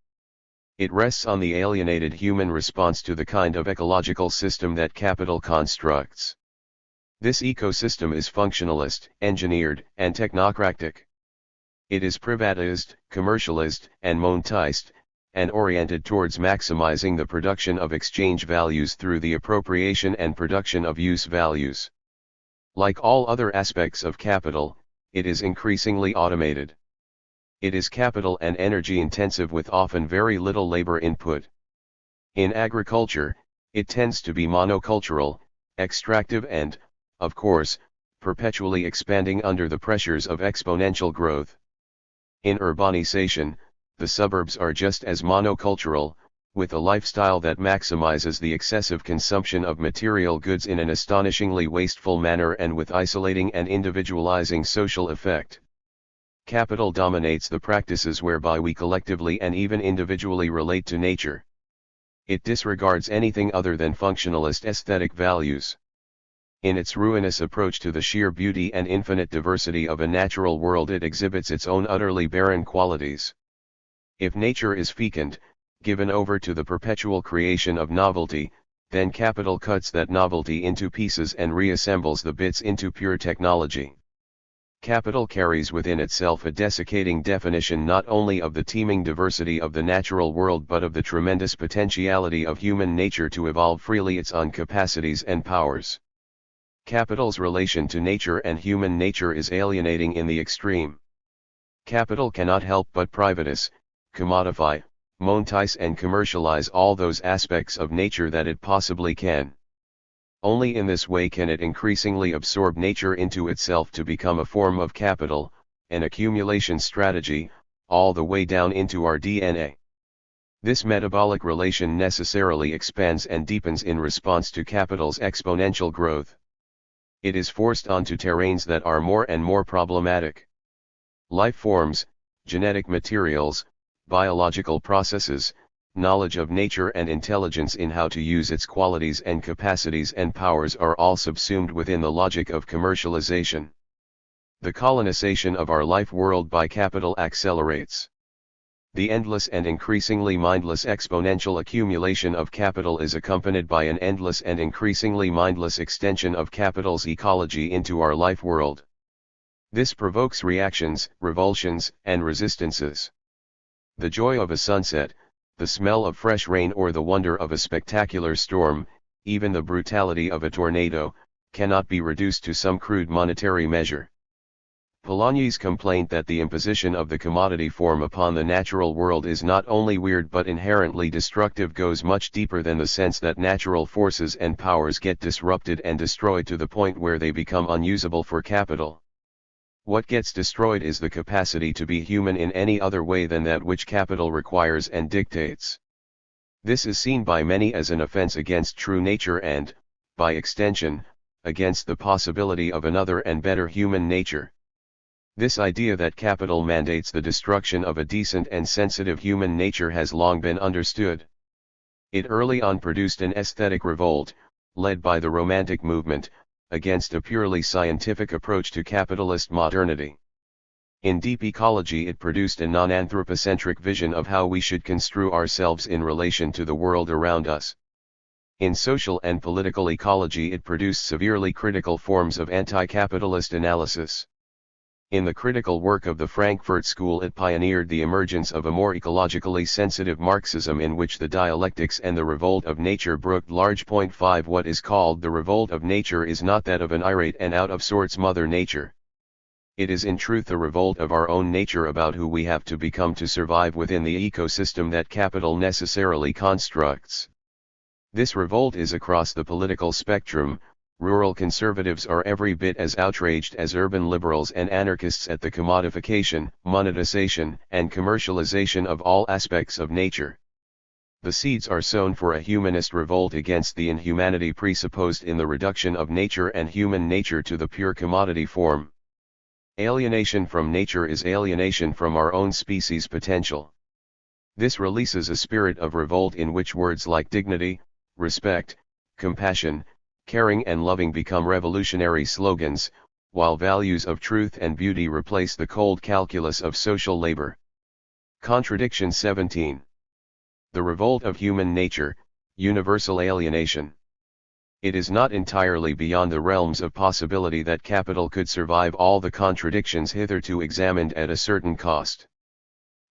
It rests on the alienated human response to the kind of ecological system that capital constructs. This ecosystem is functionalist, engineered, and technocratic. It is privatized, commercialized, and monetized, and oriented towards maximizing the production of exchange values through the appropriation and production of use values. Like all other aspects of capital, it is increasingly automated. It is capital and energy intensive with often very little labor input. In agriculture, it tends to be monocultural, extractive and, of course, perpetually expanding under the pressures of exponential growth. In urbanization, the suburbs are just as monocultural, with a lifestyle that maximizes the excessive consumption of material goods in an astonishingly wasteful manner and with isolating and individualizing social effect. Capital dominates the practices whereby we collectively and even individually relate to nature. It disregards anything other than functionalist aesthetic values. In its ruinous approach to the sheer beauty and infinite diversity of a natural world, it exhibits its own utterly barren qualities. If nature is fecund, given over to the perpetual creation of novelty, then capital cuts that novelty into pieces and reassembles the bits into pure technology. Capital carries within itself a desiccating definition not only of the teeming diversity of the natural world but of the tremendous potentiality of human nature to evolve freely its own capacities and powers. Capital's relation to nature and human nature is alienating in the extreme. Capital cannot help but privatize, commodify, monetize and commercialize all those aspects of nature that it possibly can. Only in this way can it increasingly absorb nature into itself to become a form of capital, an accumulation strategy, all the way down into our DNA. This metabolic relation necessarily expands and deepens in response to capital's exponential growth. It is forced onto terrains that are more and more problematic. Life forms, genetic materials, biological processes, knowledge of nature and intelligence in how to use its qualities and capacities and powers are all subsumed within the logic of commercialization. The colonization of our life world by capital accelerates. The endless and increasingly mindless exponential accumulation of capital is accompanied by an endless and increasingly mindless extension of capital's ecology into our life world. This provokes reactions, revulsions, and resistances. The joy of a sunset, the smell of fresh rain or the wonder of a spectacular storm, even the brutality of a tornado, cannot be reduced to some crude monetary measure. Polanyi's complaint that the imposition of the commodity form upon the natural world is not only weird but inherently destructive goes much deeper than the sense that natural forces and powers get disrupted and destroyed to the point where they become unusable for capital. What gets destroyed is the capacity to be human in any other way than that which capital requires and dictates. This is seen by many as an offense against true nature and, by extension, against the possibility of another and better human nature. This idea that capital mandates the destruction of a decent and sensitive human nature has long been understood. It early on produced an aesthetic revolt, led by the Romantic movement, against a purely scientific approach to capitalist modernity. In deep ecology it produced a non-anthropocentric vision of how we should construe ourselves in relation to the world around us. In social and political ecology it produced severely critical forms of anti-capitalist analysis. In the critical work of the Frankfurt School it pioneered the emergence of a more ecologically sensitive Marxism in which the dialectics and the revolt of nature brooked large. 5 What is called the revolt of nature is not that of an irate and out-of-sorts Mother Nature. It is in truth a revolt of our own nature about who we have to become to survive within the ecosystem that capital necessarily constructs. This revolt is across the political spectrum. Rural conservatives are every bit as outraged as urban liberals and anarchists at the commodification, monetization, and commercialization of all aspects of nature. The seeds are sown for a humanist revolt against the inhumanity presupposed in the reduction of nature and human nature to the pure commodity form. Alienation from nature is alienation from our own species' potential. This releases a spirit of revolt in which words like dignity, respect, compassion, caring and loving become revolutionary slogans, while values of truth and beauty replace the cold calculus of social labor. Contradiction 17. The revolt of human nature, universal alienation. It is not entirely beyond the realms of possibility that capital could survive all the contradictions hitherto examined at a certain cost.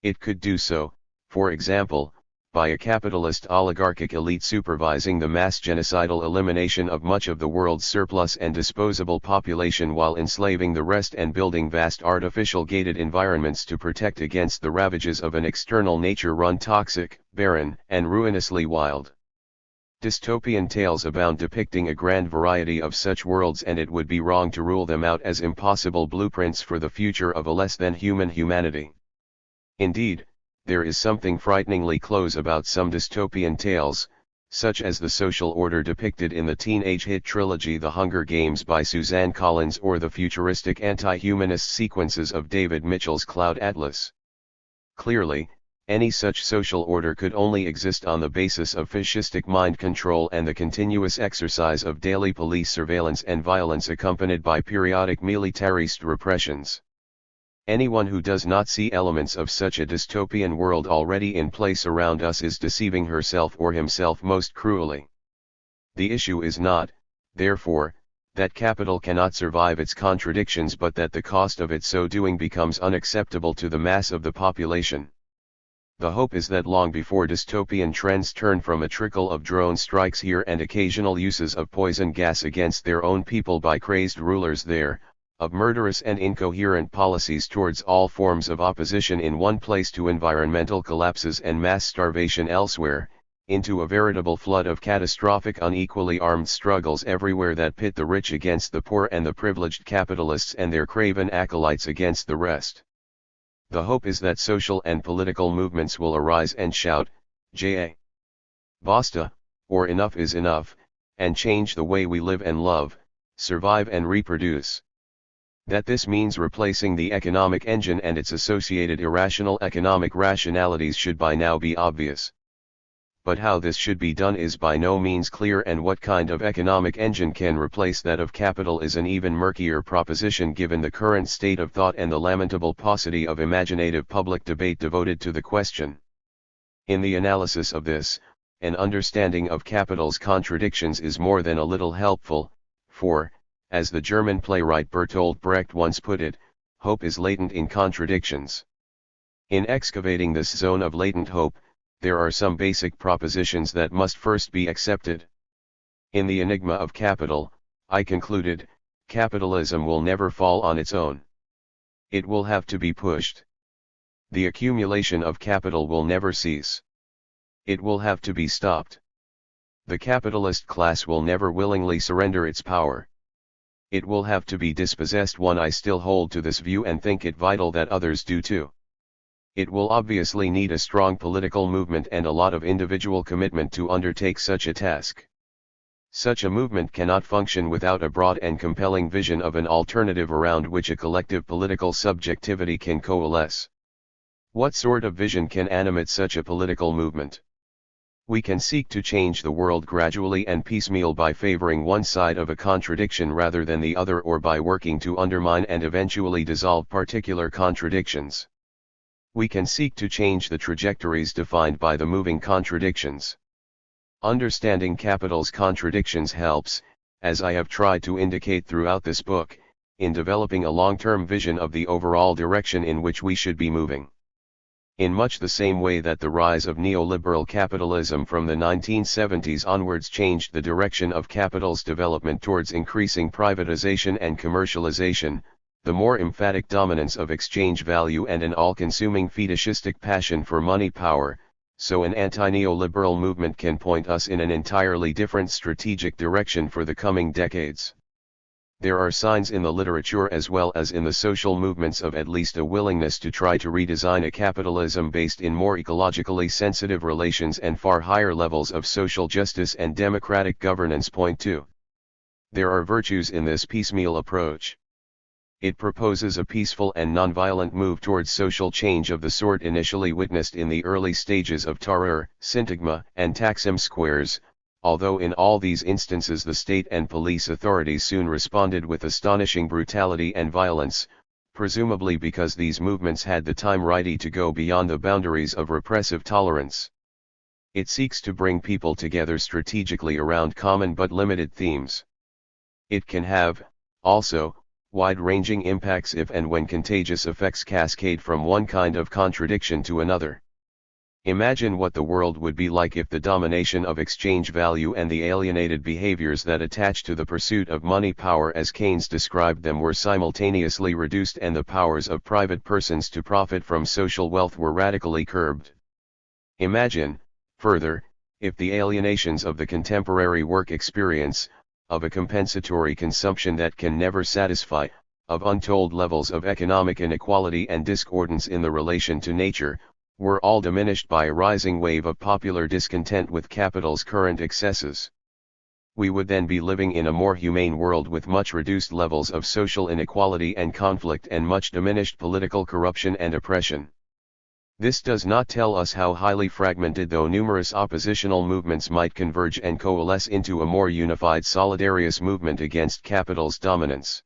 It could do so, for example, by a capitalist oligarchic elite supervising the mass genocidal elimination of much of the world's surplus and disposable population while enslaving the rest and building vast artificial gated environments to protect against the ravages of an external nature run toxic, barren, and ruinously wild. Dystopian tales abound depicting a grand variety of such worlds, and it would be wrong to rule them out as impossible blueprints for the future of a less than human humanity. Indeed, there is something frighteningly close about some dystopian tales, such as the social order depicted in the teenage hit trilogy The Hunger Games by Suzanne Collins or the futuristic anti-humanist sequences of David Mitchell's Cloud Atlas. Clearly, any such social order could only exist on the basis of fascistic mind control and the continuous exercise of daily police surveillance and violence accompanied by periodic militarist repressions. Anyone who does not see elements of such a dystopian world already in place around us is deceiving herself or himself most cruelly. The issue is not, therefore, that capital cannot survive its contradictions but that the cost of its so doing becomes unacceptable to the mass of the population. The hope is that long before dystopian trends turn from a trickle of drone strikes here and occasional uses of poison gas against their own people by crazed rulers there, of murderous and incoherent policies towards all forms of opposition in one place to environmental collapses and mass starvation elsewhere, into a veritable flood of catastrophic unequally armed struggles everywhere that pit the rich against the poor and the privileged capitalists and their craven acolytes against the rest. The hope is that social and political movements will arise and shout, "Ja! Basta," or "Enough is enough," and change the way we live and love, survive and reproduce. That this means replacing the economic engine and its associated irrational economic rationalities should by now be obvious. But how this should be done is by no means clear, and what kind of economic engine can replace that of capital is an even murkier proposition given the current state of thought and the lamentable paucity of imaginative public debate devoted to the question. In the analysis of this, an understanding of capital's contradictions is more than a little helpful, for, as the German playwright Bertolt Brecht once put it, hope is latent in contradictions. In excavating this zone of latent hope, there are some basic propositions that must first be accepted. In The Enigma of Capital, I concluded, capitalism will never fall on its own. It will have to be pushed. The accumulation of capital will never cease. It will have to be stopped. The capitalist class will never willingly surrender its power. It will have to be dispossessed. I still hold to this view and think it vital that others do too. It will obviously need a strong political movement and a lot of individual commitment to undertake such a task. Such a movement cannot function without a broad and compelling vision of an alternative around which a collective political subjectivity can coalesce. What sort of vision can animate such a political movement? We can seek to change the world gradually and piecemeal by favoring one side of a contradiction rather than the other, or by working to undermine and eventually dissolve particular contradictions. We can seek to change the trajectories defined by the moving contradictions. Understanding capital's contradictions helps, as I have tried to indicate throughout this book, in developing a long-term vision of the overall direction in which we should be moving. In much the same way that the rise of neoliberal capitalism from the 1970s onwards changed the direction of capital's development towards increasing privatization and commercialization, the more emphatic dominance of exchange value and an all-consuming fetishistic passion for money power, so an anti-neoliberal movement can point us in an entirely different strategic direction for the coming decades. There are signs in the literature as well as in the social movements of at least a willingness to try to redesign a capitalism based in more ecologically sensitive relations and far higher levels of social justice and democratic governance. Point 2. There are virtues in this piecemeal approach. It proposes a peaceful and nonviolent move towards social change of the sort initially witnessed in the early stages of Tahrir, Syntagma, and Taksim squares, although in all these instances the state and police authorities soon responded with astonishing brutality and violence, presumably because these movements had the time ready to go beyond the boundaries of repressive tolerance. It seeks to bring people together strategically around common but limited themes. It can have, also, wide-ranging impacts if and when contagious effects cascade from one kind of contradiction to another. Imagine what the world would be like if the domination of exchange value and the alienated behaviors that attach to the pursuit of money power as Keynes described them were simultaneously reduced and the powers of private persons to profit from social wealth were radically curbed. Imagine, further, if the alienations of the contemporary work experience, of a compensatory consumption that can never satisfy, of untold levels of economic inequality and discordance in the relation to nature, were all diminished by a rising wave of popular discontent with capital's current excesses. We would then be living in a more humane world with much reduced levels of social inequality and conflict and much diminished political corruption and oppression. This does not tell us how highly fragmented though numerous oppositional movements might converge and coalesce into a more unified solidarious movement against capital's dominance.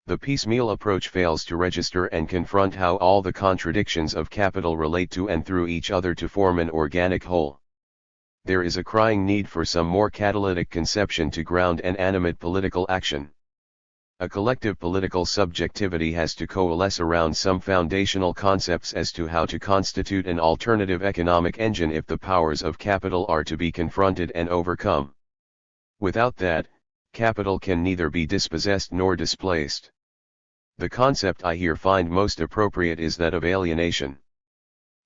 The piecemeal approach fails to register and confront how all the contradictions of capital relate to and through each other to form an organic whole. there is a crying need for some more catalytic conception to ground and animate political action. A collective political subjectivity has to coalesce around some foundational concepts as to how to constitute an alternative economic engine if the powers of capital are to be confronted and overcome. Without that, capital can neither be dispossessed nor displaced. The concept I here find most appropriate is that of alienation.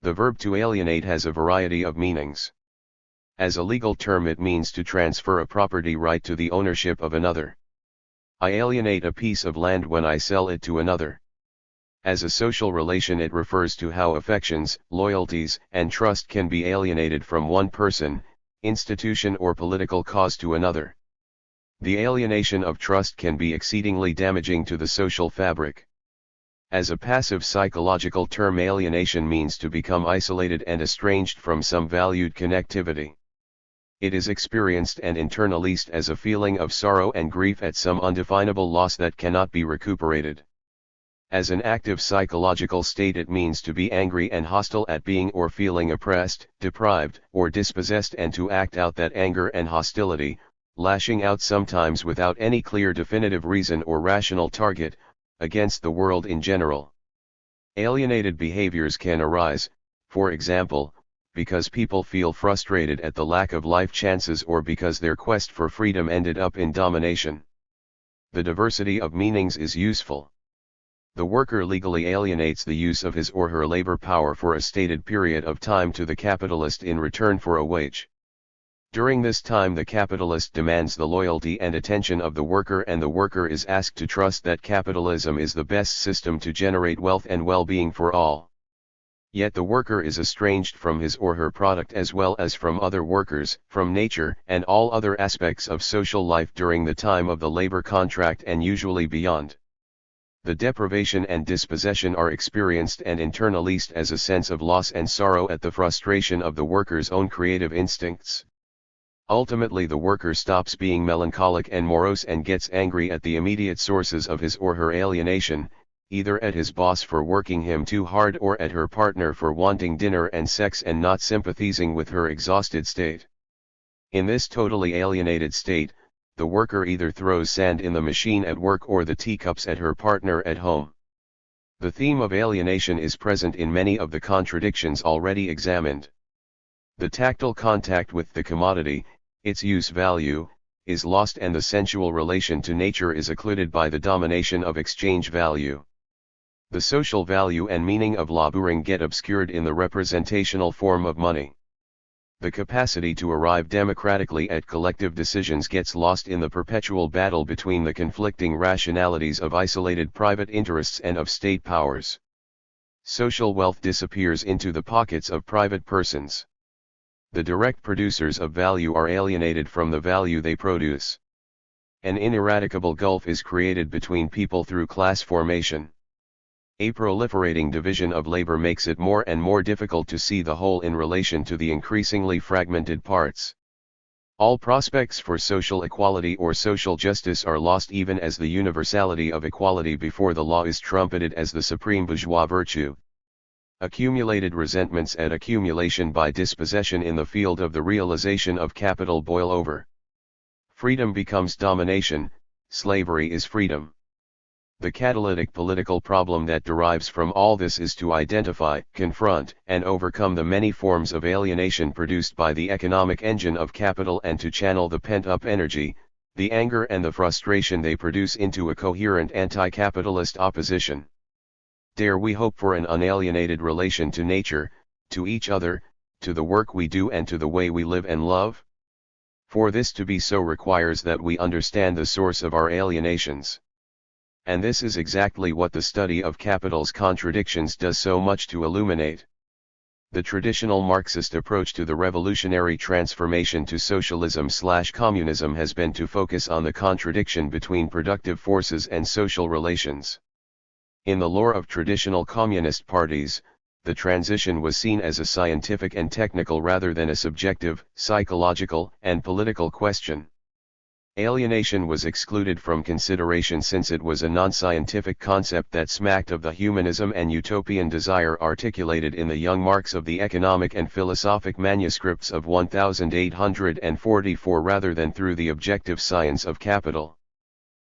The verb to alienate has a variety of meanings. As a legal term, it means to transfer a property right to the ownership of another. I alienate a piece of land when I sell it to another. As a social relation, it refers to how affections, loyalties, and trust can be alienated from one person, institution, or political cause to another. The alienation of trust can be exceedingly damaging to the social fabric. As a passive psychological term, alienation means to become isolated and estranged from some valued connectivity. It is experienced and internalized as a feeling of sorrow and grief at some undefinable loss that cannot be recuperated. As an active psychological state, it means to be angry and hostile at being or feeling oppressed, deprived, or dispossessed, and to act out that anger and hostility, lashing out sometimes without any clear definitive reason or rational target, against the world in general. Alienated behaviors can arise, for example, because people feel frustrated at the lack of life chances or because their quest for freedom ended up in domination. The diversity of meanings is useful. The worker legally alienates the use of his or her labor power for a stated period of time to the capitalist in return for a wage. During this time, the capitalist demands the loyalty and attention of the worker, and the worker is asked to trust that capitalism is the best system to generate wealth and well-being for all. Yet the worker is estranged from his or her product as well as from other workers, from nature, and all other aspects of social life during the time of the labor contract and usually beyond. The deprivation and dispossession are experienced and internalized as a sense of loss and sorrow at the frustration of the worker's own creative instincts. Ultimately, the worker stops being melancholic and morose and gets angry at the immediate sources of his or her alienation, either at his boss for working him too hard or at her partner for wanting dinner and sex and not sympathizing with her exhausted state. In this totally alienated state, the worker either throws sand in the machine at work or the teacups at her partner at home. The theme of alienation is present in many of the contradictions already examined. The tactile contact with the commodity, its use value, is lost, and the sensual relation to nature is occluded by the domination of exchange value. The social value and meaning of laboring get obscured in the representational form of money. The capacity to arrive democratically at collective decisions gets lost in the perpetual battle between the conflicting rationalities of isolated private interests and of state powers. Social wealth disappears into the pockets of private persons. The direct producers of value are alienated from the value they produce. An ineradicable gulf is created between people through class formation. A proliferating division of labor makes it more and more difficult to see the whole in relation to the increasingly fragmented parts. All prospects for social equality or social justice are lost, even as the universality of equality before the law is trumpeted as the supreme bourgeois virtue. Accumulated resentments and accumulation by dispossession in the field of the realization of capital boil over. Freedom becomes domination, slavery is freedom. The catalytic political problem that derives from all this is to identify, confront, and overcome the many forms of alienation produced by the economic engine of capital, and to channel the pent-up energy, the anger and the frustration they produce into a coherent anti-capitalist opposition. Dare we hope for an unalienated relation to nature, to each other, to the work we do, and to the way we live and love? For this to be so requires that we understand the source of our alienations. And this is exactly what the study of Capital's contradictions does so much to illuminate. The traditional Marxist approach to the revolutionary transformation to socialism/communism has been to focus on the contradiction between productive forces and social relations. In the lore of traditional communist parties, the transition was seen as a scientific and technical rather than a subjective, psychological, and political question. Alienation was excluded from consideration since it was a non-scientific concept that smacked of the humanism and utopian desire articulated in the young Marx of the economic and philosophic manuscripts of 1844 rather than through the objective science of capital.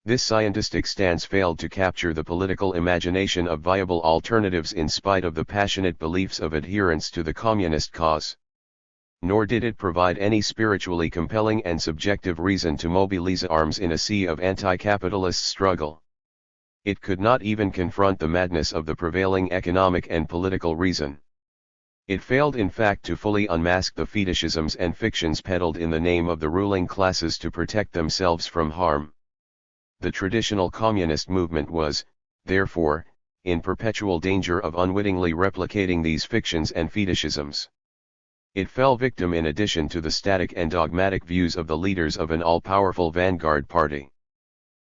This scientific stance failed to capture the political imagination of viable alternatives in spite of the passionate beliefs of adherents to the communist cause. Nor did it provide any spiritually compelling and subjective reason to mobilize arms in a sea of anti-capitalist struggle. It could not even confront the madness of the prevailing economic and political reason. It failed in fact to fully unmask the fetishisms and fictions peddled in the name of the ruling classes to protect themselves from harm. The traditional communist movement was, therefore, in perpetual danger of unwittingly replicating these fictions and fetishisms. It fell victim in addition to the static and dogmatic views of the leaders of an all-powerful vanguard party.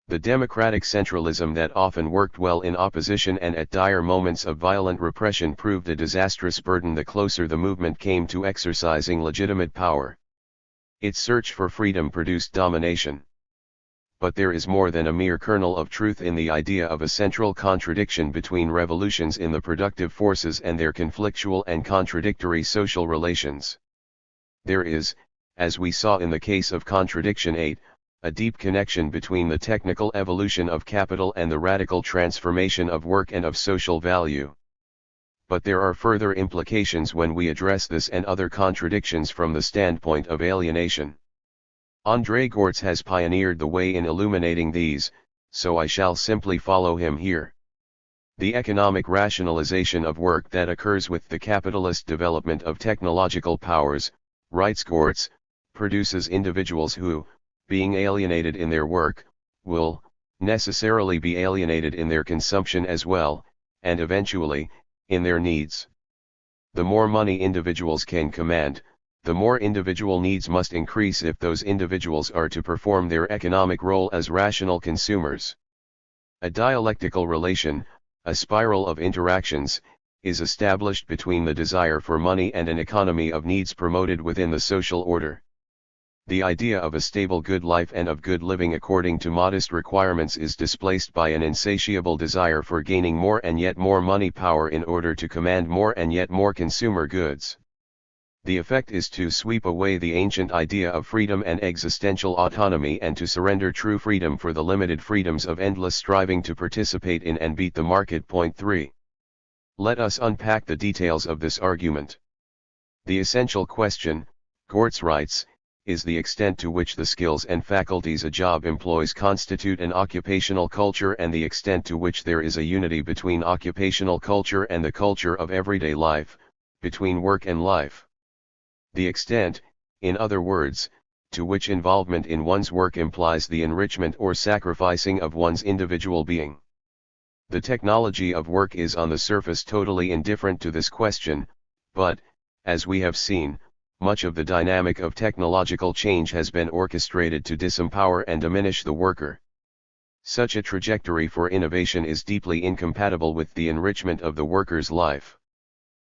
The democratic centralism that often worked well in opposition and at dire moments of violent repression proved a disastrous burden the closer the movement came to exercising legitimate power. Its search for freedom produced domination. But there is more than a mere kernel of truth in the idea of a central contradiction between revolutions in the productive forces and their conflictual and contradictory social relations. There is, as we saw in the case of Contradiction 8, a deep connection between the technical evolution of capital and the radical transformation of work and of social value. But there are further implications when we address this and other contradictions from the standpoint of alienation. André Gortz has pioneered the way in illuminating these, so I shall simply follow him here. The economic rationalization of work that occurs with the capitalist development of technological powers, writes Gortz, produces individuals who, being alienated in their work, will necessarily be alienated in their consumption as well, and eventually, in their needs. The more money individuals can command, the more individual needs must increase if those individuals are to perform their economic role as rational consumers. A dialectical relation, a spiral of interactions, is established between the desire for money and an economy of needs promoted within the social order. The idea of a stable good life and of good living according to modest requirements is displaced by an insatiable desire for gaining more and yet more money power in order to command more and yet more consumer goods. The effect is to sweep away the ancient idea of freedom and existential autonomy and to surrender true freedom for the limited freedoms of endless striving to participate in and beat the market. Point 3. Let us unpack the details of this argument. The essential question, Gortz writes, is the extent to which the skills and faculties a job employs constitute an occupational culture and the extent to which there is a unity between occupational culture and the culture of everyday life, between work and life. The extent, in other words, to which involvement in one's work implies the enrichment or sacrificing of one's individual being. The technology of work is on the surface totally indifferent to this question, but, as we have seen, much of the dynamic of technological change has been orchestrated to disempower and diminish the worker. Such a trajectory for innovation is deeply incompatible with the enrichment of the worker's life.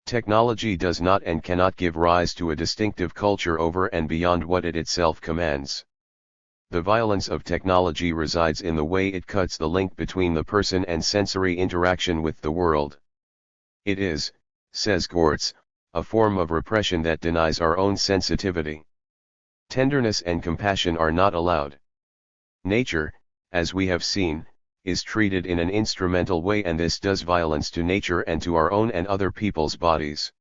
Technology does not and cannot give rise to a distinctive culture over and beyond what it itself commands. The violence of technology resides in the way it cuts the link between the person and sensory interaction with the world. It is, says Gortz, a form of repression that denies our own sensitivity. Tenderness and compassion are not allowed. Nature, as we have seen, is treated in an instrumental way, and this does violence to nature and to our own and other people's bodies.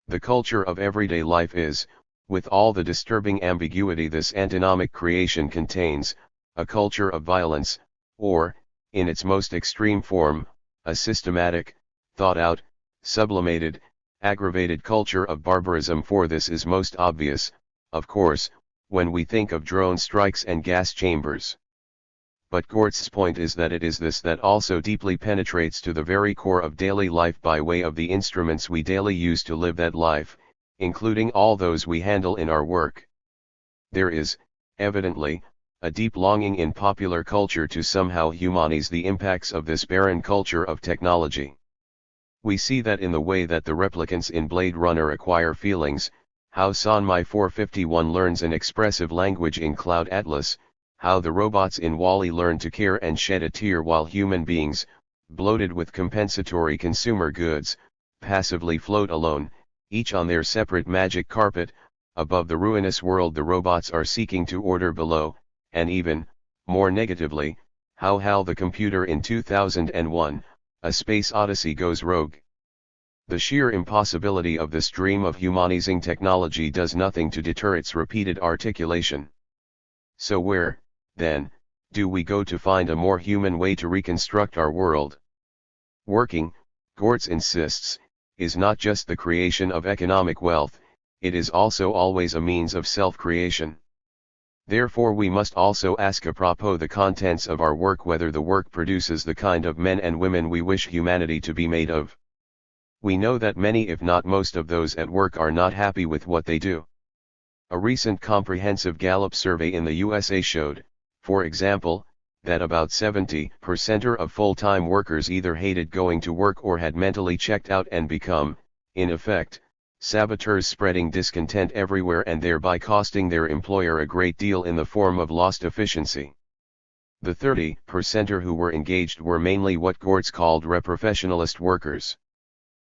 The culture of everyday life is, with all the disturbing ambiguity this antinomic creation contains, a culture of violence, or, in its most extreme form, a systematic, thought-out, sublimated, aggravated culture of barbarism. For this is most obvious, of course, when we think of drone strikes and gas chambers. But Gortz's point is that it is this that also deeply penetrates to the very core of daily life by way of the instruments we daily use to live that life, including all those we handle in our work. There is, evidently, a deep longing in popular culture to somehow humanize the impacts of this barren culture of technology. We see that in the way that the replicants in Blade Runner acquire feelings, how Sanmai 451 learns an expressive language in Cloud Atlas, how the robots in Wall-E learn to care and shed a tear while human beings, bloated with compensatory consumer goods, passively float alone, each on their separate magic carpet, above the ruinous world the robots are seeking to order below, and even, more negatively, how HAL the computer in 2001, A Space Odyssey goes rogue. The sheer impossibility of this dream of humanizing technology does nothing to deter its repeated articulation. So where, then, do we go to find a more human way to reconstruct our world? Working, Gortz insists, is not just the creation of economic wealth, it is also always a means of self-creation. Therefore we must also ask apropos the contents of our work whether the work produces the kind of men and women we wish humanity to be made of. We know that many if not most of those at work are not happy with what they do. A recent comprehensive Gallup survey in the USA showed, for example, that about 70% of full-time workers either hated going to work or had mentally checked out and become, in effect, saboteurs spreading discontent everywhere and thereby costing their employer a great deal in the form of lost efficiency. The 30% who were engaged were mainly what Gortz called reprofessionalist workers.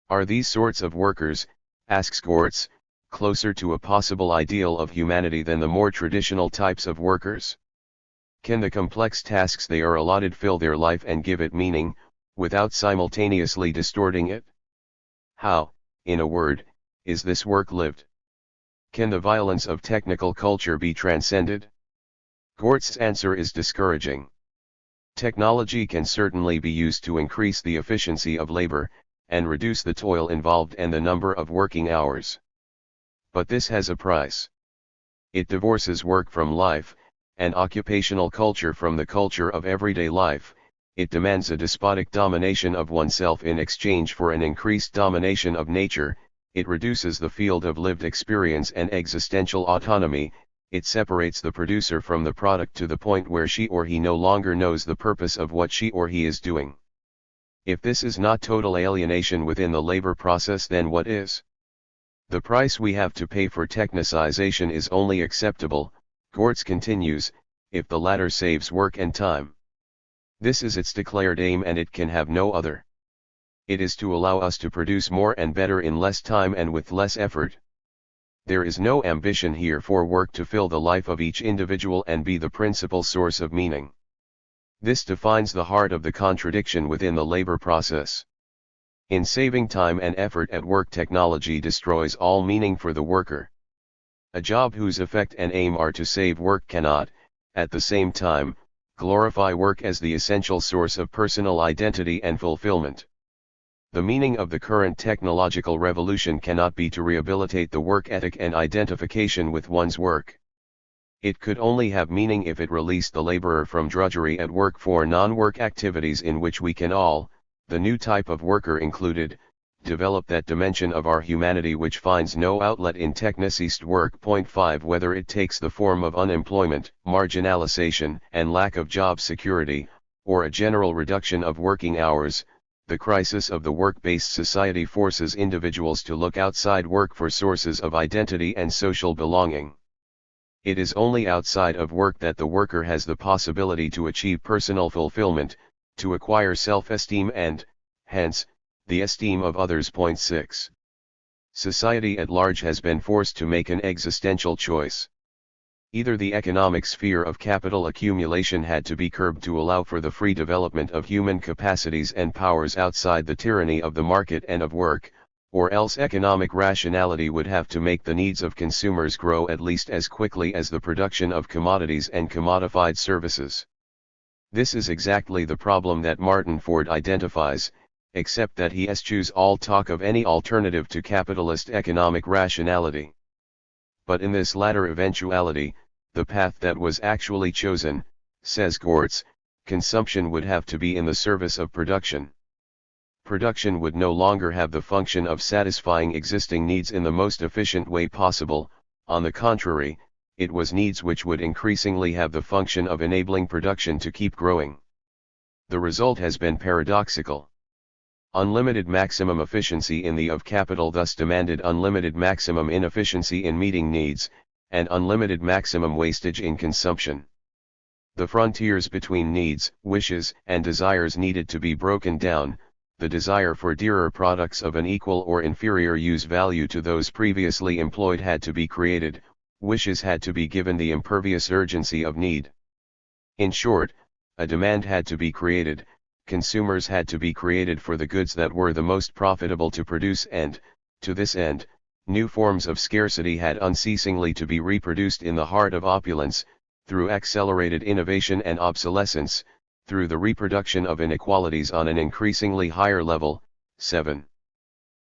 Are these sorts of workers, asks Gortz, closer to a possible ideal of humanity than the more traditional types of workers? Can the complex tasks they are allotted fill their life and give it meaning, without simultaneously distorting it? How, in a word, is this work lived? Can the violence of technical culture be transcended? Gortz's answer is discouraging. Technology can certainly be used to increase the efficiency of labor, and reduce the toil involved and the number of working hours. But this has a price. It divorces work from life, and occupational culture from the culture of everyday life. It demands a despotic domination of oneself in exchange for an increased domination of nature. It reduces the field of lived experience and existential autonomy. It separates the producer from the product to the point where she or he no longer knows the purpose of what she or he is doing. If this is not total alienation within the labor process, then what is? The price we have to pay for technicization is only acceptable, Gortz continues, if the latter saves work and time. This is its declared aim and it can have no other. It is to allow us to produce more and better in less time and with less effort. There is no ambition here for work to fill the life of each individual and be the principal source of meaning. This defines the heart of the contradiction within the labor process. In saving time and effort at work, technology destroys all meaning for the worker. A job whose effect and aim are to save work cannot, at the same time, glorify work as the essential source of personal identity and fulfillment. The meaning of the current technological revolution cannot be to rehabilitate the work ethic and identification with one's work. It could only have meaning if it released the laborer from drudgery at work for non-work activities in which we can all, the new type of worker included, develop that dimension of our humanity which finds no outlet in technicist work. 5 Whether it takes the form of unemployment, marginalization, and lack of job security, or a general reduction of working hours, the crisis of the work-based society forces individuals to look outside work for sources of identity and social belonging. It is only outside of work that the worker has the possibility to achieve personal fulfillment, to acquire self-esteem and, hence, the esteem of others. 6. Society at large has been forced to make an existential choice. Either the economic sphere of capital accumulation had to be curbed to allow for the free development of human capacities and powers outside the tyranny of the market and of work, or else economic rationality would have to make the needs of consumers grow at least as quickly as the production of commodities and commodified services. This is exactly the problem that Martin Ford identifies, except that he eschews all talk of any alternative to capitalist economic rationality. But in this latter eventuality, the path that was actually chosen, says Gortz, consumption would have to be in the service of production. Production would no longer have the function of satisfying existing needs in the most efficient way possible. On the contrary, it was needs which would increasingly have the function of enabling production to keep growing. The result has been paradoxical. Unlimited maximum efficiency in the of capital thus demanded unlimited maximum inefficiency in meeting needs, and unlimited maximum wastage in consumption. The frontiers between needs, wishes, and desires needed to be broken down. The desire for dearer products of an equal or inferior use value to those previously employed had to be created, wishes had to be given the impervious urgency of need. In short, a demand had to be created, consumers had to be created for the goods that were the most profitable to produce and, to this end, new forms of scarcity had unceasingly to be reproduced in the heart of opulence, through accelerated innovation and obsolescence, through the reproduction of inequalities on an increasingly higher level. 7.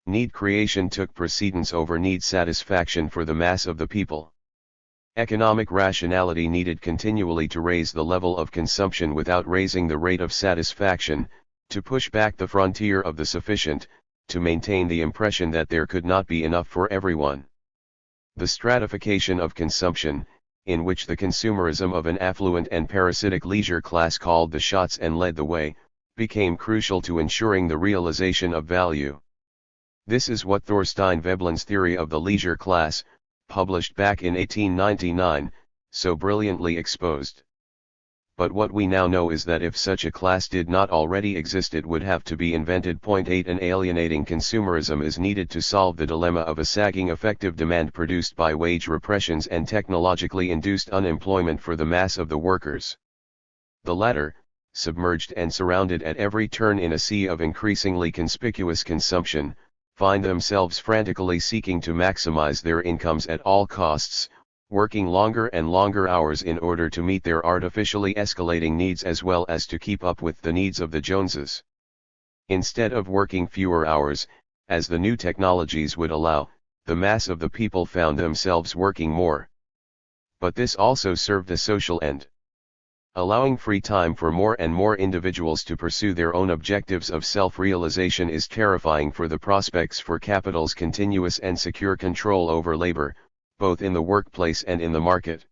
Need creation took precedence over need satisfaction for the mass of the people. Economic rationality needed continually to raise the level of consumption without raising the rate of satisfaction, to push back the frontier of the sufficient, to maintain the impression that there could not be enough for everyone. The stratification of consumption, in which the consumerism of an affluent and parasitic leisure class called the shots and led the way, became crucial to ensuring the realization of value. This is what Thorstein Veblen's theory of the leisure class, published back in 1899, so brilliantly exposed. But what we now know is that if such a class did not already exist, it would have to be invented. 8. An alienating consumerism is needed to solve the dilemma of a sagging effective demand produced by wage repressions and technologically induced unemployment for the mass of the workers. The latter, submerged and surrounded at every turn in a sea of increasingly conspicuous consumption, find themselves frantically seeking to maximize their incomes at all costs, working longer and longer hours in order to meet their artificially escalating needs as well as to keep up with the needs of the Joneses. Instead of working fewer hours, as the new technologies would allow, the mass of the people found themselves working more. But this also served a social end. Allowing free time for more and more individuals to pursue their own objectives of self-realization is terrifying for the prospects for capital's continuous and secure control over labor, both in the workplace and in the market.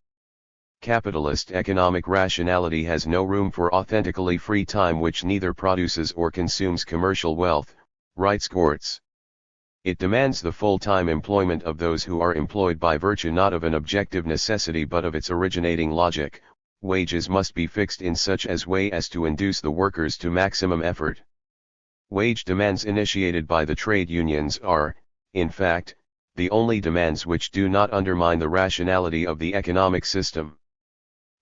Capitalist economic rationality has no room for authentically free time which neither produces or consumes commercial wealth, writes Gortz. It demands the full-time employment of those who are employed by virtue not of an objective necessity but of its originating logic. Wages must be fixed in such a way as to induce the workers to maximum effort. Wage demands initiated by the trade unions are, in fact, the only demands which do not undermine the rationality of the economic system.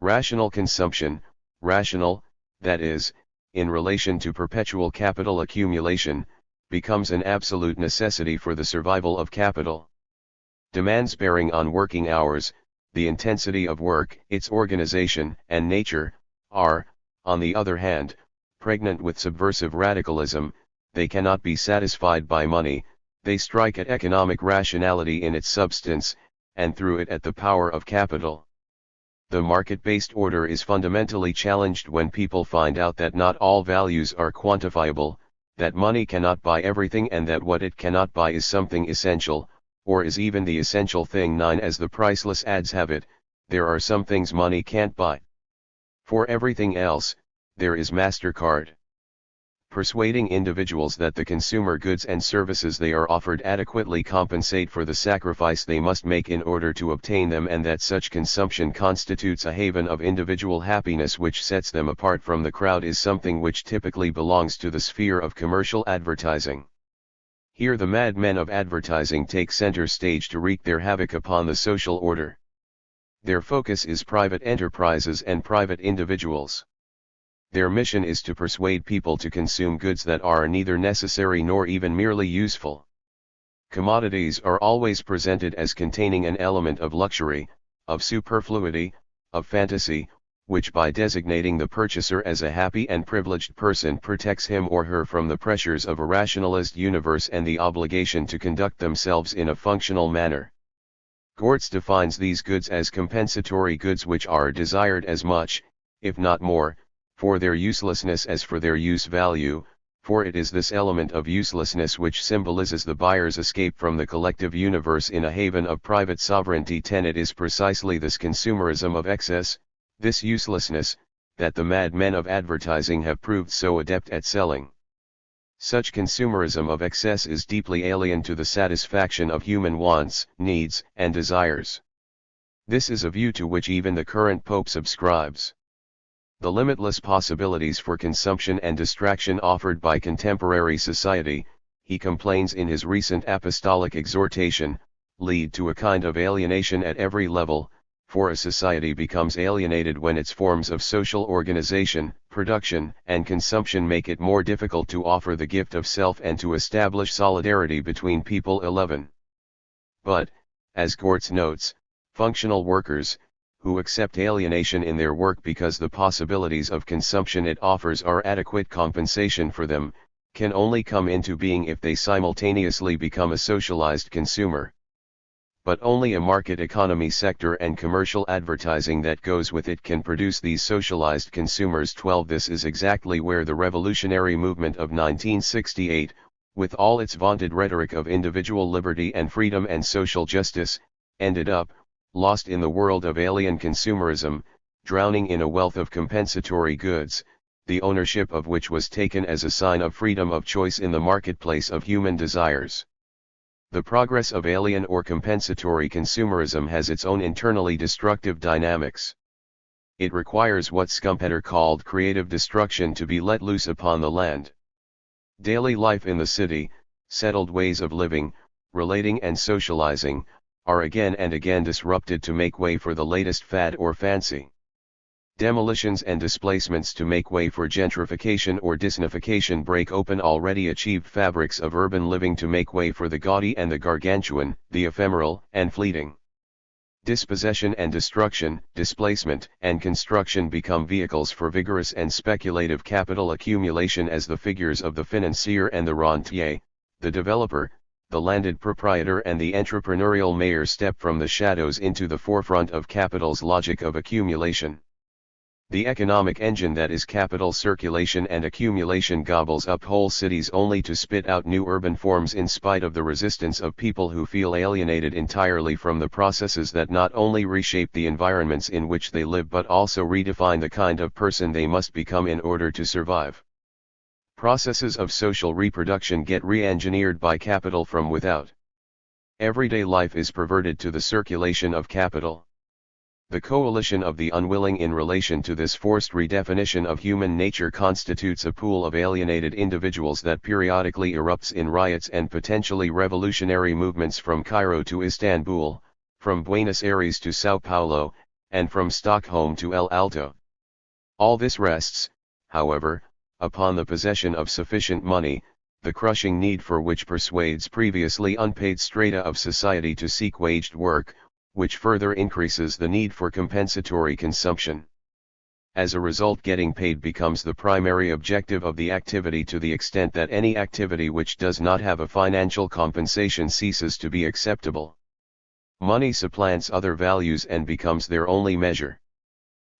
Rational consumption, rational, that is, in relation to perpetual capital accumulation, becomes an absolute necessity for the survival of capital. Demands bearing on working hours, the intensity of work, its organization and nature, are, on the other hand, pregnant with subversive radicalism. They cannot be satisfied by money, they strike at economic rationality in its substance, and through it at the power of capital. The market-based order is fundamentally challenged when people find out that not all values are quantifiable, that money cannot buy everything and that what it cannot buy is something essential, or is even the essential thing. 9. As the priceless ads have it, there are some things money can't buy. For everything else, there is MasterCard. Persuading individuals that the consumer goods and services they are offered adequately compensate for the sacrifice they must make in order to obtain them and that such consumption constitutes a haven of individual happiness which sets them apart from the crowd is something which typically belongs to the sphere of commercial advertising. Here the madmen of advertising take center stage to wreak their havoc upon the social order. Their focus is private enterprises and private individuals. Their mission is to persuade people to consume goods that are neither necessary nor even merely useful. Commodities are always presented as containing an element of luxury, of superfluity, of fantasy, which by designating the purchaser as a happy and privileged person protects him or her from the pressures of a rationalist universe and the obligation to conduct themselves in a functional manner. Gortz defines these goods as compensatory goods which are desired as much, if not more, for their uselessness as for their use value, for it is this element of uselessness which symbolizes the buyer's escape from the collective universe in a haven of private sovereignty. 10. It is precisely this consumerism of excess, this uselessness, that the madmen of advertising have proved so adept at selling. Such consumerism of excess is deeply alien to the satisfaction of human wants, needs, and desires. This is a view to which even the current Pope subscribes. The limitless possibilities for consumption and distraction offered by contemporary society, he complains in his recent apostolic exhortation, lead to a kind of alienation at every level, for a society becomes alienated when its forms of social organization, production, and consumption make it more difficult to offer the gift of self and to establish solidarity between people. 11. But, as Gortz notes, functional workers, who accept alienation in their work because the possibilities of consumption it offers are adequate compensation for them, can only come into being if they simultaneously become a socialized consumer. But only a market economy sector and commercial advertising that goes with it can produce these socialized consumers. 12. This is exactly where the revolutionary movement of 1968, with all its vaunted rhetoric of individual liberty and freedom and social justice, ended up, lost in the world of alien consumerism, drowning in a wealth of compensatory goods, the ownership of which was taken as a sign of freedom of choice in the marketplace of human desires. The progress of alien or compensatory consumerism has its own internally destructive dynamics. It requires what Schumpeter called creative destruction to be let loose upon the land. Daily life in the city, settled ways of living, relating and socializing, are again and again disrupted to make way for the latest fad or fancy. Demolitions and displacements to make way for gentrification or disnification break open already achieved fabrics of urban living to make way for the gaudy and the gargantuan, the ephemeral and fleeting. Dispossession and destruction, displacement and construction become vehicles for vigorous and speculative capital accumulation as the figures of the financier and the rentier, the developer, the landed proprietor and the entrepreneurial mayor step from the shadows into the forefront of capital's logic of accumulation. The economic engine that is capital circulation and accumulation gobbles up whole cities only to spit out new urban forms in spite of the resistance of people who feel alienated entirely from the processes that not only reshape the environments in which they live but also redefine the kind of person they must become in order to survive. Processes of social reproduction get re-engineered by capital from without. Everyday life is perverted to the circulation of capital. The coalition of the unwilling in relation to this forced redefinition of human nature constitutes a pool of alienated individuals that periodically erupts in riots and potentially revolutionary movements from Cairo to Istanbul, from Buenos Aires to Sao Paulo, and from Stockholm to El Alto. All this rests, however, upon the possession of sufficient money, the crushing need for which persuades previously unpaid strata of society to seek waged work, which further increases the need for compensatory consumption. As a result, getting paid becomes the primary objective of the activity to the extent that any activity which does not have a financial compensation ceases to be acceptable. Money supplants other values and becomes their only measure.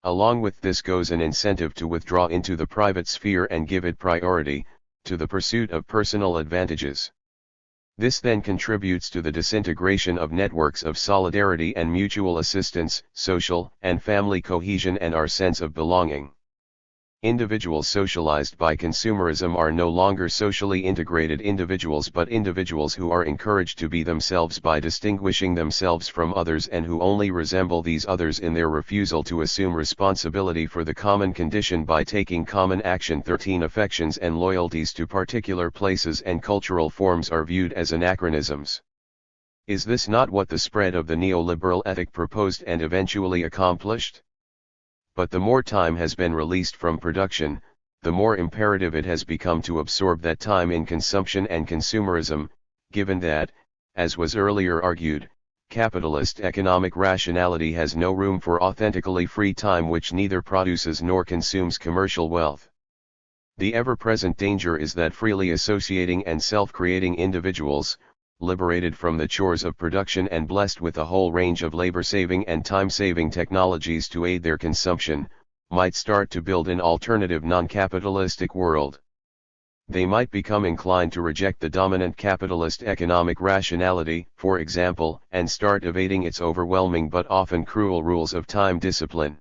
Along with this goes an incentive to withdraw into the private sphere and give it priority, to the pursuit of personal advantages. This then contributes to the disintegration of networks of solidarity and mutual assistance, social and family cohesion and our sense of belonging. Individuals socialized by consumerism are no longer socially integrated individuals but individuals who are encouraged to be themselves by distinguishing themselves from others and who only resemble these others in their refusal to assume responsibility for the common condition by taking common action. 13. Affections and loyalties to particular places and cultural forms are viewed as anachronisms. Is this not what the spread of the neoliberal ethic proposed and eventually accomplished? But the more time has been released from production, the more imperative it has become to absorb that time in consumption and consumerism, given that, as was earlier argued, capitalist economic rationality has no room for authentically free time which neither produces nor consumes commercial wealth. The ever-present danger is that freely associating and self-creating individuals, liberated from the chores of production and blessed with a whole range of labor-saving and time-saving technologies to aid their consumption, might start to build an alternative non-capitalistic world. They might become inclined to reject the dominant capitalist economic rationality, for example, and start evading its overwhelming but often cruel rules of time discipline.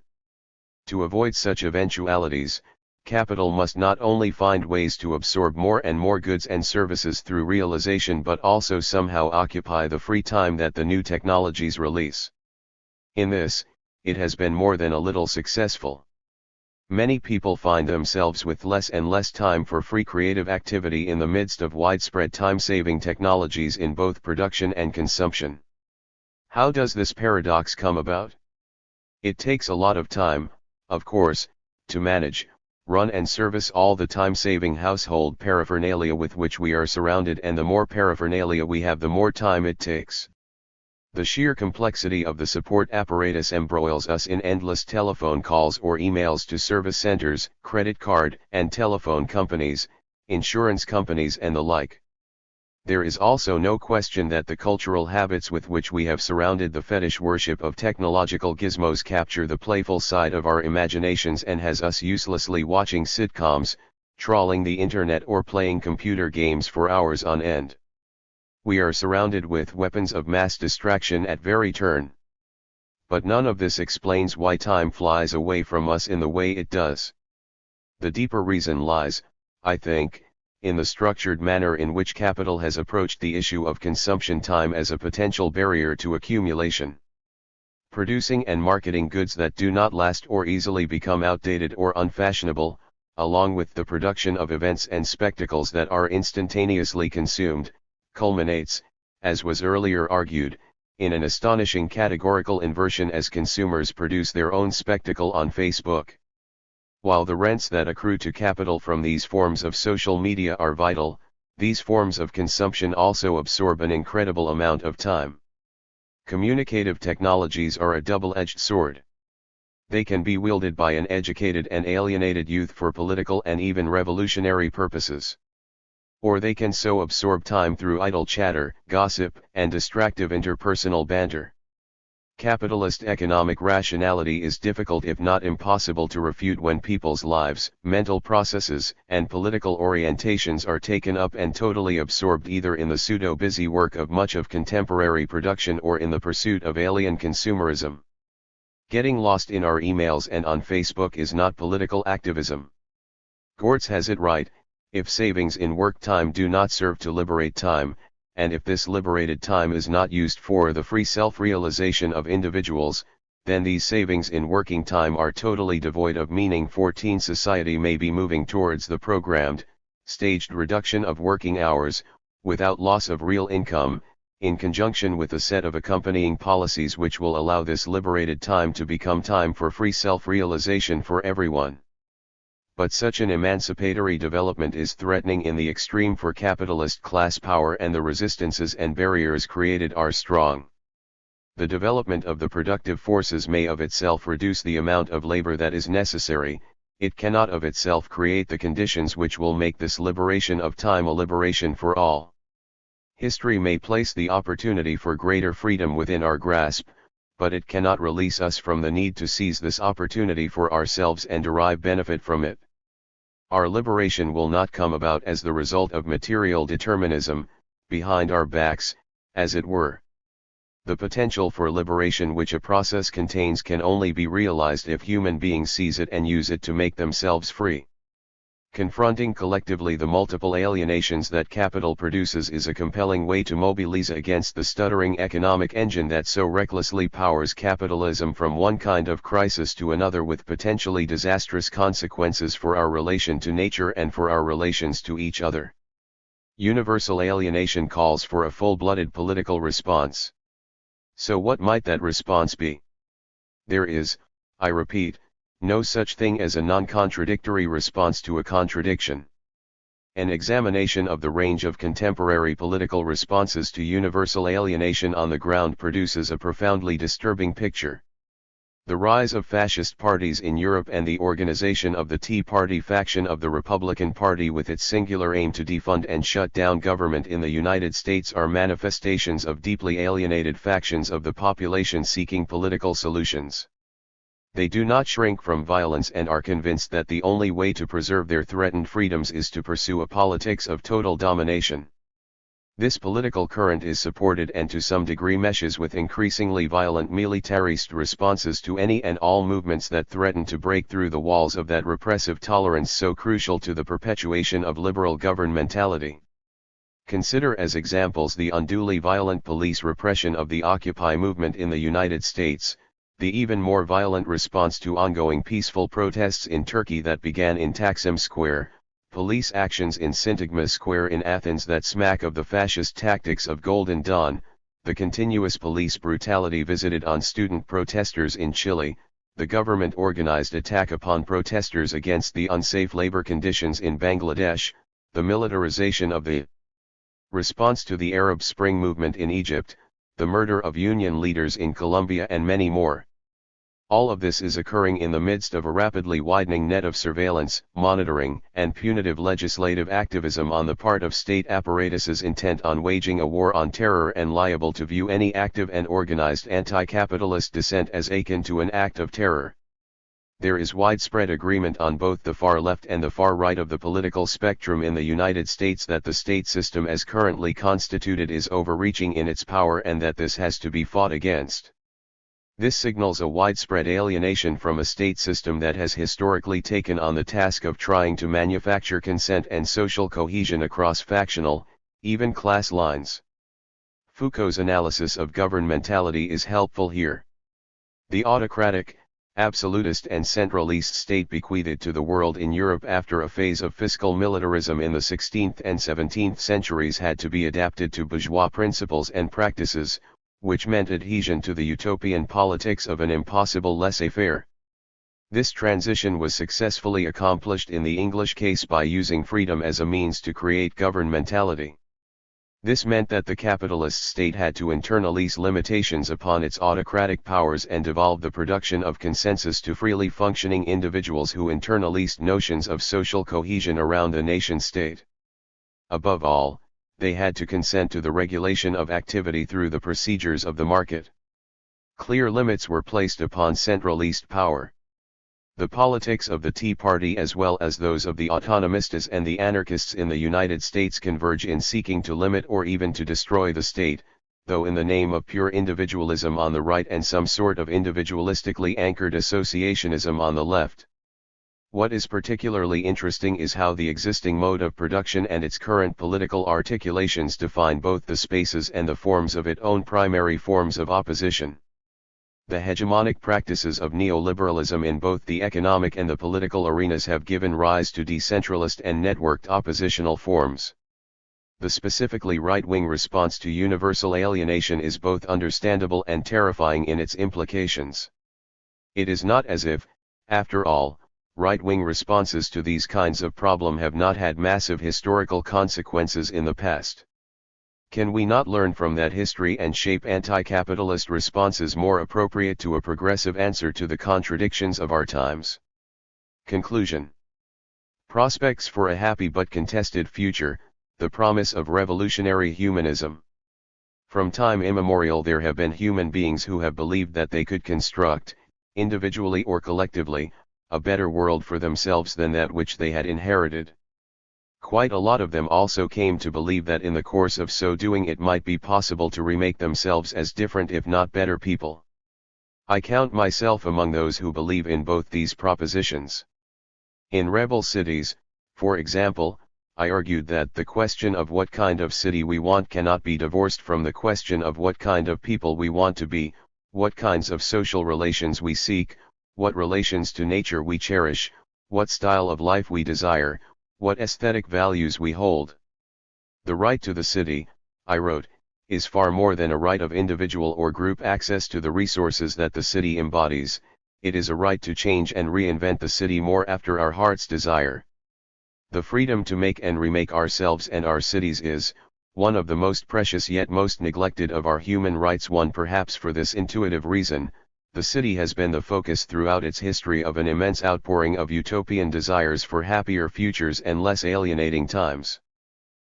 To avoid such eventualities, capital must not only find ways to absorb more and more goods and services through realization but also somehow occupy the free time that the new technologies release. In this, it has been more than a little successful. Many people find themselves with less and less time for free creative activity in the midst of widespread time-saving technologies in both production and consumption. How does this paradox come about? It takes a lot of time, of course, to manage, run and service all the time-saving household paraphernalia with which we are surrounded, and the more paraphernalia we have, the more time it takes. The sheer complexity of the support apparatus embroils us in endless telephone calls or emails to service centers, credit card and telephone companies, insurance companies and the like. There is also no question that the cultural habits with which we have surrounded the fetish worship of technological gizmos capture the playful side of our imaginations and has us uselessly watching sitcoms, trawling the internet or playing computer games for hours on end. We are surrounded with weapons of mass distraction at every turn. But none of this explains why time flies away from us in the way it does. The deeper reason lies, I think, in the structured manner in which capital has approached the issue of consumption time as a potential barrier to accumulation. Producing and marketing goods that do not last or easily become outdated or unfashionable, along with the production of events and spectacles that are instantaneously consumed, culminates, as was earlier argued, in an astonishing categorical inversion as consumers produce their own spectacle on Facebook. While the rents that accrue to capital from these forms of social media are vital, these forms of consumption also absorb an incredible amount of time. Communicative technologies are a double-edged sword. They can be wielded by an educated and alienated youth for political and even revolutionary purposes. Or they can so absorb time through idle chatter, gossip, and distractive interpersonal banter. Capitalist economic rationality is difficult if not impossible to refute when people's lives, mental processes, and political orientations are taken up and totally absorbed either in the pseudo-busy work of much of contemporary production or in the pursuit of alien consumerism. Getting lost in our emails and on Facebook is not political activism. Gortz has it right. If savings in work time do not serve to liberate time, and if this liberated time is not used for the free self-realization of individuals, then these savings in working time are totally devoid of meaning, for teen society may be moving towards the programmed, staged reduction of working hours, without loss of real income, in conjunction with a set of accompanying policies which will allow this liberated time to become time for free self-realization for everyone. But such an emancipatory development is threatening in the extreme for capitalist class power, and the resistances and barriers created are strong. The development of the productive forces may of itself reduce the amount of labor that is necessary, it cannot of itself create the conditions which will make this liberation of time a liberation for all. History may place the opportunity for greater freedom within our grasp, but it cannot release us from the need to seize this opportunity for ourselves and derive benefit from it. Our liberation will not come about as the result of material determinism, behind our backs, as it were. The potential for liberation which a process contains can only be realized if human beings seize it and use it to make themselves free. Confronting collectively the multiple alienations that capital produces is a compelling way to mobilize against the stuttering economic engine that so recklessly powers capitalism from one kind of crisis to another, with potentially disastrous consequences for our relation to nature and for our relations to each other. Universal alienation calls for a full-blooded political response. So what might that response be? There is, I repeat, no such thing as a non-contradictory response to a contradiction. An examination of the range of contemporary political responses to universal alienation on the ground produces a profoundly disturbing picture. The rise of fascist parties in Europe and the organization of the Tea Party faction of the Republican Party with its singular aim to defund and shut down government in the United States are manifestations of deeply alienated factions of the population seeking political solutions. They do not shrink from violence and are convinced that the only way to preserve their threatened freedoms is to pursue a politics of total domination. This political current is supported and to some degree meshes with increasingly violent militarist responses to any and all movements that threaten to break through the walls of that repressive tolerance so crucial to the perpetuation of liberal governmentality. Consider as examples the unduly violent police repression of the Occupy movement in the United States, The even more violent response to ongoing peaceful protests in Turkey that began in Taksim Square, police actions in Syntagma Square in Athens that smack of the fascist tactics of Golden Dawn, the continuous police brutality visited on student protesters in Chile, the government-organized attack upon protesters against the unsafe labor conditions in Bangladesh, the militarization of the response to the Arab Spring movement in Egypt, the murder of union leaders in Colombia and many more. All of this is occurring in the midst of a rapidly widening net of surveillance, monitoring, and punitive legislative activism on the part of state apparatuses intent on waging a war on terror and liable to view any active and organized anti-capitalist dissent as akin to an act of terror. There is widespread agreement on both the far left and the far right of the political spectrum in the United States that the state system as currently constituted is overreaching in its power and that this has to be fought against. This signals a widespread alienation from a state system that has historically taken on the task of trying to manufacture consent and social cohesion across factional, even class lines. Foucault's analysis of governmentality is helpful here. The autocratic, absolutist and centralist state bequeathed to the world in Europe after a phase of fiscal militarism in the 16th and 17th centuries had to be adapted to bourgeois principles and practices, which meant adhesion to the utopian politics of an impossible laissez-faire. This transition was successfully accomplished in the English case by using freedom as a means to create governmentality. This meant that the capitalist state had to internalize limitations upon its autocratic powers and devolve the production of consensus to freely functioning individuals who internalized notions of social cohesion around the nation-state. Above all, they had to consent to the regulation of activity through the procedures of the market. Clear limits were placed upon centralist power. The politics of the Tea Party as well as those of the autonomistas and the anarchists in the United States converge in seeking to limit or even to destroy the state, though in the name of pure individualism on the right and some sort of individualistically anchored associationism on the left. What is particularly interesting is how the existing mode of production and its current political articulations define both the spaces and the forms of its own primary forms of opposition. The hegemonic practices of neoliberalism in both the economic and the political arenas have given rise to decentralist and networked oppositional forms. The specifically right-wing response to universal alienation is both understandable and terrifying in its implications. It is not as if, after all, right-wing responses to these kinds of problems have not had massive historical consequences in the past. Can we not learn from that history and shape anti-capitalist responses more appropriate to a progressive answer to the contradictions of our times? Conclusion. Prospects for a happy but contested future, the promise of revolutionary humanism. From time immemorial there have been human beings who have believed that they could construct, individually or collectively, a better world for themselves than that which they had inherited. Quite a lot of them also came to believe that in the course of so doing it might be possible to remake themselves as different if not better people. I count myself among those who believe in both these propositions. In Rebel Cities, for example, I argued that the question of what kind of city we want cannot be divorced from the question of what kind of people we want to be, what kinds of social relations we seek, what relations to nature we cherish, what style of life we desire, what aesthetic values we hold. The right to the city, I wrote, is far more than a right of individual or group access to the resources that the city embodies, it is a right to change and reinvent the city more after our heart's desire. The freedom to make and remake ourselves and our cities is, one of the most precious yet most neglected of our human rights, one perhaps for this intuitive reason. The city has been the focus throughout its history of an immense outpouring of utopian desires for happier futures and less alienating times.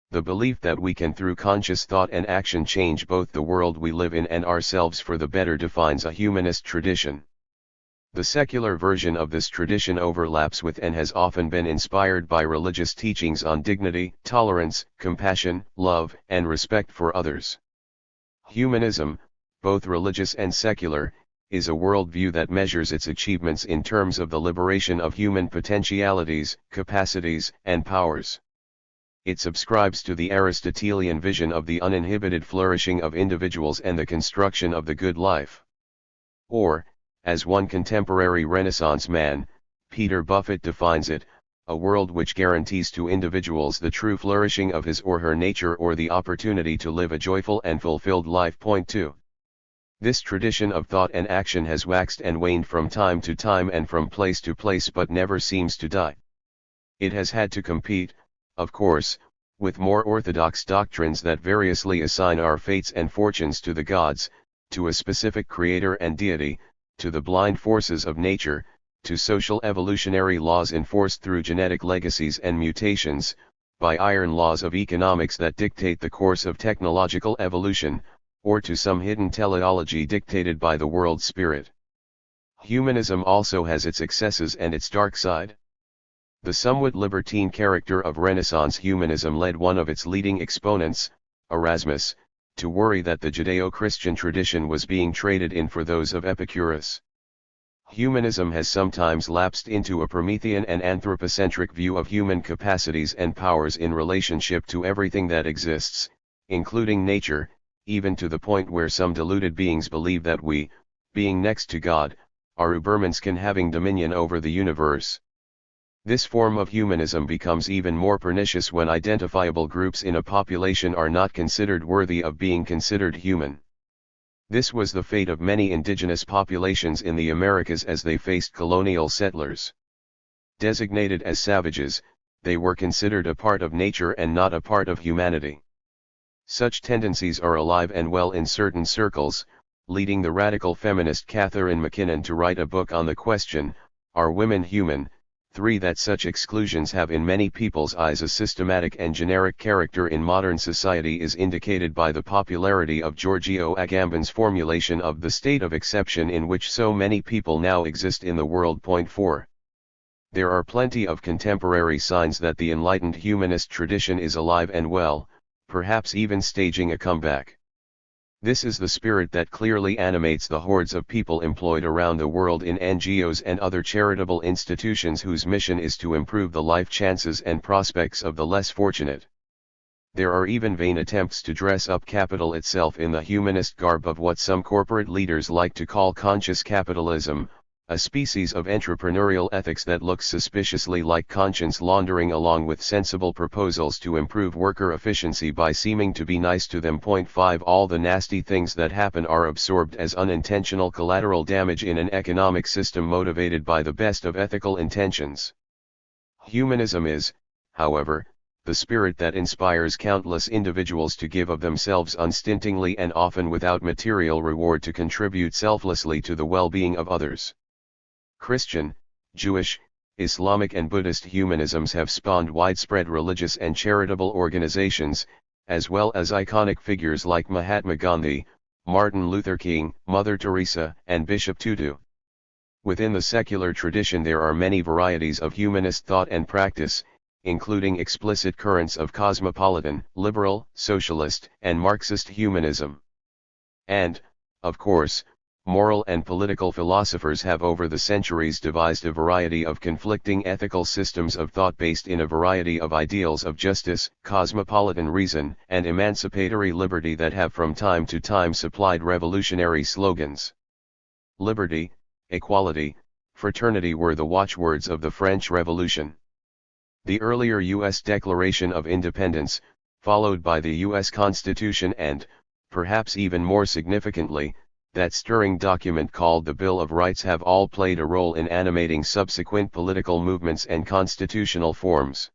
The belief that we can through conscious thought and action change both the world we live in and ourselves for the better defines a humanist tradition. The secular version of this tradition overlaps with and has often been inspired by religious teachings on dignity, tolerance, compassion, love, and respect for others. Humanism, both religious and secular, is a worldview that measures its achievements in terms of the liberation of human potentialities, capacities, and powers. It subscribes to the Aristotelian vision of the uninhibited flourishing of individuals and the construction of the good life. Or, As one contemporary Renaissance man, Peter Buffett defines it, a world which guarantees to individuals the true flourishing of his or her nature or the opportunity to live a joyful and fulfilled life. Point 2. This tradition of thought and action has waxed and waned from time to time and from place to place but never seems to die. It has had to compete, of course, with more orthodox doctrines that variously assign our fates and fortunes to the gods, to a specific creator and deity, to the blind forces of nature, to social evolutionary laws enforced through genetic legacies and mutations, by iron laws of economics that dictate the course of technological evolution, or to some hidden teleology dictated by the world spirit. Humanism also has its excesses and its dark side. The somewhat libertine character of Renaissance humanism led one of its leading exponents, Erasmus, to worry that the Judeo-Christian tradition was being traded in for those of Epicurus. Humanism has sometimes lapsed into a Promethean and anthropocentric view of human capacities and powers in relationship to everything that exists, including nature, even to the point where some deluded beings believe that we, being next to God, are Ubermenschen having dominion over the universe. This form of humanism becomes even more pernicious when identifiable groups in a population are not considered worthy of being considered human. This was the fate of many indigenous populations in the Americas as they faced colonial settlers. Designated as savages, they were considered a part of nature and not a part of humanity. Such tendencies are alive and well in certain circles, leading the radical feminist Catherine MacKinnon to write a book on the question, Are Women Human? 3. That such exclusions have in many people's eyes a systematic and generic character in modern society is indicated by the popularity of Giorgio Agamben's formulation of the state of exception in which so many people now exist in the world. Point 4. There are plenty of contemporary signs that the enlightened humanist tradition is alive and well, perhaps even staging a comeback. This is the spirit that clearly animates the hordes of people employed around the world in NGOs and other charitable institutions whose mission is to improve the life chances and prospects of the less fortunate. There are even vain attempts to dress up capital itself in the humanist garb of what some corporate leaders like to call conscious capitalism, a species of entrepreneurial ethics that looks suspiciously like conscience laundering along with sensible proposals to improve worker efficiency by seeming to be nice to them. Point 5. All the nasty things that happen are absorbed as unintentional collateral damage in an economic system motivated by the best of ethical intentions. Humanism is, however, the spirit that inspires countless individuals to give of themselves unstintingly and often without material reward to contribute selflessly to the well-being of others. Christian, Jewish, Islamic and Buddhist humanisms have spawned widespread religious and charitable organizations, as well as iconic figures like Mahatma Gandhi, Martin Luther King, Mother Teresa, and Bishop Tutu. Within the secular tradition there are many varieties of humanist thought and practice, including explicit currents of cosmopolitan, liberal, socialist, and Marxist humanism. And, of course, moral and political philosophers have over the centuries devised a variety of conflicting ethical systems of thought based in a variety of ideals of justice, cosmopolitan reason, and emancipatory liberty that have from time to time supplied revolutionary slogans. Liberty, equality, fraternity were the watchwords of the French Revolution. The earlier U.S. Declaration of Independence, followed by the U.S. Constitution and, perhaps even more significantly, that stirring document called the Bill of Rights have all played a role in animating subsequent political movements and constitutional forms.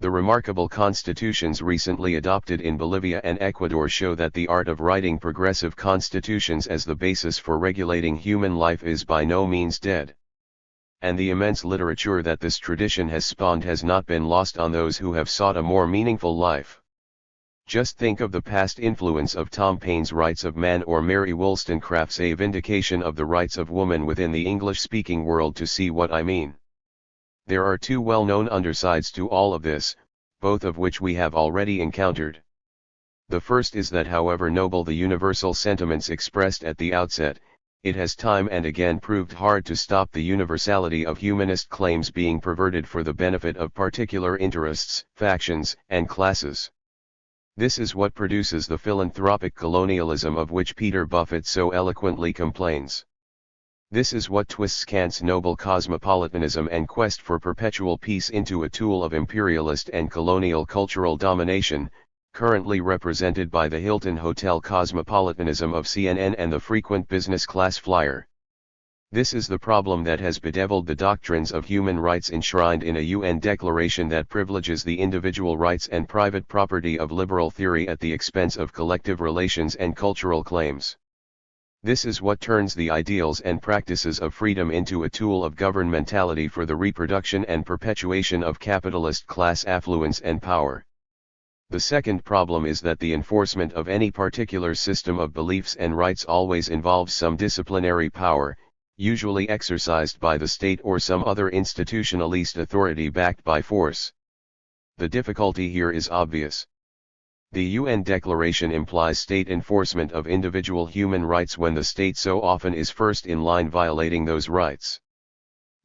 The remarkable constitutions recently adopted in Bolivia and Ecuador show that the art of writing progressive constitutions as the basis for regulating human life is by no means dead. And the immense literature that this tradition has spawned has not been lost on those who have sought a more meaningful life. Just think of the past influence of Tom Paine's Rights of Man or Mary Wollstonecraft's A Vindication of the Rights of Woman within the English-speaking world to see what I mean. There are two well-known undersides to all of this, both of which we have already encountered. The first is that however noble the universal sentiments expressed at the outset, it has time and again proved hard to stop the universality of humanist claims being perverted for the benefit of particular interests, factions, and classes. This is what produces the philanthropic colonialism of which Peter Buffett so eloquently complains. This is what twists Kant's noble cosmopolitanism and quest for perpetual peace into a tool of imperialist and colonial cultural domination, currently represented by the Hilton Hotel cosmopolitanism of CNN and the frequent business class flyer. This is the problem that has bedeviled the doctrines of human rights enshrined in a UN declaration that privileges the individual rights and private property of liberal theory at the expense of collective relations and cultural claims. This is what turns the ideals and practices of freedom into a tool of governmentality for the reproduction and perpetuation of capitalist class affluence and power. The second problem is that the enforcement of any particular system of beliefs and rights always involves some disciplinary power, usually exercised by the state or some other institutionalist authority backed by force. The difficulty here is obvious. The UN Declaration implies state enforcement of individual human rights when the state so often is first in line violating those rights.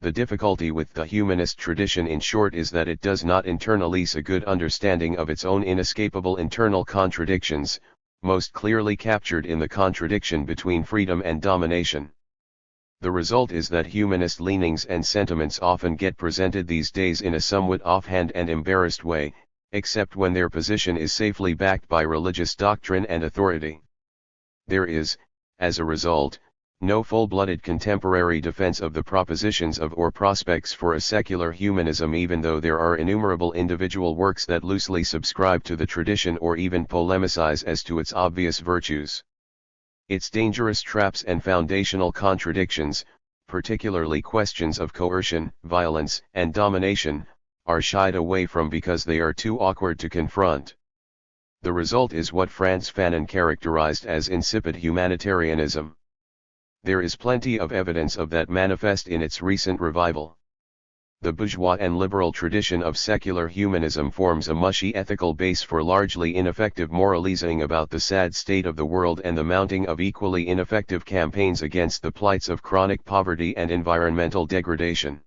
The difficulty with the humanist tradition in short is that it does not internalize a good understanding of its own inescapable internal contradictions, most clearly captured in the contradiction between freedom and domination. The result is that humanist leanings and sentiments often get presented these days in a somewhat offhand and embarrassed way, except when their position is safely backed by religious doctrine and authority. There is, as a result, no full-blooded contemporary defense of the propositions of or prospects for a secular humanism, even though there are innumerable individual works that loosely subscribe to the tradition or even polemicize as to its obvious virtues. Its dangerous traps and foundational contradictions, particularly questions of coercion, violence, and domination, are shied away from because they are too awkward to confront. The result is what Frantz Fanon characterized as insipid humanitarianism. There is plenty of evidence of that manifest in its recent revival. The bourgeois and liberal tradition of secular humanism forms a mushy ethical base for largely ineffective moralizing about the sad state of the world and the mounting of equally ineffective campaigns against the plights of chronic poverty and environmental degradation.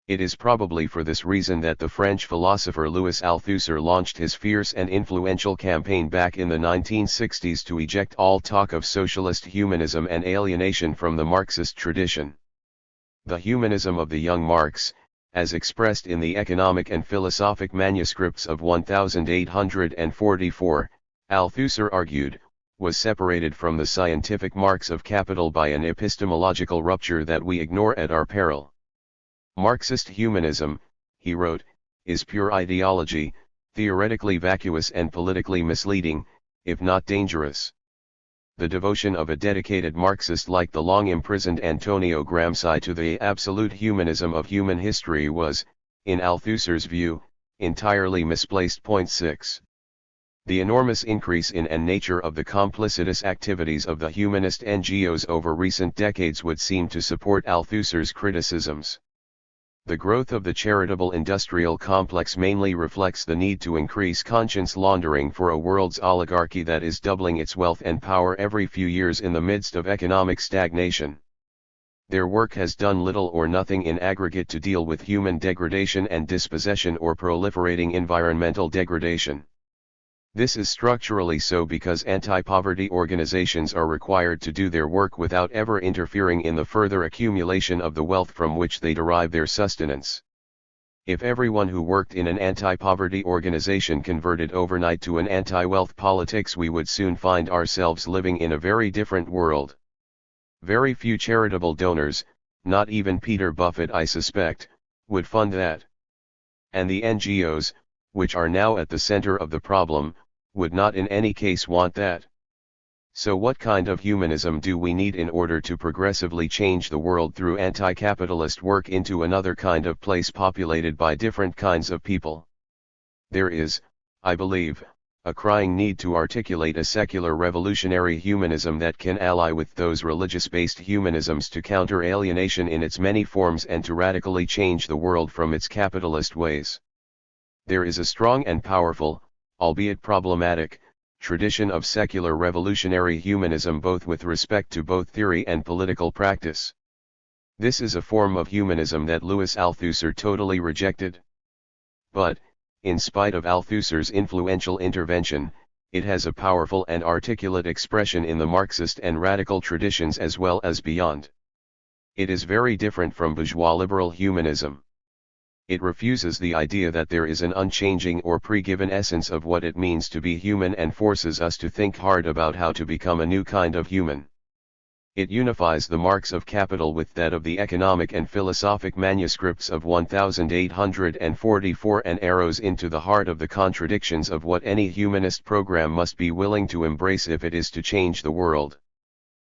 It is probably for this reason that the French philosopher Louis Althusser launched his fierce and influential campaign back in the 1960s to eject all talk of socialist humanism and alienation from the Marxist tradition. The humanism of the young Marx, as expressed in the economic and philosophic manuscripts of 1844, Althusser argued, was separated from the scientific Marx of capital by an epistemological rupture that we ignore at our peril. Marxist humanism, he wrote, is pure ideology, theoretically vacuous and politically misleading, if not dangerous. The devotion of a dedicated Marxist like the long-imprisoned Antonio Gramsci to the absolute humanism of human history was, in Althusser's view, entirely misplaced. 6. The enormous increase in and nature of the complicitous activities of the humanist NGOs over recent decades would seem to support Althusser's criticisms. The growth of the charitable industrial complex mainly reflects the need to increase conscience laundering for a world's oligarchy that is doubling its wealth and power every few years in the midst of economic stagnation. Their work has done little or nothing in aggregate to deal with human degradation and dispossession or proliferating environmental degradation. This is structurally so because anti-poverty organizations are required to do their work without ever interfering in the further accumulation of the wealth from which they derive their sustenance. If everyone who worked in an anti-poverty organization converted overnight to an anti-wealth politics, we would soon find ourselves living in a very different world. Very few charitable donors, not even Peter Buffett I suspect, would fund that. And the NGOs, which are now at the center of the problem, would not in any case want that. So what kind of humanism do we need in order to progressively change the world through anti-capitalist work into another kind of place populated by different kinds of people? There is, I believe, a crying need to articulate a secular revolutionary humanism that can ally with those religious-based humanisms to counter alienation in its many forms and to radically change the world from its capitalist ways. There is a strong and powerful, albeit problematic, tradition of secular revolutionary humanism both with respect to both theory and political practice. This is a form of humanism that Louis Althusser totally rejected. But, in spite of Althusser's influential intervention, it has a powerful and articulate expression in the Marxist and radical traditions as well as beyond. It is very different from bourgeois liberal humanism. It refuses the idea that there is an unchanging or pre-given essence of what it means to be human and forces us to think hard about how to become a new kind of human. It unifies the marks of capital with that of the economic and philosophic manuscripts of 1844 and arrows into the heart of the contradictions of what any humanist program must be willing to embrace if it is to change the world.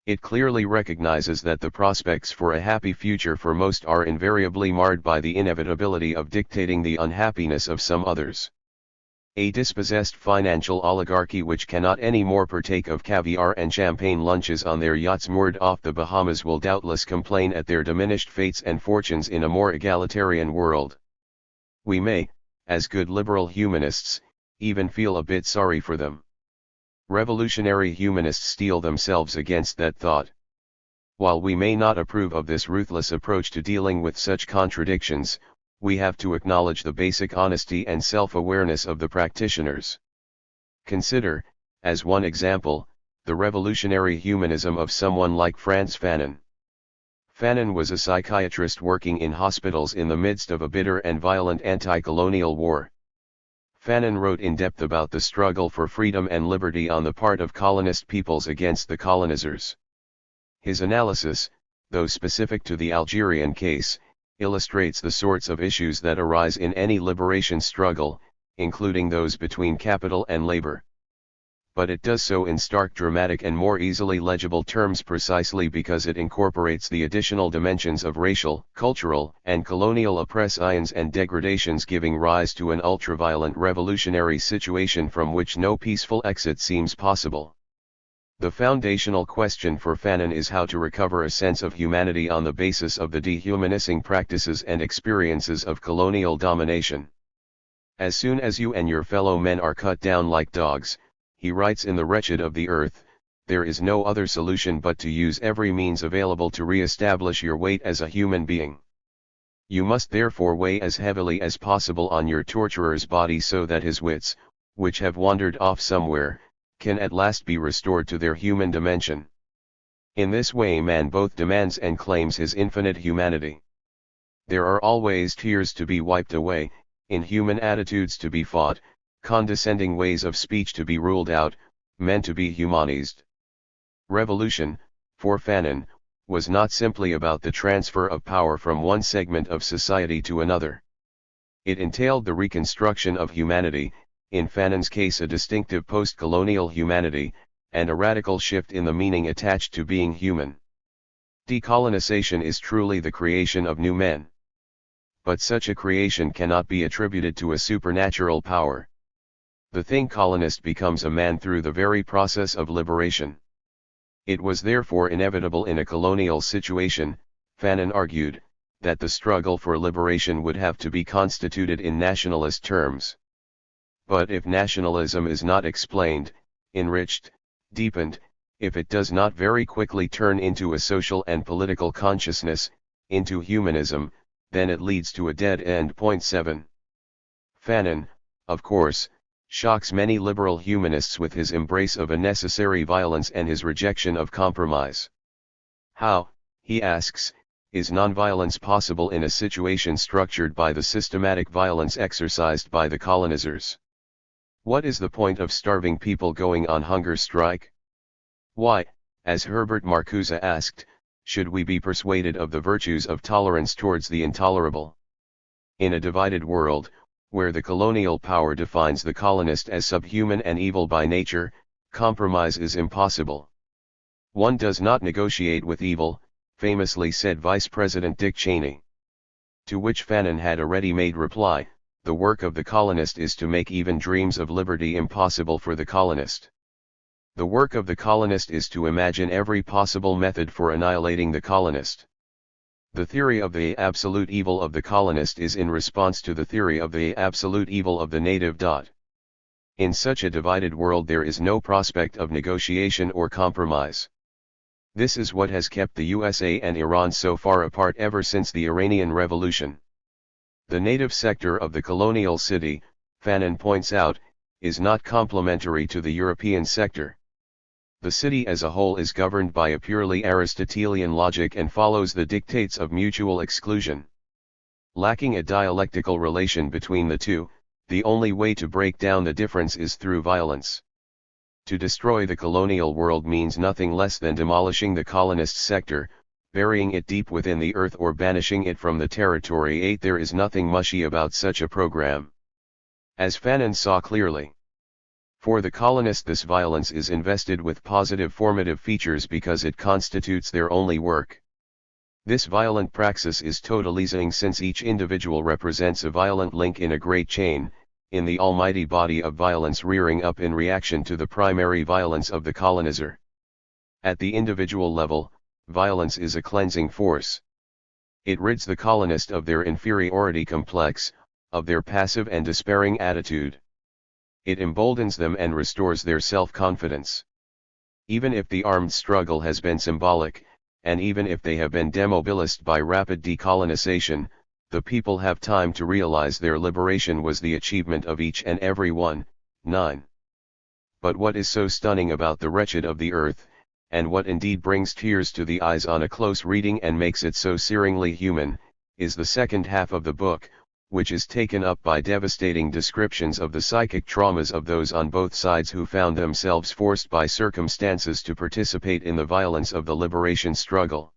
It clearly recognizes that the prospects for a happy future for most are invariably marred by the inevitability of dictating the unhappiness of some others. A dispossessed financial oligarchy which cannot any more partake of caviar and champagne lunches on their yachts moored off the Bahamas will doubtless complain at their diminished fates and fortunes in a more egalitarian world. We may, as good liberal humanists, even feel a bit sorry for them. Revolutionary humanists steel themselves against that thought. While we may not approve of this ruthless approach to dealing with such contradictions, we have to acknowledge the basic honesty and self-awareness of the practitioners. Consider, as one example, the revolutionary humanism of someone like Frantz Fanon. Fanon was a psychiatrist working in hospitals in the midst of a bitter and violent anti-colonial war. Fanon wrote in depth about the struggle for freedom and liberty on the part of colonist peoples against the colonizers. His analysis, though specific to the Algerian case, illustrates the sorts of issues that arise in any liberation struggle, including those between capital and labor. But it does so in stark, dramatic and more easily legible terms precisely because it incorporates the additional dimensions of racial, cultural, and colonial oppressions and degradations, giving rise to an ultraviolent revolutionary situation from which no peaceful exit seems possible. The foundational question for Fanon is how to recover a sense of humanity on the basis of the dehumanizing practices and experiences of colonial domination. As soon as you and your fellow men are cut down like dogs, he writes in The Wretched of the Earth, there is no other solution but to use every means available to re-establish your weight as a human being. You must therefore weigh as heavily as possible on your torturer's body so that his wits, which have wandered off somewhere, can at last be restored to their human dimension. In this way man both demands and claims his infinite humanity. There are always tears to be wiped away, inhuman attitudes to be fought, condescending ways of speech to be ruled out, men to be humanized. Revolution, for Fanon, was not simply about the transfer of power from one segment of society to another. It entailed the reconstruction of humanity, in Fanon's case a distinctive post-colonial humanity, and a radical shift in the meaning attached to being human. Decolonization is truly the creation of new men. But such a creation cannot be attributed to a supernatural power. The thing colonist becomes a man through the very process of liberation. It was therefore inevitable in a colonial situation, Fanon argued, that the struggle for liberation would have to be constituted in nationalist terms. But if nationalism is not explained, enriched, deepened, if it does not very quickly turn into a social and political consciousness, into humanism, then it leads to a dead end. Point 7. Fanon, of course, shocks many liberal humanists with his embrace of a necessary violence and his rejection of compromise. How, he asks, is nonviolence possible in a situation structured by the systematic violence exercised by the colonizers? What is the point of starving people going on hunger strike? Why, as Herbert Marcuse asked, should we be persuaded of the virtues of tolerance towards the intolerable? In a divided world, where the colonial power defines the colonist as subhuman and evil by nature, compromise is impossible. One does not negotiate with evil, famously said Vice President Dick Cheney. To which Fanon had a ready-made reply, the work of the colonist is to make even dreams of liberty impossible for the colonist. The work of the colonist is to imagine every possible method for annihilating the colonist. The theory of the absolute evil of the colonist is in response to the theory of the absolute evil of the native. In such a divided world there is no prospect of negotiation or compromise. This is what has kept the USA and Iran so far apart ever since the Iranian Revolution. The native sector of the colonial city, Fanon points out, is not complementary to the European sector. The city as a whole is governed by a purely Aristotelian logic and follows the dictates of mutual exclusion. Lacking a dialectical relation between the two, the only way to break down the difference is through violence. To destroy the colonial world means nothing less than demolishing the colonist sector, burying it deep within the earth or banishing it from the territory. 8. There is nothing mushy about such a program. As Fanon saw clearly. For the colonist, this violence is invested with positive formative features because it constitutes their only work. This violent praxis is totalizing, since each individual represents a violent link in a great chain, in the almighty body of violence rearing up in reaction to the primary violence of the colonizer. At the individual level, violence is a cleansing force. It rids the colonist of their inferiority complex, of their passive and despairing attitude. It emboldens them and restores their self-confidence. Even if the armed struggle has been symbolic, and even if they have been demobilized by rapid decolonization, the people have time to realize their liberation was the achievement of each and every one. 9. But what is so stunning about the wretched of the earth, and what indeed brings tears to the eyes on a close reading and makes it so searingly human, is the second half of the book, which is taken up by devastating descriptions of the psychic traumas of those on both sides who found themselves forced by circumstances to participate in the violence of the liberation struggle.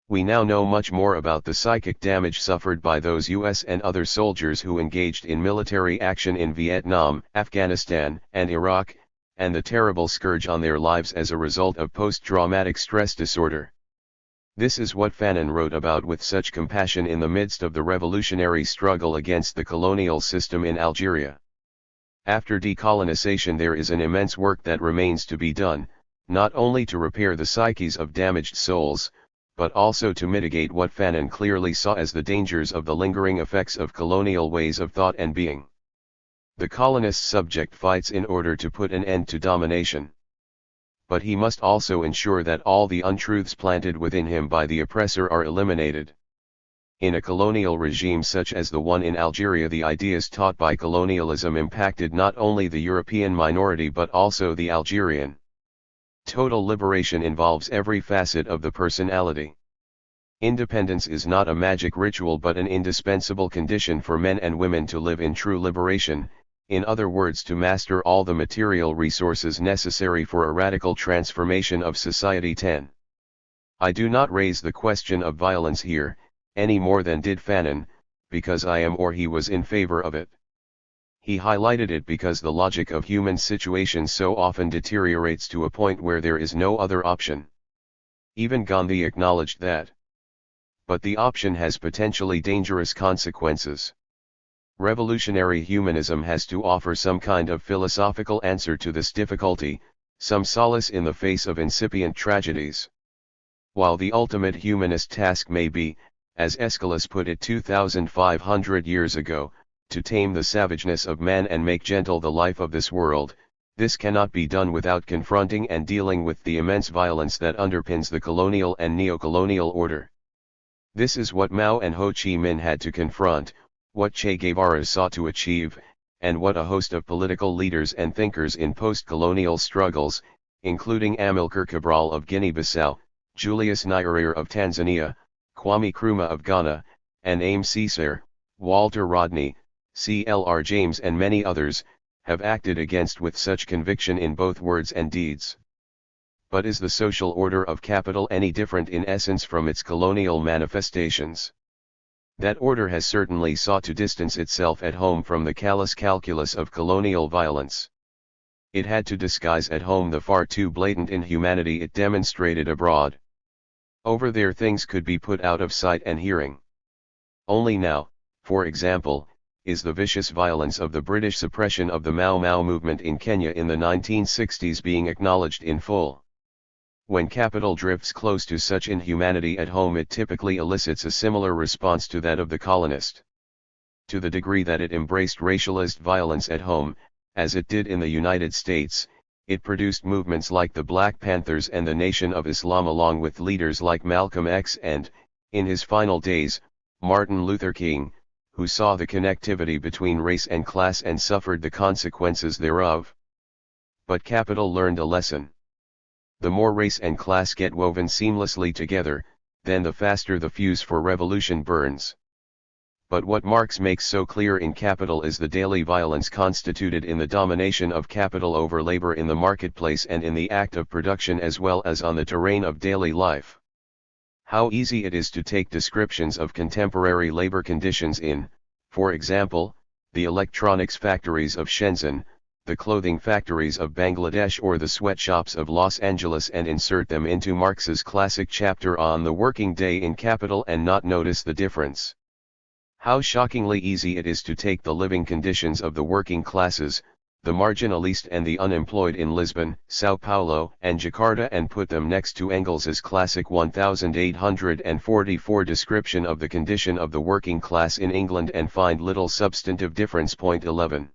We now know much more about the psychic damage suffered by those U.S. and other soldiers who engaged in military action in Vietnam, Afghanistan, and Iraq, and the terrible scourge on their lives as a result of post-traumatic stress disorder. This is what Fanon wrote about with such compassion in the midst of the revolutionary struggle against the colonial system in Algeria. After decolonization, there is an immense work that remains to be done, not only to repair the psyches of damaged souls, but also to mitigate what Fanon clearly saw as the dangers of the lingering effects of colonial ways of thought and being. The colonist subject fights in order to put an end to domination. But he must also ensure that all the untruths planted within him by the oppressor are eliminated. In a colonial regime such as the one in Algeria, the ideas taught by colonialism impacted not only the European minority but also the Algerian. Total liberation involves every facet of the personality. Independence is not a magic ritual but an indispensable condition for men and women to live in true liberation, in other words, to master all the material resources necessary for a radical transformation of society. 10. I do not raise the question of violence here, any more than did Fanon, because I am or he was in favor of it. He highlighted it because the logic of human situations so often deteriorates to a point where there is no other option. Even Gandhi acknowledged that. But the option has potentially dangerous consequences. Revolutionary humanism has to offer some kind of philosophical answer to this difficulty, some solace in the face of incipient tragedies. While the ultimate humanist task may be, as Aeschylus put it 2,500 years ago, to tame the savageness of man and make gentle the life of this world, this cannot be done without confronting and dealing with the immense violence that underpins the colonial and neo-colonial order. This is what Mao and Ho Chi Minh had to confront, what Che Guevara sought to achieve, and what a host of political leaders and thinkers in post-colonial struggles, including Amilcar Cabral of Guinea-Bissau, Julius Nyerere of Tanzania, Kwame Nkrumah of Ghana, and Aime Césaire, Walter Rodney, C.L.R. James and many others, have acted against with such conviction in both words and deeds. But is the social order of capital any different in essence from its colonial manifestations? That order has certainly sought to distance itself at home from the callous calculus of colonial violence. It had to disguise at home the far too blatant inhumanity it demonstrated abroad. Over there things could be put out of sight and hearing. Only now, for example, is the vicious violence of the British suppression of the Mau Mau movement in Kenya in the 1960s being acknowledged in full. When capital drifts close to such inhumanity at home, it typically elicits a similar response to that of the colonist. To the degree that it embraced racialized violence at home, as it did in the United States, it produced movements like the Black Panthers and the Nation of Islam, along with leaders like Malcolm X and, in his final days, Martin Luther King, who saw the connectivity between race and class and suffered the consequences thereof. But capital learned a lesson. The more race and class get woven seamlessly together, then the faster the fuse for revolution burns. But what Marx makes so clear in Capital is the daily violence constituted in the domination of capital over labor in the marketplace and in the act of production as well as on the terrain of daily life. How easy it is to take descriptions of contemporary labor conditions in, for example, the electronics factories of Shenzhen, the clothing factories of Bangladesh or the sweatshops of Los Angeles and insert them into Marx's classic chapter on the working day in Capital and not notice the difference. How shockingly easy it is to take the living conditions of the working classes, the marginalist and the unemployed in Lisbon, Sao Paulo and Jakarta and put them next to Engels's classic 1844 description of the condition of the working class in England and find little substantive difference. 11.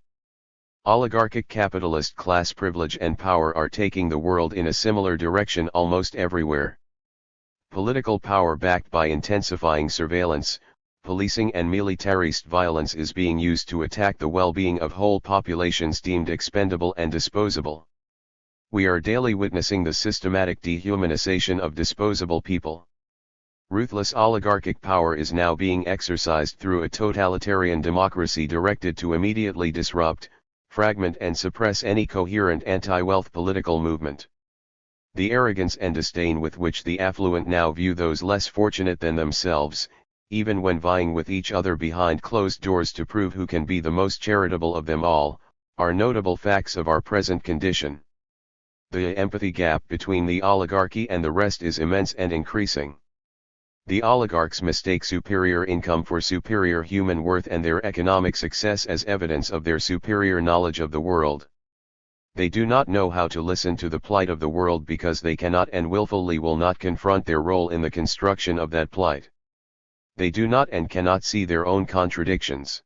Oligarchic capitalist class privilege and power are taking the world in a similar direction almost everywhere. Political power backed by intensifying surveillance, policing and militarist violence is being used to attack the well-being of whole populations deemed expendable and disposable. We are daily witnessing the systematic dehumanization of disposable people. Ruthless oligarchic power is now being exercised through a totalitarian democracy directed to immediately disrupt, fragment and suppress any coherent anti-wealth political movement. The arrogance and disdain with which the affluent now view those less fortunate than themselves, even when vying with each other behind closed doors to prove who can be the most charitable of them all, are notable facts of our present condition. The empathy gap between the oligarchy and the rest is immense and increasing. The oligarchs mistake superior income for superior human worth and their economic success as evidence of their superior knowledge of the world. They do not know how to listen to the plight of the world because they cannot and willfully will not confront their role in the construction of that plight. They do not and cannot see their own contradictions.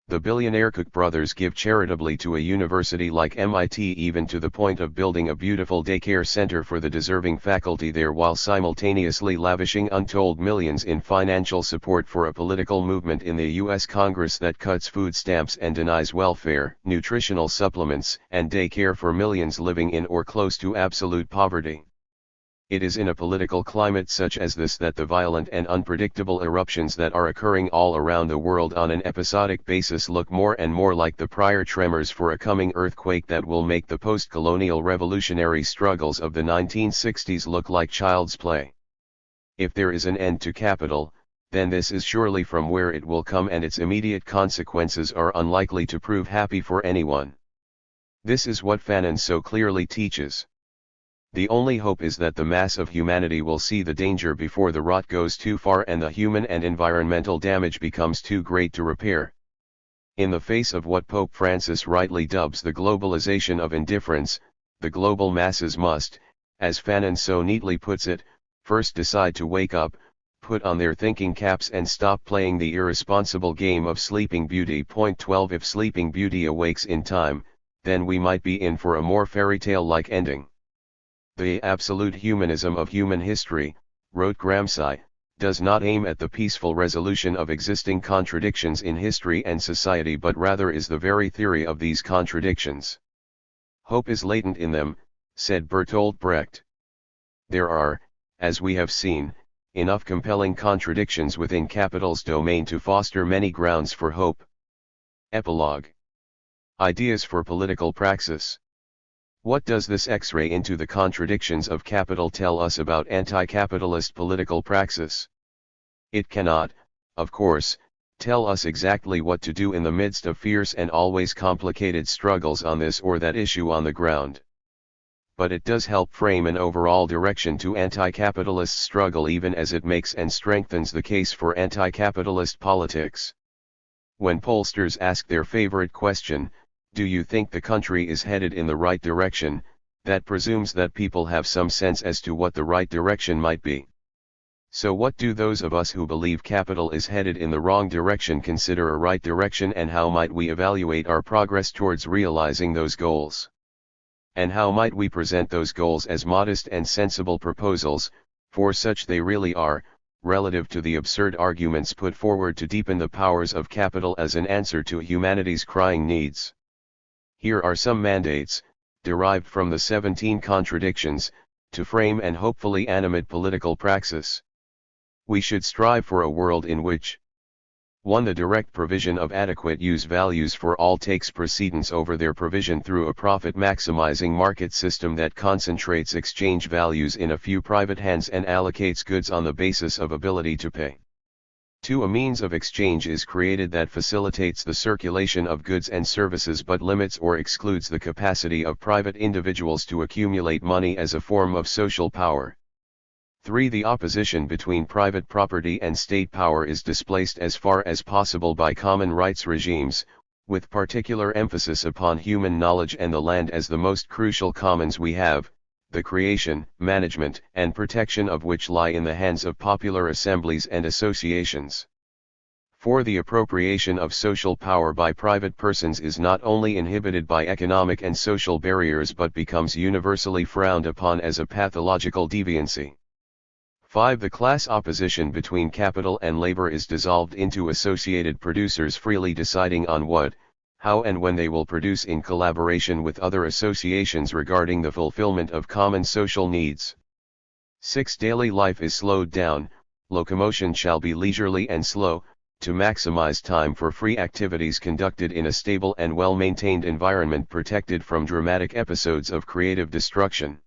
The billionaire Koch brothers give charitably to a university like MIT even to the point of building a beautiful daycare center for the deserving faculty there while simultaneously lavishing untold millions in financial support for a political movement in the U.S. Congress that cuts food stamps and denies welfare, nutritional supplements, and daycare for millions living in or close to absolute poverty. It is in a political climate such as this that the violent and unpredictable eruptions that are occurring all around the world on an episodic basis look more and more like the prior tremors for a coming earthquake that will make the post-colonial revolutionary struggles of the 1960s look like child's play. If there is an end to capital, then this is surely from where it will come and its immediate consequences are unlikely to prove happy for anyone. This is what Fanon so clearly teaches. The only hope is that the mass of humanity will see the danger before the rot goes too far and the human and environmental damage becomes too great to repair. In the face of what Pope Francis rightly dubs the globalization of indifference, the global masses must, as Fanon so neatly puts it, first decide to wake up, put on their thinking caps and stop playing the irresponsible game of Sleeping Beauty. 12 If Sleeping Beauty awakes in time, then we might be in for a more fairy tale-like ending. The absolute humanism of human history, wrote Gramsci, does not aim at the peaceful resolution of existing contradictions in history and society but rather is the very theory of these contradictions. Hope is latent in them, said Bertolt Brecht. There are, as we have seen, enough compelling contradictions within capital's domain to foster many grounds for hope. Epilogue. Ideas for political praxis. What does this X-ray into the contradictions of capital tell us about anti-capitalist political praxis? It cannot, of course, tell us exactly what to do in the midst of fierce and always complicated struggles on this or that issue on the ground. But it does help frame an overall direction to anti-capitalist struggle even as it makes and strengthens the case for anti-capitalist politics. When pollsters ask their favorite question, "Do you think the country is headed in the right direction?" that presumes that people have some sense as to what the right direction might be. So what do those of us who believe capital is headed in the wrong direction consider a right direction, and how might we evaluate our progress towards realizing those goals? And how might we present those goals as modest and sensible proposals, for such they really are, relative to the absurd arguments put forward to deepen the powers of capital as an answer to humanity's crying needs? Here are some mandates, derived from the 17 Contradictions, to frame and hopefully animate political praxis. We should strive for a world in which 1. The direct provision of adequate use values for all takes precedence over their provision through a profit-maximizing market system that concentrates exchange values in a few private hands and allocates goods on the basis of ability to pay. 2. A means of exchange is created that facilitates the circulation of goods and services but limits or excludes the capacity of private individuals to accumulate money as a form of social power. 3. The opposition between private property and state power is displaced as far as possible by common rights regimes, with particular emphasis upon human knowledge and the land as the most crucial commons we have, the creation, management, and protection of which lie in the hands of popular assemblies and associations. 4. The appropriation of social power by private persons is not only inhibited by economic and social barriers but becomes universally frowned upon as a pathological deviancy. 5. The class opposition between capital and labor is dissolved into associated producers freely deciding on what, how and when they will produce in collaboration with other associations regarding the fulfillment of common social needs. 6. Daily life is slowed down, locomotion shall be leisurely and slow, to maximize time for free activities conducted in a stable and well-maintained environment protected from dramatic episodes of creative destruction.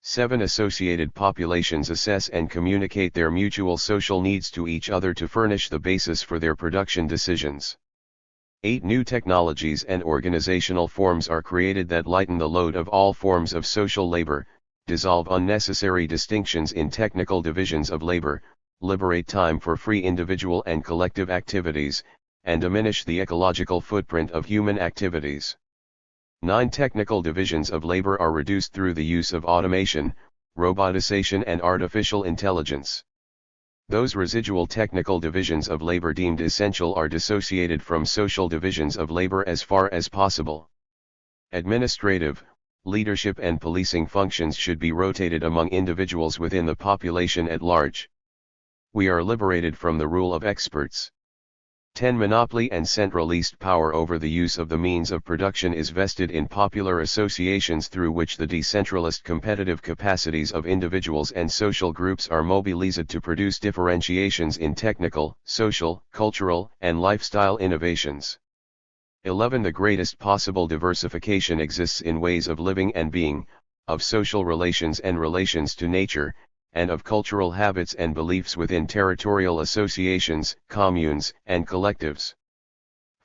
7. Associated populations assess and communicate their mutual social needs to each other to furnish the basis for their production decisions. 8. New technologies and organizational forms are created that lighten the load of all forms of social labor, dissolve unnecessary distinctions in technical divisions of labor, liberate time for free individual and collective activities, and diminish the ecological footprint of human activities. 9. Technical divisions of labor are reduced through the use of automation, robotization and artificial intelligence. Those residual technical divisions of labor deemed essential are dissociated from social divisions of labor as far as possible. Administrative, leadership and policing functions should be rotated among individuals within the population at large. We are liberated from the rule of experts. 10. Monopoly and centralized power over the use of the means of production is vested in popular associations through which the decentralized competitive capacities of individuals and social groups are mobilized to produce differentiations in technical, social, cultural, and lifestyle innovations. 11. The greatest possible diversification exists in ways of living and being, of social relations and relations to nature, and of cultural habits and beliefs within territorial associations, communes, and collectives.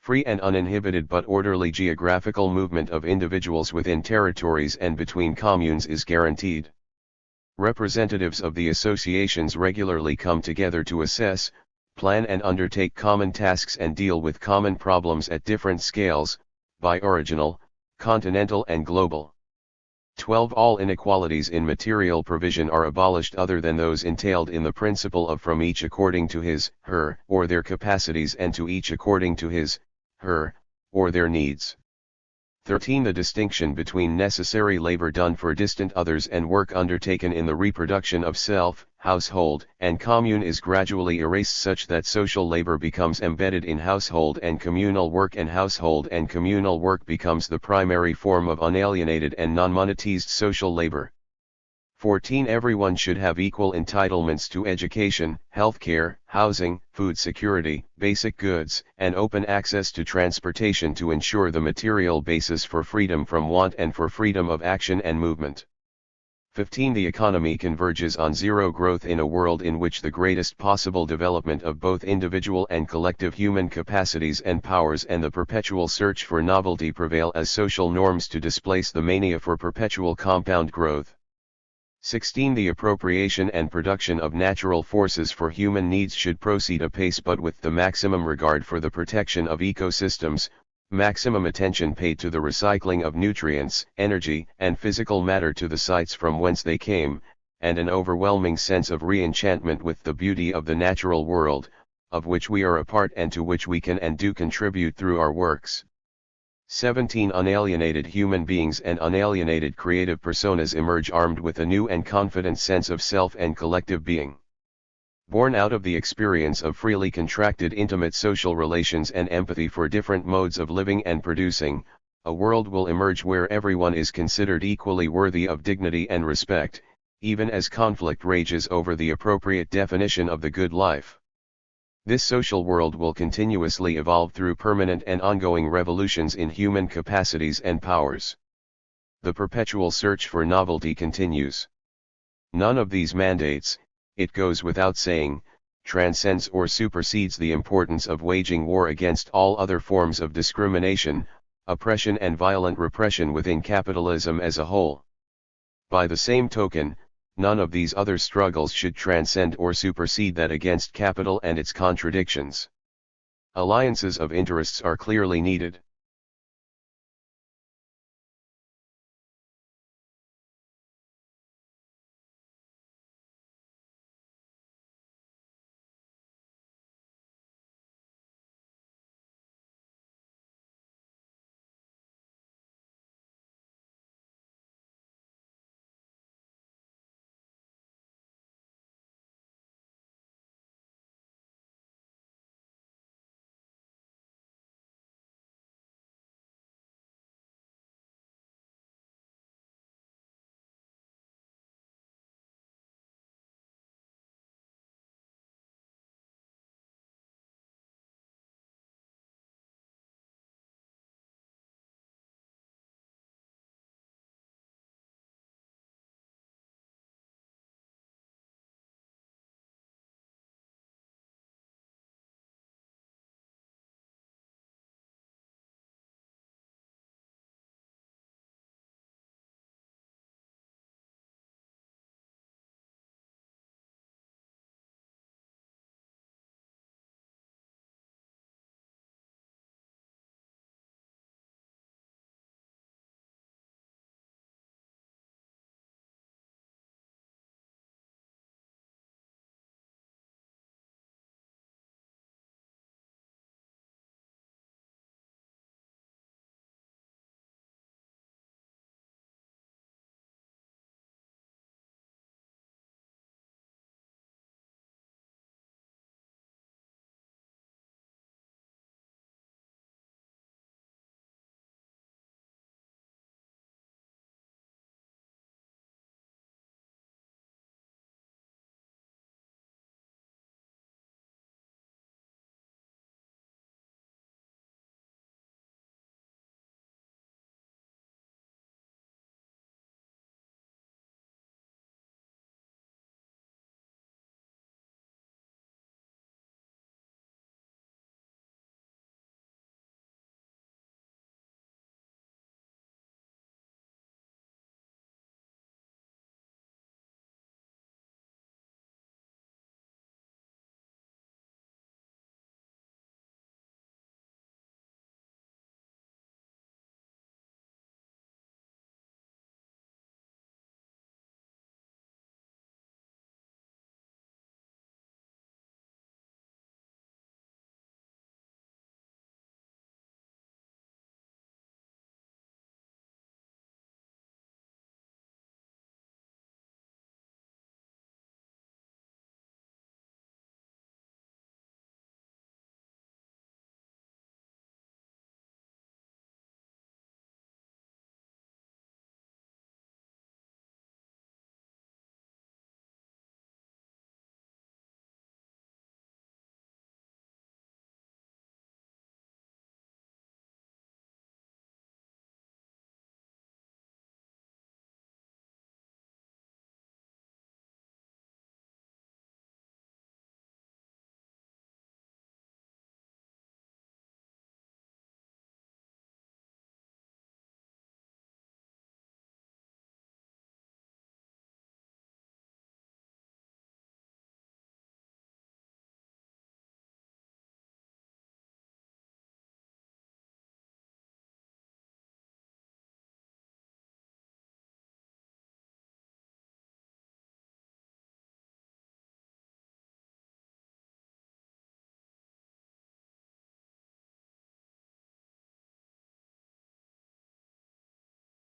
Free and uninhibited but orderly geographical movement of individuals within territories and between communes is guaranteed. Representatives of the associations regularly come together to assess, plan and undertake common tasks and deal with common problems at different scales, bi-original, continental and global. 12. All inequalities in material provision are abolished other than those entailed in the principle of from each according to his, her, or their capacities and to each according to his, her, or their needs. 13. The distinction between necessary labor done for distant others and work undertaken in the reproduction of self, household, and commune is gradually erased such that social labor becomes embedded in household and communal work, and household and communal work becomes the primary form of unalienated and non-monetized social labor. 14. Everyone should have equal entitlements to education, healthcare, housing, food security, basic goods, and open access to transportation to ensure the material basis for freedom from want and for freedom of action and movement. 15. The economy converges on zero growth in a world in which the greatest possible development of both individual and collective human capacities and powers and the perpetual search for novelty prevail as social norms to displace the mania for perpetual compound growth. 16. The appropriation and production of natural forces for human needs should proceed apace but with the maximum regard for the protection of ecosystems, maximum attention paid to the recycling of nutrients, energy, and physical matter to the sites from whence they came, and an overwhelming sense of re-enchantment with the beauty of the natural world, of which we are a part and to which we can and do contribute through our works. 17. Unalienated human beings and unalienated creative personas emerge armed with a new and confident sense of self and collective being. Born out of the experience of freely contracted intimate social relations and empathy for different modes of living and producing, a world will emerge where everyone is considered equally worthy of dignity and respect, even as conflict rages over the appropriate definition of the good life. This social world will continuously evolve through permanent and ongoing revolutions in human capacities and powers. The perpetual search for novelty continues. None of these mandates, it goes without saying, transcends or supersedes the importance of waging war against all other forms of discrimination, oppression and violent repression within capitalism as a whole. By the same token, none of these other struggles should transcend or supersede that against capital and its contradictions. Alliances of interests are clearly needed.